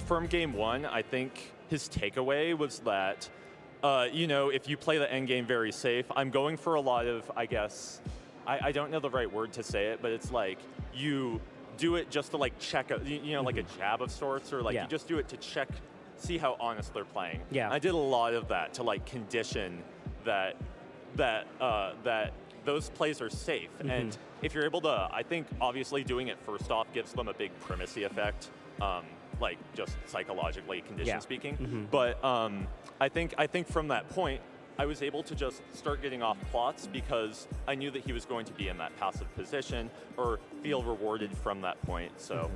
from game one, I think his takeaway was that, you know, if you play the end game very safe, I'm going for a lot of, I guess, I don't know the right word to say it, but it's like you do it just to like check, you know, like a jab of sorts, or like you just do it to check, see how honest they're playing. Yeah. I did a lot of that to like condition that those plays are safe. And if you're able to, I think obviously doing it first off gives them a big primacy effect. Like just psychologically condition speaking. But I think from that point, I was able to just start getting off plots because I knew that he was going to be in that passive position or feel rewarded from that point. So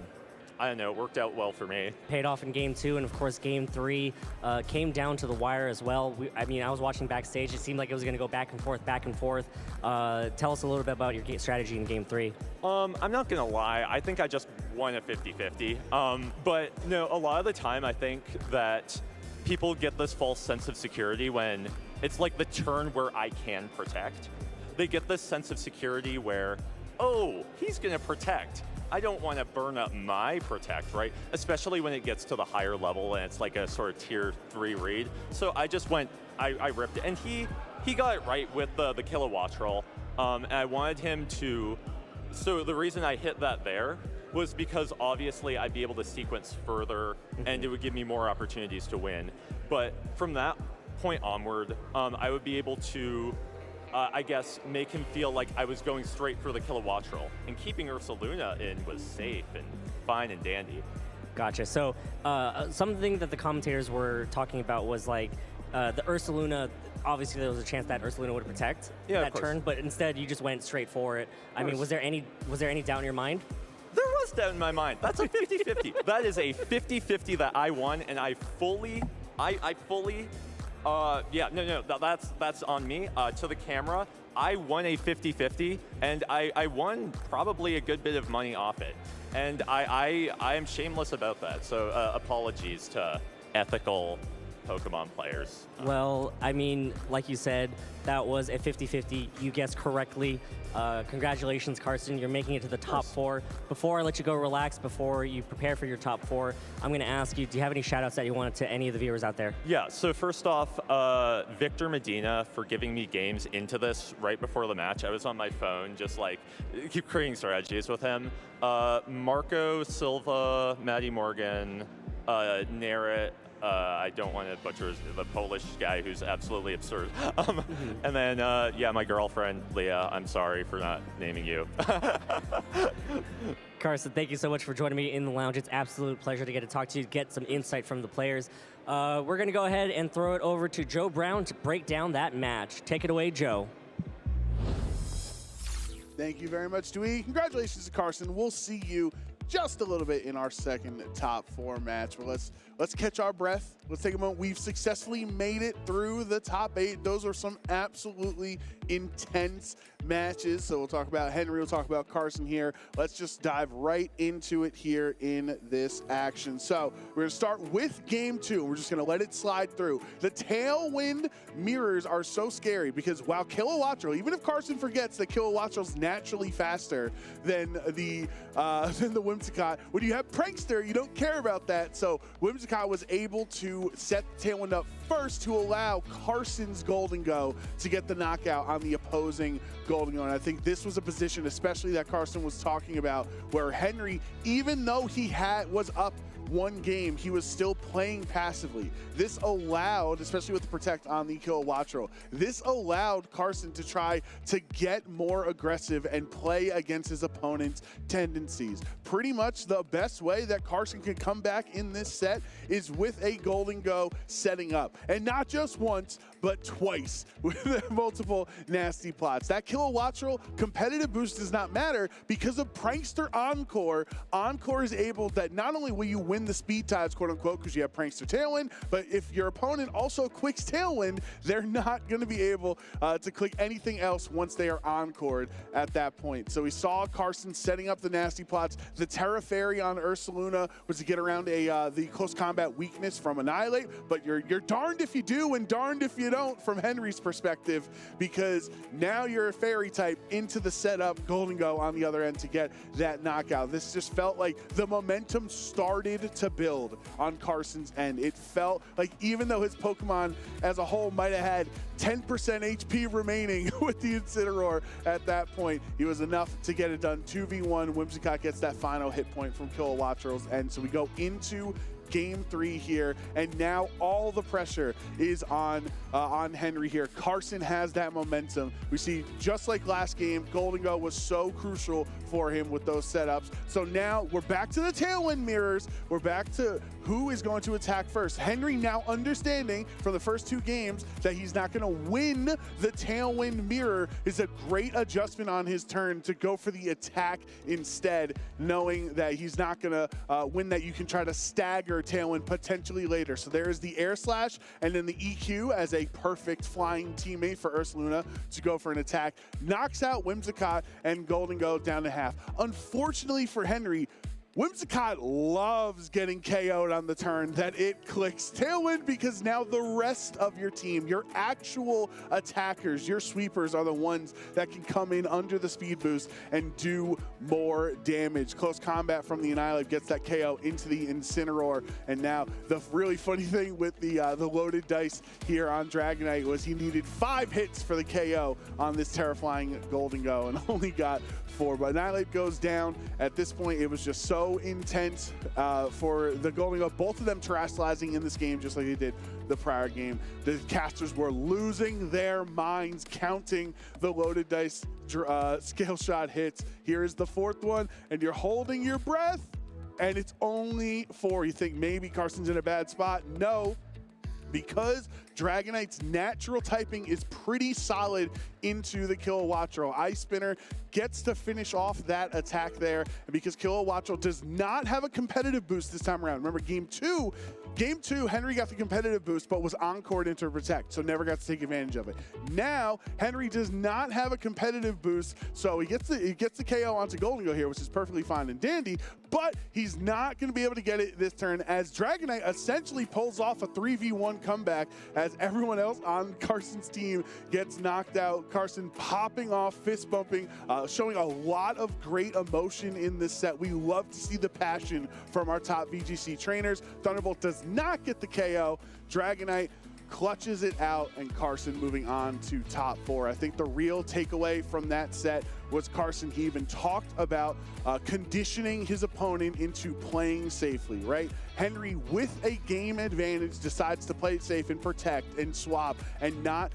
I don't know, it worked out well for me. Paid off in game two, and of course game three came down to the wire as well. I mean, I was watching backstage. It seemed like it was going to go back and forth, back and forth. Tell us a little bit about your strategy in game three. I'm not going to lie. I think I just won a 50-50. But no, a lot of the time I think that people get this false sense of security when it's like the turn where I can protect. They get this sense of security where, oh, he's going to protect. I don't want to burn up my protect, right? Especially when it gets to the higher level and it's like a sort of tier 3 read. So I just went, I ripped it. And he got it right with the Kilowattrel. And I wanted him to, so the reason I hit that there was because obviously I'd be able to sequence further and it would give me more opportunities to win. But from that point onward, I would be able to, I guess, make him feel like I was going straight for the Kilowattrel. And keeping Ursaluna in was safe and fine and dandy. Gotcha. So something that the commentators were talking about was like the Ursaluna, obviously there was a chance that Ursaluna would protect that turn, but instead you just went straight for it. I mean, was there any doubt in your mind? There was doubt in my mind. That's a 50-50. That is a 50-50 that I won, and I fully, yeah, no, that's on me. To the camera, I won a 50-50, and I won probably a good bit of money off it. And I am shameless about that, so apologies to ethical Pokemon players. Well, I mean, like you said, that was a 50-50. You guessed correctly. Congratulations, Carson. You're making it to the top 4. Before I let you go relax, before you prepare for your top 4, I'm going to ask you, do you have any shout-outs that you want to any of the viewers out there? Yeah, so first off, Victor Medina for giving me games into this right before the match. I was on my phone, just like, keep creating strategies with him. Marco Silva, Maddie Morgan, Narit, I don't want to butcher the Polish guy who's absolutely absurd. And then, yeah, my girlfriend, Leah, I'm sorry for not naming you. Carson, thank you so much for joining me in the lounge. It's an absolute pleasure to get to talk to you, get some insight from the players. We're going to go ahead and throw it over to Joe Brown to break down that match. Take it away, Joe. Thank you very much, Dewey. Congratulations to Carson. We'll see you just a little bit in our second top 4 match. But let's let's catch our breath. Let's take a moment. We've successfully made it through the top 8. Those are some absolutely intense matches. So we'll talk about Henry, we'll talk about Carson here. Let's just dive right into it here in this action. So we're gonna start with game 2. We're just gonna let it slide through. The Tailwind mirrors are so scary because while Kilowattrel, even if Carson forgets that Kilowattrel's naturally faster than the Whimsicott, when you have Prankster, you don't care about that. So Whimsicott was able to set Tailwind up first to allow Carson's Golden Go to get the knockout on the opposing Golden Go. And I think this was a position, especially that Carson was talking about, where Henry, even though he was up one game, he was still playing passively. This allowed, especially with the Protect on the Kilowattrel, this allowed Carson to try to get more aggressive and play against his opponent's tendencies. Pretty much the best way that Carson can come back in this set is with a Golden Go setting up. And not just once, but twice with multiple nasty plots. That Kilowattrel competitive boost does not matter because of Prankster Encore. Encore is able that not only will you win the speed ties, quote unquote, because you have Prankster Tailwind, but if your opponent also clicks Tailwind, they're not going to be able to click anything else once they are encored at that point. So we saw Carson setting up the nasty plots. The Terra Fairy on Ursaluna was to get around the close combat weakness from Annihilate, but you're darned if you do and darned if you don't from Henry's perspective, because now you're a fairy type into the setup, Golden Go on the other end to get that knockout. This just felt like the momentum started to build on Carson's end. It felt like even though his Pokemon as a whole might have had 10% HP remaining with the Incineroar at that point, he was enough to get it done. 2v1, Whimsicott gets that final hit point from Kilowattrel's end. So we go into game 3 here, and now all the pressure is on Henry here. Carson has that momentum. We see, just like last game, Golden Go was so crucial for him with those setups. So now we're back to the Tailwind mirrors. We're back to who is going to attack first. Henry now understanding from the first 2 games that he's not going to win the Tailwind mirror is a great adjustment on his turn to go for the attack instead, knowing that he's not going to win that. You can try to stagger Tailwind potentially later. So there's the Air Slash and then the EQ as a perfect flying teammate for Ursaluna to go for an attack. Knocks out Whimsicott and Golden Go down to half. Unfortunately for Henry, Whimsicott loves getting KO'd on the turn that it clicks Tailwind, because now the rest of your team, your actual attackers, your sweepers, are the ones that can come in under the speed boost and do more damage. Close combat from the Annihilate gets that KO into the Incineroar. And now the really funny thing with the loaded dice here on Dragonite was he needed 5 hits for the KO on this terrifying Golden Go and only got 4. But Annihilate goes down. At this point, it was just so intense for the Golden Go. Both of them terrestrializing in this game just like they did the prior game. The casters were losing their minds counting the loaded dice scale shot hits. Here is the 4th one, and you're holding your breath, and it's only 4. You think maybe Carson's in a bad spot? No, because Dragonite's natural typing is pretty solid into the Kilowattrel. Ice Spinner gets to finish off that attack there, and because Kilowattrel does not have a competitive boost this time around. Remember, game two, Henry got the competitive boost, but was encored into Protect, so never got to take advantage of it. Now, Henry does not have a competitive boost, so he gets the KO onto Golden Go here, which is perfectly fine and dandy, but he's not going to be able to get it this turn, as Dragonite essentially pulls off a 3v1 comeback as everyone else on Carson's team gets knocked out. Carson popping off, fist bumping, showing a lot of great emotion in this set. We love to see the passion from our top VGC trainers. Thunderbolt does not get the KO. Dragonite clutches it out, and Carson moving on to top 4. I think the real takeaway from that set was Carson. He even talked about conditioning his opponent into playing safely, right? Henry, with a game advantage, decides to play it safe and protect and swap and not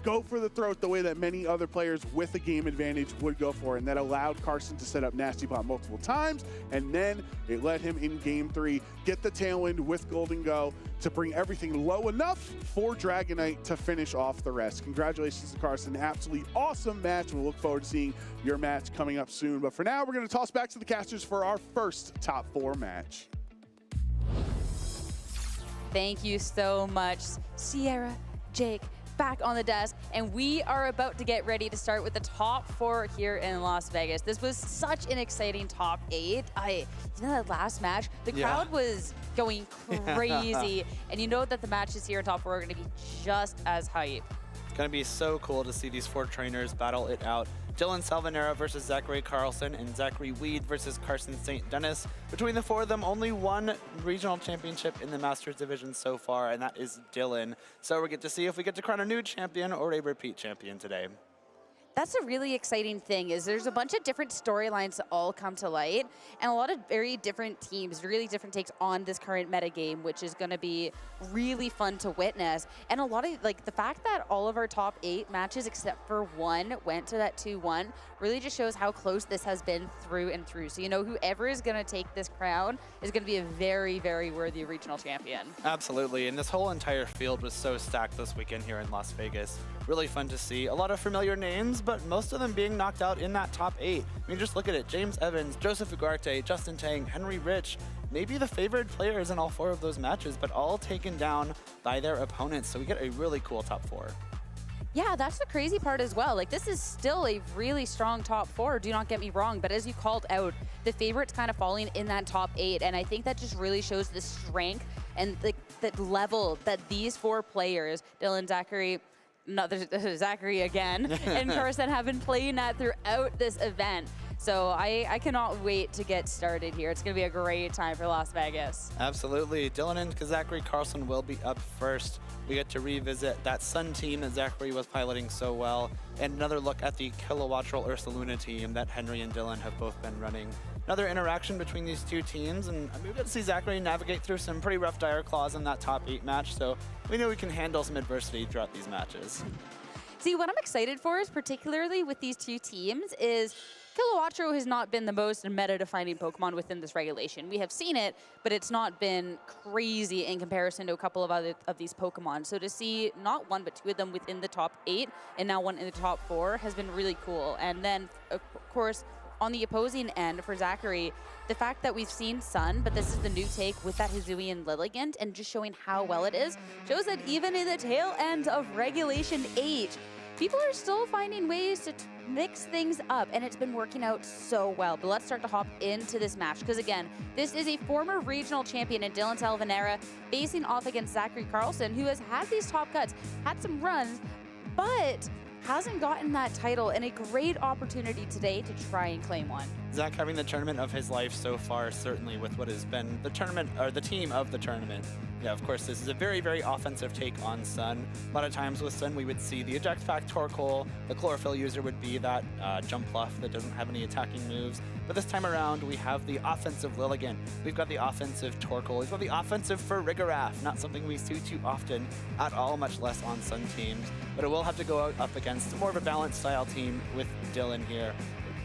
go for the throat the way that many other players with a game advantage would go for it. And that allowed Carson to set up Nasty Plot multiple times, and then it let him in game 3 get the Tailwind with Golden Go to bring everything low enough for Dragonite to finish off the rest. Congratulations to Carson. Absolutely awesome match. We'll look forward to seeing your match coming up soon. But for now, we're going to toss back to the casters for our first top 4 match. Thank you so much, Sierra, Jake, back on the desk, and we are about to get ready to start with the top 4 here in Las Vegas. This was such an exciting top 8. You know that last match, the crowd was going crazy, and you know that the matches here in top 4 are going to be just as hype. It's going to be so cool to see these 4 trainers battle it out. Dylan Salvanera versus Zachary Carlson and Zachary Weed versus Carson St. Dennis. Between the 4 of them, only one regional championship in the Masters division so far, and that is Dylan. So we get to see if we get to crown a new champion or a repeat champion today. That's a really exciting thing, is there's a bunch of different storylines that all come to light, and a lot of very different teams, really different takes on this current metagame, which is going to be really fun to witness. And a lot of, like, the fact that all of our top 8 matches, except for 1, went to that 2-1, really just shows how close this has been through and through. So, you know, whoever is going to take this crown is going to be a very, very worthy regional champion. Absolutely, and this whole entire field was so stacked this weekend here in Las Vegas. Really fun to see. A lot of familiar names, but most of them being knocked out in that top 8. I mean, just look at it. James Evans, Joseph Ugarte, Justin Tang, Henry Rich, maybe the favored players in all 4 of those matches, but all taken down by their opponents. So we get a really cool top 4. Yeah, that's the crazy part as well. Like, this is still a really strong top 4, do not get me wrong, but as you called out, the favorites kind of falling in that top 8, and I think that just really shows the strength and the level that these 4 players, Dylan, Zachary, Zachary again, and Carson have been playing at throughout this event. So I cannot wait to get started here. It's going to be a great time for Las Vegas. Absolutely. Dylan and Zachary Carlson will be up first. We get to revisit that Sun team that Zachary was piloting so well, and another look at the Kilowattrel Ursaluna team that Henry and Dylan have both been running. Another interaction between these 2 teams, and we get to see Zachary navigate through some pretty rough dire claws in that top 8 match, so we know we can handle some adversity throughout these matches. See, what I'm excited for is, particularly with these 2 teams, is Kilowattrel has not been the most meta-defining Pokemon within this regulation. We have seen it, but it's not been crazy in comparison to a couple of these Pokemon. So to see not 1 but 2 of them within the top 8 and now 1 in the top 4 has been really cool. And then, of course, on the opposing end for Zachary, the fact that we've seen Sun, but this is the new take with that Hisuian Lilligant and just showing how well it is, shows that even in the tail end of Regulation 8, people are still finding ways to mix things up, and it's been working out so well. But let's start to hop into this match, because again, this is a former regional champion in Dylan Salvanera facing off against Zachary Carlson, who has had these top cuts, had some runs, but hasn't gotten that title, and a great opportunity today to try and claim one. Zach having the tournament of his life so far, certainly with what has been the tournament, or the team of the tournament. Yeah, of course, this is a very, very offensive take on Sun. A lot of times with Sun, we would see the eject pack Torkoal. The chlorophyll user would be that jump fluff that doesn't have any attacking moves. But this time around, we have the offensive Lilligant. We've got the offensive Torkoal. We've got the offensive Farigiraf, not something we see too often at all, much less on Sun teams. But it will have to go up against more of a balanced style team with Dylan here.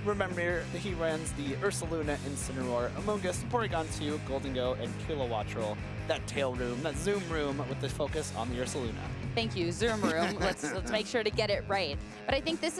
Remember that he runs the Ursaluna, Incineroar, Amogus, Porygon 2, Golden Go, and Kilowattrel. That tail room, that zoom room with the focus on the Ursaluna. Thank you, zoom room. let's make sure to get it right. But I think that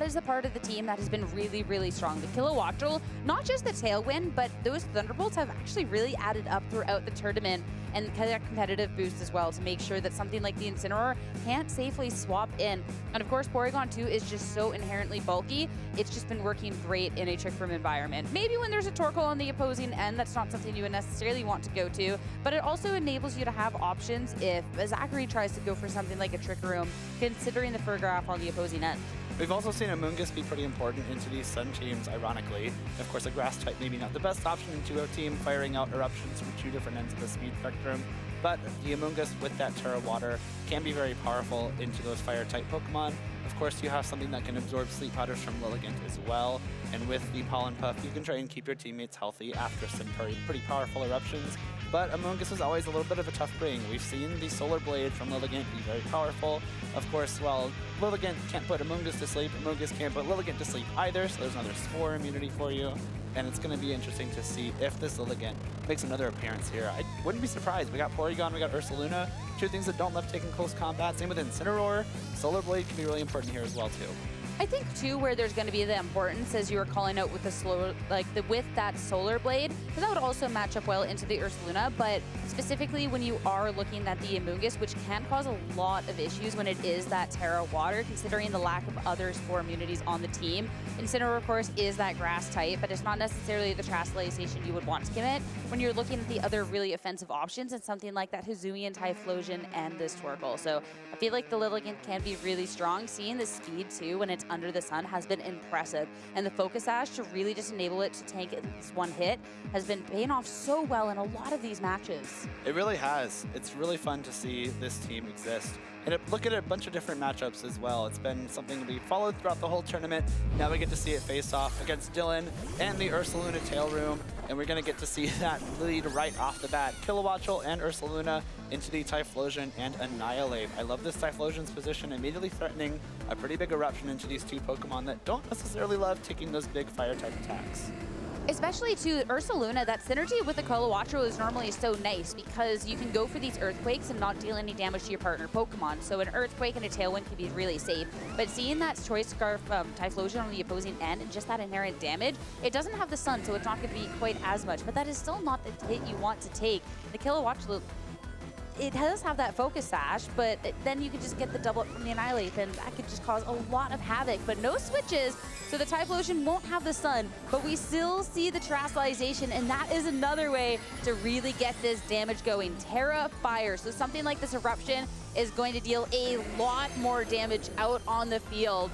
is the part of the team that has been really, really strong. The Kilowattrel, not just the Tailwind, but those Thunderbolts have actually really added up throughout the tournament, and that competitive boost as well to make sure that something like the Incineroar can't safely swap in. And of course, Porygon 2 is just so inherently bulky. It's just been working great in a Trick Room environment. Maybe when there's a Torkoal on the opposing end, that's not something you would necessarily want to go to, but it also enables you to have options if Zachary tries to go for something like a Trick Room, considering the Farigiraf on the opposing end. We've also seen Amoonguss be pretty important into these Sun teams, ironically. Of course, a Grass type maybe not the best option into a team, firing out eruptions from 2 different ends of the speed spectrum. But the Amoonguss with that Terra Water can be very powerful into those fire type Pokemon. Of course, you have something that can absorb sleep powders from Lilligant as well. And with the Pollen Puff, you can try and keep your teammates healthy after some pretty powerful eruptions. But Amoonguss is always a little bit of a tough bring. We've seen the Solar Blade from Lilligant be very powerful. Of course, while Lilligant can't put Amoonguss to sleep, Amoonguss can't put Lilligant to sleep either, so there's another Spore immunity for you. And it's going to be interesting to see if this Lilligant makes another appearance here. I wouldn't be surprised. We got Porygon, we got Ursaluna, 2 things that don't love taking close combat. Same with Incineroar. Solar Blade can be really important here as well, too. I think too, where there's going to be the importance, as you were calling out with the slow, with that Solar Blade, because that would also match up well into the Ursaluna. But specifically, when you are looking at the Amoonguss, which can cause a lot of issues when it is that Terra Water, considering the lack of other spore immunities on the team. Incineroar, of course, is that grass type, but it's not necessarily the Terastallization you would want to commit when you're looking at the other really offensive options and something like that Hisuian, Typhlosion, and this Torkoal. So I feel like the Lilligant can be really strong. Seeing the speed too when it's under the sun has been impressive, and the Focus Sash to really just enable it to tank at least one hit has been paying off so well in a lot of these matches. It really has. It's really fun to see this team exist. And look at a bunch of different matchups as well. It's been something we followed throughout the whole tournament. Now we get to see it face off against Dylan and the Ursaluna Tail Room, and we're going to get to see that lead right off the bat. Kilowattrel and Ursaluna into the Typhlosion and Annihilate. I love this Typhlosion's position, immediately threatening a pretty big eruption into these two Pokemon that don't necessarily love taking those big fire-type attacks. Especially to Ursaluna, that synergy with the Kilowattrel is normally so nice because you can go for these Earthquakes and not deal any damage to your partner Pokemon. So an Earthquake and a Tailwind can be really safe. But seeing that Choice Scarf Typhlosion on the opposing end and just that inherent damage, it doesn't have the sun, so it's not going to be quite as much. But that is still not the hit you want to take. The Kilowattrel, it does have that Focus Sash, but then you can just get the double up from the Annihilate, and that could just cause a lot of havoc. But no switches, so the Typhlosion won't have the sun, but we still see the Terastallization, and that is another way to really get this damage going. Terra Fire, so something like this Eruption is going to deal a lot more damage out on the field.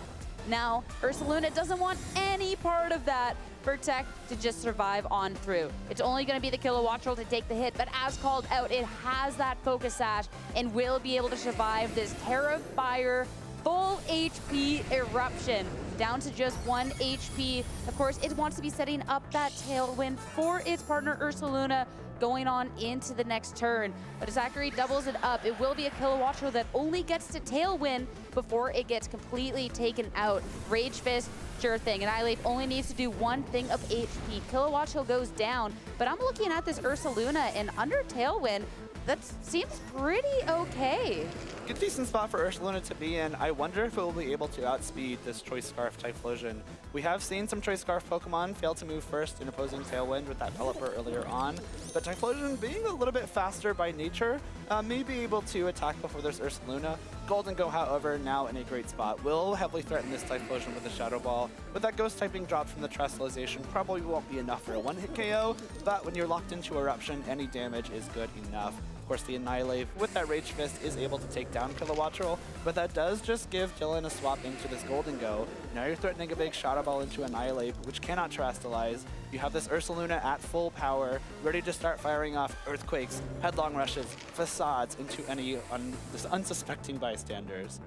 Now, Ursaluna doesn't want any part of that for Tech to just survive on through. It's only going to be the Kilowattrel to take the hit, but as called out, it has that Focus Sash and will be able to survive this Terra Fire full HP Eruption down to just 1 HP. Of course, it wants to be setting up that Tailwind for its partner Ursaluna going on into the next turn. But as Zachary doubles it up, it will be a Kilowattrel that only gets to Tailwind before it gets completely taken out. Rage Fist, sure thing. Annihilate only needs to do one thing of HP. Kilowattrel goes down, but I'm looking at this Ursaluna, and under Tailwind, that seems pretty okay. Good decent spot for Ursaluna to be in. I wonder if it will be able to outspeed this Choice Scarf Typhlosion. We have seen some Choice Scarf Pokemon fail to move first in opposing Tailwind with that Pelipper earlier on, but Typhlosion being a little bit faster by nature may be able to attack before there's Ursaluna. Golden Go, however, now in a great spot, will heavily threaten this Typhlosion with a Shadow Ball, but that Ghost typing drop from the Terastallization probably won't be enough for a one-hit KO, but when you're locked into Eruption, any damage is good enough. Of course, the Annihilate with that Rage Fist is able to take down Kilowattrel, but that does just give Dylan a swap into this Golden Go. Now you're threatening a big Shadow Ball into Annihilate, which cannot Terastallize. You have this Ursaluna at full power, ready to start firing off Earthquakes, Headlong Rushes, Facades into any unsuspecting bystanders.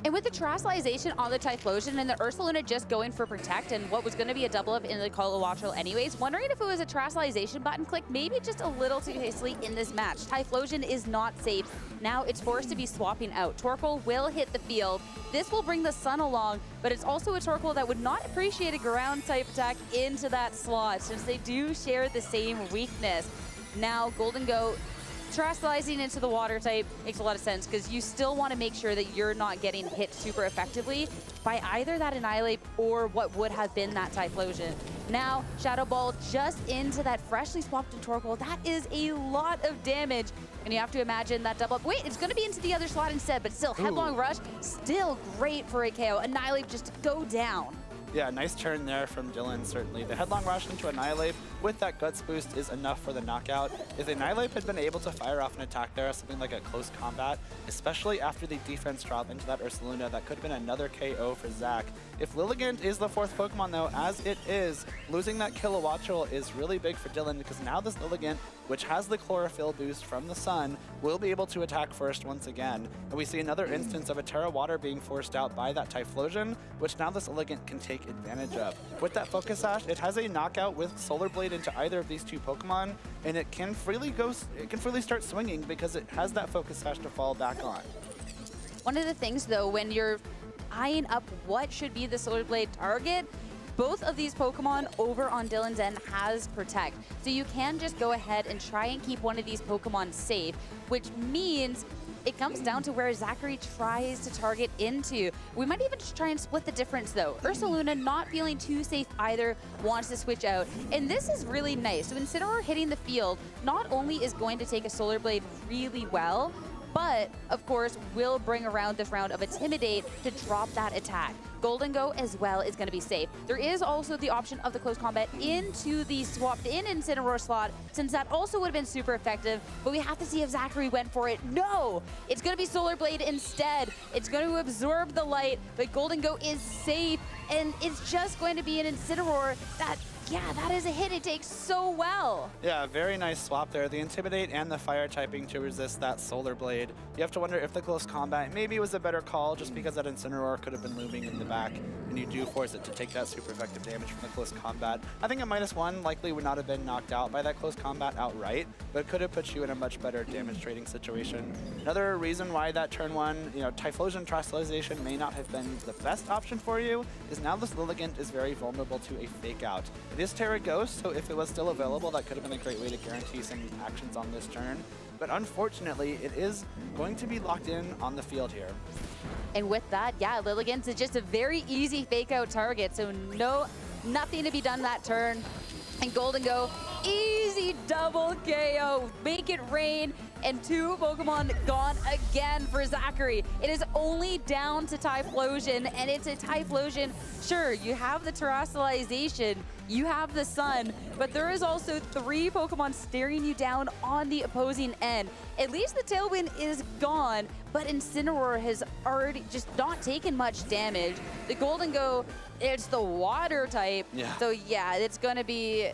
And with the Terastallization on the Typhlosion and the Ursaluna just going for Protect and what was going to be a double up in the Kilowattrel anyways, wondering if it was a Terastallization button click maybe just a little too hastily in this match. Typhlosion is not safe. Now it's forced to be swapping out. Torkoal will hit the field. This will bring the sun along, but it's also a Torkoal that would not appreciate a ground type attack into that slot since they do share the same weakness. Now Golden Go Terastallizing into the water type makes a lot of sense because you still want to make sure that you're not getting hit super effectively by either that Annihilate or what would have been that Typhlosion. Now, Shadow Ball just into that freshly swapped Torkoal. That is a lot of damage. And you have to imagine that double up. Wait, it's going to be into the other slot instead, but still, Headlong Rush, still great for a KO. Annihilate just to go down. Yeah, nice turn there from Dylan, certainly. The Headlong Rush into Annihilate with that Guts boost is enough for the knockout. If the Annihilate had been able to fire off an attack there, something like a close combat, especially after the defense drop into that Ursaluna, that could have been another KO for Zach. If Lilligant is the fourth Pokemon though, as it is, losing that Kilowattrel is really big for Dylan because now this Lilligant, which has the Chlorophyll boost from the sun, will be able to attack first once again. And we see another instance of a Terra Water being forced out by that Typhlosion, which now this Lilligant can take advantage of. With that Focus Sash, it has a knockout with Solar Blade into either of these two Pokemon, and it can freely start swinging because it has that Focus Sash to fall back on. One of the things though, when you're eyeing up what should be the Solar Blade target, both of these Pokemon over on Dylan's end has Protect. So you can just go ahead and try and keep one of these Pokemon safe, which means it comes down to where Zachary tries to target into. We might even just try and split the difference though. Ursaluna not feeling too safe either, wants to switch out. And this is really nice. So Incineroar hitting the field not only is going to take a Solar Blade really well, but of course will bring around this round of Intimidate to drop that attack. Golden Go as well is going to be safe. There is also the option of the close combat into the swapped in Incineroar slot, since that also would have been super effective, but we have to see if Zachary went for it. No! It's going to be Solar Blade instead. It's going to absorb the light, but Golden Go is safe, and it's just going to be an Incineroar that, yeah, that is a hit it takes so well. Yeah, very nice swap there. The Intimidate and the Fire typing to resist that Solar Blade. You have to wonder if the close combat maybe was a better call, just because that Incineroar could have been looming in the back, and you do force it to take that super effective damage from the close combat. I think a -1 likely would not have been knocked out by that close combat outright, but it could have put you in a much better damage trading situation. Another reason why that turn 1, Typhlosion Terastallization may not have been the best option for you is now this Lilligant is very vulnerable to a fake out. It is Terra Ghost, so if it was still available, that could have been a great way to guarantee some actions on this turn. But unfortunately, it is going to be locked in on the field here. And with that, yeah, Lilligant is just a very easy fake out target, so nothing to be done that turn. And Golden Go, easy double KO, make it rain, and 2 Pokemon gone again for Zachary. It is only down to Typhlosion, and it's a Typhlosion. Sure, you have the Terastallization, you have the Sun, but there is also 3 Pokemon staring you down on the opposing end. At least the Tailwind is gone, but Incineroar has already just not taken much damage. The Golden Go, it's the Water type, so yeah, it's going to be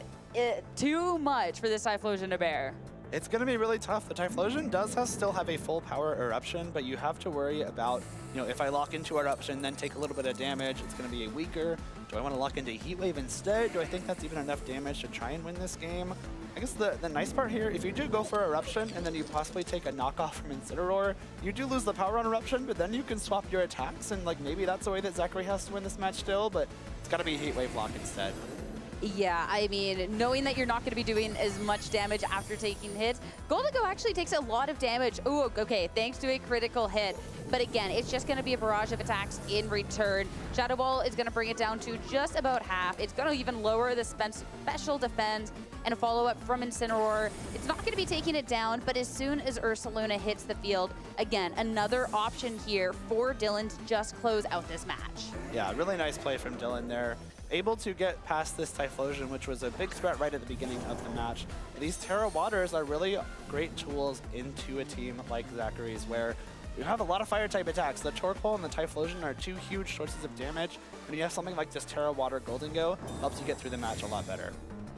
too much for this Typhlosion to bear. It's going to be really tough. The Typhlosion does still have a full power Eruption, but you have to worry about, if I lock into Eruption, then take a little bit of damage, it's going to be a weaker. Do I want to lock into Heat Wave instead? Do I think that's even enough damage to try and win this game? I guess the nice part here, if you do go for Eruption and then you possibly take a knockoff from Incineroar, you do lose the power on Eruption, but then you can swap your attacks, and maybe that's the way that Zachary has to win this match still, but it's got to be Heat Wave lock instead. Yeah, I mean, knowing that you're not going to be doing as much damage after taking hits, Golden Go actually takes a lot of damage. Ooh, okay, thanks to a critical hit. But again, it's just going to be a barrage of attacks in return. Shadow Ball is going to bring it down to just about half. It's going to even lower the special defense, and a follow-up from Incineroar. It's not going to be taking it down, but as soon as Ursaluna hits the field, again, another option here for Dylan to just close out this match. Yeah, really nice play from Dylan there. Able to get past this Typhlosion, which was a big threat right at the beginning of the match. These Terra Waters are really great tools into a team like Zachary's, where you have a lot of Fire-type attacks. The Torkoal and the Typhlosion are 2 huge sources of damage. When you have something like this Terra Water Golden Go, helps you get through the match a lot better.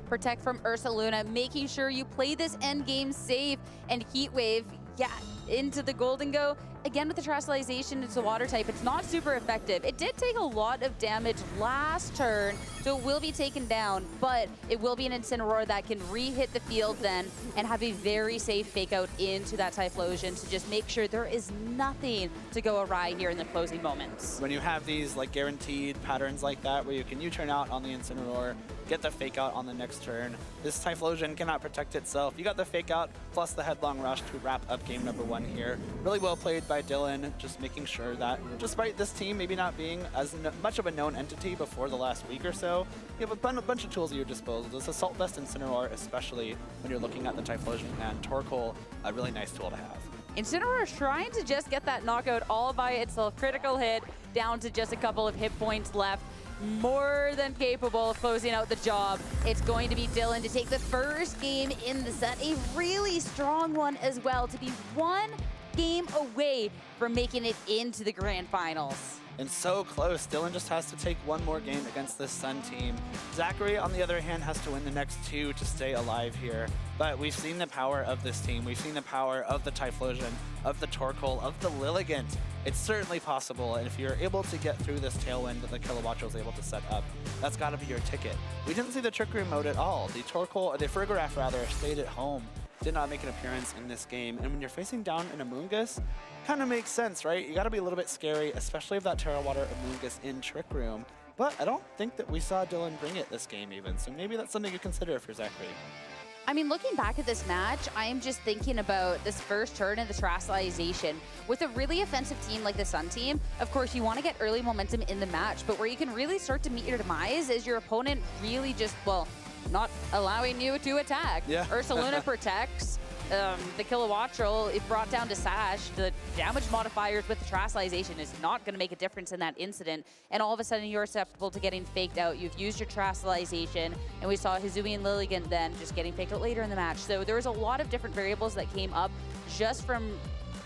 Protect from Ursaluna, making sure you play this end game safe, and Heat Wave, yeah, into the Golden Go. Again, with the Terastallization, it's a water type. It's not super effective. It did take a lot of damage last turn, so it will be taken down, but it will be an Incineroar that can re-hit the field then and have a very safe fake out into that Typhlosion to just make sure there is nothing to go awry here in the closing moments. When you have these guaranteed patterns like that, where you can U-turn out on the Incineroar, get the fake out on the next turn, this Typhlosion cannot protect itself. You got the fake out plus the headlong rush to wrap up game number 1 here. Really well played by Dylan, just making sure that despite this team maybe not being as much of a known entity before the last week or so, you have a bunch of tools at your disposal. This Assault Vest Incineroar, especially when you're looking at the Typhlosion and Torkoal, a really nice tool to have. Incineroar trying to just get that knockout all by itself. Critical hit, down to just a couple of hit points left. More than capable of closing out the job. It's going to be Dylan to take the first game in the set. A really strong one as well, to be 1 game away from making it into the grand finals. And so close. Dylan just has to take 1 more game against this Sun team. Zachary, on the other hand, has to win the next 2 to stay alive here. But we've seen the power of this team. We've seen the power of the Typhlosion, of the Torkoal, of the Lilligant. It's certainly possible, and if you're able to get through this tailwind that the Kilowattrel was able to set up, that's got to be your ticket. We didn't see the Trick Room mode at all. The Torkoal, the Frigoraph rather, stayed at home. Did not make an appearance in this game. And when you're facing down an Amoonguss, kind of makes sense, right? You got to be a little bit scary, especially if that Terra Water Amoonguss in Trick Room. But I don't think that we saw Dylan bring it this game even, so maybe that's something to consider for Zachary. I mean, looking back at this match, I am just thinking about this first turn and the Terastallization. With a really offensive team like the Sun team, of course, you want to get early momentum in the match, but where you can really start to meet your demise is your opponent really just, well, not allowing you to attack. Yeah. Ursaluna protects. The Kilowattrel, if brought down to Sash, the damage modifiers with the Terastallization is not going to make a difference in that incident. And all of a sudden, you're susceptible to getting faked out. You've used your Terastallization, and we saw Hizumi and Lilligant then just getting faked out later in the match. So there was a lot of different variables that came up just from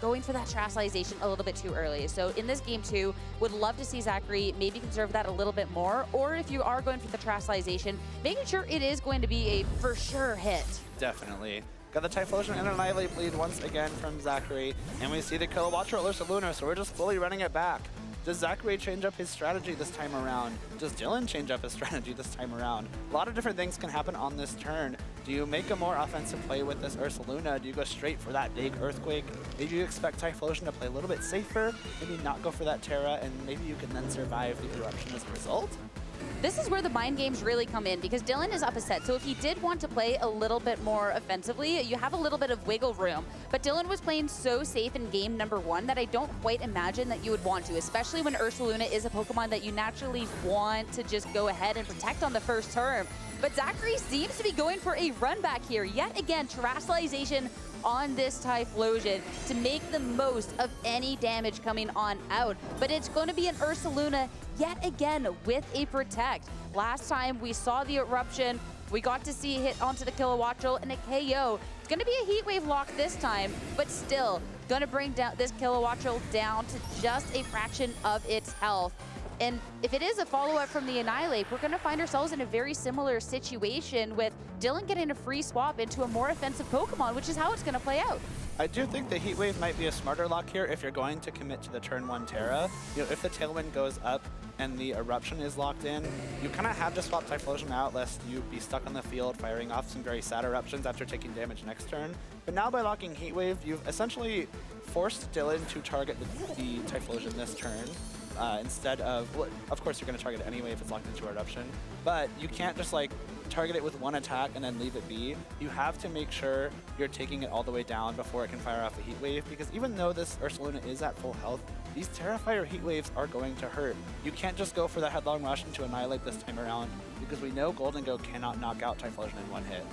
going for that Terastallization a little bit too early. So in this game too, would love to see Zachary maybe conserve that a little bit more, or if you are going for the Terastallization, making sure it is going to be a for sure hit. Definitely. Got the Typhlosion and Annihilate lead once again from Zachary, and we see the Kilowattrel Ursaluna, so we're just fully running it back. Does Zachary change up his strategy this time around? Does Dylan change up his strategy this time around? A lot of different things can happen on this turn. Do you make a more offensive play with this Ursaluna? Do you go straight for that big Earthquake? Maybe you expect Typhlosion to play a little bit safer, maybe not go for that Terra, and maybe you can then survive the Eruption as a result? This is where the mind games really come in because Dylan is up a set. So if he did want to play a little bit more offensively, you have a little bit of wiggle room. But Dylan was playing so safe in game number 1 that I don't quite imagine that you would want to, especially when Ursaluna is a Pokemon that you naturally want to just go ahead and protect on the first turn. But Zachary seems to be going for a run back here. Yet again, Terastallization on this Typhlosion to make the most of any damage coming on out. But it's going to be an Ursaluna yet again with a Protect. Last time we saw the Eruption, we got to see hit onto the Kilowattrel and a KO. It's going to be a Heat Wave lock this time, but still going to bring down this Kilowattrel down to just a fraction of its health. And if it is a follow-up from the Annihilate, we're going to find ourselves in a very similar situation with Dylan getting a free swap into a more offensive Pokemon, which is how it's going to play out. I do think the Heat Wave might be a smarter lock here if you're going to commit to the turn 1 Terra. You know, if the Tailwind goes up and the Eruption is locked in, you kind of have to swap Typhlosion out lest you be stuck on the field firing off some very sad Eruptions after taking damage next turn. But now by locking Heat Wave, you've essentially forced Dylan to target the Typhlosion this turn. Instead of, well, of course you're going to target it anyway if it's locked into Eruption, but you can't just like target it with one attack and then leave it be. You have to make sure you're taking it all the way down before it can fire off a Heat Wave, because even though this Ursaluna is at full health, these Terrafire Heat Waves are going to hurt. You can't just go for the Headlong Rush into Annihilate this time around, because we know Golden Go cannot knock out Typhlosion in one hit.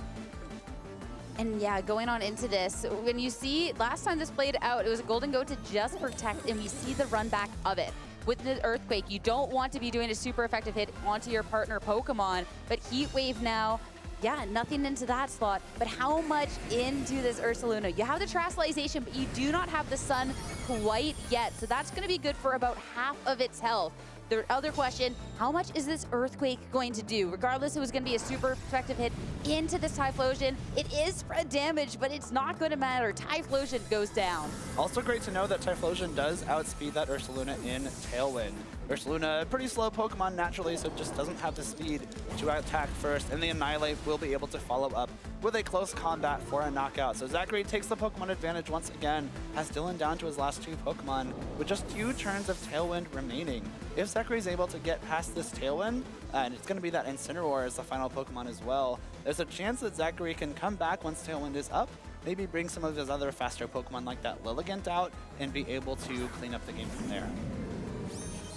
And yeah, going on into this, when you see, last time this played out, it was a Golden Go to just protect, and we see the run back of it. With the Earthquake, you don't want to be doing a super effective hit onto your partner Pokemon, but Heat Wave now, yeah, nothing into that slot, but how much into this Ursaluna? You have the Terastallization, but you do not have the Sun quite yet, so that's going to be good for about half of its health. The other question, how much is this Earthquake going to do? Regardless, it was going to be a super effective hit into this Typhlosion. It is spread damage, but it's not going to matter. Typhlosion goes down. Also great to know that Typhlosion does outspeed that Ursaluna in Tailwind. Ursaluna, a pretty slow Pokemon naturally, so it just doesn't have the speed to attack first, and the Annihilate will be able to follow up with a close combat for a knockout. So Zachary takes the Pokemon advantage once again, has Dylan down to his last 2 Pokemon with just 2 turns of Tailwind remaining. If Zachary's able to get past this Tailwind, and it's going to be that Incineroar as the final Pokemon as well, there's a chance that Zachary can come back once Tailwind is up, maybe bring some of his other faster Pokemon like that Lilligant out, and be able to clean up the game from there.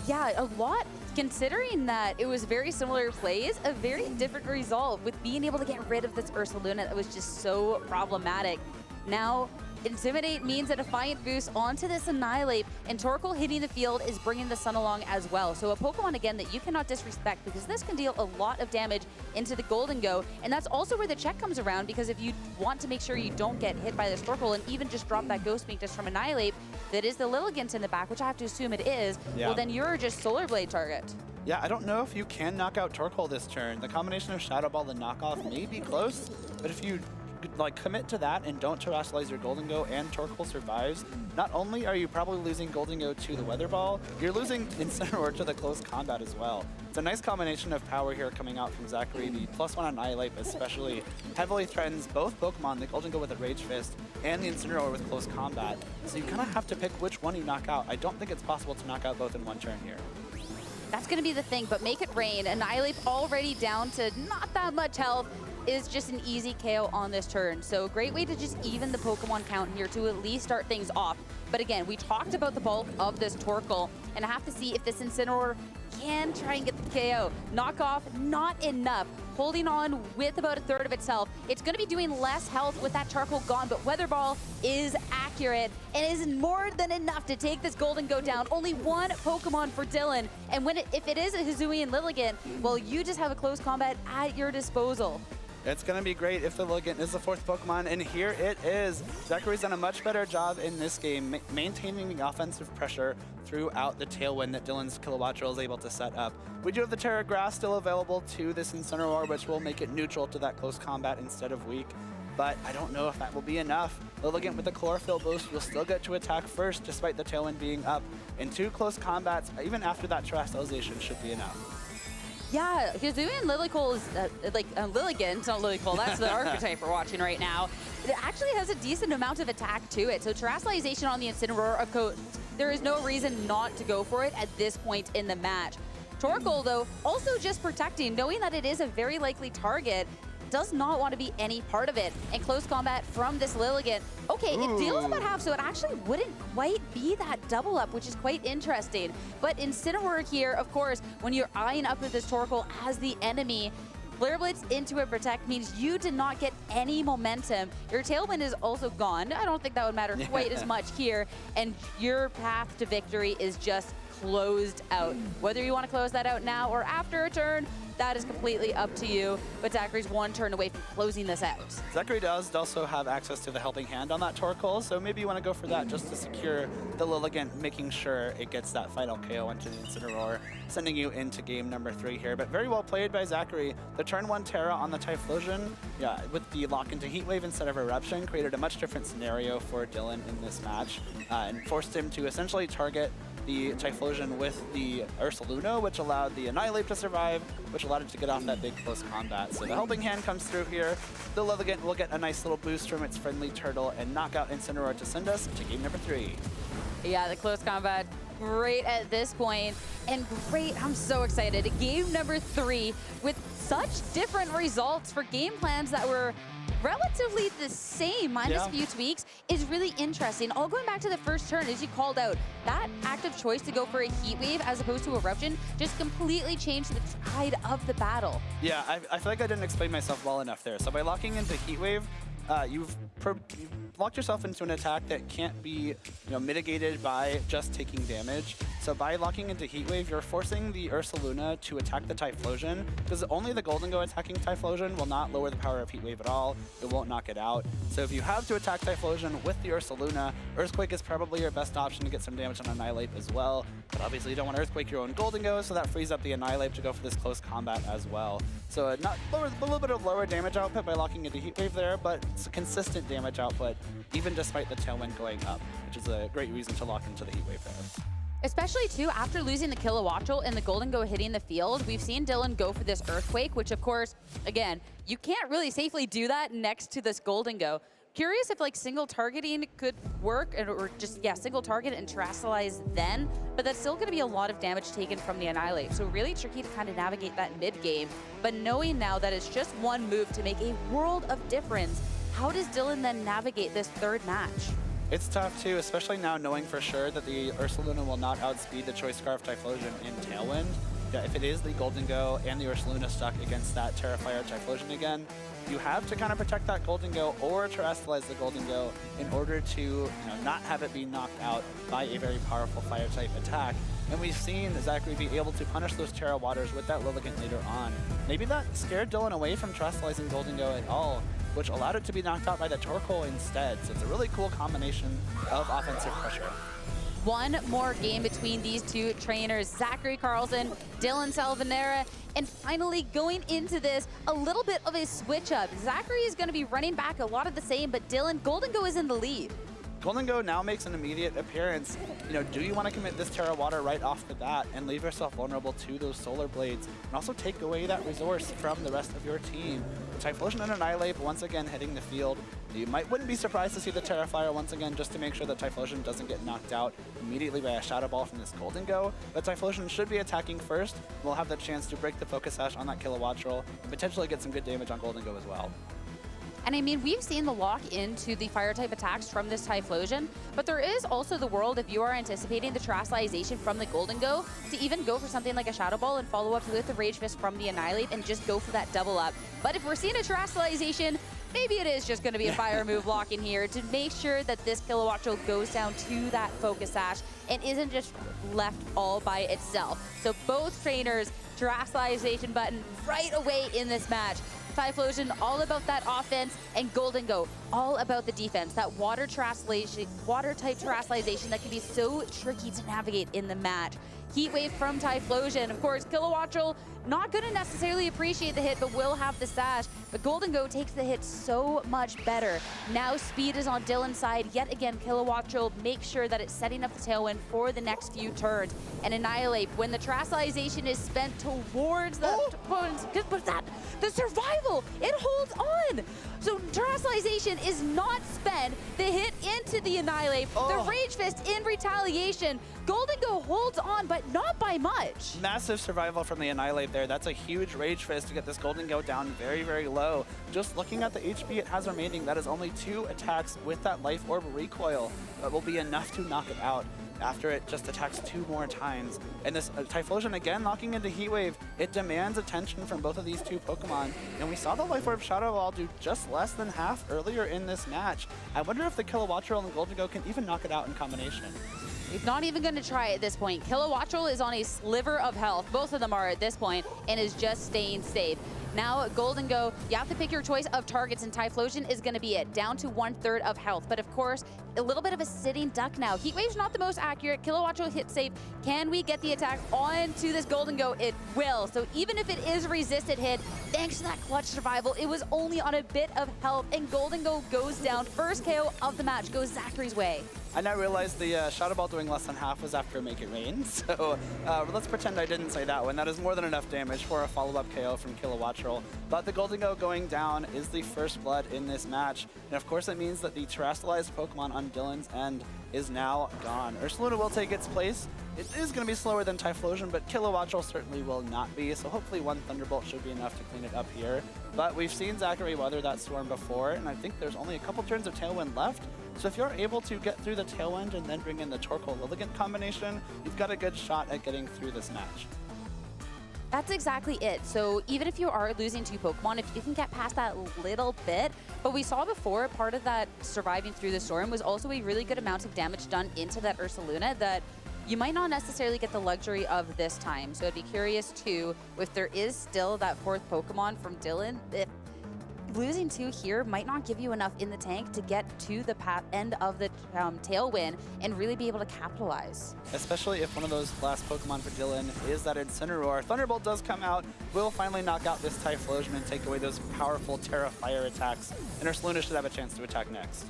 Yeah, a lot, considering that it was very similar plays, a very different result with being able to get rid of this Ursaluna that was just so problematic. Now, Intimidate means a Defiant boost onto this Annihilate, and Torkoal hitting the field is bringing the Sun along as well. So a Pokemon, again, that you cannot disrespect, because this can deal a lot of damage into the Golden Go, and that's also where the check comes around, because if you want to make sure you don't get hit by this Torkoal and even just drop that Ghost Beak just from Annihilate, that is the Lilligant in the back, which I have to assume it is, well then you're just Solar Blade target. Yeah, I don't know if you can knock out Torkoal this turn. The combination of Shadow Ball and Knockoff may be close, but if you like commit to that and don't Terrastallize your Golden Go and Torkoal survives, not only are you probably losing Golden Go to the Weather Ball, you're losing Incineroar to the close combat as well. It's a nice combination of power here coming out from Zachary. The +1 Annihilate especially heavily threatens both Pokemon, the Golden Go with a Rage Fist and the Incineroar with close combat. So you kind of have to pick which one you knock out. I don't think it's possible to knock out both in one turn here. That's going to be the thing, but make it rain. Annihilate already down to not that much health. is just an easy KO on this turn. So a great way to just even the Pokemon count here to at least start things off. But again, we talked about the bulk of this Torkoal, and I have to see if this Incineroar can try and get the KO. Knock off, not enough. Holding on with about a third of its health. It's going to be doing less health with that Charcoal gone, but Weather Ball is accurate and is more than enough to take this Golden Go down. Only one Pokemon for Dylan, and if it is a Hisuian Lilligant, well, you just have a close combat at your disposal. It's going to be great if the Lilligant is the 4th Pokemon, and here it is. Zachary's done a much better job in this game, maintaining the offensive pressure throughout the tailwind that Dylan's Kilowattrel is able to set up. We do have the Terra Grass still available to this Incineroar, which will make it neutral to that close combat instead of weak, but I don't know if that will be enough. Lilligant with the Chlorophyll boost will still get to attack first, despite the tailwind being up, and 2 close combats, even after that Terrestrialization, should be enough. Yeah, Hisuian Lilligant is Lilligant, not Lilligant, that's the archetype we're watching right now. It actually has a decent amount of attack to it. So Terrestrialization on the Incineroar, of course, there is no reason not to go for it at this point in the match. Torkoal, though, also just protecting, knowing that it is a very likely target, does not want to be any part of it. And close combat from this Lilligant. Okay, it deals about half, so it actually wouldn't quite be that double up, which is quite interesting. But Incineroar here, of course, when you're eyeing up with this Torkoal as the enemy, Flare Blitz into a Protect means you did not get any momentum. Your Tailwind is also gone. I don't think that would matter quite as much here. And your path to victory is just closed out. Whether you want to close that out now or after a turn, that is completely up to you, but Zachary's 1 turn away from closing this out. Zachary does also have access to the Helping Hand on that Torkoal, so maybe you want to go for that just to secure the Lilligant, making sure it gets that final KO onto the Incineroar, sending you into game number 3 here. But very well played by Zachary. The turn 1 Terra on the Typhlosion, yeah, with the lock into Heat Wave instead of Eruption, created a much different scenario for Dylan in this match, and forced him to essentially target the Typhlosion with the Ursaluna, which allowed the Annihilate to survive, which allowed it to get off that big close combat. So the Helping Hand comes through here. The Lilligant will get a nice little boost from its friendly turtle and knock out Incineroar to send us to game number 3. Yeah, the close combat, great at this point, and great, I'm so excited. Game number 3 with such different results for game plans that were relatively the same, minus a few tweaks, is really interesting. All going back to the first turn, as you called out, that active choice to go for a Heat Wave as opposed to Eruption just completely changed the tide of the battle. Yeah, I feel like I didn't explain myself well enough there. So by locking into Heat Wave, you've locked yourself into an attack that can't be mitigated by just taking damage. So by locking into Heat Wave, you're forcing the Ursaluna to attack the Typhlosion, because only the Golden Go attacking Typhlosion will not lower the power of Heat Wave at all. It won't knock it out. So if you have to attack Typhlosion with the Ursaluna, Earthquake is probably your best option to get some damage on Annihilate as well. But obviously you don't want to Earthquake your own Golden Go, so that frees up the Annihilate to go for this close combat as well. So a little bit of lower damage output by locking into Heat Wave there, but it's a consistent damage output, even despite the Tailwind going up, which is a great reason to lock into the Heat Wave there. Especially, too, after losing the Kilowattrel and the Golden Go hitting the field, we've seen Dylan go for this Earthquake, which, of course, again, you can't really safely do that next to this Golden Go. Curious if, like, single targeting could work, or just, yeah, single target and Terrestrialize then, but that's still going to be a lot of damage taken from the Annihilate. So really tricky to kind of navigate that mid-game. But knowing now that it's just one move to make a world of difference, how does Dylan then navigate this third match? It's tough too, especially now knowing for sure that the Ursaluna will not outspeed the Choice Scarf Typhlosion in Tailwind. Yeah, if it is the Golden Go and the Ursaluna stuck against that Terrafire Typhlosion again, you have to kind of protect that Golden Go or Terrestrialize the Golden Go in order to not have it be knocked out by a very powerful Fire type attack. And we've seen Zachary be able to punish those Terra Waters with that Lilligant later on. Maybe that scared Dylan away from Terrestrializing Golden Go at all, which allowed it to be knocked out by the Torkoal instead. So it's a really cool combination of offensive pressure. One more game between these two trainers, Zachary Carlson, Dylan Salvanera, and finally going into this, a little bit of a switch up. Zachary is going to be running back a lot of the same, but Dylan, Golden Go is in the lead. Golden Go now makes an immediate appearance. Do you want to commit this Terra Water right off the bat and leave yourself vulnerable to those Solar Blades and also take away that resource from the rest of your team? Typhlosion and Annihilate once again hitting the field. You wouldn't be surprised to see the Terrifier once again, just to make sure that Typhlosion doesn't get knocked out immediately by a Shadow Ball from this Golden Go. But Typhlosion should be attacking first. We'll have the chance to break the Focus Sash on that Kilowattrel and potentially get some good damage on Golden Go as well. And I mean, we've seen the lock into the fire type attacks from this Typhlosion, but there is also the world if you are anticipating the Terrestrialization from the Golden Go to even go for something like a Shadow Ball and follow up with the Rage Fist from the Annihilate and just go for that double up. But if we're seeing a Terrestrialization, maybe it is just going to be a fire move lock in here to make sure that this Kilowattrel goes down to that Focus Sash and isn't just left all by itself. So both trainers, Terrestrialization button right away in this match. Typhlosion all about that offense, and Golden Go all about the defense. That water type Terrestrialization that can be so tricky to navigate in the match. Heat Wave from Typhlosion. Of course, Kilowattrel not going to necessarily appreciate the hit, but will have the Sash. But Golden Go takes the hit so much better. Now speed is on Dylan's side. Yet again, Kilowattrel makes sure that it's setting up the Tailwind for the next few turns. And Annihilate, when the Terrestrialization is spent towards the opponents, but the survival, it holds on. So Terrestrialization is not spent. The hit into the Annihilate, the Rage Fist in retaliation. Golden Go holds on, but not by much. Massive survival from the Annihilate there. That's a huge Rage Fist to get this Golden Go down very, very low. Just looking at the HP it has remaining, that is only 2 attacks with that Life Orb recoil. That will be enough to knock it out after it just attacks 2 more times. And this Typhlosion again locking into Heat Wave. It demands attention from both of these 2 Pokemon. And we saw the Life Orb Shadow Ball do just less than half earlier in this match. I wonder if the Kilowattrel and the Golden Go can even knock it out in combination. He's not even going to try at this point. Kilowattrel is on a sliver of health. Both of them are at this point, and is just staying safe. Now, Golden Go, you have to pick your choice of targets, and Typhlosion is going to be it, down to 1/3 of health. But of course, a little bit of a sitting duck now. Heat Wave's not the most accurate. Kilowattrel hit safe. Can we get the attack onto this Golden Go? It will. So even if it is a resisted hit, thanks to that clutch survival, it was only on a bit of health, and Golden Go goes down. First KO of the match goes Zachary's way. I now realize the Shadow Ball doing less than half was after Make It Rain, so let's pretend I didn't say that one. That is more than enough damage for a follow-up KO from Kilowattrel. But the Golden Go going down is the first blood in this match, and of course it means that the Terrestrialized Pokemon on Dylan's end is now gone. Ursaluna will take its place. It is going to be slower than Typhlosion, but Kilowattrel certainly will not be, so hopefully one Thunderbolt should be enough to clean it up here. But we've seen Zachary weather that storm before, and I think there's only a couple turns of Tailwind left. So if you're able to get through the Tailwind and then bring in the Torkoal-Lilligant combination, you've got a good shot at getting through this match. That's exactly it. So even if you are losing 2 Pokemon, if you can get past that little bit, but we saw before, part of that surviving through the storm was also a really good amount of damage done into that Ursaluna that you might not necessarily get the luxury of this time. So I'd be curious too, if there is still that 4th Pokemon from Dylan, if losing 2 here might not give you enough in the tank to get to the end of the Tailwind and really be able to capitalize. Especially if one of those last Pokemon for Dylan is that Incineroar. Thunderbolt does come out, will finally knock out this Typhlosion and take away those powerful Terra Fire attacks. And Ursaluna should have a chance to attack next.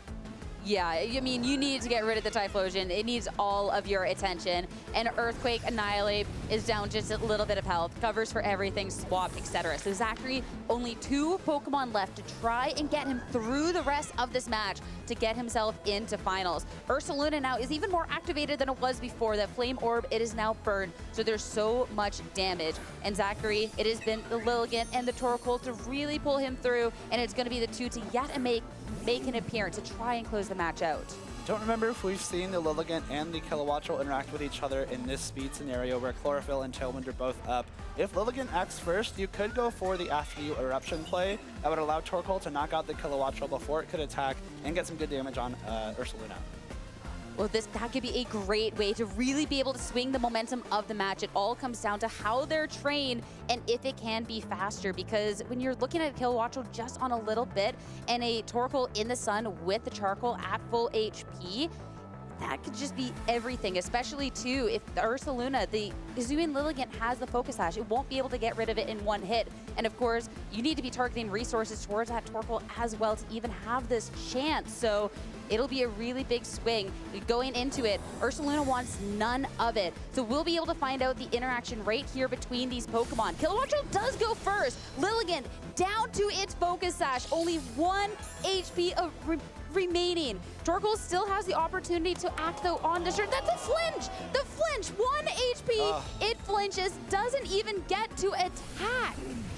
Yeah, I mean, you need to get rid of the Typhlosion. It needs all of your attention. And Earthquake Annihilate is down just a little bit of health, covers for everything, swap, etc. So Zachary, only 2 Pokemon left to try and get him through the rest of this match to get himself into finals. Ursaluna now is even more activated than it was before. That Flame Orb, it is now burned, so there's so much damage. And Zachary, it has been the Lilligant and the Torkoal to really pull him through, and it's going to be the 2 to yet make an appearance to try and close the match out. Don't remember if we've seen the Lilligant and the Kilowattrel interact with each other in this speed scenario where Chlorophyll and Tailwind are both up. If Lilligant acts first, you could go for the After You Eruption play. That would allow Torkoal to knock out the Kilowattrel before it could attack and get some good damage on Ursaluna. Well, that could be a great way to really be able to swing the momentum of the match. It all comes down to how they're trained and if it can be faster, because when you're looking at Kilowattrel just on a little bit and a Torkoal in the sun with the Charcoal at full HP, that could just be everything, especially too if the Ursaluna, the Hisuian Lilligant has the Focus Sash. It won't be able to get rid of it in one hit. And of course, you need to be targeting resources towards that Torkoal as well to even have this chance. So it'll be a really big swing. Going into it, Ursaluna wants none of it. So we'll be able to find out the interaction right here between these Pokemon. Kilowattrel does go first. Lilligant down to its Focus Sash. Only 1 HP of remaining. Torkoal still has the opportunity to act though on the shirt. That's a flinch! The flinch, 1 HP. It flinches, doesn't even get to attack.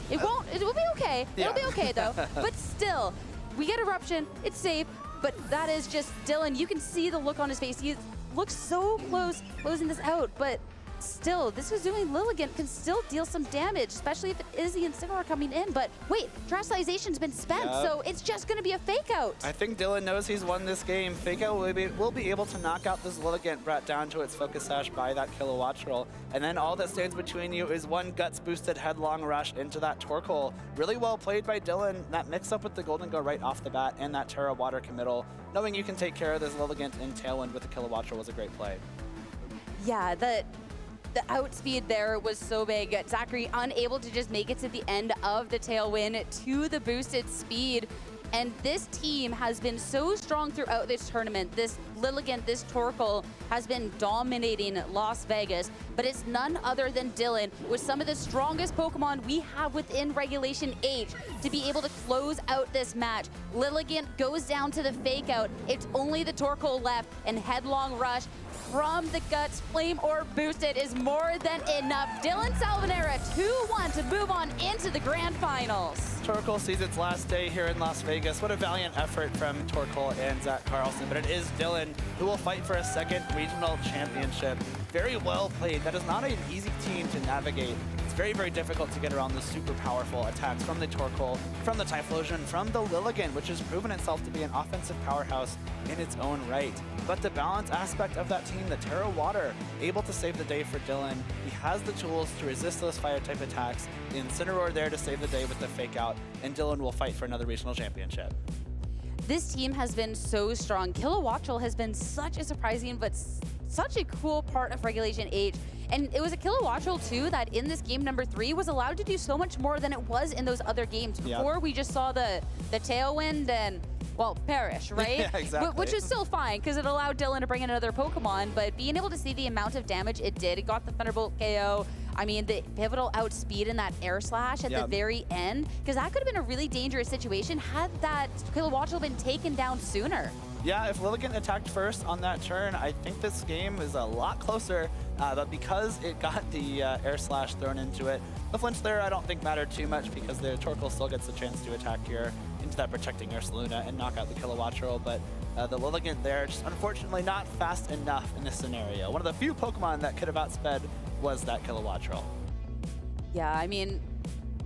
It won't, it will be okay. It'll be okay though. But still, we get Eruption, it's safe, but that is just Dylan. You can see the look on his face. He looks so close closing this out, but still, this Kazooie Lilligant can still deal some damage, especially if it is the Incineroar coming in. But wait, Terastallization's been spent, so it's just going to be a fake out. I think Dylan knows he's won this game. Fake out will be able to knock out this Lilligant brought down to its Focus Sash by that Kilowattrel. And then all that stands between you is one Guts-boosted headlong rush into that Torkoal. Really well played by Dylan. That mix-up with the Golden Go right off the bat and that Terra Water committal. Knowing you can take care of this Lilligant in Tailwind with the Kilowattrel was a great play. Yeah, the outspeed there was so big. Zachary unable to just make it to the end of the Tailwind to the boosted speed. And this team has been so strong throughout this tournament. This Lilligant, this Torkoal has been dominating Las Vegas, but it's none other than Dylan with some of the strongest Pokemon we have within Regulation H to be able to close out this match. Lilligant goes down to the fake out. It's only the Torkoal left, and Headlong Rush from the Guts Flame Orb boosted is more than enough. Dylan Salvanera 2-1 to move on into the Grand Finals. Torkoal sees its last day here in Las Vegas. What a valiant effort from Torkoal and Zach Carlson, but it is Dylan who will fight for a second regional championship. Very well played. That is not an easy team to navigate. It's very, very difficult to get around the super powerful attacks from the Torkoal, from the Typhlosion, from the Lilligant, which has proven itself to be an offensive powerhouse in its own right. But the balance aspect of that team, the Terra Water, able to save the day for Dylan. He has the tools to resist those fire-type attacks. The Incineroar there to save the day with the fake out, and Dylan will fight for another regional championship. This team has been so strong. Kilowattrel has been such a surprising but such a cool part of Regulation H. And it was a Kilowattrel too that in this game number 3 was allowed to do so much more than it was in those other games. Before we just saw the Tailwind and, well, Perish, right? Yeah, exactly. Which is still fine because it allowed Dylan to bring in another Pokemon, but being able to see the amount of damage it did, it got the Thunderbolt KO. I mean, the pivotal outspeed in that Air Slash at the very end, because that could have been a really dangerous situation had that Kilowattrel been taken down sooner. Yeah, if Lilligant attacked first on that turn, I think this game is a lot closer. But because it got the Air Slash thrown into it, the flinch there I don't think mattered too much because the Torkoal still gets a chance to attack here into that protecting Ursaluna and knock out the Kilowattrel. But the Lilligant there just unfortunately not fast enough in this scenario. One of the few Pokemon that could have outsped was that Kilowattrel. Yeah, I mean,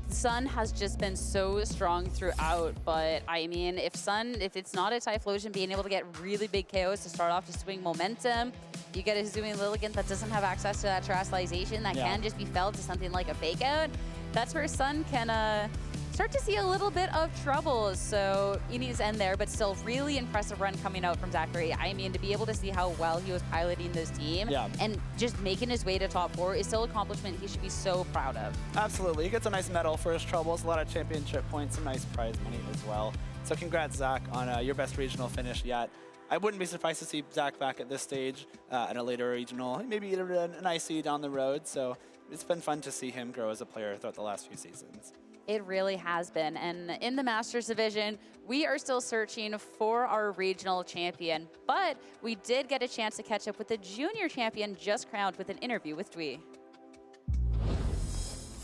Sun has just been so strong throughout, but I mean, if it's not a Typhlosion being able to get really big KOs to start off to swing momentum, you get a Kazooie Lilligant that doesn't have access to that Terastallizationthat can just be felled to something like a fake out. That's where Sun can start to see a little bit of trouble. So he needs to end there, but still really impressive run coming out from Zachary. I mean, to be able to see how well he was piloting this team and just making his way to top 4 is still an accomplishment he should be so proud of. Absolutely. He gets a nice medal for his troubles, a lot of championship points, some nice prize money as well. So congrats, Zach, on your best regional finish yet. I wouldn't be surprised to see Zach back at this stage at a later regional, maybe an IC down the road. So it's been fun to see him grow as a player throughout the last few seasons. It really has been. And in the Masters division, we are still searching for our regional champion, but we did get a chance to catch up with the junior champion just crowned with an interview with Dwee.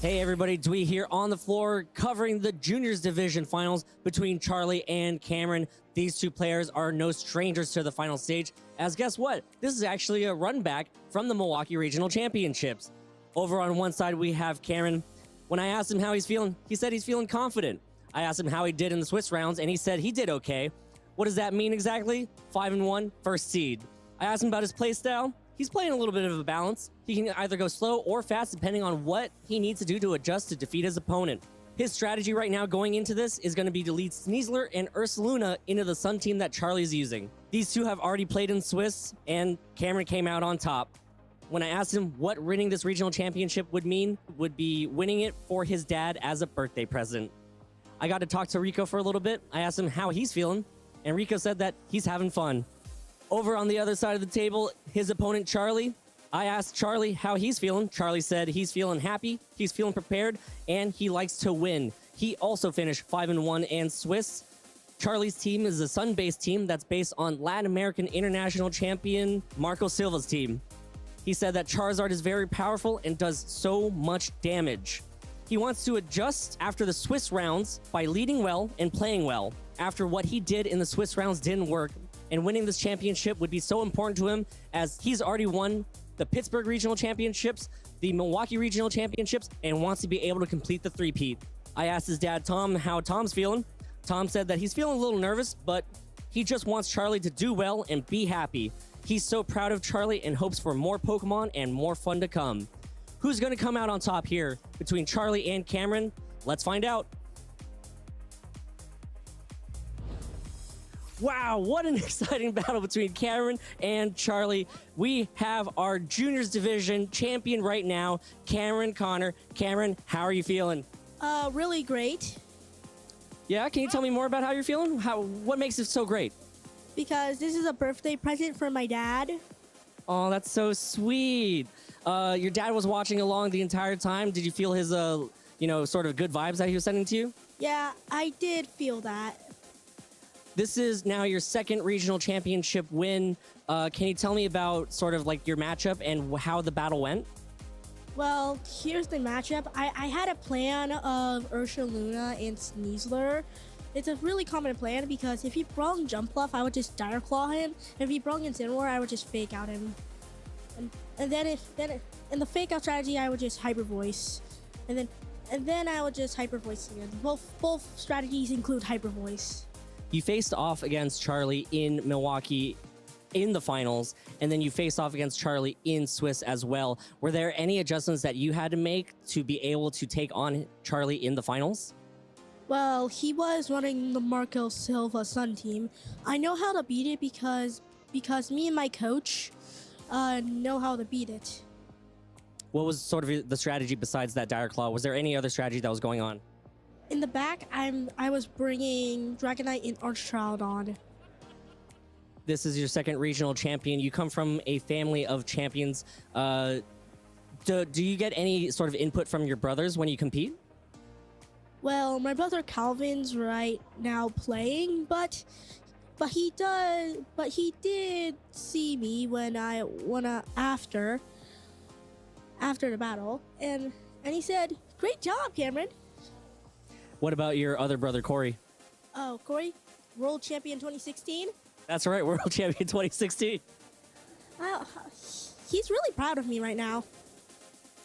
Hey everybody, Dwee here on the floor covering the juniors division finals between Charlie and Cameron. These two players are no strangers to the final stage, as guess what? This is actually a run back from the Milwaukee Regional Championships. Over on one side, we have Cameron. When I asked him how he's feeling, he said he's feeling confident. I asked him how he did in the Swiss rounds, and he said he did okay. What does that mean exactly? 5-1, first seed. I asked him about his play style. He's playing a little bit of a balance. He can either go slow or fast depending on what he needs to do to adjust to defeat his opponent. His strategy right now going into this is going to be to lead Sneasler and Ursaluna into the Sun team that Charlie's using. These two have already played in Swiss, and Cameron came out on top. When I asked him what winning this regional championship would mean, would be winning it for his dad as a birthday present. I got to talk to Rico for a little bit. I asked him how he's feeling. Enrico said that he's having fun. Over on the other side of the table, his opponent, Charlie. I asked Charlie how he's feeling. Charlie said he's feeling happy, he's feeling prepared, and he likes to win. He also finished 5-1 and Swiss. Charlie's team is a Sun-based team that's based on Latin American international champion Marco Silva's team. He said that Charizard is very powerful and does so much damage. He wants to adjust after the Swiss rounds by leading well and playing well. After what he did in the Swiss rounds didn't work, and winning this championship would be so important to him as he's already won the Pittsburgh Regional Championships, the Milwaukee Regional Championships, and wants to be able to complete the three-peat. I asked his dad, Tom, how Tom's feeling. Tom said that he's feeling a little nervous, but he just wants Charlie to do well and be happy. He's so proud of Charlie and hopes for more Pokemon and more fun to come. Who's going to come out on top here between Charlie and Cameron? Let's find out. Wow, what an exciting battle between Cameron and Charlie. We have our juniors division champion right now, Cameron Connor. Cameron, how are you feeling? Really great. Yeah, can you tell me more about how you're feeling? What makes it so great? Because this is a birthday present for my dad. Oh, that's so sweet. Your dad was watching along the entire time. Did you feel his, sort of good vibes that he was sending to you? Yeah, I did feel that. This is now your second regional championship win. Can you tell me about sort of like your matchup and how the battle went? Well, here's the matchup. I had a plan of Ursha Luna and Sneasler. It's a really common plan because if he brung Jump Bluff, I would just Dire Claw him. If he brung Incineroar, I would just Fake Out him. And then in the Fake Out strategy, I would just Hyper Voice. And then I would just Hyper Voice again. Both strategies include Hyper Voice. You faced off against Charlie in Milwaukee in the finals, and then you faced off against Charlie in Swiss as well. Were there any adjustments that you had to make to be able to take on Charlie in the finals? Well, he was running the Marco Silva Sun team. I know how to beat it because me and my coach know how to beat it. What was sort of the strategy besides that Dire Claw? Was there any other strategy that was going on? In the back, I was bringing Dragonite and Archtroudon. This is your second regional champion. You come from a family of champions. Do you get any sort of input from your brothers when you compete? Well, my brother Calvin's right now playing, but he did see me when I won after the battle, and he said, "Great job, Cameron." What about your other brother, Corey? Oh, Corey, World Champion 2016. That's right, World Champion 2016. He's really proud of me right now.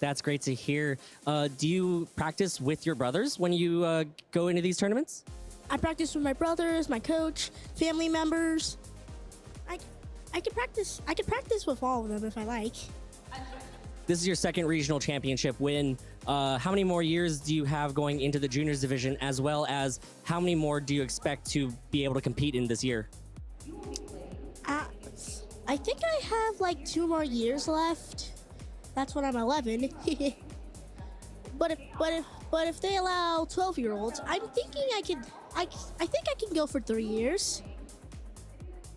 That's great to hear. Do you practice with your brothers when you go into these tournaments? I practice with my brothers, my coach, family members. I could practice with all of them if I like. This is your second regional championship win. How many more years do you have going into the juniors division, as well as how many more do you expect to be able to compete in this year? I think I have like 2 more years left. That's when I'm 11. but if they allow 12-year-olds, I'm thinking I think I can go for 3 years.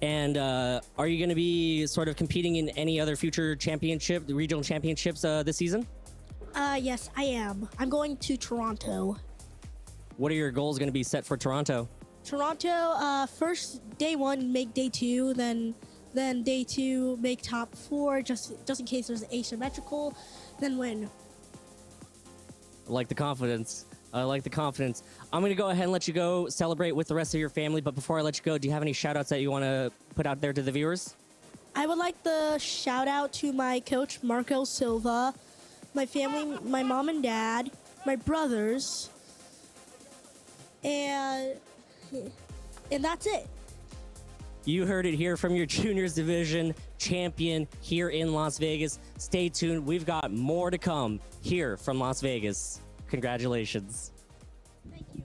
And are you going to be sort of competing in any other future championship, the regional championships this season? Yes, I am. I'm going to Toronto. What are your goals going to be set for Toronto? Toronto, first day 1, make day 2, then day 2, make top 4, just in case there's asymmetrical, then win. I like the confidence. I like the confidence. I'm going to go ahead and let you go celebrate with the rest of your family. But before I let you go, do you have any shout outs that you want to put out there to the viewers? I would like to shout out to my coach, Marco Silva, my family, my mom and dad, my brothers, and that's it. You heard it here from your juniors division champion here in Las Vegas. Stay tuned. We've got more to come here from Las Vegas. Congratulations. Thank you.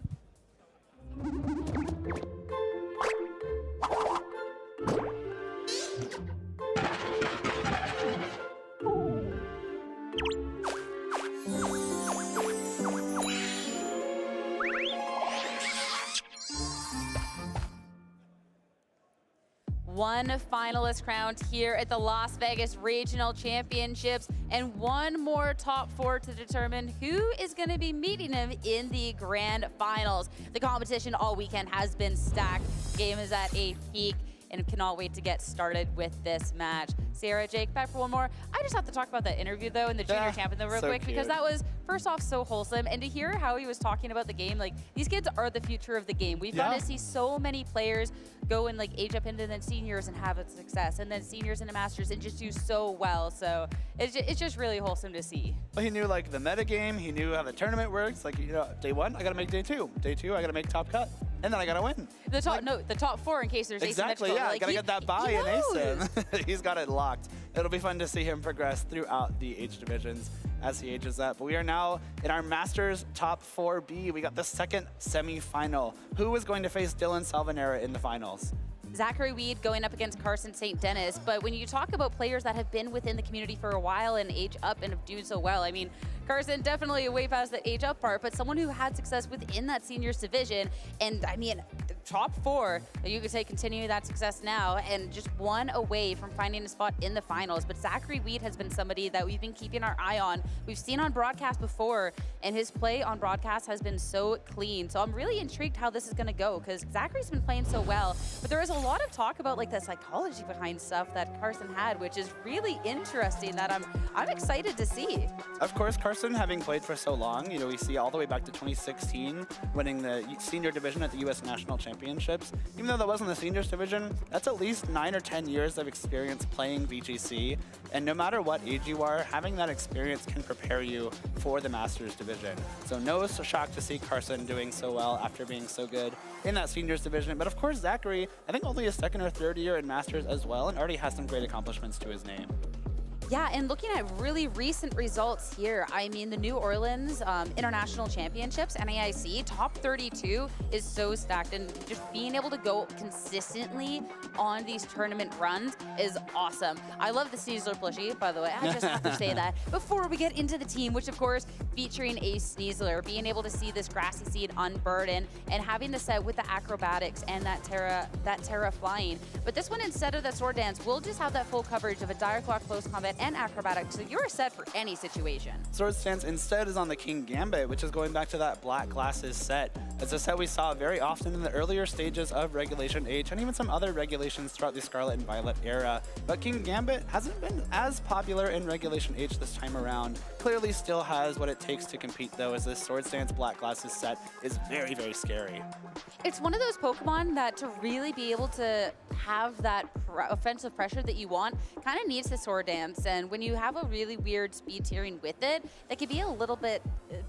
one finalist crowned here at the Las Vegas Regional Championships, and one more top 4 to determine who is going to be meeting him in the grand finals. The competition all weekend has been stacked. Game is at a peak, and cannot wait to get started with this match. Sarah, Jake, back for one more. I just have to talk about that interview, though, in the junior champion, though, real quick, because that was, first off, so wholesome. And to hear how he was talking about the game, like, these kids are the future of the game. We've got to see so many players go and, like, age up into then seniors and have a success, and then seniors into masters and just do so well. So it's just really wholesome to see. Well, he knew, like, the metagame. He knew how the tournament works. Like, you know, day 1, I got to make day 2. Day 2, I got to make top cut. And then I got to win. The top, the top 4 in case there's exactly, asymmetrical. yeah, Like, gotta get that buy and ace him. He's got it locked. It'll be fun to see him progress throughout the age divisions as he ages up. But we are now in our Masters top 4B. We got the second semi-final. Who is going to face Dylan Salvanera in the finals? Zachary Weed going up against Carson St. Dennis. But when you talk about players that have been within the community for a while and age up and have done so well, I mean, Carson definitely way past the age up part, but someone who had success within that seniors division. And I mean, the top 4, you could say continue that success now, and just one away from finding a spot in the finals. But Zachary Weed has been somebody that we've been keeping our eye on. We've seen on broadcast before, and his play on broadcast has been so clean. So I'm really intrigued how this is going to go, because Zachary's been playing so well. But there is a lot of talk about like the psychology behind stuff that Carson had, which is really interesting that I'm excited to see. Of course, Carson, having played for so long, you know, we see all the way back to 2016, winning the senior division at the U.S. National Championships. Even though that wasn't the seniors division, that's at least 9 or 10 years of experience playing VGC. And no matter what age you are, having that experience can prepare you for the Masters division. So no shock to see Carson doing so well after being so good in that seniors division. But of course, Zachary, I think only his 2nd or 3rd year in Masters as well, and already has some great accomplishments to his name. Yeah, and looking at really recent results here, I mean, the New Orleans International Championships, NAIC, top 32 is so stacked, and just being able to go consistently on these tournament runs is awesome. I love the Sneasler plushie, by the way. I just have to say that. Before we get into the team, which of course, featuring a Sneasler, being able to see this Grassy Seed unburden and having the set with the acrobatics and that Terra flying. But this one, instead of the sword dance, we'll just have that full coverage of a Dire Claw close combat and acrobatics, so you're set for any situation. Sword Stance instead is on the King Gambit, which is going back to that Black Glasses set. It's a set we saw very often in the earlier stages of Regulation H and even some other regulations throughout the Scarlet and Violet era. But King Gambit hasn't been as popular in Regulation H this time around. Clearly still has what it takes to compete though, as this Sword Stance Black Glasses set is very, very scary. It's one of those Pokemon that to really be able to have that offensive pressure that you want kind of needs the Sword Dance, and when you have a really weird speed tiering with it, that can be a little bit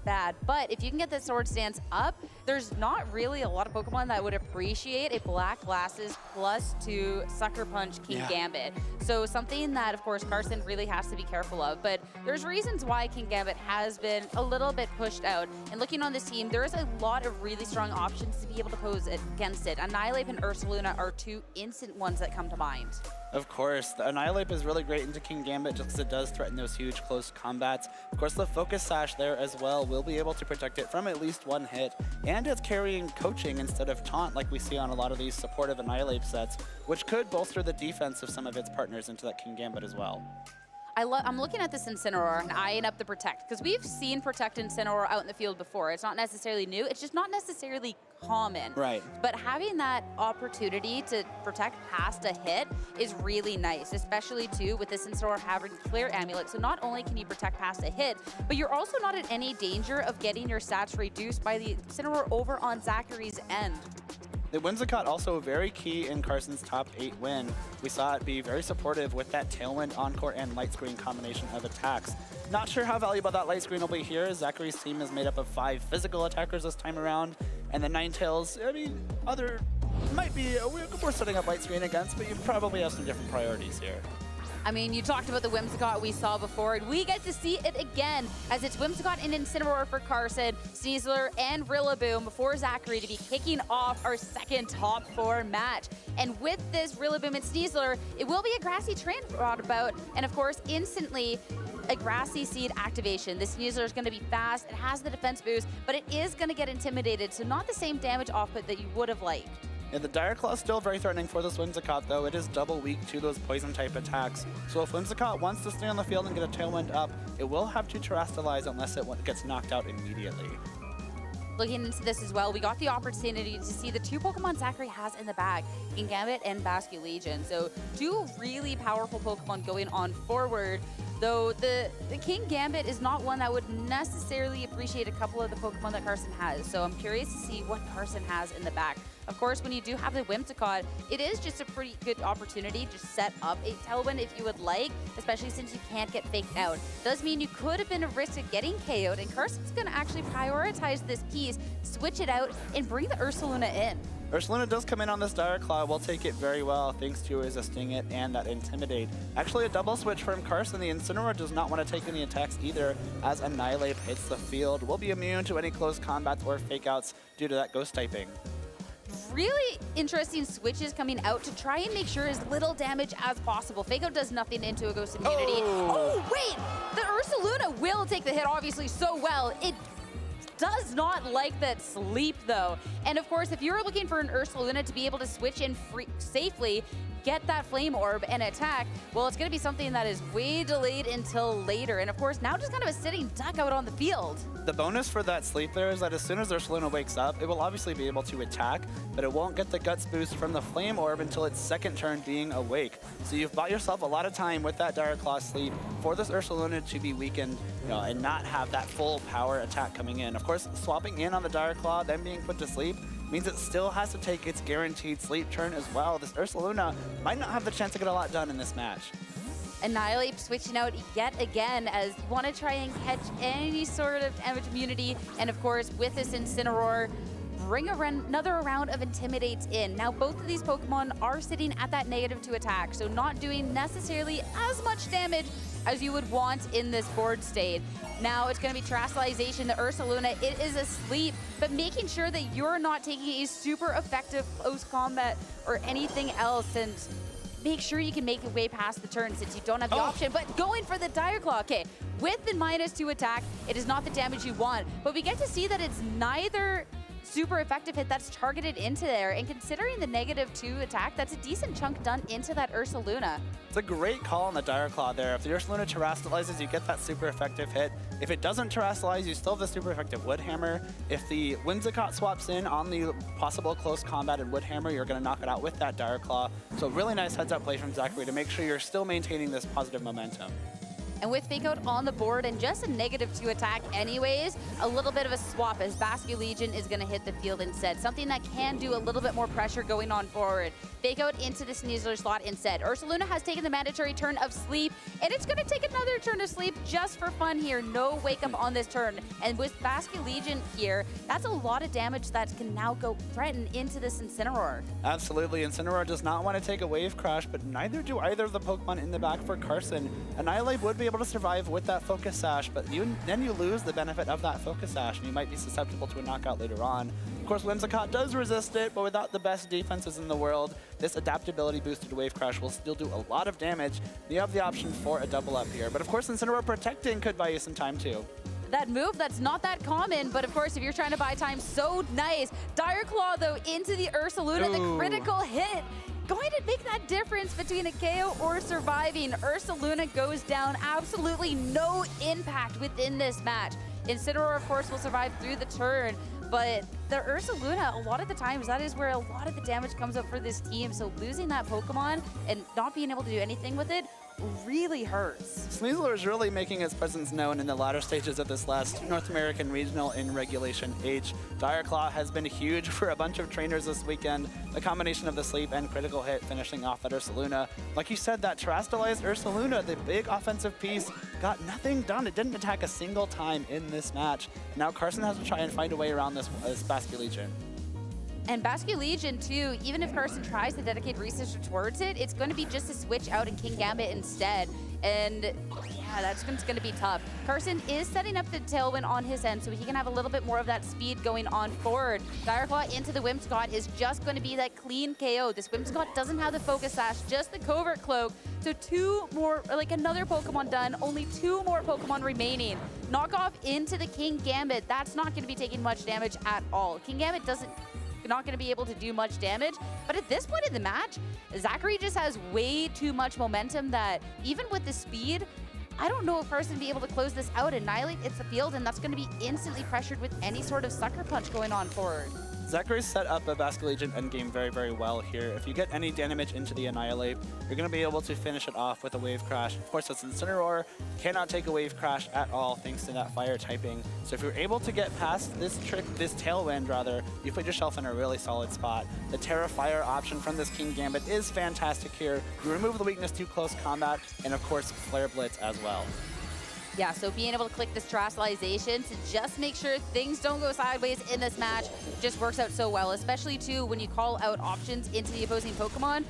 bad. But if you can get the Sword Stance up, there's not really a lot of Pokemon that would appreciate a Black Glasses +2 Sucker Punch King Gambit. So something that, of course, Carson really has to be careful of, but there's reasons why King Gambit has been a little bit pushed out. And looking on this team, there is a lot of really strong options to be able to pose against it. Annihilate and Ursaluna are 2 instant ones that come to mind. Of course, the Annihilate is really great into King Gambit just because it does threaten those huge close combats. Of course, the Focus Sash there as well will be able to protect it from at least 1 hit, and it's carrying Coaching instead of Taunt like we see on a lot of these supportive Annihilate sets, which could bolster the defense of some of its partners into that King Gambit as well. I'm looking at this Incineroar and eyeing up the Protect, because we've seen Protect Incineroar out in the field before. It's not necessarily new, it's just not necessarily common. Right. But having that opportunity to protect past a hit is really nice, especially too with this Incineroar having Clear Amulet. So not only can you protect past a hit, but you're also not in any danger of getting your stats reduced by the Incineroar over on Zachary's end. The Whimsicott also very key in Carson's top 8 win. We saw it be very supportive with that Tailwind, Encore, and Light Screen combination of attacks. Not sure how valuable that Light Screen will be here. Zachary's team is made up of 5 physical attackers this time around, and the Ninetales, I mean, might be, we're setting up Light Screen against, but you probably have some different priorities here. I mean, you talked about the Whimsicott we saw before, and we get to see it again as it's Whimsicott and Incineroar for Carson, Sneasler, and Rillaboom before Zachary to be kicking off our second top 4 match. And with this Rillaboom and Sneasler, it will be a Grassy Train brought about, and of course, instantly a Grassy Seed activation. The Sneasler is going to be fast, it has the defense boost, but it is going to get intimidated, so not the same damage output that you would have liked. And the Dire Claw is still very threatening for this Whimsicott, though. It is double weak to those poison-type attacks. So if Whimsicott wants to stay on the field and get a Tailwind up, it will have to Terastallize unless it gets knocked out immediately. Looking into this as well, we got the opportunity to see the two Pokemon Zachary has in the bag, Kingambit and Basculegion. So two really powerful Pokemon going on forward, though the Kingambit is not one that would necessarily appreciate a couple of the Pokemon that Carson has. So I'm curious to see what Carson has in the back. Of course, when you do have the Whimsicott, it is just a pretty good opportunity to set up a Tailwind if you would like, especially since you can't get faked out. Does mean you could have been a risk of getting KO'd, and Carson's going to actually prioritize this piece, switch it out, and bring the Ursaluna in. Ursaluna does come in on this Dire Claw, will take it very well thanks to resisting it and that Intimidate. Actually a double switch from Carson. The Incineroar does not want to take any attacks either as Annihilate hits the field. Will be immune to any close combats or fake outs due to that Ghost typing. Really interesting switches coming out to try and make sure as little damage as possible. Fake Out does nothing into a Ghost immunity. Oh wait! The Ursaluna will take the hit obviously so well. It does not like that sleep though. And of course, if you're looking for an Ursaluna to be able to switch in safely, get that Flame Orb and attack, well, it's going to be something that is way delayed until later. And of course, now just kind of a sitting duck out on the field. The bonus for that sleep there is that as soon as Ursaluna wakes up, it will obviously be able to attack, but it won't get the Guts boost from the Flame Orb until its second turn being awake. So you've bought yourself a lot of time with that Dire Claw sleep for this Ursaluna to be weakened, and not have that full power attack coming in. Of course, swapping in on the Dire Claw, then being put to sleep, means it still has to take its guaranteed sleep turn as well. This Ursaluna might not have the chance to get a lot done in this match. Annihilate switching out yet again as you want to try and catch any sort of damage immunity. And of course, with this Incineroar, bring another round of Intimidates in. Now, both of these Pokemon are sitting at that -2 attack, so not doing necessarily as much damage as you would want in this board state. Now it's going to be Terastallization, the Ursaluna. It is asleep, but making sure that you're not taking a super effective close combat or anything else, and make sure you can make your way past the turn since you don't have the option. But going for the Dire Claw, okay, with the -2 attack, it is not the damage you want, but we get to see that it's neither super effective hit that's targeted into there, and considering the -2 attack, that's a decent chunk done into that Ursaluna. It's a great call on the Dire Claw there. If the Ursaluna Terastallizes, you get that super effective hit. If it doesn't Terastallize, you still have the super effective Wood Hammer. If the Whimsicott swaps in on the possible close combat and Wood Hammer, you're going to knock it out with that Dire Claw. So really nice heads-up play from Zachary to make sure you're still maintaining this positive momentum. And with Fake Out on the board and just a -2 attack anyways, a little bit of a swap as Basculegion is going to hit the field instead. Something that can do a little bit more pressure going on forward. Fake Out into the Sneasler slot instead. Ursaluna has taken the mandatory turn of sleep, and it's going to take another turn of sleep just for fun here. No wake up on this turn. And with Basculegion here, that's a lot of damage that can now go threaten into this Incineroar. Absolutely. Incineroar does not want to take a Wave Crash, but neither do either of the Pokemon in the back for Carson. Annihilate would be able to survive with that Focus Sash, but then you lose the benefit of that Focus Sash, and you might be susceptible to a knockout later on. Of course, Whimsicott does resist it, but without the best defenses in the world, this adaptability boosted Wave Crash will still do a lot of damage. You have the option for a double up here, but of course, Incineroar protecting could buy you some time too. That move, that's not that common, but of course, if you're trying to buy time, so nice. Dire Claw, though, into the Ursaluna, the critical hit. Going to make that difference between a KO or surviving. Ursaluna goes down, absolutely no impact within this match. Incineroar, of course, will survive through the turn, but the Ursaluna, a lot of the times, that is where a lot of the damage comes up for this team. So losing that Pokemon and not being able to do anything with it really hurts. Sneasler is really making its presence known in the latter stages of this last North American Regional in Regulation H. Dire Claw has been huge for a bunch of trainers this weekend. The combination of the sleep and critical hit finishing off that Ursaluna. Like you said, that Terastallized Ursaluna, the big offensive piece, got nothing done. It didn't attack a single time in this match. Now Carson has to try and find a way around this Basculegion. And Basculegion, too, even if Carson tries to dedicate research towards it, it's going to be just a switch out in Kingambit instead. And yeah, that's going to be tough. Carson is setting up the Tailwind on his end so he can have a little bit more of that speed going on forward. Dire Claw into the Whimsicott is just going to be that clean KO. This Whimsicott doesn't have the Focus Sash, just the Covert Cloak. So two more, like another Pokemon done, only 2 more Pokemon remaining. Knock off into the Kingambit. That's not going to be taking much damage at all. Kingambit doesn't not going to be able to do much damage. But at this point in the match, Zachary just has way too much momentum that even with the speed, I don't know if Carson will be able to close this out. Annihilate hits the field, and that's going to be instantly pressured with any sort of sucker punch going on forward. Zachary's set up a Basket Legion endgame very, very well here. If you get any damage into the Annihilate, you're going to be able to finish it off with a Wave Crash. Of course, it's Incineroar, cannot take a Wave Crash at all thanks to that fire typing. So if you're able to get past this trick, this Tailwind rather, you put yourself in a really solid spot. The Terra Fire option from this King Gambit is fantastic here. You remove the weakness to close combat, and of course, Flare Blitz as well. Yeah, so being able to click this Terrestrialization to just make sure things don't go sideways in this match just works out so well, especially too when you call out options into the opposing Pokemon.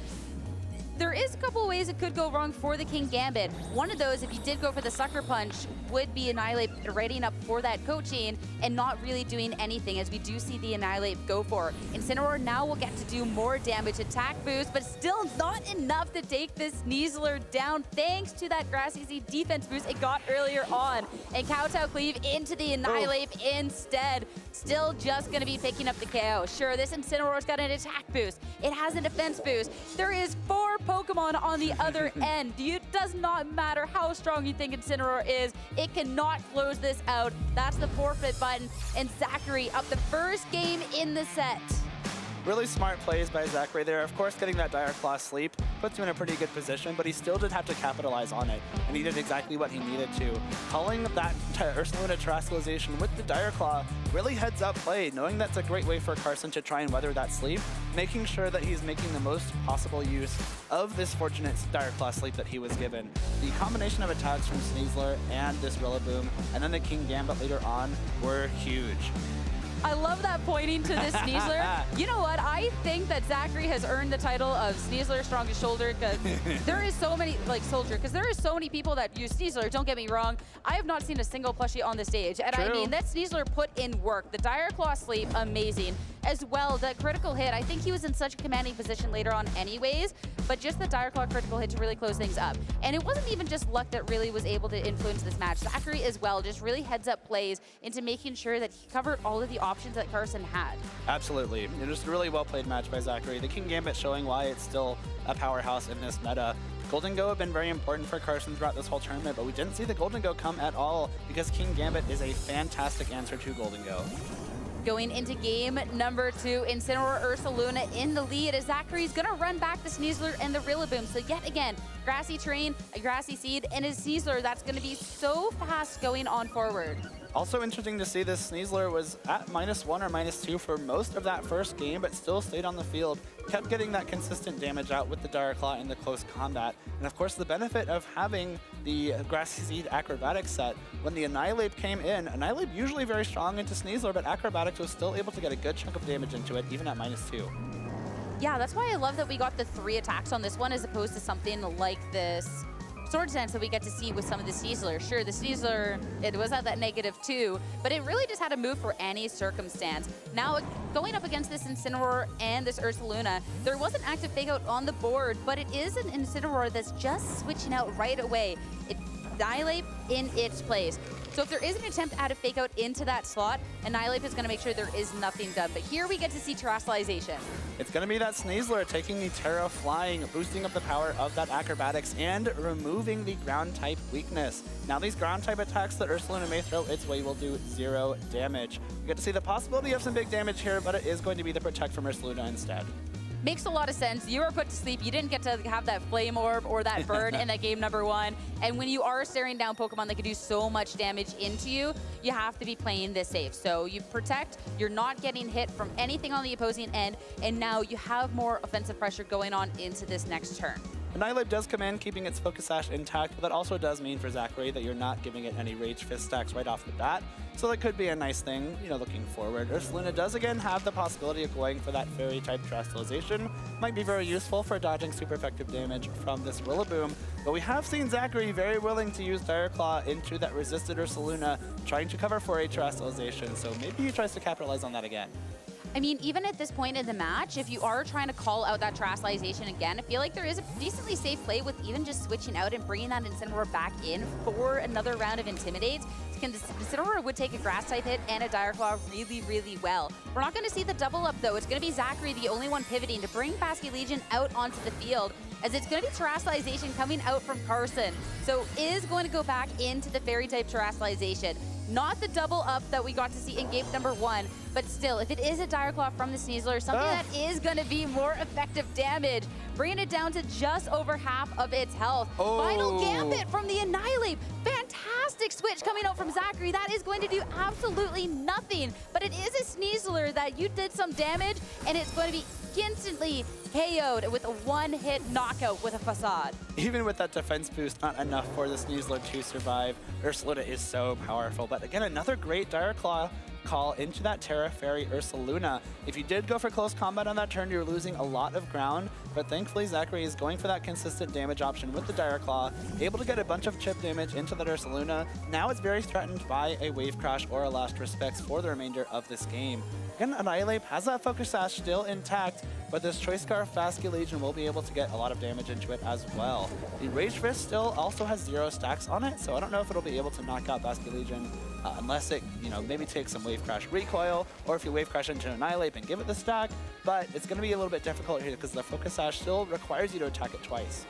There is a couple ways it could go wrong for the King Gambit. One of those, if you did go for the Sucker Punch, would be Annihilate readying up for that coaching and not really doing anything, as we do see the Annihilate go for. Incineroar now will get to do more damage, attack boost, but still not enough to take this Sneasler down thanks to that Grassy Seed defense boost it got earlier on. And Kowtow Cleave into the Annihilate instead. Still just going to be picking up the KO. Sure, this Incineroar's got an attack boost. It has a defense boost. There is 4 Pokemon on the other end. It does not matter how strong you think Incineroar is. It cannot close this out. That's the forfeit button. And Zachary up the first game in the set. Really smart plays by Zachary there. Of course, getting that Dire Claw sleep puts you in a pretty good position, but he still did have to capitalize on it, and he did exactly what he needed to. Calling that Ursaluna Terrestrialization with the Dire Claw really heads up play, knowing that's a great way for Carson to try and weather that sleep, making sure that he's making the most possible use of this fortunate Dire Claw sleep that he was given. The combination of attacks from Sneasler and this Rillaboom, and then the King Gambit later on, were huge. I love that pointing to this Sneasler. You know what? I think that Zachary has earned the title of Sneasler's strongest shoulder because there is so many, soldier, because there is so many people that use Sneasler. Don't get me wrong. I have not seen a single plushie on the stage. And I mean, that Sneasler put in work. The Dire Claw sleep, amazing. As well, the critical hit, I think he was in such a commanding position later on anyways, but just the Dire Claw critical hit to really close things up. And it wasn't even just luck that really was able to influence this match. Zachary as well just really heads up plays into making sure that he covered all of the options that Carson had. Absolutely. It was a really well played match by Zachary. The King Gambit showing why it's still a powerhouse in this meta. Golden Go have been very important for Carson throughout this whole tournament, but we didn't see the Golden Go come at all because King Gambit is a fantastic answer to Golden Go. Going into game number 2, Incineroar Ursaluna in the lead as Zachary's going to run back the Sneasler and the Rillaboom. So yet again, grassy terrain, a grassy seed, and his Sneasler that's going to be so fast going on forward. Also interesting to see this Sneasler was at -1 or -2 for most of that first game, but still stayed on the field, kept getting that consistent damage out with the Dire Claw in the close combat. And of course, the benefit of having the Grassy Seed Acrobatics set, when the Annihilate came in, Annihilate usually very strong into Sneasler, but Acrobatics was still able to get a good chunk of damage into it, even at -2. Yeah, that's why I love that we got the 3 attacks on this one as opposed to something like this Swords Dance that we get to see with some of the Sneasler. Sure, the Sneasler, it was at that -2, but it really just had to move for any circumstance. Now, going up against this Incineroar and this Ursaluna, there was an active fake out on the board, but it is an Incineroar that's just switching out right away. It Annihilate in its place. So if there is an attempt at a fake out into that slot, Annihilate is going to make sure there is nothing done. But here we get to see Terrestrialization. It's going to be that Sneasler taking the Terra Flying, boosting up the power of that Acrobatics, and removing the ground type weakness. Now these ground type attacks that Ursaluna may throw its way will do 0 damage. You get to see the possibility of some big damage here, but it is going to be the Protect from Ursaluna instead. Makes a lot of sense. You were put to sleep. You didn't get to have that Flame Orb or that burn in that game number 1. And when you are staring down Pokemon that can do so much damage into you, you have to be playing this safe. So you protect, you're not getting hit from anything on the opposing end, and now you have more offensive pressure going on into this next turn. Annihilate does come in, keeping its Focus Sash intact, but that also does mean for Zachary that you're not giving it any Rage Fist stacks right off the bat. So that could be a nice thing, looking forward. Ursaluna does again have the possibility of going for that Fairy type Terrestrialization. Might be very useful for dodging super effective damage from this Rillaboom. But we have seen Zachary very willing to use Dire Claw into that resisted Ursaluna, trying to cover for a Terrestrialization. So maybe he tries to capitalize on that again. I mean, even at this point in the match, if you are trying to call out that Terastallization again, I feel like there is a decently safe play with even just switching out and bringing that Incineroar back in for another round of Intimidates. Incineroar would take a Grass type hit and a Dire Claw really, really well. We're not going to see the double up though. It's going to be Zachary, the only one pivoting to bring Basket Legion out onto the field, as it's going to be Terastallization coming out from Carson. So is going to go back into the Fairy type Terastallization. Not the double up that we got to see in game number 1, but still, if it is a Dire Claw from the Sneasler, something that is going to be more effective damage, bringing it down to just over half of its health. Final Gambit from the Annihilate. Fantastic switch coming out from Zachary. That is going to do absolutely nothing, but it is a Sneasler that you did some damage, and it's going to be instantly KO'd with a one-hit knockout with a Facade. Even with that defense boost, not enough for the Sneasler to survive. Ursaluna is so powerful, but again, another great Dire Claw call into that Terra Fairy Ursaluna. If you did go for close combat on that turn, you're losing a lot of ground, but thankfully Zachary is going for that consistent damage option with the Dire Claw, able to get a bunch of chip damage into that Ursaluna. Now it's very threatened by a Wave Crash or a Last Respects for the remainder of this game. Again, Annihilate has that Focus Sash still intact, but this Choice Scarf Basket Legion will be able to get a lot of damage into it as well. The Rage Fist still also has 0 stacks on it, so I don't know if it'll be able to knock out Basket Legion unless it, maybe takes some Wave Crash recoil, or if you Wave Crash into Annihilate and give it the stack, but it's going to be a little bit difficult here because the Focus Sash still requires you to attack it twice.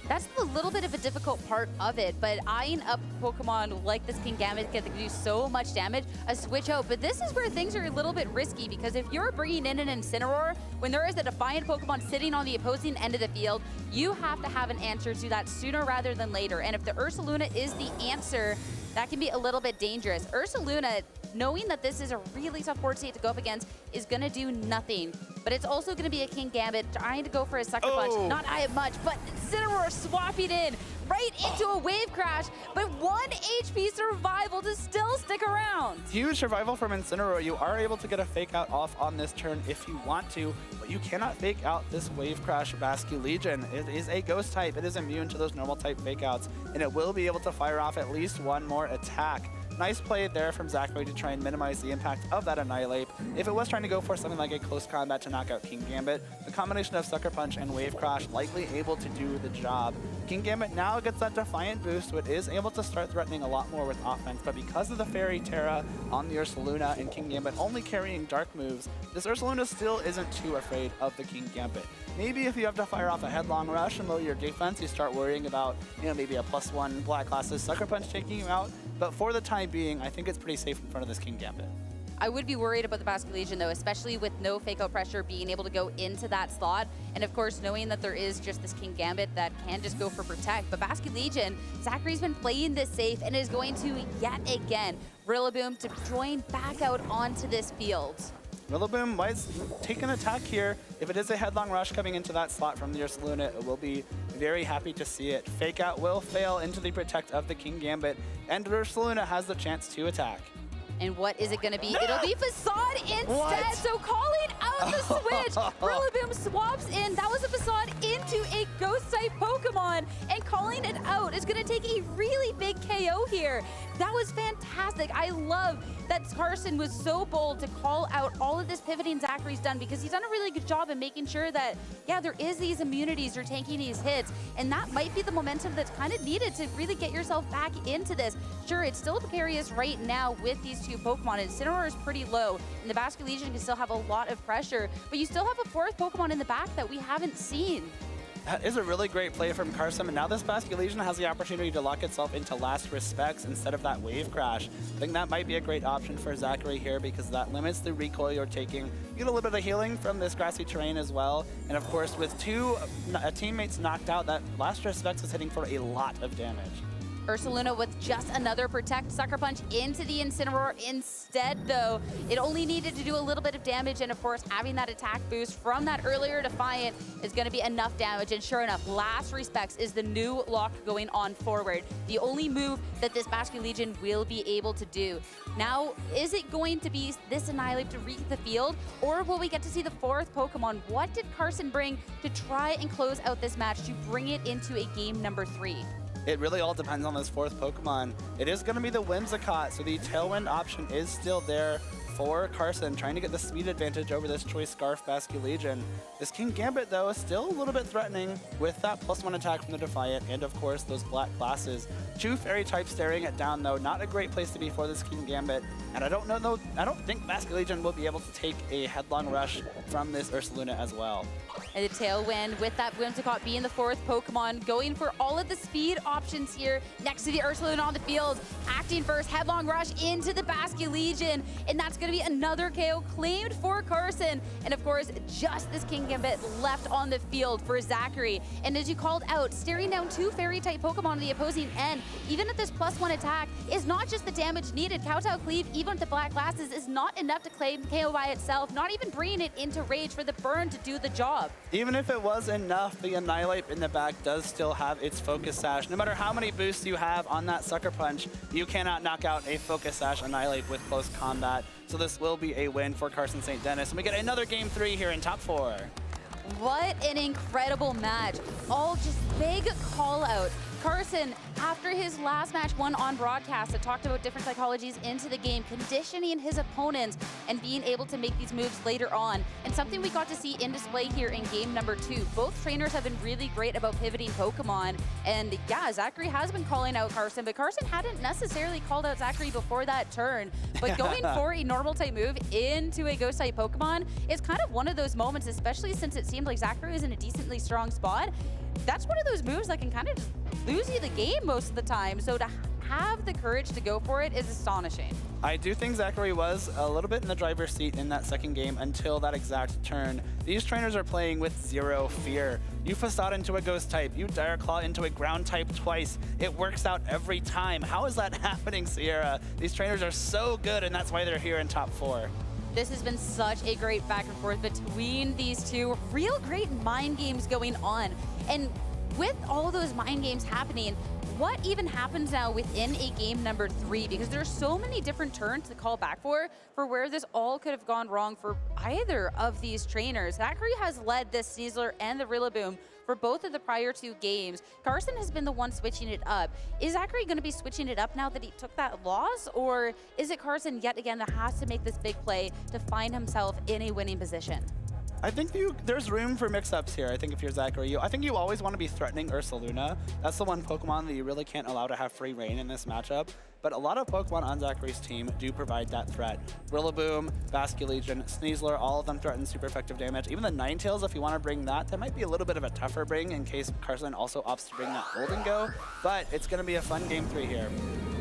That's a little bit of a difficult part of it, but eyeing up Pokemon like this King Gambit that can do so much damage, a switch out. But this is where things are a little bit risky, because if you're bringing in an Incineroar, when there is a Defiant Pokemon sitting on the opposing end of the field, you have to have an answer to that sooner rather than later. And if the Ursaluna is the answer, that can be a little bit dangerous. Ursaluna, knowing that this is a really tough board state to go up against, is going to do nothing. But it's also going to be a King Gambit trying to go for a Sucker Punch. Not eye it much, but Incineroar swapping in right into a Wave Crash, but 1 HP survival to still stick around. Huge survival from Incineroar. You are able to get a Fake Out off on this turn if you want to, but you cannot Fake Out this Wave Crash Basket Legion. It is a Ghost type. It is immune to those normal type Fake Outs, and it will be able to fire off at least one more attack. Nice play there from Zachary to try and minimize the impact of that Annihilate. If it was trying to go for something like a close combat to knock out King Gambit, the combination of Sucker Punch and Wave Crash likely able to do the job. King Gambit now gets that Defiant boost, so it is able to start threatening a lot more with offense, but because of the Fairy Terra on the Ursaluna and King Gambit only carrying dark moves, this Ursaluna still isn't too afraid of the King Gambit. Maybe if you have to fire off a Headlong Rush and lower your defense, you start worrying about, maybe a +1 Black Glasses Sucker Punch taking you out. But for the time being, I think it's pretty safe in front of this King Gambit. I would be worried about the Basket Legion though, especially with no Fake Out pressure, being able to go into that slot. And of course, knowing that there is just this King Gambit that can just go for Protect. But Basket Legion, Zachary's been playing this safe and is going to yet again Rillaboom to join back out onto this field. Rillaboom might take an attack here. If it is a Headlong Rush coming into that slot from the Ursaluna, it will be very happy to see it. Fake Out will fail into the Protect of the King Gambit, and Ursaluna has the chance to attack. And what is it going to be? It'll be Facade instead. So calling out the switch. Rillaboom swaps in. That was a Facade into a Ghost type Pokemon. And calling it out is going to take a really big KO here. That was fantastic. I love that Carson was so bold to call out all of this pivoting Zachary's done, because he's done a really good job in making sure that, there is these immunities, you're taking these hits, and that might be the momentum that's kind of needed to really get yourself back into this. Sure, it's still precarious right now with these two Pokemon, and Incineroar is pretty low, and the Basket Legion can still have a lot of pressure, but you still have a 4th Pokemon in the back that we haven't seen. That is a really great play from Carson, and now this Basket Legion has the opportunity to lock itself into Last Respects instead of that Wave Crash. I think that might be a great option for Zachary here, because that limits the recoil you're taking. You get a little bit of healing from this grassy terrain as well, and of course with 2 teammates knocked out, that Last Respects is hitting for a lot of damage. Ursaluna with just another Protect Sucker Punch into the Incineroar instead, though. It only needed to do a little bit of damage, and of course, having that attack boost from that earlier Defiant is going to be enough damage, and sure enough, Last Respects is the new lock going on forward. The only move that this Basket Legion will be able to do. Now, is it going to be this Annihilate to reach the field, or will we get to see the 4th Pokemon? What did Carson bring to try and close out this match to bring it into a game number 3? It really all depends on this 4th Pokemon. It is going to be the Whimsicott, so the Tailwind option is still there for Carson, trying to get the speed advantage over this Choice Scarf Basculegion. This King Gambit, though, is still a little bit threatening with that +1 attack from the Defiant and, of course, those black glasses. 2 fairy types staring it down, though. Not a great place to be for this King Gambit. And I don't know, though, I don't think Basculegion will be able to take a headlong rush from this Ursaluna as well. And the Tailwind with that Whimsicott being the 4th Pokemon, going for all of the speed options here next to the Ursaluna on the field. Acting first, headlong rush into the Basculegion, and that's going to be another KO claimed for Carson. And of course, just this King Gambit left on the field for Zachary. And as you called out, staring down 2 Fairy-type Pokemon on the opposing end, even at this +1 attack, is not just the damage needed. Kowtow Cleave, even with the black glasses, is not enough to claim KO by itself, not even bringing it into Rage for the burn to do the job. Even if it was enough, the Annihilate in the back does still have its Focus Sash. No matter how many boosts you have on that Sucker Punch, you cannot knock out a Focus Sash Annihilate with close combat. So this will be a win for Carson St. Denis. And we get another Game 3 here in top 4. What an incredible match. All just big call out. Carson, after his last match won on broadcast that talked about different psychologies into the game, conditioning his opponents and being able to make these moves later on. And something we got to see in display here in game number 2. Both trainers have been really great about pivoting Pokemon. And yeah, Zachary has been calling out Carson, but Carson hadn't necessarily called out Zachary before that turn. But going for a normal type move into a ghost type Pokemon is kind of one of those moments, especially since it seemed like Zachary was in a decently strong spot. That's one of those moves that can kind of just lose you the game most of the time. So to have the courage to go for it is astonishing. I do think Zachary was a little bit in the driver's seat in that second game until that exact turn. These trainers are playing with 0 fear. You Facade into a Ghost type, you Dire Claw into a Ground type twice. It works out every time. How is that happening, Sierra? These trainers are so good, and that's why they're here in top 4. This has been such a great back and forth between these two. Real great mind games going on. And with all those mind games happening, what even happens now within a game number 3? Because there's so many different turns to call back for where this all could have gone wrong for either of these trainers. Zachary has led this Sneasler and the Rillaboom for both of the prior 2 games. Carson has been the one switching it up. Is Zachary going to be switching it up now that he took that loss? Or is it Carson yet again that has to make this big play to find himself in a winning position? I think there's room for mix-ups here. I think if you're Zachary, I think you always want to be threatening Ursaluna. That's the one Pokemon that you really can't allow to have free reign in this matchup. But a lot of Pokemon on Zachary's team do provide that threat. Rillaboom, Basculegion, Sneasler, all of them threaten super effective damage. Even the Ninetales, if you want to bring that might be a little bit of a tougher bring in case Carson also opts to bring that Golden Go. But it's going to be a fun game 3 here.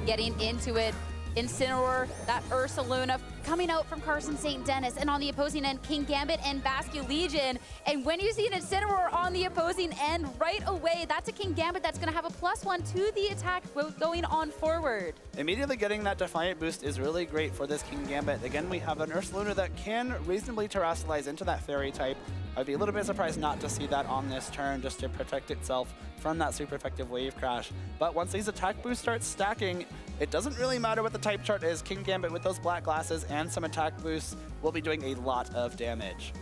Getting into it, Incineroar, that Ursaluna coming out from Carson St. Denis, and on the opposing end, King Gambit and Basculegion. And when you see an Incineroar on the opposing end right away, that's a King Gambit that's going to have a +1 to the attack going on forward. Immediately getting that Defiant boost is really great for this King Gambit. Again, we have an Ursaluna that can reasonably terrestrialize into that Fairy type. I'd be a little bit surprised not to see that on this turn just to protect itself from that super effective Wave Crash. But once these attack boosts start stacking, it doesn't really matter what the type chart is. King Gambit with those black glasses and some attack boosts will be doing a lot of damage.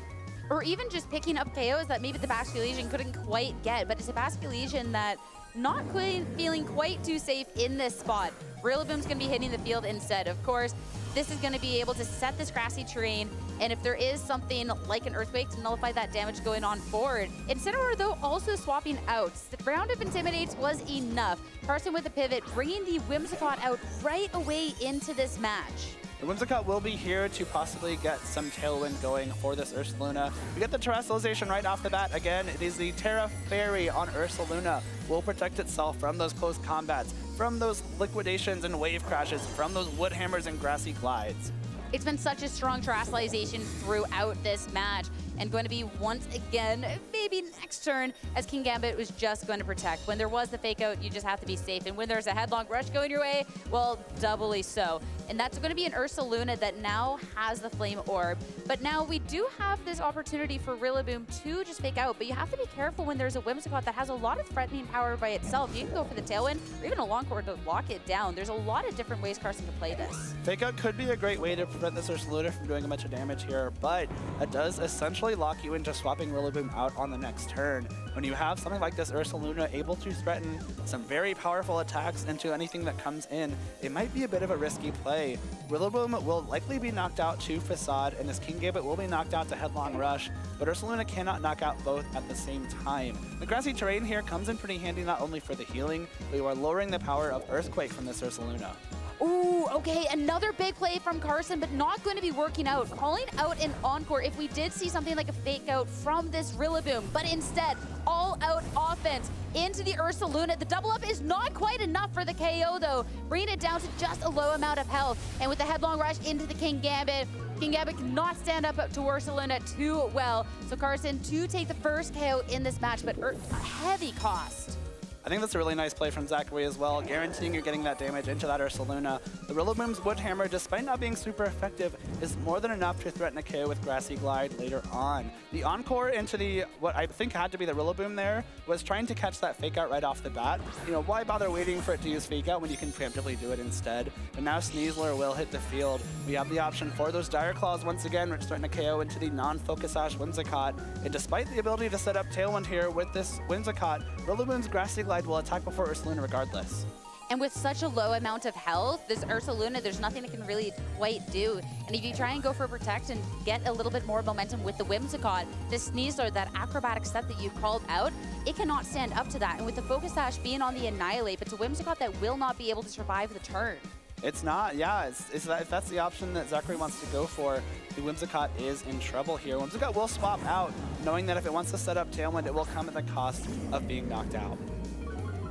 Or even just picking up KOs that maybe the Basculegion couldn't quite get, but it's a Basculegion that not quite feeling quite too safe in this spot. Rillaboom's going to be hitting the field instead. Of course, this is going to be able to set this grassy terrain, and if there is something like an Earthquake to nullify that damage going on forward. Incineroar, though, also swapping out. The round of Intimidates was enough. Carson with the pivot, bringing the Whimsicott out right away into this match. The Whimsicott will be here to possibly get some tailwind going for this Ursaluna. We get the terrestrialization right off the bat. Again, it is the Terra Fairy on Ursaluna. Will protect itself from those close combats, from those liquidations and wave crashes, from those wood hammers and grassy glides. It's been such a strong terrestrialization throughout this match, and going to be once again, maybe next turn, as King Gambit was just going to protect. When there was the fake out, you just have to be safe. And when there's a headlong rush going your way, well, doubly so. And that's going to be an Ursaluna that now has the Flame Orb. But now we do have this opportunity for Rillaboom to just fake out, but you have to be careful when there's a Whimsicott that has a lot of threatening power by itself. You can go for the Tailwind, or even a Long Cord to lock it down. There's a lot of different ways Carson can play this. Fake out could be a great way to prevent this Ursaluna from doing a bunch of damage here, but it does essentially lock you into swapping Rillaboom out on on the next turn. When you have something like this Ursaluna able to threaten some very powerful attacks into anything that comes in, it might be a bit of a risky play. Rillaboom will likely be knocked out to Facade, and his Kingambit will be knocked out to Headlong Rush, but Ursaluna cannot knock out both at the same time. The grassy terrain here comes in pretty handy not only for the healing, but you are lowering the power of Earthquake from this Ursaluna. Ooh, okay, another big play from Carson, but not going to be working out. Calling out an Encore if we did see something like a fake out from this Rillaboom, but instead, all-out offense into the Ursaluna. The double up is not quite enough for the KO, though, bringing it down to just a low amount of health. And with the Headlong Rush into the Kingambit, Kingambit cannot stand up to Ursaluna too well. So Carson to take the first KO in this match, but a heavy cost. I think that's a really nice play from Zachary as well, guaranteeing you're getting that damage into that Ursaluna. The Rillaboom's Wood Hammer, despite not being super effective, is more than enough to threaten a KO with Grassy Glide later on. The Encore into the, what I think had to be the Rillaboom there, was trying to catch that Fake Out right off the bat. You know, why bother waiting for it to use Fake Out when you can preemptively do it instead? But now Sneasler will hit the field. We have the option for those Dire Claws once again, which threaten a KO into the non-Focus Sash Whimsicott. And despite the ability to set up Tailwind here with this Whimsicott, Rillaboom's Grassy Glide will attack before Ursaluna regardless. And with such a low amount of health, this Ursaluna, there's nothing it can really quite do. And if you try and go for Protect and get a little bit more momentum with the Whimsicott, this Sneasler, that acrobatic step that you called out, it cannot stand up to that. And with the Focus Sash being on the Annihilate, it's a Whimsicott that will not be able to survive the turn. It's not, yeah, if that's the option that Zachary wants to go for, the Whimsicott is in trouble here. Whimsicott will swap out, knowing that if it wants to set up Tailwind, it will come at the cost of being knocked out.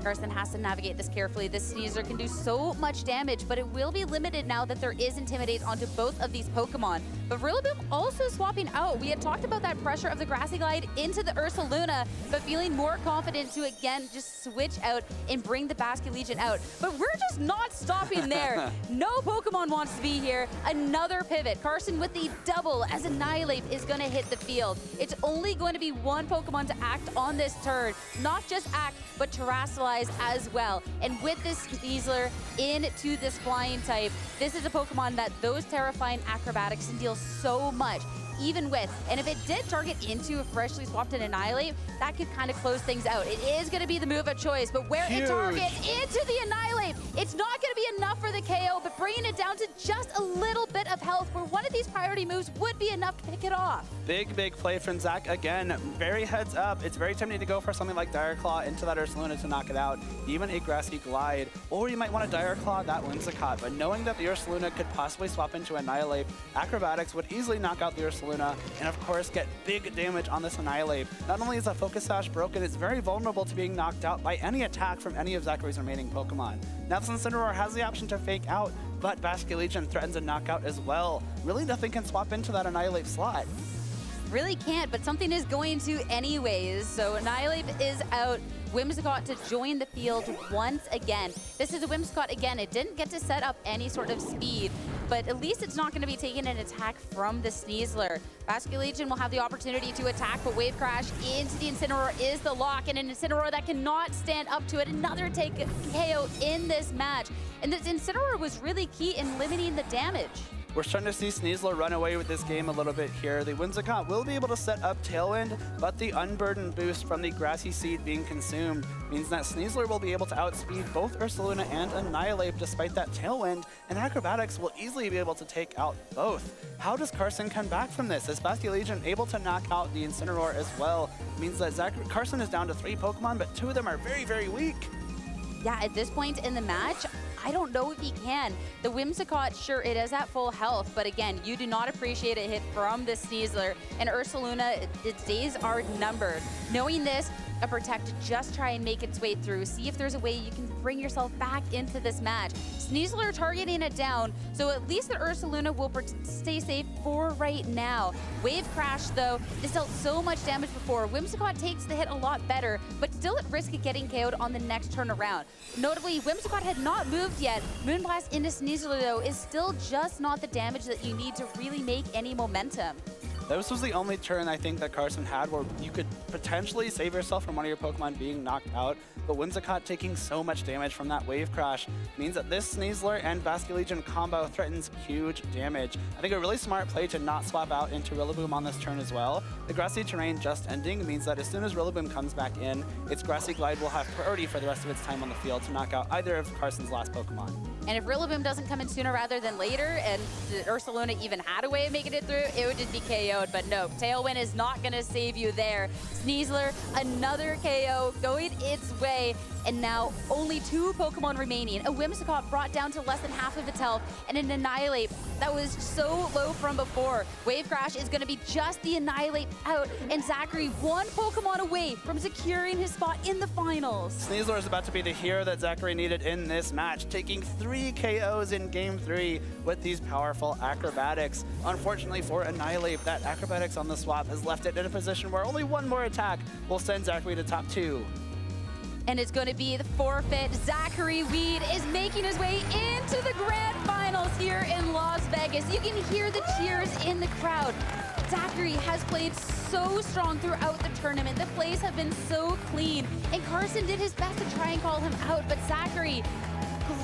Carson has to navigate this carefully. This Sneasler can do so much damage, but it will be limited now that there is Intimidate onto both of these Pokemon. But Rillaboom also swapping out. We had talked about that pressure of the Grassy Glide into the Ursaluna, but feeling more confident to again just switch out and bring the Basculegion out. But we're just not stopping there. No Pokemon wants to be here. Another pivot. Carson with the double as Annihilate is going to hit the field. It's only going to be one Pokemon to act on this turn. Not just act, but Terrasilize as well. And with this Sneasler into this flying type, this is a Pokemon that those terrifying acrobatics can deal so much, even with. And if it did target into a freshly swapped and Annihilate, that could kind of close things out. It is going to be the move of choice, but where it targets into the Annihilate, it's not going to be enough for the KO, but bringing it down to just a little bit of health where one of these priority moves would be enough to pick it off. Big play from Zach again. Very heads up. It's very tempting to go for something like Dire Claw into that Ursaluna to knock it out, even a Grassy Glide, or you might want to Dire Claw that Whimsicott. But knowing that the Ursaluna could possibly swap into Annihilate, Acrobatics would easily knock out the Ursaluna and of course get big damage on this Annihilate. Not only is a Focus Sash broken, it's very vulnerable to being knocked out by any attack from any of Zachary's remaining Pokemon. Now this Incineroar has the option to Fake Out, but Basculegion threatens a knockout as well. Really nothing can swap into that Annihilate slot. Really can't, but something is going to anyways. So Annihilate is out. Whimsicott to join the field once again. This is a Whimsicott again. It didn't get to set up any sort of speed, but at least it's not going to be taking an attack from the Sneasler. Basculegion will have the opportunity to attack, but Wave Crash into the Incineroar is the lock, and an Incineroar that cannot stand up to it. Another KO in this match. And this Incineroar was really key in limiting the damage. We're starting to see Sneasler run away with this game a little bit here. The Whimsicott will be able to set up Tailwind, but the Unburdened boost from the Grassy Seed being consumed means that Sneasler will be able to outspeed both Ursaluna and Annihilate despite that Tailwind, and Acrobatics will easily be able to take out both. How does Carson come back from this? Is Basculegion able to knock out the Incineroar as well? It means that Carson is down to 3 Pokemon, but 2 of them are very, very weak. Yeah, at this point in the match, I don't know if he can. The Whimsicott, sure, it is at full health, but again, you do not appreciate a hit from the Sneasler. And Ursaluna, its days are numbered. Knowing this, a Protect to just try and make its way through. See if there's a way you can bring yourself back into this match. Sneasler targeting it down, so at least the Ursaluna will stay safe for right now. Wave Crash, though, this dealt so much damage before. Whimsicott takes the hit a lot better, but still at risk of getting KO'd on the next turn around. Notably, Whimsicott had not moved yet. Moonblast into Sneasler, though, is still just not the damage that you need to really make any momentum. This was the only turn I think that Carson had where you could potentially save yourself from one of your Pokemon being knocked out, but Whimsicott taking so much damage from that Wave Crash means that this Sneasler and Basculegion combo threatens huge damage. I think a really smart play to not swap out into Rillaboom on this turn as well. The grassy terrain just ending means that as soon as Rillaboom comes back in, its Grassy Glide will have priority for the rest of its time on the field to knock out either of Carson's last Pokemon. And if Rillaboom doesn't come in sooner rather than later, and Ursaluna even had a way of making it through, it would just be KO'd. But no, Tailwind is not going to save you there. Sneasler, another KO going its way. And now only 2 Pokemon remaining. A Whimsicott brought down to less than half of its health, and an Annihilate that was so low from before. Wave Crash is going to be just the Annihilate out, and Zachary 1 Pokemon away from securing his spot in the finals. Sneasler is about to be the hero that Zachary needed in this match, taking 3 KOs in Game 3 with these powerful acrobatics. Unfortunately for Annihilate, that acrobatics on the swap has left it in a position where only 1 more attack will send Zachary to top 2. And it's going to be the forfeit. Zachary Weed is making his way into the grand finals here in Las Vegas. You can hear the cheers in the crowd. Zachary has played so strong throughout the tournament. The plays have been so clean. And Carson did his best to try and call him out. But Zachary,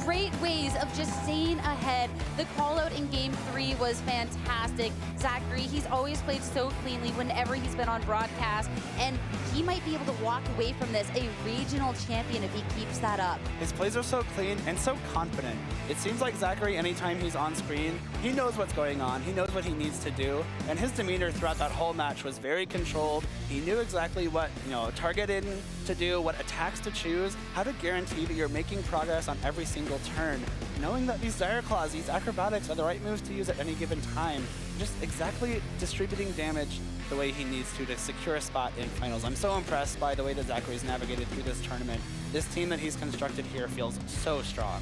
great ways of just staying ahead. The call out in Game 3 was fantastic. Zachary, he's always played so cleanly whenever he's been on broadcast, and he might be able to walk away from this a regional champion if he keeps that up. His plays are so clean and so confident. It seems like Zachary, anytime he's on screen, he knows what's going on, he knows what he needs to do, and his demeanor throughout that whole match was very controlled. He knew exactly what, targeting to do, what attacks to choose, how to guarantee that you're making progress on every single turn, knowing that these Dire Claws, these acrobatics are the right moves to use at any given time, just exactly distributing damage the way he needs to secure a spot in finals. I'm so impressed by the way that Zachary's navigated through this tournament. This team that he's constructed here feels so strong.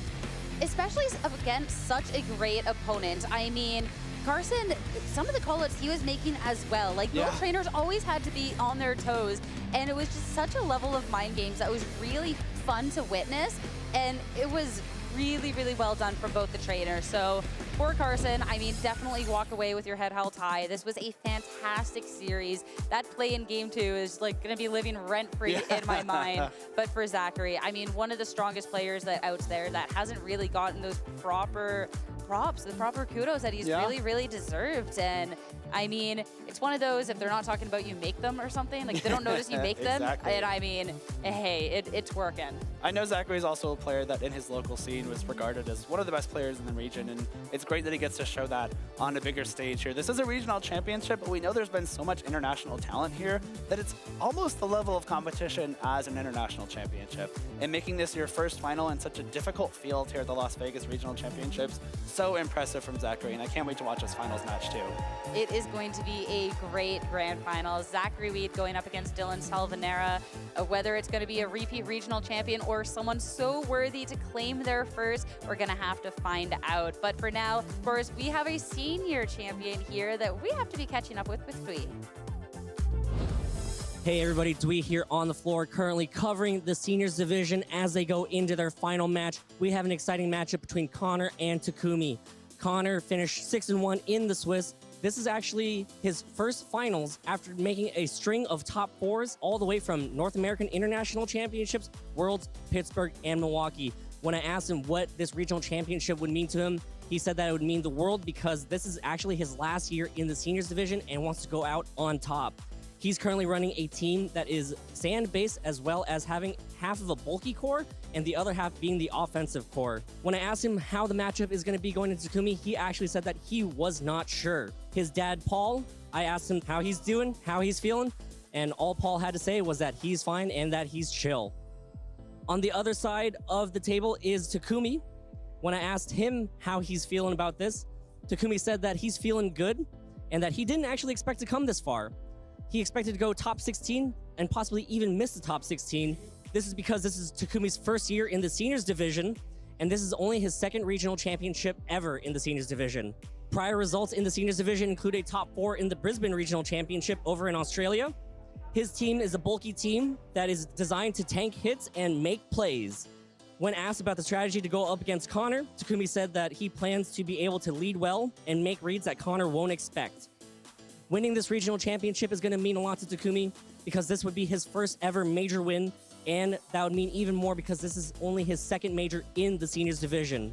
Especially against such a great opponent. I mean, Carson, some of the call-outs he was making as well. Both trainers always had to be on their toes, and it was just such a level of mind games that was really fun to witness, and it was really, really well done from both the trainers. So for Carson, I mean, definitely walk away with your head held high. This was a fantastic series. That play in Game 2 is gonna be living rent-free in my mind. But for Zachary, I mean, one of the strongest players out there that hasn't really gotten those proper props, the proper kudos that he's really, really deserved. And I mean, it's one of those, if they're not talking about you make them or something, they don't notice you make them. And I mean, hey, it's working. I know Zachary's also a player that in his local scene was regarded as one of the best players in the region, and it's great that he gets to show that on a bigger stage here. This is a regional championship, but we know there's been so much international talent here that it's almost the level of competition as an international championship. And making this your first final in such a difficult field here at the Las Vegas Regional Championships, so impressive from Zachary, and I can't wait to watch this finals match too. It is going to be a great grand final. Zachary Weed going up against Dylan Salvanera. Whether it's going to be a repeat regional champion or someone so worthy to claim their first, we're going to have to find out. But for now, of course, we have a senior champion here that we have to be catching up with Dwee. Hey everybody, Dwee here on the floor, currently covering the seniors division as they go into their final match. We have an exciting matchup between Connor and Takumi. Connor finished 6-1 in the Swiss. This is actually his first finals after making a string of top 4s all the way from North American International Championships, Worlds, Pittsburgh, and Milwaukee. When I asked him what this regional championship would mean to him, he said that it would mean the world because this is actually his last year in the seniors division and wants to go out on top. He's currently running a team that is sand-based as well as having half of a bulky core and the other half being the offensive core. When I asked him how the matchup is going to be going into Takumi, he actually said that he was not sure. His dad, Paul, I asked him how he's doing, how he's feeling, and all Paul had to say was that he's fine and that he's chill. On the other side of the table is Takumi. When I asked him how he's feeling about this, Takumi said that he's feeling good and that he didn't actually expect to come this far. He expected to go top 16 and possibly even miss the top 16. This is because this is Takumi's first year in the seniors division, and this is only his second regional championship ever in the seniors division. Prior results in the seniors division include a top 4 in the Brisbane Regional Championship over in Australia. His team is a bulky team that is designed to tank hits and make plays. When asked about the strategy to go up against Connor, Takumi said that he plans to be able to lead well and make reads that Connor won't expect. Winning this regional championship is going to mean a lot to Takumi because this would be his first ever major win, and that would mean even more because this is only his second major in the seniors division.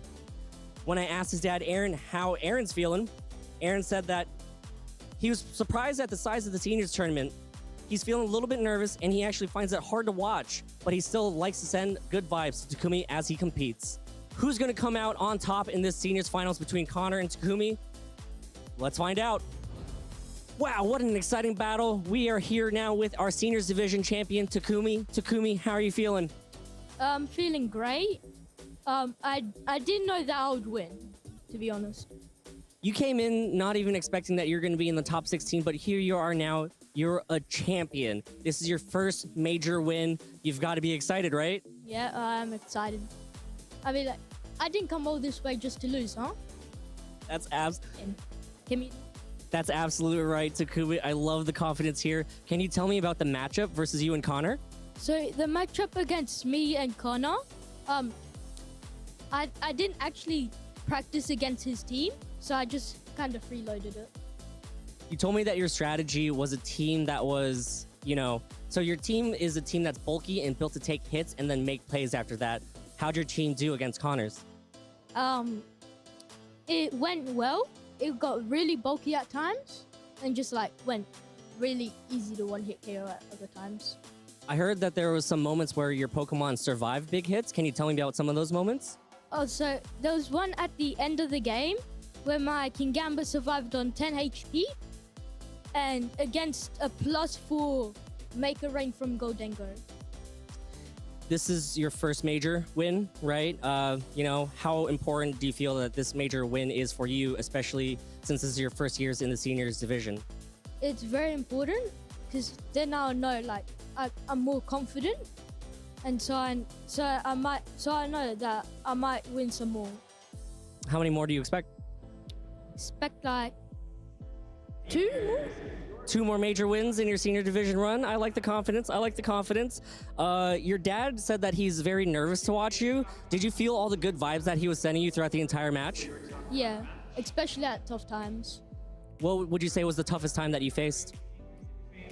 When I asked his dad, Aaron, how Aaron's feeling, Aaron said that he was surprised at the size of the seniors tournament. He's feeling a little bit nervous, and he actually finds it hard to watch, but he still likes to send good vibes to Takumi as he competes. Who's going to come out on top in this seniors finals between Connor and Takumi? Let's find out. Wow, what an exciting battle. We are here now with our seniors division champion, Takumi. Takumi, how are you feeling? I'm feeling great. I didn't know that I would win, to be honest. You came in not even expecting that you're going to be in the top 16, but here you are now. You're a champion. This is your first major win. You've got to be excited, right? Yeah, I'm excited. I mean, like, I didn't come all this way just to lose, huh? That's absolutely right, Takumi. I love the confidence here. Can you tell me about the matchup versus you and Connor? So the matchup against me and Connor, I didn't actually practice against his team, so I just kind of freeloaded it. You told me that your strategy was a team that was, so your team is a team that's bulky and built to take hits and then make plays after that. How'd your team do against Connor's? It went well. It got really bulky at times and just like went really easy to one-hit KO at other times. I heard that there was some moments where your Pokemon survived big hits. Can you tell me about some of those moments? Oh, so there was one at the end of the game where my Kingamba survived on 10 HP and against a +4 Make a Rain from Goldengo. This is your first major win, right? How important do you feel that this major win is for you, especially since this is your first years in the seniors division? It's very important because then I'll know like I'm more confident, and so I know that I might win some more. How many more do you expect? Expect like 2 more. 2 more major wins in your senior division run. I like the confidence. Your dad said that he's very nervous to watch you. Did you feel all the good vibes that he was sending you throughout the entire match? Yeah, especially at tough times. What would you say was the toughest time that you faced?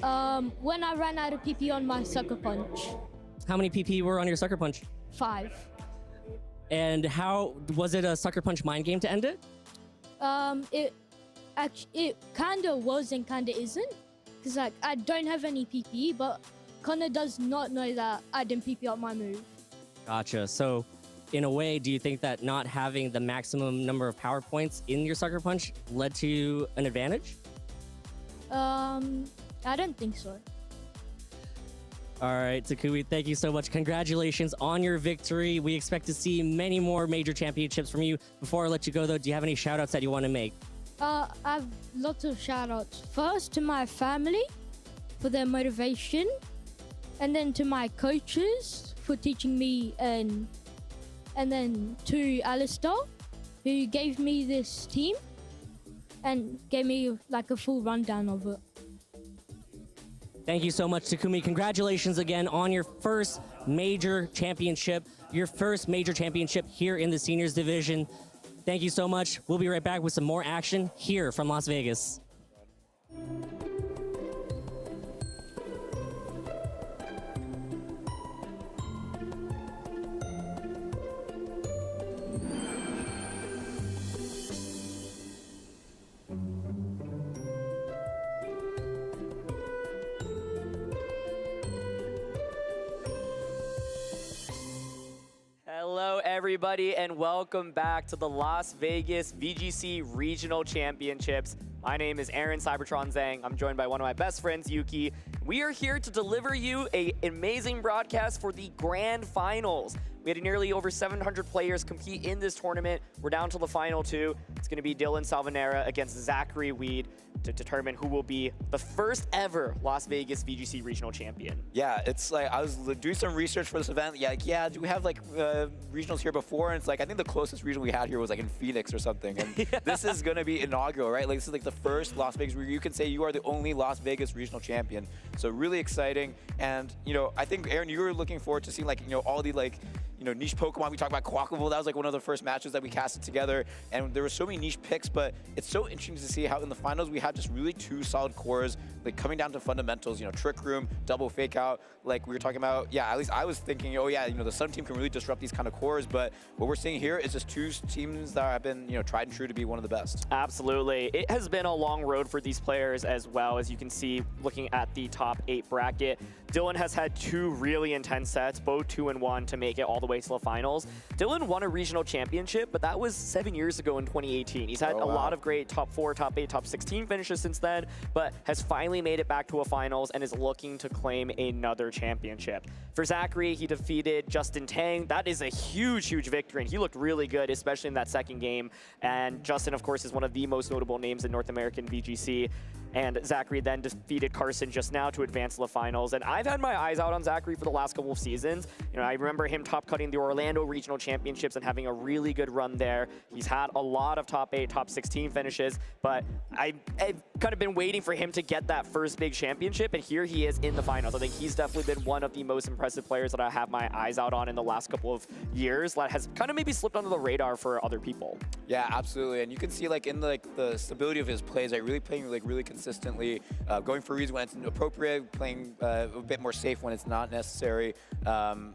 When I ran out of PP on my Sucker Punch. How many PP were on your Sucker Punch? 5. And how was it a Sucker Punch mind game to end it? It kind of was and kind of isn't, because like I don't have any PP, but Connor does not know that I didn't PP out my move. Gotcha. So, in a way, do you think that not having the maximum number of power points in your Sucker Punch led to an advantage? I don't think so. All right, Takumi, thank you so much. Congratulations on your victory. We expect to see many more major championships from you. Before I let you go, though, do you have any shout-outs that you want to make? I have lots of shout-outs. First, to my family for their motivation, and then to my coaches for teaching me, and then to Alistair, who gave me this team and gave me like a full rundown of it. Thank you so much, Takumi. Congratulations again on your first major championship, here in the seniors division. Thank you so much. We'll be right back with some more action here from Las Vegas. Hello, everybody, and welcome back to the Las Vegas VGC Regional Championships. My name is Aaron Cybertron Zhang. I'm joined by one of my best friends, Yuki. We are here to deliver you an amazing broadcast for the Grand Finals. We had nearly over 700 players compete in this tournament. We're down to the final 2. It's going to be Dylan Salvanera against Zachary Weed to determine who will be the first ever Las Vegas VGC Regional Champion. Yeah, it's like I was doing some research for this event. Yeah, do we have like regionals here before? And it's like I think the closest regional we had here was like in Phoenix or something. And this is going to be inaugural, right? Like this is like the first Las Vegas where you can say you are the only Las Vegas regional champion. So really exciting. And I think Aaron, you were looking forward to seeing like all the like niche Pokemon. We talked about Quackable. That was like one of the first matches that we casted together, and there were so many niche picks. But it's so interesting to see how in the finals we had just really 2 solid cores, like coming down to fundamentals. Trick Room, double fake out. Like we were talking about. Yeah, at least I was thinking, oh yeah, the Sun team can really disrupt these kind of cores. But what we're seeing here is just 2 teams that have been tried and true to be one of the best. Absolutely. It has been a long road for these players as well, as you can see looking at the top 8 bracket. Dylan has had 2 really intense sets, both 2-1 to make it all the way to the finals. Dylan won a regional championship, but that was 7 years ago in 2018. He's had a lot of great top 4, top 8, top 16 finishes since then, but has finally made it back to a finals and is looking to claim another championship. For Zachary, he defeated Justin Tang. That is a huge, huge victory, and he looked really good, especially in that second game. And Justin, of course, is one of the most notable names in North American VGC. And Zachary then defeated Carson just now to advance to the finals. And I've had my eyes out on Zachary for the last couple of seasons. I remember him top cutting the Orlando Regional Championships and having a really good run there. He's had a lot of top 8, top 16 finishes, but I've kind of been waiting for him to get that first big championship, and here he is in the finals. I think he's definitely been one of the most impressive players that I have my eyes out on in the last couple of years that has kind of maybe slipped under the radar for other people. Yeah, absolutely. And you can see in the stability of his plays, really playing really consistently, going for reads when it's appropriate, playing a bit more safe when it's not necessary.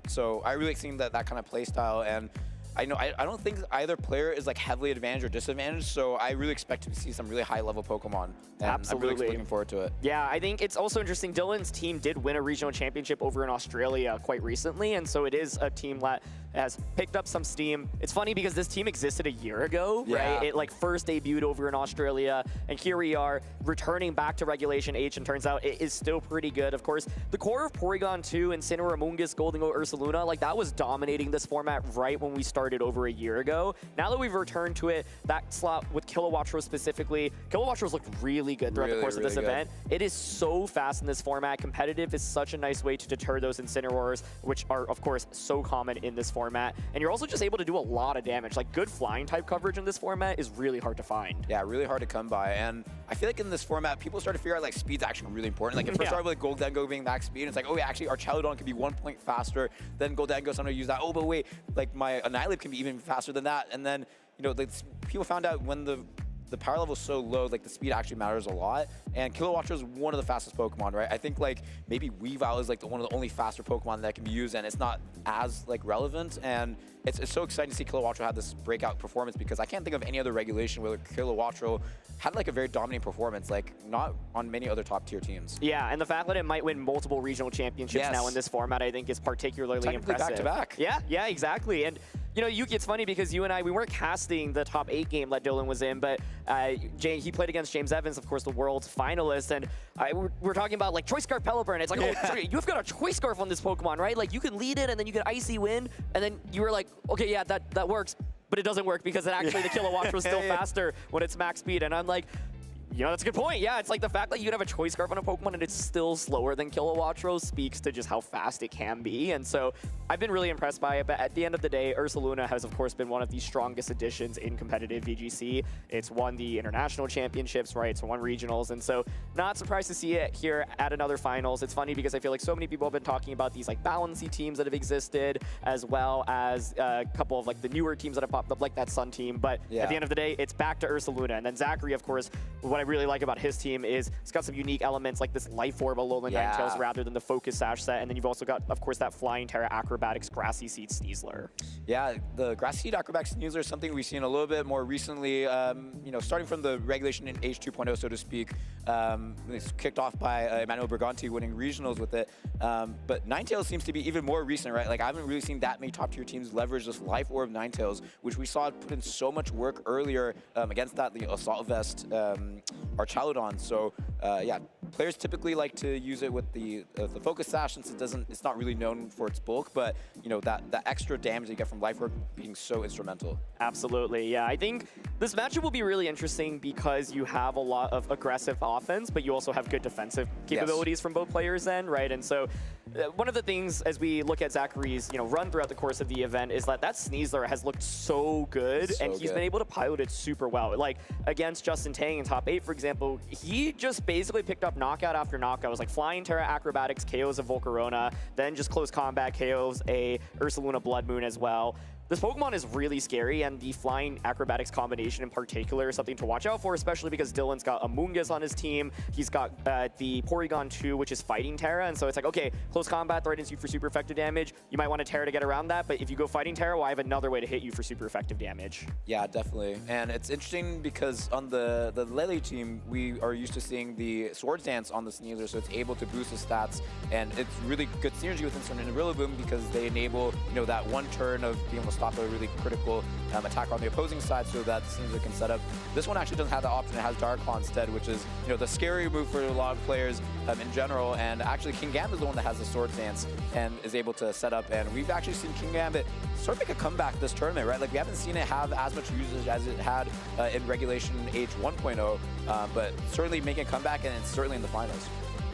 So I really think that kind of play style, and I don't think either player is heavily advantaged or disadvantaged, so I really expect to see some really high level Pokemon. And Absolutely. I'm really looking forward to it. Yeah, I think it's also interesting. Dylan's team did win a regional championship over in Australia quite recently, and so it is a team that has picked up some steam. It's funny because this team existed a year ago, right? It first debuted over in Australia, and here we are returning back to Regulation H, and turns out it is still pretty good. Of course, the core of Porygon 2 and Incineroar, Amoonguss, Gholdengo, Ursaluna, that was dominating this format right when we started over a year ago. Now that we've returned to it, that slot with Kilowattrose specifically, Kilowattrose looked really good throughout the course of this event. It is so fast in this format. Competitive is such a nice way to deter those Incineroars, which are, of course, so common in this format. And you're also just able to do a lot of damage. Good flying type coverage in this format is really hard to find. Yeah, really hard to come by. And I feel in this format, people start to figure out speed's actually really important. It first started with Gholdengo being max speed, and it's oh yeah, actually our Charizard can be 1 point faster than Gholdengo, so I'm gonna use that. Oh, but wait, my Annihilate can be even faster than that. And then, people found out when the power level is so low, the speed actually matters a lot. And Kilowattrose is one of the fastest Pokemon, right? I think maybe Weavile is one of the only faster Pokemon that can be used, and it's not as relevant. And it's so exciting to see Kilowattrose have this breakout performance, because I can't think of any other regulation where Kilowattrose had a very dominating performance, not on many other top tier teams. Yeah, and the fact that it might win multiple regional championships now in this format, I think is particularly impressive. Back to back. Yeah, exactly. And Yuki, it's funny because you and I, we weren't casting the top 8 game that Dylan was in, but he played against James Evans, of course, the world's finalist, and we're talking about Choice Scarf Pelipper, and it's oh, sorry, you've got a Choice Scarf on this Pokemon, right? You can lead it, and then you can Icy Wind, and then you were okay, yeah, that works, but it doesn't work because actually the Kilowattrose was still faster when it's max speed, and I'm that's a good point. Yeah, it's the fact that you can have a Choice Scarf on a Pokemon and it's still slower than Kilowattrose speaks to just how fast it can be. And so I've been really impressed by it. But at the end of the day, Ursaluna has, of course, been one of the strongest additions in competitive VGC. It's won the international championships, right? It's won regionals. And so not surprised to see it here at another finals. It's funny because I feel so many people have been talking about these Balancy teams that have existed, as well as a couple of the newer teams that have popped up, that Sun team. But at the end of the day, it's back to Ursaluna. And then Zachary, of course, what I really like about his team is it's got some unique elements like this Life Orb Alolan Ninetales rather than the Focus Sash set. And then you've also got, of course, that Flying Terra Acrobatics Grassy Seed Sneasler. Yeah, the Grassy Seed Acrobatics Sneasler is something we've seen a little bit more recently, starting from the regulation in Age 2.0, so to speak. It's kicked off by Emmanuel Briganti winning regionals with it. But Ninetales seems to be even more recent, right? I haven't really seen that many top tier teams leverage this Life Orb Ninetales, which we saw put in so much work earlier against that the Assault Vest Archaludon. So yeah, players typically like to use it with the Focus Sash, since it's not really known for its bulk, but that extra damage that you get from Life Orb being so instrumental. Absolutely, yeah. I think this matchup will be really interesting because you have a lot of aggressive offense, but you also have good defensive capabilities from both players then, right? And so one of the things as we look at Zachary's run throughout the course of the event is that Sneasler has looked so good, and he's been able to pilot it super well. Like against Justin Tang in top 8, for example, he just basically picked up knockout after knockout. It was like Flying Terra Acrobatics, KOs of Volcarona, then just close combat KOs a Ursaluna Blood Moon as well. This Pokemon is really scary, and the Flying Acrobatics combination in particular is something to watch out for, especially because Dylan's got Amoonguss on his team. He's got the Porygon 2, which is Fighting Terra, and so it's like, okay, close combat threatens you for super effective damage. You might want to Terra to get around that, but if you go Fighting Terra, well, I have another way to hit you for super effective damage. Yeah, definitely. And it's interesting because on the Lele team, we are used to seeing the Swords Dance on the Sneasler, so it's able to boost his stats, and it's really good synergy with Instant and Rillaboom because they enable, that one turn of being able to stop a really critical attack on the opposing side so that Sneasler can set up. This one actually doesn't have that option. It has Dark Claw instead, which is, the scary move for a lot of players in general. And actually, King Gambit is the one that has the Swords Dance and is able to set up. And we've actually seen King Gambit sort of make a comeback this tournament, right? Like, we haven't seen it have as much usage as it had in Regulation H 1.0, but certainly making a comeback, and it's certainly in the finals.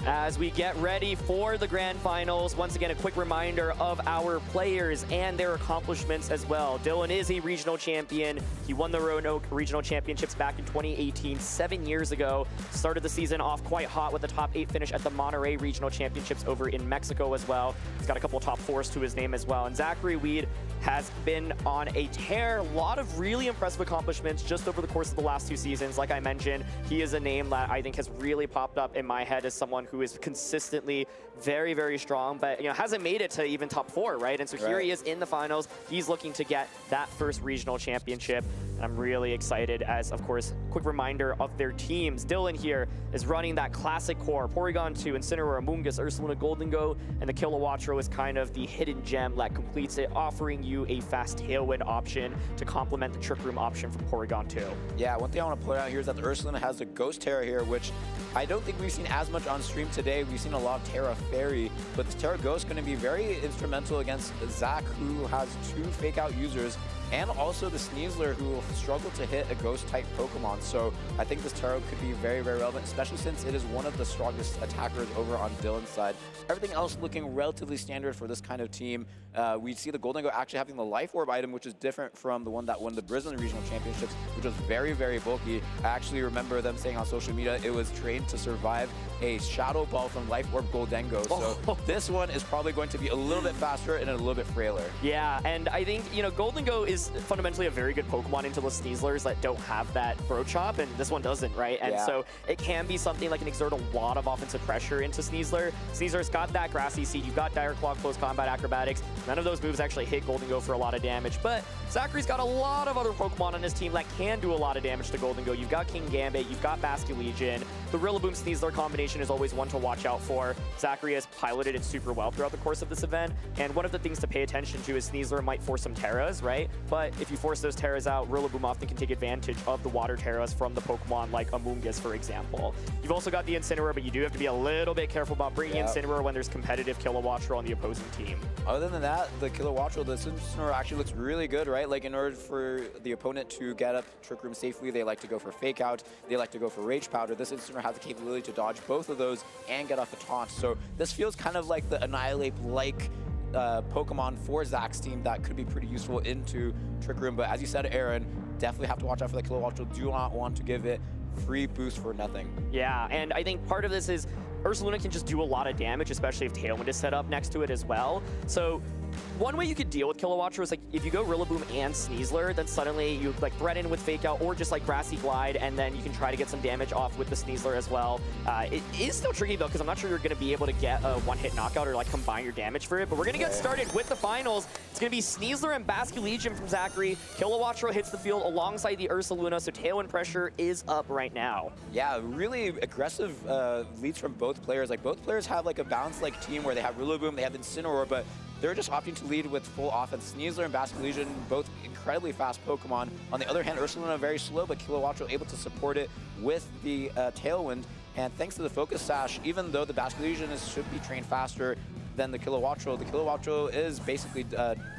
As we get ready for the grand finals, once again, a quick reminder of our players and their accomplishments as well. Dylan is a regional champion. He won the Roanoke Regional Championships back in 2018, 7 years ago. Started the season off quite hot with a top 8 finish at the Monterey Regional Championships over in Mexico as well. He's got a couple top 4s to his name as well. And Zachary Weed has been on a tear. A lot of really impressive accomplishments just over the course of the last 2 seasons. Like I mentioned, he is a name that I think has really popped up in my head as someone who is consistently very, very strong, but hasn't made it to even top 4, right? And so here he is in the finals. He's looking to get that first regional championship, and I'm really excited as, of course, quick reminder of their teams. Dylan here is running that classic core. Porygon 2, Incineroar, Amoonguss, Ursaluna Goldengo, and the Kilowattrel is kind of the hidden gem that completes it, offering you a fast Tailwind option to complement the Trick Room option from Porygon 2. Yeah, one thing I want to point out here is that the Ursaluna has the Ghost Terra here, which I don't think we've seen as much on stream today. We've seen a lot of Terra Fairy, but this Terra Ghost is going to be very instrumental against Zach, who has 2 Fake Out users, and also the Sneasler, who will struggle to hit a Ghost-type Pokemon. So I think this Terra could be very, very relevant, especially since it is one of the strongest attackers over on Dylan's side. Everything else looking relatively standard for this kind of team. We see the Goldengo actually having the Life Orb item, which is different from the one that won the Brisbane Regional Championships, which was very, very bulky. I actually remember them saying on social media it was trained to survive a Shadow Ball from Life Orb Goldengo. So this one is probably going to be a little bit faster and a little bit frailer. Yeah, and I think, Goldengo is fundamentally a very good Pokemon into the Sneaslers that don't have that Throat Chop, and this one doesn't, right? And so it can be something that can exert a lot of offensive pressure into Sneasler. Sneasler's got that Grassy Seed, you've got Dire Claw, Close Combat Acrobatics. None of those moves actually hit Goldengo for a lot of damage, but Zachary's got a lot of other Pokemon on his team that can do a lot of damage to Goldengo. You've got King Gambit, you've got Basculegion. The Rillaboom Sneasler combination is always one to watch out for. Zachary has piloted it super well throughout the course of this event, and one of the things to pay attention to is Sneasler might force some Terras, right? But if you force those Terras out, Rillaboom often can take advantage of the Water Terras from the Pokemon like Amoonguss, for example. You've also got the Incineroar, but you do have to be a little bit careful about bringing Incineroar when there's competitive Kilowattrel on the opposing team. Other than that, the Kilowattrel, the Incineroar actually looks really good, right? Like, in order for the opponent to get up Trick Room safely, they like to go for Fake Out, they like to go for Rage Powder. This Incineroar has the capability to dodge both of those and get off a taunt. So this feels kind of like the Annihilate-like Pokemon for Zach's team that could be pretty useful into Trick Room. But as you said, Aaron, definitely have to watch out for the Kilowattrel. Do not want to give it free boost for nothing. Yeah, and I think part of this is Ursaluna can just do a lot of damage, especially if Tailwind is set up next to it as well. So one way you could deal with Kilowattrel is, like, if you go Rillaboom and Sneasler, then suddenly you threaten with Fake Out or just like Grassy Glide, and then you can try to get some damage off with the Sneasler as well. It is still tricky though, because I'm not sure you're going to be able to get a one-hit knockout or like combine your damage for it. But we're going to get started with the finals. It's going to be Sneasler and Basculegion from Zachary. Kilowattrel hits the field alongside the Ursaluna, so Tailwind pressure is up right now. Yeah, really aggressive leads from both players. Like, both players have like a balanced like team where they have Rillaboom, they have Incineroar, but they're just opting to lead with full offense. Sneasler and Basculegion, both incredibly fast Pokemon. On the other hand, Ursaluna very slow, but Kilowattrel able to support it with the Tailwind. And thanks to the Focus Sash, even though the Basculegion should be trained faster than the Kilowattrel is basically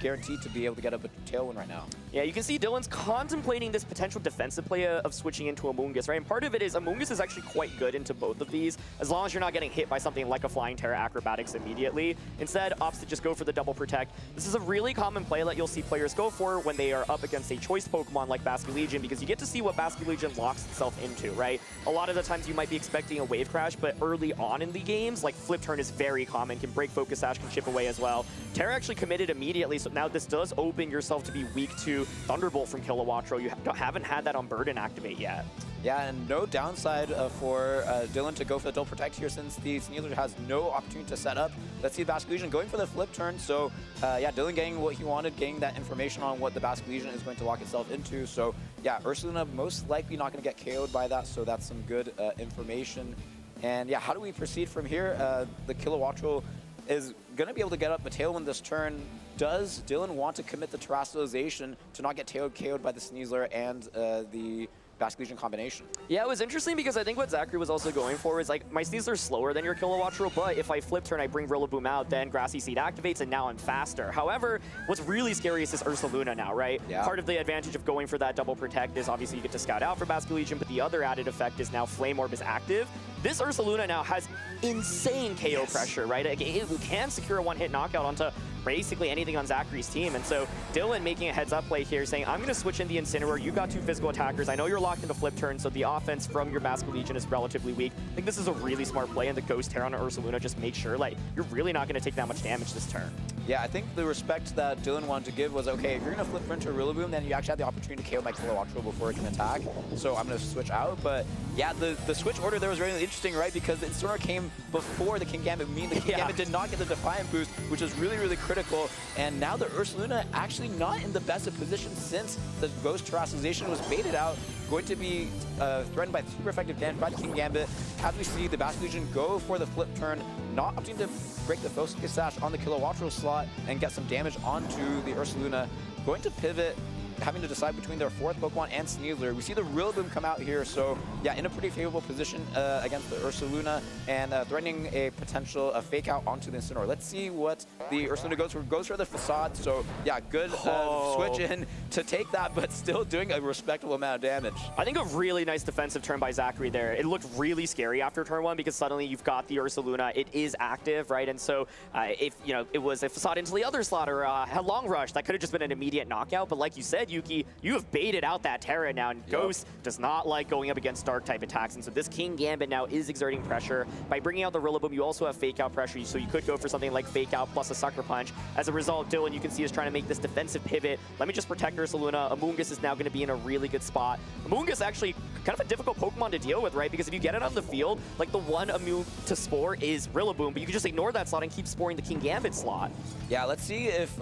guaranteed to be able to get up a Tailwind right now. Yeah, you can see Dylan's contemplating this potential defensive play of switching into Amoonguss, right? And part of it is Amoonguss is actually quite good into both of these, as long as you're not getting hit by something like a Flying Terra Acrobatics immediately. Instead, opts to just go for the double protect. This is a really common play that you'll see players go for when they are up against a choice Pokemon like Basculegion, because you get to see what Basculegion locks itself into, right? A lot of the times you might be expecting a Wave Crash, but early on in the games, like Flip Turn is very common, can break Focus Sash, can chip away as well. Terra actually committed immediately, so now this does open yourself to be weak to Thunderbolt from Kilowattrol. You haven't had that on Burden activate yet. Yeah, and no downside for Dylan to go for the double protect here, since the Sneasler has no opportunity to set up. Let's see Basculegion going for the flip turn. So yeah, Dylan getting what he wanted, getting that information on what the Basculegion is going to lock itself into. So yeah, Ursaluna most likely not going to get KO'd by that, so that's some good information. And yeah, how do we proceed from here? The Kilowattrol is going to be able to get up a Tailwind this turn. Does Dylan want to commit the Terrestrialization to not get KO'd by the Sneasler and the Basculegion combination? Yeah, it was interesting because I think what Zachary was also going for is like, my Sneasler's slower than your Kilowattrol, but if I flip turn, I bring Rillaboom out, then Grassy Seed activates, and now I'm faster. However, what's really scary is this Ursaluna now, right? Yeah. Part of the advantage of going for that double protect is obviously you get to scout out for Basculegion, but the other added effect is now Flame Orb is active. This Ursaluna now has insane KO pressure, right? It can secure a one-hit knockout onto basically anything on Zachary's team. And so Dylan making a heads-up play here, saying, I'm going to switch in the Incineroar. You've got two physical attackers. I know you're locked into flip turn, so the offense from your Basculegion is relatively weak. I think this is a really smart play, and the Ghost Terra on Ursaluna just make sure like you're really not going to take that much damage this turn. Yeah, I think the respect that Dylan wanted to give was, okay, if you're going to flip into a Rillaboom, then you actually have the opportunity to KO my Kilowattrol before it can attack. So I'm going to switch out. But yeah, the switch order there was really interesting, right? Because the Incineroar came before the Kingambit, meaning the Kingambit did not get the Defiant boost, which is really, really critical. And now the Ursaluna actually not in the best of position since the Ghost Terrestrialization was baited out, going to be threatened by super effective damage by the Kingambit. As we see the Basculegion go for the flip turn, not opting to break the Focus Sash on the Kilowattrol slot and get some damage onto the Ursaluna. Going to pivot, having to decide between their fourth Pokemon and Sneasler. We see the Rillaboom come out here, so yeah, in a pretty favorable position against the Ursaluna, and threatening a potential fake out onto the Incineroar. Let's see what the Ursaluna goes for. Goes for the Facade, so yeah, good switch in to take that, but still doing a respectable amount of damage. I think a really nice defensive turn by Zachary there. It looked really scary after turn one because suddenly you've got the Ursaluna. It is active, right? And so if you know it was a Facade into the other slot or a Long Rush, that could have just been an immediate knockout. But like you said, Yuki, you have baited out that Terra now, and Ghost does not like going up against Dark type attacks, and so this Kingambit now is exerting pressure. By bringing out the Rillaboom, you also have Fake Out pressure, so you could go for something like Fake Out plus a Sucker Punch. As a result, Dylan, you can see, is trying to make this defensive pivot. Let me just protect Ursaluna. Amoonguss is now going to be in a really good spot. Amoonguss actually kind of a difficult Pokemon to deal with, right? Because if you get it on the field, like the one immune to Spore is Rillaboom, but you can just ignore that slot and keep sporing the Kingambit slot. Yeah, let's see if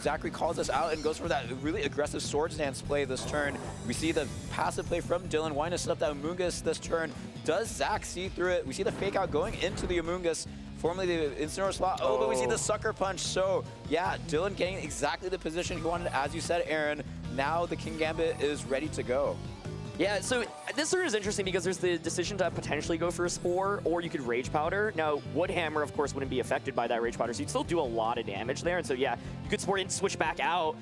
Zachary calls us out and goes for that really aggressive Swords Dance play this turn. We see the passive play from Dylan, wanting to set up that Amoonguss this turn. Does Zach see through it? We see the Fake Out going into the Amoonguss, formerly the Incineroar slot. Oh, but we see the Sucker Punch. So yeah, Dylan getting exactly the position he wanted, as you said, Aaron. Now the Kingambit is ready to go. Yeah, so this turn is interesting because there's the decision to potentially go for a Spore, or you could Rage Powder. Now, Woodhammer, of course, wouldn't be affected by that Rage Powder, so you'd still do a lot of damage there. And so, yeah, you could Spore and switch back out.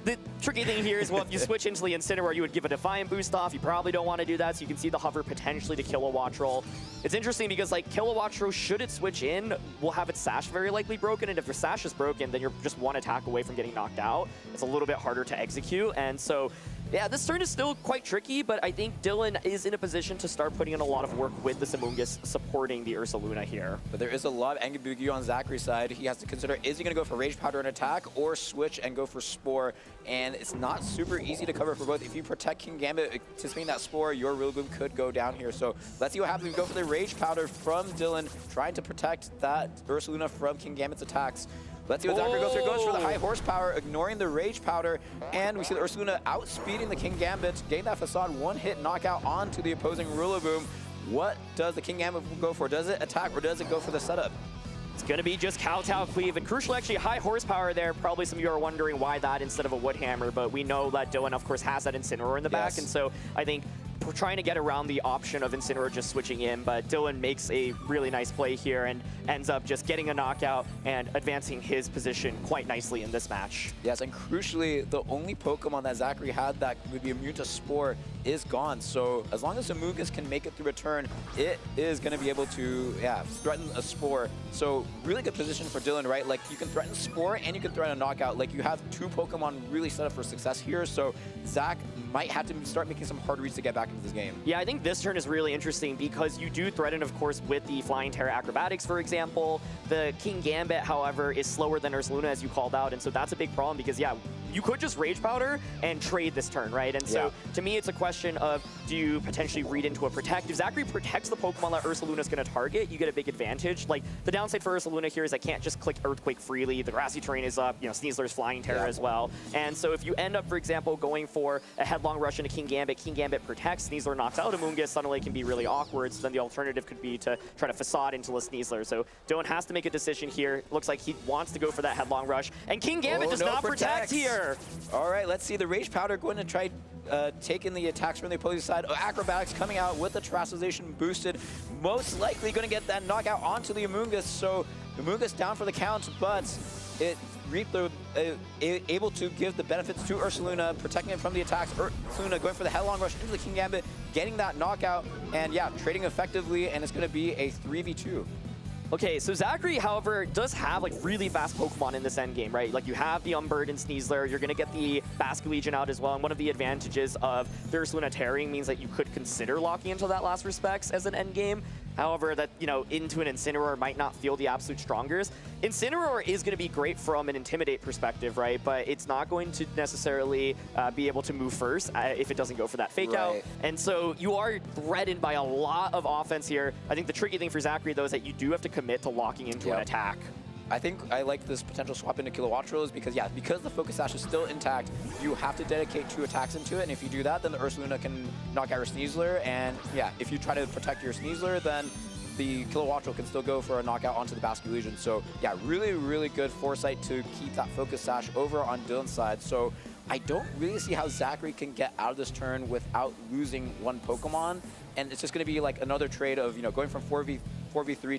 The tricky thing here is, well, if you switch into the Incineroar, you would give a Defiant boost off. You probably don't want to do that, so you can see the hover potentially to Kilowattrol. It's interesting because, like, Kilowattrol, should it switch in, will have its Sash very likely broken, and if your Sash is broken, then you're just one attack away from getting knocked out. It's a little bit harder to execute, and so yeah, this turn is still quite tricky, but I think Dylan is in a position to start putting in a lot of work with the Amoonguss supporting the Ursaluna here. But there is a lot of Angebugi on Zachary's side. He has to consider, is he going to go for Rage Powder and attack, or switch and go for Spore? And it's not super easy to cover for both. If you protect Kingambit, anticipating that Spore, your Rillaboom could go down here. So let's see what happens. We go for the Rage Powder from Dylan, trying to protect that Ursaluna from Kingambit's attacks. Let's see what Zachary goes for. Goes for the high horsepower, ignoring the Rage Powder, and we see the Ursaluna outspeeding the Kingambit, getting that Facade one-hit knockout onto the opposing Rillaboom. What does the Kingambit go for? Does it attack, or does it go for the setup? It's going to be just Kowtow Cleave, and crucial, actually, high horsepower there. Probably some of you are wondering why that instead of a Woodhammer, but we know that Dylan, of course, has that Incineroar in the back, and so I think trying to get around the option of Incineroar just switching in, but Dylan makes a really nice play here and ends up just getting a knockout and advancing his position quite nicely in this match. Yes, and crucially, the only Pokemon that Zachary had that would be immune to Spore is gone. So as long as Amoonguss can make it through a turn, it is going to be able to, threaten a Spore. So really good position for Dylan, right? Like, you can threaten Spore and you can threaten a knockout. Like, you have two Pokemon really set up for success here. So Zach might have to start making some hard reads to get back into this game. Yeah, I think this turn is really interesting because you do threaten, of course, with the Flying Terra Acrobatics, for example. The King Gambit, however, is slower than Ursaluna, as you called out, and so that's a big problem because, yeah, you could just Rage Powder and trade this turn, right? And so, to me, it's a question of, do you potentially read into a Protect? If Zachary protects the Pokemon that Ursaluna is going to target, you get a big advantage. Like, the downside for Ursaluna here is I can't just click Earthquake freely. The grassy terrain is up, you know, Sneasler's Flying Terra as well. And so if you end up, for example, going for a headlong rush into King Gambit protects, Sneasler knocks out Amoonguss, suddenly it can be really awkward. So then the alternative could be to try to facade into the Sneasler. So Dylan has to make a decision here. Looks like he wants to go for that headlong rush. And King Gambit does not protect here. All right, let's see the Rage Powder going to try taking the attacks from the opposing side. Acrobatics coming out with the Terastallization boosted. Most likely going to get that knockout onto the Amoonguss. So Amoonguss down for the count, but it reaped the able to give the benefits to Ursaluna, protecting it from the attacks. Ursaluna going for the headlong rush into the King Gambit, getting that knockout, and yeah, trading effectively, and it's going to be a 3v2. Okay, so Zachary, however, does have like really fast Pokemon in this endgame, right? Like you have the Umbird and Sneasler, you're gonna get the Basculegion out as well, and one of the advantages of the Ursaluna tearing means that you could consider locking into that last respects as an endgame. However, that, you know, into an Incineroar might not feel the absolute strongest. Incineroar is going to be great from an Intimidate perspective, right? But it's not going to necessarily be able to move first if it doesn't go for that fake out. And so you are threatened by a lot of offense here. I think the tricky thing for Zachary, though, is that you do have to commit to locking into an attack. I think I like this potential swap into Kilowattrol because, yeah, because the Focus Sash is still intact, you have to dedicate 2 attacks into it, and if you do that, then the Ursaluna can knock out your Sneasler, and yeah, if you try to protect your Sneasler, then the Kilowattrol can still go for a knockout onto the Basculegion. So yeah, really, really good foresight to keep that Focus Sash over on Dylan's side. So I don't really see how Zachary can get out of this turn without losing one Pokemon, and it's just going to be like another trade of, you know, going from 4v3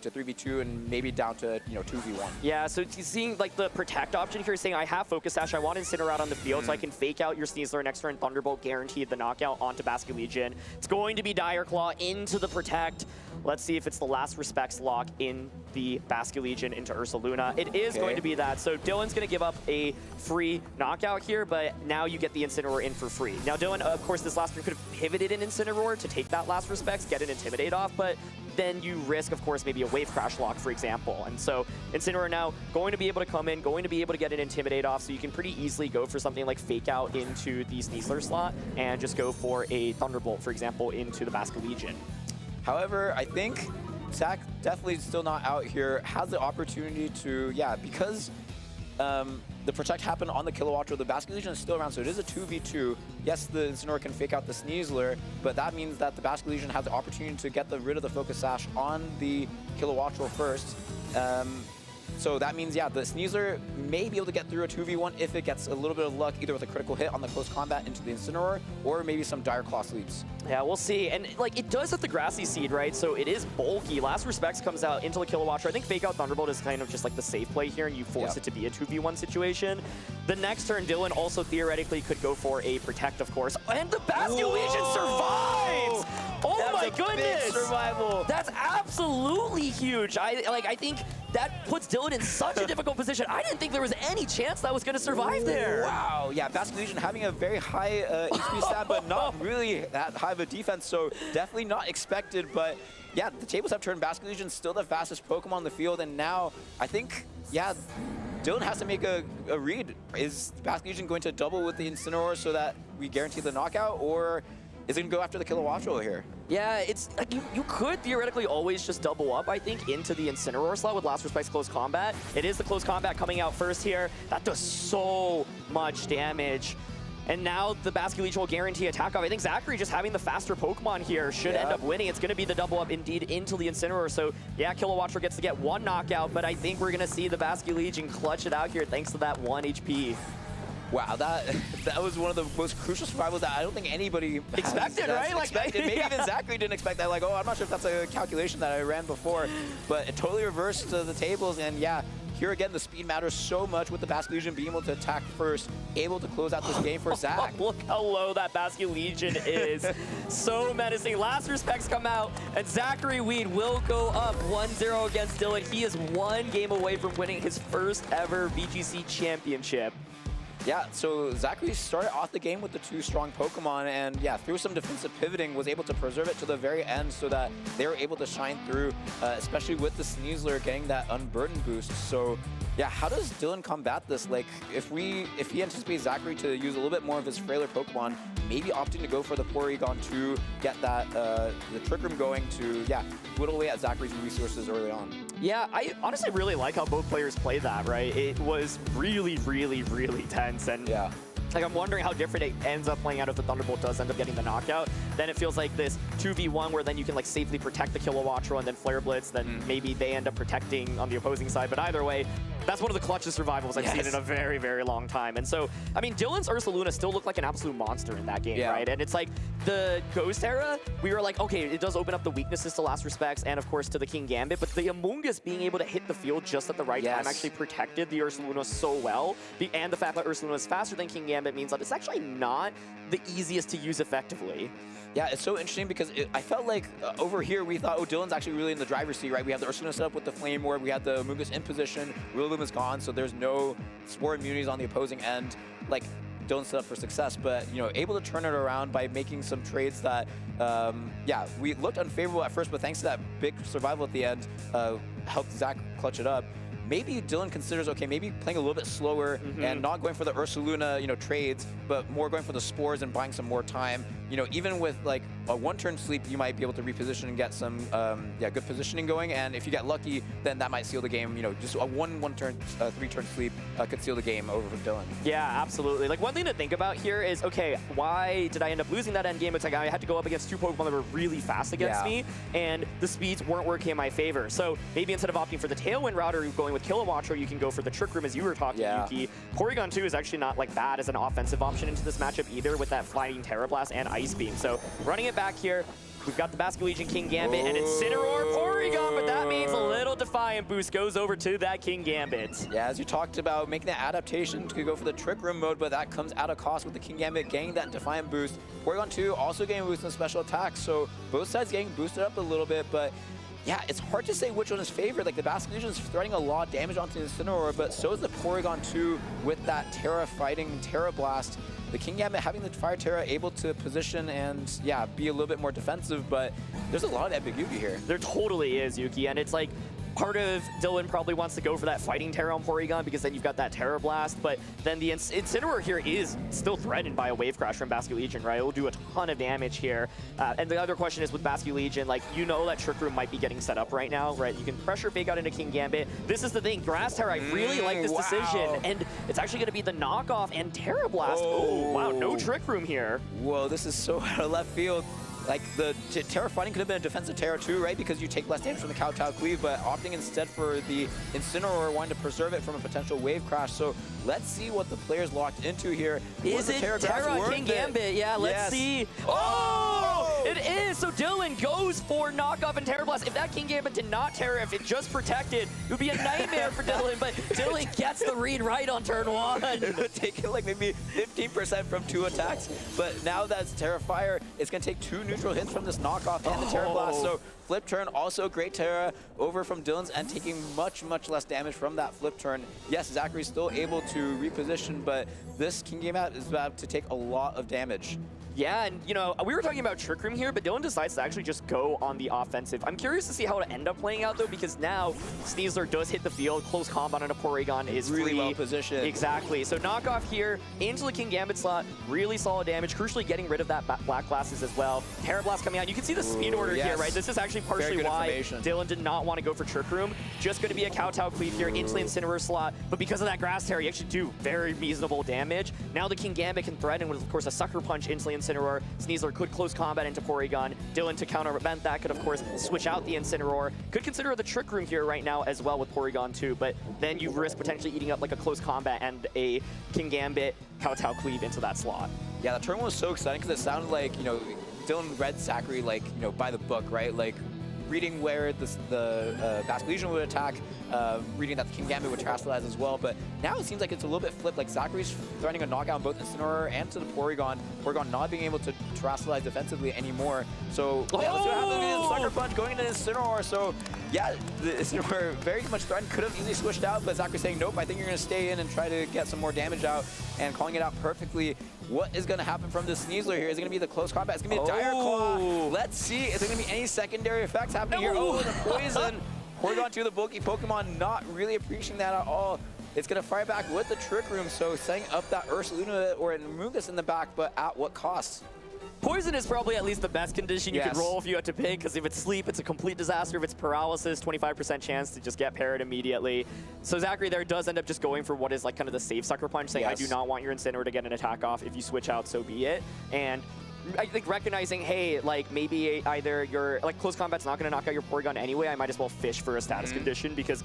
to 3v2 and maybe down to, you know, 2v1. Yeah, so seeing like the protect option here, saying I have Focus Sash, I want Incineroar out on the field so I can fake out your Sneasler next turn, Thunderbolt guaranteed the knockout onto Basculegion. It's going to be Dire Claw into the protect. Let's see if it's the last respects lock in the Basculegion into Ursaluna. It is going to be that. So Dylan's going to give up a free knockout here, but now you get the Incineroar in for free. Now Dylan, of course, this last turn could have pivoted in Incineroar to take that last respects, get an Intimidate off, but then you risk, of course, maybe a Wave Crash lock, for example. And so Incineroar now going to be able to come in, going to be able to get an Intimidate off, so you can pretty easily go for something like Fake Out into the Sneasler slot and just go for a Thunderbolt, for example, into the Basculegion. However, I think Zach definitely still not out here, has the opportunity to, yeah, because the Protect happened on the Kilowattrol, the Basculegion is still around, so it is a 2v2. Yes, the Incineroar can fake out the Sneasler, but that means that the Basculegion has the opportunity to get rid of the Focus Sash on the Kilowattrol first. So that means, yeah, the Sneasler may be able to get through a 2v1 if it gets a little bit of luck, either with a critical hit on the close combat into the Incineroar, or maybe some Dire Claw sleeps. Yeah, we'll see. And like, it does have the Grassy Seed, right? So it is bulky. Last Respects comes out into the Kilowattrol. I think Fake Out Thunderbolt is kind of just like the safe play here, and you force it to be a 2v1 situation. The next turn, Dylan also theoretically could go for a Protect, of course. And the Basculegion survives! Oh my goodness! Big survival. That's absolutely huge. I think that puts Dylan in such a difficult position. I didn't think there was any chance that was going to survive there. Wow, yeah, Basculegion having a very high HP stat, but not really that high of a defense, so definitely not expected. But yeah, the tables have turned. Basculegion still the fastest Pokemon on the field, and now I think, yeah, Dylan has to make a read. Is Basculegion going to double with the Incineroar so that we guarantee the knockout, or is it going to go after the Kilowattrol here? Yeah, it's like you could theoretically always just double up, I think, into the Incineroar slot with Last Respects Close Combat. It is the Close Combat coming out first here. That does so much damage. And now the Basculegion will guarantee attack off. I think Zachary just having the faster Pokemon here should end up winning. It's going to be the double up indeed into the Incineroar. So yeah, Kilowattrol gets to get one knockout, but I think we're going to see the Basculegion clutch it out here thanks to that 1 HP. Wow, that was one of the most crucial survivals that I don't think anybody expected, right? Like, expected. Maybe even Zachary didn't expect that. Like, oh, I'm not sure if that's a calculation that I ran before, but it totally reversed the tables. And yeah, here again, the speed matters so much with the Basque Legion being able to attack first, able to close out this game for Zach. Look how low that Basque Legion is. So menacing. Last respects come out, and Zachary Weed will go up 1-0 against Dylan. He is one game away from winning his first ever VGC championship. Yeah, so Zachary started off the game with the 2 strong Pokemon, and yeah, through some defensive pivoting, was able to preserve it to the very end so that they were able to shine through, especially with the Sneasler getting that Unburden boost. So yeah, how does Dylan combat this? Like, if he anticipates Zachary to use a little bit more of his frailer Pokemon, maybe opting to go for the Porygon to get that the Trick Room going to, yeah, whittle away at Zachary's resources early on. Yeah, I honestly really like how both players played that, right? It was really, really, really tense, and yeah. Like, I'm wondering how different it ends up playing out if the Thunderbolt does end up getting the knockout. Then it feels like this 2v1 where then you can like safely protect the Kilowattrel and then Flare Blitz, then maybe they end up protecting on the opposing side. But either way, that's one of the clutchest survivals I've seen in a very, very long time. And so, I mean, Dylan's Ursaluna still looked like an absolute monster in that game, right? And it's like the Ghost era, we were like, okay, it does open up the weaknesses to Last Respects and of course to the King Gambit, but the Amoonguss being able to hit the field just at the right time actually protected the Ursaluna so well. And the fact that Ursaluna is faster than King Gambit means that it's actually not the easiest to use effectively. Yeah, it's so interesting because I felt like over here we thought, oh, Dylan's actually really in the driver's seat, right? We have the Ursaluna set up with the Flame Orb, we have the Amoonguss in position, Rillaboom is gone, so there's no Spore immunities on the opposing end. Like, Dylan's set up for success, but, you know, able to turn it around by making some trades that, yeah, we looked unfavorable at first, but thanks to that big survival at the end, helped Zach clutch it up. Maybe Dylan considers, okay, maybe playing a little bit slower and not going for the Ursaluna, you know, trades, but more going for the Spores and buying some more time. You know, even with like a 1-turn sleep, you might be able to reposition and get some, yeah, good positioning going. And if you get lucky, then that might seal the game. You know, just a 1-turn, 3-turn sleep could seal the game over for Dylan. Yeah, absolutely. Like, one thing to think about here is, okay, why did I end up losing that end game? It's like I had to go up against 2 Pokemon that were really fast against me, and the speeds weren't working in my favor. So maybe instead of opting for the Tailwind route or going with Kilowattrel, you can go for the Trick Room, as you were talking, Yuki. Porygon 2 is actually not like bad as an offensive option into this matchup either, with that Flying Terra Blast and Ice Beam. So running it back here, we've got the Basque Legion King Gambit and Incineroar Porygon, but that means a little Defiant boost goes over to that King Gambit. Yeah, as you talked about, making that adaptation to go for the Trick Room mode, but that comes at a cost with the King Gambit getting that Defiant boost. Porygon 2 also getting a boost in special attacks, so both sides getting boosted up a little bit, but yeah, it's hard to say which one is favored. Like, the Basque Legion is threading a lot of damage onto the Incineroar, but so is the Porygon 2 with that Terra fighting Terra Blast. The King Gambit having the Fire Terra able to position and, yeah, be a little bit more defensive, but there's a lot of ambiguity here. There totally is, Yuki, and it's like, part of Dylan probably wants to go for that Fighting Terra on Porygon because then you've got that Terra Blast, but then the Incineroar here is still threatened by a Wave Crash from Basque Legion, right? It will do a ton of damage here. And the other question is with Basque Legion, like, you know that Trick Room might be getting set up right now, right? You can pressure Fake Out into King Gambit. This is the thing, Grass Terra, I really like this decision, and it's actually going to be the knockoff and Terra Blast. Oh, wow, no Trick Room here. Whoa, this is so out of left field. Like, the Terra Fighting could have been a defensive Terra too, right? Because you take less damage from the Kowtow Cleave, but opting instead for the Incineroar, wanting to preserve it from a potential Wave Crash. So let's see what the players locked into here. Is it Terra King Gambit? Yeah, let's see. Oh, it is. So Dylan goes for knockoff and Terra Blast. If that King Gambit did not Terra, if it just protected, it would be a nightmare for Dylan, but Dylan gets the read right on turn 1. It would take like maybe 15% from 2 attacks, but now that's Terra Fire, it's going to take 2 neutral hits from this knockoff and the Terra Blast. So flip turn, also great Terra over from Dylan's and taking much, much less damage from that flip turn. Yes, Zachary's still able to reposition, but this King Gambit is about to take a lot of damage. Yeah, and you know, we were talking about Trick Room here, but Dylan decides to actually just go on the offensive. I'm curious to see how it end up playing out though, because now Sneasler does hit the field, close combat on a Porygon is really free. well positioned. Exactly. So knockoff here into the King Gambit slot, really solid damage, crucially getting rid of that Black Glasses as well. Terra Blast coming out. You can see the speed order here, right? This is actually partially why Dylan did not want to go for Trick Room. Just going to be a Kowtow Cleave here into the Incineroar slot, but because of that Grass Terra, you actually do very reasonable damage. Now the King Gambit can threaten with, of course, a Sucker Punch into the Incineroar Incineroar. Sneasler could close combat into Porygon. Dylan to counter-event that could, of course, switch out the Incineroar. Could consider the Trick Room here right now as well with Porygon 2, but then you risk potentially eating up like a close combat and a Kingambit Kowtow Cleave into that slot. Yeah, the turn one was so exciting because it sounded like, you know, Dylan read Zachary like, you know, by the book, right? Like reading where the Basculegion would attack, reading that the Kingambit would Terastallize as well. But now it seems like it's a little bit flipped. Like Zachary's threatening a knockout on both Incineroar and to the Porygon. Porygon not being able to Terastallize defensively anymore. So yeah, let's see what happens. Sucker Punch going into Incineroar. So yeah, the Incineroar very much threatened. Could have easily switched out, but Zachary's saying, nope, I think you're going to stay in and try to get some more damage out, and calling it out perfectly. What is going to happen from this Sneasler here? Is it going to be the close combat? It's going to be a Dire Claw. Let's see. Is there going to be any secondary effects happening here? Oh, the poison. Porygon to the bulky Pokemon, not really appreciating that at all. It's going to fire back with the Trick Room, so setting up that Ursaluna or an Amoonguss in the back, but at what cost? Poison is probably at least the best condition you could roll if you had to pick, because if it's sleep, it's a complete disaster. If it's paralysis, 25% chance to just get parried immediately. So Zachary there does end up just going for what is like kind of the safe Sucker Punch, saying, I do not want your Incineroar to get an attack off. If you switch out, so be it. And I think recognizing, hey, like maybe either your like close combat's not going to knock out your Porygon anyway, I might as well fish for a status condition, because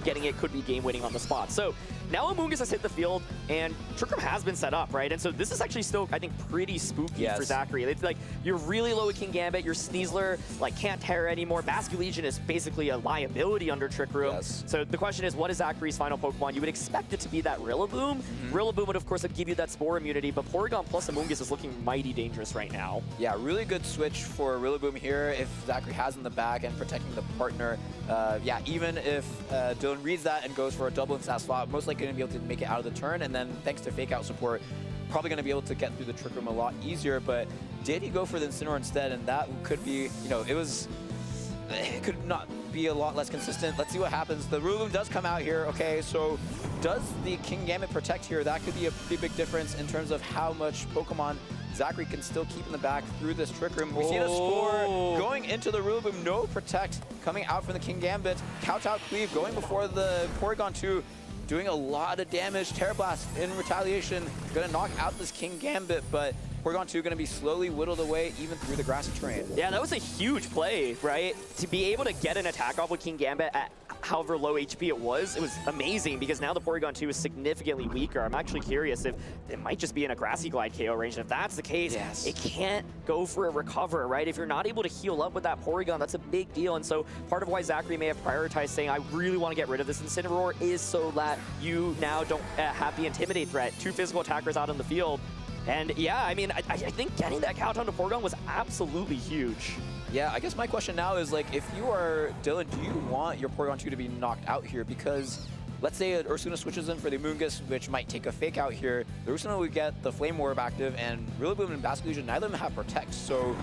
getting it could be game winning on the spot. So now Amoonguss has hit the field and Trick Room has been set up, right? And so this is actually still, I think, pretty spooky for Zachary. It's like you're really low with Kingambit, your Sneasler like can't Terra anymore. Basculegion is basically a liability under Trick Room. So the question is, what is Zachary's final Pokemon? You would expect it to be that Rillaboom. Rillaboom would of course give you that Spore immunity, but Porygon plus Amoonguss is looking mighty dangerous right now. Yeah, really good switch for Rillaboom here if Zachary has in the back and protecting the partner. Yeah, even if Dylan reads that and goes for a double into that slot, most likely going to be able to make it out of the turn, and then thanks to Fake Out support, probably going to be able to get through the Trick Room a lot easier. But did he go for the Incineroar instead? And that could be, you know, it could not be a lot less consistent. Let's see what happens. The Rillaboom does come out here. Okay, so does the Kingambit protect here? That could be a pretty big difference in terms of how much Pokemon Zachary can still keep in the back through this Trick Room. We see the Spore going into the Rillaboom. No Protect coming out from the Kingambit. Kowtow Cleave going before the Porygon 2. Doing a lot of damage. Terra Blast in retaliation. Going to knock out this Kingambit, but Porygon 2 going to be slowly whittled away even through the grassy terrain. Yeah, that was a huge play, right? To be able to get an attack off with Kingambit at however low HP it was amazing, because now the Porygon 2 is significantly weaker. I'm actually curious if it might just be in a Grassy Glide KO range. And if that's the case, it can't go for a recover, right? If you're not able to heal up with that Porygon, that's a big deal. And so part of why Zachary may have prioritized saying, I really want to get rid of this Incineroar, is so that you now don't have the Intimidate threat. 2 physical attackers out on the field. And yeah, I mean, I think getting that Kowtow to Porygon was absolutely huge. Yeah, I guess my question now is, like, if you are Dylan, do you want your Porygon 2 to be knocked out here? Because let's say Ursaluna switches in for the Amoonguss, which might take a Fake Out here. The Ursaluna would get the Flame Orb active, and Rillaboom and Basculegion, neither of them have Protect. So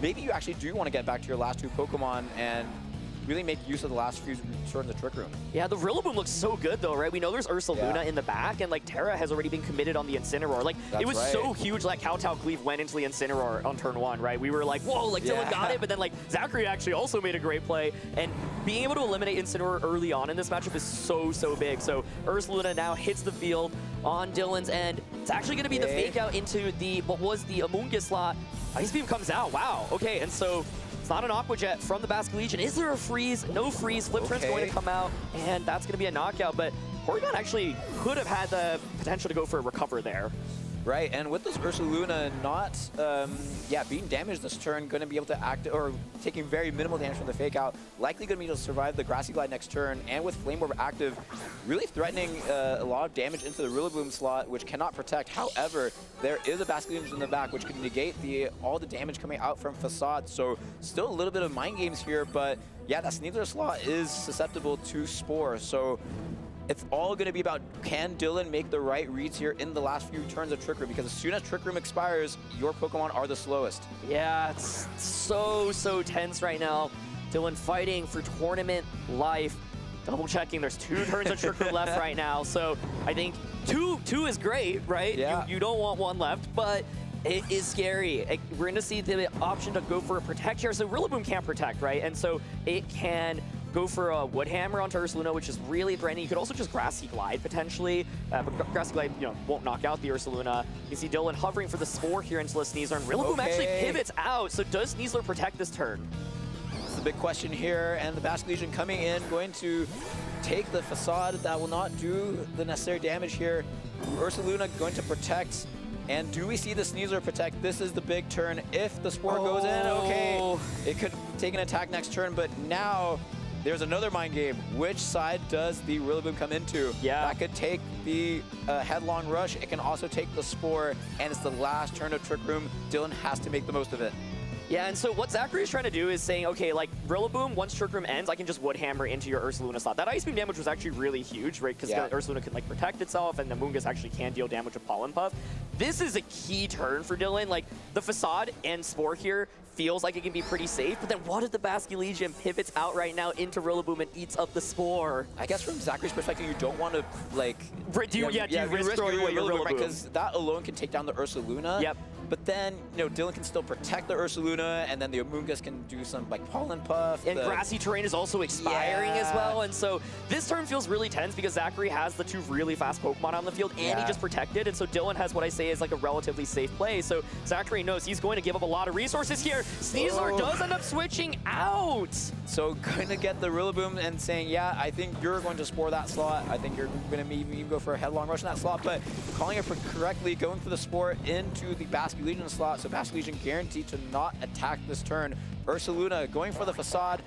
maybe you actually do want to get back to your last 2 Pokemon and really make use of the last few turns of Trick Room. Yeah, the Rillaboom looks so good though, right? We know there's Ursaluna in the back, and like Terra has already been committed on the Incineroar. Like it was so huge that Kowtow Cleave went into the Incineroar on turn 1, right? We were like, whoa, like Dylan got it, but then like Zachary actually also made a great play, and being able to eliminate Incineroar early on in this matchup is so big. So Ursaluna now hits the field on Dylan's end. It's actually going to be the Fake Out into the what was the Amoonguss slot. Ice Beam comes out. Wow. Okay, and so it's not an Aqua Jet from the Basculegion. Is there a freeze? No freeze. Flip Print's going to come out, and that's going to be a knockout. But Porygon actually could have had the potential to go for a recover there. Right, and with this Ursaluna not, being damaged this turn, going to be able to act, or taking very minimal damage from the Fake Out, likely going to be able to survive the Grassy Glide next turn, and with Flame Orb active, really threatening a lot of damage into the Rillaboom slot, which cannot protect. However, there is a Basculegion in the back, which can negate all the damage coming out from Facade, so still a little bit of mind games here, but yeah, that Sneasler slot is susceptible to Spore, so it's all going to be about, can Dylan make the right reads here in the last few turns of Trick Room? Because as soon as Trick Room expires, your Pokemon are the slowest. Yeah, it's so tense right now. Dylan fighting for tournament life. Double checking, there's 2 turns of Trick Room left right now. So I think two is great, right? Yeah. You don't want 1 left, but it is scary. We're going to see the option to go for a Protect here. So Rillaboom can't Protect, right? And so it can go for a Wood Hammer onto Ursaluna, which is really threatening. You could also just Grassy Glide potentially, but Grassy Glide, won't knock out the Ursaluna. You see Dylan hovering for the Spore here into the Sneasler, and Rillaboom actually pivots out. So does Sneasler protect this turn? That's the big question here, and the Basque Legion coming in, going to take the Facade. That will not do the necessary damage here. Ursaluna going to protect. And do we see the Sneasler protect? This is the big turn. If the Spore goes in, okay, it could take an attack next turn, but now there's another mind game. Which side does the Rillaboom come into? Yeah. That could take the Headlong Rush. It can also take the Spore, and it's the last turn of Trick Room. Dylan has to make the most of it. Yeah, and so what Zachary is trying to do is saying, okay, like, Rillaboom, once Trick Room ends, I can just Wood Hammer into your Ursaluna slot. That Ice Beam damage was actually really huge, right? Because Ursaluna can, like, protect itself, and the Moongus actually can deal damage with Pollen Puff. This is a key turn for Dylan. Like, the Facade and Spore here feels like it can be pretty safe, but then what if the Basque Legion pivots out right now into Rillaboom and eats up the Spore? I guess from Zachary's perspective, you don't want to, like... Do you risk throwing away your Rillaboom? Right, because that alone can take down the Ursaluna. Yep. But then, Dylan can still protect the Ursaluna, and then the Amoonguss can do some, like, Pollen Puff. And Grassy Terrain is also expiring as well, and so this turn feels really tense because Zachary has the two really fast Pokemon on the field, and he just protected, and so Dylan has what I say is like a relatively safe play, so Zachary knows he's going to give up a lot of resources here. Sneasler does end up switching out! So going to get the Rillaboom and saying, yeah, I think you're going to Spore that slot. I think you're going to maybe even go for a Headlong Rush in that slot, but calling it correctly, going for the Spore into the Basque Legion slot, so Basque Legion guaranteed to not attack this turn. Ursaluna going for the Facade,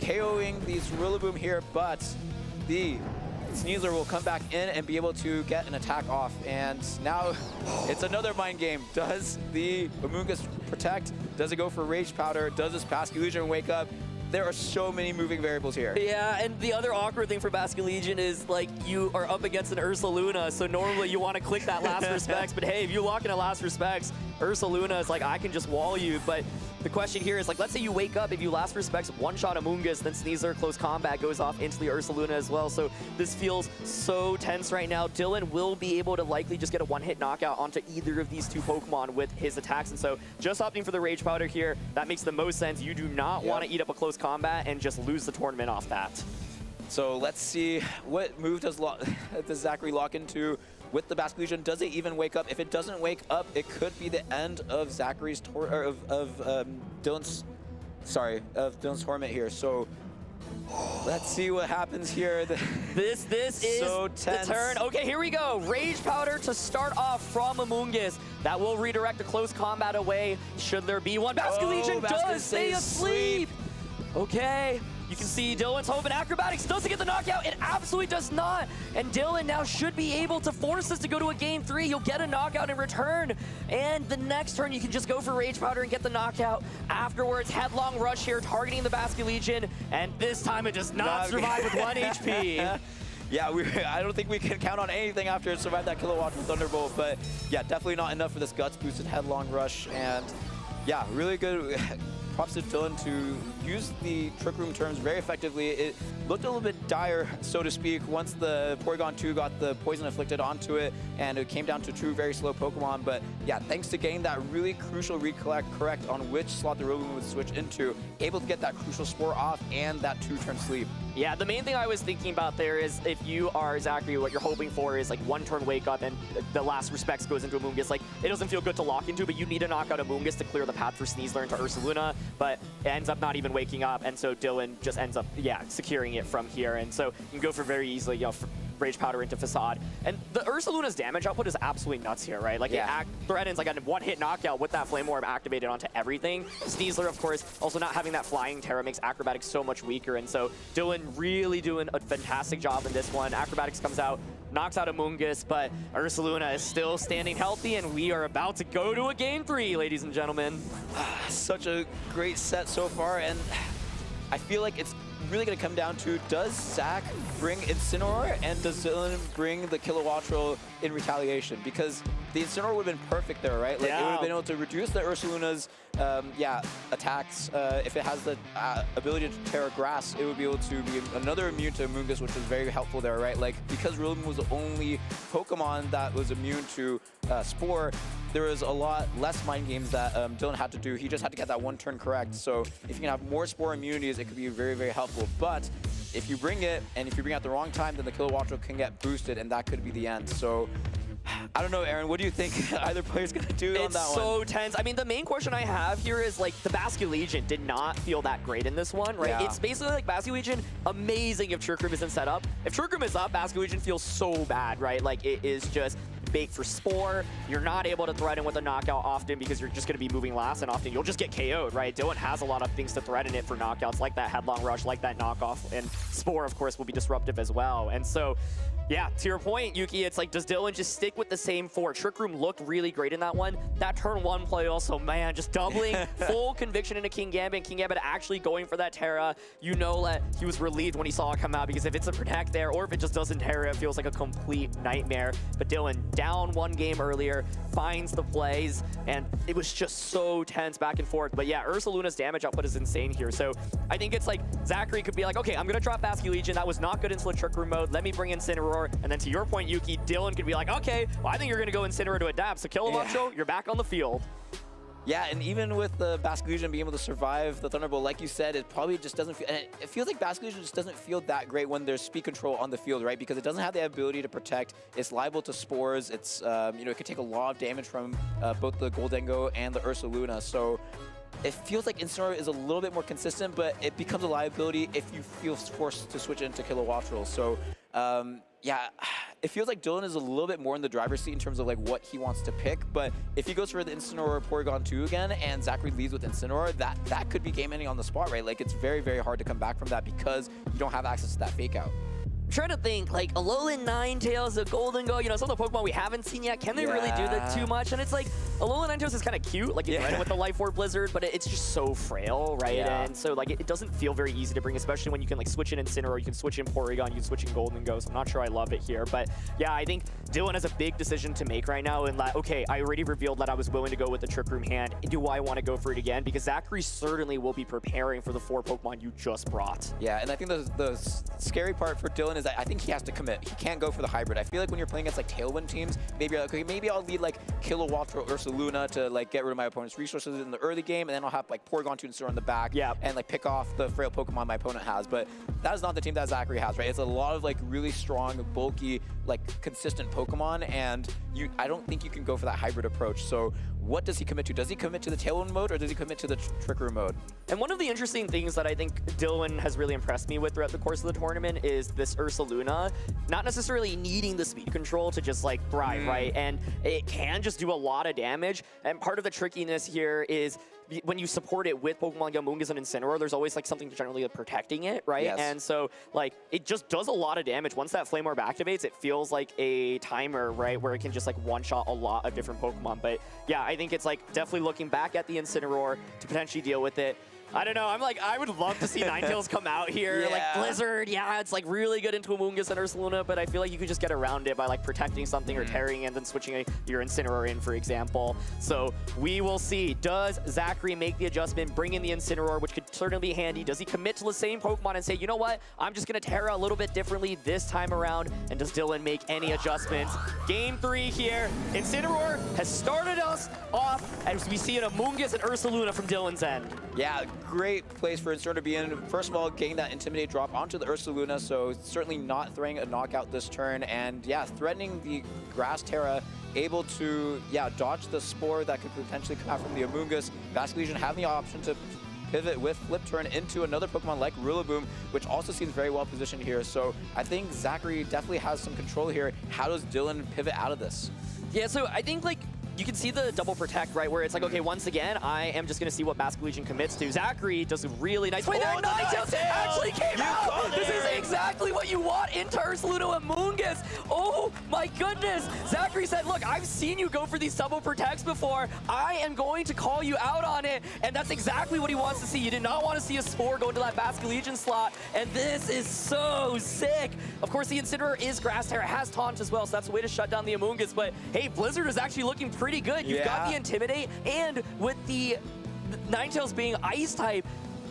KOing these Rillaboom here, but the Sneasler will come back in and be able to get an attack off. And now it's another mind game. Does the Amoonguss protect? Does it go for Rage Powder? Does this Basque Legion wake up? There are so many moving variables here. Yeah, and the other awkward thing for Basque Legion is, like, you are up against an Ursaluna, so normally you want to click that Last Respects, but hey, if you lock in a Last Respects, Ursaluna is like, I can just wall you, but the question here is, like, let's say you wake up, if you Last Respects one-shot Amoonguss, then Sneasler Close Combat goes off into the Ursaluna as well, so this feels so tense right now. Dylan will be able to likely just get a one-hit knockout onto either of these two Pokemon with his attacks, and so just opting for the Rage Powder here, that makes the most sense. You do not want to eat up a Close Combat and just lose the tournament off that. So let's see, what move does Zachary lock into with the Basque Legion? Does it even wake up? If it doesn't wake up, it could be the end of Zachary's Dylan's tournament here. So let's see what happens here. This is so tense. The turn. Okay, here we go. Rage Powder to start off from Amoonguss. That will redirect a Close Combat away, should there be one. Basque Legion does stay asleep. Okay, you can see Dylan's hoping Acrobatics doesn't get the knockout. It absolutely does not. And Dylan now should be able to force this to go to a game 3. You'll get a knockout in return. And the next turn, you can just go for Rage Powder and get the knockout. Afterwards, Headlong Rush here, targeting the Basque Legion. And this time, it does not survive with 1 HP. Yeah, I don't think we can count on anything after it survived that Kilowatt from Thunderbolt. But yeah, definitely not enough for this Guts boosted Headlong Rush. And yeah, really good. Props to Dylan to use the Trick Room terms very effectively. It looked a little bit dire, so to speak, once the Porygon 2 got the poison inflicted onto it, and it came down to 2 very slow Pokemon. But yeah, thanks to getting that really crucial read correct on which slot the Rillaboom would switch into, able to get that crucial Spore off and that 2-turn sleep. Yeah, the main thing I was thinking about there is if you are Zachary, what you're hoping for is like 1-turn wake up and the Last Respects goes into Amoonguss. Like, it doesn't feel good to lock into, but you need to knock out Amoonguss to clear the path for Sneasler into Ursaluna, but it ends up not even waking up, and so Dylan just ends up, securing it from here. And so you can go for very easily, Rage Powder into Facade. And the Ursaluna's damage output is absolutely nuts here, right? Like, it threatens like a one-hit knockout with that Flame Orb activated onto everything. Sneasler, of course, also not having that Flying Terra makes Acrobatics so much weaker, and so Dylan really doing a fantastic job in this one. Acrobatics comes out, knocks out Amoonguss, but Ursaluna is still standing healthy, and we are about to go to a game 3, ladies and gentlemen. Such a great set so far, and I feel like it's really going to come down to, does Zach bring Incineroar, and does Dylan bring the Kilowattrel in retaliation? Because the Incineroar would have been perfect there, right? Like, it would have been able to reduce the Ursaluna's attacks. If it has the ability to Terra Grass, it would be able to be another immune to Amoonguss, which was very helpful there, right? Like, because Rillaboom was the only Pokemon that was immune to Spore, there was a lot less mind games that Dylan had to do. He just had to get that 1 turn correct. So if you can have more Spore immunities, it could be very, very helpful. But if you bring it, and if you bring it at the wrong time, then the Kilowattrel can get boosted, and that could be the end. So, I don't know, Aaron, what do you think either player's going to do on that one? It's so tense. I mean, the main question I have here is, like, the Basque Legion did not feel that great in this one, right? Yeah. It's basically like Basque Legion, amazing if Trick Room isn't set up. If Trick Room is up, Basque Legion feels so bad, right? Like, it is just bait for Spore. You're not able to threaten with a knockout often because you're just going to be moving last, and often you'll just get KO'd, right? Dylan has a lot of things to threaten it for knockouts, like that Headlong Rush, like that knockoff, and Spore, of course, will be disruptive as well. And so, yeah, to your point, Yuki, it's like, does Dylan just stick with the same 4? Trick Room looked really great in that one. That turn 1 play also, man, just doubling full conviction into King Gambit. King Gambit actually going for that Terra. You know that he was relieved when he saw it come out, because if it's a Protect there, or if it just doesn't Terra, it feels like a complete nightmare. But Dylan, down 1 game earlier, finds the plays, and it was just so tense back and forth. But yeah, Ursaluna's damage output is insane here. So I think it's like, Zachary could be like, okay, I'm going to drop Basque Legion. That was not good into the Trick Room mode. Let me bring Incineroar. And then to your point, Yuki, Dylan could be like, okay, well, I think you're going to go Incineroar to adapt. So Kilowattrel, you're back on the field. Yeah, and even with the Basque Legion being able to survive the Thunderbolt, like you said, it probably just doesn't feel, and it feels like Basque Legion just doesn't feel that great when there's speed control on the field, right? Because it doesn't have the ability to protect. It's liable to spores. It's, you know, it could take a lot of damage from both the Goldengo and the Ursaluna. So it feels like Incineroar is a little bit more consistent, but it becomes a liability if you feel forced to switch into Kilowattrel. So, yeah, it feels like Dylan is a little bit more in the driver's seat in terms of like what he wants to pick. But if he goes for the Incineroar Porygon 2 again and Zachary leads with Incineroar, that could be game ending on the spot, right? Like, it's very, very hard to come back from that because you don't have access to that fake out. I'm trying to think, like, Alolan Ninetales, a Goldengo, you know, some of the Pokemon we haven't seen yet, can they really do that too much? And it's like, Alolan Ninetales is kind of cute, like you threaten with the Life Orb Blizzard, but it's just so frail, right? And so, like, it doesn't feel very easy to bring, especially when you can, like, switch in Incineroar, you can switch in Porygon, you can switch in Goldengo, so I'm not sure I love it here. But, yeah, I think Dylan has a big decision to make right now, and like, okay, I already revealed that I was willing to go with the Trick Room hand. Do I want to go for it again? Because Zachary certainly will be preparing for the 4 Pokemon you just brought. Yeah, and I think the scary part for Dylan is that I think he has to commit. He can't go for the hybrid. I feel like when you're playing against like Tailwind teams, maybe you're like, okay, maybe I'll lead like Kilowattrel or Ursaluna to like get rid of my opponent's resources in the early game, and then I'll have like Porygon 2 and Incineroar in the back and like pick off the frail Pokemon my opponent has. But that is not the team that Zachary has, right? It's a lot of like really strong, bulky, like consistent Pokemon, and I don't think you can go for that hybrid approach. So what does he commit to? Does he commit to the Tailwind mode, or does he commit to the Trick Room mode? And one of the interesting things that I think Dylan has really impressed me with throughout the course of the tournament is this Ursaluna not necessarily needing the speed control to just like thrive, right? And it can just do a lot of damage. And part of the trickiness here is when you support it with Pokemon GO, Mungus, and Incineroar, there's always like something generally protecting it, right? Yes. And so like it just does a lot of damage. Once that Flame Orb activates, it feels like a timer, right? Where it can just like one-shot a lot of different Pokemon. But yeah, I think it's like definitely looking back at the Incineroar to potentially deal with it. I don't know. I'm like, I would love to see Ninetales come out here. Like Blizzard, yeah, it's like really good into Amoonguss and Ursaluna, but I feel like you could just get around it by like protecting something or tearing and then switching your Incineroar in, for example. So we will see. Does Zachary make the adjustment, bring in the Incineroar, which could certainly be handy? Does he commit to the same Pokemon and say, you know what, I'm just going to Terra a little bit differently this time around? And does Dylan make any adjustments? Game 3 here. Incineroar has started us off as we see an Amoonguss and Ursaluna from Dylan's end. Yeah, great place for Incineroar to be in. First of all, getting that Intimidate drop onto the Ursaluna, so certainly not throwing a knockout this turn. And yeah, threatening the Grass Terra, able to, dodge the Spore that could potentially come out from the Amoonguss. Basque Legion having the option to pivot with Flip Turn into another Pokemon like Rillaboom, which also seems very well positioned here. So I think Zachary definitely has some control here. How does Dylan pivot out of this? Yeah, so I think like you can see the double protect, right? Where it's like, okay, once again, I am just going to see what Basque Legion commits to. Zachary does a really nice play there. Ninetales actually came out. This is exactly what you want into Ursaluna and Amoonguss. Oh my goodness. Zachary said, look, I've seen you go for these double protects before. I am going to call you out on it. And that's exactly what he wants to see. You did not want to see a Spore go into that Basque Legion slot. And this is so sick. Of course, the Incineroar is Grass Terra, has Taunt as well, so that's a way to shut down the Amoonguss. But hey, Blizzard is actually looking pretty good. You've got the Intimidate, and with the Ninetales being Ice type,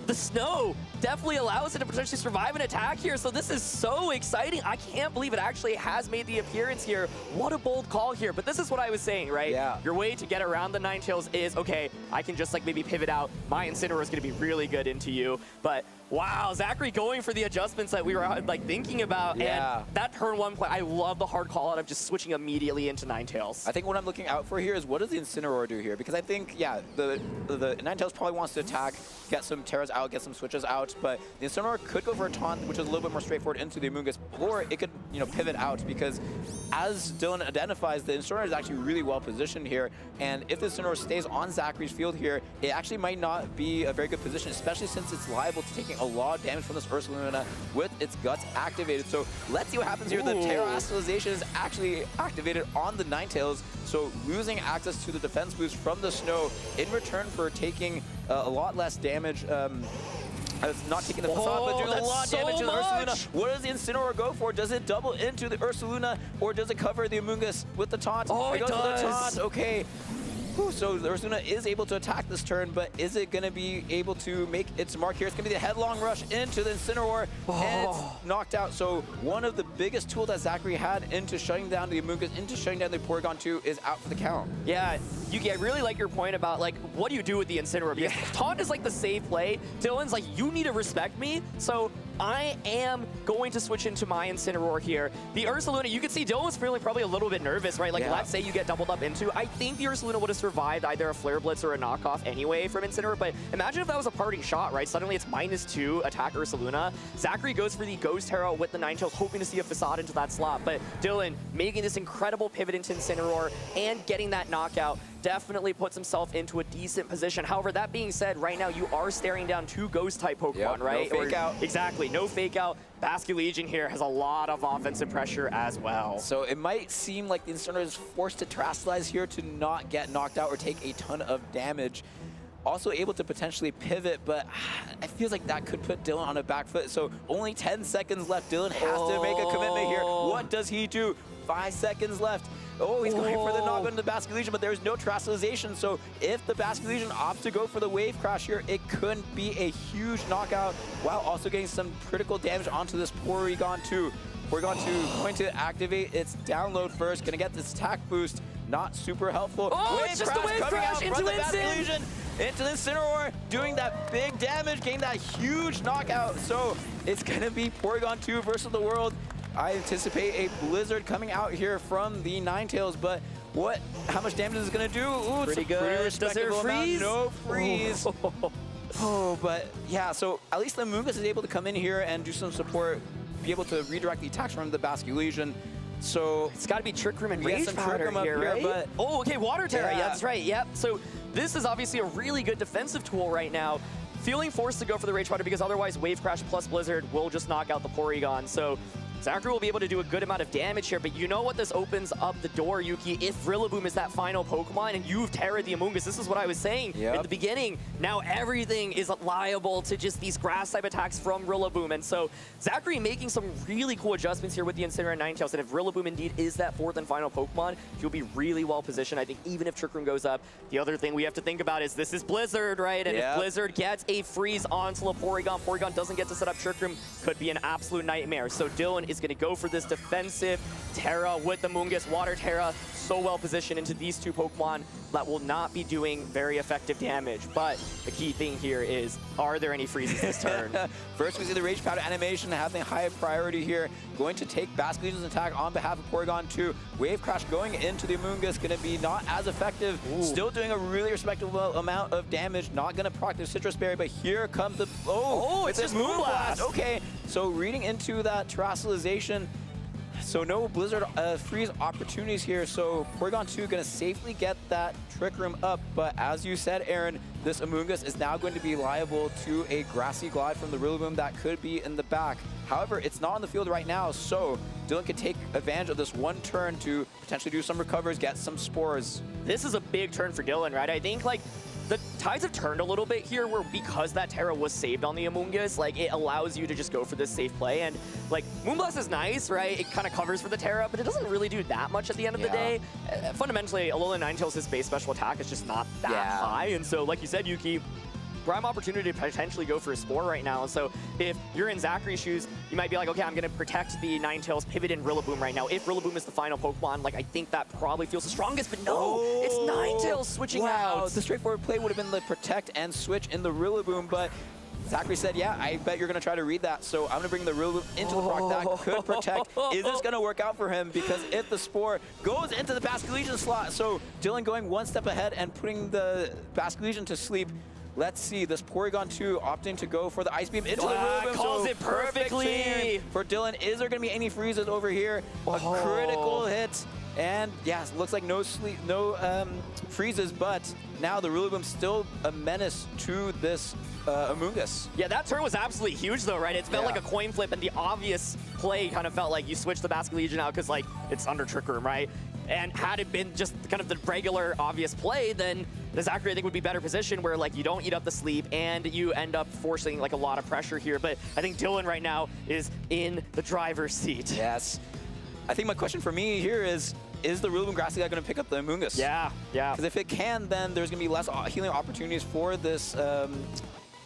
the snow definitely allows it to potentially survive an attack here. So this is so exciting. I can't believe it actually has made the appearance here. What a bold call here. But this is what I was saying, right? Yeah. Your way to get around the Ninetales is, okay, I can just like maybe pivot out. My Incineroar is going to be really good into you. But wow, Zachary going for the adjustments that we were like thinking about. Yeah. And that turn one play, I love the hard call out of just switching immediately into Ninetales. I think what I'm looking out for here is what does the Incineroar do here? Because I think, yeah, the Ninetales probably wants to attack, get some Terras out, get some switches out, but the Incineroar could go for a taunt, which is a little bit more straightforward into the Amoonguss, or it could, pivot out, because as Dylan identifies, the Incineroar is actually really well positioned here, and if the Incineroar stays on Zachary's field here, it actually might not be a very good position, especially since it's liable to taking a lot of damage from this Ursaluna with its guts activated. So let's see what happens here. The Terra Astralization is actually activated on the Ninetales, so losing access to the defense boost from the snow in return for taking a lot less damage. Not taking the facade, but doing a lot of damage to the Ursaluna. What does the Incineroar go for? Does it double into the Ursaluna, or does it cover the Amoonguss with the taunt? Oh, it goes does. for the taunt. Okay. So the Ursaluna is able to attack this turn, but is it going to be able to make its mark here? It's going to be the headlong rush into the Incineroar, and it's knocked out. So one of the biggest tools that Zachary had into shutting down the Amoonguss, into shutting down the Porygon 2 is out for the count. Yeah, Yuki, I really like your point about, like, what do you do with the Incineroar? Because taunt is like the safe play. Dylan's like, you need to respect me, so I am going to switch into my Incineroar here. The Ursaluna, you can see Dylan's feeling probably a little bit nervous, right? Like, let's say you get doubled up into. I think the Ursaluna would have survived either a Flare Blitz or a knockoff anyway from Incineroar, but imagine if that was a parting shot, right? Suddenly it's -2 attack Ursaluna. Zachary goes for the Ghost Terra with the Ninetales, hoping to see a facade into that slot, but Dylan making this incredible pivot into Incineroar and getting that knockout definitely puts himself into a decent position. However, that being said, right now you are staring down 2 Ghost-type Pokemon, right? No fake out. Exactly, no fake out. Basculegion here has a lot of offensive pressure as well. So it might seem like the Incineroar is forced to Terastallize here to not get knocked out or take a ton of damage. Also able to potentially pivot, but it feels like that could put Dylan on a back foot. So only 10 seconds left. Dylan has to make a commitment here. What does he do? 5 seconds left. Oh, he's going for the knock on the Basculegion, but there's no Terastallization. So if the Basculegion opts to go for the Wave Crash here, it could be a huge knockout while also getting some critical damage onto this Porygon 2. Porygon 2 going to activate its download first, going to get this attack boost. Not super helpful. Oh, it's just a Wave Crash into the Basculegion, into the Incineroar, doing that big damage, getting that huge knockout. So it's going to be Porygon 2 versus the world. I anticipate a Blizzard coming out here from the Ninetales, but how much damage is it going to do? Ooh, pretty good. Pretty Does it freeze? No freeze. Oh, but yeah, so at least the Amoonguss is able to come in here and do some support, be able to redirect the attacks from the Basculegion. So it's got to be Trick Room and Rage Powder here, right? But oh, okay, Water Terra. Yeah, that's right. Yep. So this is obviously a really good defensive tool right now. Feeling forced to go for the Rage Powder because otherwise Wave Crash plus Blizzard will just knock out the Porygon. So Zachary will be able to do a good amount of damage here, but you know what this opens up the door, Yuki? If Rillaboom is that final Pokemon and you've Terra'd the Amoonguss, this is what I was saying in the beginning. Now everything is liable to just these grass-type attacks from Rillaboom, and so Zachary making some really cool adjustments here with the Incineroar and Ninetales, and if Rillaboom indeed is that 4th and final Pokemon, he'll be really well positioned. I think even if Trick Room goes up, the other thing we have to think about is this is Blizzard, right? And if Blizzard gets a freeze onto the Porygon doesn't get to set up Trick Room, could be an absolute nightmare. So Dylan is going to go for this defensive Terra with the Amoonguss. Water Terra so well positioned into these 2 Pokemon that will not be doing very effective damage. But the key thing here is, are there any freezes this turn? First, we see the Rage Powder animation having high priority here. Going to take Basculegion's attack on behalf of Porygon 2. Wave Crash going into the Amoonguss, going to be not as effective. Still doing a really respectable amount of damage. Not going to proc the Citrus Berry, but here comes the... Oh, it's just Moonblast. Okay, so reading into that Terastallization. So no Blizzard freeze opportunities here, so Porygon 2 going to safely get that Trick Room up, but as you said, Aaron, this Amoonguss is now going to be liable to a Grassy Glide from the Rillaboom that could be in the back. However, it's not on the field right now, so Dylan can take advantage of this one turn to potentially do some recovers, get some spores. This is a big turn for Dylan, right? I think, like, the tides have turned a little bit here where because that Terra was saved on the Amoonguss, like, it allows you to just go for this safe play. And, like, Moonblast is nice, right? It kind of covers for the Terra, but it doesn't really do that much at the end of the day. Fundamentally, Alolan Ninetales' base special attack is just not that high. And so, like you said, Yuki, prime opportunity to potentially go for a Spore right now. And so if you're in Zachary's shoes, you might be like, okay, I'm going to protect the Ninetales, pivot in Rillaboom right now. If Rillaboom is the final Pokemon, like I think that probably feels the strongest, but no, it's Ninetales switching out. The straightforward play would have been the protect and switch in the Rillaboom, but Zachary said, yeah, I bet you're going to try to read that, so I'm going to bring the Rillaboom into the proc that could protect. Is this going to work out for him? Because if the Spore goes into the Basculegion slot, so Dylan going one step ahead and putting the Basculegion to sleep. Let's see, this Porygon 2 opting to go for the Ice Beam into the Rillaboom. Calls it perfectly. For Dylan, is there going to be any freezes over here? A critical hit. And yes, looks like no freezes, but now the Rillaboom's still a menace to this Amoonguss. Yeah, that turn was absolutely huge though, right? It felt like a coin flip, and the obvious play kind of felt like you switch the Basculegion out because like it's under Trick Room, right? And had it been just kind of the regular obvious play, then the Zachary I think would be better positioned where like you don't eat up the sleep and you end up forcing like a lot of pressure here. But I think Dylan right now is in the driver's seat. Yes. I think my question for me here is the Rillaboom Grassy Guy going to pick up the Amoonguss? Yeah. Because if it can, then there's going to be less healing opportunities for this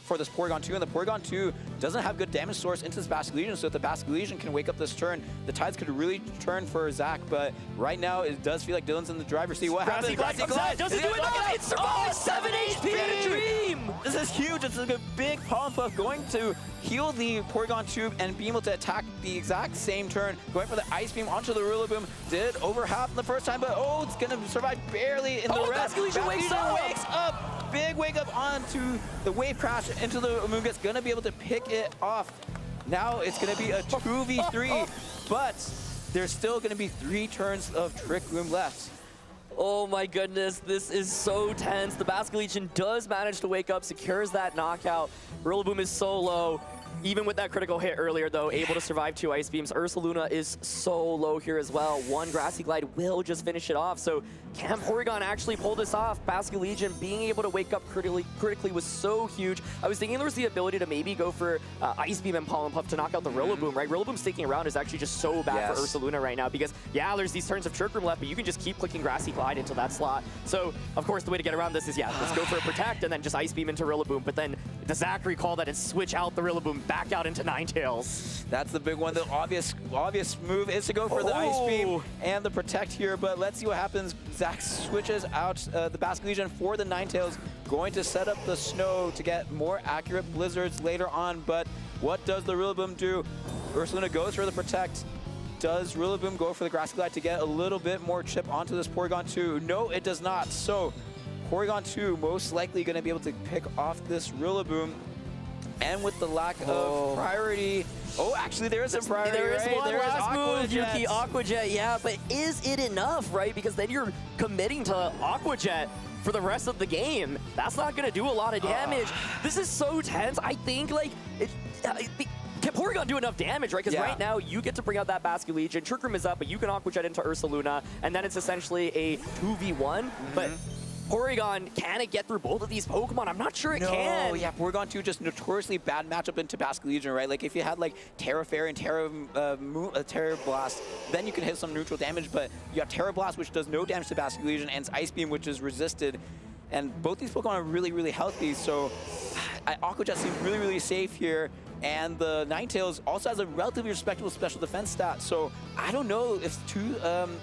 Porygon 2, and the Porygon 2 doesn't have good damage source into this Basculegion, so if the Basculegion can wake up this turn, the tides could really turn for Zach, but right now it does feel like Dylan's in the driver's seat. What happens? Grassy Glide doesn't do it! It survives 7 HP in a dream! This is huge. This is a big Pollen Puff going to heal the Porygon 2 and be able to attack the exact same turn, going for the Ice Beam onto the Rillaboom. Did over half the first time, but it's going to survive barely in the rest. Basculegion wakes up! Big wake up onto the Wave Crash into the Amoonguss, gonna be able to pick it off. Now it's gonna be a 2v3, but there's still gonna be 3 turns of Trick Room left. Oh my goodness, this is so tense. The Basculegion does manage to wake up, secures that knockout. Rillaboom is so low. Even with that critical hit earlier, though, able to survive 2 Ice Beams. Ursaluna is so low here as well. 1 Grassy Glide will just finish it off. So can Porygon actually pull this off? Basculegion being able to wake up critically was so huge. I was thinking there was the ability to maybe go for Ice Beam and Pollen Puff to knock out the Rillaboom, right? Rillaboom sticking around is actually just so bad for Ursaluna right now because, yeah, there's these turns of Trick Room left, but you can just keep clicking Grassy Glide into that slot. So, of course, the way to get around this is, let's go for a Protect and then just Ice Beam into Rillaboom. But then the Zachary call that and switch out the Rillaboom back out into Ninetales. That's the big one. The obvious move is to go for the Ice Beam and the Protect here, but let's see what happens. Zach switches out the Basculegion for the Ninetales, going to set up the Snow to get more accurate Blizzards later on, but what does the Rillaboom do? Ursaluna goes for the Protect. Does Rillaboom go for the Grassy Glide to get a little bit more chip onto this Porygon 2? No, it does not. So Porygon 2 most likely going to be able to pick off this Rillaboom. And with the lack of priority, actually there is some priority. There is one there last is move, Yuki, Aqua Jet, yeah, but is it enough, right? Because then you're committing to Aqua Jet for the rest of the game. That's not going to do a lot of damage. This is so tense. I think, like, can Porygon do enough damage, right? Because right now, you get to bring out that Basculegion. Trick Room is up, but you can Aqua Jet into Ursaluna, and then it's essentially a 2v1. But Porygon, can it get through both of these Pokemon? I'm not sure it can. Yeah, Porygon 2 just notoriously bad matchup into Basculegion, right? Like if you had like Terra Fairy and Terra Blast, then you can hit some neutral damage, but you have Terra Blast, which does no damage to Basculegion, and it's Ice Beam, which is resisted. And both these Pokemon are really, really healthy, so Aqua Jet seems really, really safe here. And the Ninetales also has a relatively respectable special defense stat, so I don't know if 2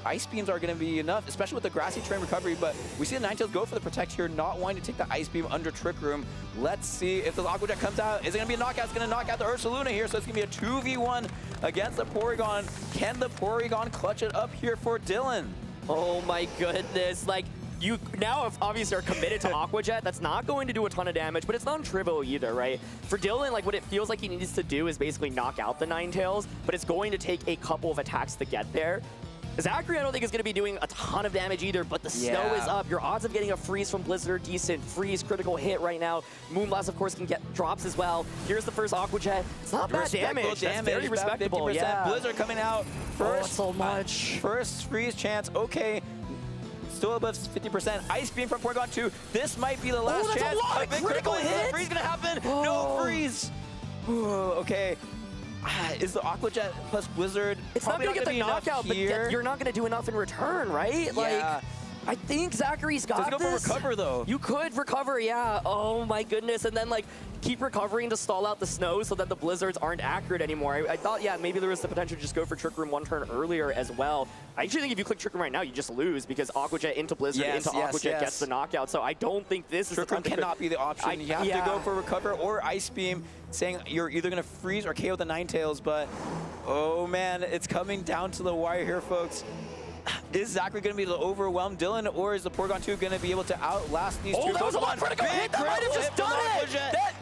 Ice Beams are going to be enough, especially with the Grassy Terrain recovery, but we see the Ninetales go for the Protect here, not wanting to take the Ice Beam under Trick Room. Let's see if the Aqua Jet comes out. Is it going to be a knockout? It's going to knock out the Ursaluna here, so it's going to be a 2v1 against the Porygon. Can the Porygon clutch it up here for Dylan? Oh my goodness, like, you now obviously are committed to Aqua Jet. That's not going to do a ton of damage, but it's non-trivial either, right? For Dylan, like what it feels like he needs to do is basically knock out the Ninetales, but it's going to take a couple of attacks to get there. Zachary, I don't think is going to be doing a ton of damage either, but the snow is up. Your odds of getting a freeze from Blizzard are decent. Freeze, critical hit right now. Moonblast, of course, can get drops as well. Here's the first Aqua Jet. It's not bad damage. That's very respectable. Yeah. Blizzard coming out first. So much. First freeze chance. Okay. Still above 50%. Ice Beam from Porygon 2. This might be the last chance. A big critical hit. Is the freeze gonna happen? No freeze. Okay. Is the Aqua Jet plus Blizzard? It's not gonna get the knockout, but you're not gonna do enough in return, right? Yeah. I think Zachary's got Just go this. for recover, though. You could recover, yeah. Oh my goodness. And then like keep recovering to stall out the snow so that the blizzards aren't accurate anymore. I thought, yeah, maybe there was the potential to just go for Trick Room 1 turn earlier as well. I actually think if you click Trick Room right now, you just lose because Aqua Jet into Blizzard into Aqua Jet gets the knockout. So I don't think this is the Trick Room cannot be the option. You have to go for recover or Ice Beam, saying you're either going to freeze or KO the Ninetales. But, oh man, it's coming down to the wire here, folks. Is Zachary going to be able to overwhelm Dylan, or is the Porygon 2 going to be able to outlast these two? That was a lot critical hit! That might have just done it!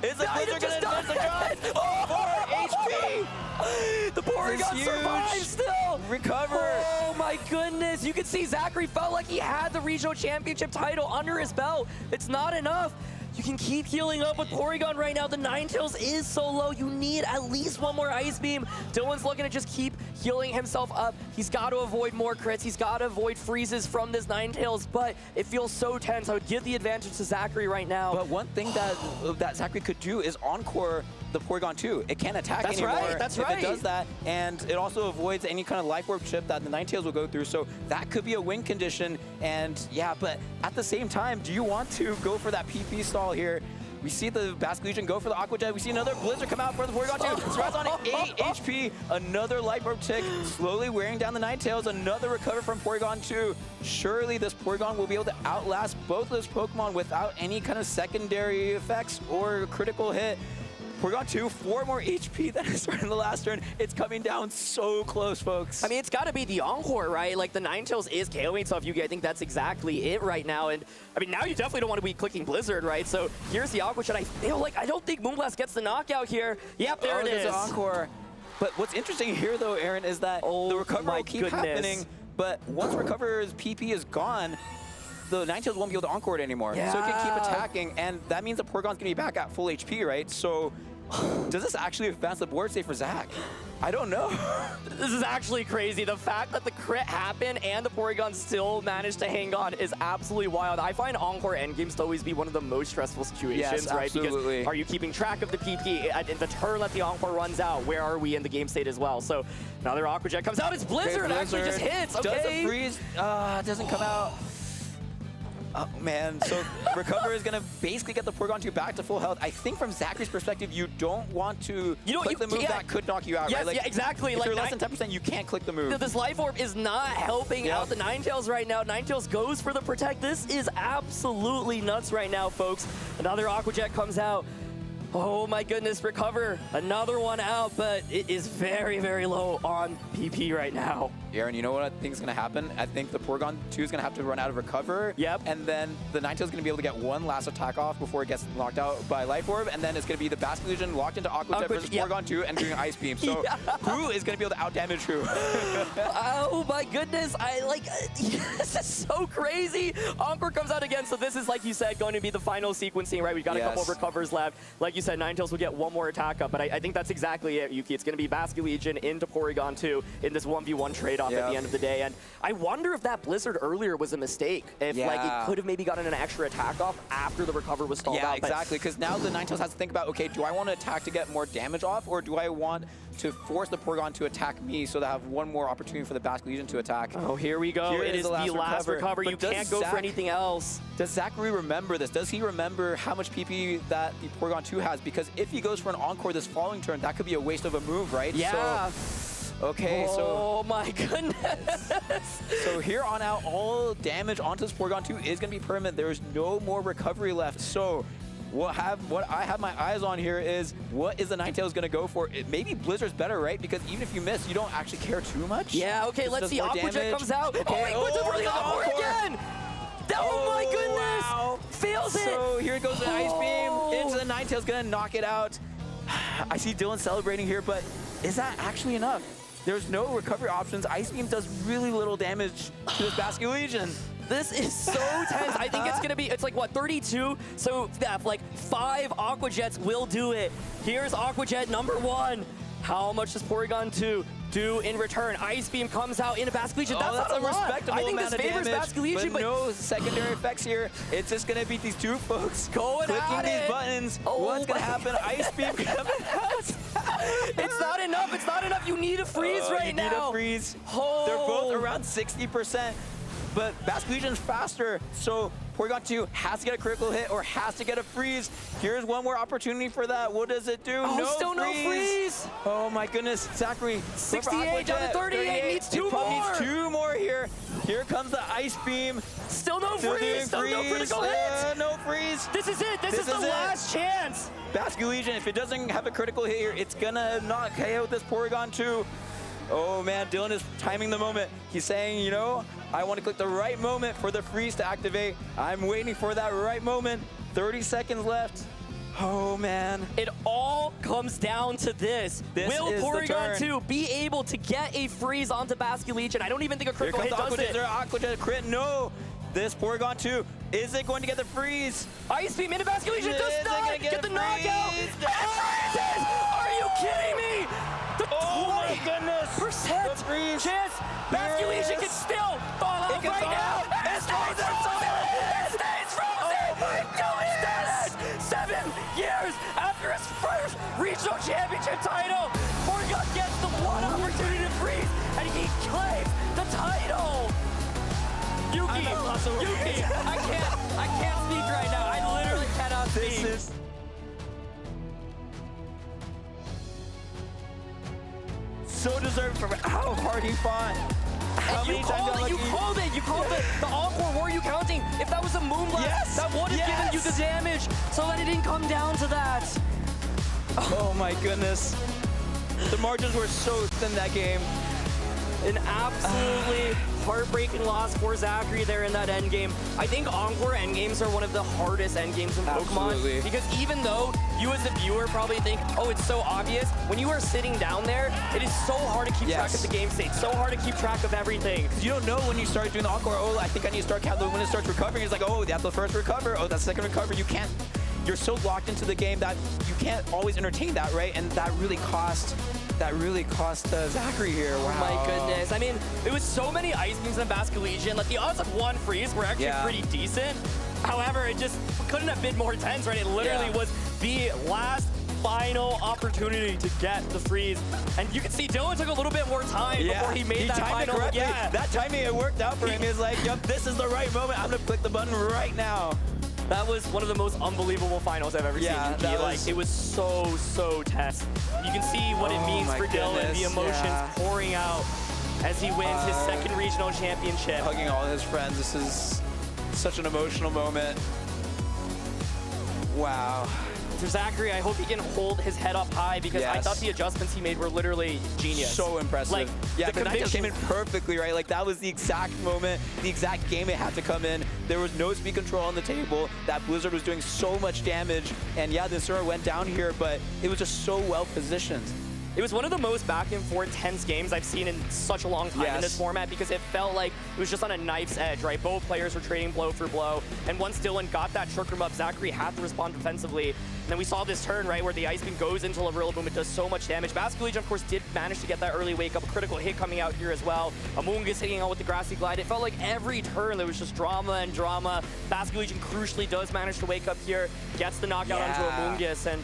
Is the Blizzard going to miss the shot? 4 HP! The Porygon survives still! Recover! Oh my goodness! You can see Zachary felt like he had the regional championship title under his belt. It's not enough. You can keep healing up with Porygon right now. The Ninetales is so low. You need at least one more Ice Beam. Dylan's looking to just keep healing himself up. He's got to avoid more crits. He's got to avoid freezes from this Ninetales, but it feels so tense. I would give the advantage to Zachary right now. But one thing that Zachary could do is encore the Porygon 2. It can't attack anymore That's if right. it does that, and it also avoids any kind of Life Orb chip that the Ninetales will go through, so that could be a win condition. And yeah, but at the same time, do you want to go for that PP stall here? We see the Basque Legion go for the Aqua Jet. We see another Blizzard come out for the Porygon 2. Surprise on 8 HP. Another Life Orb tick, slowly wearing down the Ninetales. Another recover from Porygon 2. Surely this Porygon will be able to outlast both of those Pokemon without any kind of secondary effects or critical hit. Porygon 2, 4 more HP than it started in the last turn. It's coming down so close, folks. I mean, it's got to be the Encore, right? Like, the Ninetales is KOing stuff. I think that's exactly it right now. And, I mean, now you definitely don't want to be clicking Blizzard, right? So, here's the Aqua Jet. I feel like, I don't think Moonblast gets the knockout here. Yep, there it is. There's an Encore. But what's interesting here, though, Aaron, is that the recover will keep happening. But once recover's PP is gone, the Ninetales won't be able to encore it anymore. So it can keep attacking, and that means the Porygon's going to be back at full HP, right? So does this actually advance the board state for Zach? I don't know. This is actually crazy. The fact that the crit happened and the Porygon still managed to hang on is absolutely wild. I find Encore endgames to always be one of the most stressful situations, right? Absolutely. Because are you keeping track of the PP? At the turn that the Encore runs out, where are we in the game state as well? So another Aqua Jet comes out. It's Blizzard. It actually just hits. Okay. Doesn't freeze. Doesn't come out. Oh, man. So Recover is going to basically get the Porygon 2 back to full health. I think from Zachary's perspective, you don't want to click the move that could knock you out, right? Like, yeah, exactly. If like you're less than 10%, you can't click the move. This Life Orb is not helping out the Ninetales right now. Ninetales goes for the Protect. This is absolutely nuts right now, folks. Another Aqua Jet comes out. Oh my goodness, Recover. Another one out, but it is very, very low on PP right now. Aaron, you know what I think is going to happen? I think the Porygon 2 is going to have to run out of Recover. Yep. And then the Ninetales is going to be able to get one last attack off before it gets knocked out by Life Orb. And then it's going to be the Basque Legion locked into Aqua Jet versus Porygon 2 and doing Ice Beam. So who is going to be able to outdamage who? Oh my goodness. This is so crazy. Encore comes out again. So this is, like you said, going to be the final sequencing, right? We've got a couple of recovers left. Like you said, Ninetales will get one more attack up. But I think that's exactly it, Yuki. It's going to be Basque Legion into Porygon 2 in this 1v1 trade-off at the end of the day. And I wonder if that Blizzard earlier was a mistake. If like it could have maybe gotten an extra attack off after the Recover was stalled out. Yeah, exactly. Because now the Ninetales has to think about, okay, do I want to attack to get more damage off, or do I want to force the Porygon to attack me so that I have one more opportunity for the Basque Legion to attack? Oh, here we go. It is the last recover. You can't go for anything else. Does Zachary remember this? Does he remember how much PP that the Porygon 2 has? Because if he goes for an Encore this following turn, that could be a waste of a move, right? Yeah. So, okay, oh my goodness. So here on out, all damage onto this Porygon 2 is going to be permanent. There's no more recovery left. So what I have my eyes on here is, what is the Ninetales going to go for? Maybe Blizzard's better, right? Because even if you miss, you don't actually care too much. Yeah, okay, let's see. Aqua Jet comes out. Okay. Oh, wait, for the Encore again! Oh my goodness! Wow. Fails it! So here goes the Ice Beam into the Ninetales, going to knock it out. I see Dylan celebrating here, but is that actually enough? There's no recovery options. Ice Beam does really little damage to this Basque Legion. This is so tense. I think it's going to be, it's like, what, 32? So, like, 5 Aqua Jets will do it. Here's Aqua Jet number 1. How much does Porygon 2 do in return? Ice Beam comes out into Basque Legion. That's a respectable I think amount this of favors damage, Basque Legion, but no secondary effects here. It's just going to be these two folks clicking these buttons. What's going to happen? Ice Beam coming out. It's not enough. It's not enough. You need a freeze right now. You need a freeze. They're both around 60%. but Basque Legion's faster, so Porygon 2 has to get a critical hit or has to get a freeze. Here's one more opportunity for that. What does it do? Oh, still no freeze. Oh my goodness, Zachary. 68 down to 38, needs two more. Needs 2 more here. Here comes the Ice Beam. Still no freeze, still no critical hit. No freeze. This is it, this is the last chance. Basque Legion, if it doesn't have a critical hit here, it's gonna not KO this Porygon 2. Oh man, Dylan is timing the moment. He's saying, you know, I want to click the right moment for the freeze to activate. I'm waiting for that right moment. 30 seconds left. Oh man. It all comes down to this. Will Porygon 2 be able to get a freeze onto Basque Legion? I don't even think a critical hit does it. Aqua Jet crit, no. This Porygon 2, is it going to get the freeze? Ice Beam into Basque Legion does not get the knockout. It freezes! Are you kidding me? Oh my goodness! % chance Basque Legion can still fall out right now! It stays frozen! It stays frozen! Oh my goodness! 7 years after his first regional championship title, Porygon gets the one opportunity to freeze, and he claims the title! Yuki, I can't speak right now. I literally cannot speak. So deserved for how hard he fought. How many times you called it. The Encore, were you counting? If that was a Moonblast, that would have given you the damage, so that it didn't come down to that. Oh my goodness. The margins were so thin that game. An absolutely heartbreaking loss for Zachary there in that end game. I think Encore end games are one of the hardest end games in Pokemon. Absolutely. Because even though you as a viewer probably think, oh, it's so obvious, when you are sitting down there, it is so hard to keep track of the game state, so hard to keep track of everything. You don't know when you start doing the Encore, oh, I think I need to start counting. When it starts recovering, it's like, oh, that's the first recover, oh, that's the second recover. You can't, you're so locked into the game that you can't always entertain that, right? And that really cost Zachary here. Wow. Oh my goodness. I mean, it was so many Ice Beams in Basque Legion. Like, the odds of one freeze were actually pretty decent. However, it just couldn't have been more tense, right? It literally was the last final opportunity to get the freeze. And you can see Dylan took a little bit more time before he made that final. That timing, it worked out for him. He's like, yep, this is the right moment. I'm gonna click the button right now. That was one of the most unbelievable finals I've ever seen. Like, it was so tense. You can see what it means for Dylan, the emotions pouring out as he wins his second regional championship. Hugging all his friends. This is such an emotional moment. Wow. For Zachary, I hope he can hold his head up high because I thought the adjustments he made were literally genius. So impressive. Like, yeah, the conviction came in perfectly, right? Like, that was the exact moment, the exact game it had to come in. There was no speed control on the table. That Blizzard was doing so much damage. And yeah, the Incineroar went down here, but it was just so well positioned. It was one of the most back and forth tense games I've seen in such a long time in this format because it felt like it was just on a knife's edge, right? Both players were trading blow for blow. And once Dylan got that trick room up, Zachary had to respond defensively. And then we saw this turn, right, where the Ice Beam goes into a Rillaboom. It does so much damage. Basque Legion, of course, did manage to get that early wake up. A critical hit coming out here as well. Amoonguss hitting out with the Grassy Glide. It felt like every turn there was just drama and drama. Basque Legion crucially does manage to wake up here, gets the knockout onto Amoonguss, and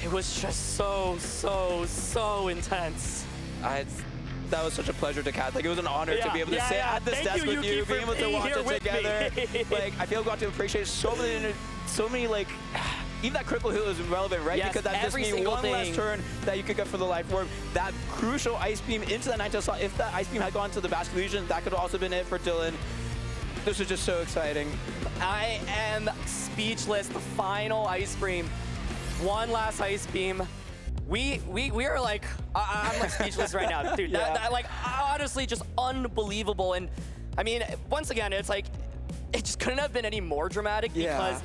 it was just so intense. That was such a pleasure to catch. Like, it was an honor to be able to sit at this desk with you, being able to watch it together. Like, I feel like I got to appreciate so many like, even that critical hit was relevant, right? Because that just means one last turn that you could get for the life orb. That crucial Ice Beam into that Ninetale slot. If that Ice Beam had gone to the Basque Legion, that could have also been it for Dylan. This was just so exciting. I am speechless. The final Ice Beam. One last Ice Beam. We are like, I'm like speechless right now, dude. That, like, honestly, just unbelievable. And I mean, once again, it's like, it just couldn't have been any more dramatic because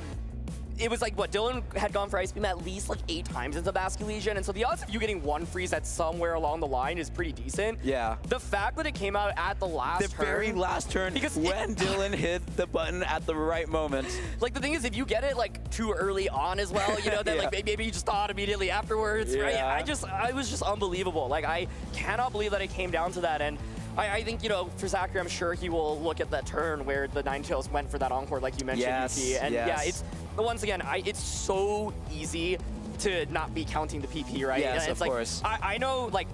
it was like, what, Dylan had gone for Ice Beam at least like 8 times into Basque Legion, and so the odds of you getting one freeze at somewhere along the line is pretty decent. Yeah. The fact that it came out at the last turn. The very last turn, because when Dylan hit the button at the right moment. Like, the thing is, if you get it like too early on as well, you know, then like maybe you just thought immediately afterwards, right? I was just unbelievable. Like, I cannot believe that it came down to that. And I think, you know, for Zachary, I'm sure he will look at that turn where the Ninetales went for that Encore, like you mentioned, Yuki. And yeah, it's, once again, it's so easy to not be counting the PP, right? Yes, it's of course. I know, like,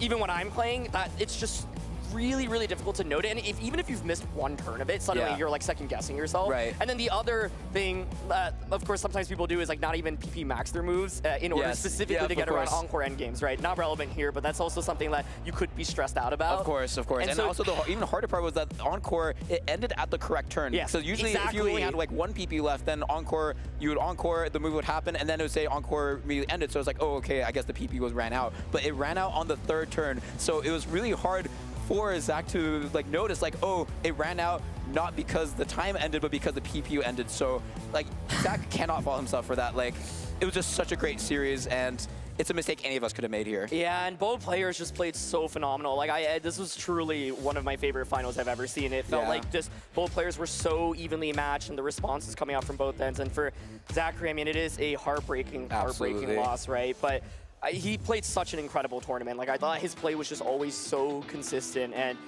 even when I'm playing, that it's just really, really difficult to note. And even if you've missed one turn of it, suddenly you're like second guessing yourself. Right. And then the other thing that, of course, sometimes people do is like not even PP max their moves in order specifically to get around Encore endgames, right? Not relevant here, but that's also something that you could be stressed out about. Of course, of course. And so, also the even harder part was that Encore, it ended at the correct turn. Yeah, so usually if you only had like one PP left, then Encore, you would Encore, the move would happen, and then it would say Encore immediately ended. So it's like, oh, okay, I guess the PP was ran out. But it ran out on the third turn. So it was really hard for Zach to like notice like, oh, it ran out not because the time ended, but because the PPU ended. So like Zach cannot fault himself for that. Like it was just such a great series, and it's a mistake any of us could have made here. Yeah, and both players just played so phenomenal. Like this was truly one of my favorite finals I've ever seen. It felt like just both players were so evenly matched, and the responses coming out from both ends. And for Zachary, I mean, it is a heartbreaking loss, right? But he played such an incredible tournament. Like I thought his play was just always so consistent, and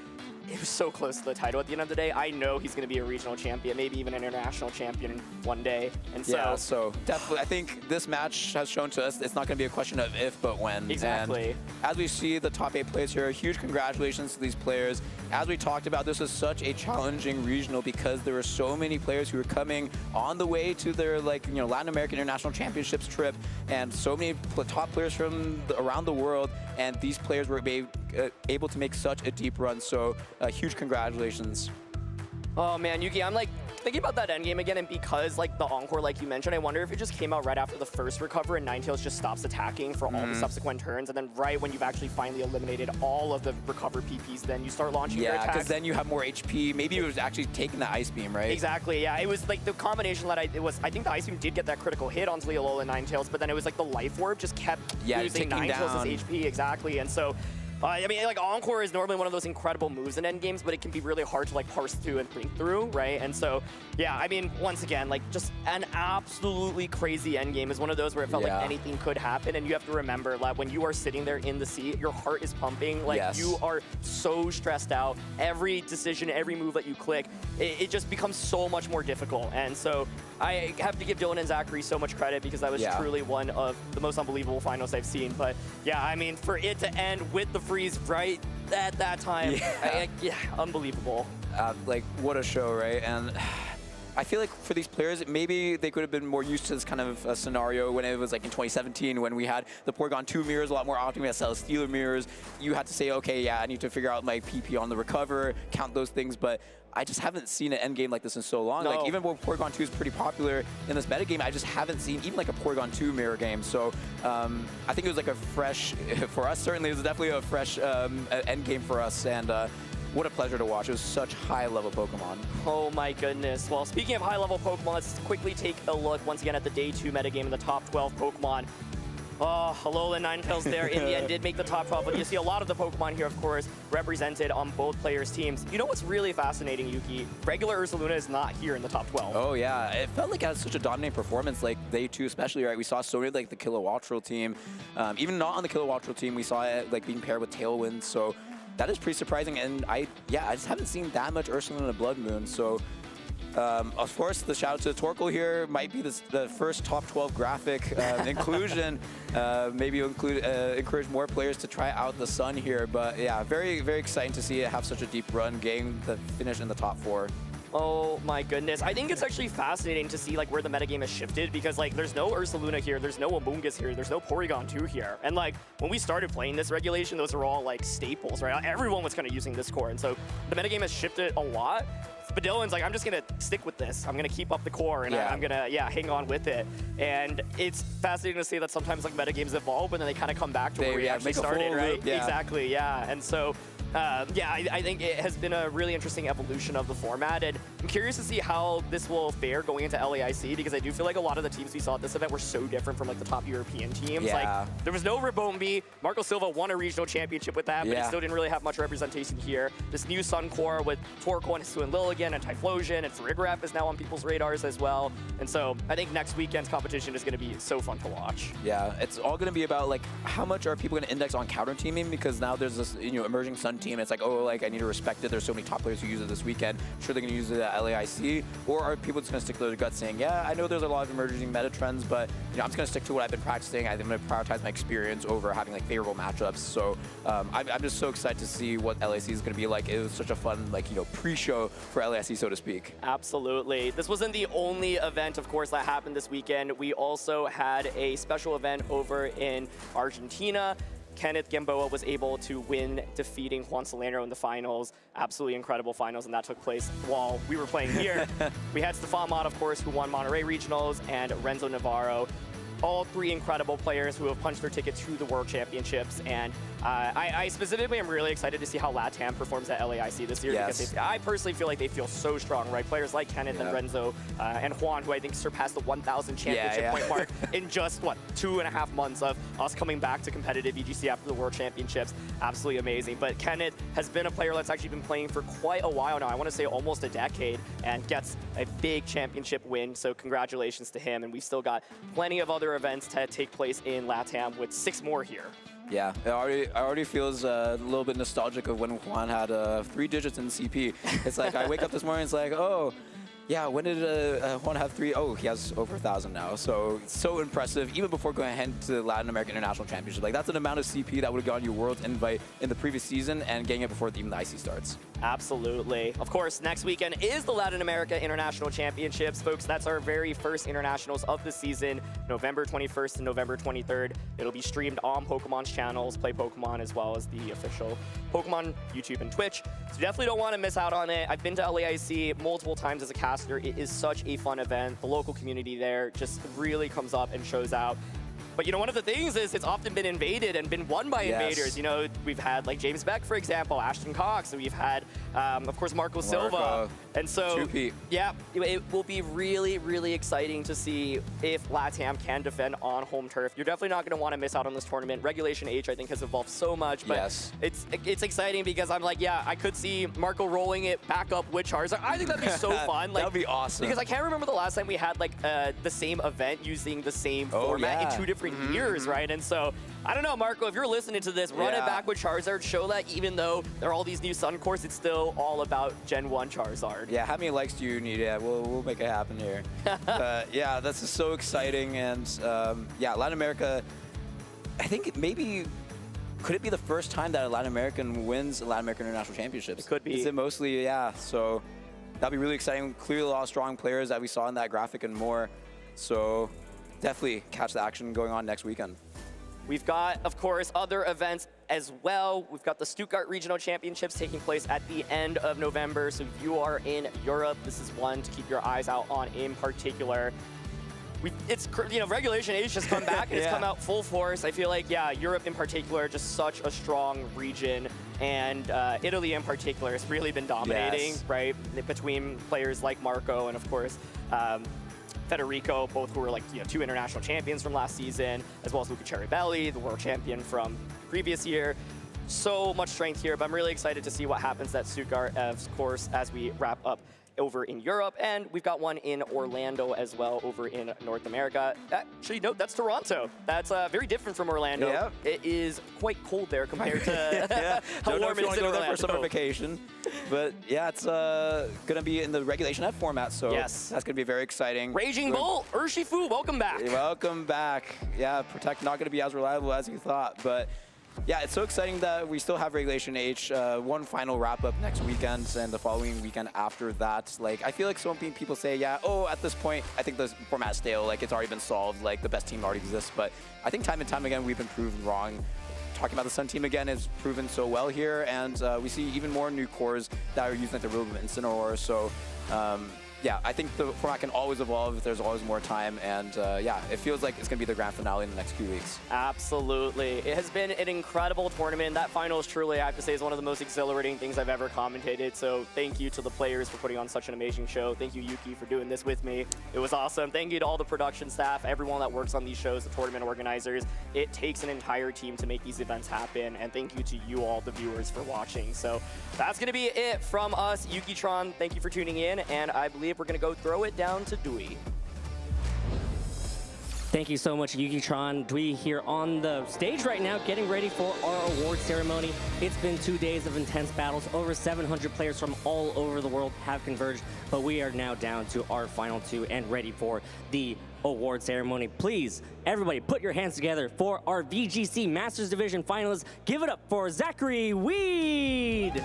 it was so close to the title at the end of the day. I know he's going to be a regional champion, maybe even an international champion one day. And so, yeah, so definitely, I think this match has shown to us it's not going to be a question of if, but when. Exactly. And as we see the top 8 players here, huge congratulations to these players. As we talked about, this was such a challenging regional because there were so many players who were coming on the way to their Latin American International Championships trip, and so many top players from around the world, and these players were able to make such a deep run. So huge congratulations. Oh man, Yuki, I'm like thinking about that endgame again, and because like the Encore, like you mentioned, I wonder if it just came out right after the first recover and Ninetales just stops attacking for all the subsequent turns, and then right when you've actually finally eliminated all of the recover PPs, then you start launching your attacks. Yeah, because then you have more HP. Maybe it was actually taking the Ice Beam, right? Exactly, yeah. It was like the combination that I think the Ice Beam did get that critical hit onto Leolola and Ninetales, but then it was like the Life Orb just kept losing Ninetales' HP, exactly, and so I mean, like, Encore is normally one of those incredible moves in endgames, but it can be really hard to, like, parse through and think through, right? And so, yeah, I mean, once again, like, just an absolutely crazy endgame is one of those where it felt like anything could happen, and you have to remember that when you are sitting there in the seat, your heart is pumping, like, you are so stressed out. Every decision, every move that you click, it just becomes so much more difficult. And so I have to give Dylan and Zachary so much credit because that was truly one of the most unbelievable finals I've seen. But, yeah, I mean, for it to end with the freeze right at that time, unbelievable. Like, what a show, right? And I feel like for these players, maybe they could have been more used to this kind of a scenario when it was like in 2017 when we had the Porygon 2 mirrors a lot more often. We had Celesteela mirrors. You had to say, okay, yeah, I need to figure out my PP on the recover, count those things, but I just haven't seen an end game like this in so long. Like, even when Porygon 2 is pretty popular in this metagame, I just haven't seen even like a Porygon 2 mirror game. So I think it was like a fresh, for us certainly, it was definitely a fresh end game for us. And what a pleasure to watch. It was such high-level Pokemon. Oh my goodness. Well, speaking of high-level Pokemon, let's quickly take a look once again at the Day 2 metagame in the top 12 Pokemon. Oh, Alola and Ninetales there in the end did make the top 12, but you see a lot of the Pokemon here, of course, represented on both players' teams. You know what's really fascinating, Yuki? Regular Ursaluna is not here in the top 12. Oh, yeah. It felt like it had such a dominating performance, like Day 2 especially, right? We saw so many, like, the Kilowattrel team. Even not on the Kilowattrel team, we saw it, like, being paired with Tailwind, so that is pretty surprising, and I just haven't seen that much Ursaluna Blood Moon, so of course, the shout out to Torkoal here might be the first top 12 graphic inclusion. Maybe encourage more players to try out the Sun here. But yeah, very, very exciting to see it have such a deep run game that finish in the top 4. Oh my goodness. I think it's actually fascinating to see like where the metagame has shifted because like there's no Ursaluna here, there's no Amoonguss here, there's no Porygon 2 here. And like when we started playing this regulation, those are all like staples, right? Everyone was kind of using this core. And so the metagame has shifted a lot. But Dylan's like, I'm just going to stick with this. I'm going to keep up the core, and I'm going to, hang on with it. And it's fascinating to see that sometimes like metagames evolve, and then they kind of come back to where we actually started, right? Exactly, yeah. And so, I think it has been a really interesting evolution of the format, and I'm curious to see how this will fare going into LAIC, because I do feel like a lot of the teams we saw at this event were so different from like the top European teams. Like, there was no Rabombi. Marco Silva won a regional championship with that, but it still didn't really have much representation here. This new Sun core with Torkoal and Hisuian Lilligant and Typhlosion and Farigiraf is now on people's radars as well. And so I think next weekend's competition is going to be so fun to watch. Yeah, it's all going to be about like how much are people going to index on counter teaming, because now there's this emerging Sun team. It's like, oh, like I need to respect it. There's so many top players who use it this weekend. Sure, they're going to use it at LAIC, or are people just going to stick to their guts, saying, yeah, I know there's a lot of emerging meta trends, but I'm just going to stick to what I've been practicing. I'm going to prioritize my experience over having like favorable matchups. So I'm just so excited to see what LAIC is going to be like. It was such a fun pre-show for LAIC, so to speak. Absolutely. This wasn't the only event, of course, that happened this weekend. We also had a special event over in Argentina. Kenneth Gamboa was able to win, defeating Juan Salerno in the finals. Absolutely incredible finals, and that took place while we were playing here. We had Stefan Mott, of course, who won Monterrey Regionals, and Renzo Navarro. All three incredible players who have punched their ticket to the World Championships. And I specifically am really excited to see how LATAM performs at LAIC this year. Yes. Because I personally feel like they feel so strong, right? Players like Kenneth and Renzo and Juan, who I think surpassed the 1,000 championship point mark in just, 2.5 months of us coming back to competitive VGC after the World Championships. Absolutely amazing. But Kenneth has been a player that's actually been playing for quite a while now. I want to say almost a decade, and gets a big championship win. So congratulations to him. And we've still got plenty of other events to take place in LATAM, with 6 more here. Yeah, it already feels a little bit nostalgic of when Juan had 3 digits in CP. It's like I wake up this morning, it's like, oh, yeah, when did Juan have 3? Oh, he has over 1,000 now. So impressive, even before going ahead to the Latin American International Championship. Like, that's an amount of CP that would have gotten you Worlds invite in the previous season, and getting it before even the IC starts. Absolutely. Of course, next weekend is the Latin America International Championships. Folks, that's our very first internationals of the season, November 21st and November 23rd. It'll be streamed on Pokemon's channels, Play Pokemon, as well as the official Pokemon YouTube and Twitch. So definitely don't want to miss out on it. I've been to LAIC multiple times as a caster. It is such a fun event. The local community there just really comes up and shows out. But one of the things is it's often been invaded and been won by invaders. We've had like James Beck, for example, Ashton Cox, and we've had, of course, Marco Silva. And so, yeah, it will be really, really exciting to see if LATAM can defend on home turf. You're definitely not going to want to miss out on this tournament. Regulation H, I think, has evolved so much, but it's exciting because I'm like, yeah, I could see Marco rolling it back up with Charizard. I think that'd be so fun. Like, that'd be awesome. Because I can't remember the last time we had like the same event using the same format in 2 different years, right? And so, I don't know, Marco, if you're listening to this, run it back with Charizard. Show that even though there are all these new Sun cores, it's still all about Gen 1 Charizard. Yeah, how many likes do you need? Yeah, we'll make it happen here. Yeah, that's just so exciting. And yeah, Latin America, I think maybe, could it be the first time that a Latin American wins a Latin American International Championships? It could be. Is it mostly, yeah, so that'll be really exciting. Clearly a lot of strong players that we saw in that graphic and more. So definitely catch the action going on next weekend. We've got, of course, other events as well. We've got the Stuttgart Regional Championships taking place at the end of November. So if you are in Europe, this is one to keep your eyes out on in particular. It's, Regulation H has come back and it's come out full force. I feel like, yeah, Europe in particular, just such a strong region. And Italy in particular has really been dominating, right? Between players like Marco and, of course, Federico, both who were like 2 international champions from last season, as well as Luca Ceribelli, the world champion from previous year. So much strength here, but I'm really excited to see what happens at Stuttgart, of course, as we wrap up over in Europe. And we've got one in Orlando as well over in North America. Actually, no, that's Toronto. That's very different from Orlando. Yeah. It is quite cold there compared to how warm it is in Orlando. For summer vacation. But yeah, it's going to be in the Regulation F format, so that's going to be very exciting. Raging Bull, Urshifu, welcome back. Welcome back. Yeah, Protect not going to be as reliable as you thought, but yeah, it's so exciting that we still have Regulation H. One final wrap-up next weekend, and the following weekend after that. Like, I feel like so many people say, yeah, oh, at this point, I think the format's stale. Like, it's already been solved. Like, the best team already exists. But I think time and time again, we've been proven wrong. Talking about the Sun team again is proven so well here, and we see even more new cores that are using like the Rillaboom and Incineroar. So, yeah, I think the format can always evolve if there's always more time, and yeah, it feels like it's going to be the grand finale in the next few weeks. Absolutely. It has been an incredible tournament. That finals truly, I have to say, is one of the most exhilarating things I've ever commentated, so thank you to the players for putting on such an amazing show. Thank you, Yuki, for doing this with me. It was awesome. Thank you to all the production staff, everyone that works on these shows, the tournament organizers. It takes an entire team to make these events happen, and thank you to you all, the viewers, for watching. So that's going to be it from us. Yuki-tron, thank you for tuning in, and I believe we're going to go throw it down to Dewey. Thank you so much, Yuki-tron. Dwee here on the stage right now, getting ready for our award ceremony. It's been 2 days of intense battles. Over 700 players from all over the world have converged, but we are now down to our final 2 and ready for the award ceremony. Please, everybody, put your hands together for our VGC Masters Division finalists. Give it up for Zachary Weed.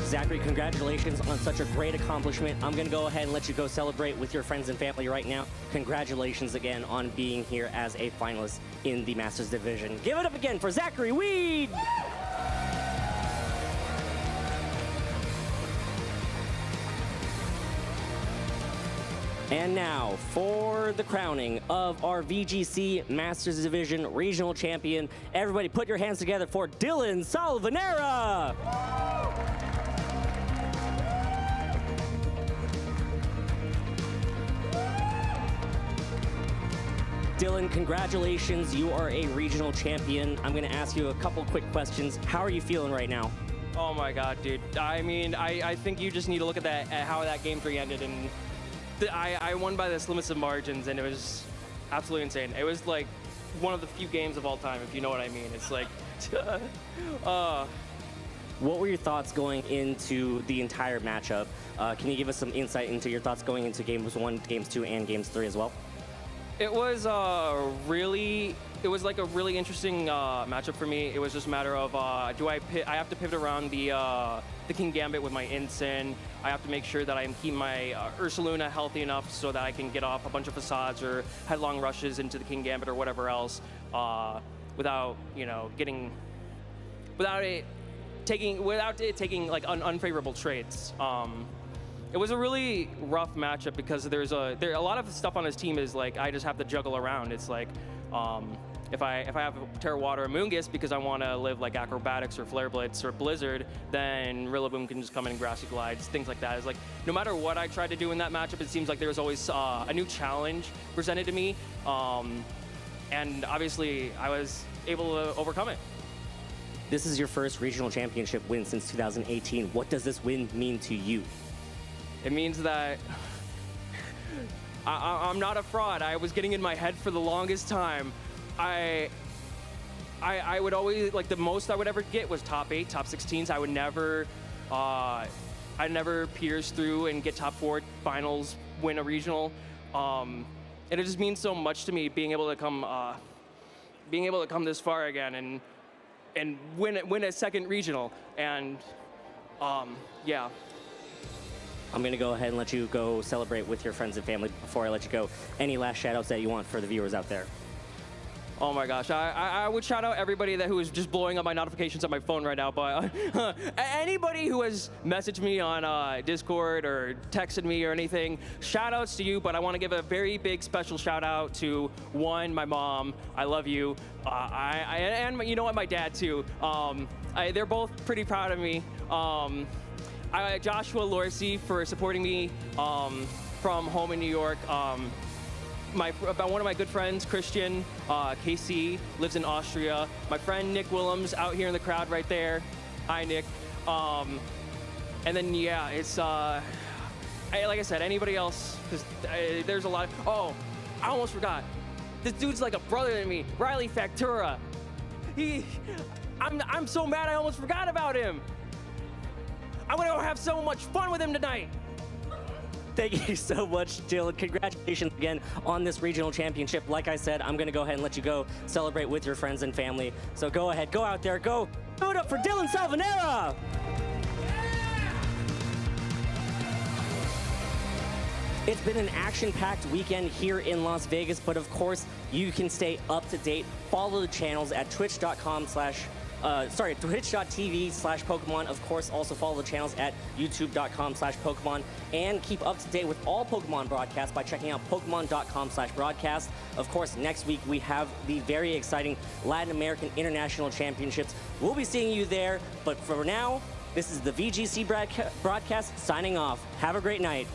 Zachary, congratulations on such a great accomplishment. I'm going to go ahead and let you go celebrate with your friends and family right now. Congratulations again on being here as a finalist in the Masters Division. Give it up again for Zachary Weed! And now, for the crowning of our VGC Masters Division Regional Champion, everybody put your hands together for Dylan Salvanera! Dylan, congratulations. You are a regional champion. I'm going to ask you a couple quick questions. How are you feeling right now? Oh my God, dude. I mean, I think you just need to look at that, at how that game 3 ended, and I won by the slimmest of margins, and it was absolutely insane. It was like one of the few games of all time, if you know what I mean. It's like, What were your thoughts going into the entire matchup? Can you give us some insight into your thoughts going into Games 1, Games 2, and Games 3 as well? It was like a really interesting matchup for me. It was just a matter of I have to pivot around the King Gambit with my Incin. I have to make sure that I'm keeping my Ursaluna healthy enough so that I can get off a bunch of facades or headlong rushes into the King Gambit or whatever else without it taking like unfavorable trades. It was a really rough matchup because there a lot of stuff on his team is like I just have to juggle around. It's like if I have Terra Water or Moongus because I want to live like Acrobatics or Flare Blitz or Blizzard, then Rillaboom can just come in and Grassy Glides, things like that. It's like no matter what I try to do in that matchup, it seems like there's always a new challenge presented to me, and obviously I was able to overcome it. This is your first regional championship win since 2018. What does this win mean to you? It means that I'm not a fraud. I was getting in my head for the longest time. I would always, like, the most I would ever get was top 8, top 16s. I would never, I never pierce through and get top 4 finals, win a regional. And it just means so much to me being able to come this far again and win a second regional. And yeah. I'm going to go ahead and let you go celebrate with your friends and family before I let you go. Any last shout-outs that you want for the viewers out there? Oh my gosh, I would shout out everybody who is just blowing up my notifications on my phone right now, but anybody who has messaged me on Discord or texted me or anything, shout outs to you, but I want to give a very big special shout out to one, my mom, I love you, and you know what, my dad too. They're both pretty proud of me. Joshua Lorsi for supporting me from home in New York. One of my good friends, Christian, KC, lives in Austria. My friend Nick Willems out here in the crowd right there. Hi, Nick. And then, yeah, it's, like I said, anybody else, because there's a lot. Oh, I almost forgot. This dude's like a brother to me, Riley Factura. I'm so mad I almost forgot about him. I'm gonna have so much fun with him tonight. Thank you so much, Dylan. Congratulations again on this regional championship. Like I said, I'm gonna go ahead and let you go celebrate with your friends and family. So go ahead, go out there, go it up for Dylan Salvanera. It's been an action-packed weekend here in Las Vegas, but of course, you can stay up to date. Follow the channels at twitch.tv/Pokemon. Of course, also follow the channels at youtube.com/Pokemon, and keep up to date with all Pokemon broadcasts by checking out Pokemon.com/broadcast. Of course, next week we have the very exciting Latin American International Championships. We'll be seeing you there, but for now, this is the VGC broadcast signing off. Have a great night.